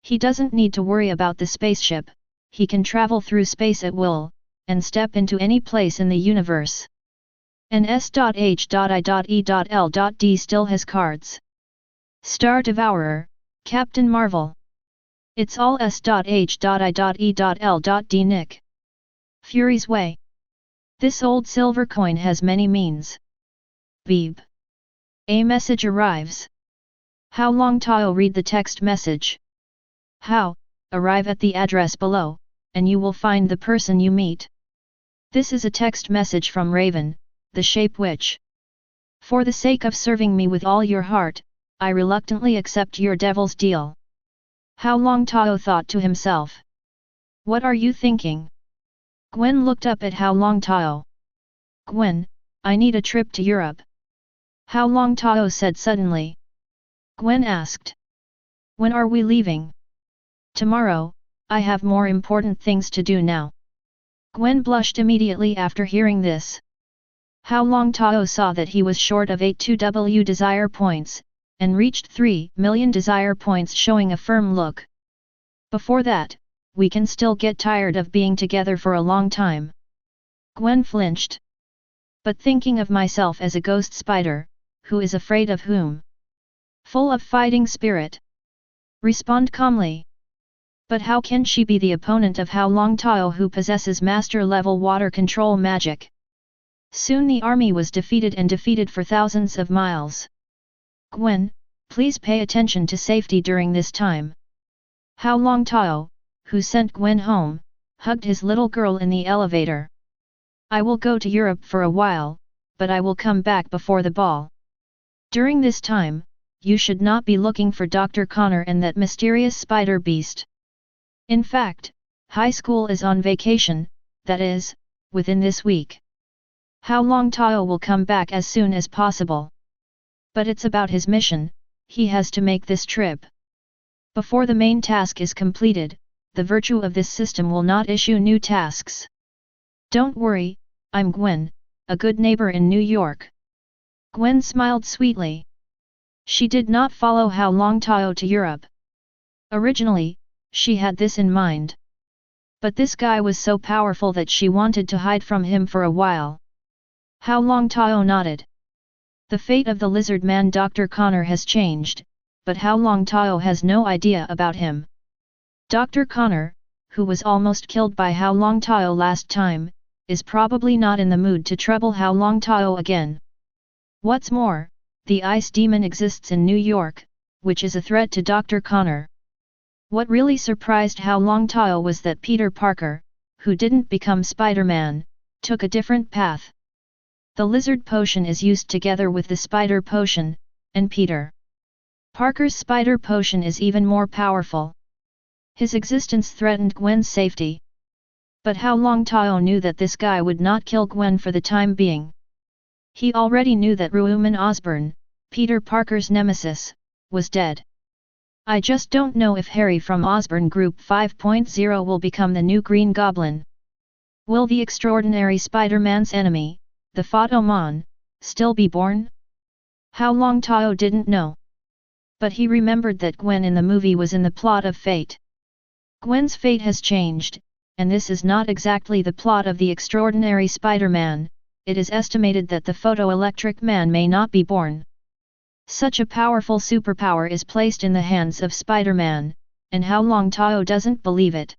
He doesn't need to worry about the spaceship, he can travel through space at will, and step into any place in the universe. And S.H.I.E.L.D still has cards. Star Devourer, Captain Marvel. It's all S.H.I.E.L.D Nick. Fury's Way. This old silver coin has many means. Beep. A message arrives. Hao Longtao read the text message. Hao, arrive at the address below, and you will find the person you meet. This is a text message from Raven, the Shape Witch. For the sake of serving me with all your heart, I reluctantly accept your devil's deal. Hao Longtao thought to himself. What are you thinking? Gwen looked up at Hao Longtao. Gwen, I need a trip to Europe. Hao Longtao said suddenly. Gwen asked. When are we leaving? Tomorrow, I have more important things to do now. Gwen blushed immediately after hearing this. Hao Longtao saw that he was short of 82W desire points, and reached 3 million desire points, showing a firm look. Before that, we can still get tired of being together for a long time. Gwen flinched. But thinking of myself as a ghost spider, who is afraid of whom? Full of fighting spirit. Respond calmly. But how can she be the opponent of Hao Longtao, who possesses master-level water control magic? Soon the army was defeated for thousands of miles. Gwen, please pay attention to safety during this time. Hao Longtao, who sent Gwen home, hugged his little girl in the elevator. I will go to Europe for a while, but I will come back before the ball. During this time, you should not be looking for Dr. Connor and that mysterious spider beast. In fact, high school is on vacation, that is, within this week. Hao Longtao will come back as soon as possible. But it's about his mission, he has to make this trip. Before the main task is completed, the virtue of this system will not issue new tasks. Don't worry, I'm Gwen, a good neighbor in New York. Gwen smiled sweetly. She did not follow Hao Longtao to Europe. Originally, she had this in mind. But this guy was so powerful that she wanted to hide from him for a while. Hao Longtao nodded. The fate of the lizard man Dr. Connor has changed, but Hao Longtao has no idea about him. Dr. Connor, who was almost killed by Hao Longtao last time, is probably not in the mood to trouble Hao Longtao again. What's more, the ice demon exists in New York, which is a threat to Dr. Connor. What really surprised Hao Longtao was that Peter Parker, who didn't become Spider-Man, took a different path. The lizard potion is used together with the spider potion, and Peter Parker's spider potion is even more powerful. His existence threatened Gwen's safety. But Hao Longtao knew that this guy would not kill Gwen for the time being. He already knew that Ruoman Osborn, Peter Parker's nemesis, was dead. I just don't know if Harry from Osborn Group 5.0 will become the new Green Goblin. Will the extraordinary Spider-Man's enemy, the Photomon, still be born? Hao Longtao didn't know. But he remembered that Gwen in the movie was in the plot of Fate. Gwen's fate has changed, and this is not exactly the plot of the extraordinary Spider-Man. It is estimated that the photoelectric man may not be born. Such a powerful superpower is placed in the hands of Spider-Man, and Hao Longtao doesn't believe it.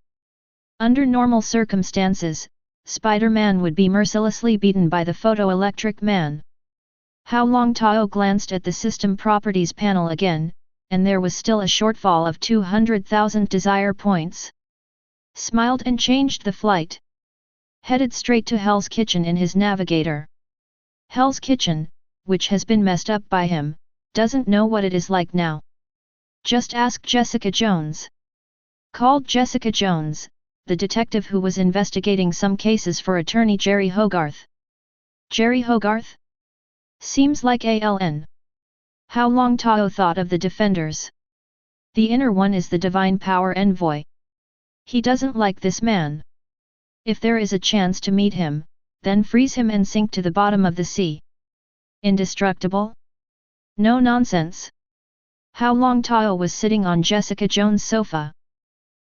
Under normal circumstances, Spider-Man would be mercilessly beaten by the photoelectric man. Hao Longtao glanced at the system properties panel again, and there was still a shortfall of 200,000 desire points. Smiled and changed the flight. Headed straight to Hell's Kitchen in his navigator. Hell's Kitchen, which has been messed up by him, doesn't know what it is like now. Just ask Jessica Jones. Called Jessica Jones, the detective who was investigating some cases for attorney Jerry Hogarth. Jerry Hogarth? Seems like ALN. Hao Longtao thought of the defenders. The inner one is the divine power envoy. He doesn't like this man. If there is a chance to meet him, then freeze him and sink to the bottom of the sea. Indestructible? No nonsense. Hao Longtao was sitting on Jessica Jones' sofa.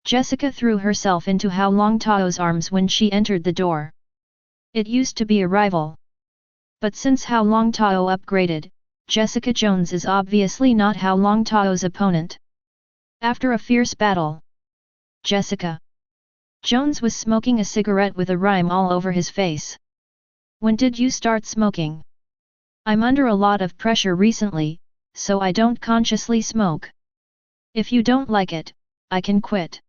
Jessica threw herself into Hao Longtao's arms when she entered the door. It used to be a rival. But since Hao Longtao upgraded, Jessica Jones is obviously not Hao Longtao's opponent. After a fierce battle, Jessica Jones was smoking a cigarette with a rhyme all over his face. When did you start smoking? I'm under a lot of pressure recently, so I don't consciously smoke. If you don't like it, I can quit.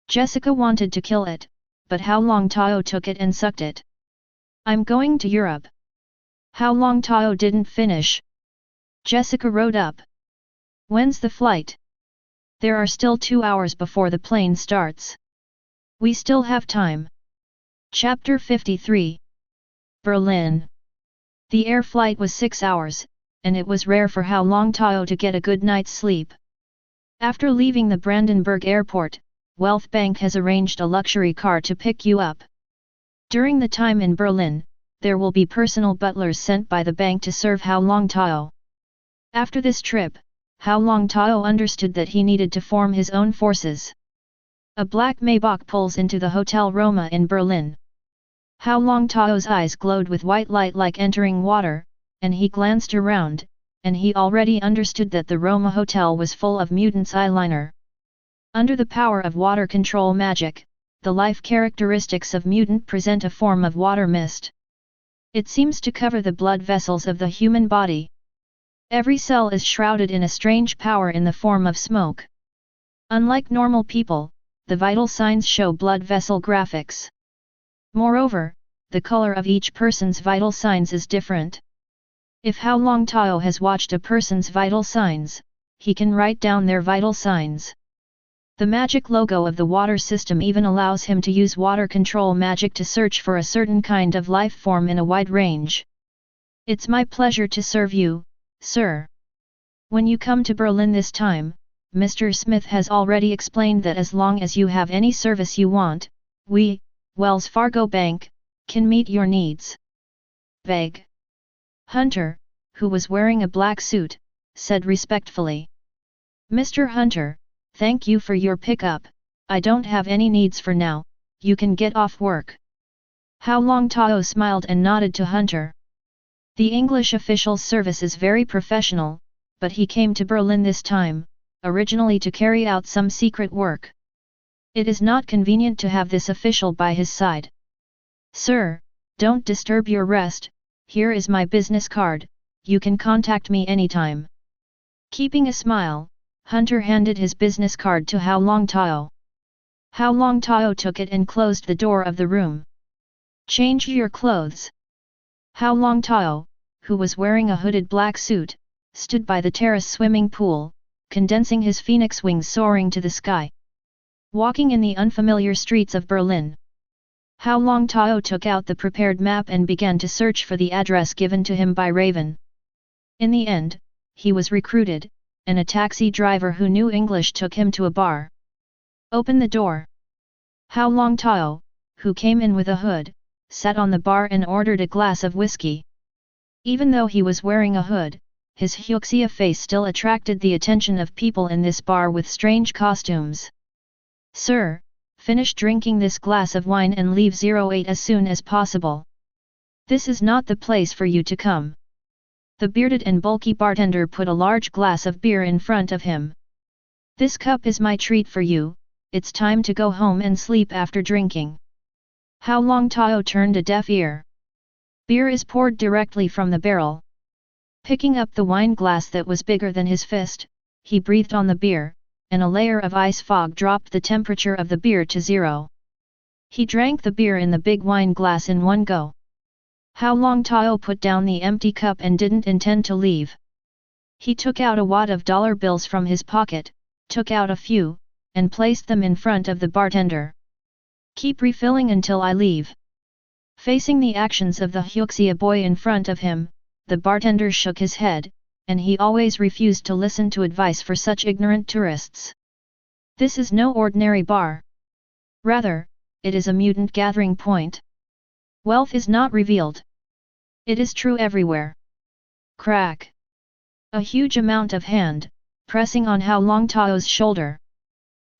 Jessica wanted to kill it, but Hao Longtao took it and sucked it. I'm going to Europe. Hao Longtao didn't finish. Jessica rode up. When's the flight? There are still 2 hours before the plane starts. We still have time. Chapter 53. Berlin. The air flight was 6 hours, and it was rare for Hao Longtao to get a good night's sleep. After leaving the Brandenburg airport, Wealth Bank has arranged a luxury car to pick you up. During the time in Berlin, there will be personal butlers sent by the bank to serve Hao Longtao. After this trip, Hao Longtao understood that he needed to form his own forces. A black Maybach pulls into the Hotel Roma in Berlin. Hao Longtao's eyes glowed with white light like entering water, and he glanced around, and he already understood that the Roma Hotel was full of mutants eyeliner. Under the power of water control magic, the life characteristics of mutant present a form of water mist. It seems to cover the blood vessels of the human body. Every cell is shrouded in a strange power in the form of smoke. Unlike normal people, the vital signs show blood vessel graphics. Moreover, the color of each person's vital signs is different. If Hao Longtao has watched a person's vital signs, he can write down their vital signs. The magic logo of the water system even allows him to use water control magic to search for a certain kind of life form in a wide range. It's my pleasure to serve you, sir. When you come to Berlin this time, Mr. Smith has already explained that as long as you have any service you want, we, Wells Fargo Bank, can meet your needs. Beg. Hunter, who was wearing a black suit, said respectfully. Mr. Hunter, thank you for your pickup, I don't have any needs for now, you can get off work. Hao Longtao smiled and nodded to Hunter. The English official's service is very professional, but he came to Berlin this time, originally to carry out some secret work. It is not convenient to have this official by his side. Sir, don't disturb your rest, here is my business card, you can contact me anytime. Keeping a smile, Hunter handed his business card to Hao Longtao. Hao Longtao took it and closed the door of the room. Change your clothes. Hao Longtao, who was wearing a hooded black suit, stood by the terrace swimming pool, condensing his phoenix wings soaring to the sky. Walking in the unfamiliar streets of Berlin, Hao Longtao took out the prepared map and began to search for the address given to him by Raven. In the end, he was recruited, and a taxi driver who knew English took him to a bar. Open the door. Hao Longtao, who came in with a hood, sat on the bar and ordered a glass of whiskey. Even though he was wearing a hood, his fuchsia face still attracted the attention of people in this bar with strange costumes. Sir, finish drinking this glass of wine and leave 08 as soon as possible. This is not the place for you to come. The bearded and bulky bartender put a large glass of beer in front of him. This cup is my treat for you, it's time to go home and sleep after drinking. Hao Longtao turned a deaf ear. Beer is poured directly from the barrel. Picking up the wine glass that was bigger than his fist, he breathed on the beer, and a layer of ice fog dropped the temperature of the beer to 0. He drank the beer in the big wine glass in one go. Hao Longtao put down the empty cup and didn't intend to leave. He took out a wad of dollar bills from his pocket, took out a few, and placed them in front of the bartender. Keep refilling until I leave. Facing the actions of the Huxia boy in front of him, the bartender shook his head, and he always refused to listen to advice for such ignorant tourists. This is no ordinary bar. Rather, it is a mutant gathering point. Wealth is not revealed. It is true everywhere. Crack. A huge amount of hand, pressing on Hao Longtao's shoulder.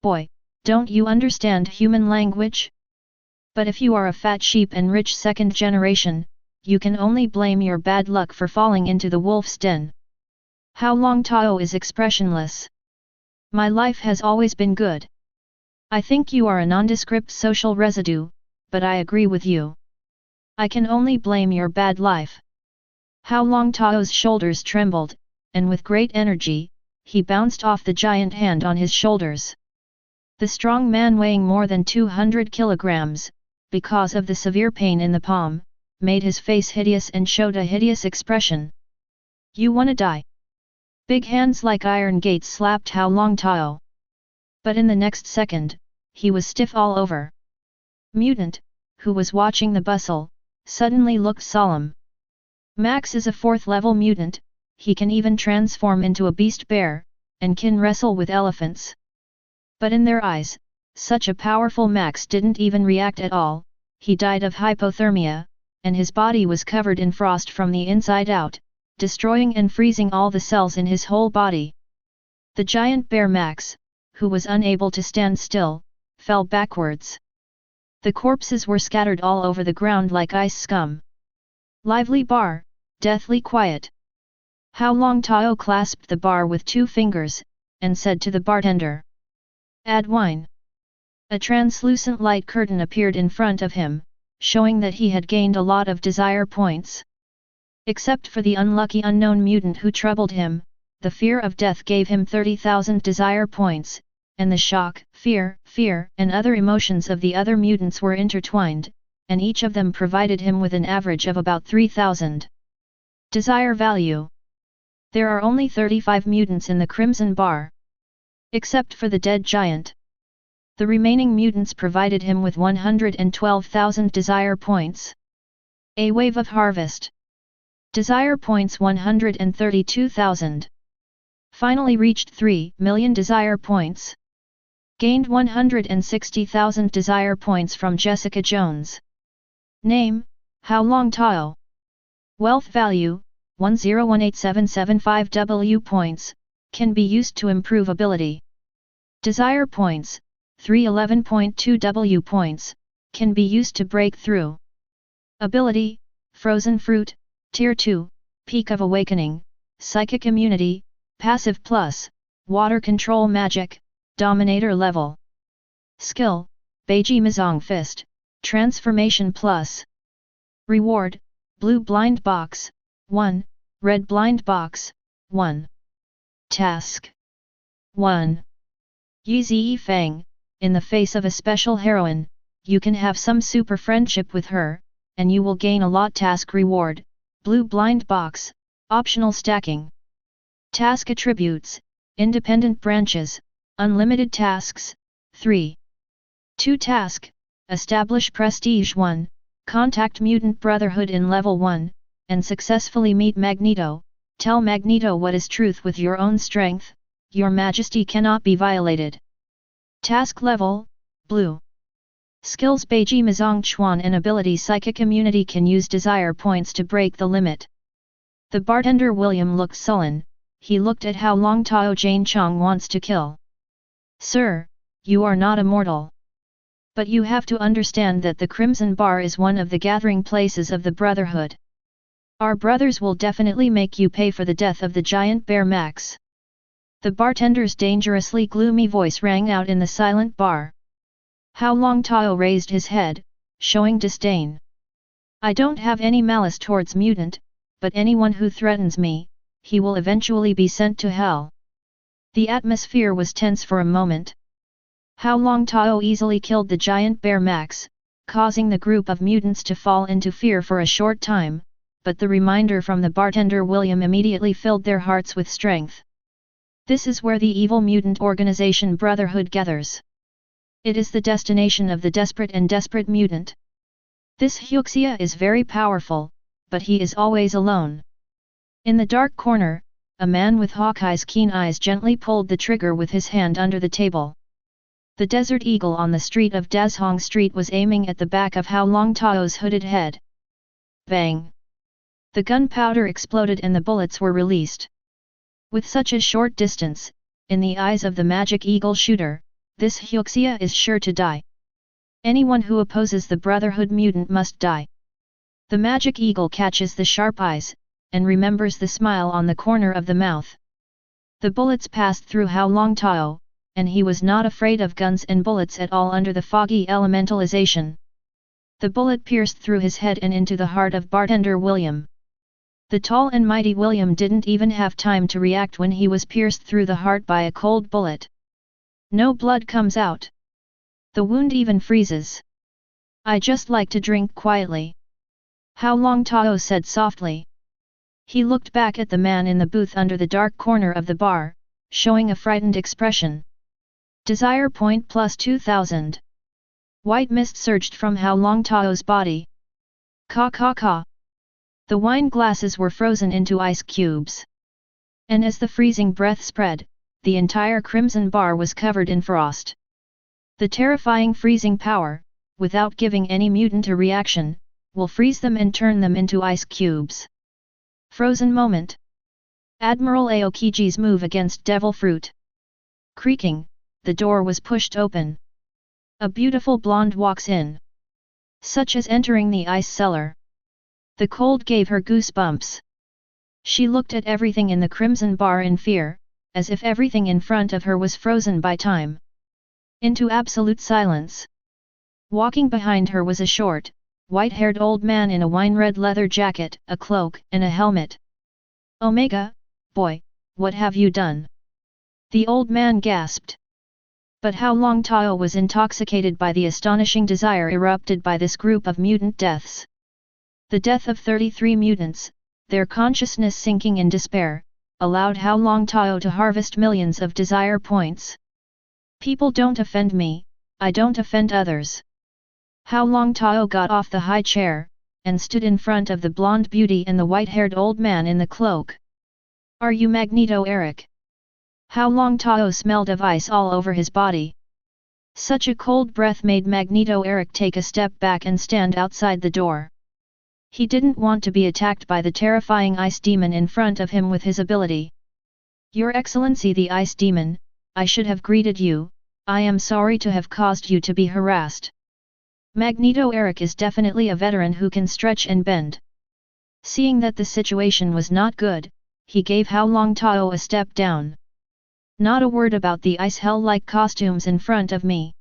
Boy, don't you understand human language? But if you are a fat sheep and rich second generation, you can only blame your bad luck for falling into the wolf's den. Hao Longtao is expressionless. My life has always been good. I think you are a nondescript social residue, but I agree with you. I can only blame your bad life. Hao Longtao's shoulders trembled, and with great energy, he bounced off the giant hand on his shoulders. The strong man weighing more than 200 kilograms, because of the severe pain in the palm, made his face hideous and showed a hideous expression. You wanna die? Big hands like iron gates slapped Hao Longtao. But in the next second, he was stiff all over. Mutant, who was watching the bustle, suddenly looked solemn. Max is a 4th-level mutant, he can even transform into a beast bear, and can wrestle with elephants. But in their eyes, such a powerful Max didn't even react at all, he died of hypothermia, and his body was covered in frost from the inside out, destroying and freezing all the cells in his whole body. The giant bear Max, who was unable to stand still, fell backwards. The corpses were scattered all over the ground like ice scum. Lively bar, deathly quiet. Hao Longtao clasped the bar with 2 fingers, and said to the bartender, "Add wine." A translucent light curtain appeared in front of him, showing that he had gained a lot of desire points. Except for the unlucky unknown mutant who troubled him, the fear of death gave him 30,000 desire points, and the shock, fear, and other emotions of the other mutants were intertwined, and each of them provided him with an average of about 3,000. Desire value. There are only 35 mutants in the Crimson Bar. Except for the dead giant. The remaining mutants provided him with 112,000 desire points. A wave of harvest. Desire points 132,000. Finally reached 3 million desire points. Gained 160,000 desire points from Jessica Jones. Name, Hao Longtao. Wealth value, 1018,775 W points, can be used to improve ability. Desire points, 311.2 W points, can be used to break through. Ability, Frozen Fruit, Tier 2, Peak of Awakening, Psychic Immunity, Passive Plus, Water Control Magic, Dominator Level. Skill, Beiji Mizong Fist, Transformation Plus. Reward, Blue Blind Box, 1, Red Blind Box, 1. Task 1. Yi Fang, in the face of a special heroine, you can have some super friendship with her, and you will gain a lot. Task reward, Blue Blind Box, optional stacking. Task attributes, independent branches, unlimited tasks, 3. 2 task, establish prestige 1, contact Mutant Brotherhood in level 1, and successfully meet Magneto, tell Magneto what is truth with your own strength, your majesty cannot be violated. Task level, Blue. Skills Beiji Mizong Chuan and ability Psychic Immunity can use desire points to break the limit. The bartender William looked sullen, he looked at Hao Longtao. Jane Chong wants to kill. Sir, you are not immortal. But you have to understand that the Crimson Bar is one of the gathering places of the Brotherhood. Our brothers will definitely make you pay for the death of the giant bear Max. The bartender's dangerously gloomy voice rang out in the silent bar. Hao Longtao raised his head, showing disdain. I don't have any malice towards mutant, but anyone who threatens me, he will eventually be sent to hell. The atmosphere was tense for a moment. Hao Longtao easily killed the giant bear Max, causing the group of mutants to fall into fear for a short time, but the reminder from the bartender William immediately filled their hearts with strength. This is where the evil mutant organization Brotherhood gathers. It is the destination of the desperate and desperate mutant. This Hyuxia is very powerful, but he is always alone. In the dark corner, a man with Hawkeye's keen eyes gently pulled the trigger with his hand under the table. The Desert Eagle on the street of Dazhong Street was aiming at the back of Hao Longtao's hooded head. Bang! The gunpowder exploded and the bullets were released. With such a short distance, in the eyes of the Magic Eagle shooter, this Hyuxia is sure to die. Anyone who opposes the Brotherhood mutant must die. The Magic Eagle catches the sharp eyes, and remembers the smile on the corner of the mouth. The bullets passed through Hao Longtao, and he was not afraid of guns and bullets at all under the foggy elementalization. The bullet pierced through his head and into the heart of bartender William. The tall and mighty William didn't even have time to react when he was pierced through the heart by a cold bullet. No blood comes out. The wound even freezes. I just like to drink quietly. Hao Longtao said softly. He looked back at the man in the booth under the dark corner of the bar, showing a frightened expression. Desire point plus 2000. White mist surged from Hao Longtao's body. Ka ka ka. The wine glasses were frozen into ice cubes. And as the freezing breath spread, the entire crimson bar was covered in frost. The terrifying freezing power, without giving any mutant a reaction, will freeze them and turn them into ice cubes. Frozen moment. Admiral Aokiji's move against Devil Fruit. Creaking, the door was pushed open. A beautiful blonde walks in. Such as entering the ice cellar. The cold gave her goosebumps. She looked at everything in the crimson bar in fear, as if everything in front of her was frozen by time. Into absolute silence. Walking behind her was a short, white-haired old man in a wine-red leather jacket, a cloak, and a helmet. Omega, boy, what have you done? The old man gasped. But Hao Longtao was intoxicated by the astonishing desire erupted by this group of mutant deaths. The death of 33 mutants, their consciousness sinking in despair, allowed Hao Longtao to harvest millions of desire points. People don't offend me, I don't offend others. Hao Longtao got off the high chair, and stood in front of the blonde beauty and the white-haired old man in the cloak. Are you Magneto Eric? Hao Longtao smelled of ice all over his body. Such a cold breath made Magneto Eric take a step back and stand outside the door. He didn't want to be attacked by the terrifying ice demon in front of him with his ability. Your Excellency the Ice Demon, I should have greeted you, I am sorry to have caused you to be harassed. Magneto Eric is definitely a veteran who can stretch and bend. Seeing that the situation was not good, he gave Hao Longtao a step down. Not a word about the ice hell-like costumes in front of me.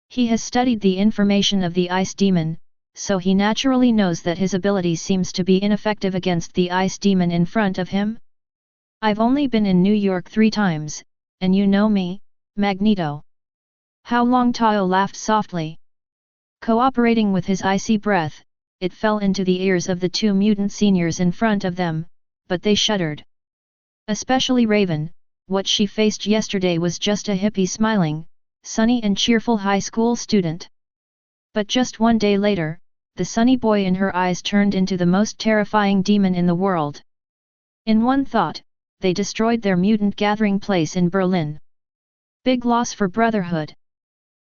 He has studied the information of the ice demon, so he naturally knows that his ability seems to be ineffective against the ice demon in front of him. I've only been in New York 3 times, and you know me, Magneto. Hao Longtao laughed softly. Cooperating with his icy breath, it fell into the ears of the 2 mutant seniors in front of them, but they shuddered. Especially Raven, what she faced yesterday was just a hippie smiling, sunny and cheerful high school student. But just 1 day later, the sunny boy in her eyes turned into the most terrifying demon in the world. In one thought, they destroyed their mutant gathering place in Berlin. Big loss for Brotherhood.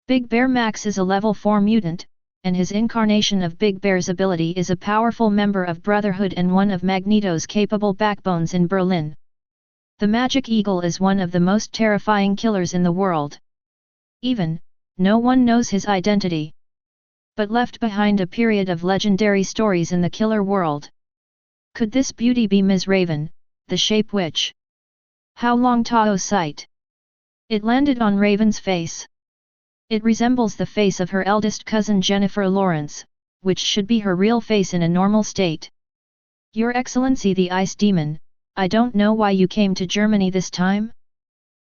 Big Bear Max is a level 4 mutant, and his incarnation of Big Bear's ability is a powerful member of Brotherhood and one of Magneto's capable backbones in Berlin. The Magic Eagle is one of the most terrifying killers in the world. Even, no one knows his identity. But left behind a period of legendary stories in the killer world. Could this beauty be Ms. Raven, the Shape Witch? Hao Longtao's sight. It landed on Raven's face. It resembles the face of her eldest cousin Jennifer Lawrence, which should be her real face in a normal state. Your Excellency the Ice Demon, I don't know why you came to Germany this time?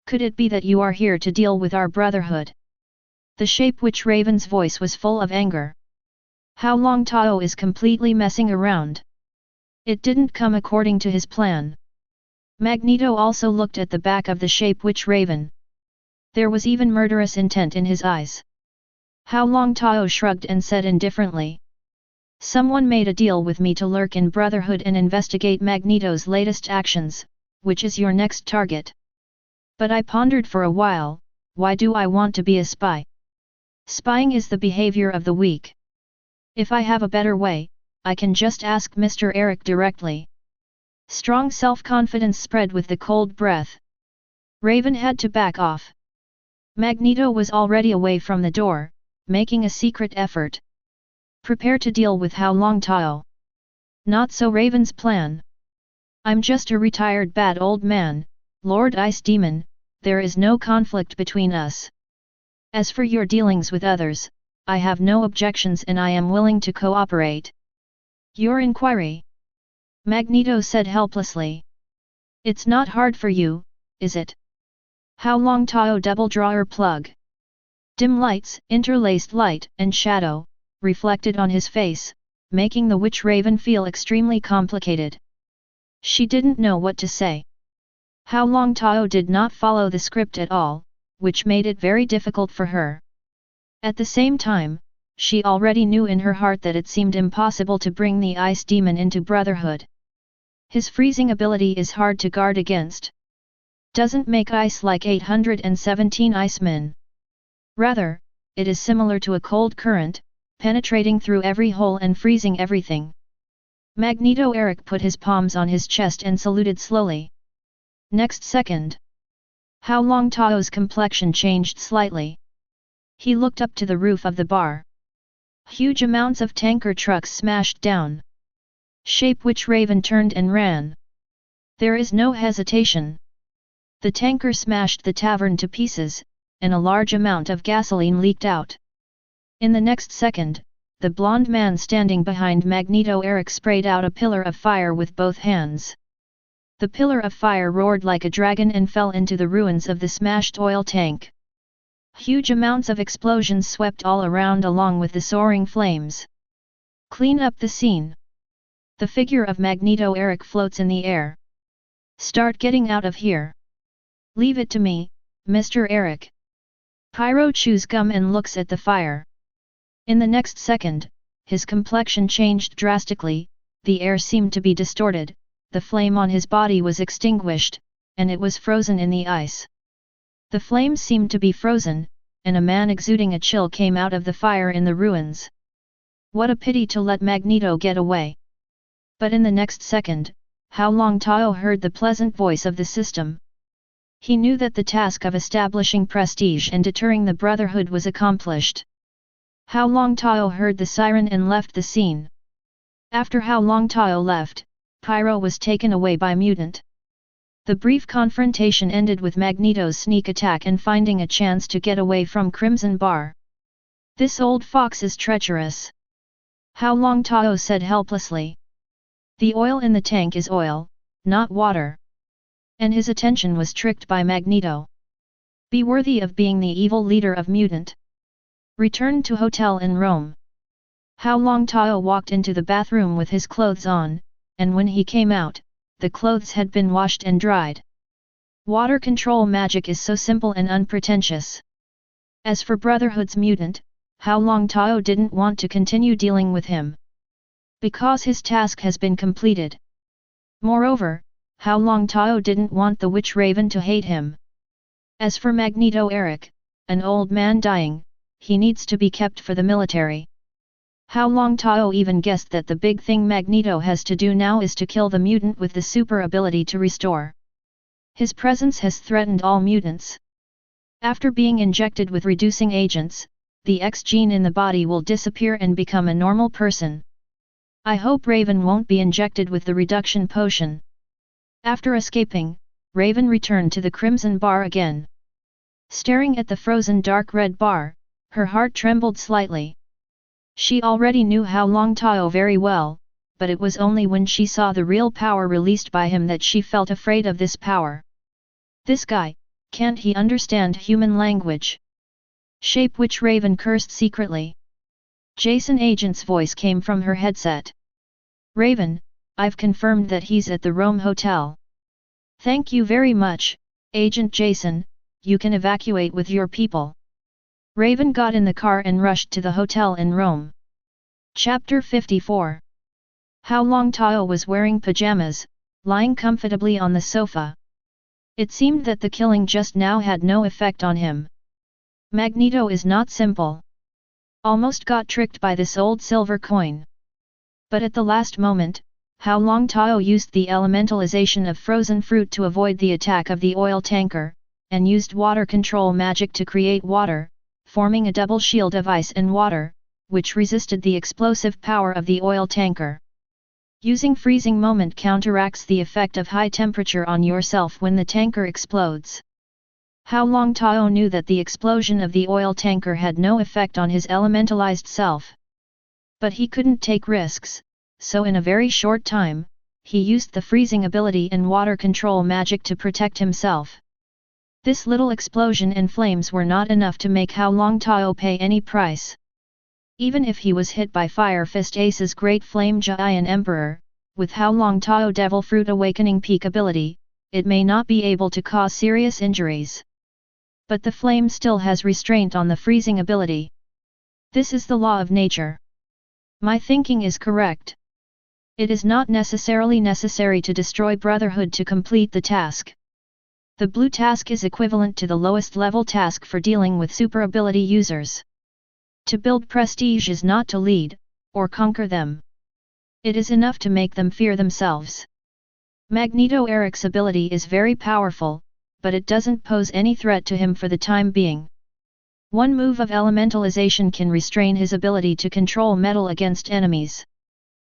Could it be that you are here to deal with our Brotherhood? The Shape Witch Raven's voice was full of anger. Hao Longtao is completely messing around. It didn't come according to his plan. Magneto also looked at the back of the Shape-Witch Raven. There was even murderous intent in his eyes. Hao Longtao shrugged and said indifferently. Someone made a deal with me to lurk in Brotherhood and investigate Magneto's latest actions, which is your next target. But I pondered for a while, why do I want to be a spy? Spying is the behavior of the weak. If I have a better way, I can just ask Mr. Eric directly. Strong self-confidence spread with the cold breath. Raven had to back off. Magneto was already away from the door, making a secret effort. Prepare to deal with Hao Longtao. Not so Raven's plan. I'm just a retired bad old man, Lord Ice Demon, there is no conflict between us. As for your dealings with others, I have no objections and I am willing to cooperate. Your inquiry? Magneto said helplessly. It's not hard for you, is it? Hao Longtao double drawer plug. Dim lights, interlaced light and shadow, reflected on his face, making the Witch Raven feel extremely complicated. She didn't know what to say. Hao Longtao did not follow the script at all, which made it very difficult for her. At the same time, she already knew in her heart that it seemed impossible to bring the Ice Demon into Brotherhood. His freezing ability is hard to guard against. Doesn't make ice like 817 Icemen. Rather, it is similar to a cold current, penetrating through every hole and freezing everything. Magneto Eric put his palms on his chest and saluted slowly. Next second, Hao Longtao's complexion changed slightly. He looked up to the roof of the bar. Huge amounts of tanker trucks smashed down. Shape-Witch Raven turned and ran. There is no hesitation. The tanker smashed the tavern to pieces, and a large amount of gasoline leaked out. In the next second, the blonde man standing behind Magneto Eric sprayed out a pillar of fire with both hands. The pillar of fire roared like a dragon and fell into the ruins of the smashed oil tank. Huge amounts of explosions swept all around along with the soaring flames. Clean up the scene. The figure of Magneto Eric floats in the air. Start getting out of here. Leave it to me, Mr. Eric. Pyro chews gum and looks at the fire. In the next second, his complexion changed drastically, the air seemed to be distorted, the flame on his body was extinguished, and it was frozen in the ice. The flames seemed to be frozen, and a man exuding a chill came out of the fire in the ruins. What a pity to let Magneto get away. But in the next second, Hao Longtao heard the pleasant voice of the system. He knew that the task of establishing prestige and deterring the Brotherhood was accomplished. Hao Longtao heard the siren and left the scene. After Hao Longtao left, Pyro was taken away by Mutant. The brief confrontation ended with Magneto's sneak attack and finding a chance to get away from Crimson Bar. This old fox is treacherous. Hao Longtao said helplessly. The oil in the tank is oil, not water. And his attention was tricked by Magneto. Be worthy of being the evil leader of Mutant. Returned to hotel in Rome. Hao Longtao walked into the bathroom with his clothes on, and when he came out, the clothes had been washed and dried. Water control magic is so simple and unpretentious. As for Brotherhood's mutant, Hao Longtao didn't want to continue dealing with him. Because his task has been completed. Moreover, Hao Longtao didn't want the Witch Raven to hate him. As for Magneto Eric, an old man dying, he needs to be kept for the military. Hao Longtao even guessed that the big thing Magneto has to do now is to kill the mutant with the super ability to restore. His presence has threatened all mutants. After being injected with reducing agents, the X gene in the body will disappear and become a normal person. I hope Raven won't be injected with the reduction potion. After escaping, Raven returned to the Crimson Bar again. Staring at the frozen dark red bar, her heart trembled slightly. She already knew Hao Longtao very well, but it was only when she saw the real power released by him that she felt afraid of this power. This guy, can't he understand human language? Shape-Witch Raven cursed secretly. Jason Agent's voice came from her headset. Raven, I've confirmed that he's at the Rome Hotel. Thank you very much, Agent Jason, you can evacuate with your people. Raven got in the car and rushed to the hotel in Rome. Chapter 54. Hao Longtao was wearing pajamas, lying comfortably on the sofa. It seemed that the killing just now had no effect on him. Magneto is not simple. Almost got tricked by this old silver coin. But at the last moment, Hao Longtao used the elementalization of frozen fruit to avoid the attack of the oil tanker, and used water control magic to create water, forming a double shield of ice and water, which resisted the explosive power of the oil tanker. Using freezing moment counteracts the effect of high temperature on yourself when the tanker explodes. Hao Longtao knew that the explosion of the oil tanker had no effect on his elementalized self. But he couldn't take risks, so in a very short time, he used the freezing ability and water control magic to protect himself. This little explosion and flames were not enough to make Hao Longtao pay any price. Even if he was hit by Fire Fist Ace's Great Flame Giant Emperor, with Hao Longtao Devil Fruit Awakening peak ability, it may not be able to cause serious injuries. But the flame still has restraint on the freezing ability. This is the law of nature. My thinking is correct. It is not necessarily necessary to destroy Brotherhood to complete the task. The blue task is equivalent to the lowest level task for dealing with super ability users. To build prestige is not to lead, or conquer them. It is enough to make them fear themselves. Magneto Eric's ability is very powerful, but it doesn't pose any threat to him for the time being. One move of elementalization can restrain his ability to control metal against enemies.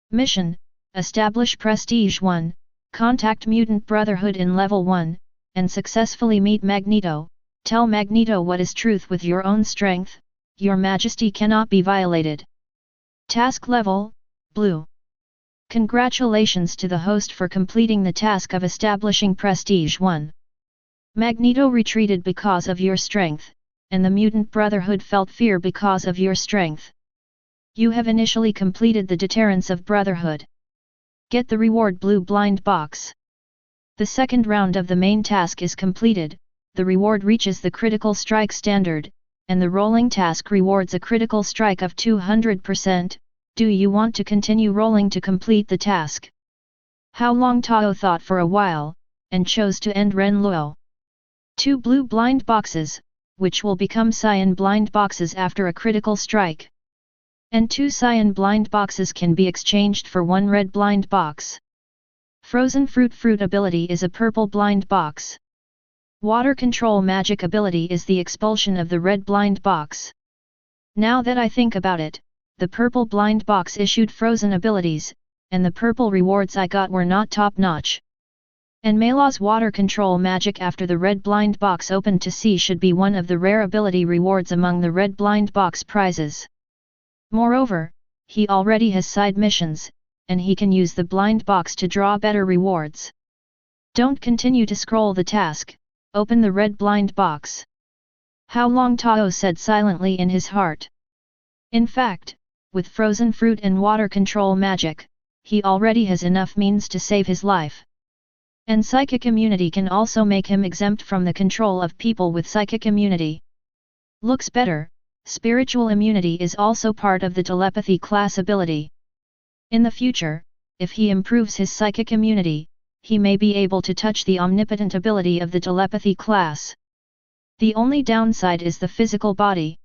Mission: establish Prestige 1, contact Mutant Brotherhood in Level 1, and successfully meet Magneto. Tell Magneto what is truth with your own strength. Your Majesty cannot be violated. Task Level: Blue. Congratulations to the host for completing the task of establishing Prestige 1. Magneto retreated because of your strength, and the Mutant Brotherhood felt fear because of your strength. You have initially completed the deterrence of Brotherhood. Get the reward Blue Blind Box. The second round of the main task is completed, the reward reaches the critical strike standard, and the rolling task rewards a critical strike of 200%, do you want to continue rolling to complete the task? Hao Longtao thought for a while, and chose to end Ren Luo. 2 blue blind boxes, which will become cyan blind boxes after a critical strike. And 2 cyan blind boxes can be exchanged for 1 red blind box. Frozen fruit ability is a purple blind box. Water control magic ability is the expulsion of the red blind box. Now that I think about it, the purple blind box issued frozen abilities, and the purple rewards I got were not top-notch. And Meilaw's water control magic after the red blind box opened to see should be one of the rare ability rewards among the red blind box prizes. Moreover, he already has side missions, and he can use the blind box to draw better rewards. Don't continue to scroll the task. Open the red blind box. Hao Longtao said silently in his heart. In fact, with frozen fruit and water control magic, he already has enough means to save his life. And psychic immunity can also make him exempt from the control of people with psychic immunity. Looks better, spiritual immunity is also part of the telepathy class ability. In the future, if he improves his psychic immunity, he may be able to touch the omnipotent ability of the telepathy class. The only downside is the physical body.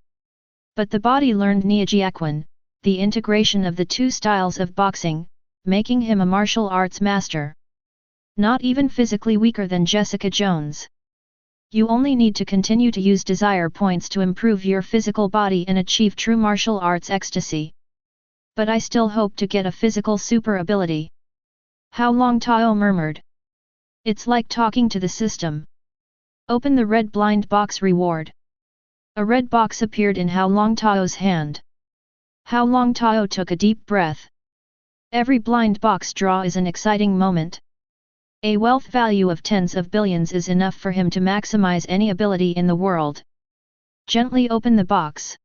But the body learned Niajiaquan, the integration of the 2 styles of boxing, making him a martial arts master. Not even physically weaker than Jessica Jones. You only need to continue to use desire points to improve your physical body and achieve true martial arts ecstasy. But I still hope to get a physical super ability. Hao Longtao murmured. It's like talking to the system. Open the red blind box reward. A red box appeared in Hao Longtao's hand. Hao Longtao took a deep breath. Every blind box draw is an exciting moment. A wealth value of tens of billions is enough for him to maximize any ability in the world. Gently open the box.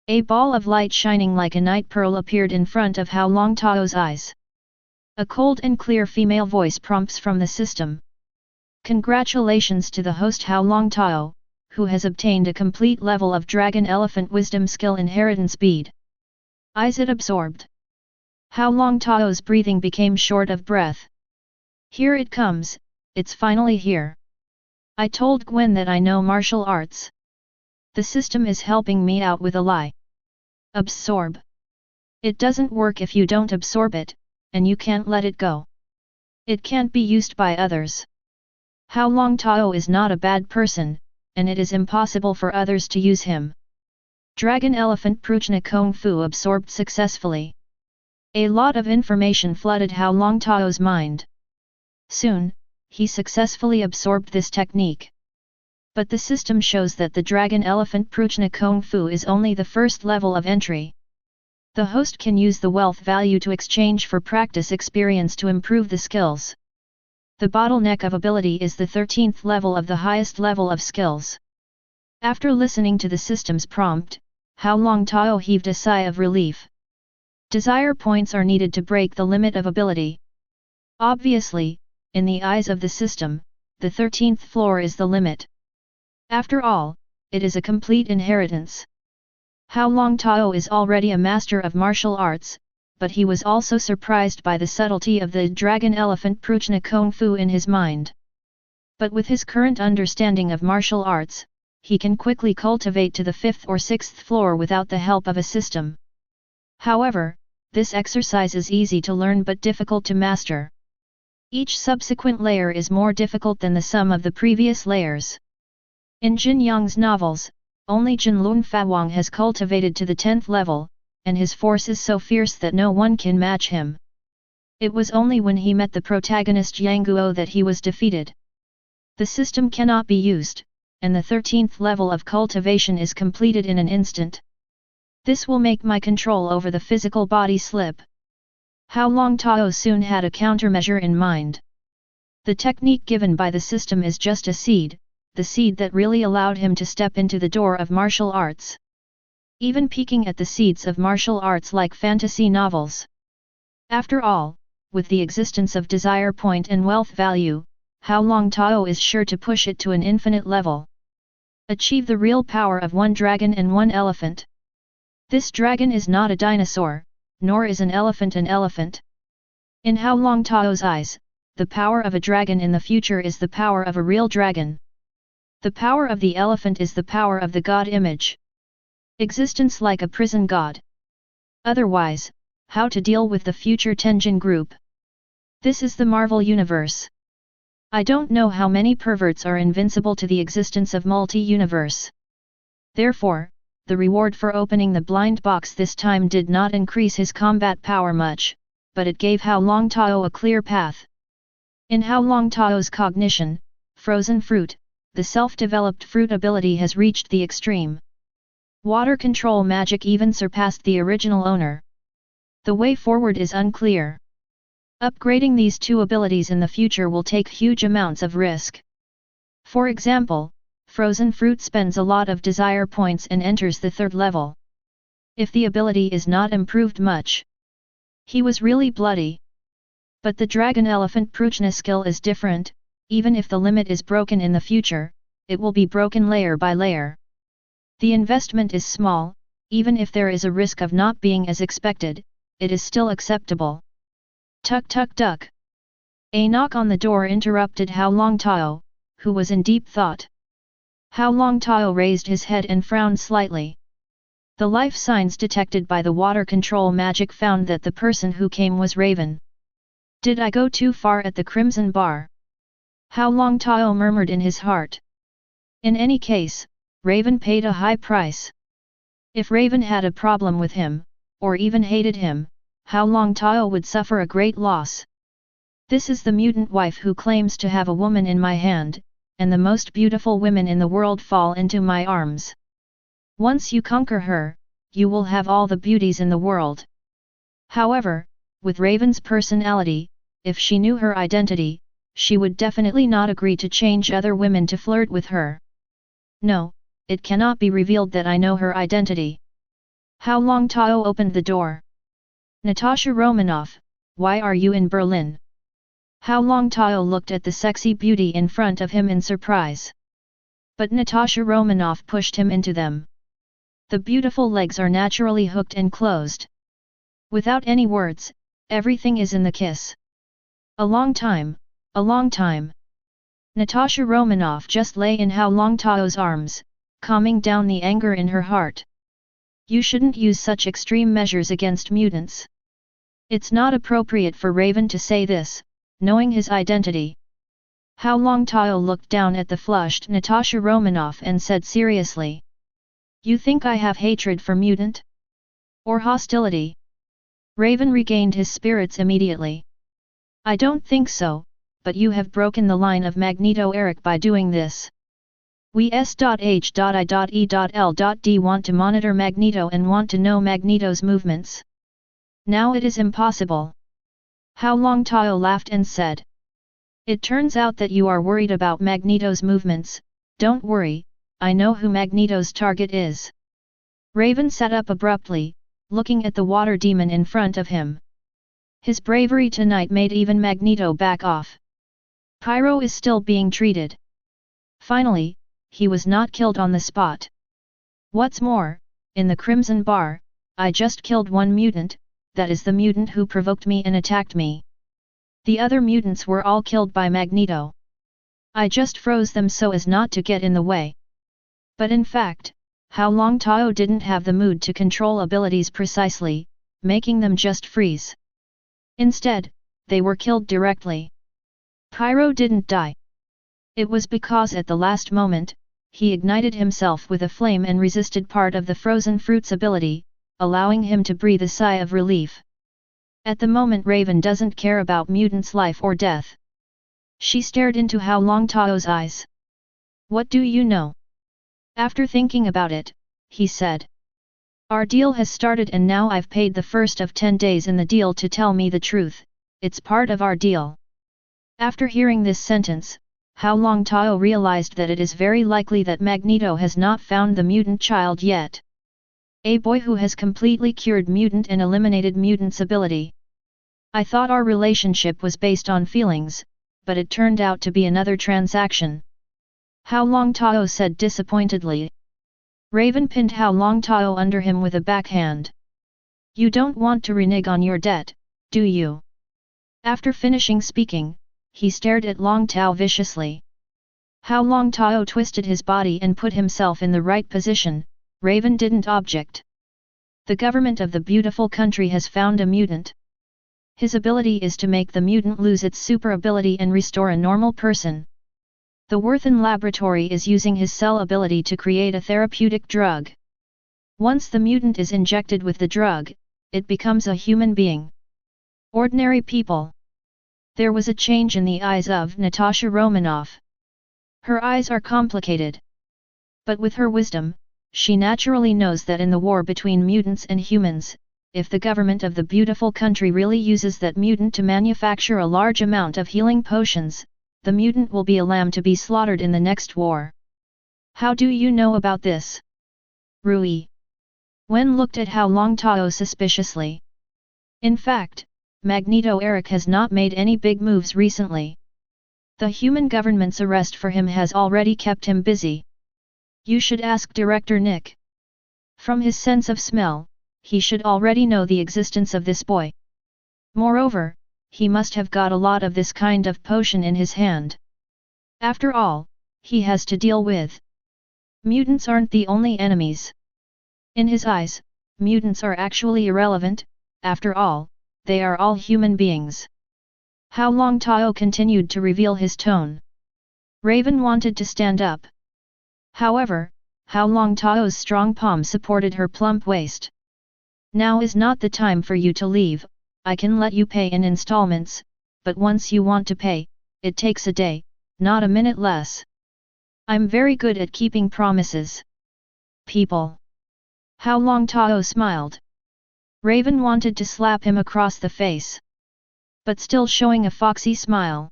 A ball of light shining like a night pearl appeared in front of Hao Longtao's eyes. A cold and clear female voice prompts from the system. Congratulations to the host Hao Longtao, who has obtained a complete level of Dragon Elephant Wisdom Skill Inheritance Bead. Is it absorbed? Hao Longtao's breathing became short of breath. Here it comes, it's finally here. I told Gwen that I know martial arts. The system is helping me out with a lie. Absorb. It doesn't work if you don't absorb it, and you can't let it go. It can't be used by others. Hao Longtao is not a bad person, and it is impossible for others to use him. Dragon Elephant Purge Kung Fu absorbed successfully. A lot of information flooded Hao Longtao's mind. Soon, he successfully absorbed this technique. But the system shows that the Dragon Elephant Purge Kung Fu is only the first level of entry. The host can use the wealth value to exchange for practice experience to improve the skills. The bottleneck of ability is the 13th level of the highest level of skills. After listening to the system's prompt, Hao Longtao heaved a sigh of relief. Desire points are needed to break the limit of ability. Obviously, in the eyes of the system, the 13th floor is the limit. After all, it is a complete inheritance. Hao Longtao is already a master of martial arts, but he was also surprised by the subtlety of the Dragon Elephant Purge Kung Fu in his mind. But with his current understanding of martial arts, he can quickly cultivate to the 5th or 6th floor without the help of a system. However, this exercise is easy to learn but difficult to master. Each subsequent layer is more difficult than the sum of the previous layers. In Jin Yang's novels, only Jin Lun Fawang has cultivated to the 10th level, and his force is so fierce that no one can match him. It was only when he met the protagonist Yang Guo that he was defeated. The system cannot be used, and the 13th level of cultivation is completed in an instant. This will make my control over the physical body slip. Hao Longtao soon had a countermeasure in mind. The technique given by the system is just a seed, the seed that really allowed him to step into the door of martial arts. Even peeking at the seeds of martial arts like fantasy novels. After all, with the existence of desire point and wealth value, Hao Longtao is sure to push it to an infinite level. Achieve the real power of one dragon and one elephant. This dragon is not a dinosaur, nor is an elephant an elephant. In Hao Longtao's eyes, the power of a dragon in the future is the power of a real dragon. The power of the elephant is the power of the god image. Existence like a prison god. Otherwise, how to deal with the future Tenjin group? This is the Marvel Universe. I don't know how many perverts are invincible to the existence of multi-universe. Therefore, the reward for opening the blind box this time did not increase his combat power much, but it gave Hao Longtao a clear path. In Hao Longtao's cognition, frozen fruit, the self-developed fruit ability has reached the extreme. Water control magic even surpassed the original owner. The way forward is unclear. Upgrading these two abilities in the future will take huge amounts of risk. For example, frozen fruit spends a lot of desire points and enters the 3rd level. If the ability is not improved much. He was really bloody. But the Dragon Elephant Purge skill is different. Even if the limit is broken in the future, it will be broken layer by layer. The investment is small, even if there is a risk of not being as expected, it is still acceptable. Tuk tuk tuk. A knock on the door interrupted Hao Longtao, who was in deep thought. Hao Longtao raised his head and frowned slightly. The life signs detected by the water control magic found that the person who came was Raven. Did I go too far at the Crimson Bar? Hao Longtao murmured in his heart. In any case, Raven paid a high price. If Raven had a problem with him, or even hated him, Hao Longtao would suffer a great loss. This is the mutant wife who claims to have a woman in my hand, and the most beautiful women in the world fall into my arms. Once you conquer her, you will have all the beauties in the world. However, with Raven's personality, if she knew her identity, she would definitely not agree to change other women to flirt with her. No, it cannot be revealed that I know her identity. Hao Longtao opened the door. Natasha Romanoff, why are you in Berlin? Hao Longtao looked at the sexy beauty in front of him in surprise. But Natasha Romanoff pushed him into them. The beautiful legs are naturally hooked and closed. Without any words, everything is in the kiss. A long time, a long time. Natasha Romanoff just lay in Hao Longtao's arms, calming down the anger in her heart. You shouldn't use such extreme measures against mutants. It's not appropriate for Raven to say this, knowing his identity. Hao Longtao looked down at the flushed Natasha Romanoff and said seriously. You think I have hatred for mutant? Or hostility? Raven regained his spirits immediately. I don't think so, but you have broken the line of Magneto Eric by doing this. We S.H.I.E.L.D want to monitor Magneto and want to know Magneto's movements. Now it is impossible. Hao Longtao laughed and said. It turns out that you are worried about Magneto's movements. Don't worry, I know who Magneto's target is. Raven sat up abruptly, looking at the water demon in front of him. His bravery tonight made even Magneto back off. Pyro is still being treated. Finally, he was not killed on the spot. What's more, in the Crimson Bar, I just killed one mutant, that is the mutant who provoked me and attacked me. The other mutants were all killed by Magneto. I just froze them so as not to get in the way. But in fact, Hao Longtao didn't have the mood to control abilities precisely, making them just freeze. Instead, they were killed directly. Pyro didn't die. It was because at the last moment, he ignited himself with a flame and resisted part of the frozen fruit's ability, allowing him to breathe a sigh of relief. At the moment Raven doesn't care about mutants' life or death. She stared into Hao Longtao's eyes. What do you know? After thinking about it, he said. Our deal has started and now I've paid the first of 10 days in the deal to tell me the truth, it's part of our deal. After hearing this sentence, Hao Longtao realized that it is very likely that Magneto has not found the mutant child yet. A boy who has completely cured mutant and eliminated mutant's ability. I thought our relationship was based on feelings, but it turned out to be another transaction. Hao Longtao said disappointedly. Raven pinned Hao Longtao under him with a backhand. You don't want to renege on your debt, do you? After finishing speaking, he stared at Longtao viciously. Hao Longtao twisted his body and put himself in the right position. Raven didn't object. The government of the beautiful country has found a mutant. His ability is to make the mutant lose its super ability and restore a normal person. The Worthen laboratory is using his cell ability to create a therapeutic drug. Once the mutant is injected with the drug, it becomes a human being. Ordinary people. There was a change in the eyes of Natasha Romanoff. Her eyes are complicated. But with her wisdom, she naturally knows that in the war between mutants and humans, if the government of the beautiful country really uses that mutant to manufacture a large amount of healing potions, the mutant will be a lamb to be slaughtered in the next war. How do you know about this? Rui. Gwen looked at Hao Longtao suspiciously. In fact, Magneto Eric has not made any big moves recently. The human government's arrest for him has already kept him busy. You should ask Director Nick. From his sense of smell, he should already know the existence of this boy. Moreover, he must have got a lot of this kind of potion in his hand. After all, he has to deal with. Mutants aren't the only enemies. In his eyes, mutants are actually irrelevant, after all, they are all human beings. Hao Longtao continued to reveal his tone. Raven wanted to stand up. However, Hao Longtao's strong palm supported her plump waist. Now is not the time for you to leave. I can let you pay in installments, but once you want to pay, it takes a day, not a minute less. I'm very good at keeping promises. People. Hao Longtao smiled. Raven wanted to slap him across the face. But still showing a foxy smile.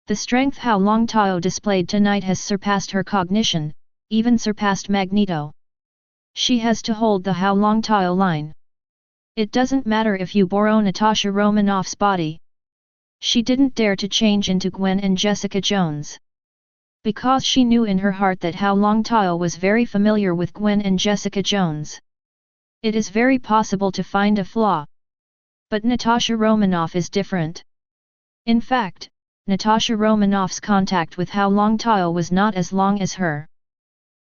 The strength Hao Longtao displayed tonight has surpassed her cognition, even surpassed Magneto. She has to hold the Hao Longtao line. It doesn't matter if you borrow Natasha Romanoff's body. She didn't dare to change into Gwen and Jessica Jones. Because she knew in her heart that Hao Longtao was very familiar with Gwen and Jessica Jones. It is very possible to find a flaw. But Natasha Romanoff is different. In fact, Natasha Romanoff's contact with Hao Longtao was not as long as her.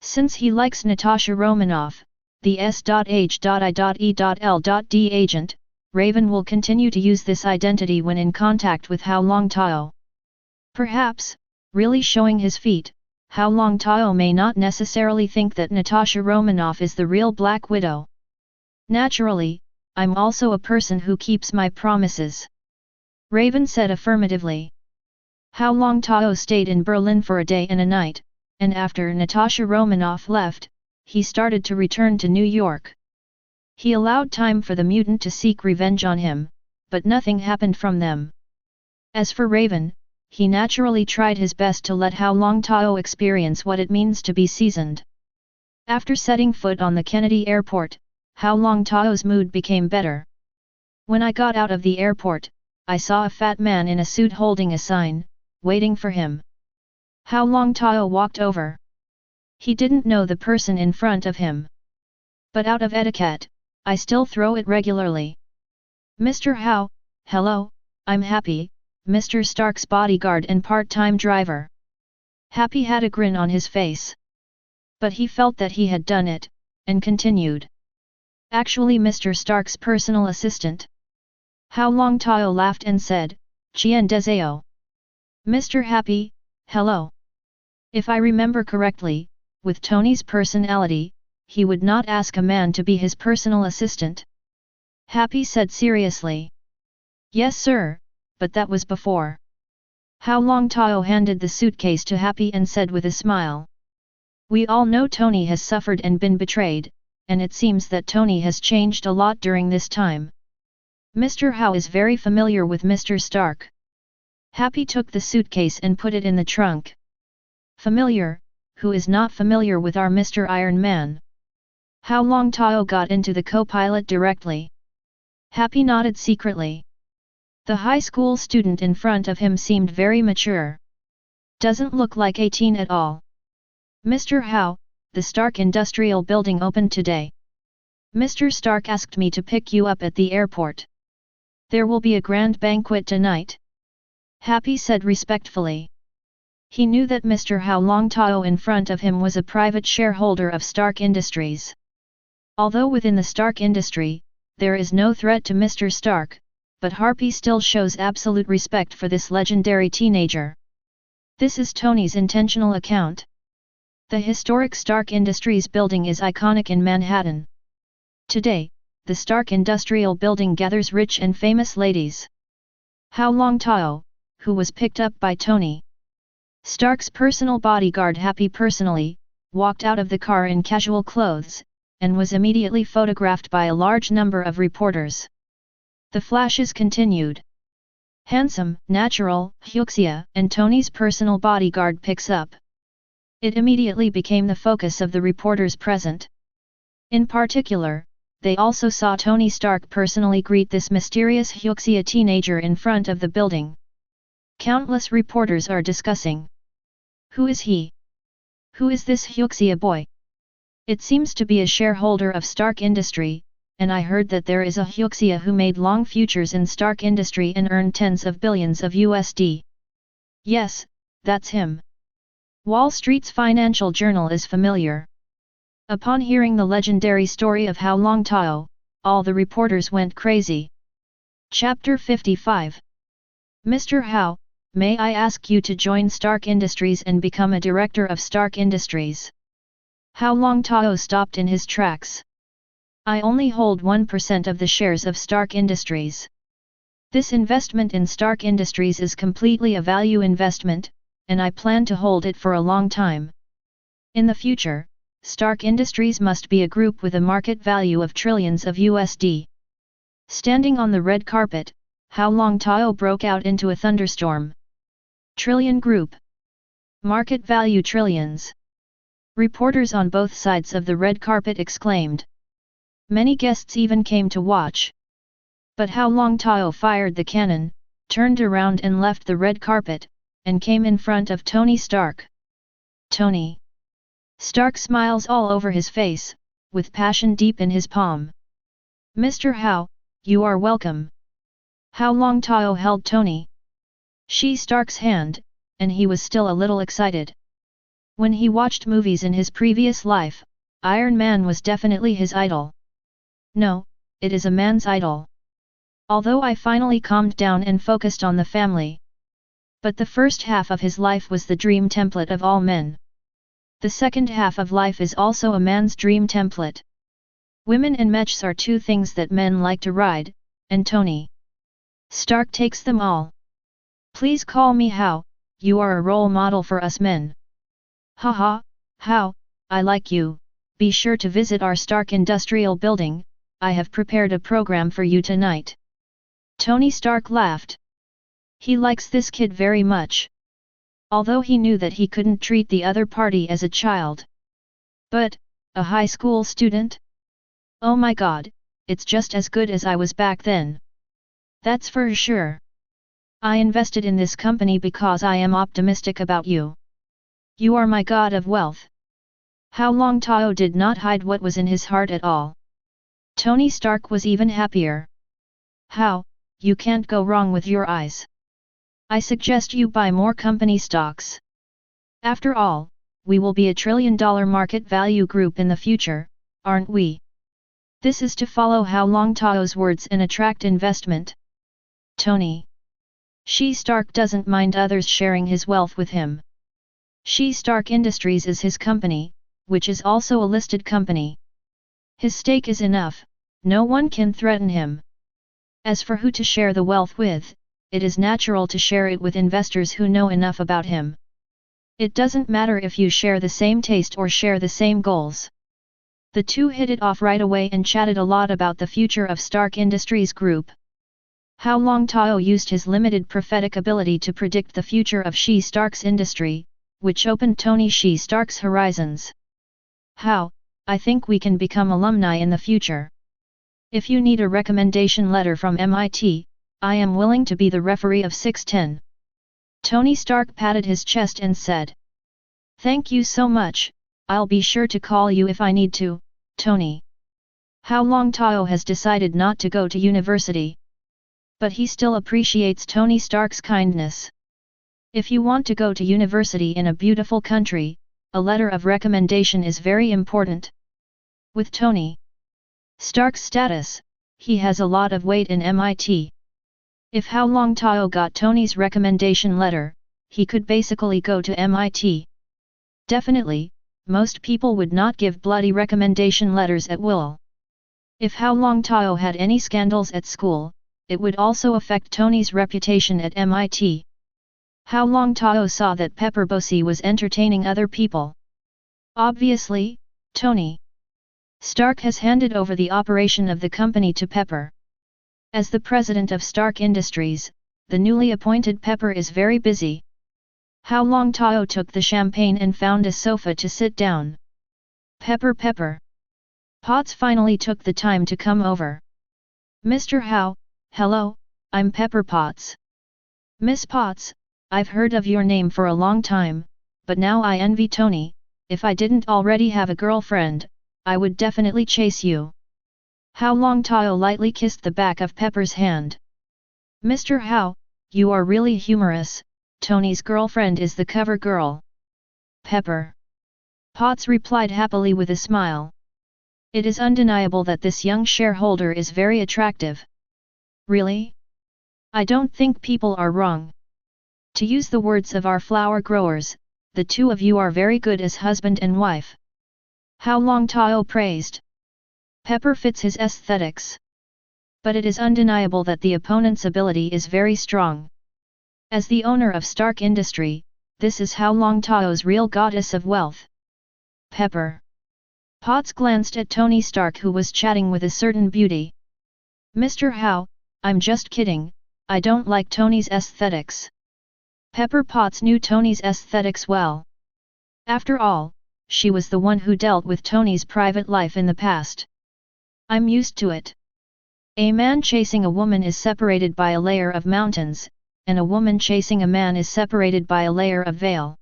Since he likes Natasha Romanoff, the S.H.I.E.L.D agent, Raven will continue to use this identity when in contact with Hao Longtao. Perhaps, really showing his feet, Hao Longtao may not necessarily think that Natasha Romanoff is the real Black Widow. Naturally, I'm also a person who keeps my promises. Raven said affirmatively. Hao Longtao stayed in Berlin for a day and a night, and after Natasha Romanoff left, he started to return to New York. He allowed time for the mutant to seek revenge on him, but nothing happened from them. As for Raven, he naturally tried his best to let Hao Longtao experience what it means to be seasoned. After setting foot on the Kennedy airport, Hao Longtao's mood became better. When I got out of the airport, I saw a fat man in a suit holding a sign, waiting for him. Hao Longtao walked over. He didn't know the person in front of him. But out of etiquette, I still throw it regularly. Mr. Hao, hello, I'm Happy, Mr. Stark's bodyguard and part-time driver. Happy had a grin on his face. But he felt that he had done it, and continued. Actually Mr. Stark's personal assistant. Hao Longtao laughed and said, Chien deseo. Mr. Happy, hello. If I remember correctly, with Tony's personality, he would not ask a man to be his personal assistant. Happy said seriously. Yes sir, but that was before. Hao Longtao handed the suitcase to Happy and said with a smile. We all know Tony has suffered and been betrayed, and it seems that Tony has changed a lot during this time. Mr. Hao is very familiar with Mr. Stark. Happy took the suitcase and put it in the trunk. Familiar? Who is not familiar with our Mr. Iron Man? Hao Longtao got into the co-pilot directly. Happy nodded secretly. The high school student in front of him seemed very mature. Doesn't look like 18 at all. Mr. Hao, the Stark Industrial Building opened today. Mr. Stark asked me to pick you up at the airport. There will be a grand banquet tonight. Happy said respectfully. He knew that Mr. Hao Longtao in front of him was a private shareholder of Stark Industries. Although within the Stark industry, there is no threat to Mr. Stark, but Happy still shows absolute respect for this legendary teenager. This is Tony's intentional account. The historic Stark Industries building is iconic in Manhattan. Today, the Stark Industrial Building gathers rich and famous ladies. Hao Longtao, who was picked up by Tony Stark's personal bodyguard Happy personally, walked out of the car in casual clothes, and was immediately photographed by a large number of reporters. The flashes continued. Handsome, natural, fuchsia, and Tony's personal bodyguard picks up. It immediately became the focus of the reporters present. In particular, they also saw Tony Stark personally greet this mysterious fuchsia teenager in front of the building. Countless reporters are discussing. Who is he? Who is this fuchsia boy? It seems to be a shareholder of Stark Industry, and I heard that there is a fuchsia who made long futures in Stark Industry and earned tens of billions of USD. Yes, that's him. Wall Street's Financial Journal is familiar. Upon hearing the legendary story of Hao Longtao, all the reporters went crazy. Chapter 55. Mr. Hao, may I ask you to join Stark Industries and become a director of Stark Industries? Hao Longtao stopped in his tracks. I only hold 1% of the shares of Stark Industries. This investment in Stark Industries is completely a value investment, and I plan to hold it for a long time. In the future, Stark Industries must be a group with a market value of trillions of USD. Standing on the red carpet, Hao Longtao broke out into a thunderstorm. Trillion Group. Market value trillions. Reporters on both sides of the red carpet exclaimed. Many guests even came to watch. But Hao Longtao fired the cannon, turned around and left the red carpet, and came in front of Tony Stark. Tony Stark smiles all over his face, with passion deep in his palm. Mr. Hao, you are welcome. Hao Longtao held Tony Stark's hand, and he was still a little excited. When he watched movies in his previous life, Iron Man was definitely his idol. No, it is a man's idol. Although I finally calmed down and focused on the family. But the first half of his life was the dream template of all men. The second half of life is also a man's dream template. Women and mechs are two things that men like to ride, and Tony Stark takes them all. Please call me Hao, you are a role model for us men. Haha, Hao, I like you, be sure to visit our Stark Industrial Building, I have prepared a program for you tonight. Tony Stark laughed. He likes this kid very much. Although he knew that he couldn't treat the other party as a child. But, a high school student? Oh my god, it's just as good as I was back then. That's for sure. I invested in this company because I am optimistic about you. You are my god of wealth. Hao Longtao did not hide what was in his heart at all. Tony Stark was even happier. Hao, you can't go wrong with your eyes. I suggest you buy more company stocks. After all, we will be a $1 trillion market value group in the future, aren't we? This is to follow Hao Longtao's words and attract investment. Tony Stark doesn't mind others sharing his wealth with him. Stark Industries is his company, which is also a listed company. His stake is enough, no one can threaten him. As for who to share the wealth with, it is natural to share it with investors who know enough about him. It doesn't matter if you share the same taste or share the same goals. The two hit it off right away and chatted a lot about the future of Stark Industries Group. Hao Longtao used his limited prophetic ability to predict the future of Stark's industry, which opened Tony Stark's horizons. Hao, I think we can become alumni in the future. If you need a recommendation letter from MIT, I am willing to be the referee of 610. Tony Stark patted his chest and said. Thank you so much, I'll be sure to call you if I need to, Tony. Hao Longtao has decided not to go to university. But he still appreciates Tony Stark's kindness. If you want to go to university in a beautiful country, a letter of recommendation is very important. With Tony Stark's status, he has a lot of weight in MIT. If Hao Longtao got Tony's recommendation letter, he could basically go to MIT. Definitely, most people would not give bloody recommendation letters at will. If Hao Longtao had any scandals at school, it would also affect Tony's reputation at MIT. Hao Longtao saw that Pepper Bossi was entertaining other people. Obviously, Tony Stark has handed over the operation of the company to Pepper. As the president of Stark Industries, the newly appointed Pepper is very busy. Hao Longtao took the champagne and found a sofa to sit down. Pepper. Potts finally took the time to come over. Mr. Hao, hello, I'm Pepper Potts. Miss Potts, I've heard of your name for a long time, but now I envy Tony. If I didn't already have a girlfriend, I would definitely chase you. Hao Longtao lightly kissed the back of Pepper's hand. Mr. Hao, you are really humorous, Tony's girlfriend is the cover girl. Pepper Potts replied happily with a smile. It is undeniable that this young shareholder is very attractive. Really? I don't think people are wrong. To use the words of our flower growers, the two of you are very good as husband and wife. Hao Longtao praised. Pepper fits his aesthetics. But it is undeniable that the opponent's ability is very strong. As the owner of Stark Industry, this is Hao Longtao's real goddess of wealth. Pepper Potts glanced at Tony Stark, who was chatting with a certain beauty. Mr. Hao, I'm just kidding, I don't like Tony's aesthetics. Pepper Potts knew Tony's aesthetics well. After all, she was the one who dealt with Tony's private life in the past. I'm used to it. A man chasing a woman is separated by a layer of mountains, and a woman chasing a man is separated by a layer of veil.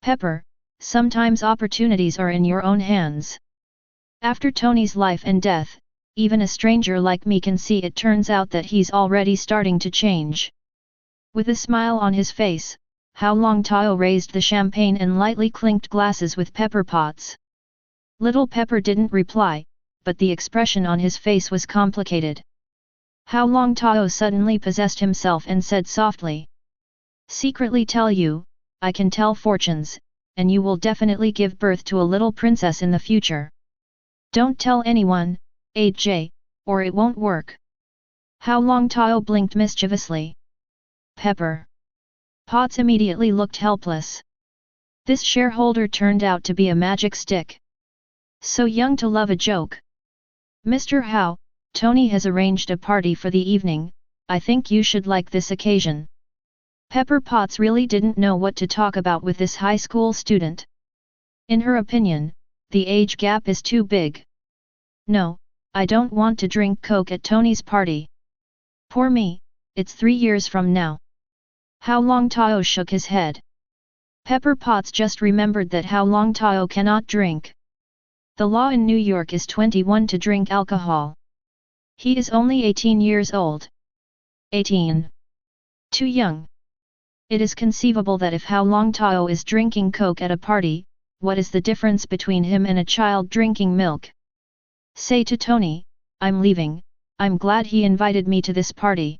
Pepper, sometimes opportunities are in your own hands. After Tony's life and death, even a stranger like me can see it turns out that he's already starting to change. With a smile on his face, Hao Longtao raised the champagne and lightly clinked glasses with Pepper Potts. Little Pepper didn't reply, but the expression on his face was complicated. Hao Longtao suddenly possessed himself and said softly. Secretly tell you, I can tell fortunes, and you will definitely give birth to a little princess in the future. Don't tell anyone, AJ, or it won't work. Hao Longtao blinked mischievously. Pepper Potts immediately looked helpless. This shareholder turned out to be a magic stick. So young to love a joke. Mr. Hao, Tony has arranged a party for the evening, I think you should like this occasion. Pepper Potts really didn't know what to talk about with this high school student. In her opinion, the age gap is too big. No, I don't want to drink Coke at Tony's party. Poor me, it's 3 years from now. Hao Longtao shook his head. Pepper Potts just remembered that Hao Longtao cannot drink. The law in New York is 21 to drink alcohol. He is only 18 years old. 18. Too young. It is conceivable that if Hao Longtao is drinking Coke at a party, what is the difference between him and a child drinking milk? Say to Tony, I'm leaving, I'm glad he invited me to this party.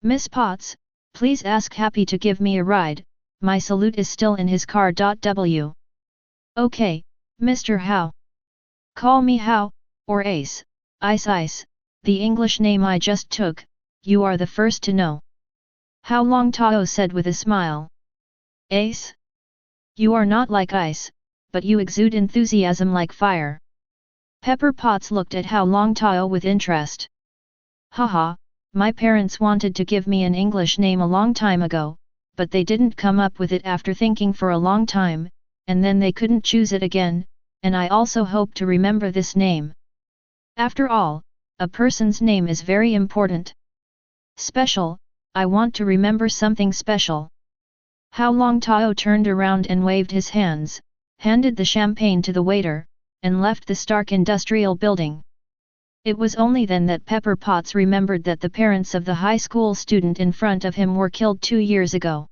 Miss Potts, please ask Happy to give me a ride, my salute is still in his car. W. Okay, Mr. Hao. Call me Hao, or Ace, Ice, the English name I just took, you are the first to know. Hao Longtao said with a smile. Ace? You are not like ice, but you exude enthusiasm like fire. Pepper Potts looked at Hao Longtao with interest. Haha, my parents wanted to give me an English name a long time ago, but they didn't come up with it after thinking for a long time, and then they couldn't choose it again, and I also hope to remember this name. After all, a person's name is very important. Special, I want to remember something special. Hao Longtao turned around and waved his hands, handed the champagne to the waiter, and left the Stark Industrial Building. It was only then that Pepper Potts remembered that the parents of the high school student in front of him were killed 2 years ago.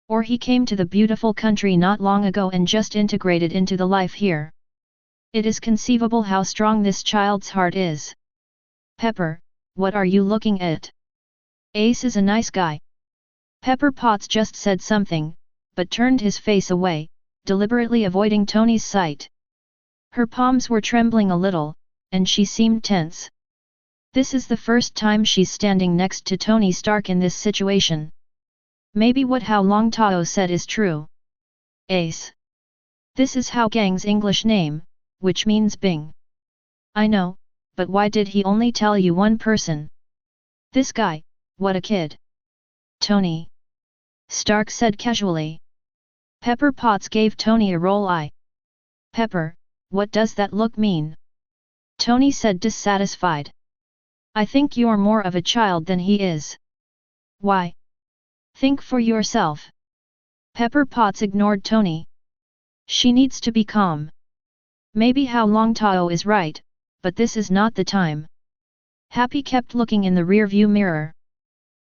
Or he came to the beautiful country not long ago and just integrated into the life here. It is conceivable how strong this child's heart is. Pepper, what are you looking at? Ace is a nice guy. Pepper Potts just said something, but turned his face away, deliberately avoiding Tony's sight. Her palms were trembling a little, and she seemed tense. This is the first time she's standing next to Tony Stark in this situation. Maybe what Hao Longtao said is true. Ace. This is Hao Gang's English name, which means Bing. I know, but why did he only tell you one person? This guy, what a kid. Tony. Stark said casually. Pepper Potts gave Tony a roll eye. Pepper, what does that look mean? Tony said dissatisfied. I think you're more of a child than he is. Why? Think for yourself. Pepper Potts ignored Tony. She needs to be calm. Maybe Hao Longtao is right, but this is not the time. Happy kept looking in the rearview mirror.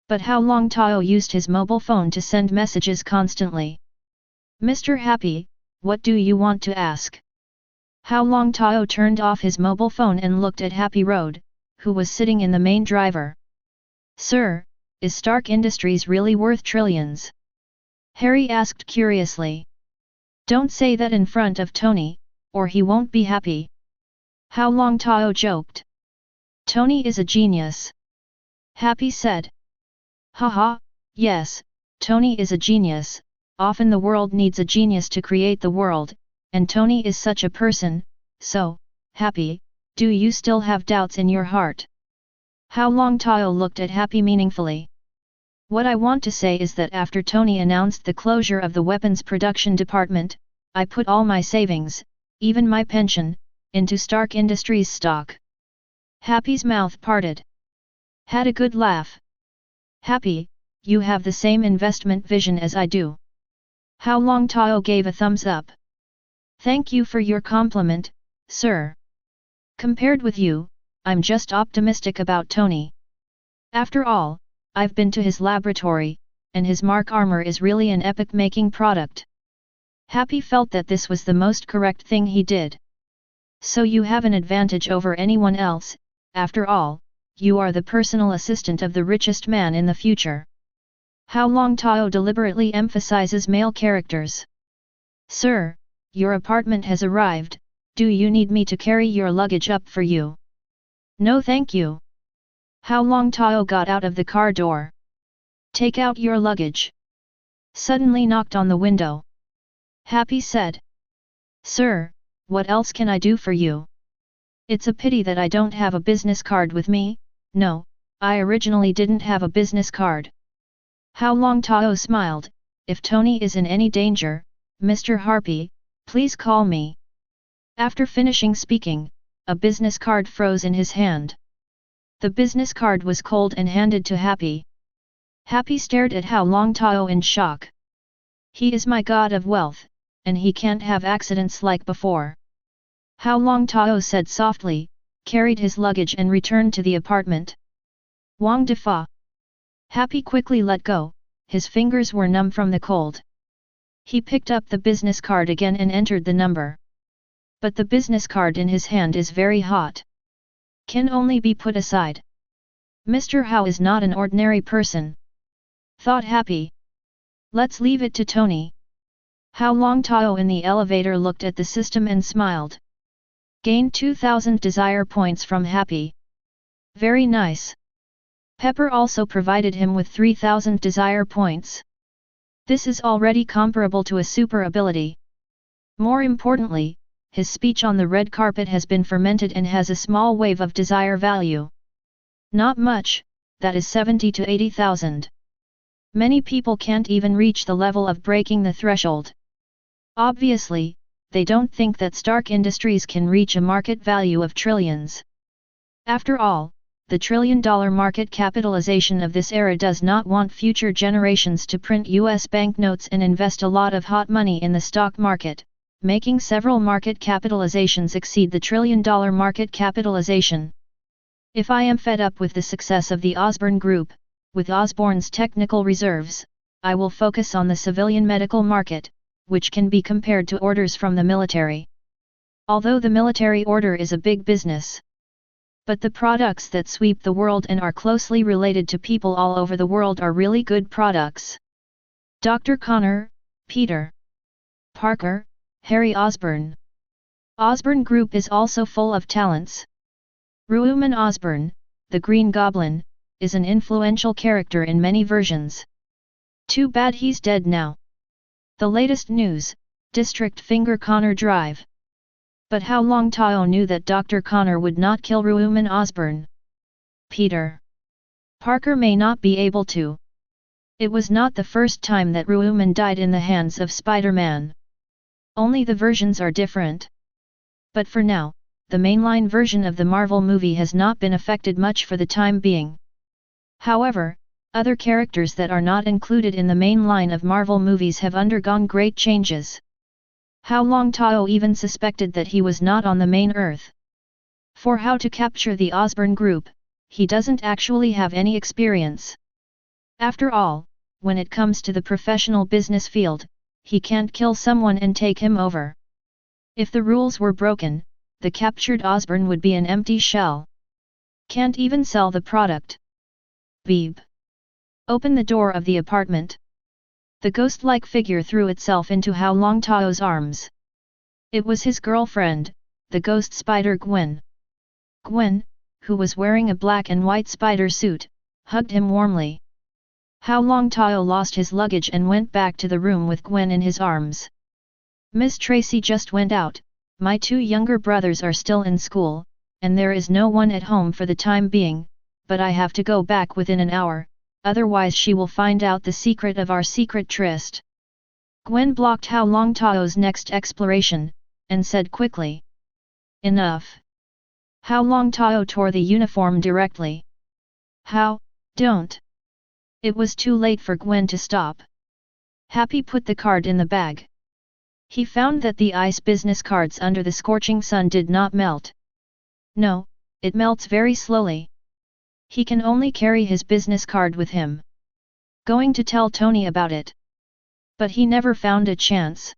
But Hao Longtao used his mobile phone to send messages constantly. Mr. Happy, what do you want to ask? Hao Longtao turned off his mobile phone and looked at Happy Road, who was sitting in the main driver. Sir, is Stark Industries really worth trillions? Harry asked curiously. Don't say that in front of Tony, or he won't be happy. Hao Longtao joked. Tony is a genius. Happy said. Haha, yes, Tony is a genius, often the world needs a genius to create the world, and Tony is such a person, so, Happy, do you still have doubts in your heart? Hao Longtao looked at Happy meaningfully. What I want to say is that after Tony announced the closure of the weapons production department, I put all my savings, even my pension, into Stark Industries stock. Happy's mouth parted. Had a good laugh. Happy, you have the same investment vision as I do. Hao Longtao gave a thumbs up. Thank you for your compliment, sir. Compared with you, I'm just optimistic about Tony. After all, I've been to his laboratory, and his mark armor is really an epoch-making product. Happy felt that this was the most correct thing he did. So you have an advantage over anyone else, after all, you are the personal assistant of the richest man in the future. Hao Longtao deliberately emphasizes male characters. Sir, your apartment has arrived, do you need me to carry your luggage up for you? No thank you. Hao Longtao got out of the car door. Take out your luggage. Suddenly knocked on the window. Happy said. Sir, what else can I do for you? It's a pity that I don't have a business card with me. No, I originally didn't have a business card. Hao Longtao smiled. If Tony is in any danger, Mr. Harpy, please call me. After finishing speaking, a business card froze in his hand. The business card was cold and handed to Happy. Happy stared at Hao Longtao in shock. He is my god of wealth, and he can't have accidents like before. Hao Longtao said softly, carried his luggage and returned to the apartment. Wang Defa. Happy quickly let go, his fingers were numb from the cold. He picked up the business card again and entered the number. But the business card in his hand is very hot. Can only be put aside. Mr. Hao is not an ordinary person. Thought Happy. Let's leave it to Tony. Hao Longtao in the elevator looked at the system and smiled. Gained 2000 desire points from Happy. Very nice. Pepper also provided him with 3000 desire points. This is already comparable to a super ability. More importantly, his speech on the red carpet has been fermented and has a small wave of desire value. Not much, that is 70 to 80,000. Many people can't even reach the level of breaking the threshold. Obviously, they don't think that Stark Industries can reach a market value of trillions. After all, the trillion-dollar market capitalization of this era does not want future generations to print US banknotes and invest a lot of hot money in the stock market, making several market capitalizations exceed the trillion-dollar market capitalization. If I am fed up with the success of the Osborne Group, with Osborne's technical reserves, I will focus on the civilian medical market, which can be compared to orders from the military. Although the military order is a big business. But the products that sweep the world and are closely related to people all over the world are really good products. Dr. Connor, Peter Parker, Harry Osborn. Osborne Group is also full of talents. Ruuman Osborn, the Green Goblin, is an influential character in many versions. Too bad he's dead now. The latest news, District Finger Connor Drive. But Hao Longtao knew that Dr. Connor would not kill Ruuman Osborn. Peter Parker may not be able to. It was not the first time that Ruuman died in the hands of Spider-Man. Only the versions are different. But for now, the mainline version of the Marvel movie has not been affected much for the time being. However, other characters that are not included in the main line of Marvel movies have undergone great changes. Hao Longtao even suspected that he was not on the main Earth. For how to capture the Osborne Group, he doesn't actually have any experience. After all, when it comes to the professional business field, he can't kill someone and take him over. If the rules were broken, the captured Osborne would be an empty shell. Can't even sell the product. Beep. Open the door of the apartment. The ghost-like figure threw itself into Hao Longtao's arms. It was his girlfriend, the ghost spider Gwen. Gwen, who was wearing a black and white spider suit, hugged him warmly. Hao Longtao lost his luggage and went back to the room with Gwen in his arms. Miss Tracy just went out, my two younger brothers are still in school, and there is no one at home for the time being, but I have to go back within an hour, otherwise she will find out the secret of our secret tryst. Gwen blocked Hao Longtao's next exploration, and said quickly. Enough. Hao Longtao tore the uniform directly. Hao, don't. It was too late for Gwen to stop. Happy put the card in the bag. He found that the ice business cards under the scorching sun did not melt. No, it melts very slowly. He can only carry his business card with him. Going to tell Tony about it. But he never found a chance.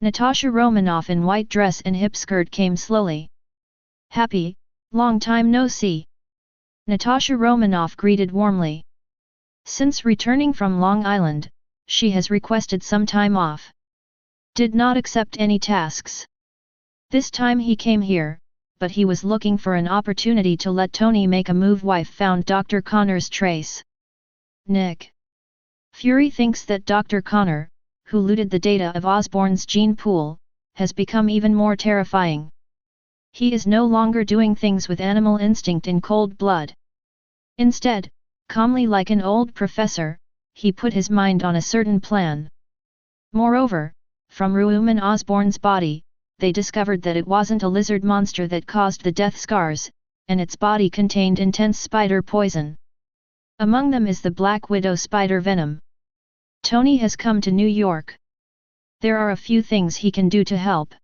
Natasha Romanoff in white dress and hip skirt came slowly. Happy, long time no see. Natasha Romanoff greeted warmly. Since returning from Long Island, she has requested some time off. Did not accept any tasks. This time he came here, but he was looking for an opportunity to let Tony make a move. Wife found Dr. Connor's trace. Nick. Fury thinks that Dr. Connor, who looted the data of Osborne's gene pool, has become even more terrifying. He is no longer doing things with animal instinct in cold blood. Instead, calmly like an old professor, he put his mind on a certain plan. Moreover, from Ruuman Osborne's body, they discovered that it wasn't a lizard monster that caused the death scars, and its body contained intense spider poison. Among them is the Black Widow spider venom. Tony has come to New York. There are a few things he can do to help.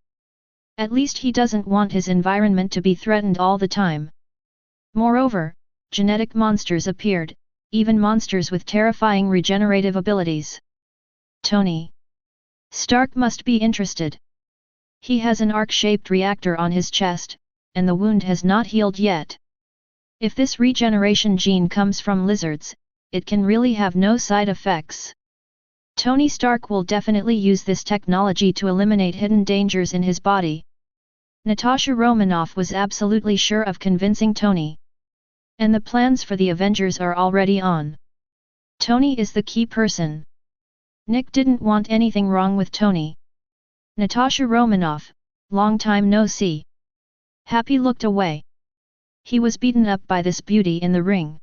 At least he doesn't want his environment to be threatened all the time. Moreover, genetic monsters appeared, even monsters with terrifying regenerative abilities. Tony Stark must be interested. He has an arc-shaped reactor on his chest, and the wound has not healed yet. If this regeneration gene comes from lizards, it can really have no side effects. Tony Stark will definitely use this technology to eliminate hidden dangers in his body. Natasha Romanoff was absolutely sure of convincing Tony. And the plans for the Avengers are already on. Tony is the key person. Nick didn't want anything wrong with Tony. Natasha Romanoff, long time no see. Happy looked away. He was beaten up by this beauty in the ring.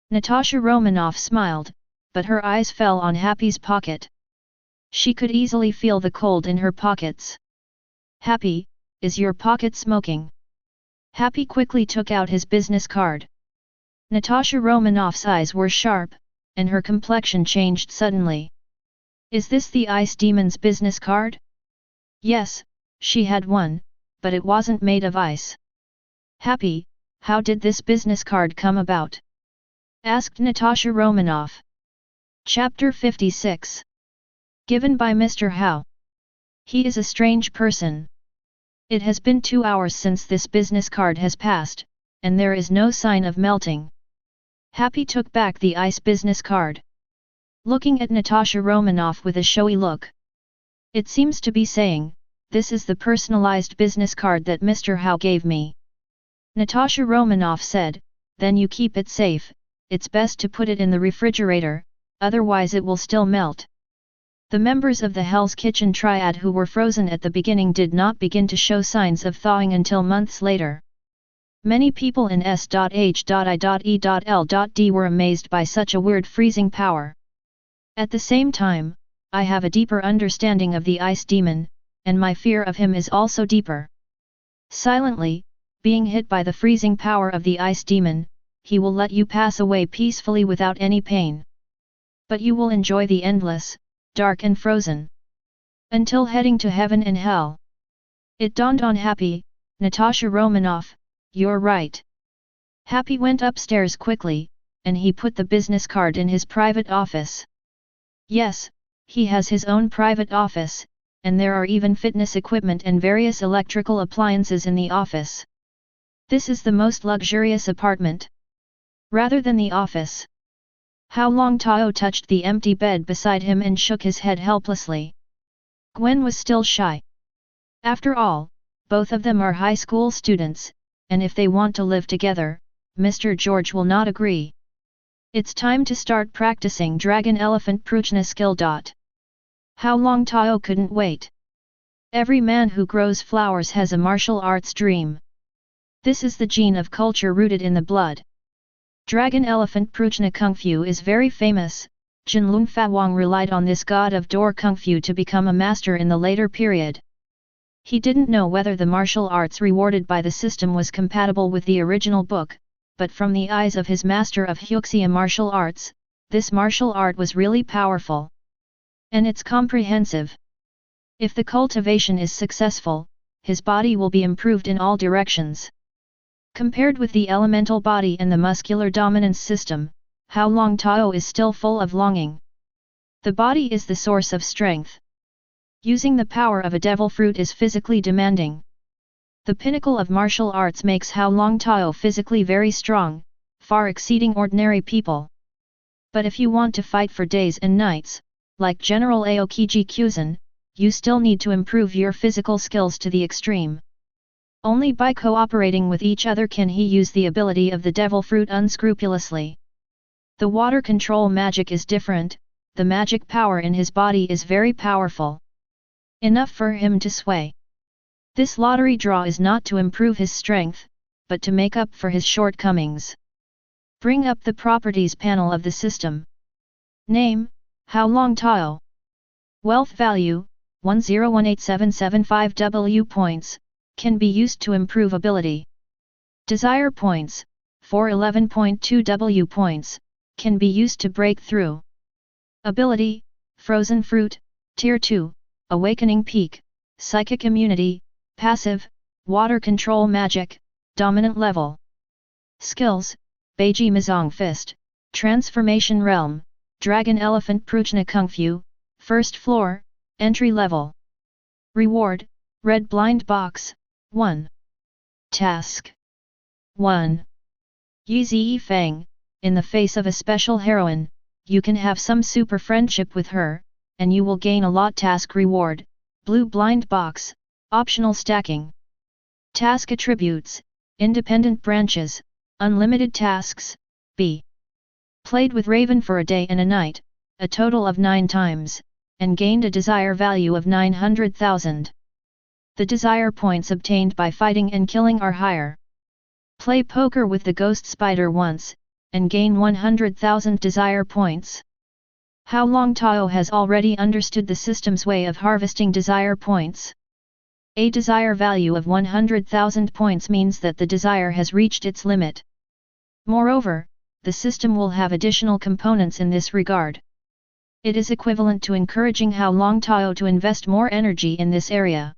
Natasha Romanoff smiled, but her eyes fell on Happy's pocket. She could easily feel the cold in her pockets. Happy, is your pocket smoking? Happy quickly took out his business card. Natasha Romanoff's eyes were sharp, and her complexion changed suddenly. Is this the Ice Demon's business card? Yes, she had one, but it wasn't made of ice. Happy, how did this business card come about? Asked Natasha Romanoff. Chapter 56. Given by Mr. Hao. He is a strange person. It has been 2 hours since this business card has passed, and there is no sign of melting. Happy took back the ice business card. Looking at Natasha Romanoff with a showy look. It seems to be saying, this is the personalized business card that Mr. Hao gave me. Natasha Romanoff said, then you keep it safe, it's best to put it in the refrigerator, otherwise it will still melt. The members of the Hell's Kitchen Triad who were frozen at the beginning did not begin to show signs of thawing until months later. Many people in S.H.I.E.L.D were amazed by such a weird freezing power. At the same time, I have a deeper understanding of the Ice Demon, and my fear of him is also deeper. Silently, being hit by the freezing power of the Ice Demon, he will let you pass away peacefully without any pain. But you will enjoy the endless, dark and frozen. Until heading to heaven and hell. It dawned on Happy, Natasha Romanoff, you're right. Happy went upstairs quickly, and he put the business card in his private office. Yes, he has his own private office, and there are even fitness equipment and various electrical appliances in the office. This is the most luxurious apartment. Rather than the office. Hao Longtao touched the empty bed beside him and shook his head helplessly. Gwen was still shy. After all, both of them are high school students, and if they want to live together, Mr. George will not agree. It's time to start practicing Dragon Elephant Pruchna skill. Hao Longtao couldn't wait. Every man who grows flowers has a martial arts dream. This is the gene of culture rooted in the blood. Dragon Elephant Pruchna Kung Fu is very famous. Jinlun Fa Wang relied on this god of door Kung Fu to become a master in the later period. He didn't know whether the martial arts rewarded by the system was compatible with the original book, but from the eyes of his master of usse martial arts, this martial art was really powerful. And it's comprehensive. If the cultivation is successful, his body will be improved in all directions. Compared with the elemental body and the muscular dominance system, Hao Longtao is still full of longing. The body is the source of strength. Using the power of a devil fruit is physically demanding. The pinnacle of martial arts makes Hao Longtao physically very strong, far exceeding ordinary people. But if you want to fight for days and nights, like General Aokiji Kyuzan, you still need to improve your physical skills to the extreme. Only by cooperating with each other can he use the ability of the devil fruit unscrupulously. The water control magic is different, the magic power in his body is very powerful. Enough for him to sway. This lottery draw is not to improve his strength, but to make up for his shortcomings. Bring up the properties panel of the system. Name, Hao Longtao. Wealth value, 10187775 W points, can be used to improve ability. Desire points, 411.2 W points, can be used to break through. Ability, Frozen Fruit, Tier 2, Awakening Peak, Psychic Immunity, Passive, Water Control Magic, Dominant Level. Skills, Beiji Mizong Fist, Transformation Realm, Dragon Elephant Prujna Kung Fu, First Floor, Entry Level. Reward, Red Blind Box, 1. Task 1. Yi Feng, in the face of a special heroine, you can have some super friendship with her, and you will gain a lot. Task reward, Blue Blind Box, Optional Stacking. Task attributes, Independent branches, Unlimited tasks, B. Played with Raven for a day and a night, a total of 9 times, and gained a desire value of 900,000. The desire points obtained by fighting and killing are higher. Play poker with the ghost spider once, and gain 100,000 desire points. Hao Longtao has already understood the system's way of harvesting desire points. A desire value of 100,000 points means that the desire has reached its limit. Moreover, the system will have additional components in this regard. It is equivalent to encouraging Hao Longtao to invest more energy in this area.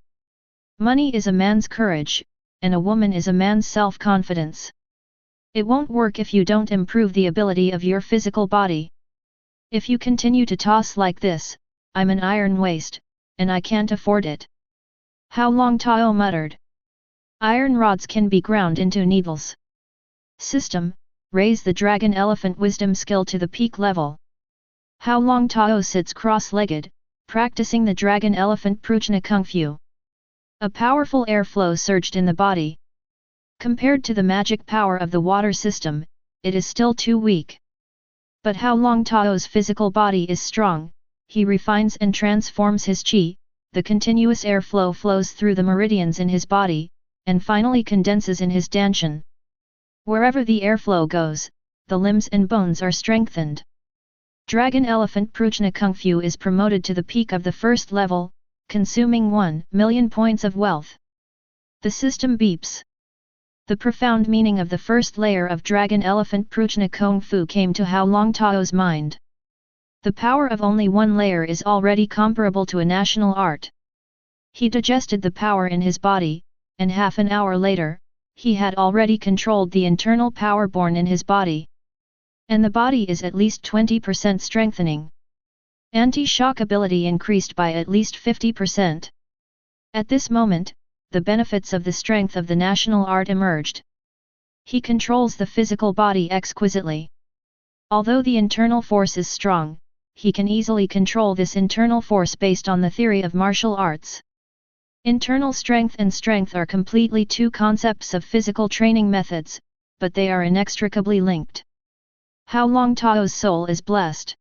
Money is a man's courage, and a woman is a man's self-confidence. It won't work if you don't improve the ability of your physical body. If you continue to toss like this, I'm an iron waste, and I can't afford it. Hao Longtao muttered. Iron rods can be ground into needles. System, raise the Dragon Elephant Wisdom skill to the peak level. Hao Longtao sits cross-legged, practicing the Dragon Elephant Prujna Kung Fu. A powerful airflow surged in the body. Compared to the magic power of the water system, it is still too weak. But Hao Longtao's physical body is strong, he refines and transforms his qi, the continuous airflow flows through the meridians in his body, and finally condenses in his danshan. Wherever the airflow goes, the limbs and bones are strengthened. Dragon Elephant Prujna Kung Fu is promoted to the peak of the first level, consuming 1 million points of wealth. The system beeps. The profound meaning of the first layer of Dragon Elephant Prujna Kung Fu came to Hao Longtao's mind. The power of only one layer is already comparable to a national art. He digested the power in his body, and half an hour later, he had already controlled the internal power born in his body. And the body is at least 20% strengthening. Anti-shock ability increased by at least 50%. At this moment, the benefits of the strength of the national art emerged. He controls the physical body exquisitely. Although the internal force is strong, he can easily control this internal force based on the theory of martial arts. Internal strength and strength are completely two concepts of physical training methods, but they are inextricably linked. Hao Longtao's soul is blessed.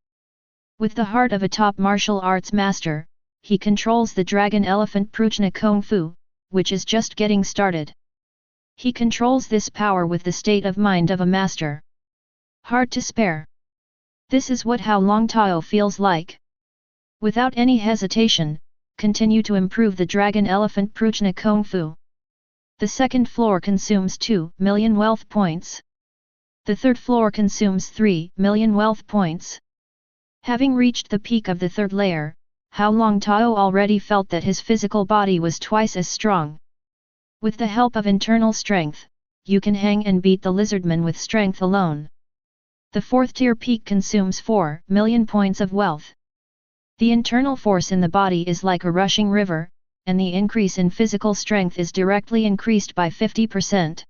With the heart of a top martial arts master, he controls the Dragon Elephant Prujna Kung Fu, which is just getting started. He controls this power with the state of mind of a master. Hard to spare. This is what Hao Longtao feels like. Without any hesitation, continue to improve the Dragon Elephant Prujna Kung Fu. The second floor consumes 2 million wealth points. The third floor consumes 3 million wealth points. Having reached the peak of the third layer, Hao Longtao already felt that his physical body was twice as strong. With the help of internal strength, you can hang and beat the lizardman with strength alone. The fourth tier peak consumes 4 million points of wealth. The internal force in the body is like a rushing river, and the increase in physical strength is directly increased by 50%.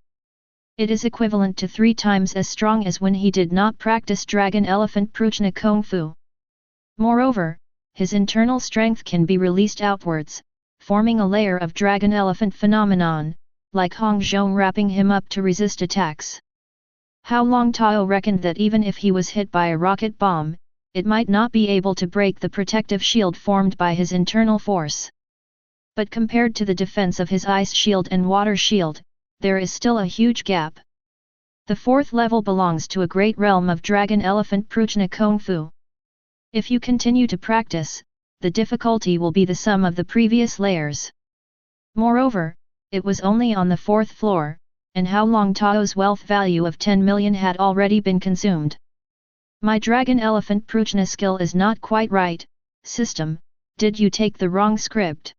It is equivalent to 3 times as strong as when he did not practice Dragon Elephant Prujna Kung Fu. Moreover, his internal strength can be released outwards, forming a layer of Dragon Elephant phenomenon, like Hong Zhong wrapping him up to resist attacks. Hao Longtao reckoned that even if he was hit by a rocket bomb, it might not be able to break the protective shield formed by his internal force. But compared to the defense of his ice shield and water shield, there is still a huge gap. The fourth level belongs to a great realm of Dragon Elephant Prujna Kung Fu. If you continue to practice, the difficulty will be the sum of the previous layers. Moreover, it was only on the fourth floor, and Hao Longtao's wealth value of 10 million had already been consumed. My Dragon Elephant Prujna skill is not quite right. System, did you take the wrong script?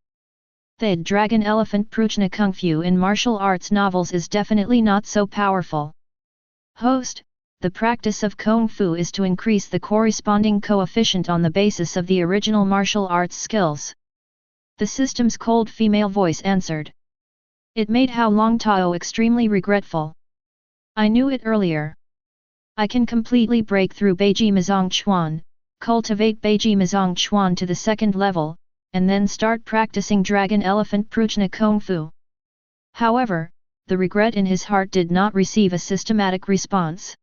The Dragon Elephant Prujna Kung Fu in martial arts novels is definitely not so powerful. Host, the practice of Kung Fu is to increase the corresponding coefficient on the basis of the original martial arts skills. The system's cold female voice answered. It made Hao Longtao extremely regretful. I knew it earlier. I can completely break through Beiji Mizong Chuan, cultivate Beiji Mizong Chuan to the second level, and then start practicing Dragon Elephant Prujna Kung Fu. However, the regret in his heart did not receive a systematic response.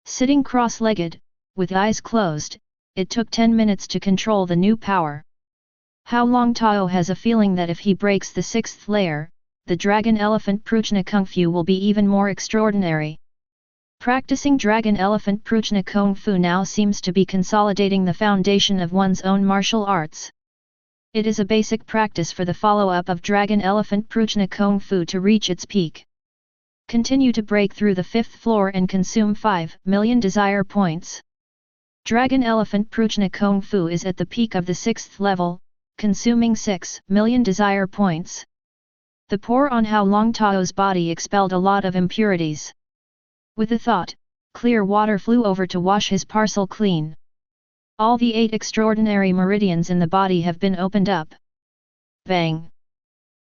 Sitting cross-legged, with eyes closed, it took 10 minutes to control the new power. Hao Longtao has a feeling that if he breaks the sixth layer, the Dragon Elephant Prujna Kung Fu will be even more extraordinary. Practicing Dragon Elephant Prujna Kung Fu now seems to be consolidating the foundation of one's own martial arts. It is a basic practice for the follow-up of Dragon Elephant Prujna Kung Fu to reach its peak. Continue to break through the fifth floor and consume 5 million desire points. Dragon Elephant Prujna Kung Fu is at the peak of the sixth level, consuming 6 million desire points. The pour on Hao Longtao's body expelled a lot of impurities. With a thought, clear water flew over to wash his parcel clean. All the 8 extraordinary meridians in the body have been opened up. Bang!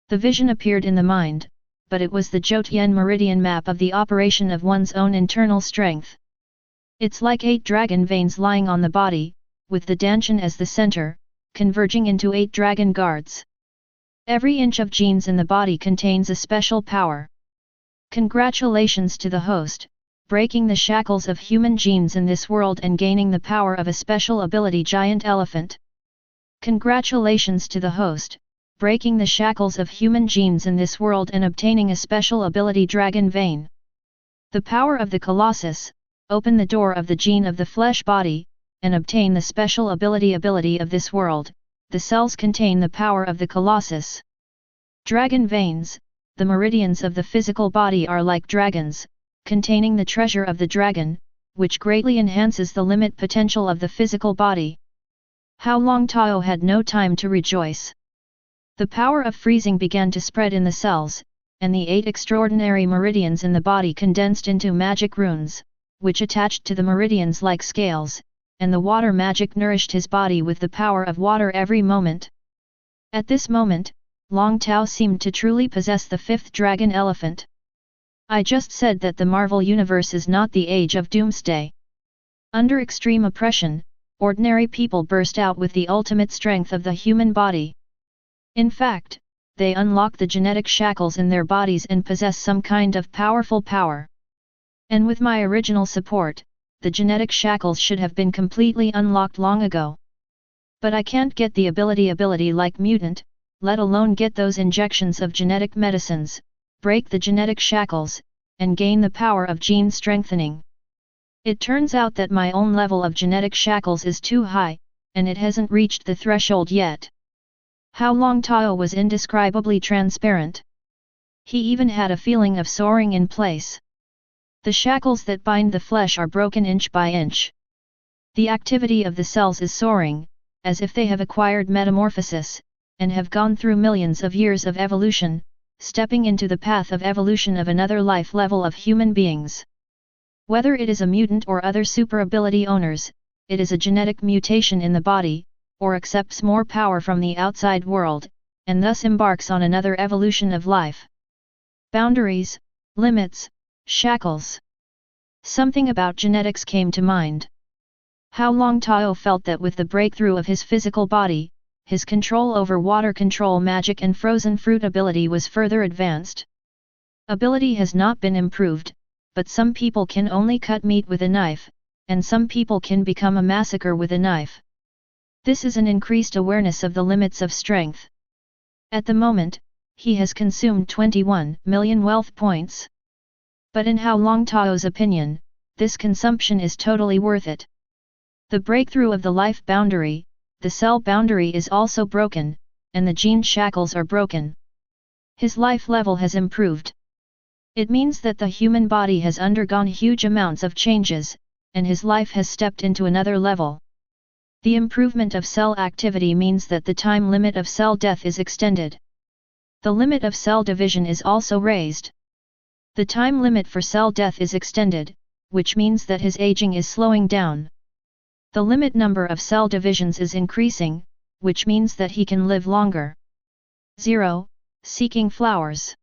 The vision appeared in the mind, but it was the Zhoutian meridian map of the operation of one's own internal strength. It's like 8 dragon veins lying on the body, with the Danshan as the center, converging into 8 dragon guards. Every inch of genes in the body contains a special power. Congratulations to the host, breaking the shackles of human genes in this world and gaining the power of a special ability Giant Elephant. Congratulations to the host, breaking the shackles of human genes in this world and obtaining a special ability Dragon Vein. The power of the Colossus, open the door of the gene of the flesh body, and obtain the special ability of this world. The cells contain the power of the Colossus. Dragon veins, the meridians of the physical body are like dragons, containing the treasure of the dragon, which greatly enhances the limit potential of the physical body. Hao Longtao had no time to rejoice. The power of freezing began to spread in the cells, and the 8 extraordinary meridians in the body condensed into magic runes, which attached to the meridians like scales, and the water magic nourished his body with the power of water every moment. At this moment, Longtao seemed to truly possess the 5th dragon elephant. I just said that the Marvel Universe is not the age of doomsday. Under extreme oppression, ordinary people burst out with the ultimate strength of the human body. In fact, they unlock the genetic shackles in their bodies and possess some kind of powerful power. And with my original support, the genetic shackles should have been completely unlocked long ago. But I can't get the ability like mutant, let alone get those injections of genetic medicines, break the genetic shackles, and gain the power of gene strengthening. It turns out that my own level of genetic shackles is too high, and it hasn't reached the threshold yet. Hao Longtao was indescribably transparent. He even had a feeling of soaring in place. The shackles that bind the flesh are broken inch by inch. The activity of the cells is soaring, as if they have acquired metamorphosis, and have gone through millions of years of evolution, stepping into the path of evolution of another life level of human beings. Whether it is a mutant or other super ability owners, it is a genetic mutation in the body, or accepts more power from the outside world, and thus embarks on another evolution of life. Boundaries, limits, shackles. Something about genetics came to mind. Hao Longtao felt that with the breakthrough of his physical body, his control over water control magic and frozen fruit ability was further advanced. Ability has not been improved, but some people can only cut meat with a knife, and some people can become a massacre with a knife. This is an increased awareness of the limits of strength. At the moment, he has consumed 21 million wealth points. But in Hao Longtao's opinion, this consumption is totally worth it. The breakthrough of the life boundary, the cell boundary is also broken, and the gene shackles are broken. His life level has improved. It means that the human body has undergone huge amounts of changes, and his life has stepped into another level. The improvement of cell activity means that the time limit of cell death is extended. The limit of cell division is also raised. The time limit for cell death is extended, which means that his aging is slowing down. The limit number of cell divisions is increasing, which means that he can live longer. 0. Seeking flowers.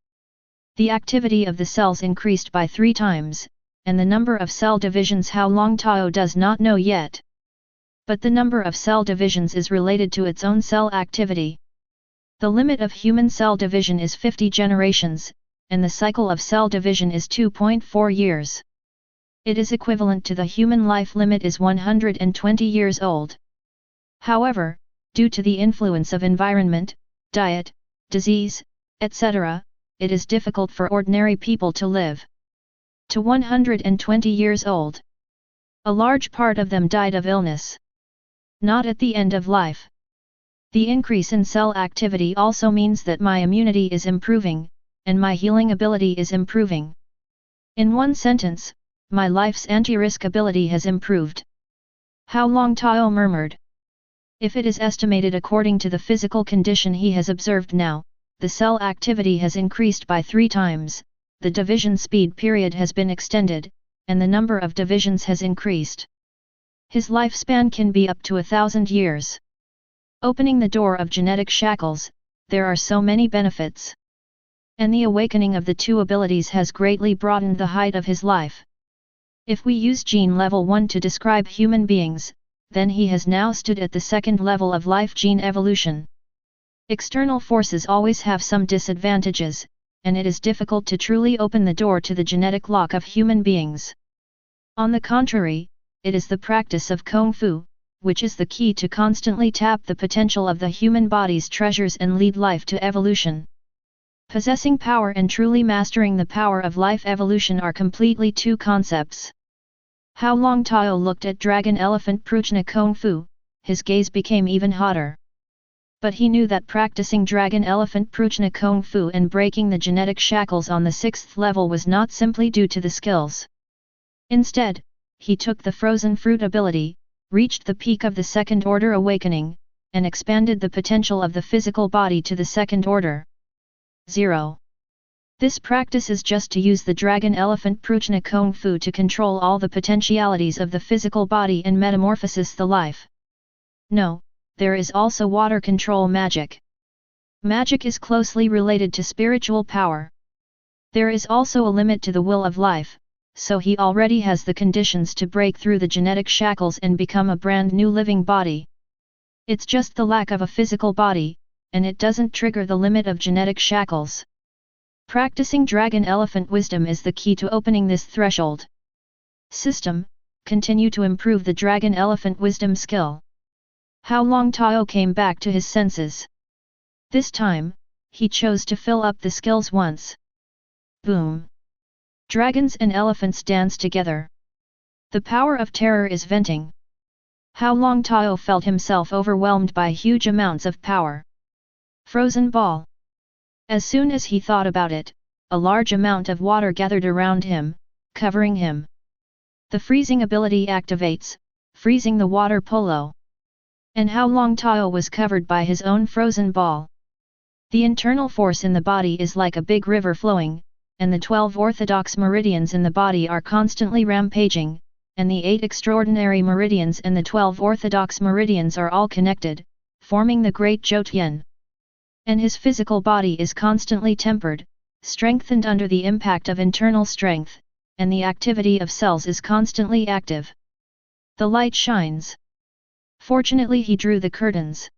The activity of the cells increased by 3 times, and the number of cell divisions Hao Longtao does not know yet. But the number of cell divisions is related to its own cell activity. The limit of human cell division is 50 generations, and the cycle of cell division is 2.4 years. It is equivalent to the human life limit is 120 years old. However, due to the influence of environment, diet, disease, etc., it is difficult for ordinary people to live to 120 years old. A large part of them died of illness. Not at the end of life. The increase in cell activity also means that my immunity is improving, and my healing ability is improving. In one sentence, my life's anti-risk ability has improved. Hao Longtao murmured. If it is estimated according to the physical condition he has observed now, the cell activity has increased by 3 times, the division speed period has been extended, and the number of divisions has increased. His lifespan can be up to 1,000 years. Opening the door of genetic shackles, there are so many benefits. And the awakening of the 2 abilities has greatly broadened the height of his life. If we use gene level 1 to describe human beings, then he has now stood at the 2nd level of life gene evolution. External forces always have some disadvantages, and it is difficult to truly open the door to the genetic lock of human beings. On the contrary, it is the practice of Kung Fu, which is the key to constantly tap the potential of the human body's treasures and lead life to evolution. Possessing power and truly mastering the power of life evolution are completely 2 concepts. Hao Longtao looked at Dragon Elephant Prujna Kung Fu, his gaze became even hotter. But he knew that practicing Dragon Elephant Prujna Kung Fu and breaking the genetic shackles on the 6th level was not simply due to the skills. Instead, he took the frozen fruit ability, reached the peak of the 2nd order awakening, and expanded the potential of the physical body to the 2nd order. 0. This practice is just to use the Dragon Elephant Prujna Kung Fu to control all the potentialities of the physical body and metamorphosis the life. No, there is also water control magic. Magic is closely related to spiritual power. There is also a limit to the will of life, so he already has the conditions to break through the genetic shackles and become a brand new living body. It's just the lack of a physical body, and it doesn't trigger the limit of genetic shackles. Practicing Dragon Elephant Wisdom is the key to opening this threshold. System, continue to improve the Dragon Elephant Wisdom skill. Hao Longtao came back to his senses. This time, he chose to fill up the skills once. Boom! Dragons and elephants dance together. The power of terror is venting. Hao Longtao felt himself overwhelmed by huge amounts of power. Frozen ball. As soon as he thought about it, a large amount of water gathered around him, covering him. The freezing ability activates, freezing the water polo. And Hao Longtao was covered by his own frozen ball. The internal force in the body is like a big river flowing, and the 12 orthodox meridians in the body are constantly rampaging, and the 8 extraordinary meridians and the 12 orthodox meridians are all connected, forming the Great Jyotian. And his physical body is constantly tempered, strengthened under the impact of internal strength, and the activity of cells is constantly active. The light shines. Fortunately he drew the curtains.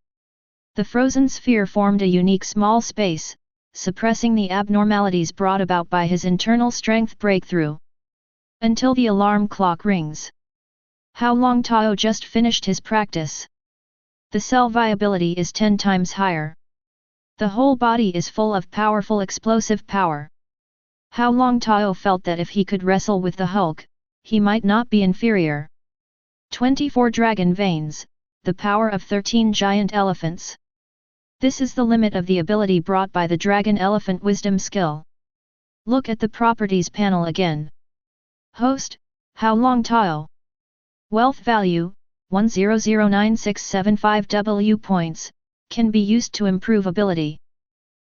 The frozen sphere formed a unique small space, suppressing the abnormalities brought about by his internal strength breakthrough. Until the alarm clock rings. Hao Longtao just finished his practice. The cell viability is 10 times higher. The whole body is full of powerful explosive power. Hao Longtao felt that if he could wrestle with the Hulk, he might not be inferior. 24 dragon veins, the power of 13 giant elephants. This is the limit of the ability brought by the dragon elephant wisdom skill. Look at the properties panel again. Host, Hao Longtao. Wealth value, 1009,675 W points, can be used to improve ability.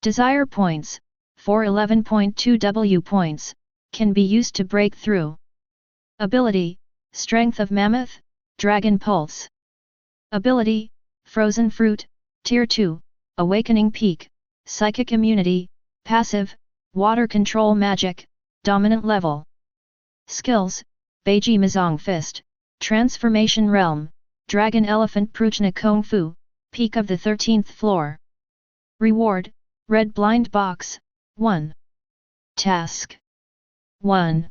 Desire points, 411.2 W points, can be used to break through. Ability, Strength of Mammoth, Dragon Pulse. Ability, Frozen Fruit, Tier 2, Awakening Peak, Psychic Immunity, Passive, Water Control Magic, Dominant Level. Skills, Beiji Mizong Fist, Transformation Realm, Dragon Elephant Prujna Kung Fu, Peak of the 13th floor. Reward, Red Blind Box, 1. Task 1.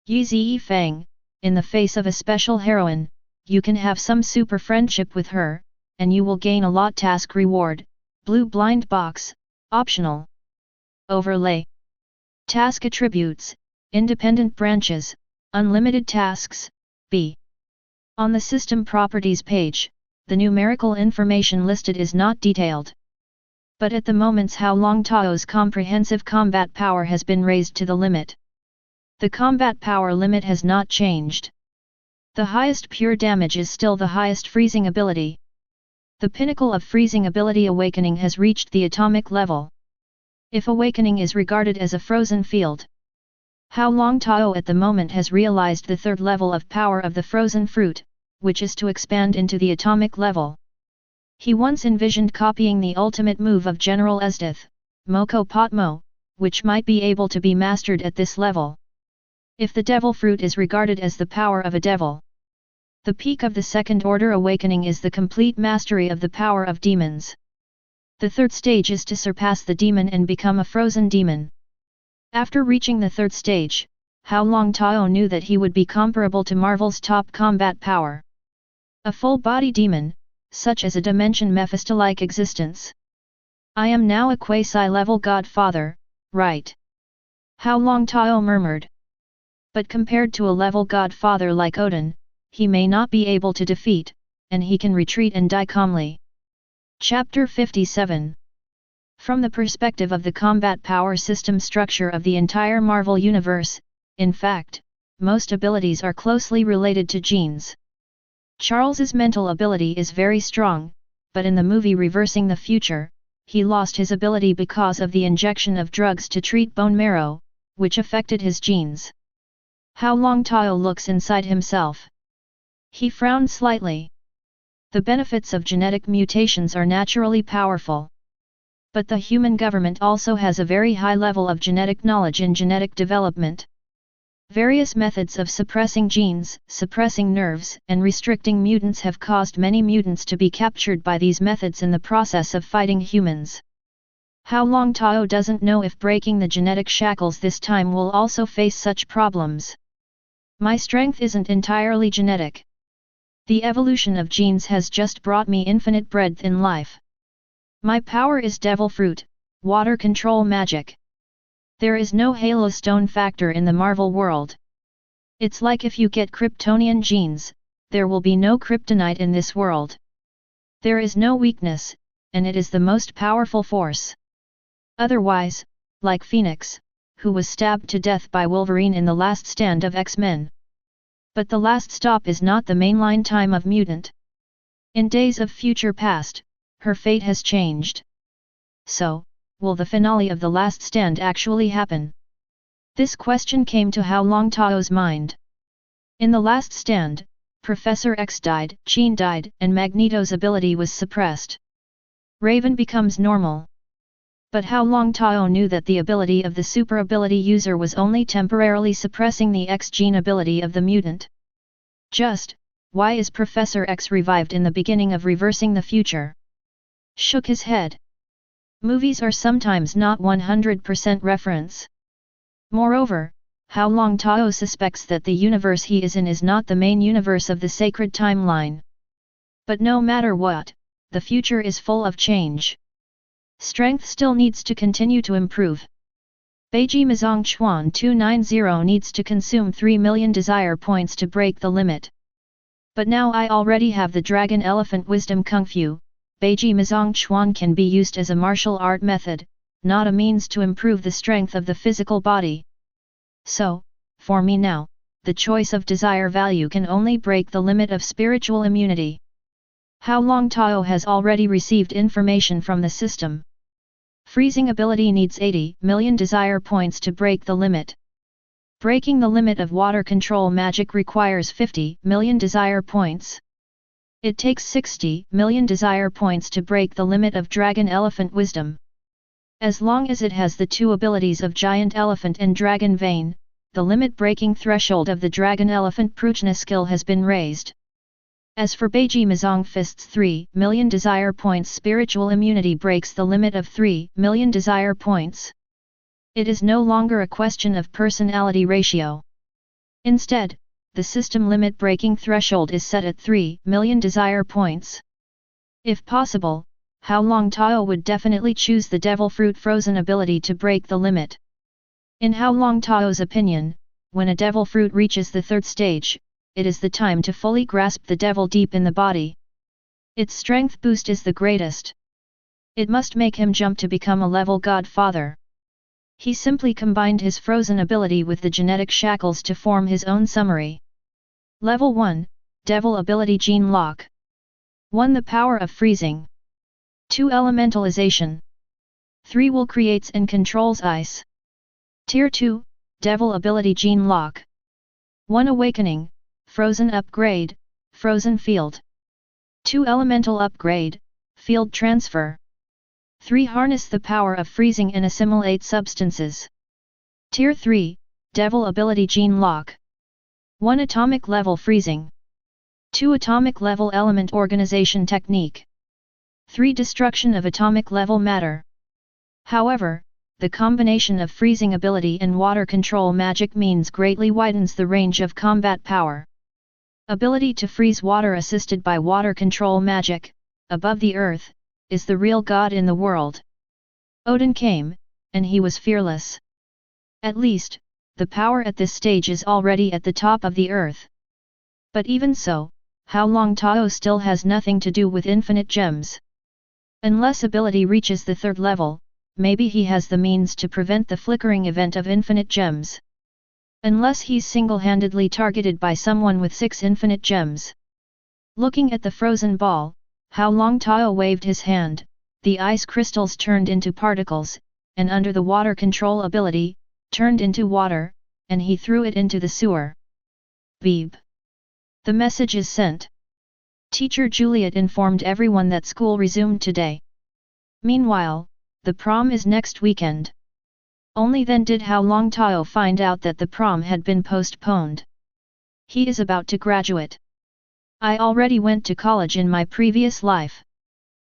Yi Zi Feng, in the face of a special heroine, you can have some super friendship with her, and you will gain a lot. Task reward, Blue Blind Box, optional. Overlay. Task attributes, Independent branches, Unlimited tasks, B. On the System Properties page, the numerical information listed is not detailed. But at the moment Hao Longtao's comprehensive combat power has been raised to the limit. The combat power limit has not changed. The highest pure damage is still the highest freezing ability. The pinnacle of freezing ability awakening has reached the atomic level. If awakening is regarded as a frozen field, Hao Longtao at the moment has realized the third level of power of the frozen fruit, which is to expand into the atomic level. He once envisioned copying the ultimate move of General Esdith, Moko Potmo, which might be able to be mastered at this level. If the devil fruit is regarded as the power of a devil, the peak of the second order awakening is the complete mastery of the power of demons. The third stage is to surpass the demon and become a frozen demon. After reaching the third stage, Hao Longtao knew that he would be comparable to Marvel's top combat power. A full-body demon, such as a dimension Mephisto-like existence. I am now a quasi-level godfather, right? Hao Longtao murmured. But compared to a level godfather like Odin, he may not be able to defeat, and he can retreat and die calmly. Chapter 57. From the perspective of the combat power system structure of the entire Marvel Universe, in fact, most abilities are closely related to genes. Charles's mental ability is very strong, but in the movie Reversing the Future, he lost his ability because of the injection of drugs to treat bone marrow, which affected his genes. Hao Longtao looks inside himself. He frowned slightly. The benefits of genetic mutations are naturally powerful. But the human government also has a very high level of genetic knowledge in genetic development. Various methods of suppressing genes, suppressing nerves, and restricting mutants have caused many mutants to be captured by these methods in the process of fighting humans. Hao Longtao doesn't know if breaking the genetic shackles this time will also face such problems. My strength isn't entirely genetic. The evolution of genes has just brought me infinite breadth in life. My power is devil fruit, water control magic. There is no Halo Stone factor in the Marvel world. It's like if you get Kryptonian genes, there will be no kryptonite in this world. There is no weakness, and it is the most powerful force. Otherwise, like Phoenix, who was stabbed to death by Wolverine in the last stand of X-Men. But the last stop is not the mainline time of mutant. In days of future past, her fate has changed. So, will the finale of the last stand actually happen? This question came to Hao Longtao's mind. In the last stand, Professor X died, Jean died, and Magneto's ability was suppressed. Raven becomes normal. But Hao Longtao knew that the ability of the super ability user was only temporarily suppressing the X gene ability of the mutant. Just, why is Professor X revived in the beginning of Reversing the Future? Shook his head. Movies are sometimes not 100% reference. Moreover, Hao Longtao suspects that the universe he is in is not the main universe of the sacred timeline. But no matter what, the future is full of change. Strength still needs to continue to improve. Beiji Mazong Chuan 290 needs to consume 3 million desire points to break the limit. But now I already have the Dragon Elephant Wisdom Kung Fu. Beiji Mazong Chuan can be used as a martial art method, not a means to improve the strength of the physical body. So, for me now, the choice of desire value can only break the limit of spiritual immunity. Hao Longtao has already received information from the system. Freezing ability needs 80 million desire points to break the limit. Breaking the limit of water control magic requires 50 million desire points. It takes 60 million desire points to break the limit of Dragon Elephant Wisdom. As long as it has the two abilities of Giant Elephant and Dragon Vein, the limit-breaking threshold of the Dragon Elephant Prujna skill has been raised. As for Beiji Mazong Fist's 3 million desire points, spiritual immunity breaks the limit of 3 million desire points. It is no longer a question of personality ratio. Instead, the system limit-breaking threshold is set at 3 million desire points. If possible, Hao Longtao would definitely choose the Devil Fruit Frozen ability to break the limit. In Hao Longtao's opinion, when a Devil Fruit reaches the third stage, it is the time to fully grasp the devil deep in the body. Its strength boost is the greatest. It must make him jump to become a level godfather. He simply combined his frozen ability with the genetic shackles to form his own summary. Level 1, Devil Ability Gene Lock. 1. The power of freezing. 2. Elementalization. 3. Will creates and controls ice. Tier 2, Devil Ability Gene Lock. 1. Awakening, Frozen Upgrade, Frozen Field. 2. Elemental Upgrade, Field Transfer. 3. Harness the power of freezing and assimilate substances. Tier 3, Devil Ability Gene Lock. 1. Atomic Level Freezing. 2. Atomic Level Element Organization Technique. 3. Destruction of atomic level matter. However, the combination of freezing ability and water control magic means greatly widens the range of combat power. Ability to freeze water assisted by water control magic, above the earth, is the real god in the world. Odin came, and he was fearless. At least, the power at this stage is already at the top of the earth. But even so, Hao Longtao still has nothing to do with infinite gems. Unless ability reaches the third level, maybe he has the means to prevent the flickering event of infinite gems. Unless he's single-handedly targeted by someone with 6 infinite gems. Looking at the frozen ball, Hao Longtao waved his hand, the ice crystals turned into particles, and under the water control ability, turned into water, and he threw it into the sewer. Beep. The message is sent. Teacher Juliet informed everyone that school resumed today. Meanwhile, the prom is next weekend. Only then did Hao Longtao find out that the prom had been postponed. He is about to graduate. I already went to college in my previous life.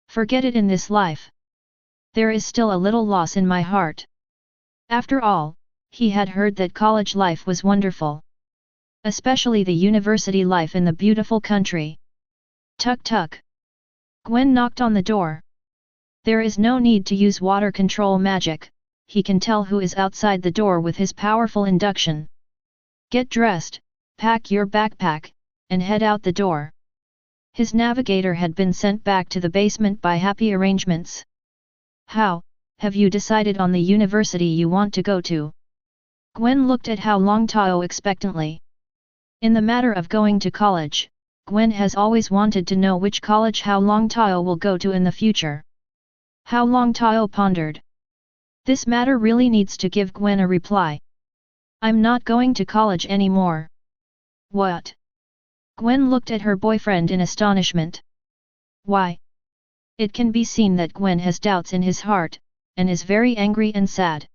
Forget it in this life. There is still a little loss in my heart. After all, he had heard that college life was wonderful. Especially the university life in the beautiful country. Tuk tuk. Gwen knocked on the door. There is no need to use water control magic, he can tell who is outside the door with his powerful induction. Get dressed, pack your backpack, and head out the door. His navigator had been sent back to the basement by happy arrangements. How, have you decided on the university you want to go to? Gwen looked at Hao Longtao expectantly. In the matter of going to college, Gwen has always wanted to know which college Hao Longtao will go to in the future. Hao Longtao pondered. This matter really needs to give Gwen a reply. I'm not going to college anymore. What? Gwen looked at her boyfriend in astonishment. Why? It can be seen that Gwen has doubts in his heart, and is very angry and sad.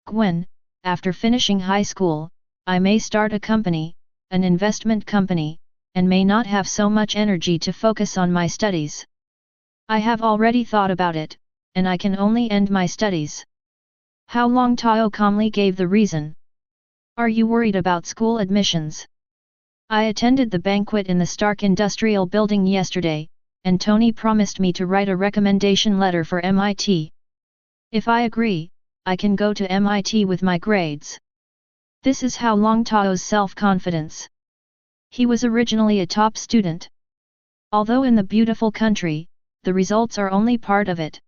Gwen, after finishing high school, I may start a company, an investment company, and may not have so much energy to focus on my studies. I have already thought about it, and I can only end my studies. Hao Longtao calmly gave the reason. Are you worried about school admissions? I attended the banquet in the Stark Industrial Building yesterday, and Tony promised me to write a recommendation letter for MIT. If I agree, I can go to MIT with my grades. This is Hao Longtao's self-confidence. He was originally a top student. Although in the beautiful country, the results are only part of it.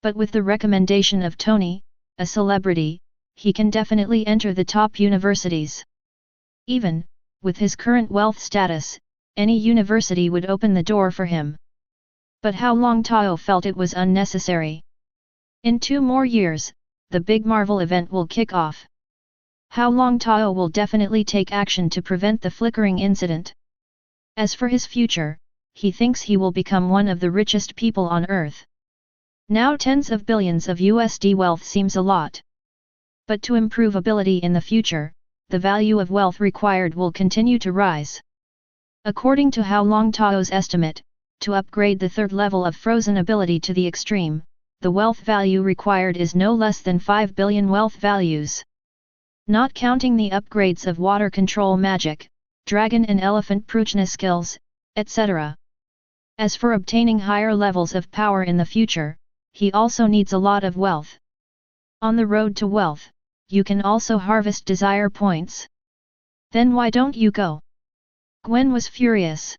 But with the recommendation of Tony, a celebrity, he can definitely enter the top universities. Even, with his current wealth status, any university would open the door for him. But Hao Longtao felt it was unnecessary. In 2 more years, the big Marvel event will kick off. Hao Longtao will definitely take action to prevent the flickering incident. As for his future, he thinks he will become one of the richest people on Earth. Now tens of billions of USD wealth seems a lot. But to improve ability in the future, the value of wealth required will continue to rise. According to Hao Longtao's estimate, to upgrade the 3rd level of frozen ability to the extreme, the wealth value required is no less than 5 billion wealth values. Not counting the upgrades of water control magic, dragon and elephant prujna skills, etc. As for obtaining higher levels of power in the future, he also needs a lot of wealth. On the road to wealth, you can also harvest desire points. Then why don't you go? Gwen was furious.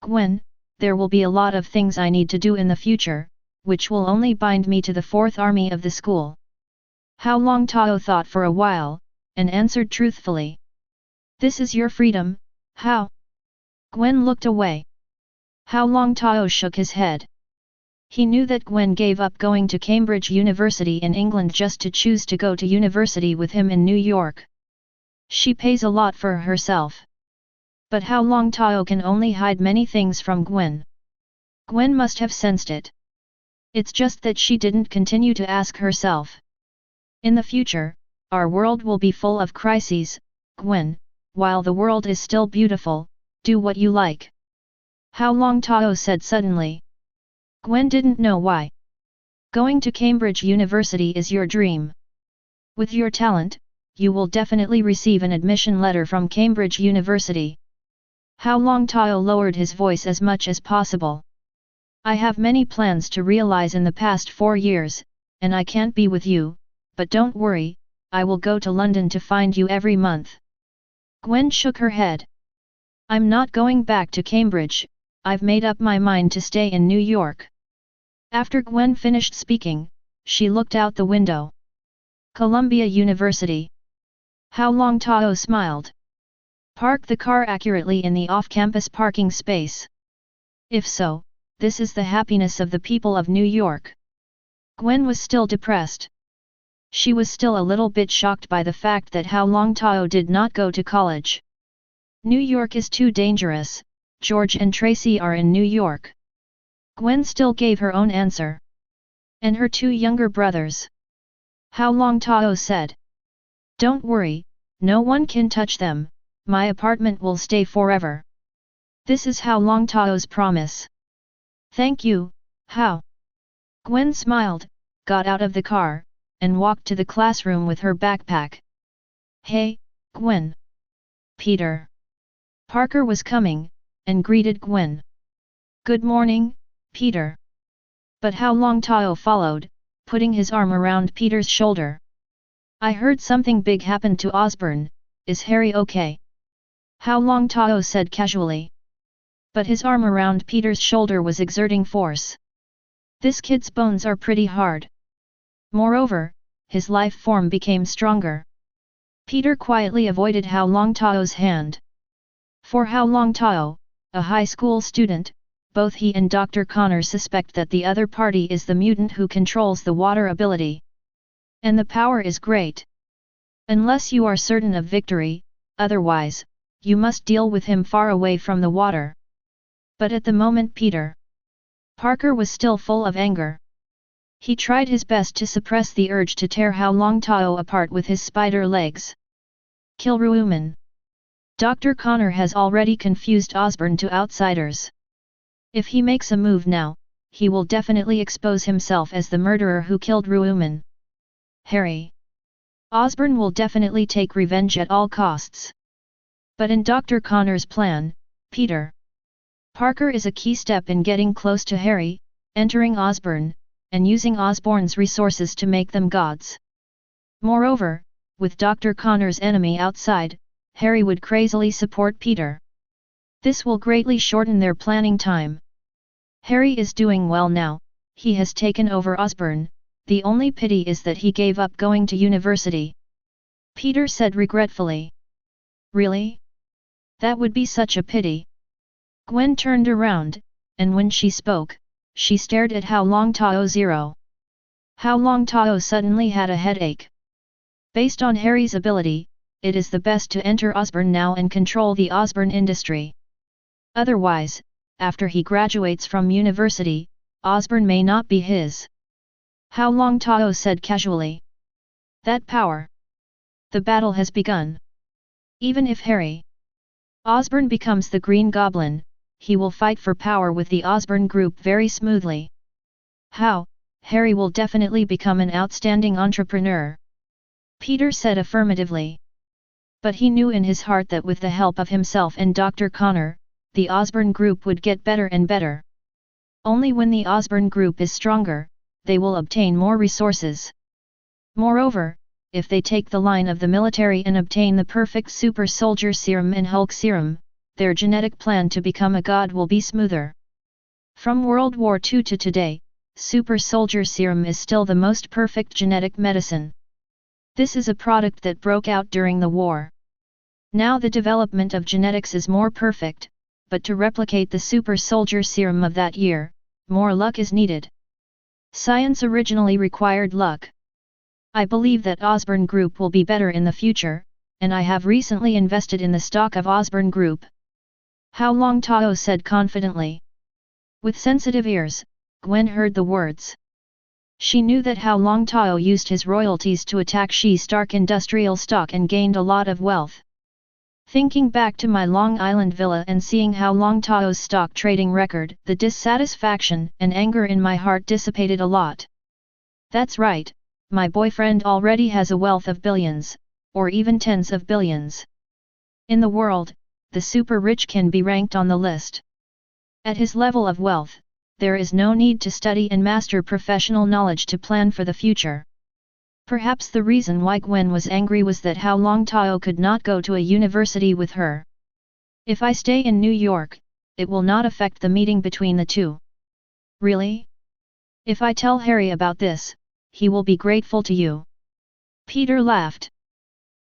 Gwen, there will be a lot of things I need to do in the future, which will only bind me to the 4th army of the school. Hao Longtao thought for a while, and answered truthfully. This is your freedom, Hao. Gwen looked away. Hao Longtao shook his head. He knew that Gwen gave up going to Cambridge University in England just to choose to go to university with him in New York. She pays a lot for herself. But Hao Longtao can only hide many things from Gwen. Gwen must have sensed it. It's just that she didn't continue to ask herself. In the future, our world will be full of crises, Gwen, while the world is still beautiful, do what you like. Hao Longtao said suddenly. Gwen didn't know why. Going to Cambridge University is your dream. With your talent, you will definitely receive an admission letter from Cambridge University. Hao Longtao lowered his voice as much as possible. I have many plans to realize in the past 4 years, and I can't be with you, but don't worry, I will go to London to find you every month. Gwen shook her head. I'm not going back to Cambridge, I've made up my mind to stay in New York. After Gwen finished speaking, she looked out the window. Columbia University. Hao Longtao smiled. Park the car accurately in the off-campus parking space. If so, this is the happiness of the people of New York. Gwen was still depressed. She was still a little bit shocked by the fact that Hao Longtao did not go to college. New York is too dangerous, George and Tracy are in New York. Gwen still gave her own answer. And her 2 younger brothers. Hao Longtao said. Don't worry, no one can touch them, my apartment will stay forever. This is Hao Longtao's promise. Thank you, Hao. Gwen smiled, got out of the car, and walked to the classroom with her backpack. Hey, Gwen. Peter. Parker was coming, and greeted Gwen. Good morning, Peter. But Hao Longtao followed, putting his arm around Peter's shoulder. I heard something big happened to Osborne, is Harry okay? Hao Longtao said casually. But his arm around Peter's shoulder was exerting force. This kid's bones are pretty hard. Moreover, his life form became stronger. Peter quietly avoided Hao Longtao's hand. For Hao Longtao, a high school student, both he and Dr. Connor suspect that the other party is the mutant who controls the water ability. And the power is great. Unless you are certain of victory, otherwise, you must deal with him far away from the water. But at the moment Peter Parker was still full of anger. He tried his best to suppress the urge to tear Hao Longtao apart with his spider legs. Kill Ruuman. Dr. Connor has already confused Osborn to outsiders. If he makes a move now, he will definitely expose himself as the murderer who killed Ruuman. Harry Osborn will definitely take revenge at all costs. But in Dr. Connor's plan, Peter Parker is a key step in getting close to Harry, entering Osborn, and using Osborn's resources to make them gods. Moreover, with Dr. Connor's enemy outside, Harry would crazily support Peter. This will greatly shorten their planning time. Harry is doing well now, he has taken over Osborn, the only pity is that he gave up going to university. Peter said regretfully. Really? That would be such a pity. Gwen turned around, and when she spoke, she stared at Hao Longtao. Hao Longtao suddenly had a headache. Based on Harry's ability, it is the best to enter Osborn now and control the Osborn industry. Otherwise, after he graduates from university, Osborn may not be his. Hao Longtao said casually. That power. The battle has begun. Even if Harry Osborn becomes the Green Goblin, he will fight for power with the Osborn group very smoothly. How? Harry will definitely become an outstanding entrepreneur. Peter said affirmatively. But he knew in his heart that with the help of himself and Dr. Connor, the Osborn group would get better and better. Only when the Osborn group is stronger, they will obtain more resources. Moreover, if they take the line of the military and obtain the perfect super soldier serum and Hulk serum, their genetic plan to become a god will be smoother. From World War II to today, super soldier serum is still the most perfect genetic medicine. This is a product that broke out during the war. Now the development of genetics is more perfect, but to replicate the super soldier serum of that year, more luck is needed. Science originally required luck. I believe that Osborn Group will be better in the future, and I have recently invested in the stock of Osborn Group. Hao Longtao said confidently. With sensitive ears, Gwen heard the words. She knew that Hao Longtao used his royalties to attack Stark industrial stock and gained a lot of wealth. Thinking back to my Long Island villa and seeing Hao Longtao's stock trading record, the dissatisfaction and anger in my heart dissipated a lot. That's right, my boyfriend already has a wealth of billions, or even tens of billions. In the world, the super rich can be ranked on the list. At his level of wealth, there is no need to study and master professional knowledge to plan for the future. Perhaps the reason why Gwen was angry was that Hao Longtao could not go to a university with her. If I stay in New York, it will not affect the meeting between the two. Really? If I tell Harry about this, he will be grateful to you. Peter laughed.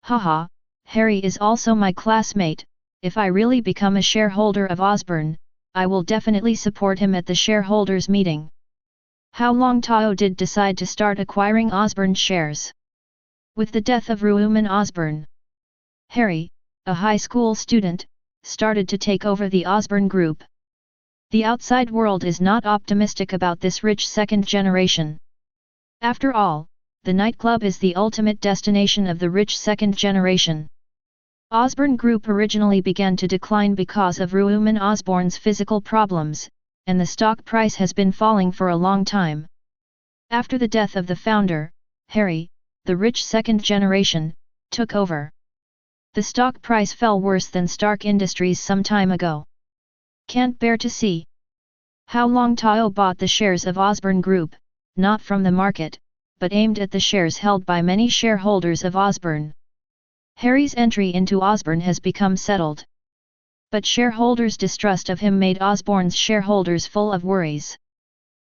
Haha, Harry is also my classmate, if I really become a shareholder of Osborn, I will definitely support him at the shareholders' meeting. Hao Longtao did decide to start acquiring Osborn shares. With the death of Ruuman Osborn, Harry, a high school student, started to take over the Osborn group. The outside world is not optimistic about this rich second generation. After all, the nightclub is the ultimate destination of the rich second generation. Osborn Group originally began to decline because of Ruuman Osborn's physical problems, and the stock price has been falling for a long time. After the death of the founder, Harry, the rich second generation, took over. The stock price fell worse than Stark Industries some time ago. Can't bear to see. Hao Longtao bought the shares of Osborn Group, not from the market, but aimed at the shares held by many shareholders of Osborn. Harry's entry into Osborn has become settled. But shareholders' distrust of him made Osborn's shareholders full of worries.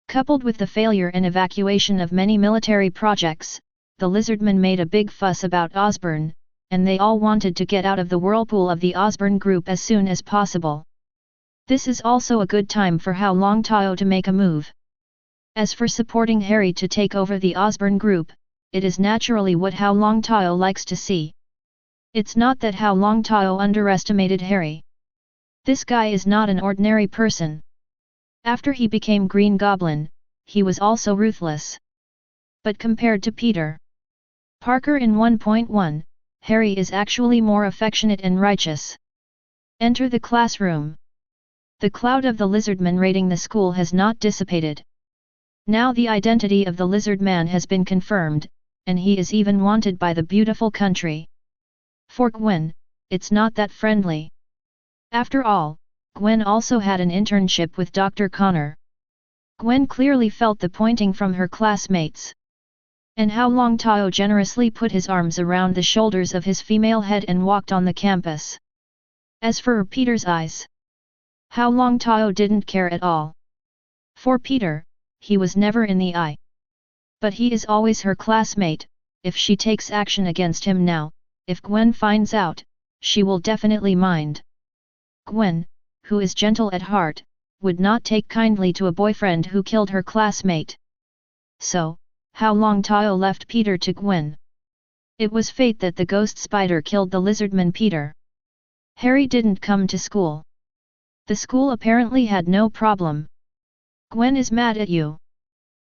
Coupled with the failure and evacuation of many military projects, the Lizardmen made a big fuss about Osborn, and they all wanted to get out of the whirlpool of the Osborn group as soon as possible. This is also a good time for Hao Longtao to make a move. As for supporting Harry to take over the Osborn group, it is naturally what Hao Longtao likes to see. It's not that Hao Longtao underestimated Harry. This guy is not an ordinary person. After he became Green Goblin, he was also ruthless. But compared to Peter Parker in 1.1, Harry is actually more affectionate and righteous. Enter the classroom. The cloud of the Lizardmen raiding the school has not dissipated. Now the identity of the Lizard Man has been confirmed, and he is even wanted by the beautiful country. For Gwen, it's not that friendly. After all, Gwen also had an internship with Dr. Connor. Gwen clearly felt the pointing from her classmates. And Hao Longtao generously put his arms around the shoulders of his female head and walked on the campus. As for Peter's eyes, Hao Longtao didn't care at all. For Peter, he was never in the eye. But he is always her classmate. If she takes action against him now, if Gwen finds out, she will definitely mind. Gwen, who is gentle at heart, would not take kindly to a boyfriend who killed her classmate. So, Hao Longtao left Peter to Gwen. It was fate that the ghost spider killed the Lizardman Peter. Harry didn't come to school. The school apparently had no problem. Gwen is mad at you.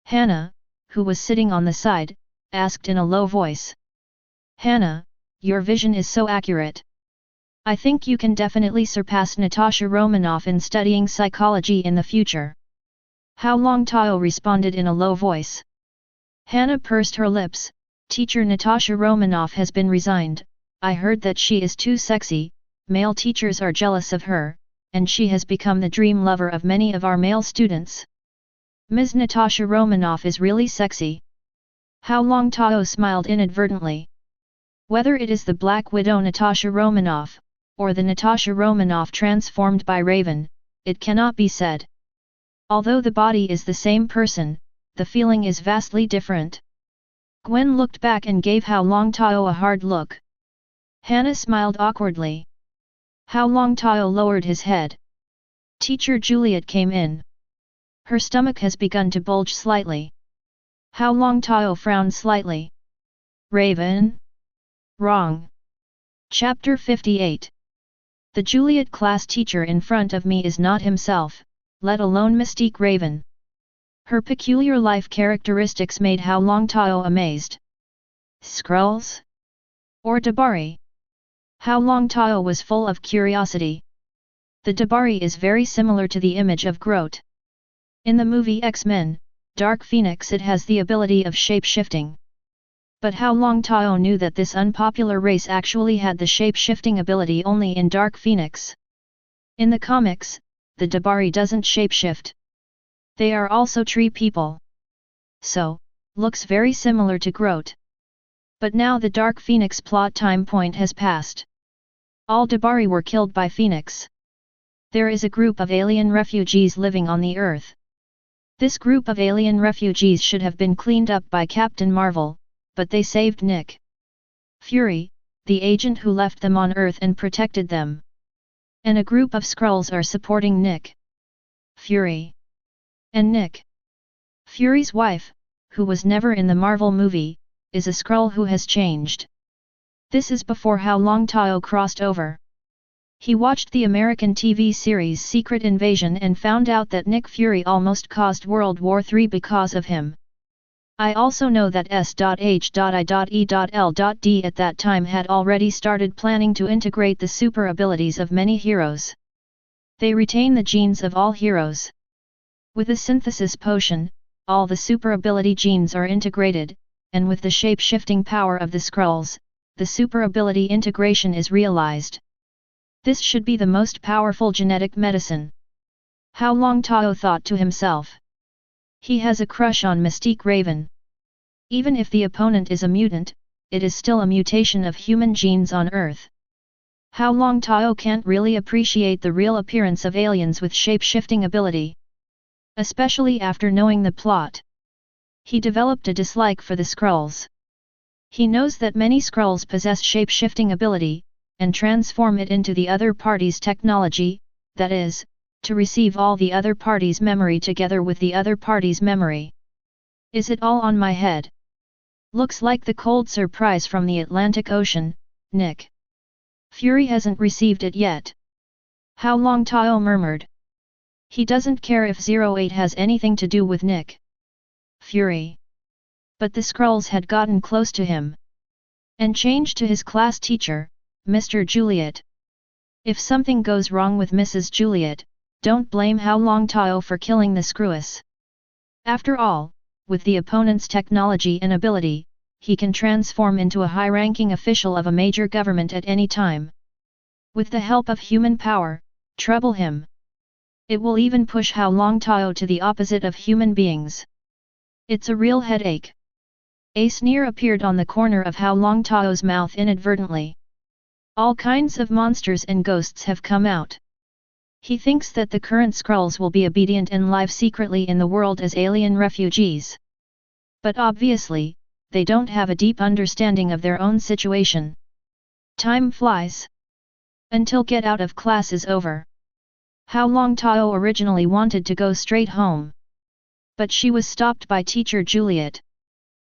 Hannah, who was sitting on the side, asked in a low voice. Hannah, your vision is so accurate. I think you can definitely surpass Natasha Romanoff in studying psychology in the future. Hao Longtao responded in a low voice. Hannah pursed her lips. Teacher Natasha Romanoff has been resigned. I heard that she is too sexy, male teachers are jealous of her, and she has become the dream lover of many of our male students. Ms. Natasha Romanoff is really sexy. Hao Longtao smiled inadvertently. Whether it is the Black Widow Natasha Romanoff, or the Natasha Romanoff transformed by Raven, it cannot be said. Although the body is the same person, the feeling is vastly different. Gwen looked back and gave Hao Longtao a hard look. Hannah smiled awkwardly. Hao Longtao lowered his head. Teacher Juliet came in. Her stomach has begun to bulge slightly. Hao Longtao frowned slightly. Raven? Wrong. Chapter 58. The Juliet class teacher in front of me is not himself, let alone Mystique Raven. Her peculiar life characteristics made Hao Longtao amazed. Skrulls? Or Dabari? Hao Longtao was full of curiosity. The Dabari is very similar to the image of Groot. In the movie X-Men, Dark Phoenix, it has the ability of shape-shifting. But Hao Longtao knew that this unpopular race actually had the shape-shifting ability only in Dark Phoenix. In the comics, the Dabari doesn't shapeshift. They are also tree people. So, looks very similar to Groot. But now the Dark Phoenix plot time point has passed. All Dabari were killed by Phoenix. There is a group of alien refugees living on the Earth. This group of alien refugees should have been cleaned up by Captain Marvel, but they saved Nick Fury, the agent who left them on Earth and protected them. And a group of Skrulls are supporting Nick Fury. And Nick Fury's wife, who was never in the Marvel movie, is a Skrull who has changed. This is before Hao Longtao crossed over. He watched the American TV series Secret Invasion and found out that Nick Fury almost caused World War III because of him. I also know that S.H.I.E.L.D at that time had already started planning to integrate the super abilities of many heroes. They retain the genes of all heroes. With the synthesis potion, all the super ability genes are integrated, and with the shape-shifting power of the Skrulls, the super ability integration is realized. This should be the most powerful genetic medicine. Hao Longtao thought to himself. He has a crush on Mystique Raven. Even if the opponent is a mutant, it is still a mutation of human genes on Earth. Hao Longtao can't really appreciate the real appearance of aliens with shape-shifting ability. Especially after knowing the plot. He developed a dislike for the Skrulls. He knows that many Skrulls possess shape-shifting ability, and transform it into the other party's technology, that is, to receive all the other party's memory together with the other party's memory. Is it all on my head? Looks like the cold surprise from the Atlantic Ocean, Nick. Fury hasn't received it yet. Hao Longtao murmured. He doesn't care if 08 has anything to do with Nick Fury. But the Skrulls had gotten close to him. And changed to his class teacher, Mr. Juliet. If something goes wrong with Mrs. Juliet, don't blame Hao Longtao for killing the Screws. After all, with the opponent's technology and ability, he can transform into a high-ranking official of a major government at any time. With the help of human power, trouble him. It will even push Hao Longtao to the opposite of human beings. It's a real headache. A sneer appeared on the corner of Hao Longtao's mouth inadvertently. All kinds of monsters and ghosts have come out. He thinks that the current Skrulls will be obedient and live secretly in the world as alien refugees. But obviously, they don't have a deep understanding of their own situation. Time flies. Until get out of class is over. Hao Longtao originally wanted to go straight home. But she was stopped by teacher Juliet.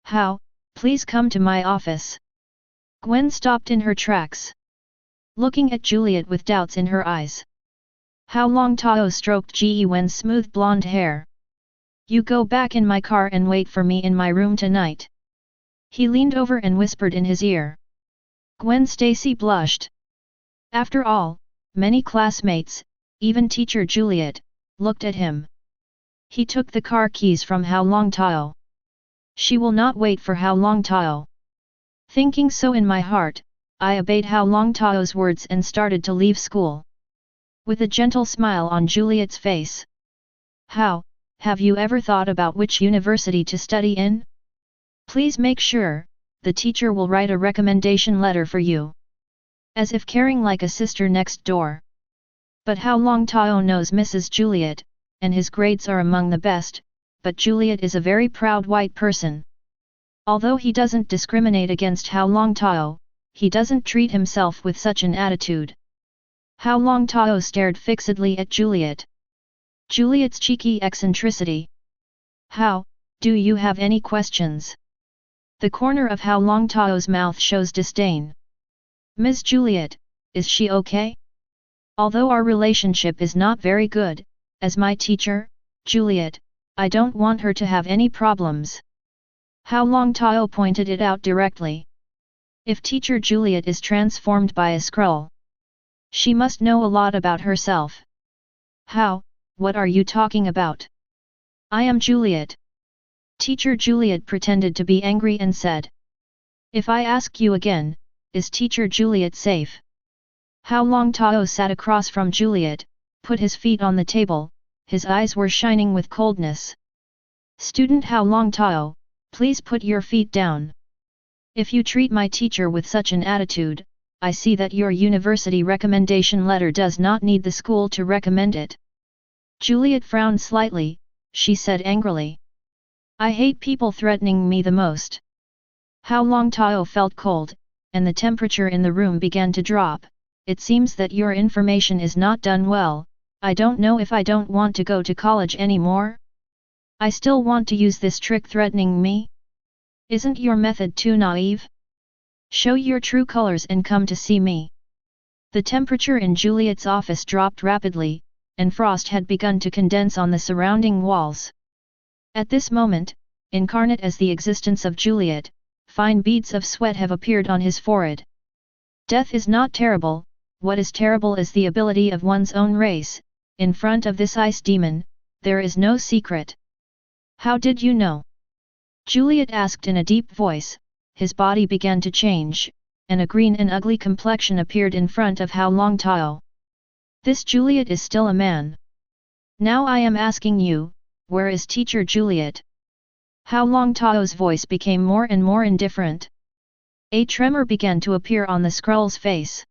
Hao, please come to my office. Gwen stopped in her tracks. Looking at Juliet with doubts in her eyes. Hao Longtao stroked Gwen's smooth blonde hair. You go back in my car and wait for me in my room tonight. He leaned over and whispered in his ear. Gwen Stacy blushed. After all, many classmates, even teacher Juliet, looked at him. He took the car keys from Hao Longtao. She will not wait for Hao Longtao. Thinking so in my heart, I obeyed Hao Longtao's words and started to leave school. With a gentle smile on Juliet's face. Hao, have you ever thought about which university to study in? Please make sure, the teacher will write a recommendation letter for you. As if caring like a sister next door. But Hao Longtao knows Mrs. Juliet, and his grades are among the best, but Juliet is a very proud white person. Although he doesn't discriminate against Hao Longtao, he doesn't treat himself with such an attitude. Hao Longtao stared fixedly at Juliet. Juliet's cheeky eccentricity. Hao, do you have any questions? The corner of Hao Longtao's mouth shows disdain. Ms. Juliet, is she okay? Although our relationship is not very good, as my teacher, Juliet, I don't want her to have any problems. Hao Longtao pointed it out directly. If teacher Juliet is transformed by a Skrull, she must know a lot about herself. How, what are you talking about? I am Juliet. Teacher Juliet pretended to be angry and said. If I ask you again, is teacher Juliet safe? Hao Longtao sat across from Juliet, put his feet on the table, his eyes were shining with coldness. Student Hao Longtao, please put your feet down. If you treat my teacher with such an attitude, I see that your university recommendation letter does not need the school to recommend it. Juliet frowned slightly, she said angrily. I hate people threatening me the most. Hao Longtao felt cold, and the temperature in the room began to drop. It seems that your information is not done well. I don't know if I don't want to go to college anymore. I still want to use this trick threatening me? Isn't your method too naive? Show your true colors and come to see me. The temperature in Juliet's office dropped rapidly, and frost had begun to condense on the surrounding walls. At this moment, incarnate as the existence of Juliet, fine beads of sweat have appeared on his forehead. Death is not terrible, what is terrible is the ability of one's own race. In front of this ice demon, there is no secret. How did you know? Juliet asked in a deep voice. His body began to change, and a green and ugly complexion appeared in front of Hao Longtao. This Juliet is still a man. Now I am asking you, where is teacher Juliet? Hao Longtao's voice became more and more indifferent. A tremor began to appear on the Skrull's face.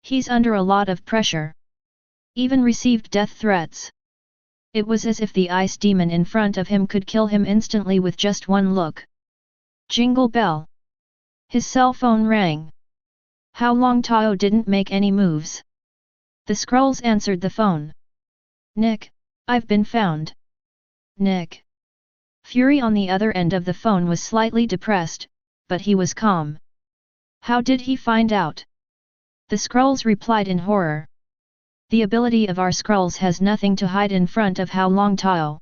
He's under a lot of pressure. Even received death threats. It was as if the ice demon in front of him could kill him instantly with just one look. Jingle bell. His cell phone rang. Hao Longtao didn't make any moves. The scrolls answered the phone. Nick, I've been found. Nick. Fury on the other end of the phone was slightly depressed, but he was calm. How did he find out? The scrolls replied in horror. The ability of our scrolls has nothing to hide in front of Hao Longtao.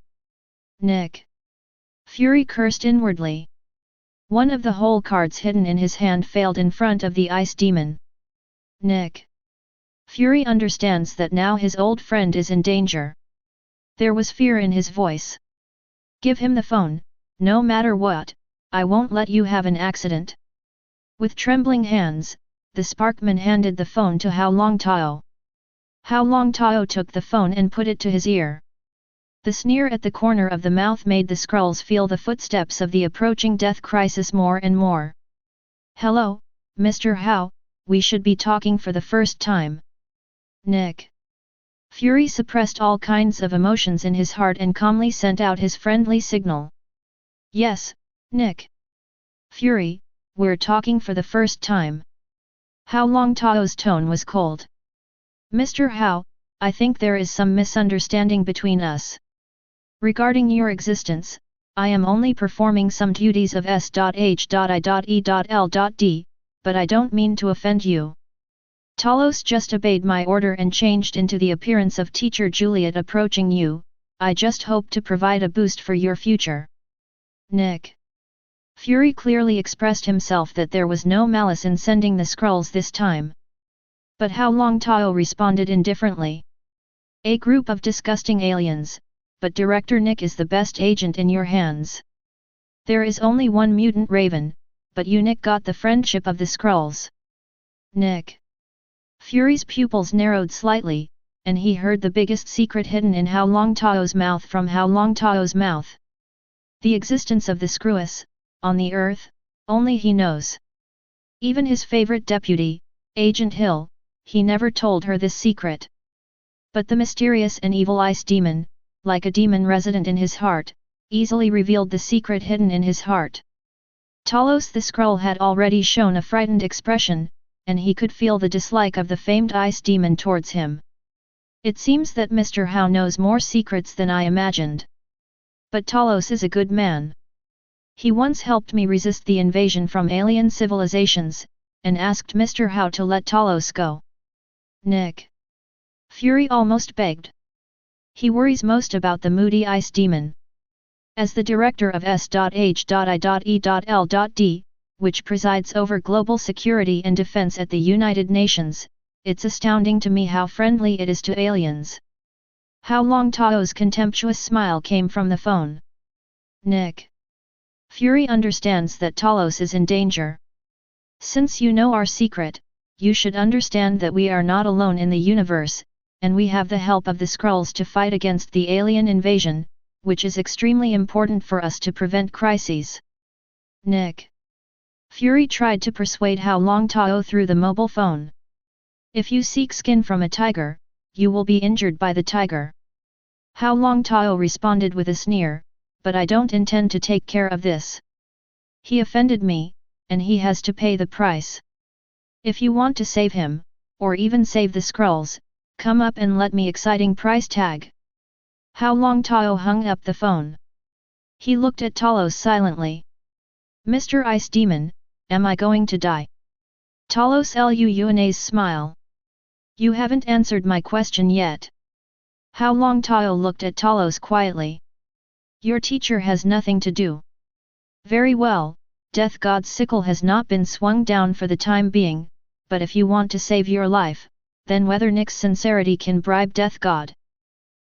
Nick. Fury cursed inwardly. One of the whole cards hidden in his hand failed in front of the ice demon. Nick. Fury understands that now his old friend is in danger. There was fear in his voice. Give him the phone, no matter what, I won't let you have an accident. With trembling hands, the Sparkman handed the phone to Hao Longtao. Hao Longtao took the phone and put it to his ear. The sneer at the corner of the mouth made the scrolls feel the footsteps of the approaching death crisis more and more. Hello, Mr. Hao, we should be talking for the first time. Nick. Fury suppressed all kinds of emotions in his heart and calmly sent out his friendly signal. Yes, Nick. Fury, we're talking for the first time. Hao Longtao's tone was cold. Mr. Hao, I think there is some misunderstanding between us. Regarding your existence, I am only performing some duties of S.H.I.E.L.D, but I don't mean to offend you. Talos just obeyed my order and changed into the appearance of Teacher Juliet approaching you, I just hope to provide a boost for your future. Nick. Fury clearly expressed himself that there was no malice in sending the scrolls this time. But Hao Longtao responded indifferently. A group of disgusting aliens, but Director Nick is the best agent in your hands. There is only one mutant raven, but you Nick got the friendship of the scrolls. Nick. Fury's pupils narrowed slightly, and he heard the biggest secret hidden in Hao Longtao's mouth from Hao Longtao's mouth. The existence of the Screw-usse, on the earth, only he knows. Even his favorite deputy, Agent Hill, he never told her this secret. But the mysterious and evil ice demon, like a demon resident in his heart, easily revealed the secret hidden in his heart. Talos the Skrull had already shown a frightened expression, and he could feel the dislike of the famed ice demon towards him. It seems that Mr. Hao knows more secrets than I imagined. But Talos is a good man. He once helped me resist the invasion from alien civilizations, and asked Mr. Hao to let Talos go. Nick. Fury almost begged. He worries most about the moody ice demon. As the director of S.H.I.E.L.D, which presides over global security and defense at the United Nations, it's astounding to me how friendly it is to aliens. Hao Longtao's contemptuous smile came from the phone. Nick. Fury understands that Talos is in danger. Since you know our secret, you should understand that we are not alone in the universe, and we have the help of the Skrulls to fight against the alien invasion, which is extremely important for us to prevent crises. Nick. Fury tried to persuade Hao Longtao through the mobile phone. If you seek skin from a tiger, you will be injured by the tiger. Hao Longtao responded with a sneer, but I don't intend to take care of this. He offended me, and he has to pay the price. If you want to save him, or even save the Skrulls, come up and let me exciting price tag. Hao Longtao hung up the phone. He looked at Talos silently. Mr. Ice Demon, am I going to die? Talos Luna's smile. You haven't answered my question yet. Hao Longtao looked at Talos quietly. Your teacher has nothing to do. Very well, Death God's sickle has not been swung down for the time being, but if you want to save your life, then whether Nick's sincerity can bribe Death God.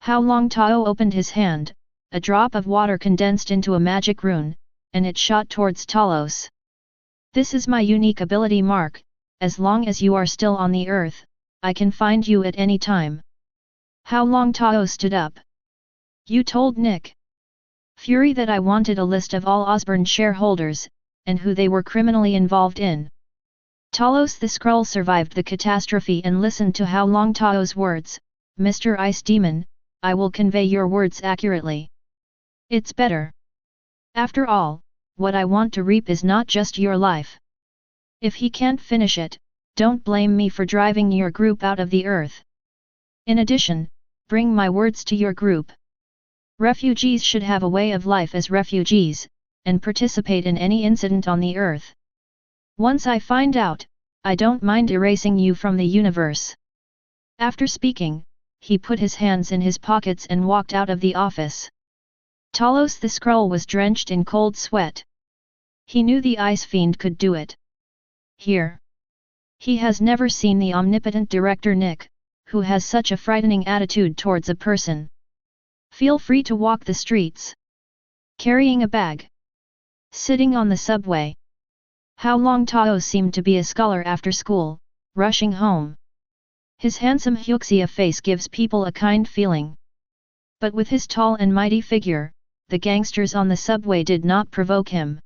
Hao Longtao opened his hand, a drop of water condensed into a magic rune, and it shot towards Talos. This is my unique ability mark, as long as you are still on the earth, I can find you at any time. Hao Longtao stood up. You told Nick Fury that I wanted a list of all Osborne shareholders, and who they were criminally involved in. Talos the Skrull survived the catastrophe and listened to Hao Longtao's words, "Mr. Ice Demon, I will convey your words accurately. It's better. After all, what I want to reap is not just your life. If he can't finish it, don't blame me for driving your group out of the earth. In addition, bring my words to your group. Refugees should have a way of life as refugees, and participate in any incident on the earth. Once I find out, I don't mind erasing you from the universe." After speaking, he put his hands in his pockets and walked out of the office. Talos the Skrull was drenched in cold sweat. He knew the Ice Fiend could do it. Here. He has never seen the omnipotent director Nick, who has such a frightening attitude towards a person. Feel free to walk the streets. Carrying a bag. Sitting on the subway. Hao Longtao seemed to be a scholar after school, rushing home. His handsome Huxia face gives people a kind feeling. But with his tall and mighty figure, the gangsters on the subway did not provoke him.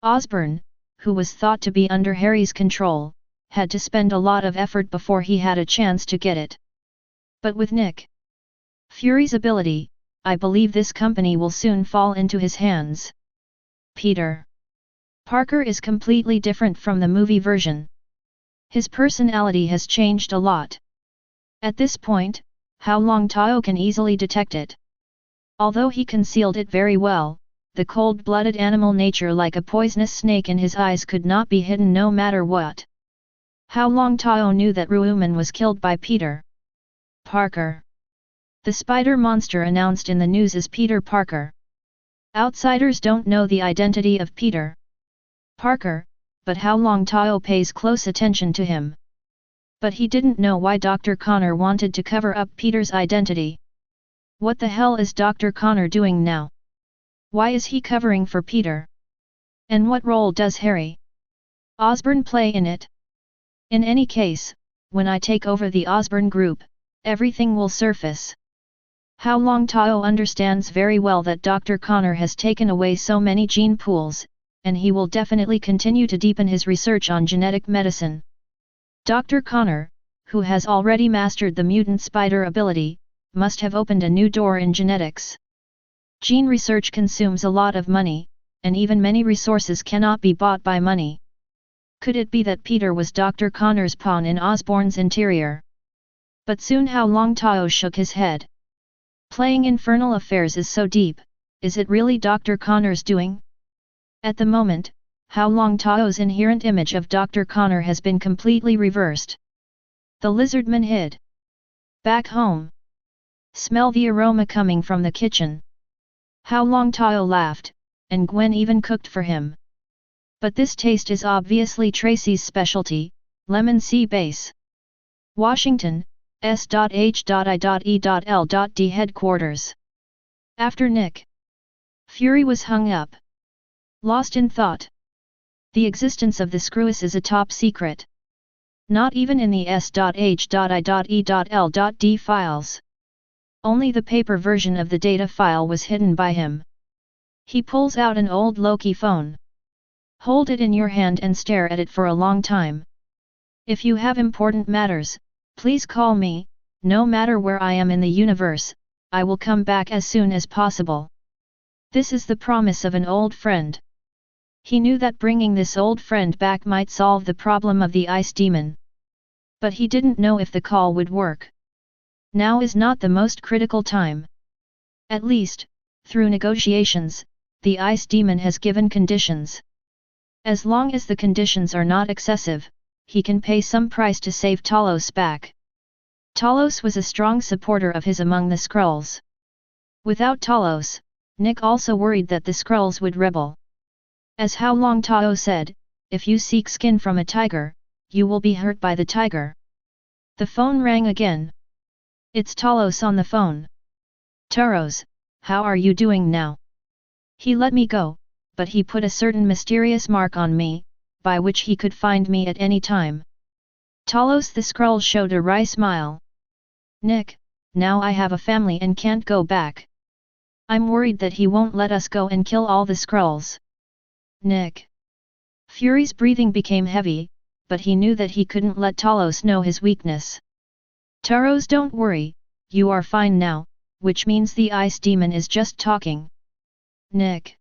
Osborne, who was thought to be under Harry's control, had to spend a lot of effort before he had a chance to get it. But with Nick Fury's ability, I believe this company will soon fall into his hands. Peter Parker is completely different from the movie version. His personality has changed a lot. At this point, Hao Longtao can easily detect it. Although he concealed it very well, the cold-blooded animal nature like a poisonous snake in his eyes could not be hidden no matter what. Hao Longtao knew that Ruuman was killed by Peter Parker. The spider monster announced in the news is Peter Parker. Outsiders don't know the identity of Peter Parker, but Hao Longtao pays close attention to him. But he didn't know why Dr. Connor wanted to cover up Peter's identity. What the hell is Dr. Connor doing now? Why is he covering for Peter? And what role does Harry Osborn play in it? In any case, when I take over the Osborn group, everything will surface. Hao Longtao understands very well that Dr. Connor has taken away so many gene pools, and he will definitely continue to deepen his research on genetic medicine. Dr. Connor, who has already mastered the mutant spider ability, must have opened a new door in genetics. Gene research consumes a lot of money, and even many resources cannot be bought by money. Could it be that Peter was Dr. Connor's pawn in Osborn's interior? But soon Hao Longtao shook his head. Playing infernal affairs is so deep, is it really Dr. Connor's doing? At the moment, Hao Longtao's inherent image of Dr. Connor has been completely reversed. The lizardman hid back home. Smell the aroma coming from the kitchen. Hao Longtao laughed, and Gwen even cooked for him. But this taste is obviously Tracy's specialty, lemon sea base. Washington, S.H.I.E.L.D. headquarters. After Nick Fury was hung up, lost in thought. The existence of the Screws is a top secret. Not even in the S.H.I.E.L.D. files. Only the paper version of the data file was hidden by him. He pulls out an old Loki phone. Hold it in your hand and stare at it for a long time. If you have important matters, please call me, no matter where I am in the universe, I will come back as soon as possible. This is the promise of an old friend. He knew that bringing this old friend back might solve the problem of the ice demon. But he didn't know if the call would work. Now is not the most critical time. At least, through negotiations, the ice demon has given conditions. As long as the conditions are not excessive, he can pay some price to save Talos back. Talos was a strong supporter of his among the Skrulls. Without Talos, Nick also worried that the Skrulls would rebel. As Hao Longtao said, if you seek skin from a tiger, you will be hurt by the tiger. The phone rang again. It's Talos on the phone. Taros, how are you doing now? He let me go, but he put a certain mysterious mark on me, by which he could find me at any time. Talos the Skrull showed a wry smile. Nick, now I have a family and can't go back. I'm worried that he won't let us go and kill all the Skrulls. Nick. Fury's breathing became heavy, but he knew that he couldn't let Talos know his weakness. Taros, don't worry, you are fine now, which means the ice demon is just talking. Nick.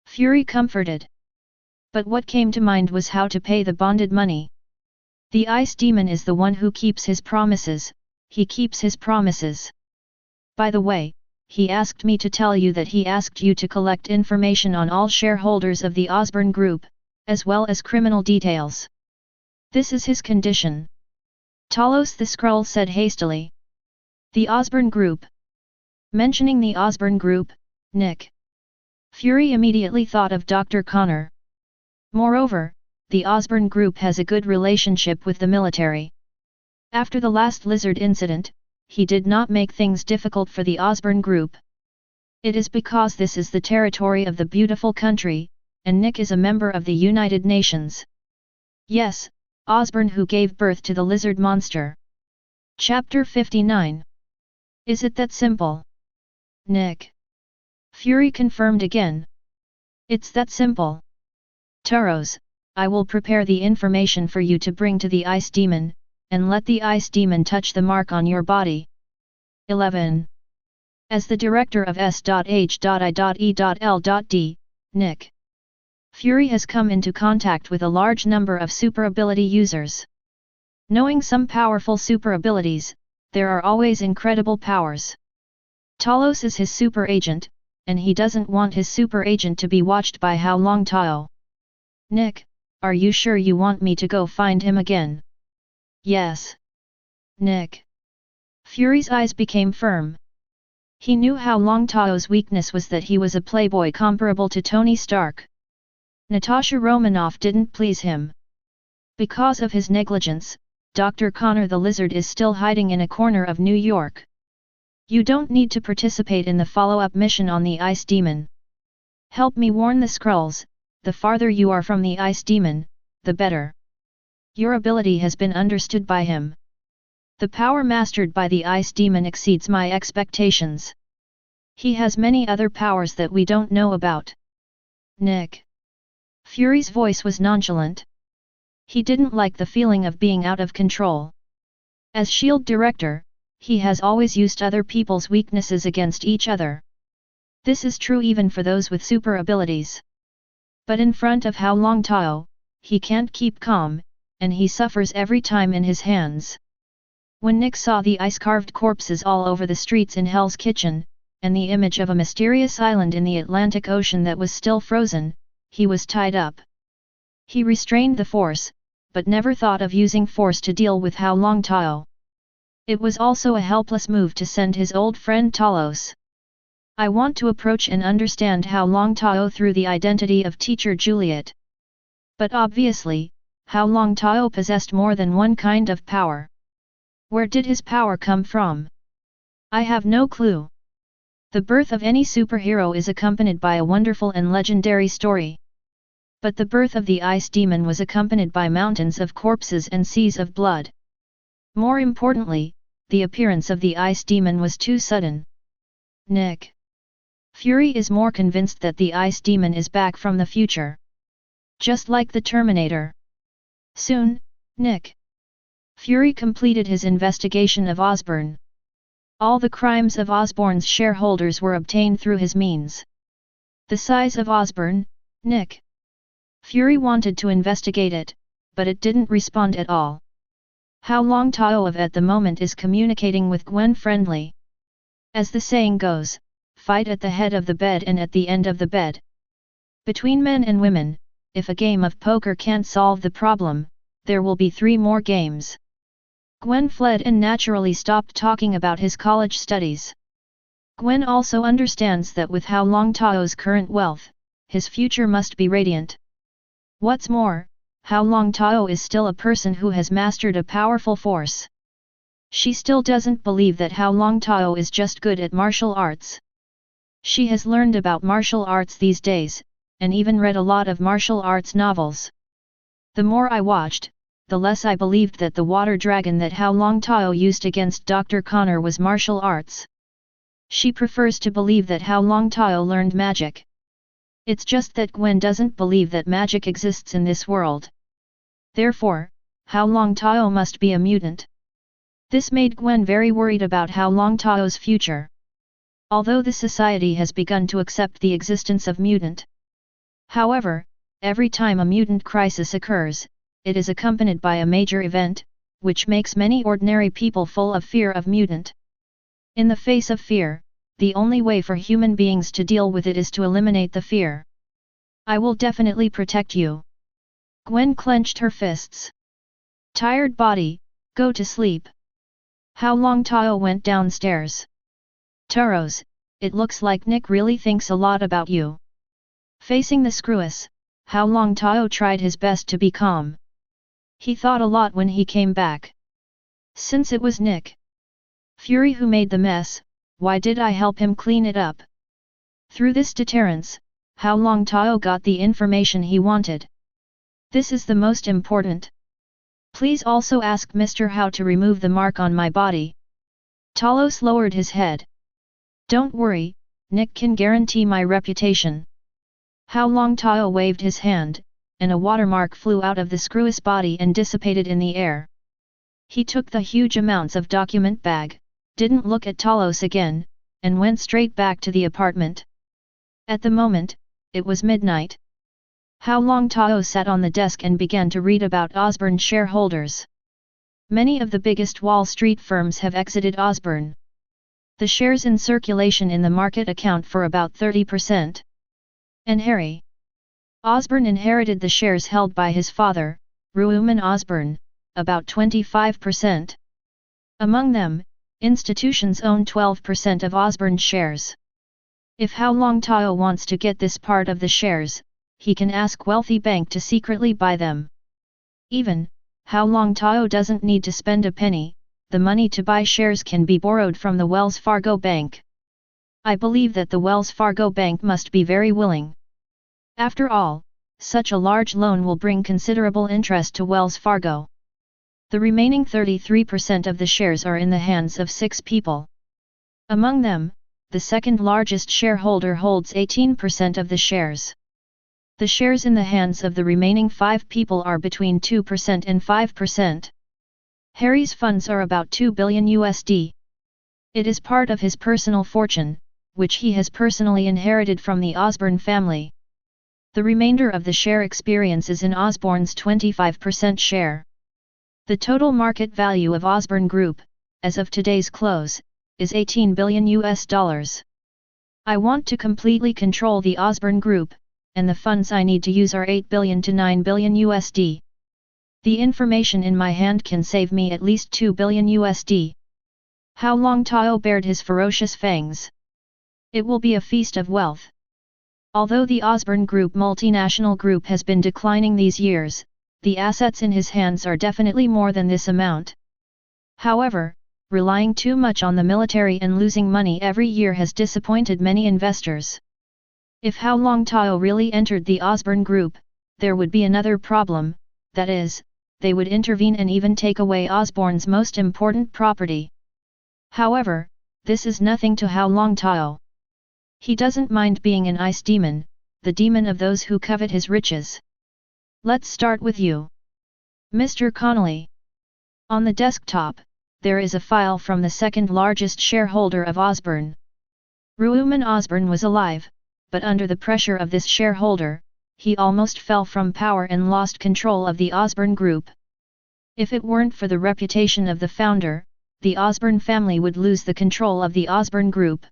Fury comforted. But what came to mind was how to pay the bonded money. The ice demon is the one who keeps his promises, he keeps his promises. By the way, he asked me to tell you that he asked you to collect information on all shareholders of the Osborn Group, as well as criminal details. This is his condition. Talos the Skrull said hastily. The Osborn Group. Mentioning the Osborn Group, Nick. Fury immediately thought of Dr. Connor. Moreover, the Osborn Group has a good relationship with the military. After the last lizard incident, he did not make things difficult for the Osborn Group. It is because this is the territory of the beautiful country, and Nick is a member of the United Nations. Yes, Osborn who gave birth to the lizard monster. Chapter 59. Is it that simple? Nick. Fury confirmed again. It's that simple. Taros, I will prepare the information for you to bring to the ice demon, and let the ice demon touch the mark on your body. 11. As the director of S.H.I.E.L.D, Nick. Fury has come into contact with a large number of super ability users. Knowing some powerful super abilities, there are always incredible powers. Talos is his super agent, and he doesn't want his super agent to be watched by Hao Longtao. Nick, are you sure you want me to go find him again? Yes. Nick. Fury's eyes became firm. He knew Hao Longtao's weakness was that he was a playboy comparable to Tony Stark. Natasha Romanoff didn't please him. Because of his negligence, Dr. Connor the Lizard is still hiding in a corner of New York. You don't need to participate in the follow-up mission on the Ice Demon. Help me warn the Skrulls, the farther you are from the Ice Demon, the better. Your ability has been understood by him. The power mastered by the Ice Demon exceeds my expectations. He has many other powers that we don't know about. Nick. Fury's voice was nonchalant. He didn't like the feeling of being out of control. As S.H.I.E.L.D. director, he has always used other people's weaknesses against each other. This is true even for those with super abilities. But in front of Hao Longtao, he can't keep calm, and he suffers every time in his hands. When Nick saw the ice-carved corpses all over the streets in Hell's Kitchen, and the image of a mysterious island in the Atlantic Ocean that was still frozen, he was tied up. He restrained the force, but never thought of using force to deal with Hao Longtao. It was also a helpless move to send his old friend Talos. I want to approach and understand Hao Longtao through the identity of Teacher Juliet. But obviously, Hao Longtao possessed more than one kind of power. Where did his power come from? I have no clue. The birth of any superhero is accompanied by a wonderful and legendary story. But the birth of the Ice Demon was accompanied by mountains of corpses and seas of blood. More importantly, the appearance of the Ice Demon was too sudden. Nick. Fury is more convinced that the Ice Demon is back from the future. Just like the Terminator. Soon, Nick. Fury completed his investigation of Osborn. All the crimes of Osborn's shareholders were obtained through his means. The size of Osborn, Nick. Fury wanted to investigate it, but it didn't respond at all. Hao Longtao at the moment is communicating with Gwen friendly. As the saying goes, fight at the head of the bed and at the end of the bed. Between men and women, if a game of poker can't solve the problem, there will be 3 more games. Gwen fled and naturally stopped talking about his college studies. Gwen also understands that with Hao Longtao's current wealth, his future must be radiant. What's more, Hao Longtao is still a person who has mastered a powerful force. She still doesn't believe that Hao Longtao is just good at martial arts. She has learned about martial arts these days, and even read a lot of martial arts novels. The more I watched, the less I believed that the water dragon that Hao Longtao used against Dr. Connor was martial arts. She prefers to believe that Hao Longtao learned magic. It's just that Gwen doesn't believe that magic exists in this world. Therefore, Hao Longtao must be a mutant. This made Gwen very worried about Hao Longtao's future. Although the society has begun to accept the existence of mutant. However, every time a mutant crisis occurs, it is accompanied by a major event, which makes many ordinary people full of fear of mutant. In the face of fear, the only way for human beings to deal with it is to eliminate the fear. I will definitely protect you. Gwen clenched her fists. Tired body, go to sleep. Hao Longtao went downstairs. Taros, it looks like Nick really thinks a lot about you. Facing the screw-us, Hao Longtao tried his best to be calm. He thought a lot when he came back. Since it was Nick Fury who made the mess, why did I help him clean it up? Through this deterrence, Hao Longtao got the information he wanted. This is the most important. Please also ask Mr. Hao to remove the mark on my body. Talos lowered his head. Don't worry, Nick can guarantee my reputation. Hao Longtao waved his hand, and a watermark flew out of the screw-us body and dissipated in the air. He took the huge amounts of document bag, didn't look at Talos again, and went straight back to the apartment. At the moment, it was midnight. Hao Longtao sat on the desk and began to read about Osborne shareholders. Many of the biggest Wall Street firms have exited Osborne. The shares in circulation in the market account for about 30%. And Harry Osborne inherited the shares held by his father, Roman Osborne, about 25%. Among them, institutions own 12% of Osborne shares. If Hao Longtao wants to get this part of the shares, he can ask wealthy bank to secretly buy them. Even, Hao Longtao doesn't need to spend a penny, the money to buy shares can be borrowed from the Wells Fargo Bank. I believe that the Wells Fargo Bank must be very willing. After all, such a large loan will bring considerable interest to Wells Fargo. The remaining 33% of the shares are in the hands of 6 people. Among them, the second largest shareholder holds 18% of the shares. The shares in the hands of the remaining 5 people are between 2% and 5%. Harry's funds are about $2 billion USD. It is part of his personal fortune, which he has personally inherited from the Osborne family. The remainder of the share experience is in Osborne's 25% share. The total market value of Osborne Group, as of today's close, is $18 billion US. I want to completely control the Osborne Group, and the funds I need to use are 8 billion to 9 billion USD. The information in my hand can save me at least 2 billion USD. Hao Longtao bared his ferocious fangs. It will be a feast of wealth. Although the Osborne Group multinational group has been declining these years, the assets in his hands are definitely more than this amount. However, relying too much on the military and losing money every year has disappointed many investors. If Hao Longtao really entered the Osborne Group, there would be another problem, that is, they would intervene and even take away Osborne's most important property. However, this is nothing to Hao Longtao. He doesn't mind being an ice demon, the demon of those who covet his riches. Let's start with you, Mr. Connolly. On the desktop, there is a file from the second largest shareholder of Osborne. Roman Osborne was alive, but under the pressure of this shareholder, he almost fell from power and lost control of the Osborne Group. If it weren't for the reputation of the founder, the Osborne family would lose the control of the Osborne Group.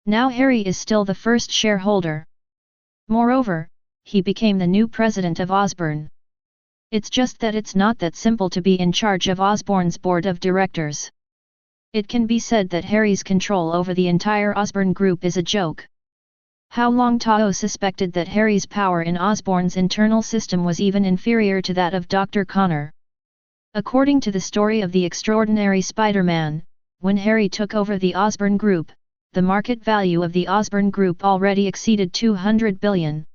Now Harry is still the first shareholder. Moreover, he became the new president of Osborne. It's just that it's not that simple to be in charge of Osborne's board of directors. It can be said that Harry's control over the entire Osborne Group is a joke. Hao Longtao suspected that Harry's power in Osborne's internal system was even inferior to that of Dr. Connor. According to the story of the extraordinary Spider-Man, when Harry took over the Osborne Group, the market value of the Osborne Group already exceeded 200 billion.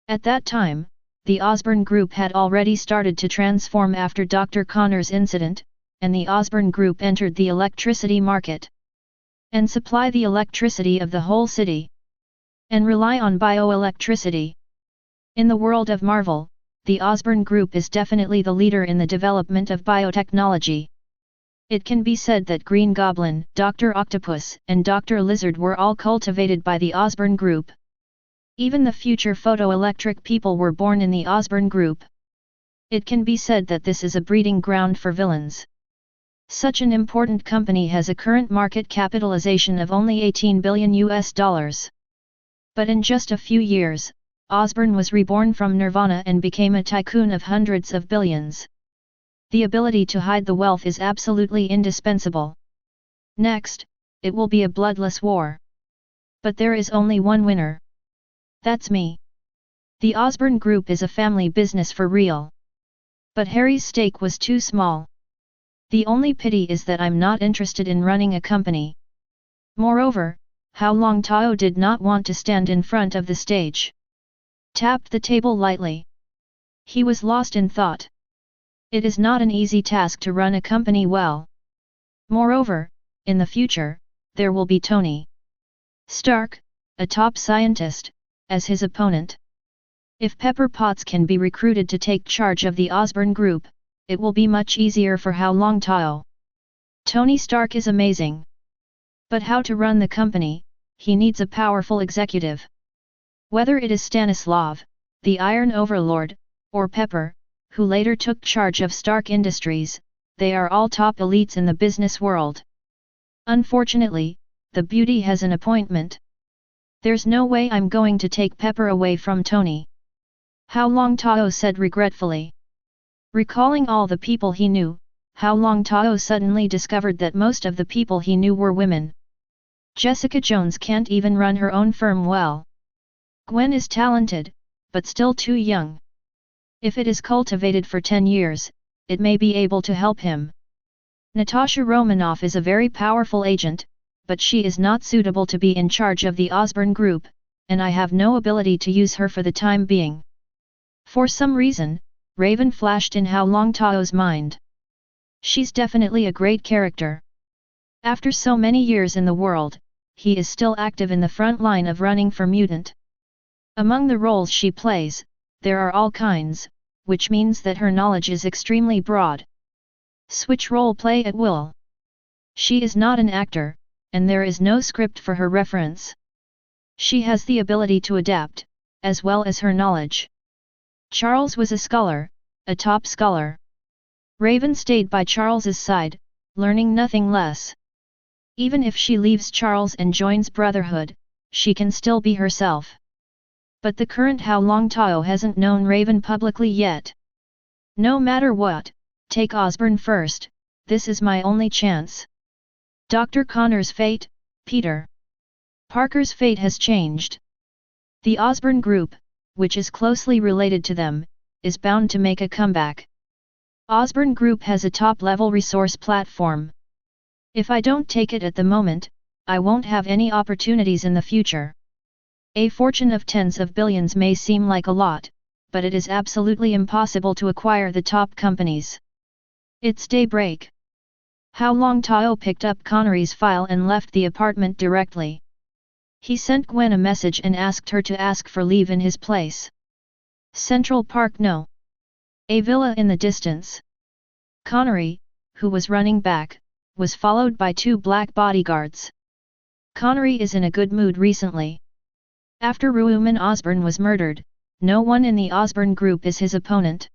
At that time, the Osborne Group had already started to transform after Dr. Connor's incident, and the Osborne Group entered the electricity market and supply the electricity of the whole city, and rely on bioelectricity. In the world of Marvel, the Osborne Group is definitely the leader in the development of biotechnology. It can be said that Green Goblin, Dr. Octopus, and Dr. Lizard were all cultivated by the Osborne Group. Even the future photoelectric people were born in the Osborne Group. It can be said that this is a breeding ground for villains. Such an important company has a current market capitalization of only $18 billion. But in just a few years, Osborne was reborn from Nirvana and became a tycoon of hundreds of billions. The ability to hide the wealth is absolutely indispensable. Next, it will be a bloodless war. But there is only one winner. That's me. The Osborne Group is a family business for real. But Harry's stake was too small. The only pity is that I'm not interested in running a company. Moreover, Hao Longtao did not want to stand in front of the stage. Tapped the table lightly. He was lost in thought. It is not an easy task to run a company well. Moreover, in the future, there will be Tony Stark, a top scientist, as his opponent. If Pepper Potts can be recruited to take charge of the Osborne Group, it will be much easier for Hao Longtao. Tony Stark is amazing. But how to run the company, he needs a powerful executive. Whether it is Stanislav, the Iron Overlord, or Pepper, who later took charge of Stark Industries, they are all top elites in the business world. Unfortunately, the beauty has an appointment. There's no way I'm going to take Pepper away from Tony. Hao Longtao said regretfully. Recalling all the people he knew, Hao Longtao suddenly discovered that most of the people he knew were women. Jessica Jones can't even run her own firm well. Gwen is talented, but still too young. If it is cultivated for 10 years, it may be able to help him. Natasha Romanoff is a very powerful agent, but she is not suitable to be in charge of the Osborne Group, and I have no ability to use her for the time being. For some reason, Raven flashed in Hao Longtao's mind. She's definitely a great character. After so many years in the world, he is still active in the front line of running for mutant. Among the roles she plays, there are all kinds, which means that her knowledge is extremely broad. Switch role play at will. She is not an actor, and there is no script for her reference. She has the ability to adapt, as well as her knowledge. Charles was a scholar, a top scholar. Raven stayed by Charles's side, learning nothing less. Even if she leaves Charles and joins Brotherhood, she can still be herself. But the current Hao Longtao hasn't known Raven publicly yet. No matter what, take Osborne first, this is my only chance. Dr. Connor's fate, Peter Parker's fate has changed. The Osborne Group, which is closely related to them, is bound to make a comeback. Osborne Group has a top-level resource platform. If I don't take it at the moment, I won't have any opportunities in the future. A fortune of tens of billions may seem like a lot, but it is absolutely impossible to acquire the top companies. It's daybreak. Hao Longtao picked up Connery's file and left the apartment directly. He sent Gwen a message and asked her to ask for leave in his place. Central Park No. A villa in the distance. Connery, who was running back, was followed by 2 black bodyguards. Connery is in a good mood recently. After Ruuman Osborne was murdered, no one in the Osborne Group is his opponent.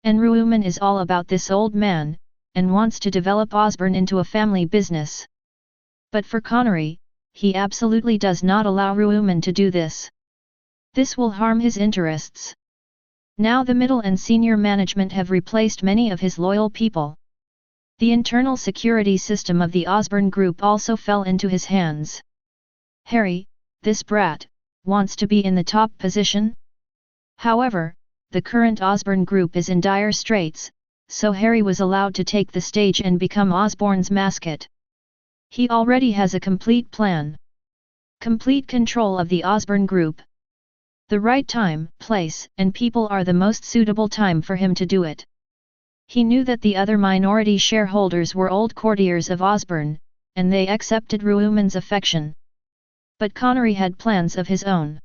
And Ruuman is all about this old man, and wants to develop Osborne into a family business. But for Connery, he absolutely does not allow Ruuman to do this. This will harm his interests. Now the middle and senior management have replaced many of his loyal people. The internal security system of the Osborne Group also fell into his hands. Harry, this brat, wants to be in the top position? However, the current Osborne Group is in dire straits, so Harry was allowed to take the stage and become Osborne's mascot. He already has a complete plan. Complete control of the Osborne Group. The right time, place, and people are the most suitable time for him to do it. He knew that the other minority shareholders were old courtiers of Osborne, and they accepted Ruuman's affection. But Connery had plans of his own.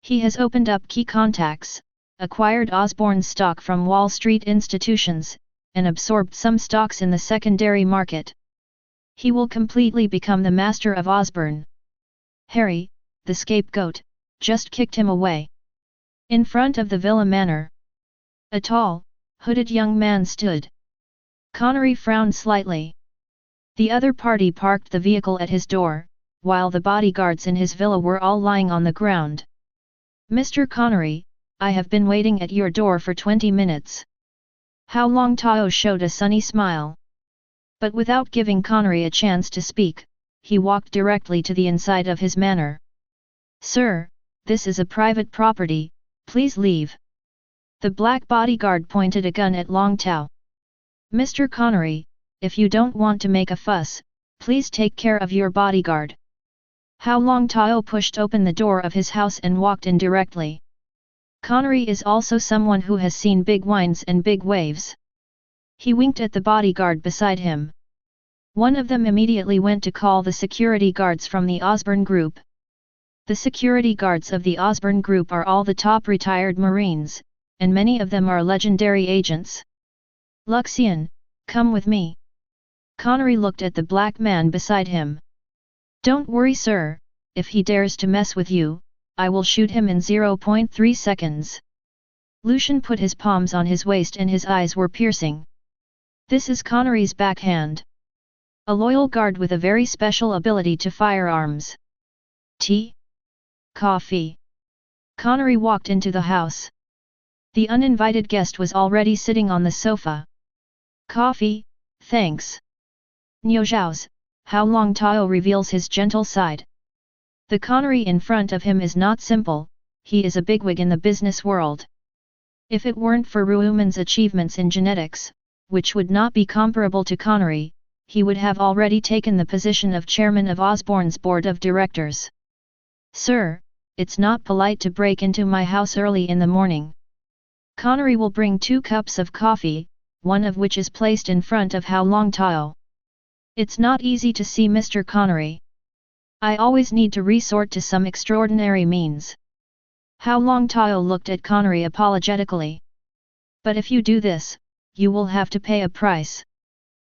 He has opened up key contacts, acquired Osborne's stock from Wall Street institutions, and absorbed some stocks in the secondary market. He will completely become the master of Osborne. Harry, the scapegoat, just kicked him away. In front of the Villa Manor, a tall, hooded young man stood. Connery frowned slightly. The other party parked the vehicle at his door, while the bodyguards in his villa were all lying on the ground. "Mr. Connery, I have been waiting at your door for 20 minutes. Hao Longtao showed a sunny smile. But without giving Connery a chance to speak, he walked directly to the inside of his manor. "Sir, this is a private property, please leave." The black bodyguard pointed a gun at Longtao. "Mr. Connery, if you don't want to make a fuss, please take care of your bodyguard." Hao Longtao pushed open the door of his house and walked in directly. Connery is also someone who has seen big winds and big waves. He winked at the bodyguard beside him. One of them immediately went to call the security guards from the Osborne Group. The security guards of the Osborne Group are all the top retired Marines, and many of them are legendary agents. "Luxian, come with me." Connery looked at the black man beside him. "Don't worry, sir, if he dares to mess with you, I will shoot him in 0.3 seconds. Lucian put his palms on his waist and his eyes were piercing. This is Connery's backhand. A loyal guard with a very special ability to firearms. "Tea? Coffee?" Connery walked into the house. The uninvited guest was already sitting on the sofa. "Coffee, thanks." "Niu Zhao's," Hao Longtao reveals his gentle side. The Connery in front of him is not simple, he is a bigwig in the business world. If it weren't for Ruoman's achievements in genetics, which would not be comparable to Connery, he would have already taken the position of chairman of Osborne's board of directors. "Sir, it's not polite to break into my house early in the morning." Connery will bring 2 cups of coffee, one of which is placed in front of Hao Longtao. "It's not easy to see Mr. Connery. I always need to resort to some extraordinary means." Hao Longtao looked at Connery apologetically. "But if you do this, you will have to pay a price."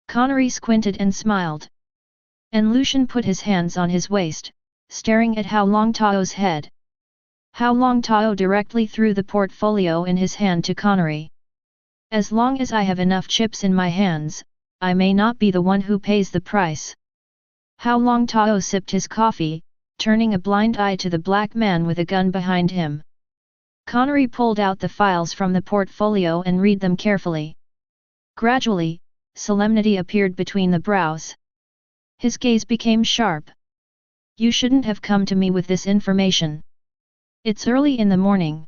Connery squinted and smiled. And Lucian put his hands on his waist, staring at Hao Longtao's head. Hao Longtao directly threw the portfolio in his hand to Connery. "As long as I have enough chips in my hands, I may not be the one who pays the price." Hao Longtao sipped his coffee, turning a blind eye to the black man with a gun behind him. Connery pulled out the files from the portfolio and read them carefully. Gradually, solemnity appeared between the brows. His gaze became sharp. "You shouldn't have come to me with this information. It's early in the morning.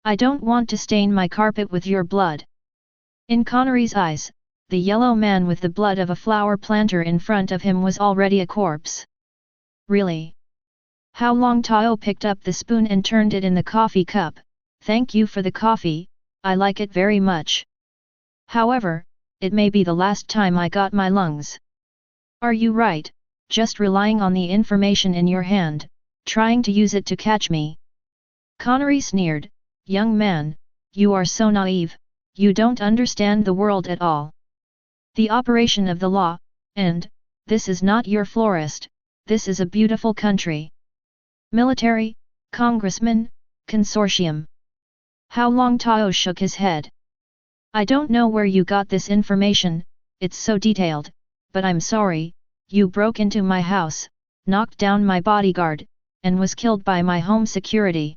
I don't want to stain my carpet with your blood." In Connery's eyes, the yellow man with the blood of a flower planter in front of him was already a corpse. "Really?" Hao Longtao picked up the spoon and turned it in the coffee cup. "Thank you for the coffee, I like it very much. However, it may be the last time I got my lungs." "Are you right, just relying on the information in your hand, trying to use it to catch me?" Connery sneered. "Young man, you are so naive, you don't understand the world at all. The operation of the law, and, this is not your florist, this is a beautiful country. Military, congressman, consortium." Hao Longtao shook his head. "I don't know where you got this information, it's so detailed, but I'm sorry, you broke into my house, knocked down my bodyguard, and was killed by my home security.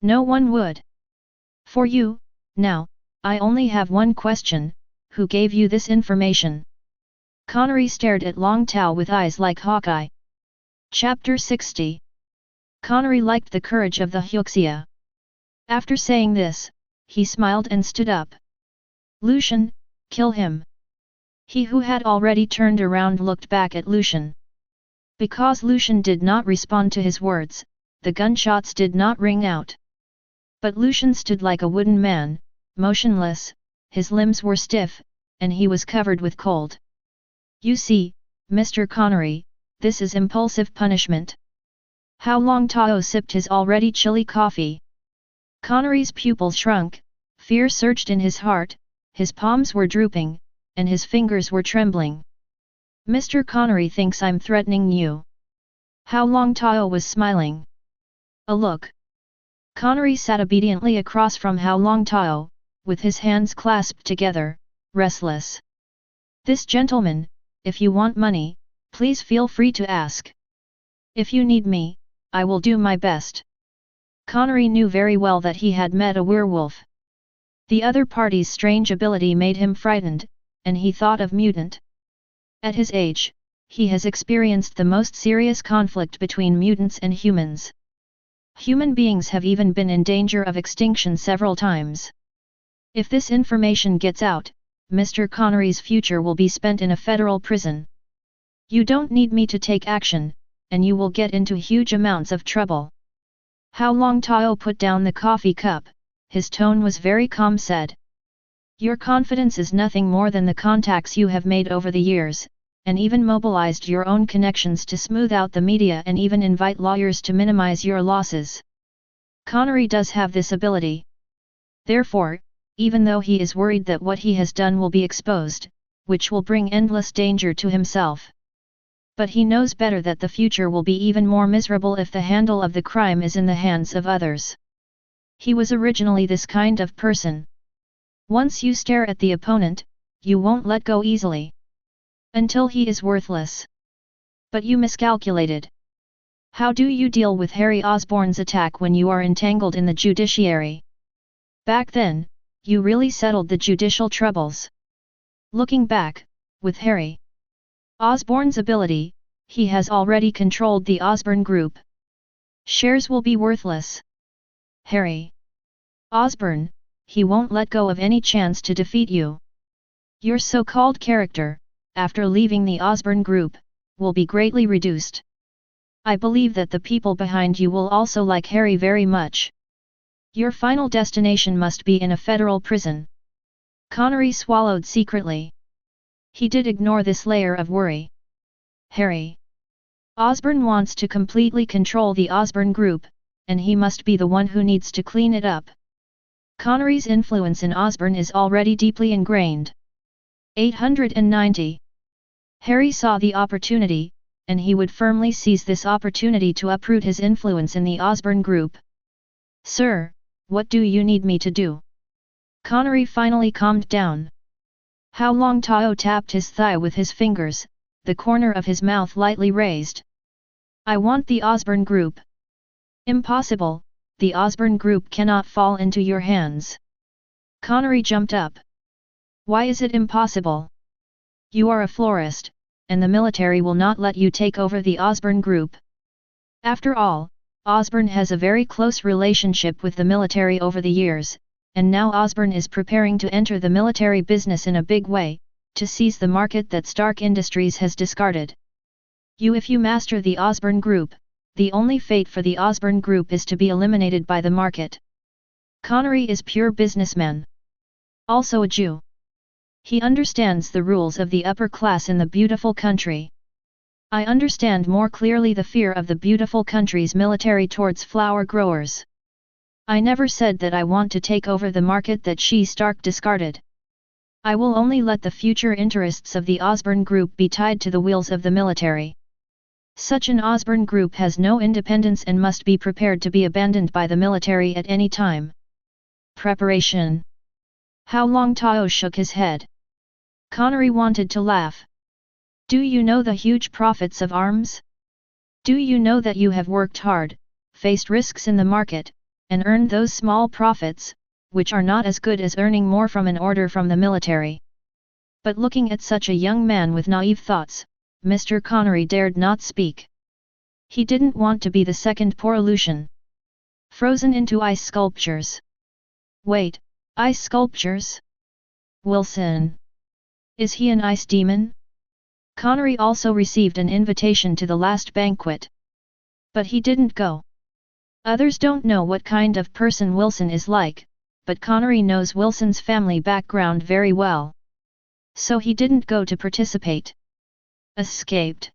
No one would. For you, now, I only have one question. Who gave you this information?" Connery stared at Longtao with eyes like Hawkeye. Chapter 60. Connery liked the courage of the Huxia. After saying this, he smiled and stood up. "Lucian, kill him." He who had already turned around looked back at Lucian. Because Lucian did not respond to his words, the gunshots did not ring out. But Lucian stood like a wooden man, motionless. His limbs were stiff, and he was covered with cold. "You see, Mr. Connery, this is impulsive punishment." Hao Longtao sipped his already chilly coffee. Connery's pupils shrunk, fear surged in his heart, his palms were drooping, and his fingers were trembling. Mr. Connery thinks I'm threatening you. Hao Longtao was smiling. A look. Connery sat obediently across from Hao Longtao, with his hands clasped together, restless. This gentleman, if you want money, please feel free to ask. If you need me, I will do my best. Connery knew very well that he had met a werewolf. The other party's strange ability made him frightened, and he thought of mutant. At his age, he has experienced the most serious conflict between mutants and humans. Human beings have even been in danger of extinction several times. If this information gets out, Mr. Connery's future will be spent in a federal prison. You don't need me to take action, and you will get into huge amounts of trouble. Hao Longtao put down the coffee cup, his tone was very calm. Said, your confidence is nothing more than the contacts you have made over the years, and even mobilized your own connections to smooth out the media and even invite lawyers to minimize your losses. Connery does have this ability. Therefore, even though he is worried that what he has done will be exposed, which will bring endless danger to himself. But he knows better that the future will be even more miserable if the handle of the crime is in the hands of others. He was originally this kind of person. Once you stare at the opponent, you won't let go easily. Until he is worthless. But you miscalculated. How do you deal with Harry Osborn's attack when you are entangled in the judiciary? Back then, you really settled the judicial troubles. Looking back, with Harry Osborn's ability, he has already controlled the Osborn Group. Shares will be worthless. Harry Osborn, he won't let go of any chance to defeat you. Your so-called character, after leaving the Osborn Group, will be greatly reduced. I believe that the people behind you will also like Harry very much. Your final destination must be in a federal prison. Connery swallowed secretly. He did ignore this layer of worry. Harry Osborn wants to completely control the Osborn Group, and he must be the one who needs to clean it up. Connery's influence in Osborn is already deeply ingrained. 890. Harry saw the opportunity, and he would firmly seize this opportunity to uproot his influence in the Osborn Group. Sir, what do you need me to do? Connery finally calmed down. Hao Longtao tapped his thigh with his fingers, the corner of his mouth lightly raised. I want the Osborn Group. Impossible, the Osborn Group cannot fall into your hands. Connery jumped up. Why is it impossible? You are a florist, and the military will not let you take over the Osborn Group. After all, Osborn has a very close relationship with the military over the years, and now Osborn is preparing to enter the military business in a big way, to seize the market that Stark Industries has discarded. If you master the Osborn Group, the only fate for the Osborn Group is to be eliminated by the market. Connery is pure businessman. Also a Jew. He understands the rules of the upper class in the beautiful country. I understand more clearly the fear of the beautiful country's military towards flower growers. I never said that I want to take over the market that she Stark discarded. I will only let the future interests of the Osborn Group be tied to the wheels of the military. Such an Osborn Group has no independence and must be prepared to be abandoned by the military at any time. Preparation. Hao Longtao shook his head. Connery wanted to laugh. Do you know the huge profits of arms? Do you know that you have worked hard, faced risks in the market, and earned those small profits, which are not as good as earning more from an order from the military? But looking at such a young man with naive thoughts, Mr. Connery dared not speak. He didn't want to be the second poor Lucian. Frozen into ice sculptures. Wait, ice sculptures? Wilson. Is he an ice demon? Connery also received an invitation to the last banquet. But he didn't go. Others don't know what kind of person Wilson is like, but Connery knows Wilson's family background very well. So he didn't go to participate. Escaped.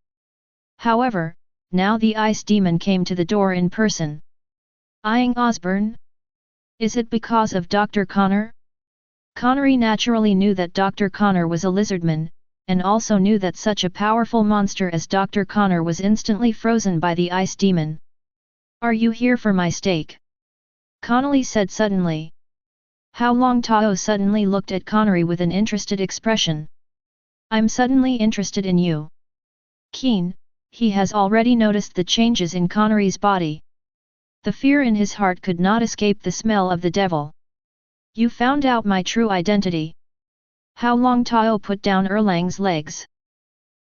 However, now the ice demon came to the door in person. Eyeing Osborn? Is it because of Dr. Connor? Connery naturally knew that Dr. Connor was a lizardman, and also knew that such a powerful monster as Dr. Connor was instantly frozen by the ice demon. Are you here for my steak? Connolly said suddenly. Hao Longtao suddenly looked at Connery with an interested expression. I'm suddenly interested in you. Keen, he has already noticed the changes in Connery's body. The fear in his heart could not escape the smell of the devil. You found out my true identity. Hao Longtao put down Erlang's legs.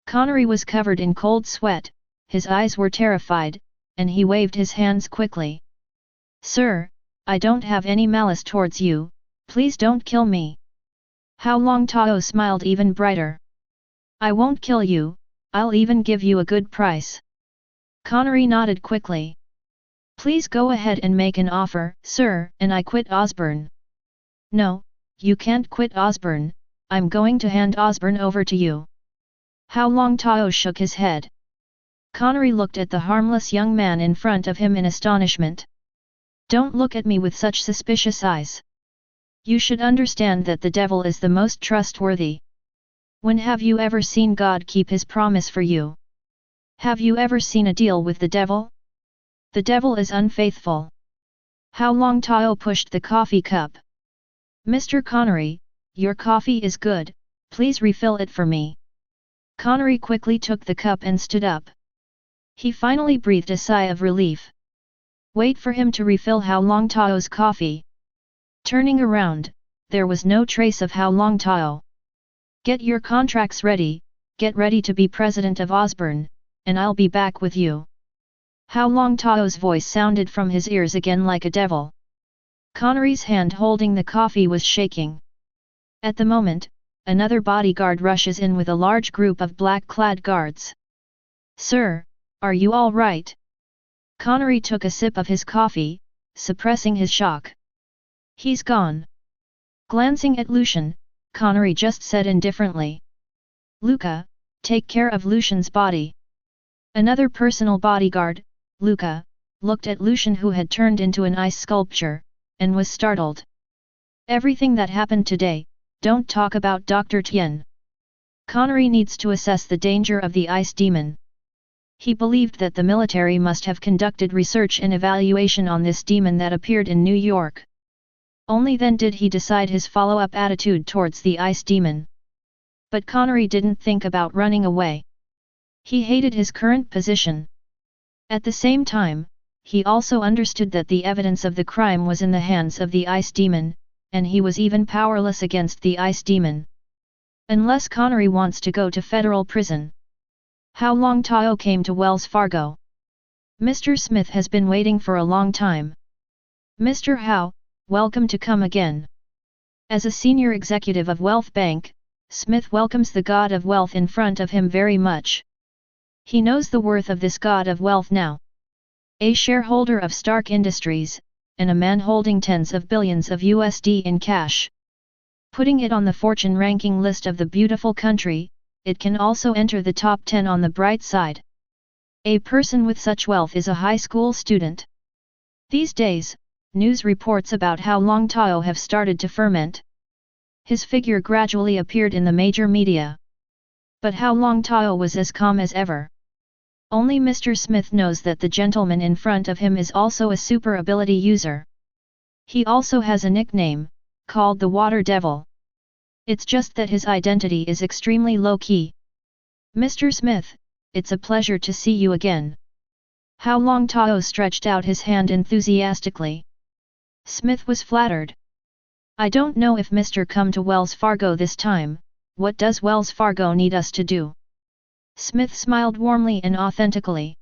Connery was covered in cold sweat, his eyes were terrified, and he waved his hands quickly. Sir, I don't have any malice towards you, please don't kill me. Hao Longtao smiled even brighter. I won't kill you, I'll even give you a good price. Connery nodded quickly. Please go ahead and make an offer, sir, and I quit Osborne. No, you can't quit Osborne, I'm going to hand Osborne over to you. Hao Longtao shook his head. Connery looked at the harmless young man in front of him in astonishment. Don't look at me with such suspicious eyes. You should understand that the devil is the most trustworthy. When have you ever seen God keep his promise for you? Have you ever seen a deal with the devil? The devil is unfaithful. Hao Longtao pushed the coffee cup. Mr. Connery, your coffee is good, please refill it for me. Connery quickly took the cup and stood up. He finally breathed a sigh of relief. Wait for him to refill Hao Longtao's coffee. Turning around, there was no trace of Hao Longtao. Get your contracts ready, get ready to be president of Osborne, and I'll be back with you. Hao Longtao's voice sounded from his ears again like a devil. Connery's hand holding the coffee was shaking. At the moment, another bodyguard rushes in with a large group of black-clad guards. Sir, are you all right? Connery took a sip of his coffee, suppressing his shock. He's gone. Glancing at Lucian, Connery just said indifferently. Luca, take care of Lucian's body. Another personal bodyguard, Luca, looked at Lucian who had turned into an ice sculpture, and was startled. Everything that happened today, don't talk about Dr. Tien. Connery needs to assess the danger of the ice demon. He believed that the military must have conducted research and evaluation on this demon that appeared in New York. Only then did he decide his follow-up attitude towards the ice demon. But Connery didn't think about running away. He hated his current position. At the same time, he also understood that the evidence of the crime was in the hands of the ice demon, and he was even powerless against the ice demon. Unless Connery wants to go to federal prison. Hao Longtao came to Wells Fargo. Mr. Smith has been waiting for a long time. Mr. Hao, welcome to come again. As a senior executive of Wealth Bank, Smith welcomes the god of wealth in front of him very much. He knows the worth of this god of wealth now. A shareholder of Stark Industries, and a man holding tens of billions of USD in cash. Putting it on the fortune ranking list of the beautiful country, it can also enter the top 10 on the bright side. A person with such wealth is a high school student. These days, news reports about Hao Longtao have started to ferment. His figure gradually appeared in the major media. But Hao Longtao was as calm as ever. Only Mr. Smith knows that the gentleman in front of him is also a super ability user. He also has a nickname, called the Water Devil. It's just that his identity is extremely low-key. Mr. Smith, it's a pleasure to see you again. Hao Longtao stretched out his hand enthusiastically. Smith was flattered. I don't know if Mr. come to Wells Fargo this time, what does Wells Fargo need us to do? Smith smiled warmly and authentically.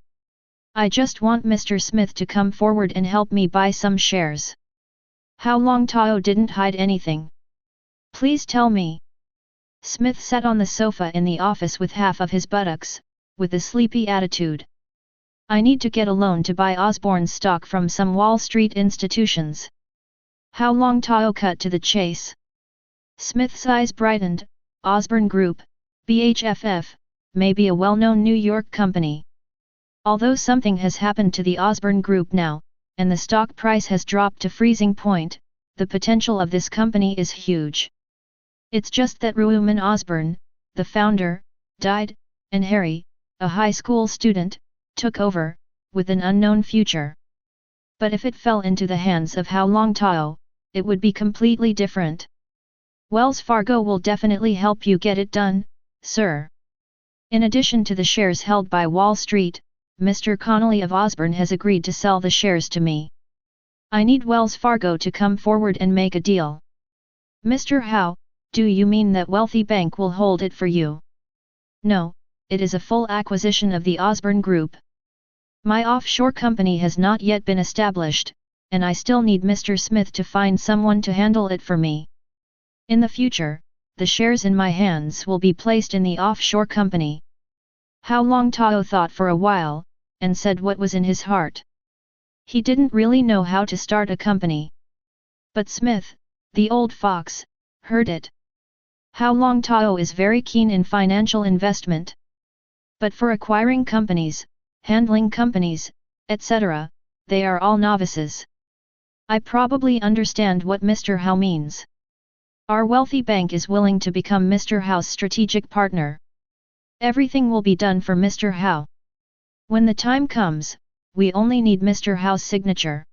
I just want Mr. Smith to come forward and help me buy some shares. Hao Longtao didn't hide anything. Please tell me. Smith sat on the sofa in the office with half of his buttocks, with a sleepy attitude. I need to get a loan to buy Osborne's stock from some Wall Street institutions. Hao Longtao cut to the chase. Smith's eyes brightened. Osborne Group, BHFF, may be a well-known New York company. Although something has happened to the Osborne Group now, and the stock price has dropped to freezing point, the potential of this company is huge. It's just that Roman Osborn, the founder, died, and Harry, a high school student, took over, with an unknown future. But if it fell into the hands of Hao Longtao, it would be completely different. Wells Fargo will definitely help you get it done, sir. In addition to the shares held by Wall Street, Mr. Connolly of Osborn has agreed to sell the shares to me. I need Wells Fargo to come forward and make a deal. Mr. Hao, do you mean that wealthy bank will hold it for you? No, it is a full acquisition of the Osborn Group. My offshore company has not yet been established, and I still need Mr. Smith to find someone to handle it for me. In the future, the shares in my hands will be placed in the offshore company. Hao Longtao thought for a while, and said what was in his heart. He didn't really know how to start a company. But Smith, the old fox, heard it. Hao Longtao is very keen in financial investment. But for acquiring companies, handling companies, etc., they are all novices. I probably understand what Mr. Hao means. Our wealthy bank is willing to become Mr. Hao's strategic partner. Everything will be done for Mr. Hao. When the time comes, we only need Mr. Hao's signature.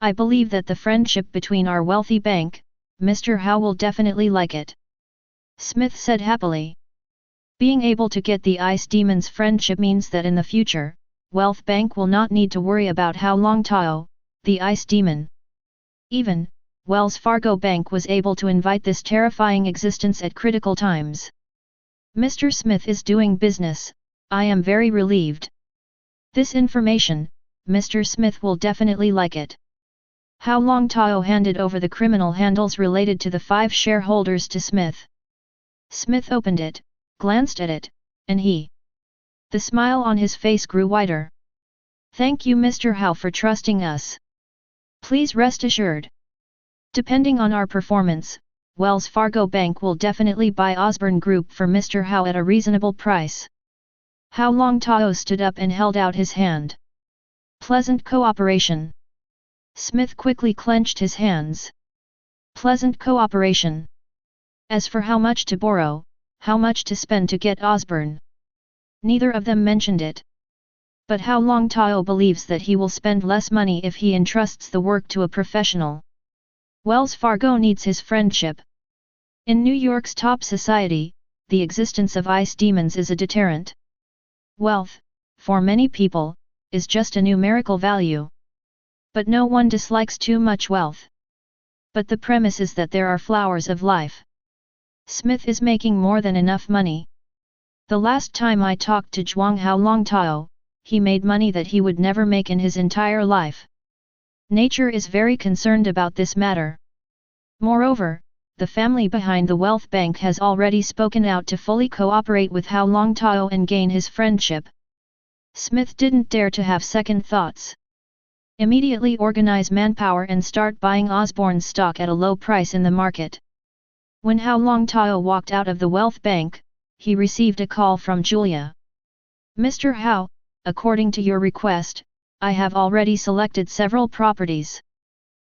I believe that the friendship between our wealthy bank, Mr. Hao will definitely like it. Smith said happily. Being able to get the Ice Demon's friendship means that in the future, Wealth Bank will not need to worry about Hao Longtao, the Ice Demon. Even, Wells Fargo Bank was able to invite this terrifying existence at critical times. Mr. Smith is doing business, I am very relieved. This information, Mr. Smith will definitely like it. Hao Longtao handed over the criminal handles related to the 5 shareholders to Smith. Smith opened it, glanced at it, and the smile on his face grew wider. Thank you Mr. Hao for trusting us. Please rest assured. Depending on our performance, Wells Fargo Bank will definitely buy Osborn Group for Mr. Hao at a reasonable price. Hao Longtao stood up and held out his hand. Pleasant cooperation. Smith quickly clenched his hands. Pleasant cooperation. As for how much to borrow, how much to spend to get Osborn, neither of them mentioned it. But Hao Longtao believes that he will spend less money if he entrusts the work to a professional. Wells Fargo needs his friendship. In New York's top society, the existence of ice demons is a deterrent. Wealth, for many people, is just a numerical value. But no one dislikes too much wealth. But the premise is that there are flowers of life. Smith is making more than enough money. The last time I talked to Zhuang Hao Longtao, he made money that he would never make in his entire life. Nature is very concerned about this matter. Moreover, the family behind the Wealth Bank has already spoken out to fully cooperate with Hao Longtao and gain his friendship. Smith didn't dare to have second thoughts. Immediately organize manpower and start buying Osborn's stock at a low price in the market. When Hao Longtao walked out of the Wealth Bank, he received a call from Julia. Mr. Hao, according to your request, I have already selected several properties.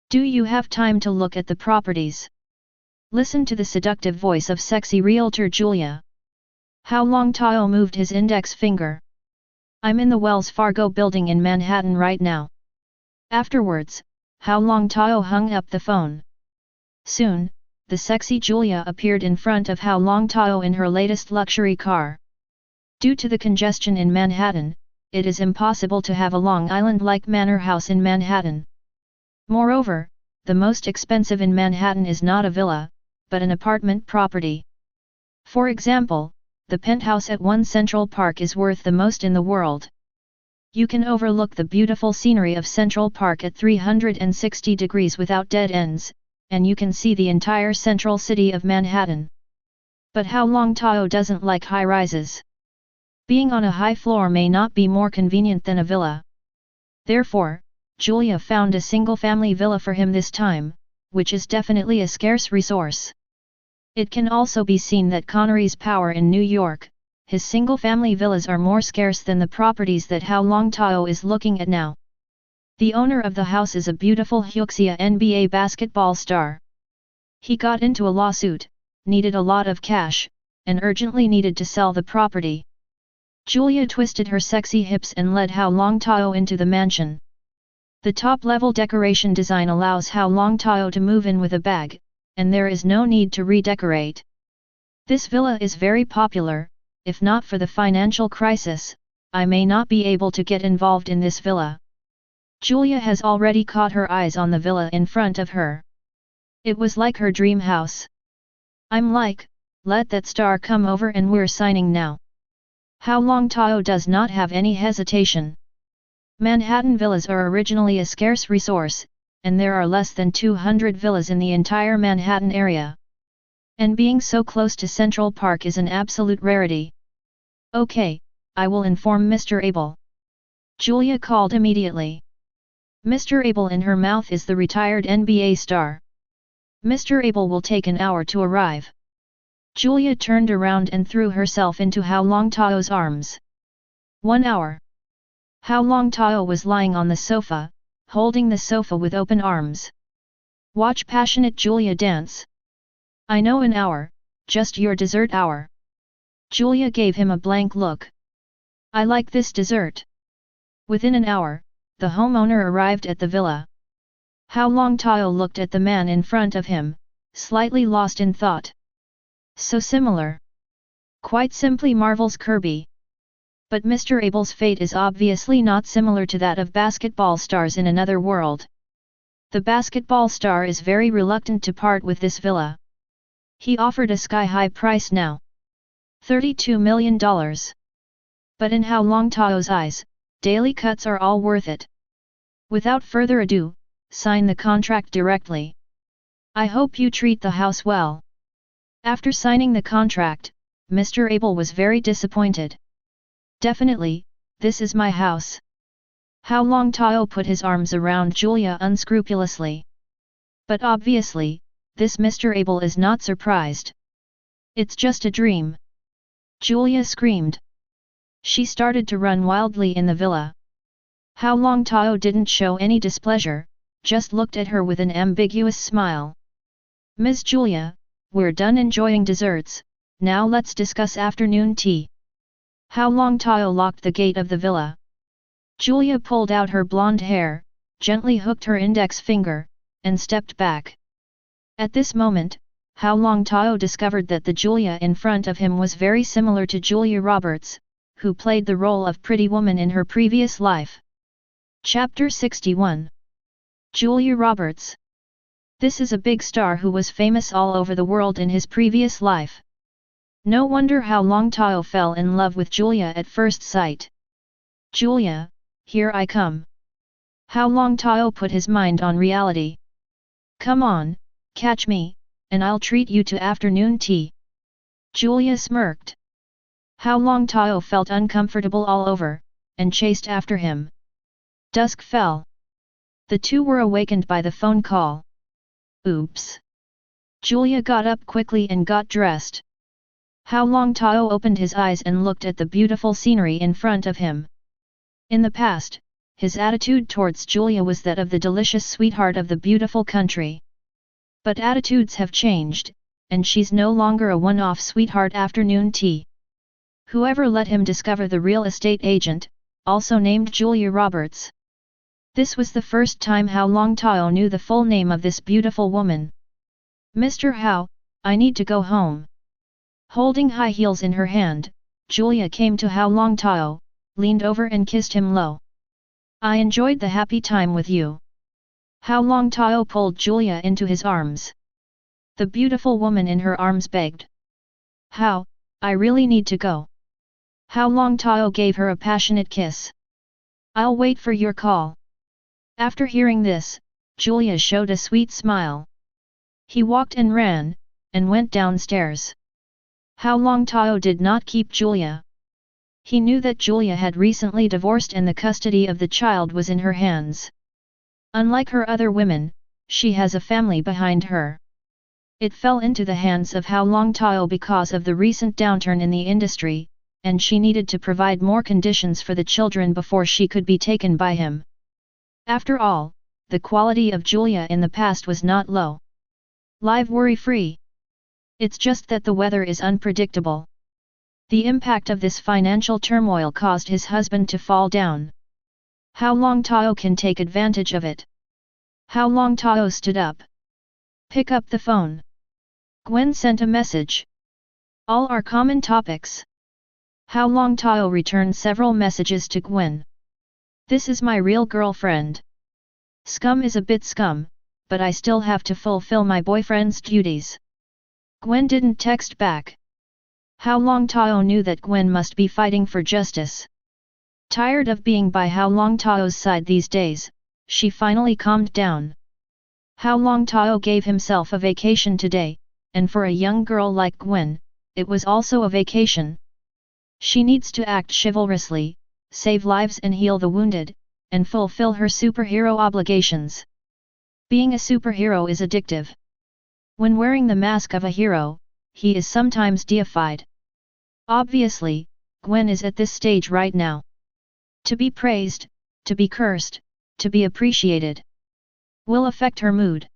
Do you have time to look at the properties? Listen to the seductive voice of sexy realtor Julia. Hao Longtao moved his index finger. I'm in the Wells Fargo building in Manhattan right now. Afterwards, Hao Longtao hung up the phone. Soon, the sexy Julia appeared in front of Hao Longtao in her latest luxury car. Due to the congestion in Manhattan, it is impossible to have a Long Island-like manor house in Manhattan. Moreover, the most expensive in Manhattan is not a villa, but an apartment property. For example, the penthouse at One Central Park is worth the most in the world. You can overlook the beautiful scenery of Central Park at 360 degrees without dead ends, and you can see the entire central city of Manhattan. But Hao Longtao doesn't like high-rises. Being on a high floor may not be more convenient than a villa. Therefore, Julia found a single-family villa for him this time, which is definitely a scarce resource. It can also be seen that Connery's power in New York, his single-family villas are more scarce than the properties that Hao Longtao is looking at now. The owner of the house is a beautiful Hyuxia NBA basketball star. He got into a lawsuit, needed a lot of cash, and urgently needed to sell the property. Julia twisted her sexy hips and led Hao Longtao into the mansion. The top-level decoration design allows Hao Longtao to move in with a bag, and there is no need to redecorate. This villa is very popular. If not for the financial crisis, I may not be able to get involved in this villa. Julia has already caught her eyes on the villa in front of her. It was like her dream house. I'm like, let that star come over and we're signing now. Hao Longtao does not have any hesitation. Manhattan villas are originally a scarce resource, and there are less than 200 villas in the entire Manhattan area. And being so close to Central Park is an absolute rarity. Okay, I will inform Mr. Abel. Julia called immediately. Mr. Abel in her mouth is the retired NBA star. Mr. Abel will take an hour to arrive. Julia turned around and threw herself into Hao Longtao's arms. 1 hour. Hao Longtao was lying on the sofa, holding the sofa with open arms. Watch passionate Julia dance. I know an hour, just your dessert hour. Julia gave him a blank look. I like this dessert. Within an hour, the homeowner arrived at the villa. Hao Longtao looked at the man in front of him, slightly lost in thought. So similar. Quite simply marvels Kirby. But Mr. Abel's fate is obviously not similar to that of basketball stars in another world. The basketball star is very reluctant to part with this villa. He offered a sky-high price now. $32 million. But in Hao Longtao's eyes, daily cuts are all worth it. Without further ado, sign the contract directly. I hope you treat the house well. After signing the contract, Mr. Abel was very disappointed. Definitely, this is my house. Hao Longtao put his arms around Julia unscrupulously. But obviously, this Mr. Abel is not surprised. It's just a dream. Julia screamed. She started to run wildly in the villa. Hao Longtao didn't show any displeasure, just looked at her with an ambiguous smile. Ms. Julia, we're done enjoying desserts, now let's discuss afternoon tea. Hao Longtao locked the gate of the villa. Julia pulled out her blonde hair, gently hooked her index finger, and stepped back. At this moment, Hao Longtao discovered that the Julia in front of him was very similar to Julia Roberts, who played the role of Pretty Woman in her previous life. Chapter 61. Julia Roberts. This is a big star who was famous all over the world in his previous life. No wonder Hao Longtao fell in love with Julia at first sight. Julia, here I come. Hao Longtao put his mind on reality. Come on, catch me, and I'll treat you to afternoon tea. Julia smirked. Hao Longtao felt uncomfortable all over, and chased after him. Dusk fell. The two were awakened by the phone call. Oops. Julia got up quickly and got dressed. Hao Longtao opened his eyes and looked at the beautiful scenery in front of him. In the past, his attitude towards Julia was that of the delicious sweetheart of the beautiful country. But attitudes have changed, and she's no longer a one-off sweetheart afternoon tea. Whoever let him discover the real estate agent, also named Julia Roberts. This was the first time Hao Longtao knew the full name of this beautiful woman. Mr. Hao, I need to go home. Holding high heels in her hand, Julia came to Hao Longtao, leaned over and kissed him low. I enjoyed the happy time with you. Hao Longtao pulled Julia into his arms. The beautiful woman in her arms begged. Hao, I really need to go. Hao Longtao gave her a passionate kiss. I'll wait for your call. After hearing this, Julia showed a sweet smile. He walked and ran, and went downstairs. Hao Longtao did not keep Julia. He knew that Julia had recently divorced and the custody of the child was in her hands. Unlike her other women, she has a family behind her. It fell into the hands of Hao Longtao because of the recent downturn in the industry, and she needed to provide more conditions for the children before she could be taken by him. After all, the quality of Julia in the past was not low. Live worry-free. It's just that the weather is unpredictable. The impact of this financial turmoil caused his husband to fall down. Hao Longtao can take advantage of it. Hao Longtao stood up. Pick up the phone. Gwen sent a message. All are common topics. Hao Longtao returned several messages to Gwen. This is my real girlfriend. Scum is a bit scum, but I still have to fulfill my boyfriend's duties. Gwen didn't text back. Hao Longtao knew that Gwen must be fighting for justice. Tired of being by Hao Longtao's side these days, she finally calmed down. Hao Longtao gave himself a vacation today, and for a young girl like Gwen, it was also a vacation. She needs to act chivalrously, save lives and heal the wounded, and fulfill her superhero obligations. Being a superhero is addictive. When wearing the mask of a hero, he is sometimes deified. Obviously, Gwen is at this stage right now. To be praised, to be cursed, to be appreciated, will affect her mood.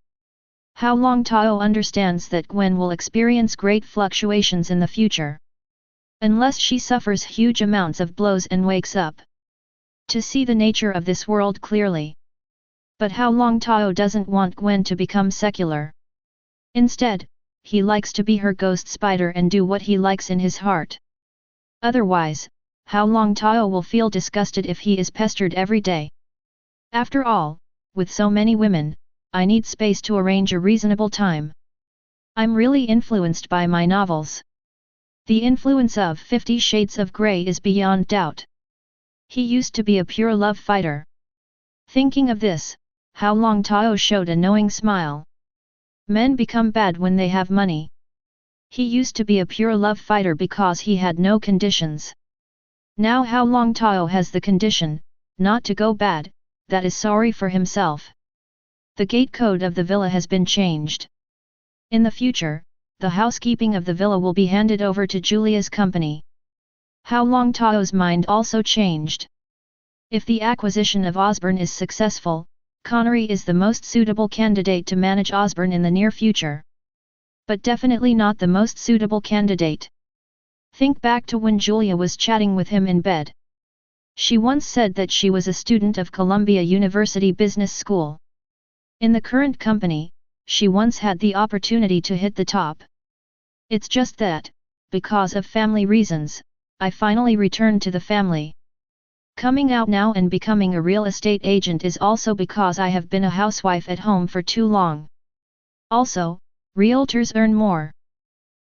Hao Longtao understands that Gwen will experience great fluctuations in the future. Unless she suffers huge amounts of blows and wakes up to see the nature of this world clearly. But Hao Longtao doesn't want Gwen to become secular. Instead, he likes to be her ghost spider and do what he likes in his heart. Otherwise, Hao Longtao will feel disgusted if he is pestered every day. After all, with so many women, I need space to arrange a reasonable time. I'm really influenced by my novels. The influence of 50 Shades of Grey is beyond doubt. He used to be a pure love fighter. Thinking of this, Hao Longtao showed a knowing smile. Men become bad when they have money. He used to be a pure love fighter because he had no conditions. Now Hao Longtao has the condition, not to go bad, that is sorry for himself. The gate code of the villa has been changed. In the future, the housekeeping of the villa will be handed over to Julia's company. Hao Longtao's mind also changed. If the acquisition of Osborne is successful, Connery is the most suitable candidate to manage Osborne in the near future. But definitely not the most suitable candidate. Think back to when Julia was chatting with him in bed. She once said that she was a student of Columbia University Business School. In the current company, she once had the opportunity to hit the top. It's just that, because of family reasons, I finally returned to the family. Coming out now and becoming a real estate agent is also because I have been a housewife at home for too long. Also, realtors earn more.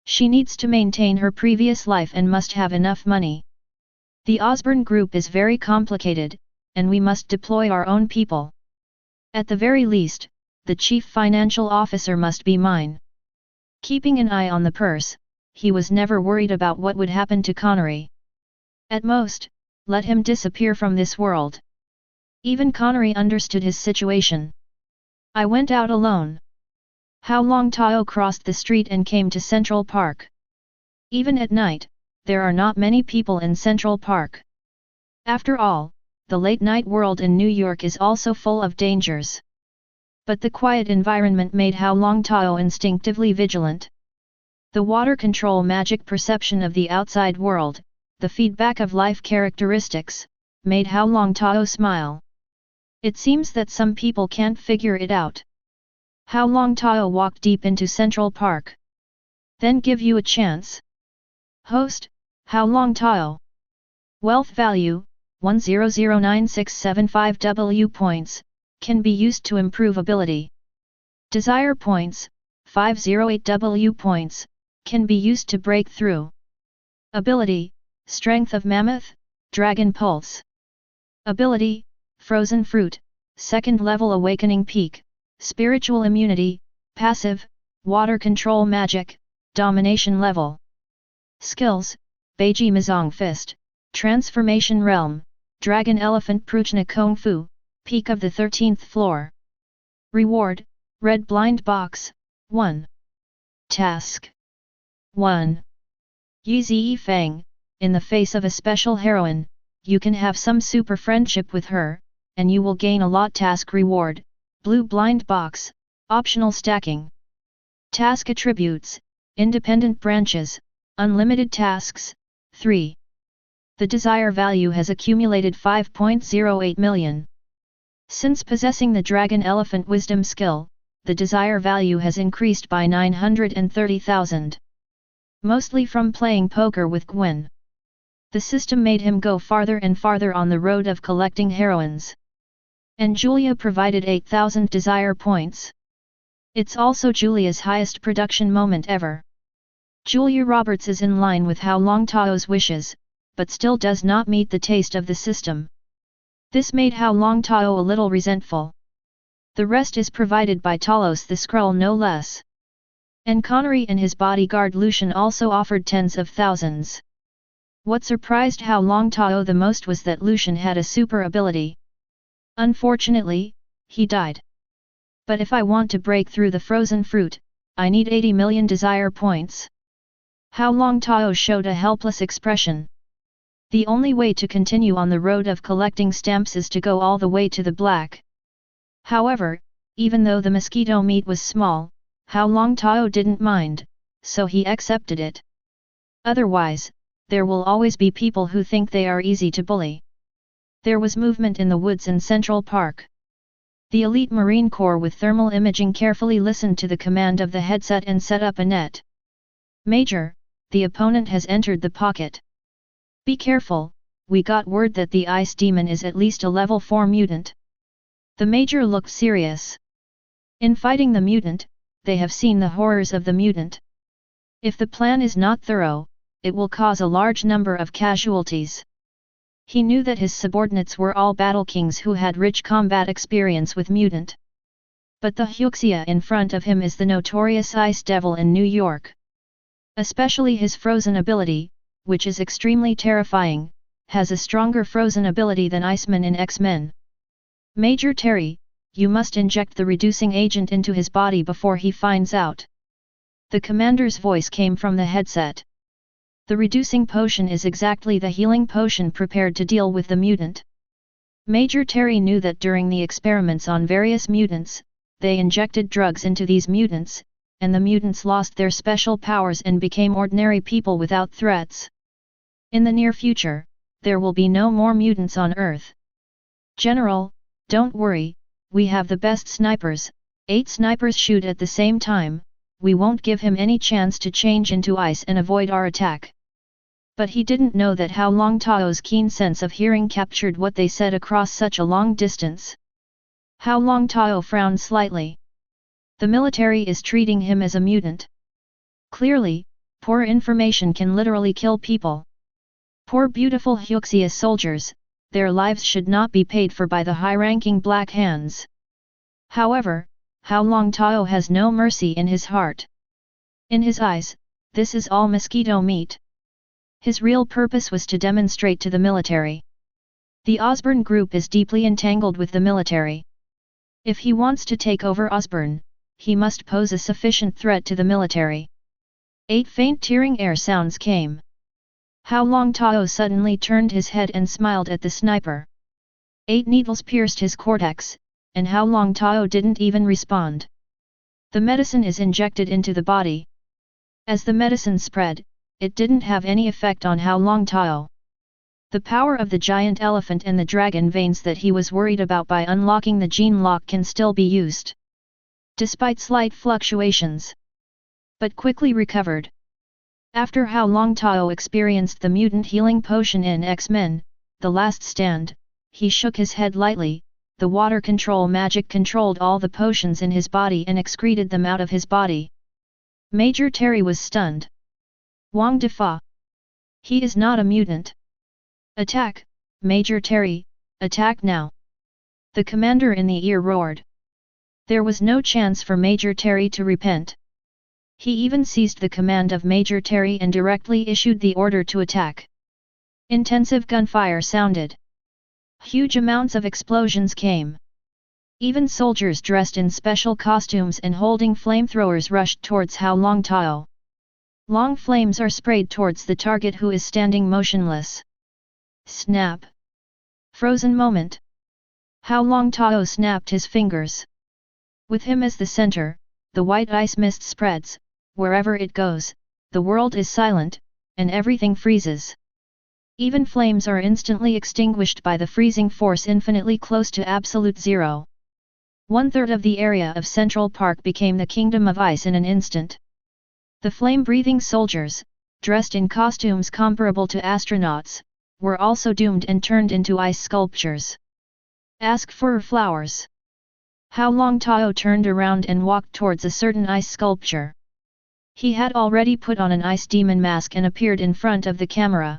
She needs to maintain her previous life and must have enough money. The Osborne Group is very complicated, and we must deploy our own people. At the very least, the chief financial officer must be mine. Keeping an eye on the purse, he was never worried about what would happen to Connery. At most, let him disappear from this world. Even Connery understood his situation. I went out alone. Hao Longtao crossed the street and came to Central Park. Even at night, there are not many people in Central Park. After all, the late-night world in New York is also full of dangers. But the quiet environment made Hao Longtao instinctively vigilant. The water control magic perception of the outside world, the feedback of life characteristics, made Hao Longtao smile. It seems that some people can't figure it out. Hao Longtao walked deep into Central Park. Then give you a chance. Host, Hao Longtao. Wealth value, 1009,675 points, can be used to improve ability. Desire points, 508 points, can be used to break through. Ability, Strength of Mammoth, Dragon Pulse. Ability, Frozen Fruit, Second Level Awakening Peak, Spiritual Immunity, Passive, Water Control Magic, Domination Level. Skills, Beiji Mizong Fist, Transformation Realm, Dragon Elephant Prujna Kung Fu, Peak of the 13th Floor. Reward, Red Blind Box, 1. Task 1. Yi Zi Feng, in the face of a special heroine, you can have some super friendship with her, and you will gain a lot. Task reward, blue blind box, optional stacking. Task attributes, independent branches, unlimited tasks, 3. The desire value has accumulated 5.08 million. Since possessing the Dragon Elephant Wisdom skill, the desire value has increased by 930,000. Mostly from playing poker with Gwen. The system made him go farther and farther on the road of collecting heroines. And Julia provided 8,000 desire points. It's also Julia's highest production moment ever. Julia Roberts is in line with Hao Longtao's wishes, but still does not meet the taste of the system. This made Hao Longtao a little resentful. The rest is provided by Talos the Skrull no less. And Connery and his bodyguard Lucian also offered tens of thousands. What surprised Hao Longtao the most was that Lucian had a super ability. Unfortunately, he died. But if I want to break through the frozen fruit, I need 80 million desire points. Hao Longtao showed a helpless expression. The only way to continue on the road of collecting stamps is to go all the way to the black. However, even though the mosquito meat was small, Hao Longtao didn't mind, so he accepted it. Otherwise, there will always be people who think they are easy to bully. There was movement in the woods in Central Park. The elite Marine Corps with thermal imaging carefully listened to the command of the headset and set up a net. Major, the opponent has entered the pocket. Be careful, we got word that the ice demon is at least a level 4 mutant. The Major looked serious. In fighting the mutant, they have seen the horrors of the mutant. If the plan is not thorough, it will cause a large number of casualties. He knew that his subordinates were all battle kings who had rich combat experience with mutant. But the Huxia in front of him is the notorious Ice Devil in New York. Especially his frozen ability, which is extremely terrifying, has a stronger frozen ability than Iceman in X-Men. Major Terry, you must inject the reducing agent into his body before he finds out. The commander's voice came from the headset. The reducing potion is exactly the healing potion prepared to deal with the mutant. Major Terry knew that during the experiments on various mutants, they injected drugs into these mutants, and the mutants lost their special powers and became ordinary people without threats. In the near future, there will be no more mutants on Earth. General, don't worry, we have the best snipers, 8 snipers shoot at the same time, we won't give him any chance to change into ice and avoid our attack. But he didn't know that Hao Longtao's keen sense of hearing captured what they said across such a long distance. Hao Longtao frowned slightly. The military is treating him as a mutant. Clearly, poor information can literally kill people. Poor beautiful Huxia soldiers, their lives should not be paid for by the high-ranking Black Hands. However, Hao Longtao has no mercy in his heart. In his eyes, this is all mosquito meat. His real purpose was to demonstrate to the military. The Osborne group is deeply entangled with the military. If he wants to take over Osborne, he must pose a sufficient threat to the military. 8 faint tearing air sounds came. Hao Longtao suddenly turned his head and smiled at the sniper. 8 needles pierced his cortex, and Hao Longtao didn't even respond. The medicine is injected into the body. As the medicine spread, it didn't have any effect on Hao Longtao. The power of the giant elephant and the dragon veins that he was worried about by unlocking the gene lock can still be used. Despite slight fluctuations. But quickly recovered. After Hao Longtao experienced the mutant healing potion in X-Men, The Last Stand, he shook his head lightly, the water control magic controlled all the potions in his body and excreted them out of his body. Major Terry was stunned. Wang Defa. He is not a mutant. Attack, Major Terry, attack now. The commander in the ear roared. There was no chance for Major Terry to repent. He even seized the command of Major Terry and directly issued the order to attack. Intensive gunfire sounded. Huge amounts of explosions came. Even soldiers dressed in special costumes and holding flamethrowers rushed towards Hao Longtao. Long flames are sprayed towards the target who is standing motionless. Snap! Frozen moment. Hao Longtao snapped his fingers. With him as the center, the white ice mist spreads, wherever it goes, the world is silent, and everything freezes. Even flames are instantly extinguished by the freezing force infinitely close to absolute zero. 1/3 of the area of Central Park became the kingdom of ice in an instant. The flame-breathing soldiers, dressed in costumes comparable to astronauts, were also doomed and turned into ice sculptures. Ask for flowers. Hao Longtao turned around and walked towards a certain ice sculpture. He had already put on an ice demon mask and appeared in front of the camera.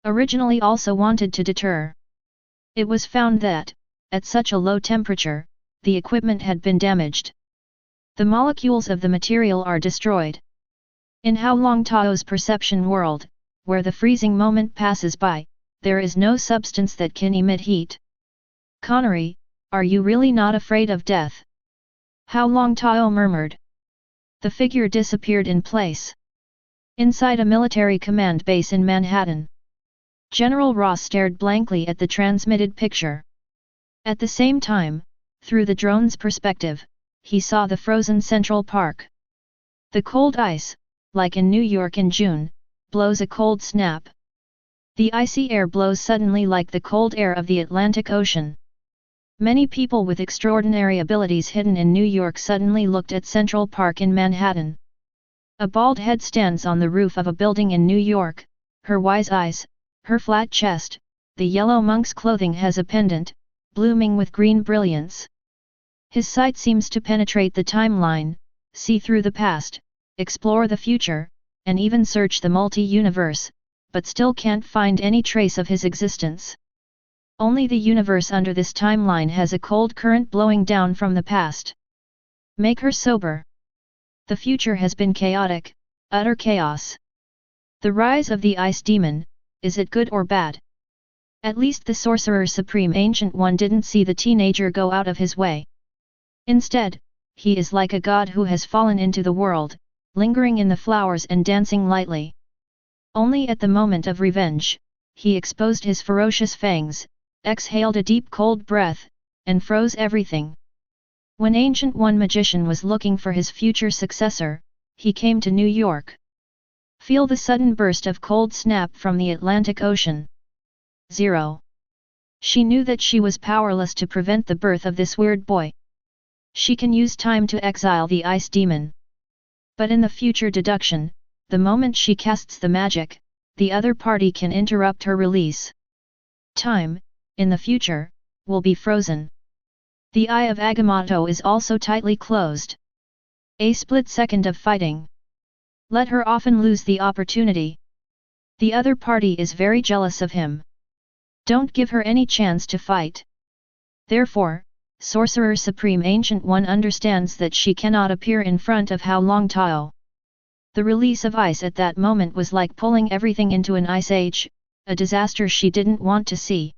Originally also wanted to deter. It was found that, at such a low temperature, the equipment had been damaged. The molecules of the material are destroyed. In Hao Longtao's perception world, where the freezing moment passes by, there is no substance that can emit heat. Connery, are you really not afraid of death? Hao Longtao murmured. The figure disappeared in place. Inside a military command base in Manhattan. General Ross stared blankly at the transmitted picture. At the same time, through the drone's perspective, he saw the frozen Central Park. The cold ice, like in New York in June, blows a cold snap. The icy air blows suddenly like the cold air of the Atlantic Ocean. Many people with extraordinary abilities hidden in New York suddenly looked at Central Park in Manhattan. A bald head stands on the roof of a building in New York, her wise eyes, her flat chest, the yellow monk's clothing has a pendant, blooming with green brilliance. His sight seems to penetrate the timeline, see through the past, explore the future, and even search the multi-universe, but still can't find any trace of his existence. Only the universe under this timeline has a cold current blowing down from the past. Make her sober. The future has been chaotic, utter chaos. The rise of the ice demon, is it good or bad? At least the Sorcerer Supreme Ancient One didn't see the teenager go out of his way. Instead, he is like a god who has fallen into the world, lingering in the flowers and dancing lightly. Only at the moment of revenge, he exposed his ferocious fangs, exhaled a deep cold breath, and froze everything. When Ancient One Magician was looking for his future successor, he came to New York. Feel the sudden burst of cold snap from the Atlantic Ocean. 0. She knew that she was powerless to prevent the birth of this weird boy. She can use time to exile the ice demon. But in the future deduction, the moment she casts the magic, the other party can interrupt her release. Time, in the future, will be frozen. The eye of Agamotto is also tightly closed. A split second of fighting. Let her often lose the opportunity. The other party is very jealous of him. Don't give her any chance to fight. Therefore, Sorcerer Supreme Ancient One understands that she cannot appear in front of Hao Longtao. The release of ice at that moment was like pulling everything into an ice age, a disaster she didn't want to see.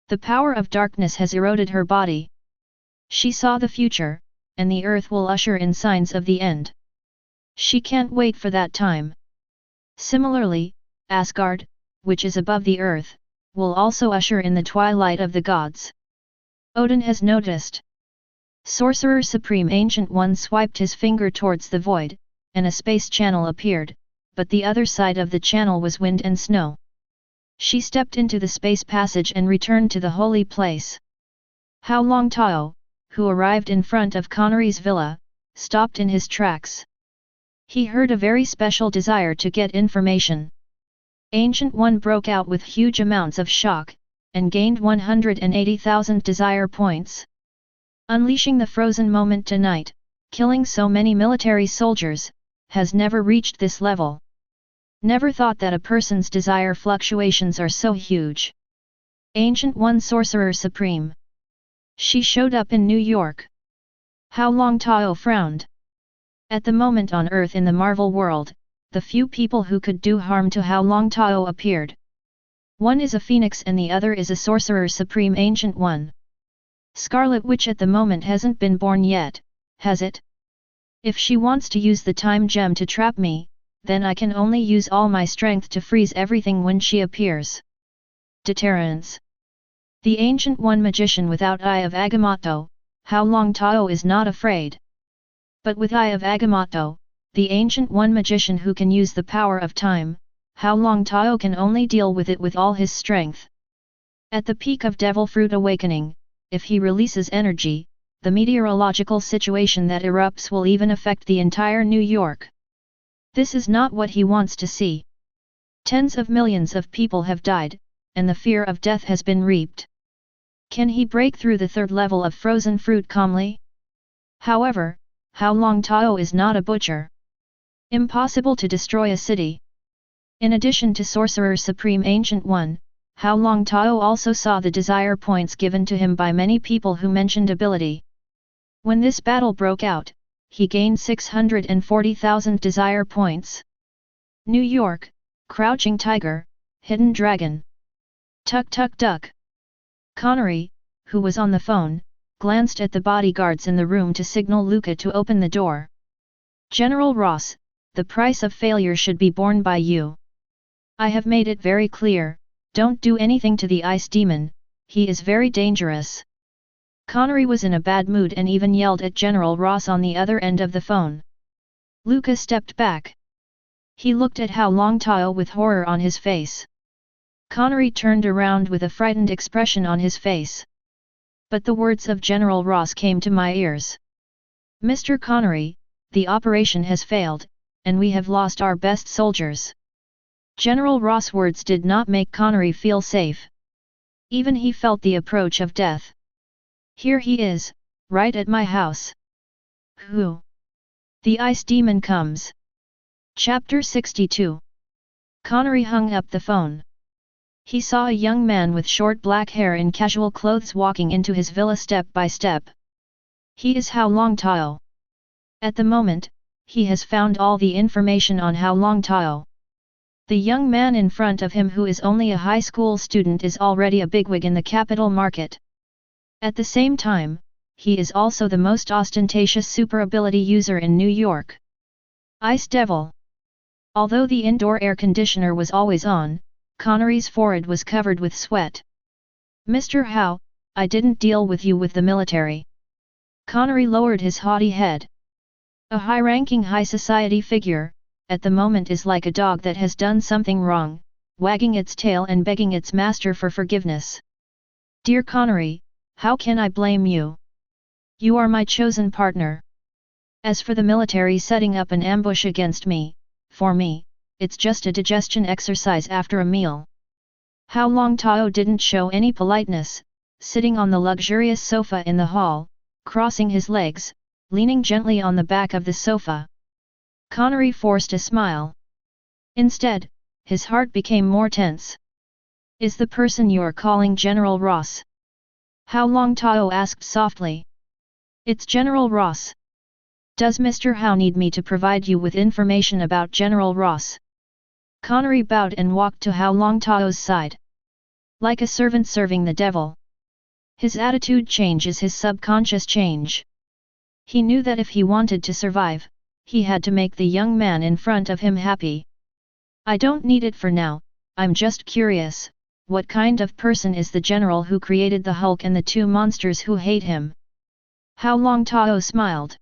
The power of darkness has eroded her body. She saw the future, and the earth will usher in signs of the end. She can't wait for that time. Similarly, Asgard, which is above the earth, will also usher in the twilight of the gods. Odin has noticed. Sorcerer Supreme Ancient One swiped his finger towards the void, and a space channel appeared, but the other side of the channel was wind and snow. She stepped into the space passage and returned to the holy place. Hao Longtao, who arrived in front of Connery's villa, stopped in his tracks. He heard a very special desire to get information. Ancient One broke out with huge amounts of shock, and gained 180,000 desire points. Unleashing the frozen moment tonight, killing so many military soldiers, has never reached this level. Never thought that a person's desire fluctuations are so huge. Ancient One Sorcerer Supreme. She showed up in New York. Hao Longtao frowned. At the moment on Earth in the Marvel world, the few people who could do harm to Hao Longtao appeared. One is a phoenix and the other is a Sorcerer Supreme Ancient One. Scarlet Witch at the moment hasn't been born yet, has it? If she wants to use the time gem to trap me, then I can only use all my strength to freeze everything when she appears. Deterrence. The Ancient One magician without Eye of Agamotto, Hao Longtao is not afraid. But with Eye of Agamotto, the Ancient One magician who can use the power of time, Hao Longtao can only deal with it with all his strength. At the peak of Devil Fruit Awakening, if he releases energy, the meteorological situation that erupts will even affect the entire New York. This is not what he wants to see. Tens of millions of people have died, and the fear of death has been reaped. Can he break through the third level of frozen fruit calmly? However, Hao Longtao is not a butcher. Impossible to destroy a city. In addition to Sorcerer Supreme Ancient One, Hao Longtao also saw the desire points given to him by many people who mentioned ability. When this battle broke out, he gained 640,000 desire points. New York, Crouching Tiger, Hidden Dragon. Tuck tuck duck. Connery, who was on the phone, glanced at the bodyguards in the room to signal Luca to open the door. General Ross, the price of failure should be borne by you. I have made it very clear, don't do anything to the ice demon, he is very dangerous. Connery was in a bad mood and even yelled at General Ross on the other end of the phone. Luca stepped back. He looked at Hao Longtao with horror on his face. Connery turned around with a frightened expression on his face. But the words of General Ross came to my ears. Mr. Connery, the operation has failed, and we have lost our best soldiers. General Ross' words did not make Connery feel safe. Even he felt the approach of death. Here he is, right at my house. Who? The ice demon comes. Chapter 62. Connery hung up the phone. He saw a young man with short black hair in casual clothes walking into his villa step by step. He is Hao Longtao. At the moment, he has found all the information on Hao Longtao. The young man in front of him who is only a high school student is already a bigwig in the capital market. At the same time, he is also the most ostentatious super ability user in New York. Ice Devil. Although the indoor air conditioner was always on, Connery's forehead was covered with sweat. Mr. Hao, I didn't deal with you with the military. Connery lowered his haughty head. A high-ranking high society figure, at the moment is like a dog that has done something wrong, wagging its tail and begging its master for forgiveness. Dear Connery, how can I blame you? You are my chosen partner. As for the military setting up an ambush against me, for me, it's just a digestion exercise after a meal. Hao Longtao didn't show any politeness, sitting on the luxurious sofa in the hall, crossing his legs, leaning gently on the back of the sofa. Connery forced a smile. Instead, his heart became more tense. Is the person you're calling General Ross? Hao Longtao asked softly. It's General Ross. Does Mr. Hao need me to provide you with information about General Ross? Connery bowed and walked to Hao Longtao's side. Like a servant serving the devil. His attitude change is his subconscious change. He knew that if he wanted to survive, he had to make the young man in front of him happy. I don't need it for now, I'm just curious, what kind of person is the general who created the Hulk and the two monsters who hate him? Hao Longtao smiled.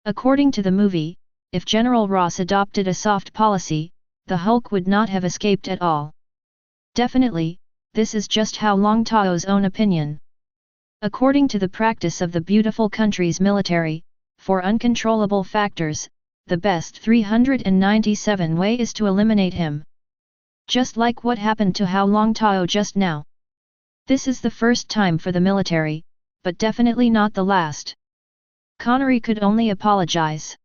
According to the movie, if General Ross adopted a soft policy, the Hulk would not have escaped at all. Definitely, this is just Hao Longtao's own opinion. According to the practice of the beautiful country's military, for uncontrollable factors, the best 397 way is to eliminate him. Just like what happened to Hao Longtao just now. This is the first time for the military, but definitely not the last. Connery could only apologize.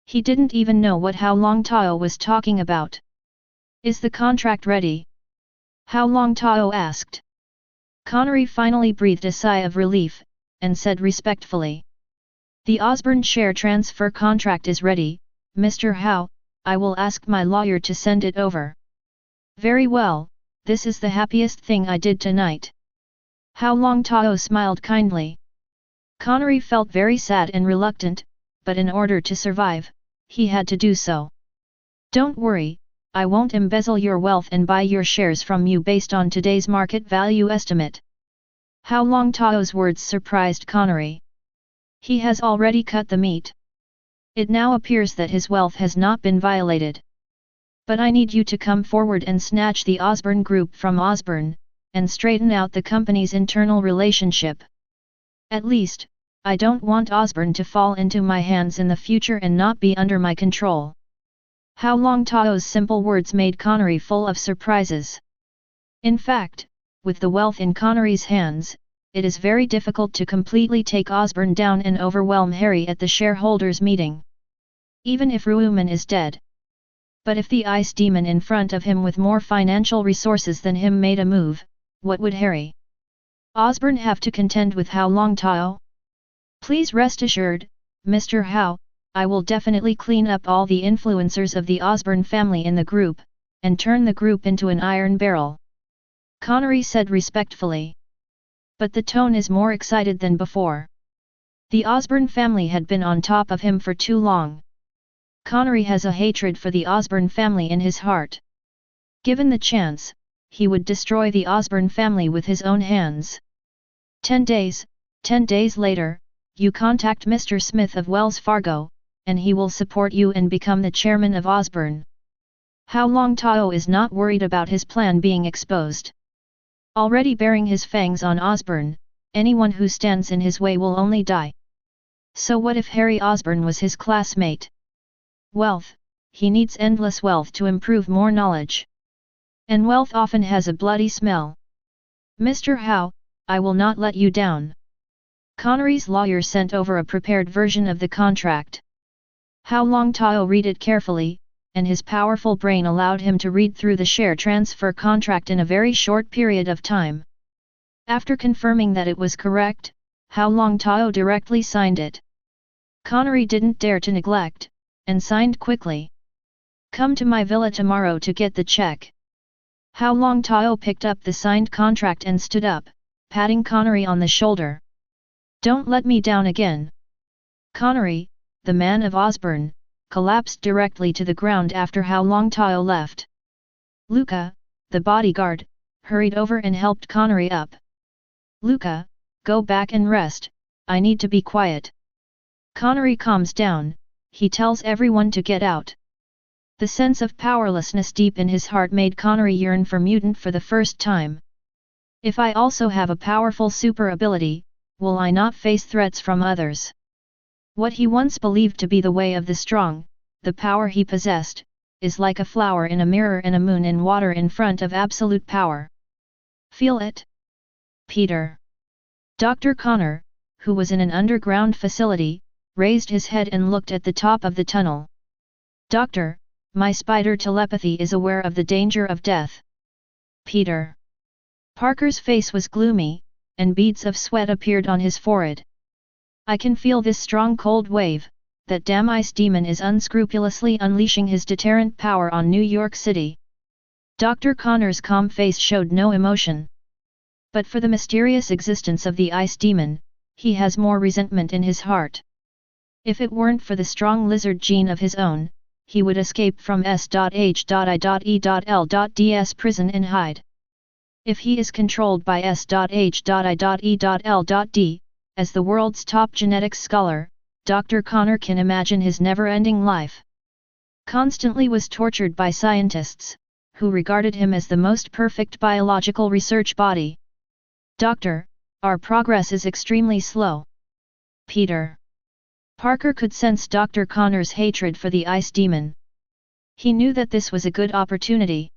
He didn't even know what Hao Longtao was talking about. Is the contract ready? Hao Longtao asked. Connery finally breathed a sigh of relief, and said respectfully. The Osborne share transfer contract is ready, Mr. Hao, I will ask my lawyer to send it over. Very well, this is the happiest thing I did tonight. Hao Longtao smiled kindly. Connery felt very sad and reluctant, but in order to survive, he had to do so. Don't worry, I won't embezzle your wealth and buy your shares from you based on today's market value estimate. Hao Longtao's words surprised Connery. He has already cut the meat. It now appears that his wealth has not been violated. But I need you to come forward and snatch the Osborne Group from Osborne, and straighten out the company's internal relationship. At least, I don't want Osborne to fall into my hands in the future and not be under my control. Hao Longtao's simple words made Connery full of surprises. In fact, with the wealth in Connery's hands, it is very difficult to completely take Osborne down and overwhelm Harry at the shareholders' meeting. Even if Ruuman is dead. But if the ice demon in front of him with more financial resources than him made a move, what would Harry Osborne have to contend with Hao Longtao? Please rest assured, Mr. Hao, I will definitely clean up all the influencers of the Osborne family in the group, and turn the group into an iron barrel. Connery said respectfully. But the tone is more excited than before. The Osborne family had been on top of him for too long. Connery has a hatred for the Osborne family in his heart. Given the chance, he would destroy the Osborne family with his own hands. 10 days later, you contact Mr. Smith of Wells Fargo, and he will support you and become the chairman of Osborne. Hao Longtao is not worried about his plan being exposed. Already bearing his fangs on Osborne, anyone who stands in his way will only die. So what if Harry Osborne was his classmate? Wealth, he needs endless wealth to improve more knowledge. And wealth often has a bloody smell. Mr. Hao, I will not let you down. Connery's lawyer sent over a prepared version of the contract. Hao Longtao read it carefully, and his powerful brain allowed him to read through the share transfer contract in a very short period of time. After confirming that it was correct, Hao Longtao directly signed it. Connery didn't dare to neglect, and signed quickly. Come to my villa tomorrow to get the check. Hao Longtao picked up the signed contract and stood up, patting Connery on the shoulder. Don't let me down again. Connery, the man of Osborne, collapsed directly to the ground after Hao Longtao left. Luca, the bodyguard, hurried over and helped Connery up. Luca, go back and rest, I need to be quiet. Connery calms down, he tells everyone to get out. The sense of powerlessness deep in his heart made Connery yearn for mutant for the first time. If I also have a powerful super ability, will I not face threats from others? What he once believed to be the way of the strong, the power he possessed, is like a flower in a mirror and a moon in water in front of absolute power. Feel it? Peter. Dr. Connor, who was in an underground facility, raised his head and looked at the top of the tunnel. Doctor, my spider telepathy is aware of the danger of death. Peter. Parker's face was gloomy, and beads of sweat appeared on his forehead. I can feel this strong cold wave, that damn ice demon is unscrupulously unleashing his deterrent power on New York City. Dr. Connor's calm face showed no emotion. But for the mysterious existence of the ice demon, he has more resentment in his heart. If it weren't for the strong lizard gene of his own, he would escape from S.H.I.E.L.'s prison and hide. If he is controlled by S.H.I.E.L.D, as the world's top genetics scholar, Dr. Connor can imagine his never-ending life. Constantly was tortured by scientists, who regarded him as the most perfect biological research body. Doctor, our progress is extremely slow. Peter. Parker could sense Dr. Connor's hatred for the ice demon. He knew that this was a good opportunity.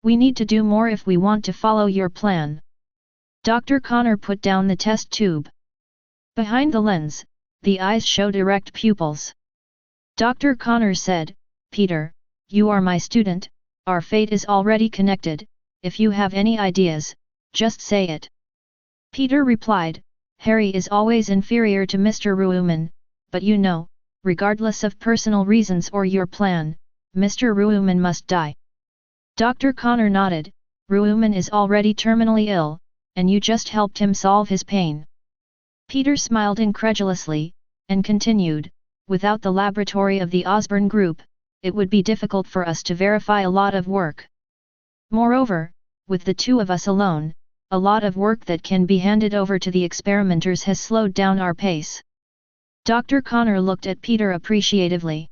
We need to do more if we want to follow your plan. Dr. Connor put down the test tube. Behind the lens, the eyes show direct pupils. Dr. Connor said, Peter, you are my student, our fate is already connected, if you have any ideas, just say it. Peter replied, Harry is always inferior to Mr. Ruuman, but you know, regardless of personal reasons or your plan, Mr. Ruuman must die. Dr. Connor nodded, Ruuman is already terminally ill, and you just helped him solve his pain. Peter smiled incredulously, and continued, without the laboratory of the Osborne Group, it would be difficult for us to verify a lot of work. Moreover, with the two of us alone, a lot of work that can be handed over to the experimenters has slowed down our pace. Dr. Connor looked at Peter appreciatively.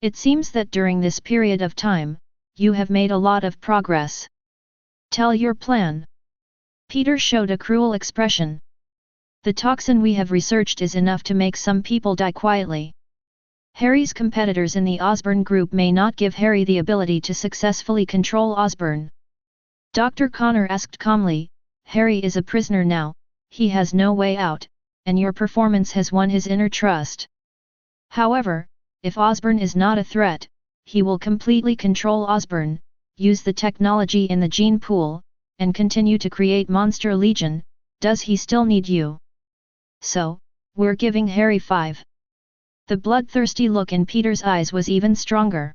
It seems that during this period of time, you have made a lot of progress. Tell your plan. Peter showed a cruel expression. The toxin we have researched is enough to make some people die quietly. Harry's competitors in the Osborn group may not give Harry the ability to successfully control Osborn. Dr. Connor asked calmly, Harry is a prisoner now, he has no way out, and your performance has won his inner trust. However, if Osborn is not a threat, he will completely control Osborn, use the technology in the gene pool, and continue to create Monster Legion. Does he still need you? So, we're giving Harry 5. The bloodthirsty look in Peter's eyes was even stronger.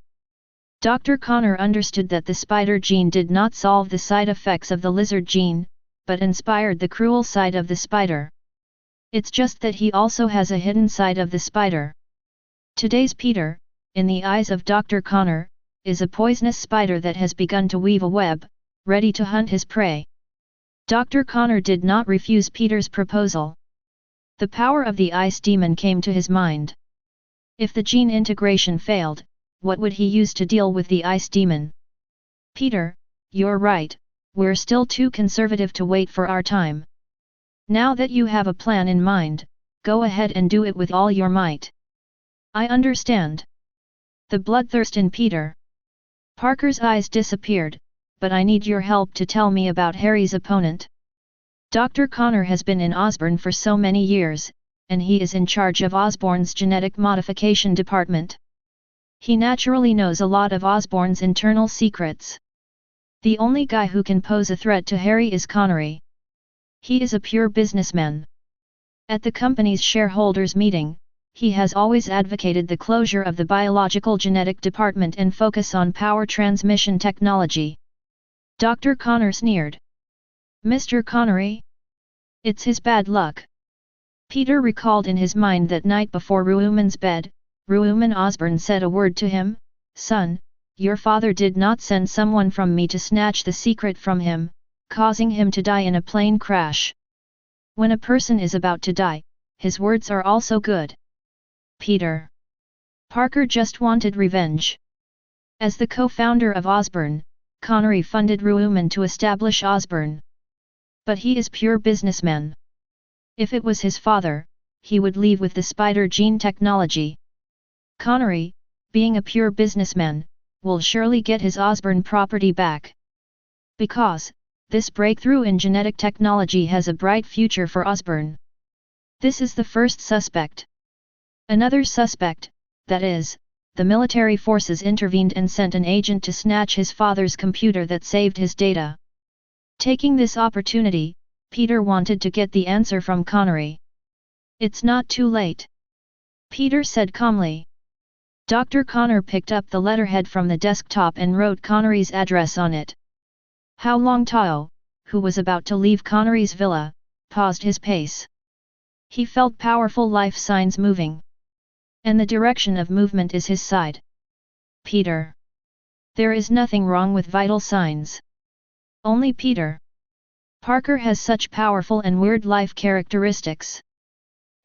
Dr. Connor understood that the spider gene did not solve the side effects of the lizard gene, but inspired the cruel side of the spider. It's just that he also has a hidden side of the spider. Today's Peter, in the eyes of Dr. Connor, is a poisonous spider that has begun to weave a web, ready to hunt his prey. Dr. Connor did not refuse Peter's proposal. The power of the ice demon came to his mind. If the gene integration failed, what would he use to deal with the ice demon? Peter, you're right, we're still too conservative to wait for our time. Now that you have a plan in mind, go ahead and do it with all your might. I understand. The bloodthirst in Peter Parker's eyes disappeared, but I need your help to tell me about Harry's opponent. Dr. Connor has been in Osborn for so many years, and he is in charge of Osborn's genetic modification department. He naturally knows a lot of Osborn's internal secrets. The only guy who can pose a threat to Harry is Connery. He is a pure businessman. At the company's shareholders' meeting, he has always advocated the closure of the biological genetic department and focus on power transmission technology. Dr. Connor sneered. Mr. Connery? It's his bad luck. Peter recalled in his mind that night before Ruuman's bed, Ruuman Osborn said a word to him, Son, your father did not send someone from me to snatch the secret from him, causing him to die in a plane crash. When a person is about to die, his words are also good. Peter Parker just wanted revenge. As the co-founder of Osborn, Connery funded Ruuman to establish Osborn. But he is pure businessman. If it was his father, he would leave with the spider gene technology. Connery, being a pure businessman, will surely get his Osborn property back. Because, this breakthrough in genetic technology has a bright future for Osborn. This is the first suspect. Another suspect, that is, the military forces intervened and sent an agent to snatch his father's computer that saved his data. Taking this opportunity, Peter wanted to get the answer from Connery. It's not too late. Peter said calmly. Dr. Connor picked up the letterhead from the desktop and wrote Connery's address on it. Hao Longtao, who was about to leave Connery's villa, paused his pace. He felt powerful life signs moving. And the direction of movement is his side. Peter. There is nothing wrong with vital signs. Only Peter Parker has such powerful and weird life characteristics.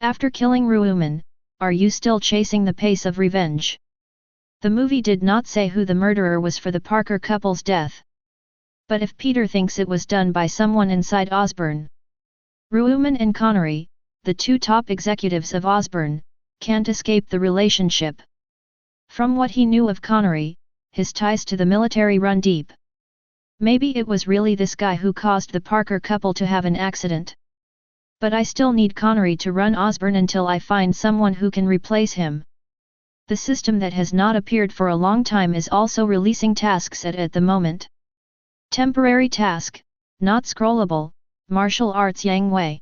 After killing Ruuman, are you still chasing the pace of revenge? The movie did not say who the murderer was for the Parker couple's death. But if Peter thinks it was done by someone inside Osborn, Ruuman and Connery, the two top executives of Osborn, can't escape the relationship. From what he knew of Connery, his ties to the military run deep. Maybe it was really this guy who caused the Parker couple to have an accident. But I still need Connery to run Osborn until I find someone who can replace him. The system that has not appeared for a long time is also releasing tasks at the moment. Temporary task, not scrollable, martial arts Yang Wei.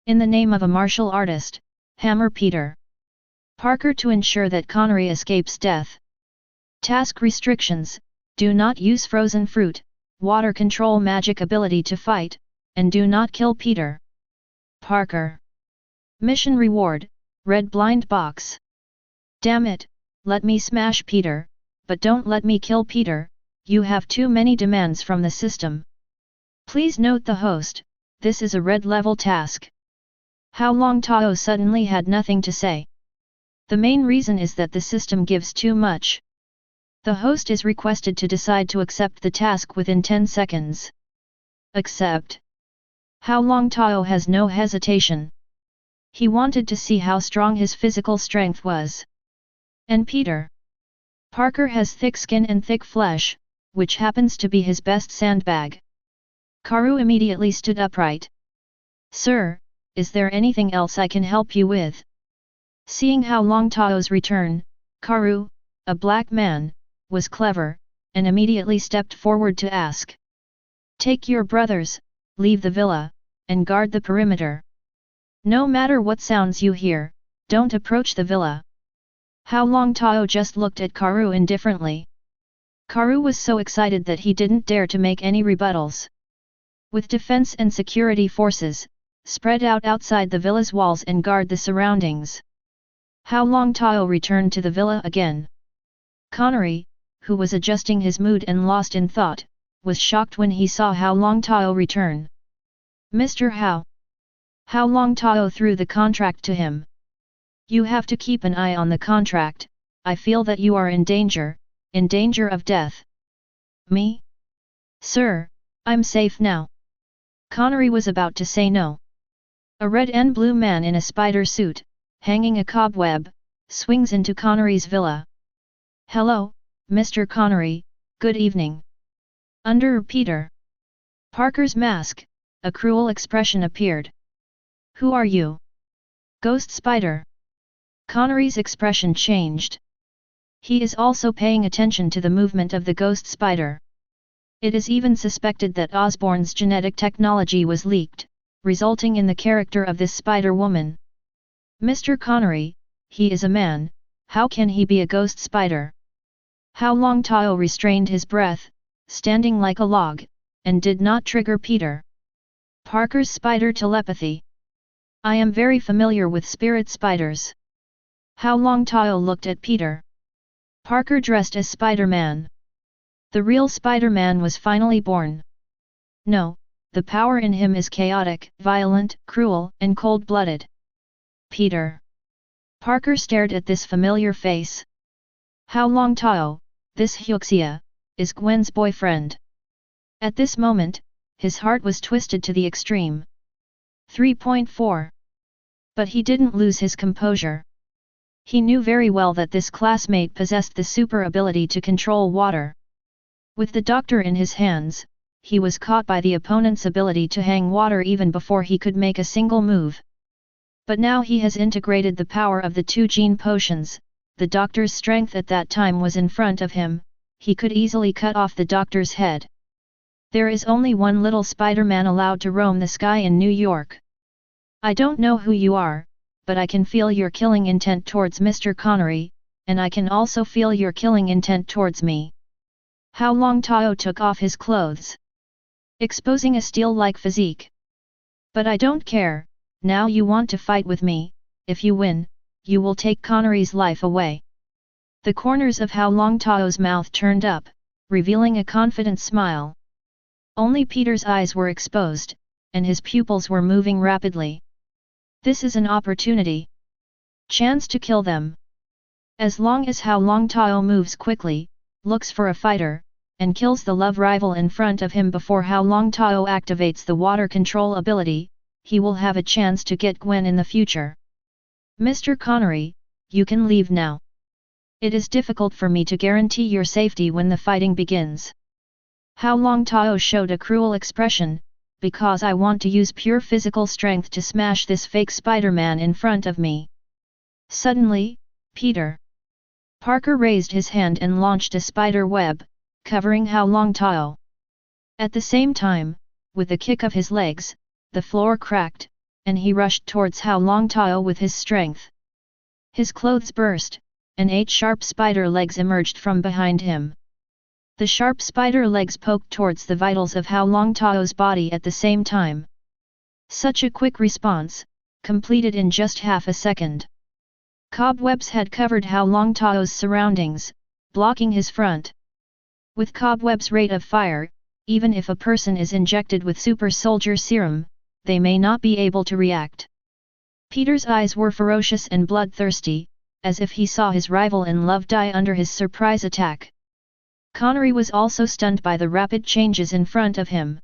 In the name of a martial artist, hammer Peter Parker to ensure that Connery escapes death. Task restrictions, do not use frozen fruit, water control magic ability to fight, and do not kill Peter Parker. Mission reward, red blind box. Damn it, let me smash Peter, but don't let me kill Peter, you have too many demands from the system. Please note the host, this is a red level task. Hao Longtao suddenly had nothing to say. The main reason is that the system gives too much. The host is requested to decide to accept the task within 10 seconds. Accept. Hao Longtao has no hesitation. He wanted to see how strong his physical strength was. And Peter Parker has thick skin and thick flesh, which happens to be his best sandbag. Karu immediately stood upright. Sir, is there anything else I can help you with? Seeing Hao Longtao's return, Karu, a black man, was clever, and immediately stepped forward to ask. Take your brothers, leave the villa, and guard the perimeter. No matter what sounds you hear, don't approach the villa. Hao Longtao just looked at Karu indifferently. Karu was so excited that he didn't dare to make any rebuttals. With defense and security forces, spread out outside the villa's walls and guard the surroundings. Hao Longtao returned to the villa again. Connery, who was adjusting his mood and lost in thought, was shocked when he saw Hao Longtao return. Mr. Hao. Hao Longtao threw the contract to him. You have to keep an eye on the contract, I feel that you are in danger of death. Me? Sir, I'm safe now. Connery was about to say no. A red and blue man in a spider suit, hanging a cobweb, swings into Connery's villa. Hello, Mr. Connery, good evening. Under Peter Parker's mask, a cruel expression appeared. Who are you? Ghost Spider. Connery's expression changed. He is also paying attention to the movement of the ghost spider. It is even suspected that Osborn's genetic technology was leaked, resulting in the character of this Spider-Woman. Mr. Connery, he is a man, how can he be a ghost spider? Hao Longtao restrained his breath, standing like a log, and did not trigger Peter Parker's spider telepathy. I am very familiar with spirit spiders. Hao Longtao looked at Peter Parker dressed as Spider-Man. The real Spider-Man was finally born. No, the power in him is chaotic, violent, cruel, and cold-blooded. Peter Parker stared at this familiar face. Hao Longtao, this Hyuxia, is Gwen's boyfriend. At this moment, his heart was twisted to the extreme. 3.4. But he didn't lose his composure. He knew very well that this classmate possessed the super ability to control water. With the doctor in his hands, he was caught by the opponent's ability to hang water even before he could make a single move. But now he has integrated the power of the two gene potions, the doctor's strength at that time was in front of him, he could easily cut off the doctor's head. There is only one little Spider-Man allowed to roam the sky in New York. I don't know who you are, but I can feel your killing intent towards Mr. Connery, and I can also feel your killing intent towards me. Hao Longtao took off his clothes, exposing a steel-like physique. But I don't care, now you want to fight with me, if you win, you will take Connery's life away. The corners of Hao Longtao's mouth turned up, revealing a confident smile. Only Peter's eyes were exposed, and his pupils were moving rapidly. This is an opportunity. Chance to kill them. As long as Hao Longtao moves quickly, looks for a fighter, and kills the love rival in front of him before Hao Longtao activates the water control ability, he will have a chance to get Gwen in the future. Mr. Connery, you can leave now. It is difficult for me to guarantee your safety when the fighting begins. Hao Longtao showed a cruel expression, because I want to use pure physical strength to smash this fake Spider-Man in front of me. Suddenly, Peter Parker raised his hand and launched a spider web, covering Hao Longtao. At the same time, with a kick of his legs, the floor cracked, and he rushed towards Hao Longtao with his strength. His clothes burst, and 8 sharp spider legs emerged from behind him. The sharp spider legs poked towards the vitals of Hao Longtao's body at the same time. Such a quick response, completed in just half a second. Cobwebs had covered Hao Longtao's surroundings, blocking his front. With Cobweb's rate of fire, Even if a person is injected with super soldier serum, they may not be able to react. Peter's eyes were ferocious and bloodthirsty, as if he saw his rival in love die under his surprise attack. Connery was also stunned by the rapid changes in front of him.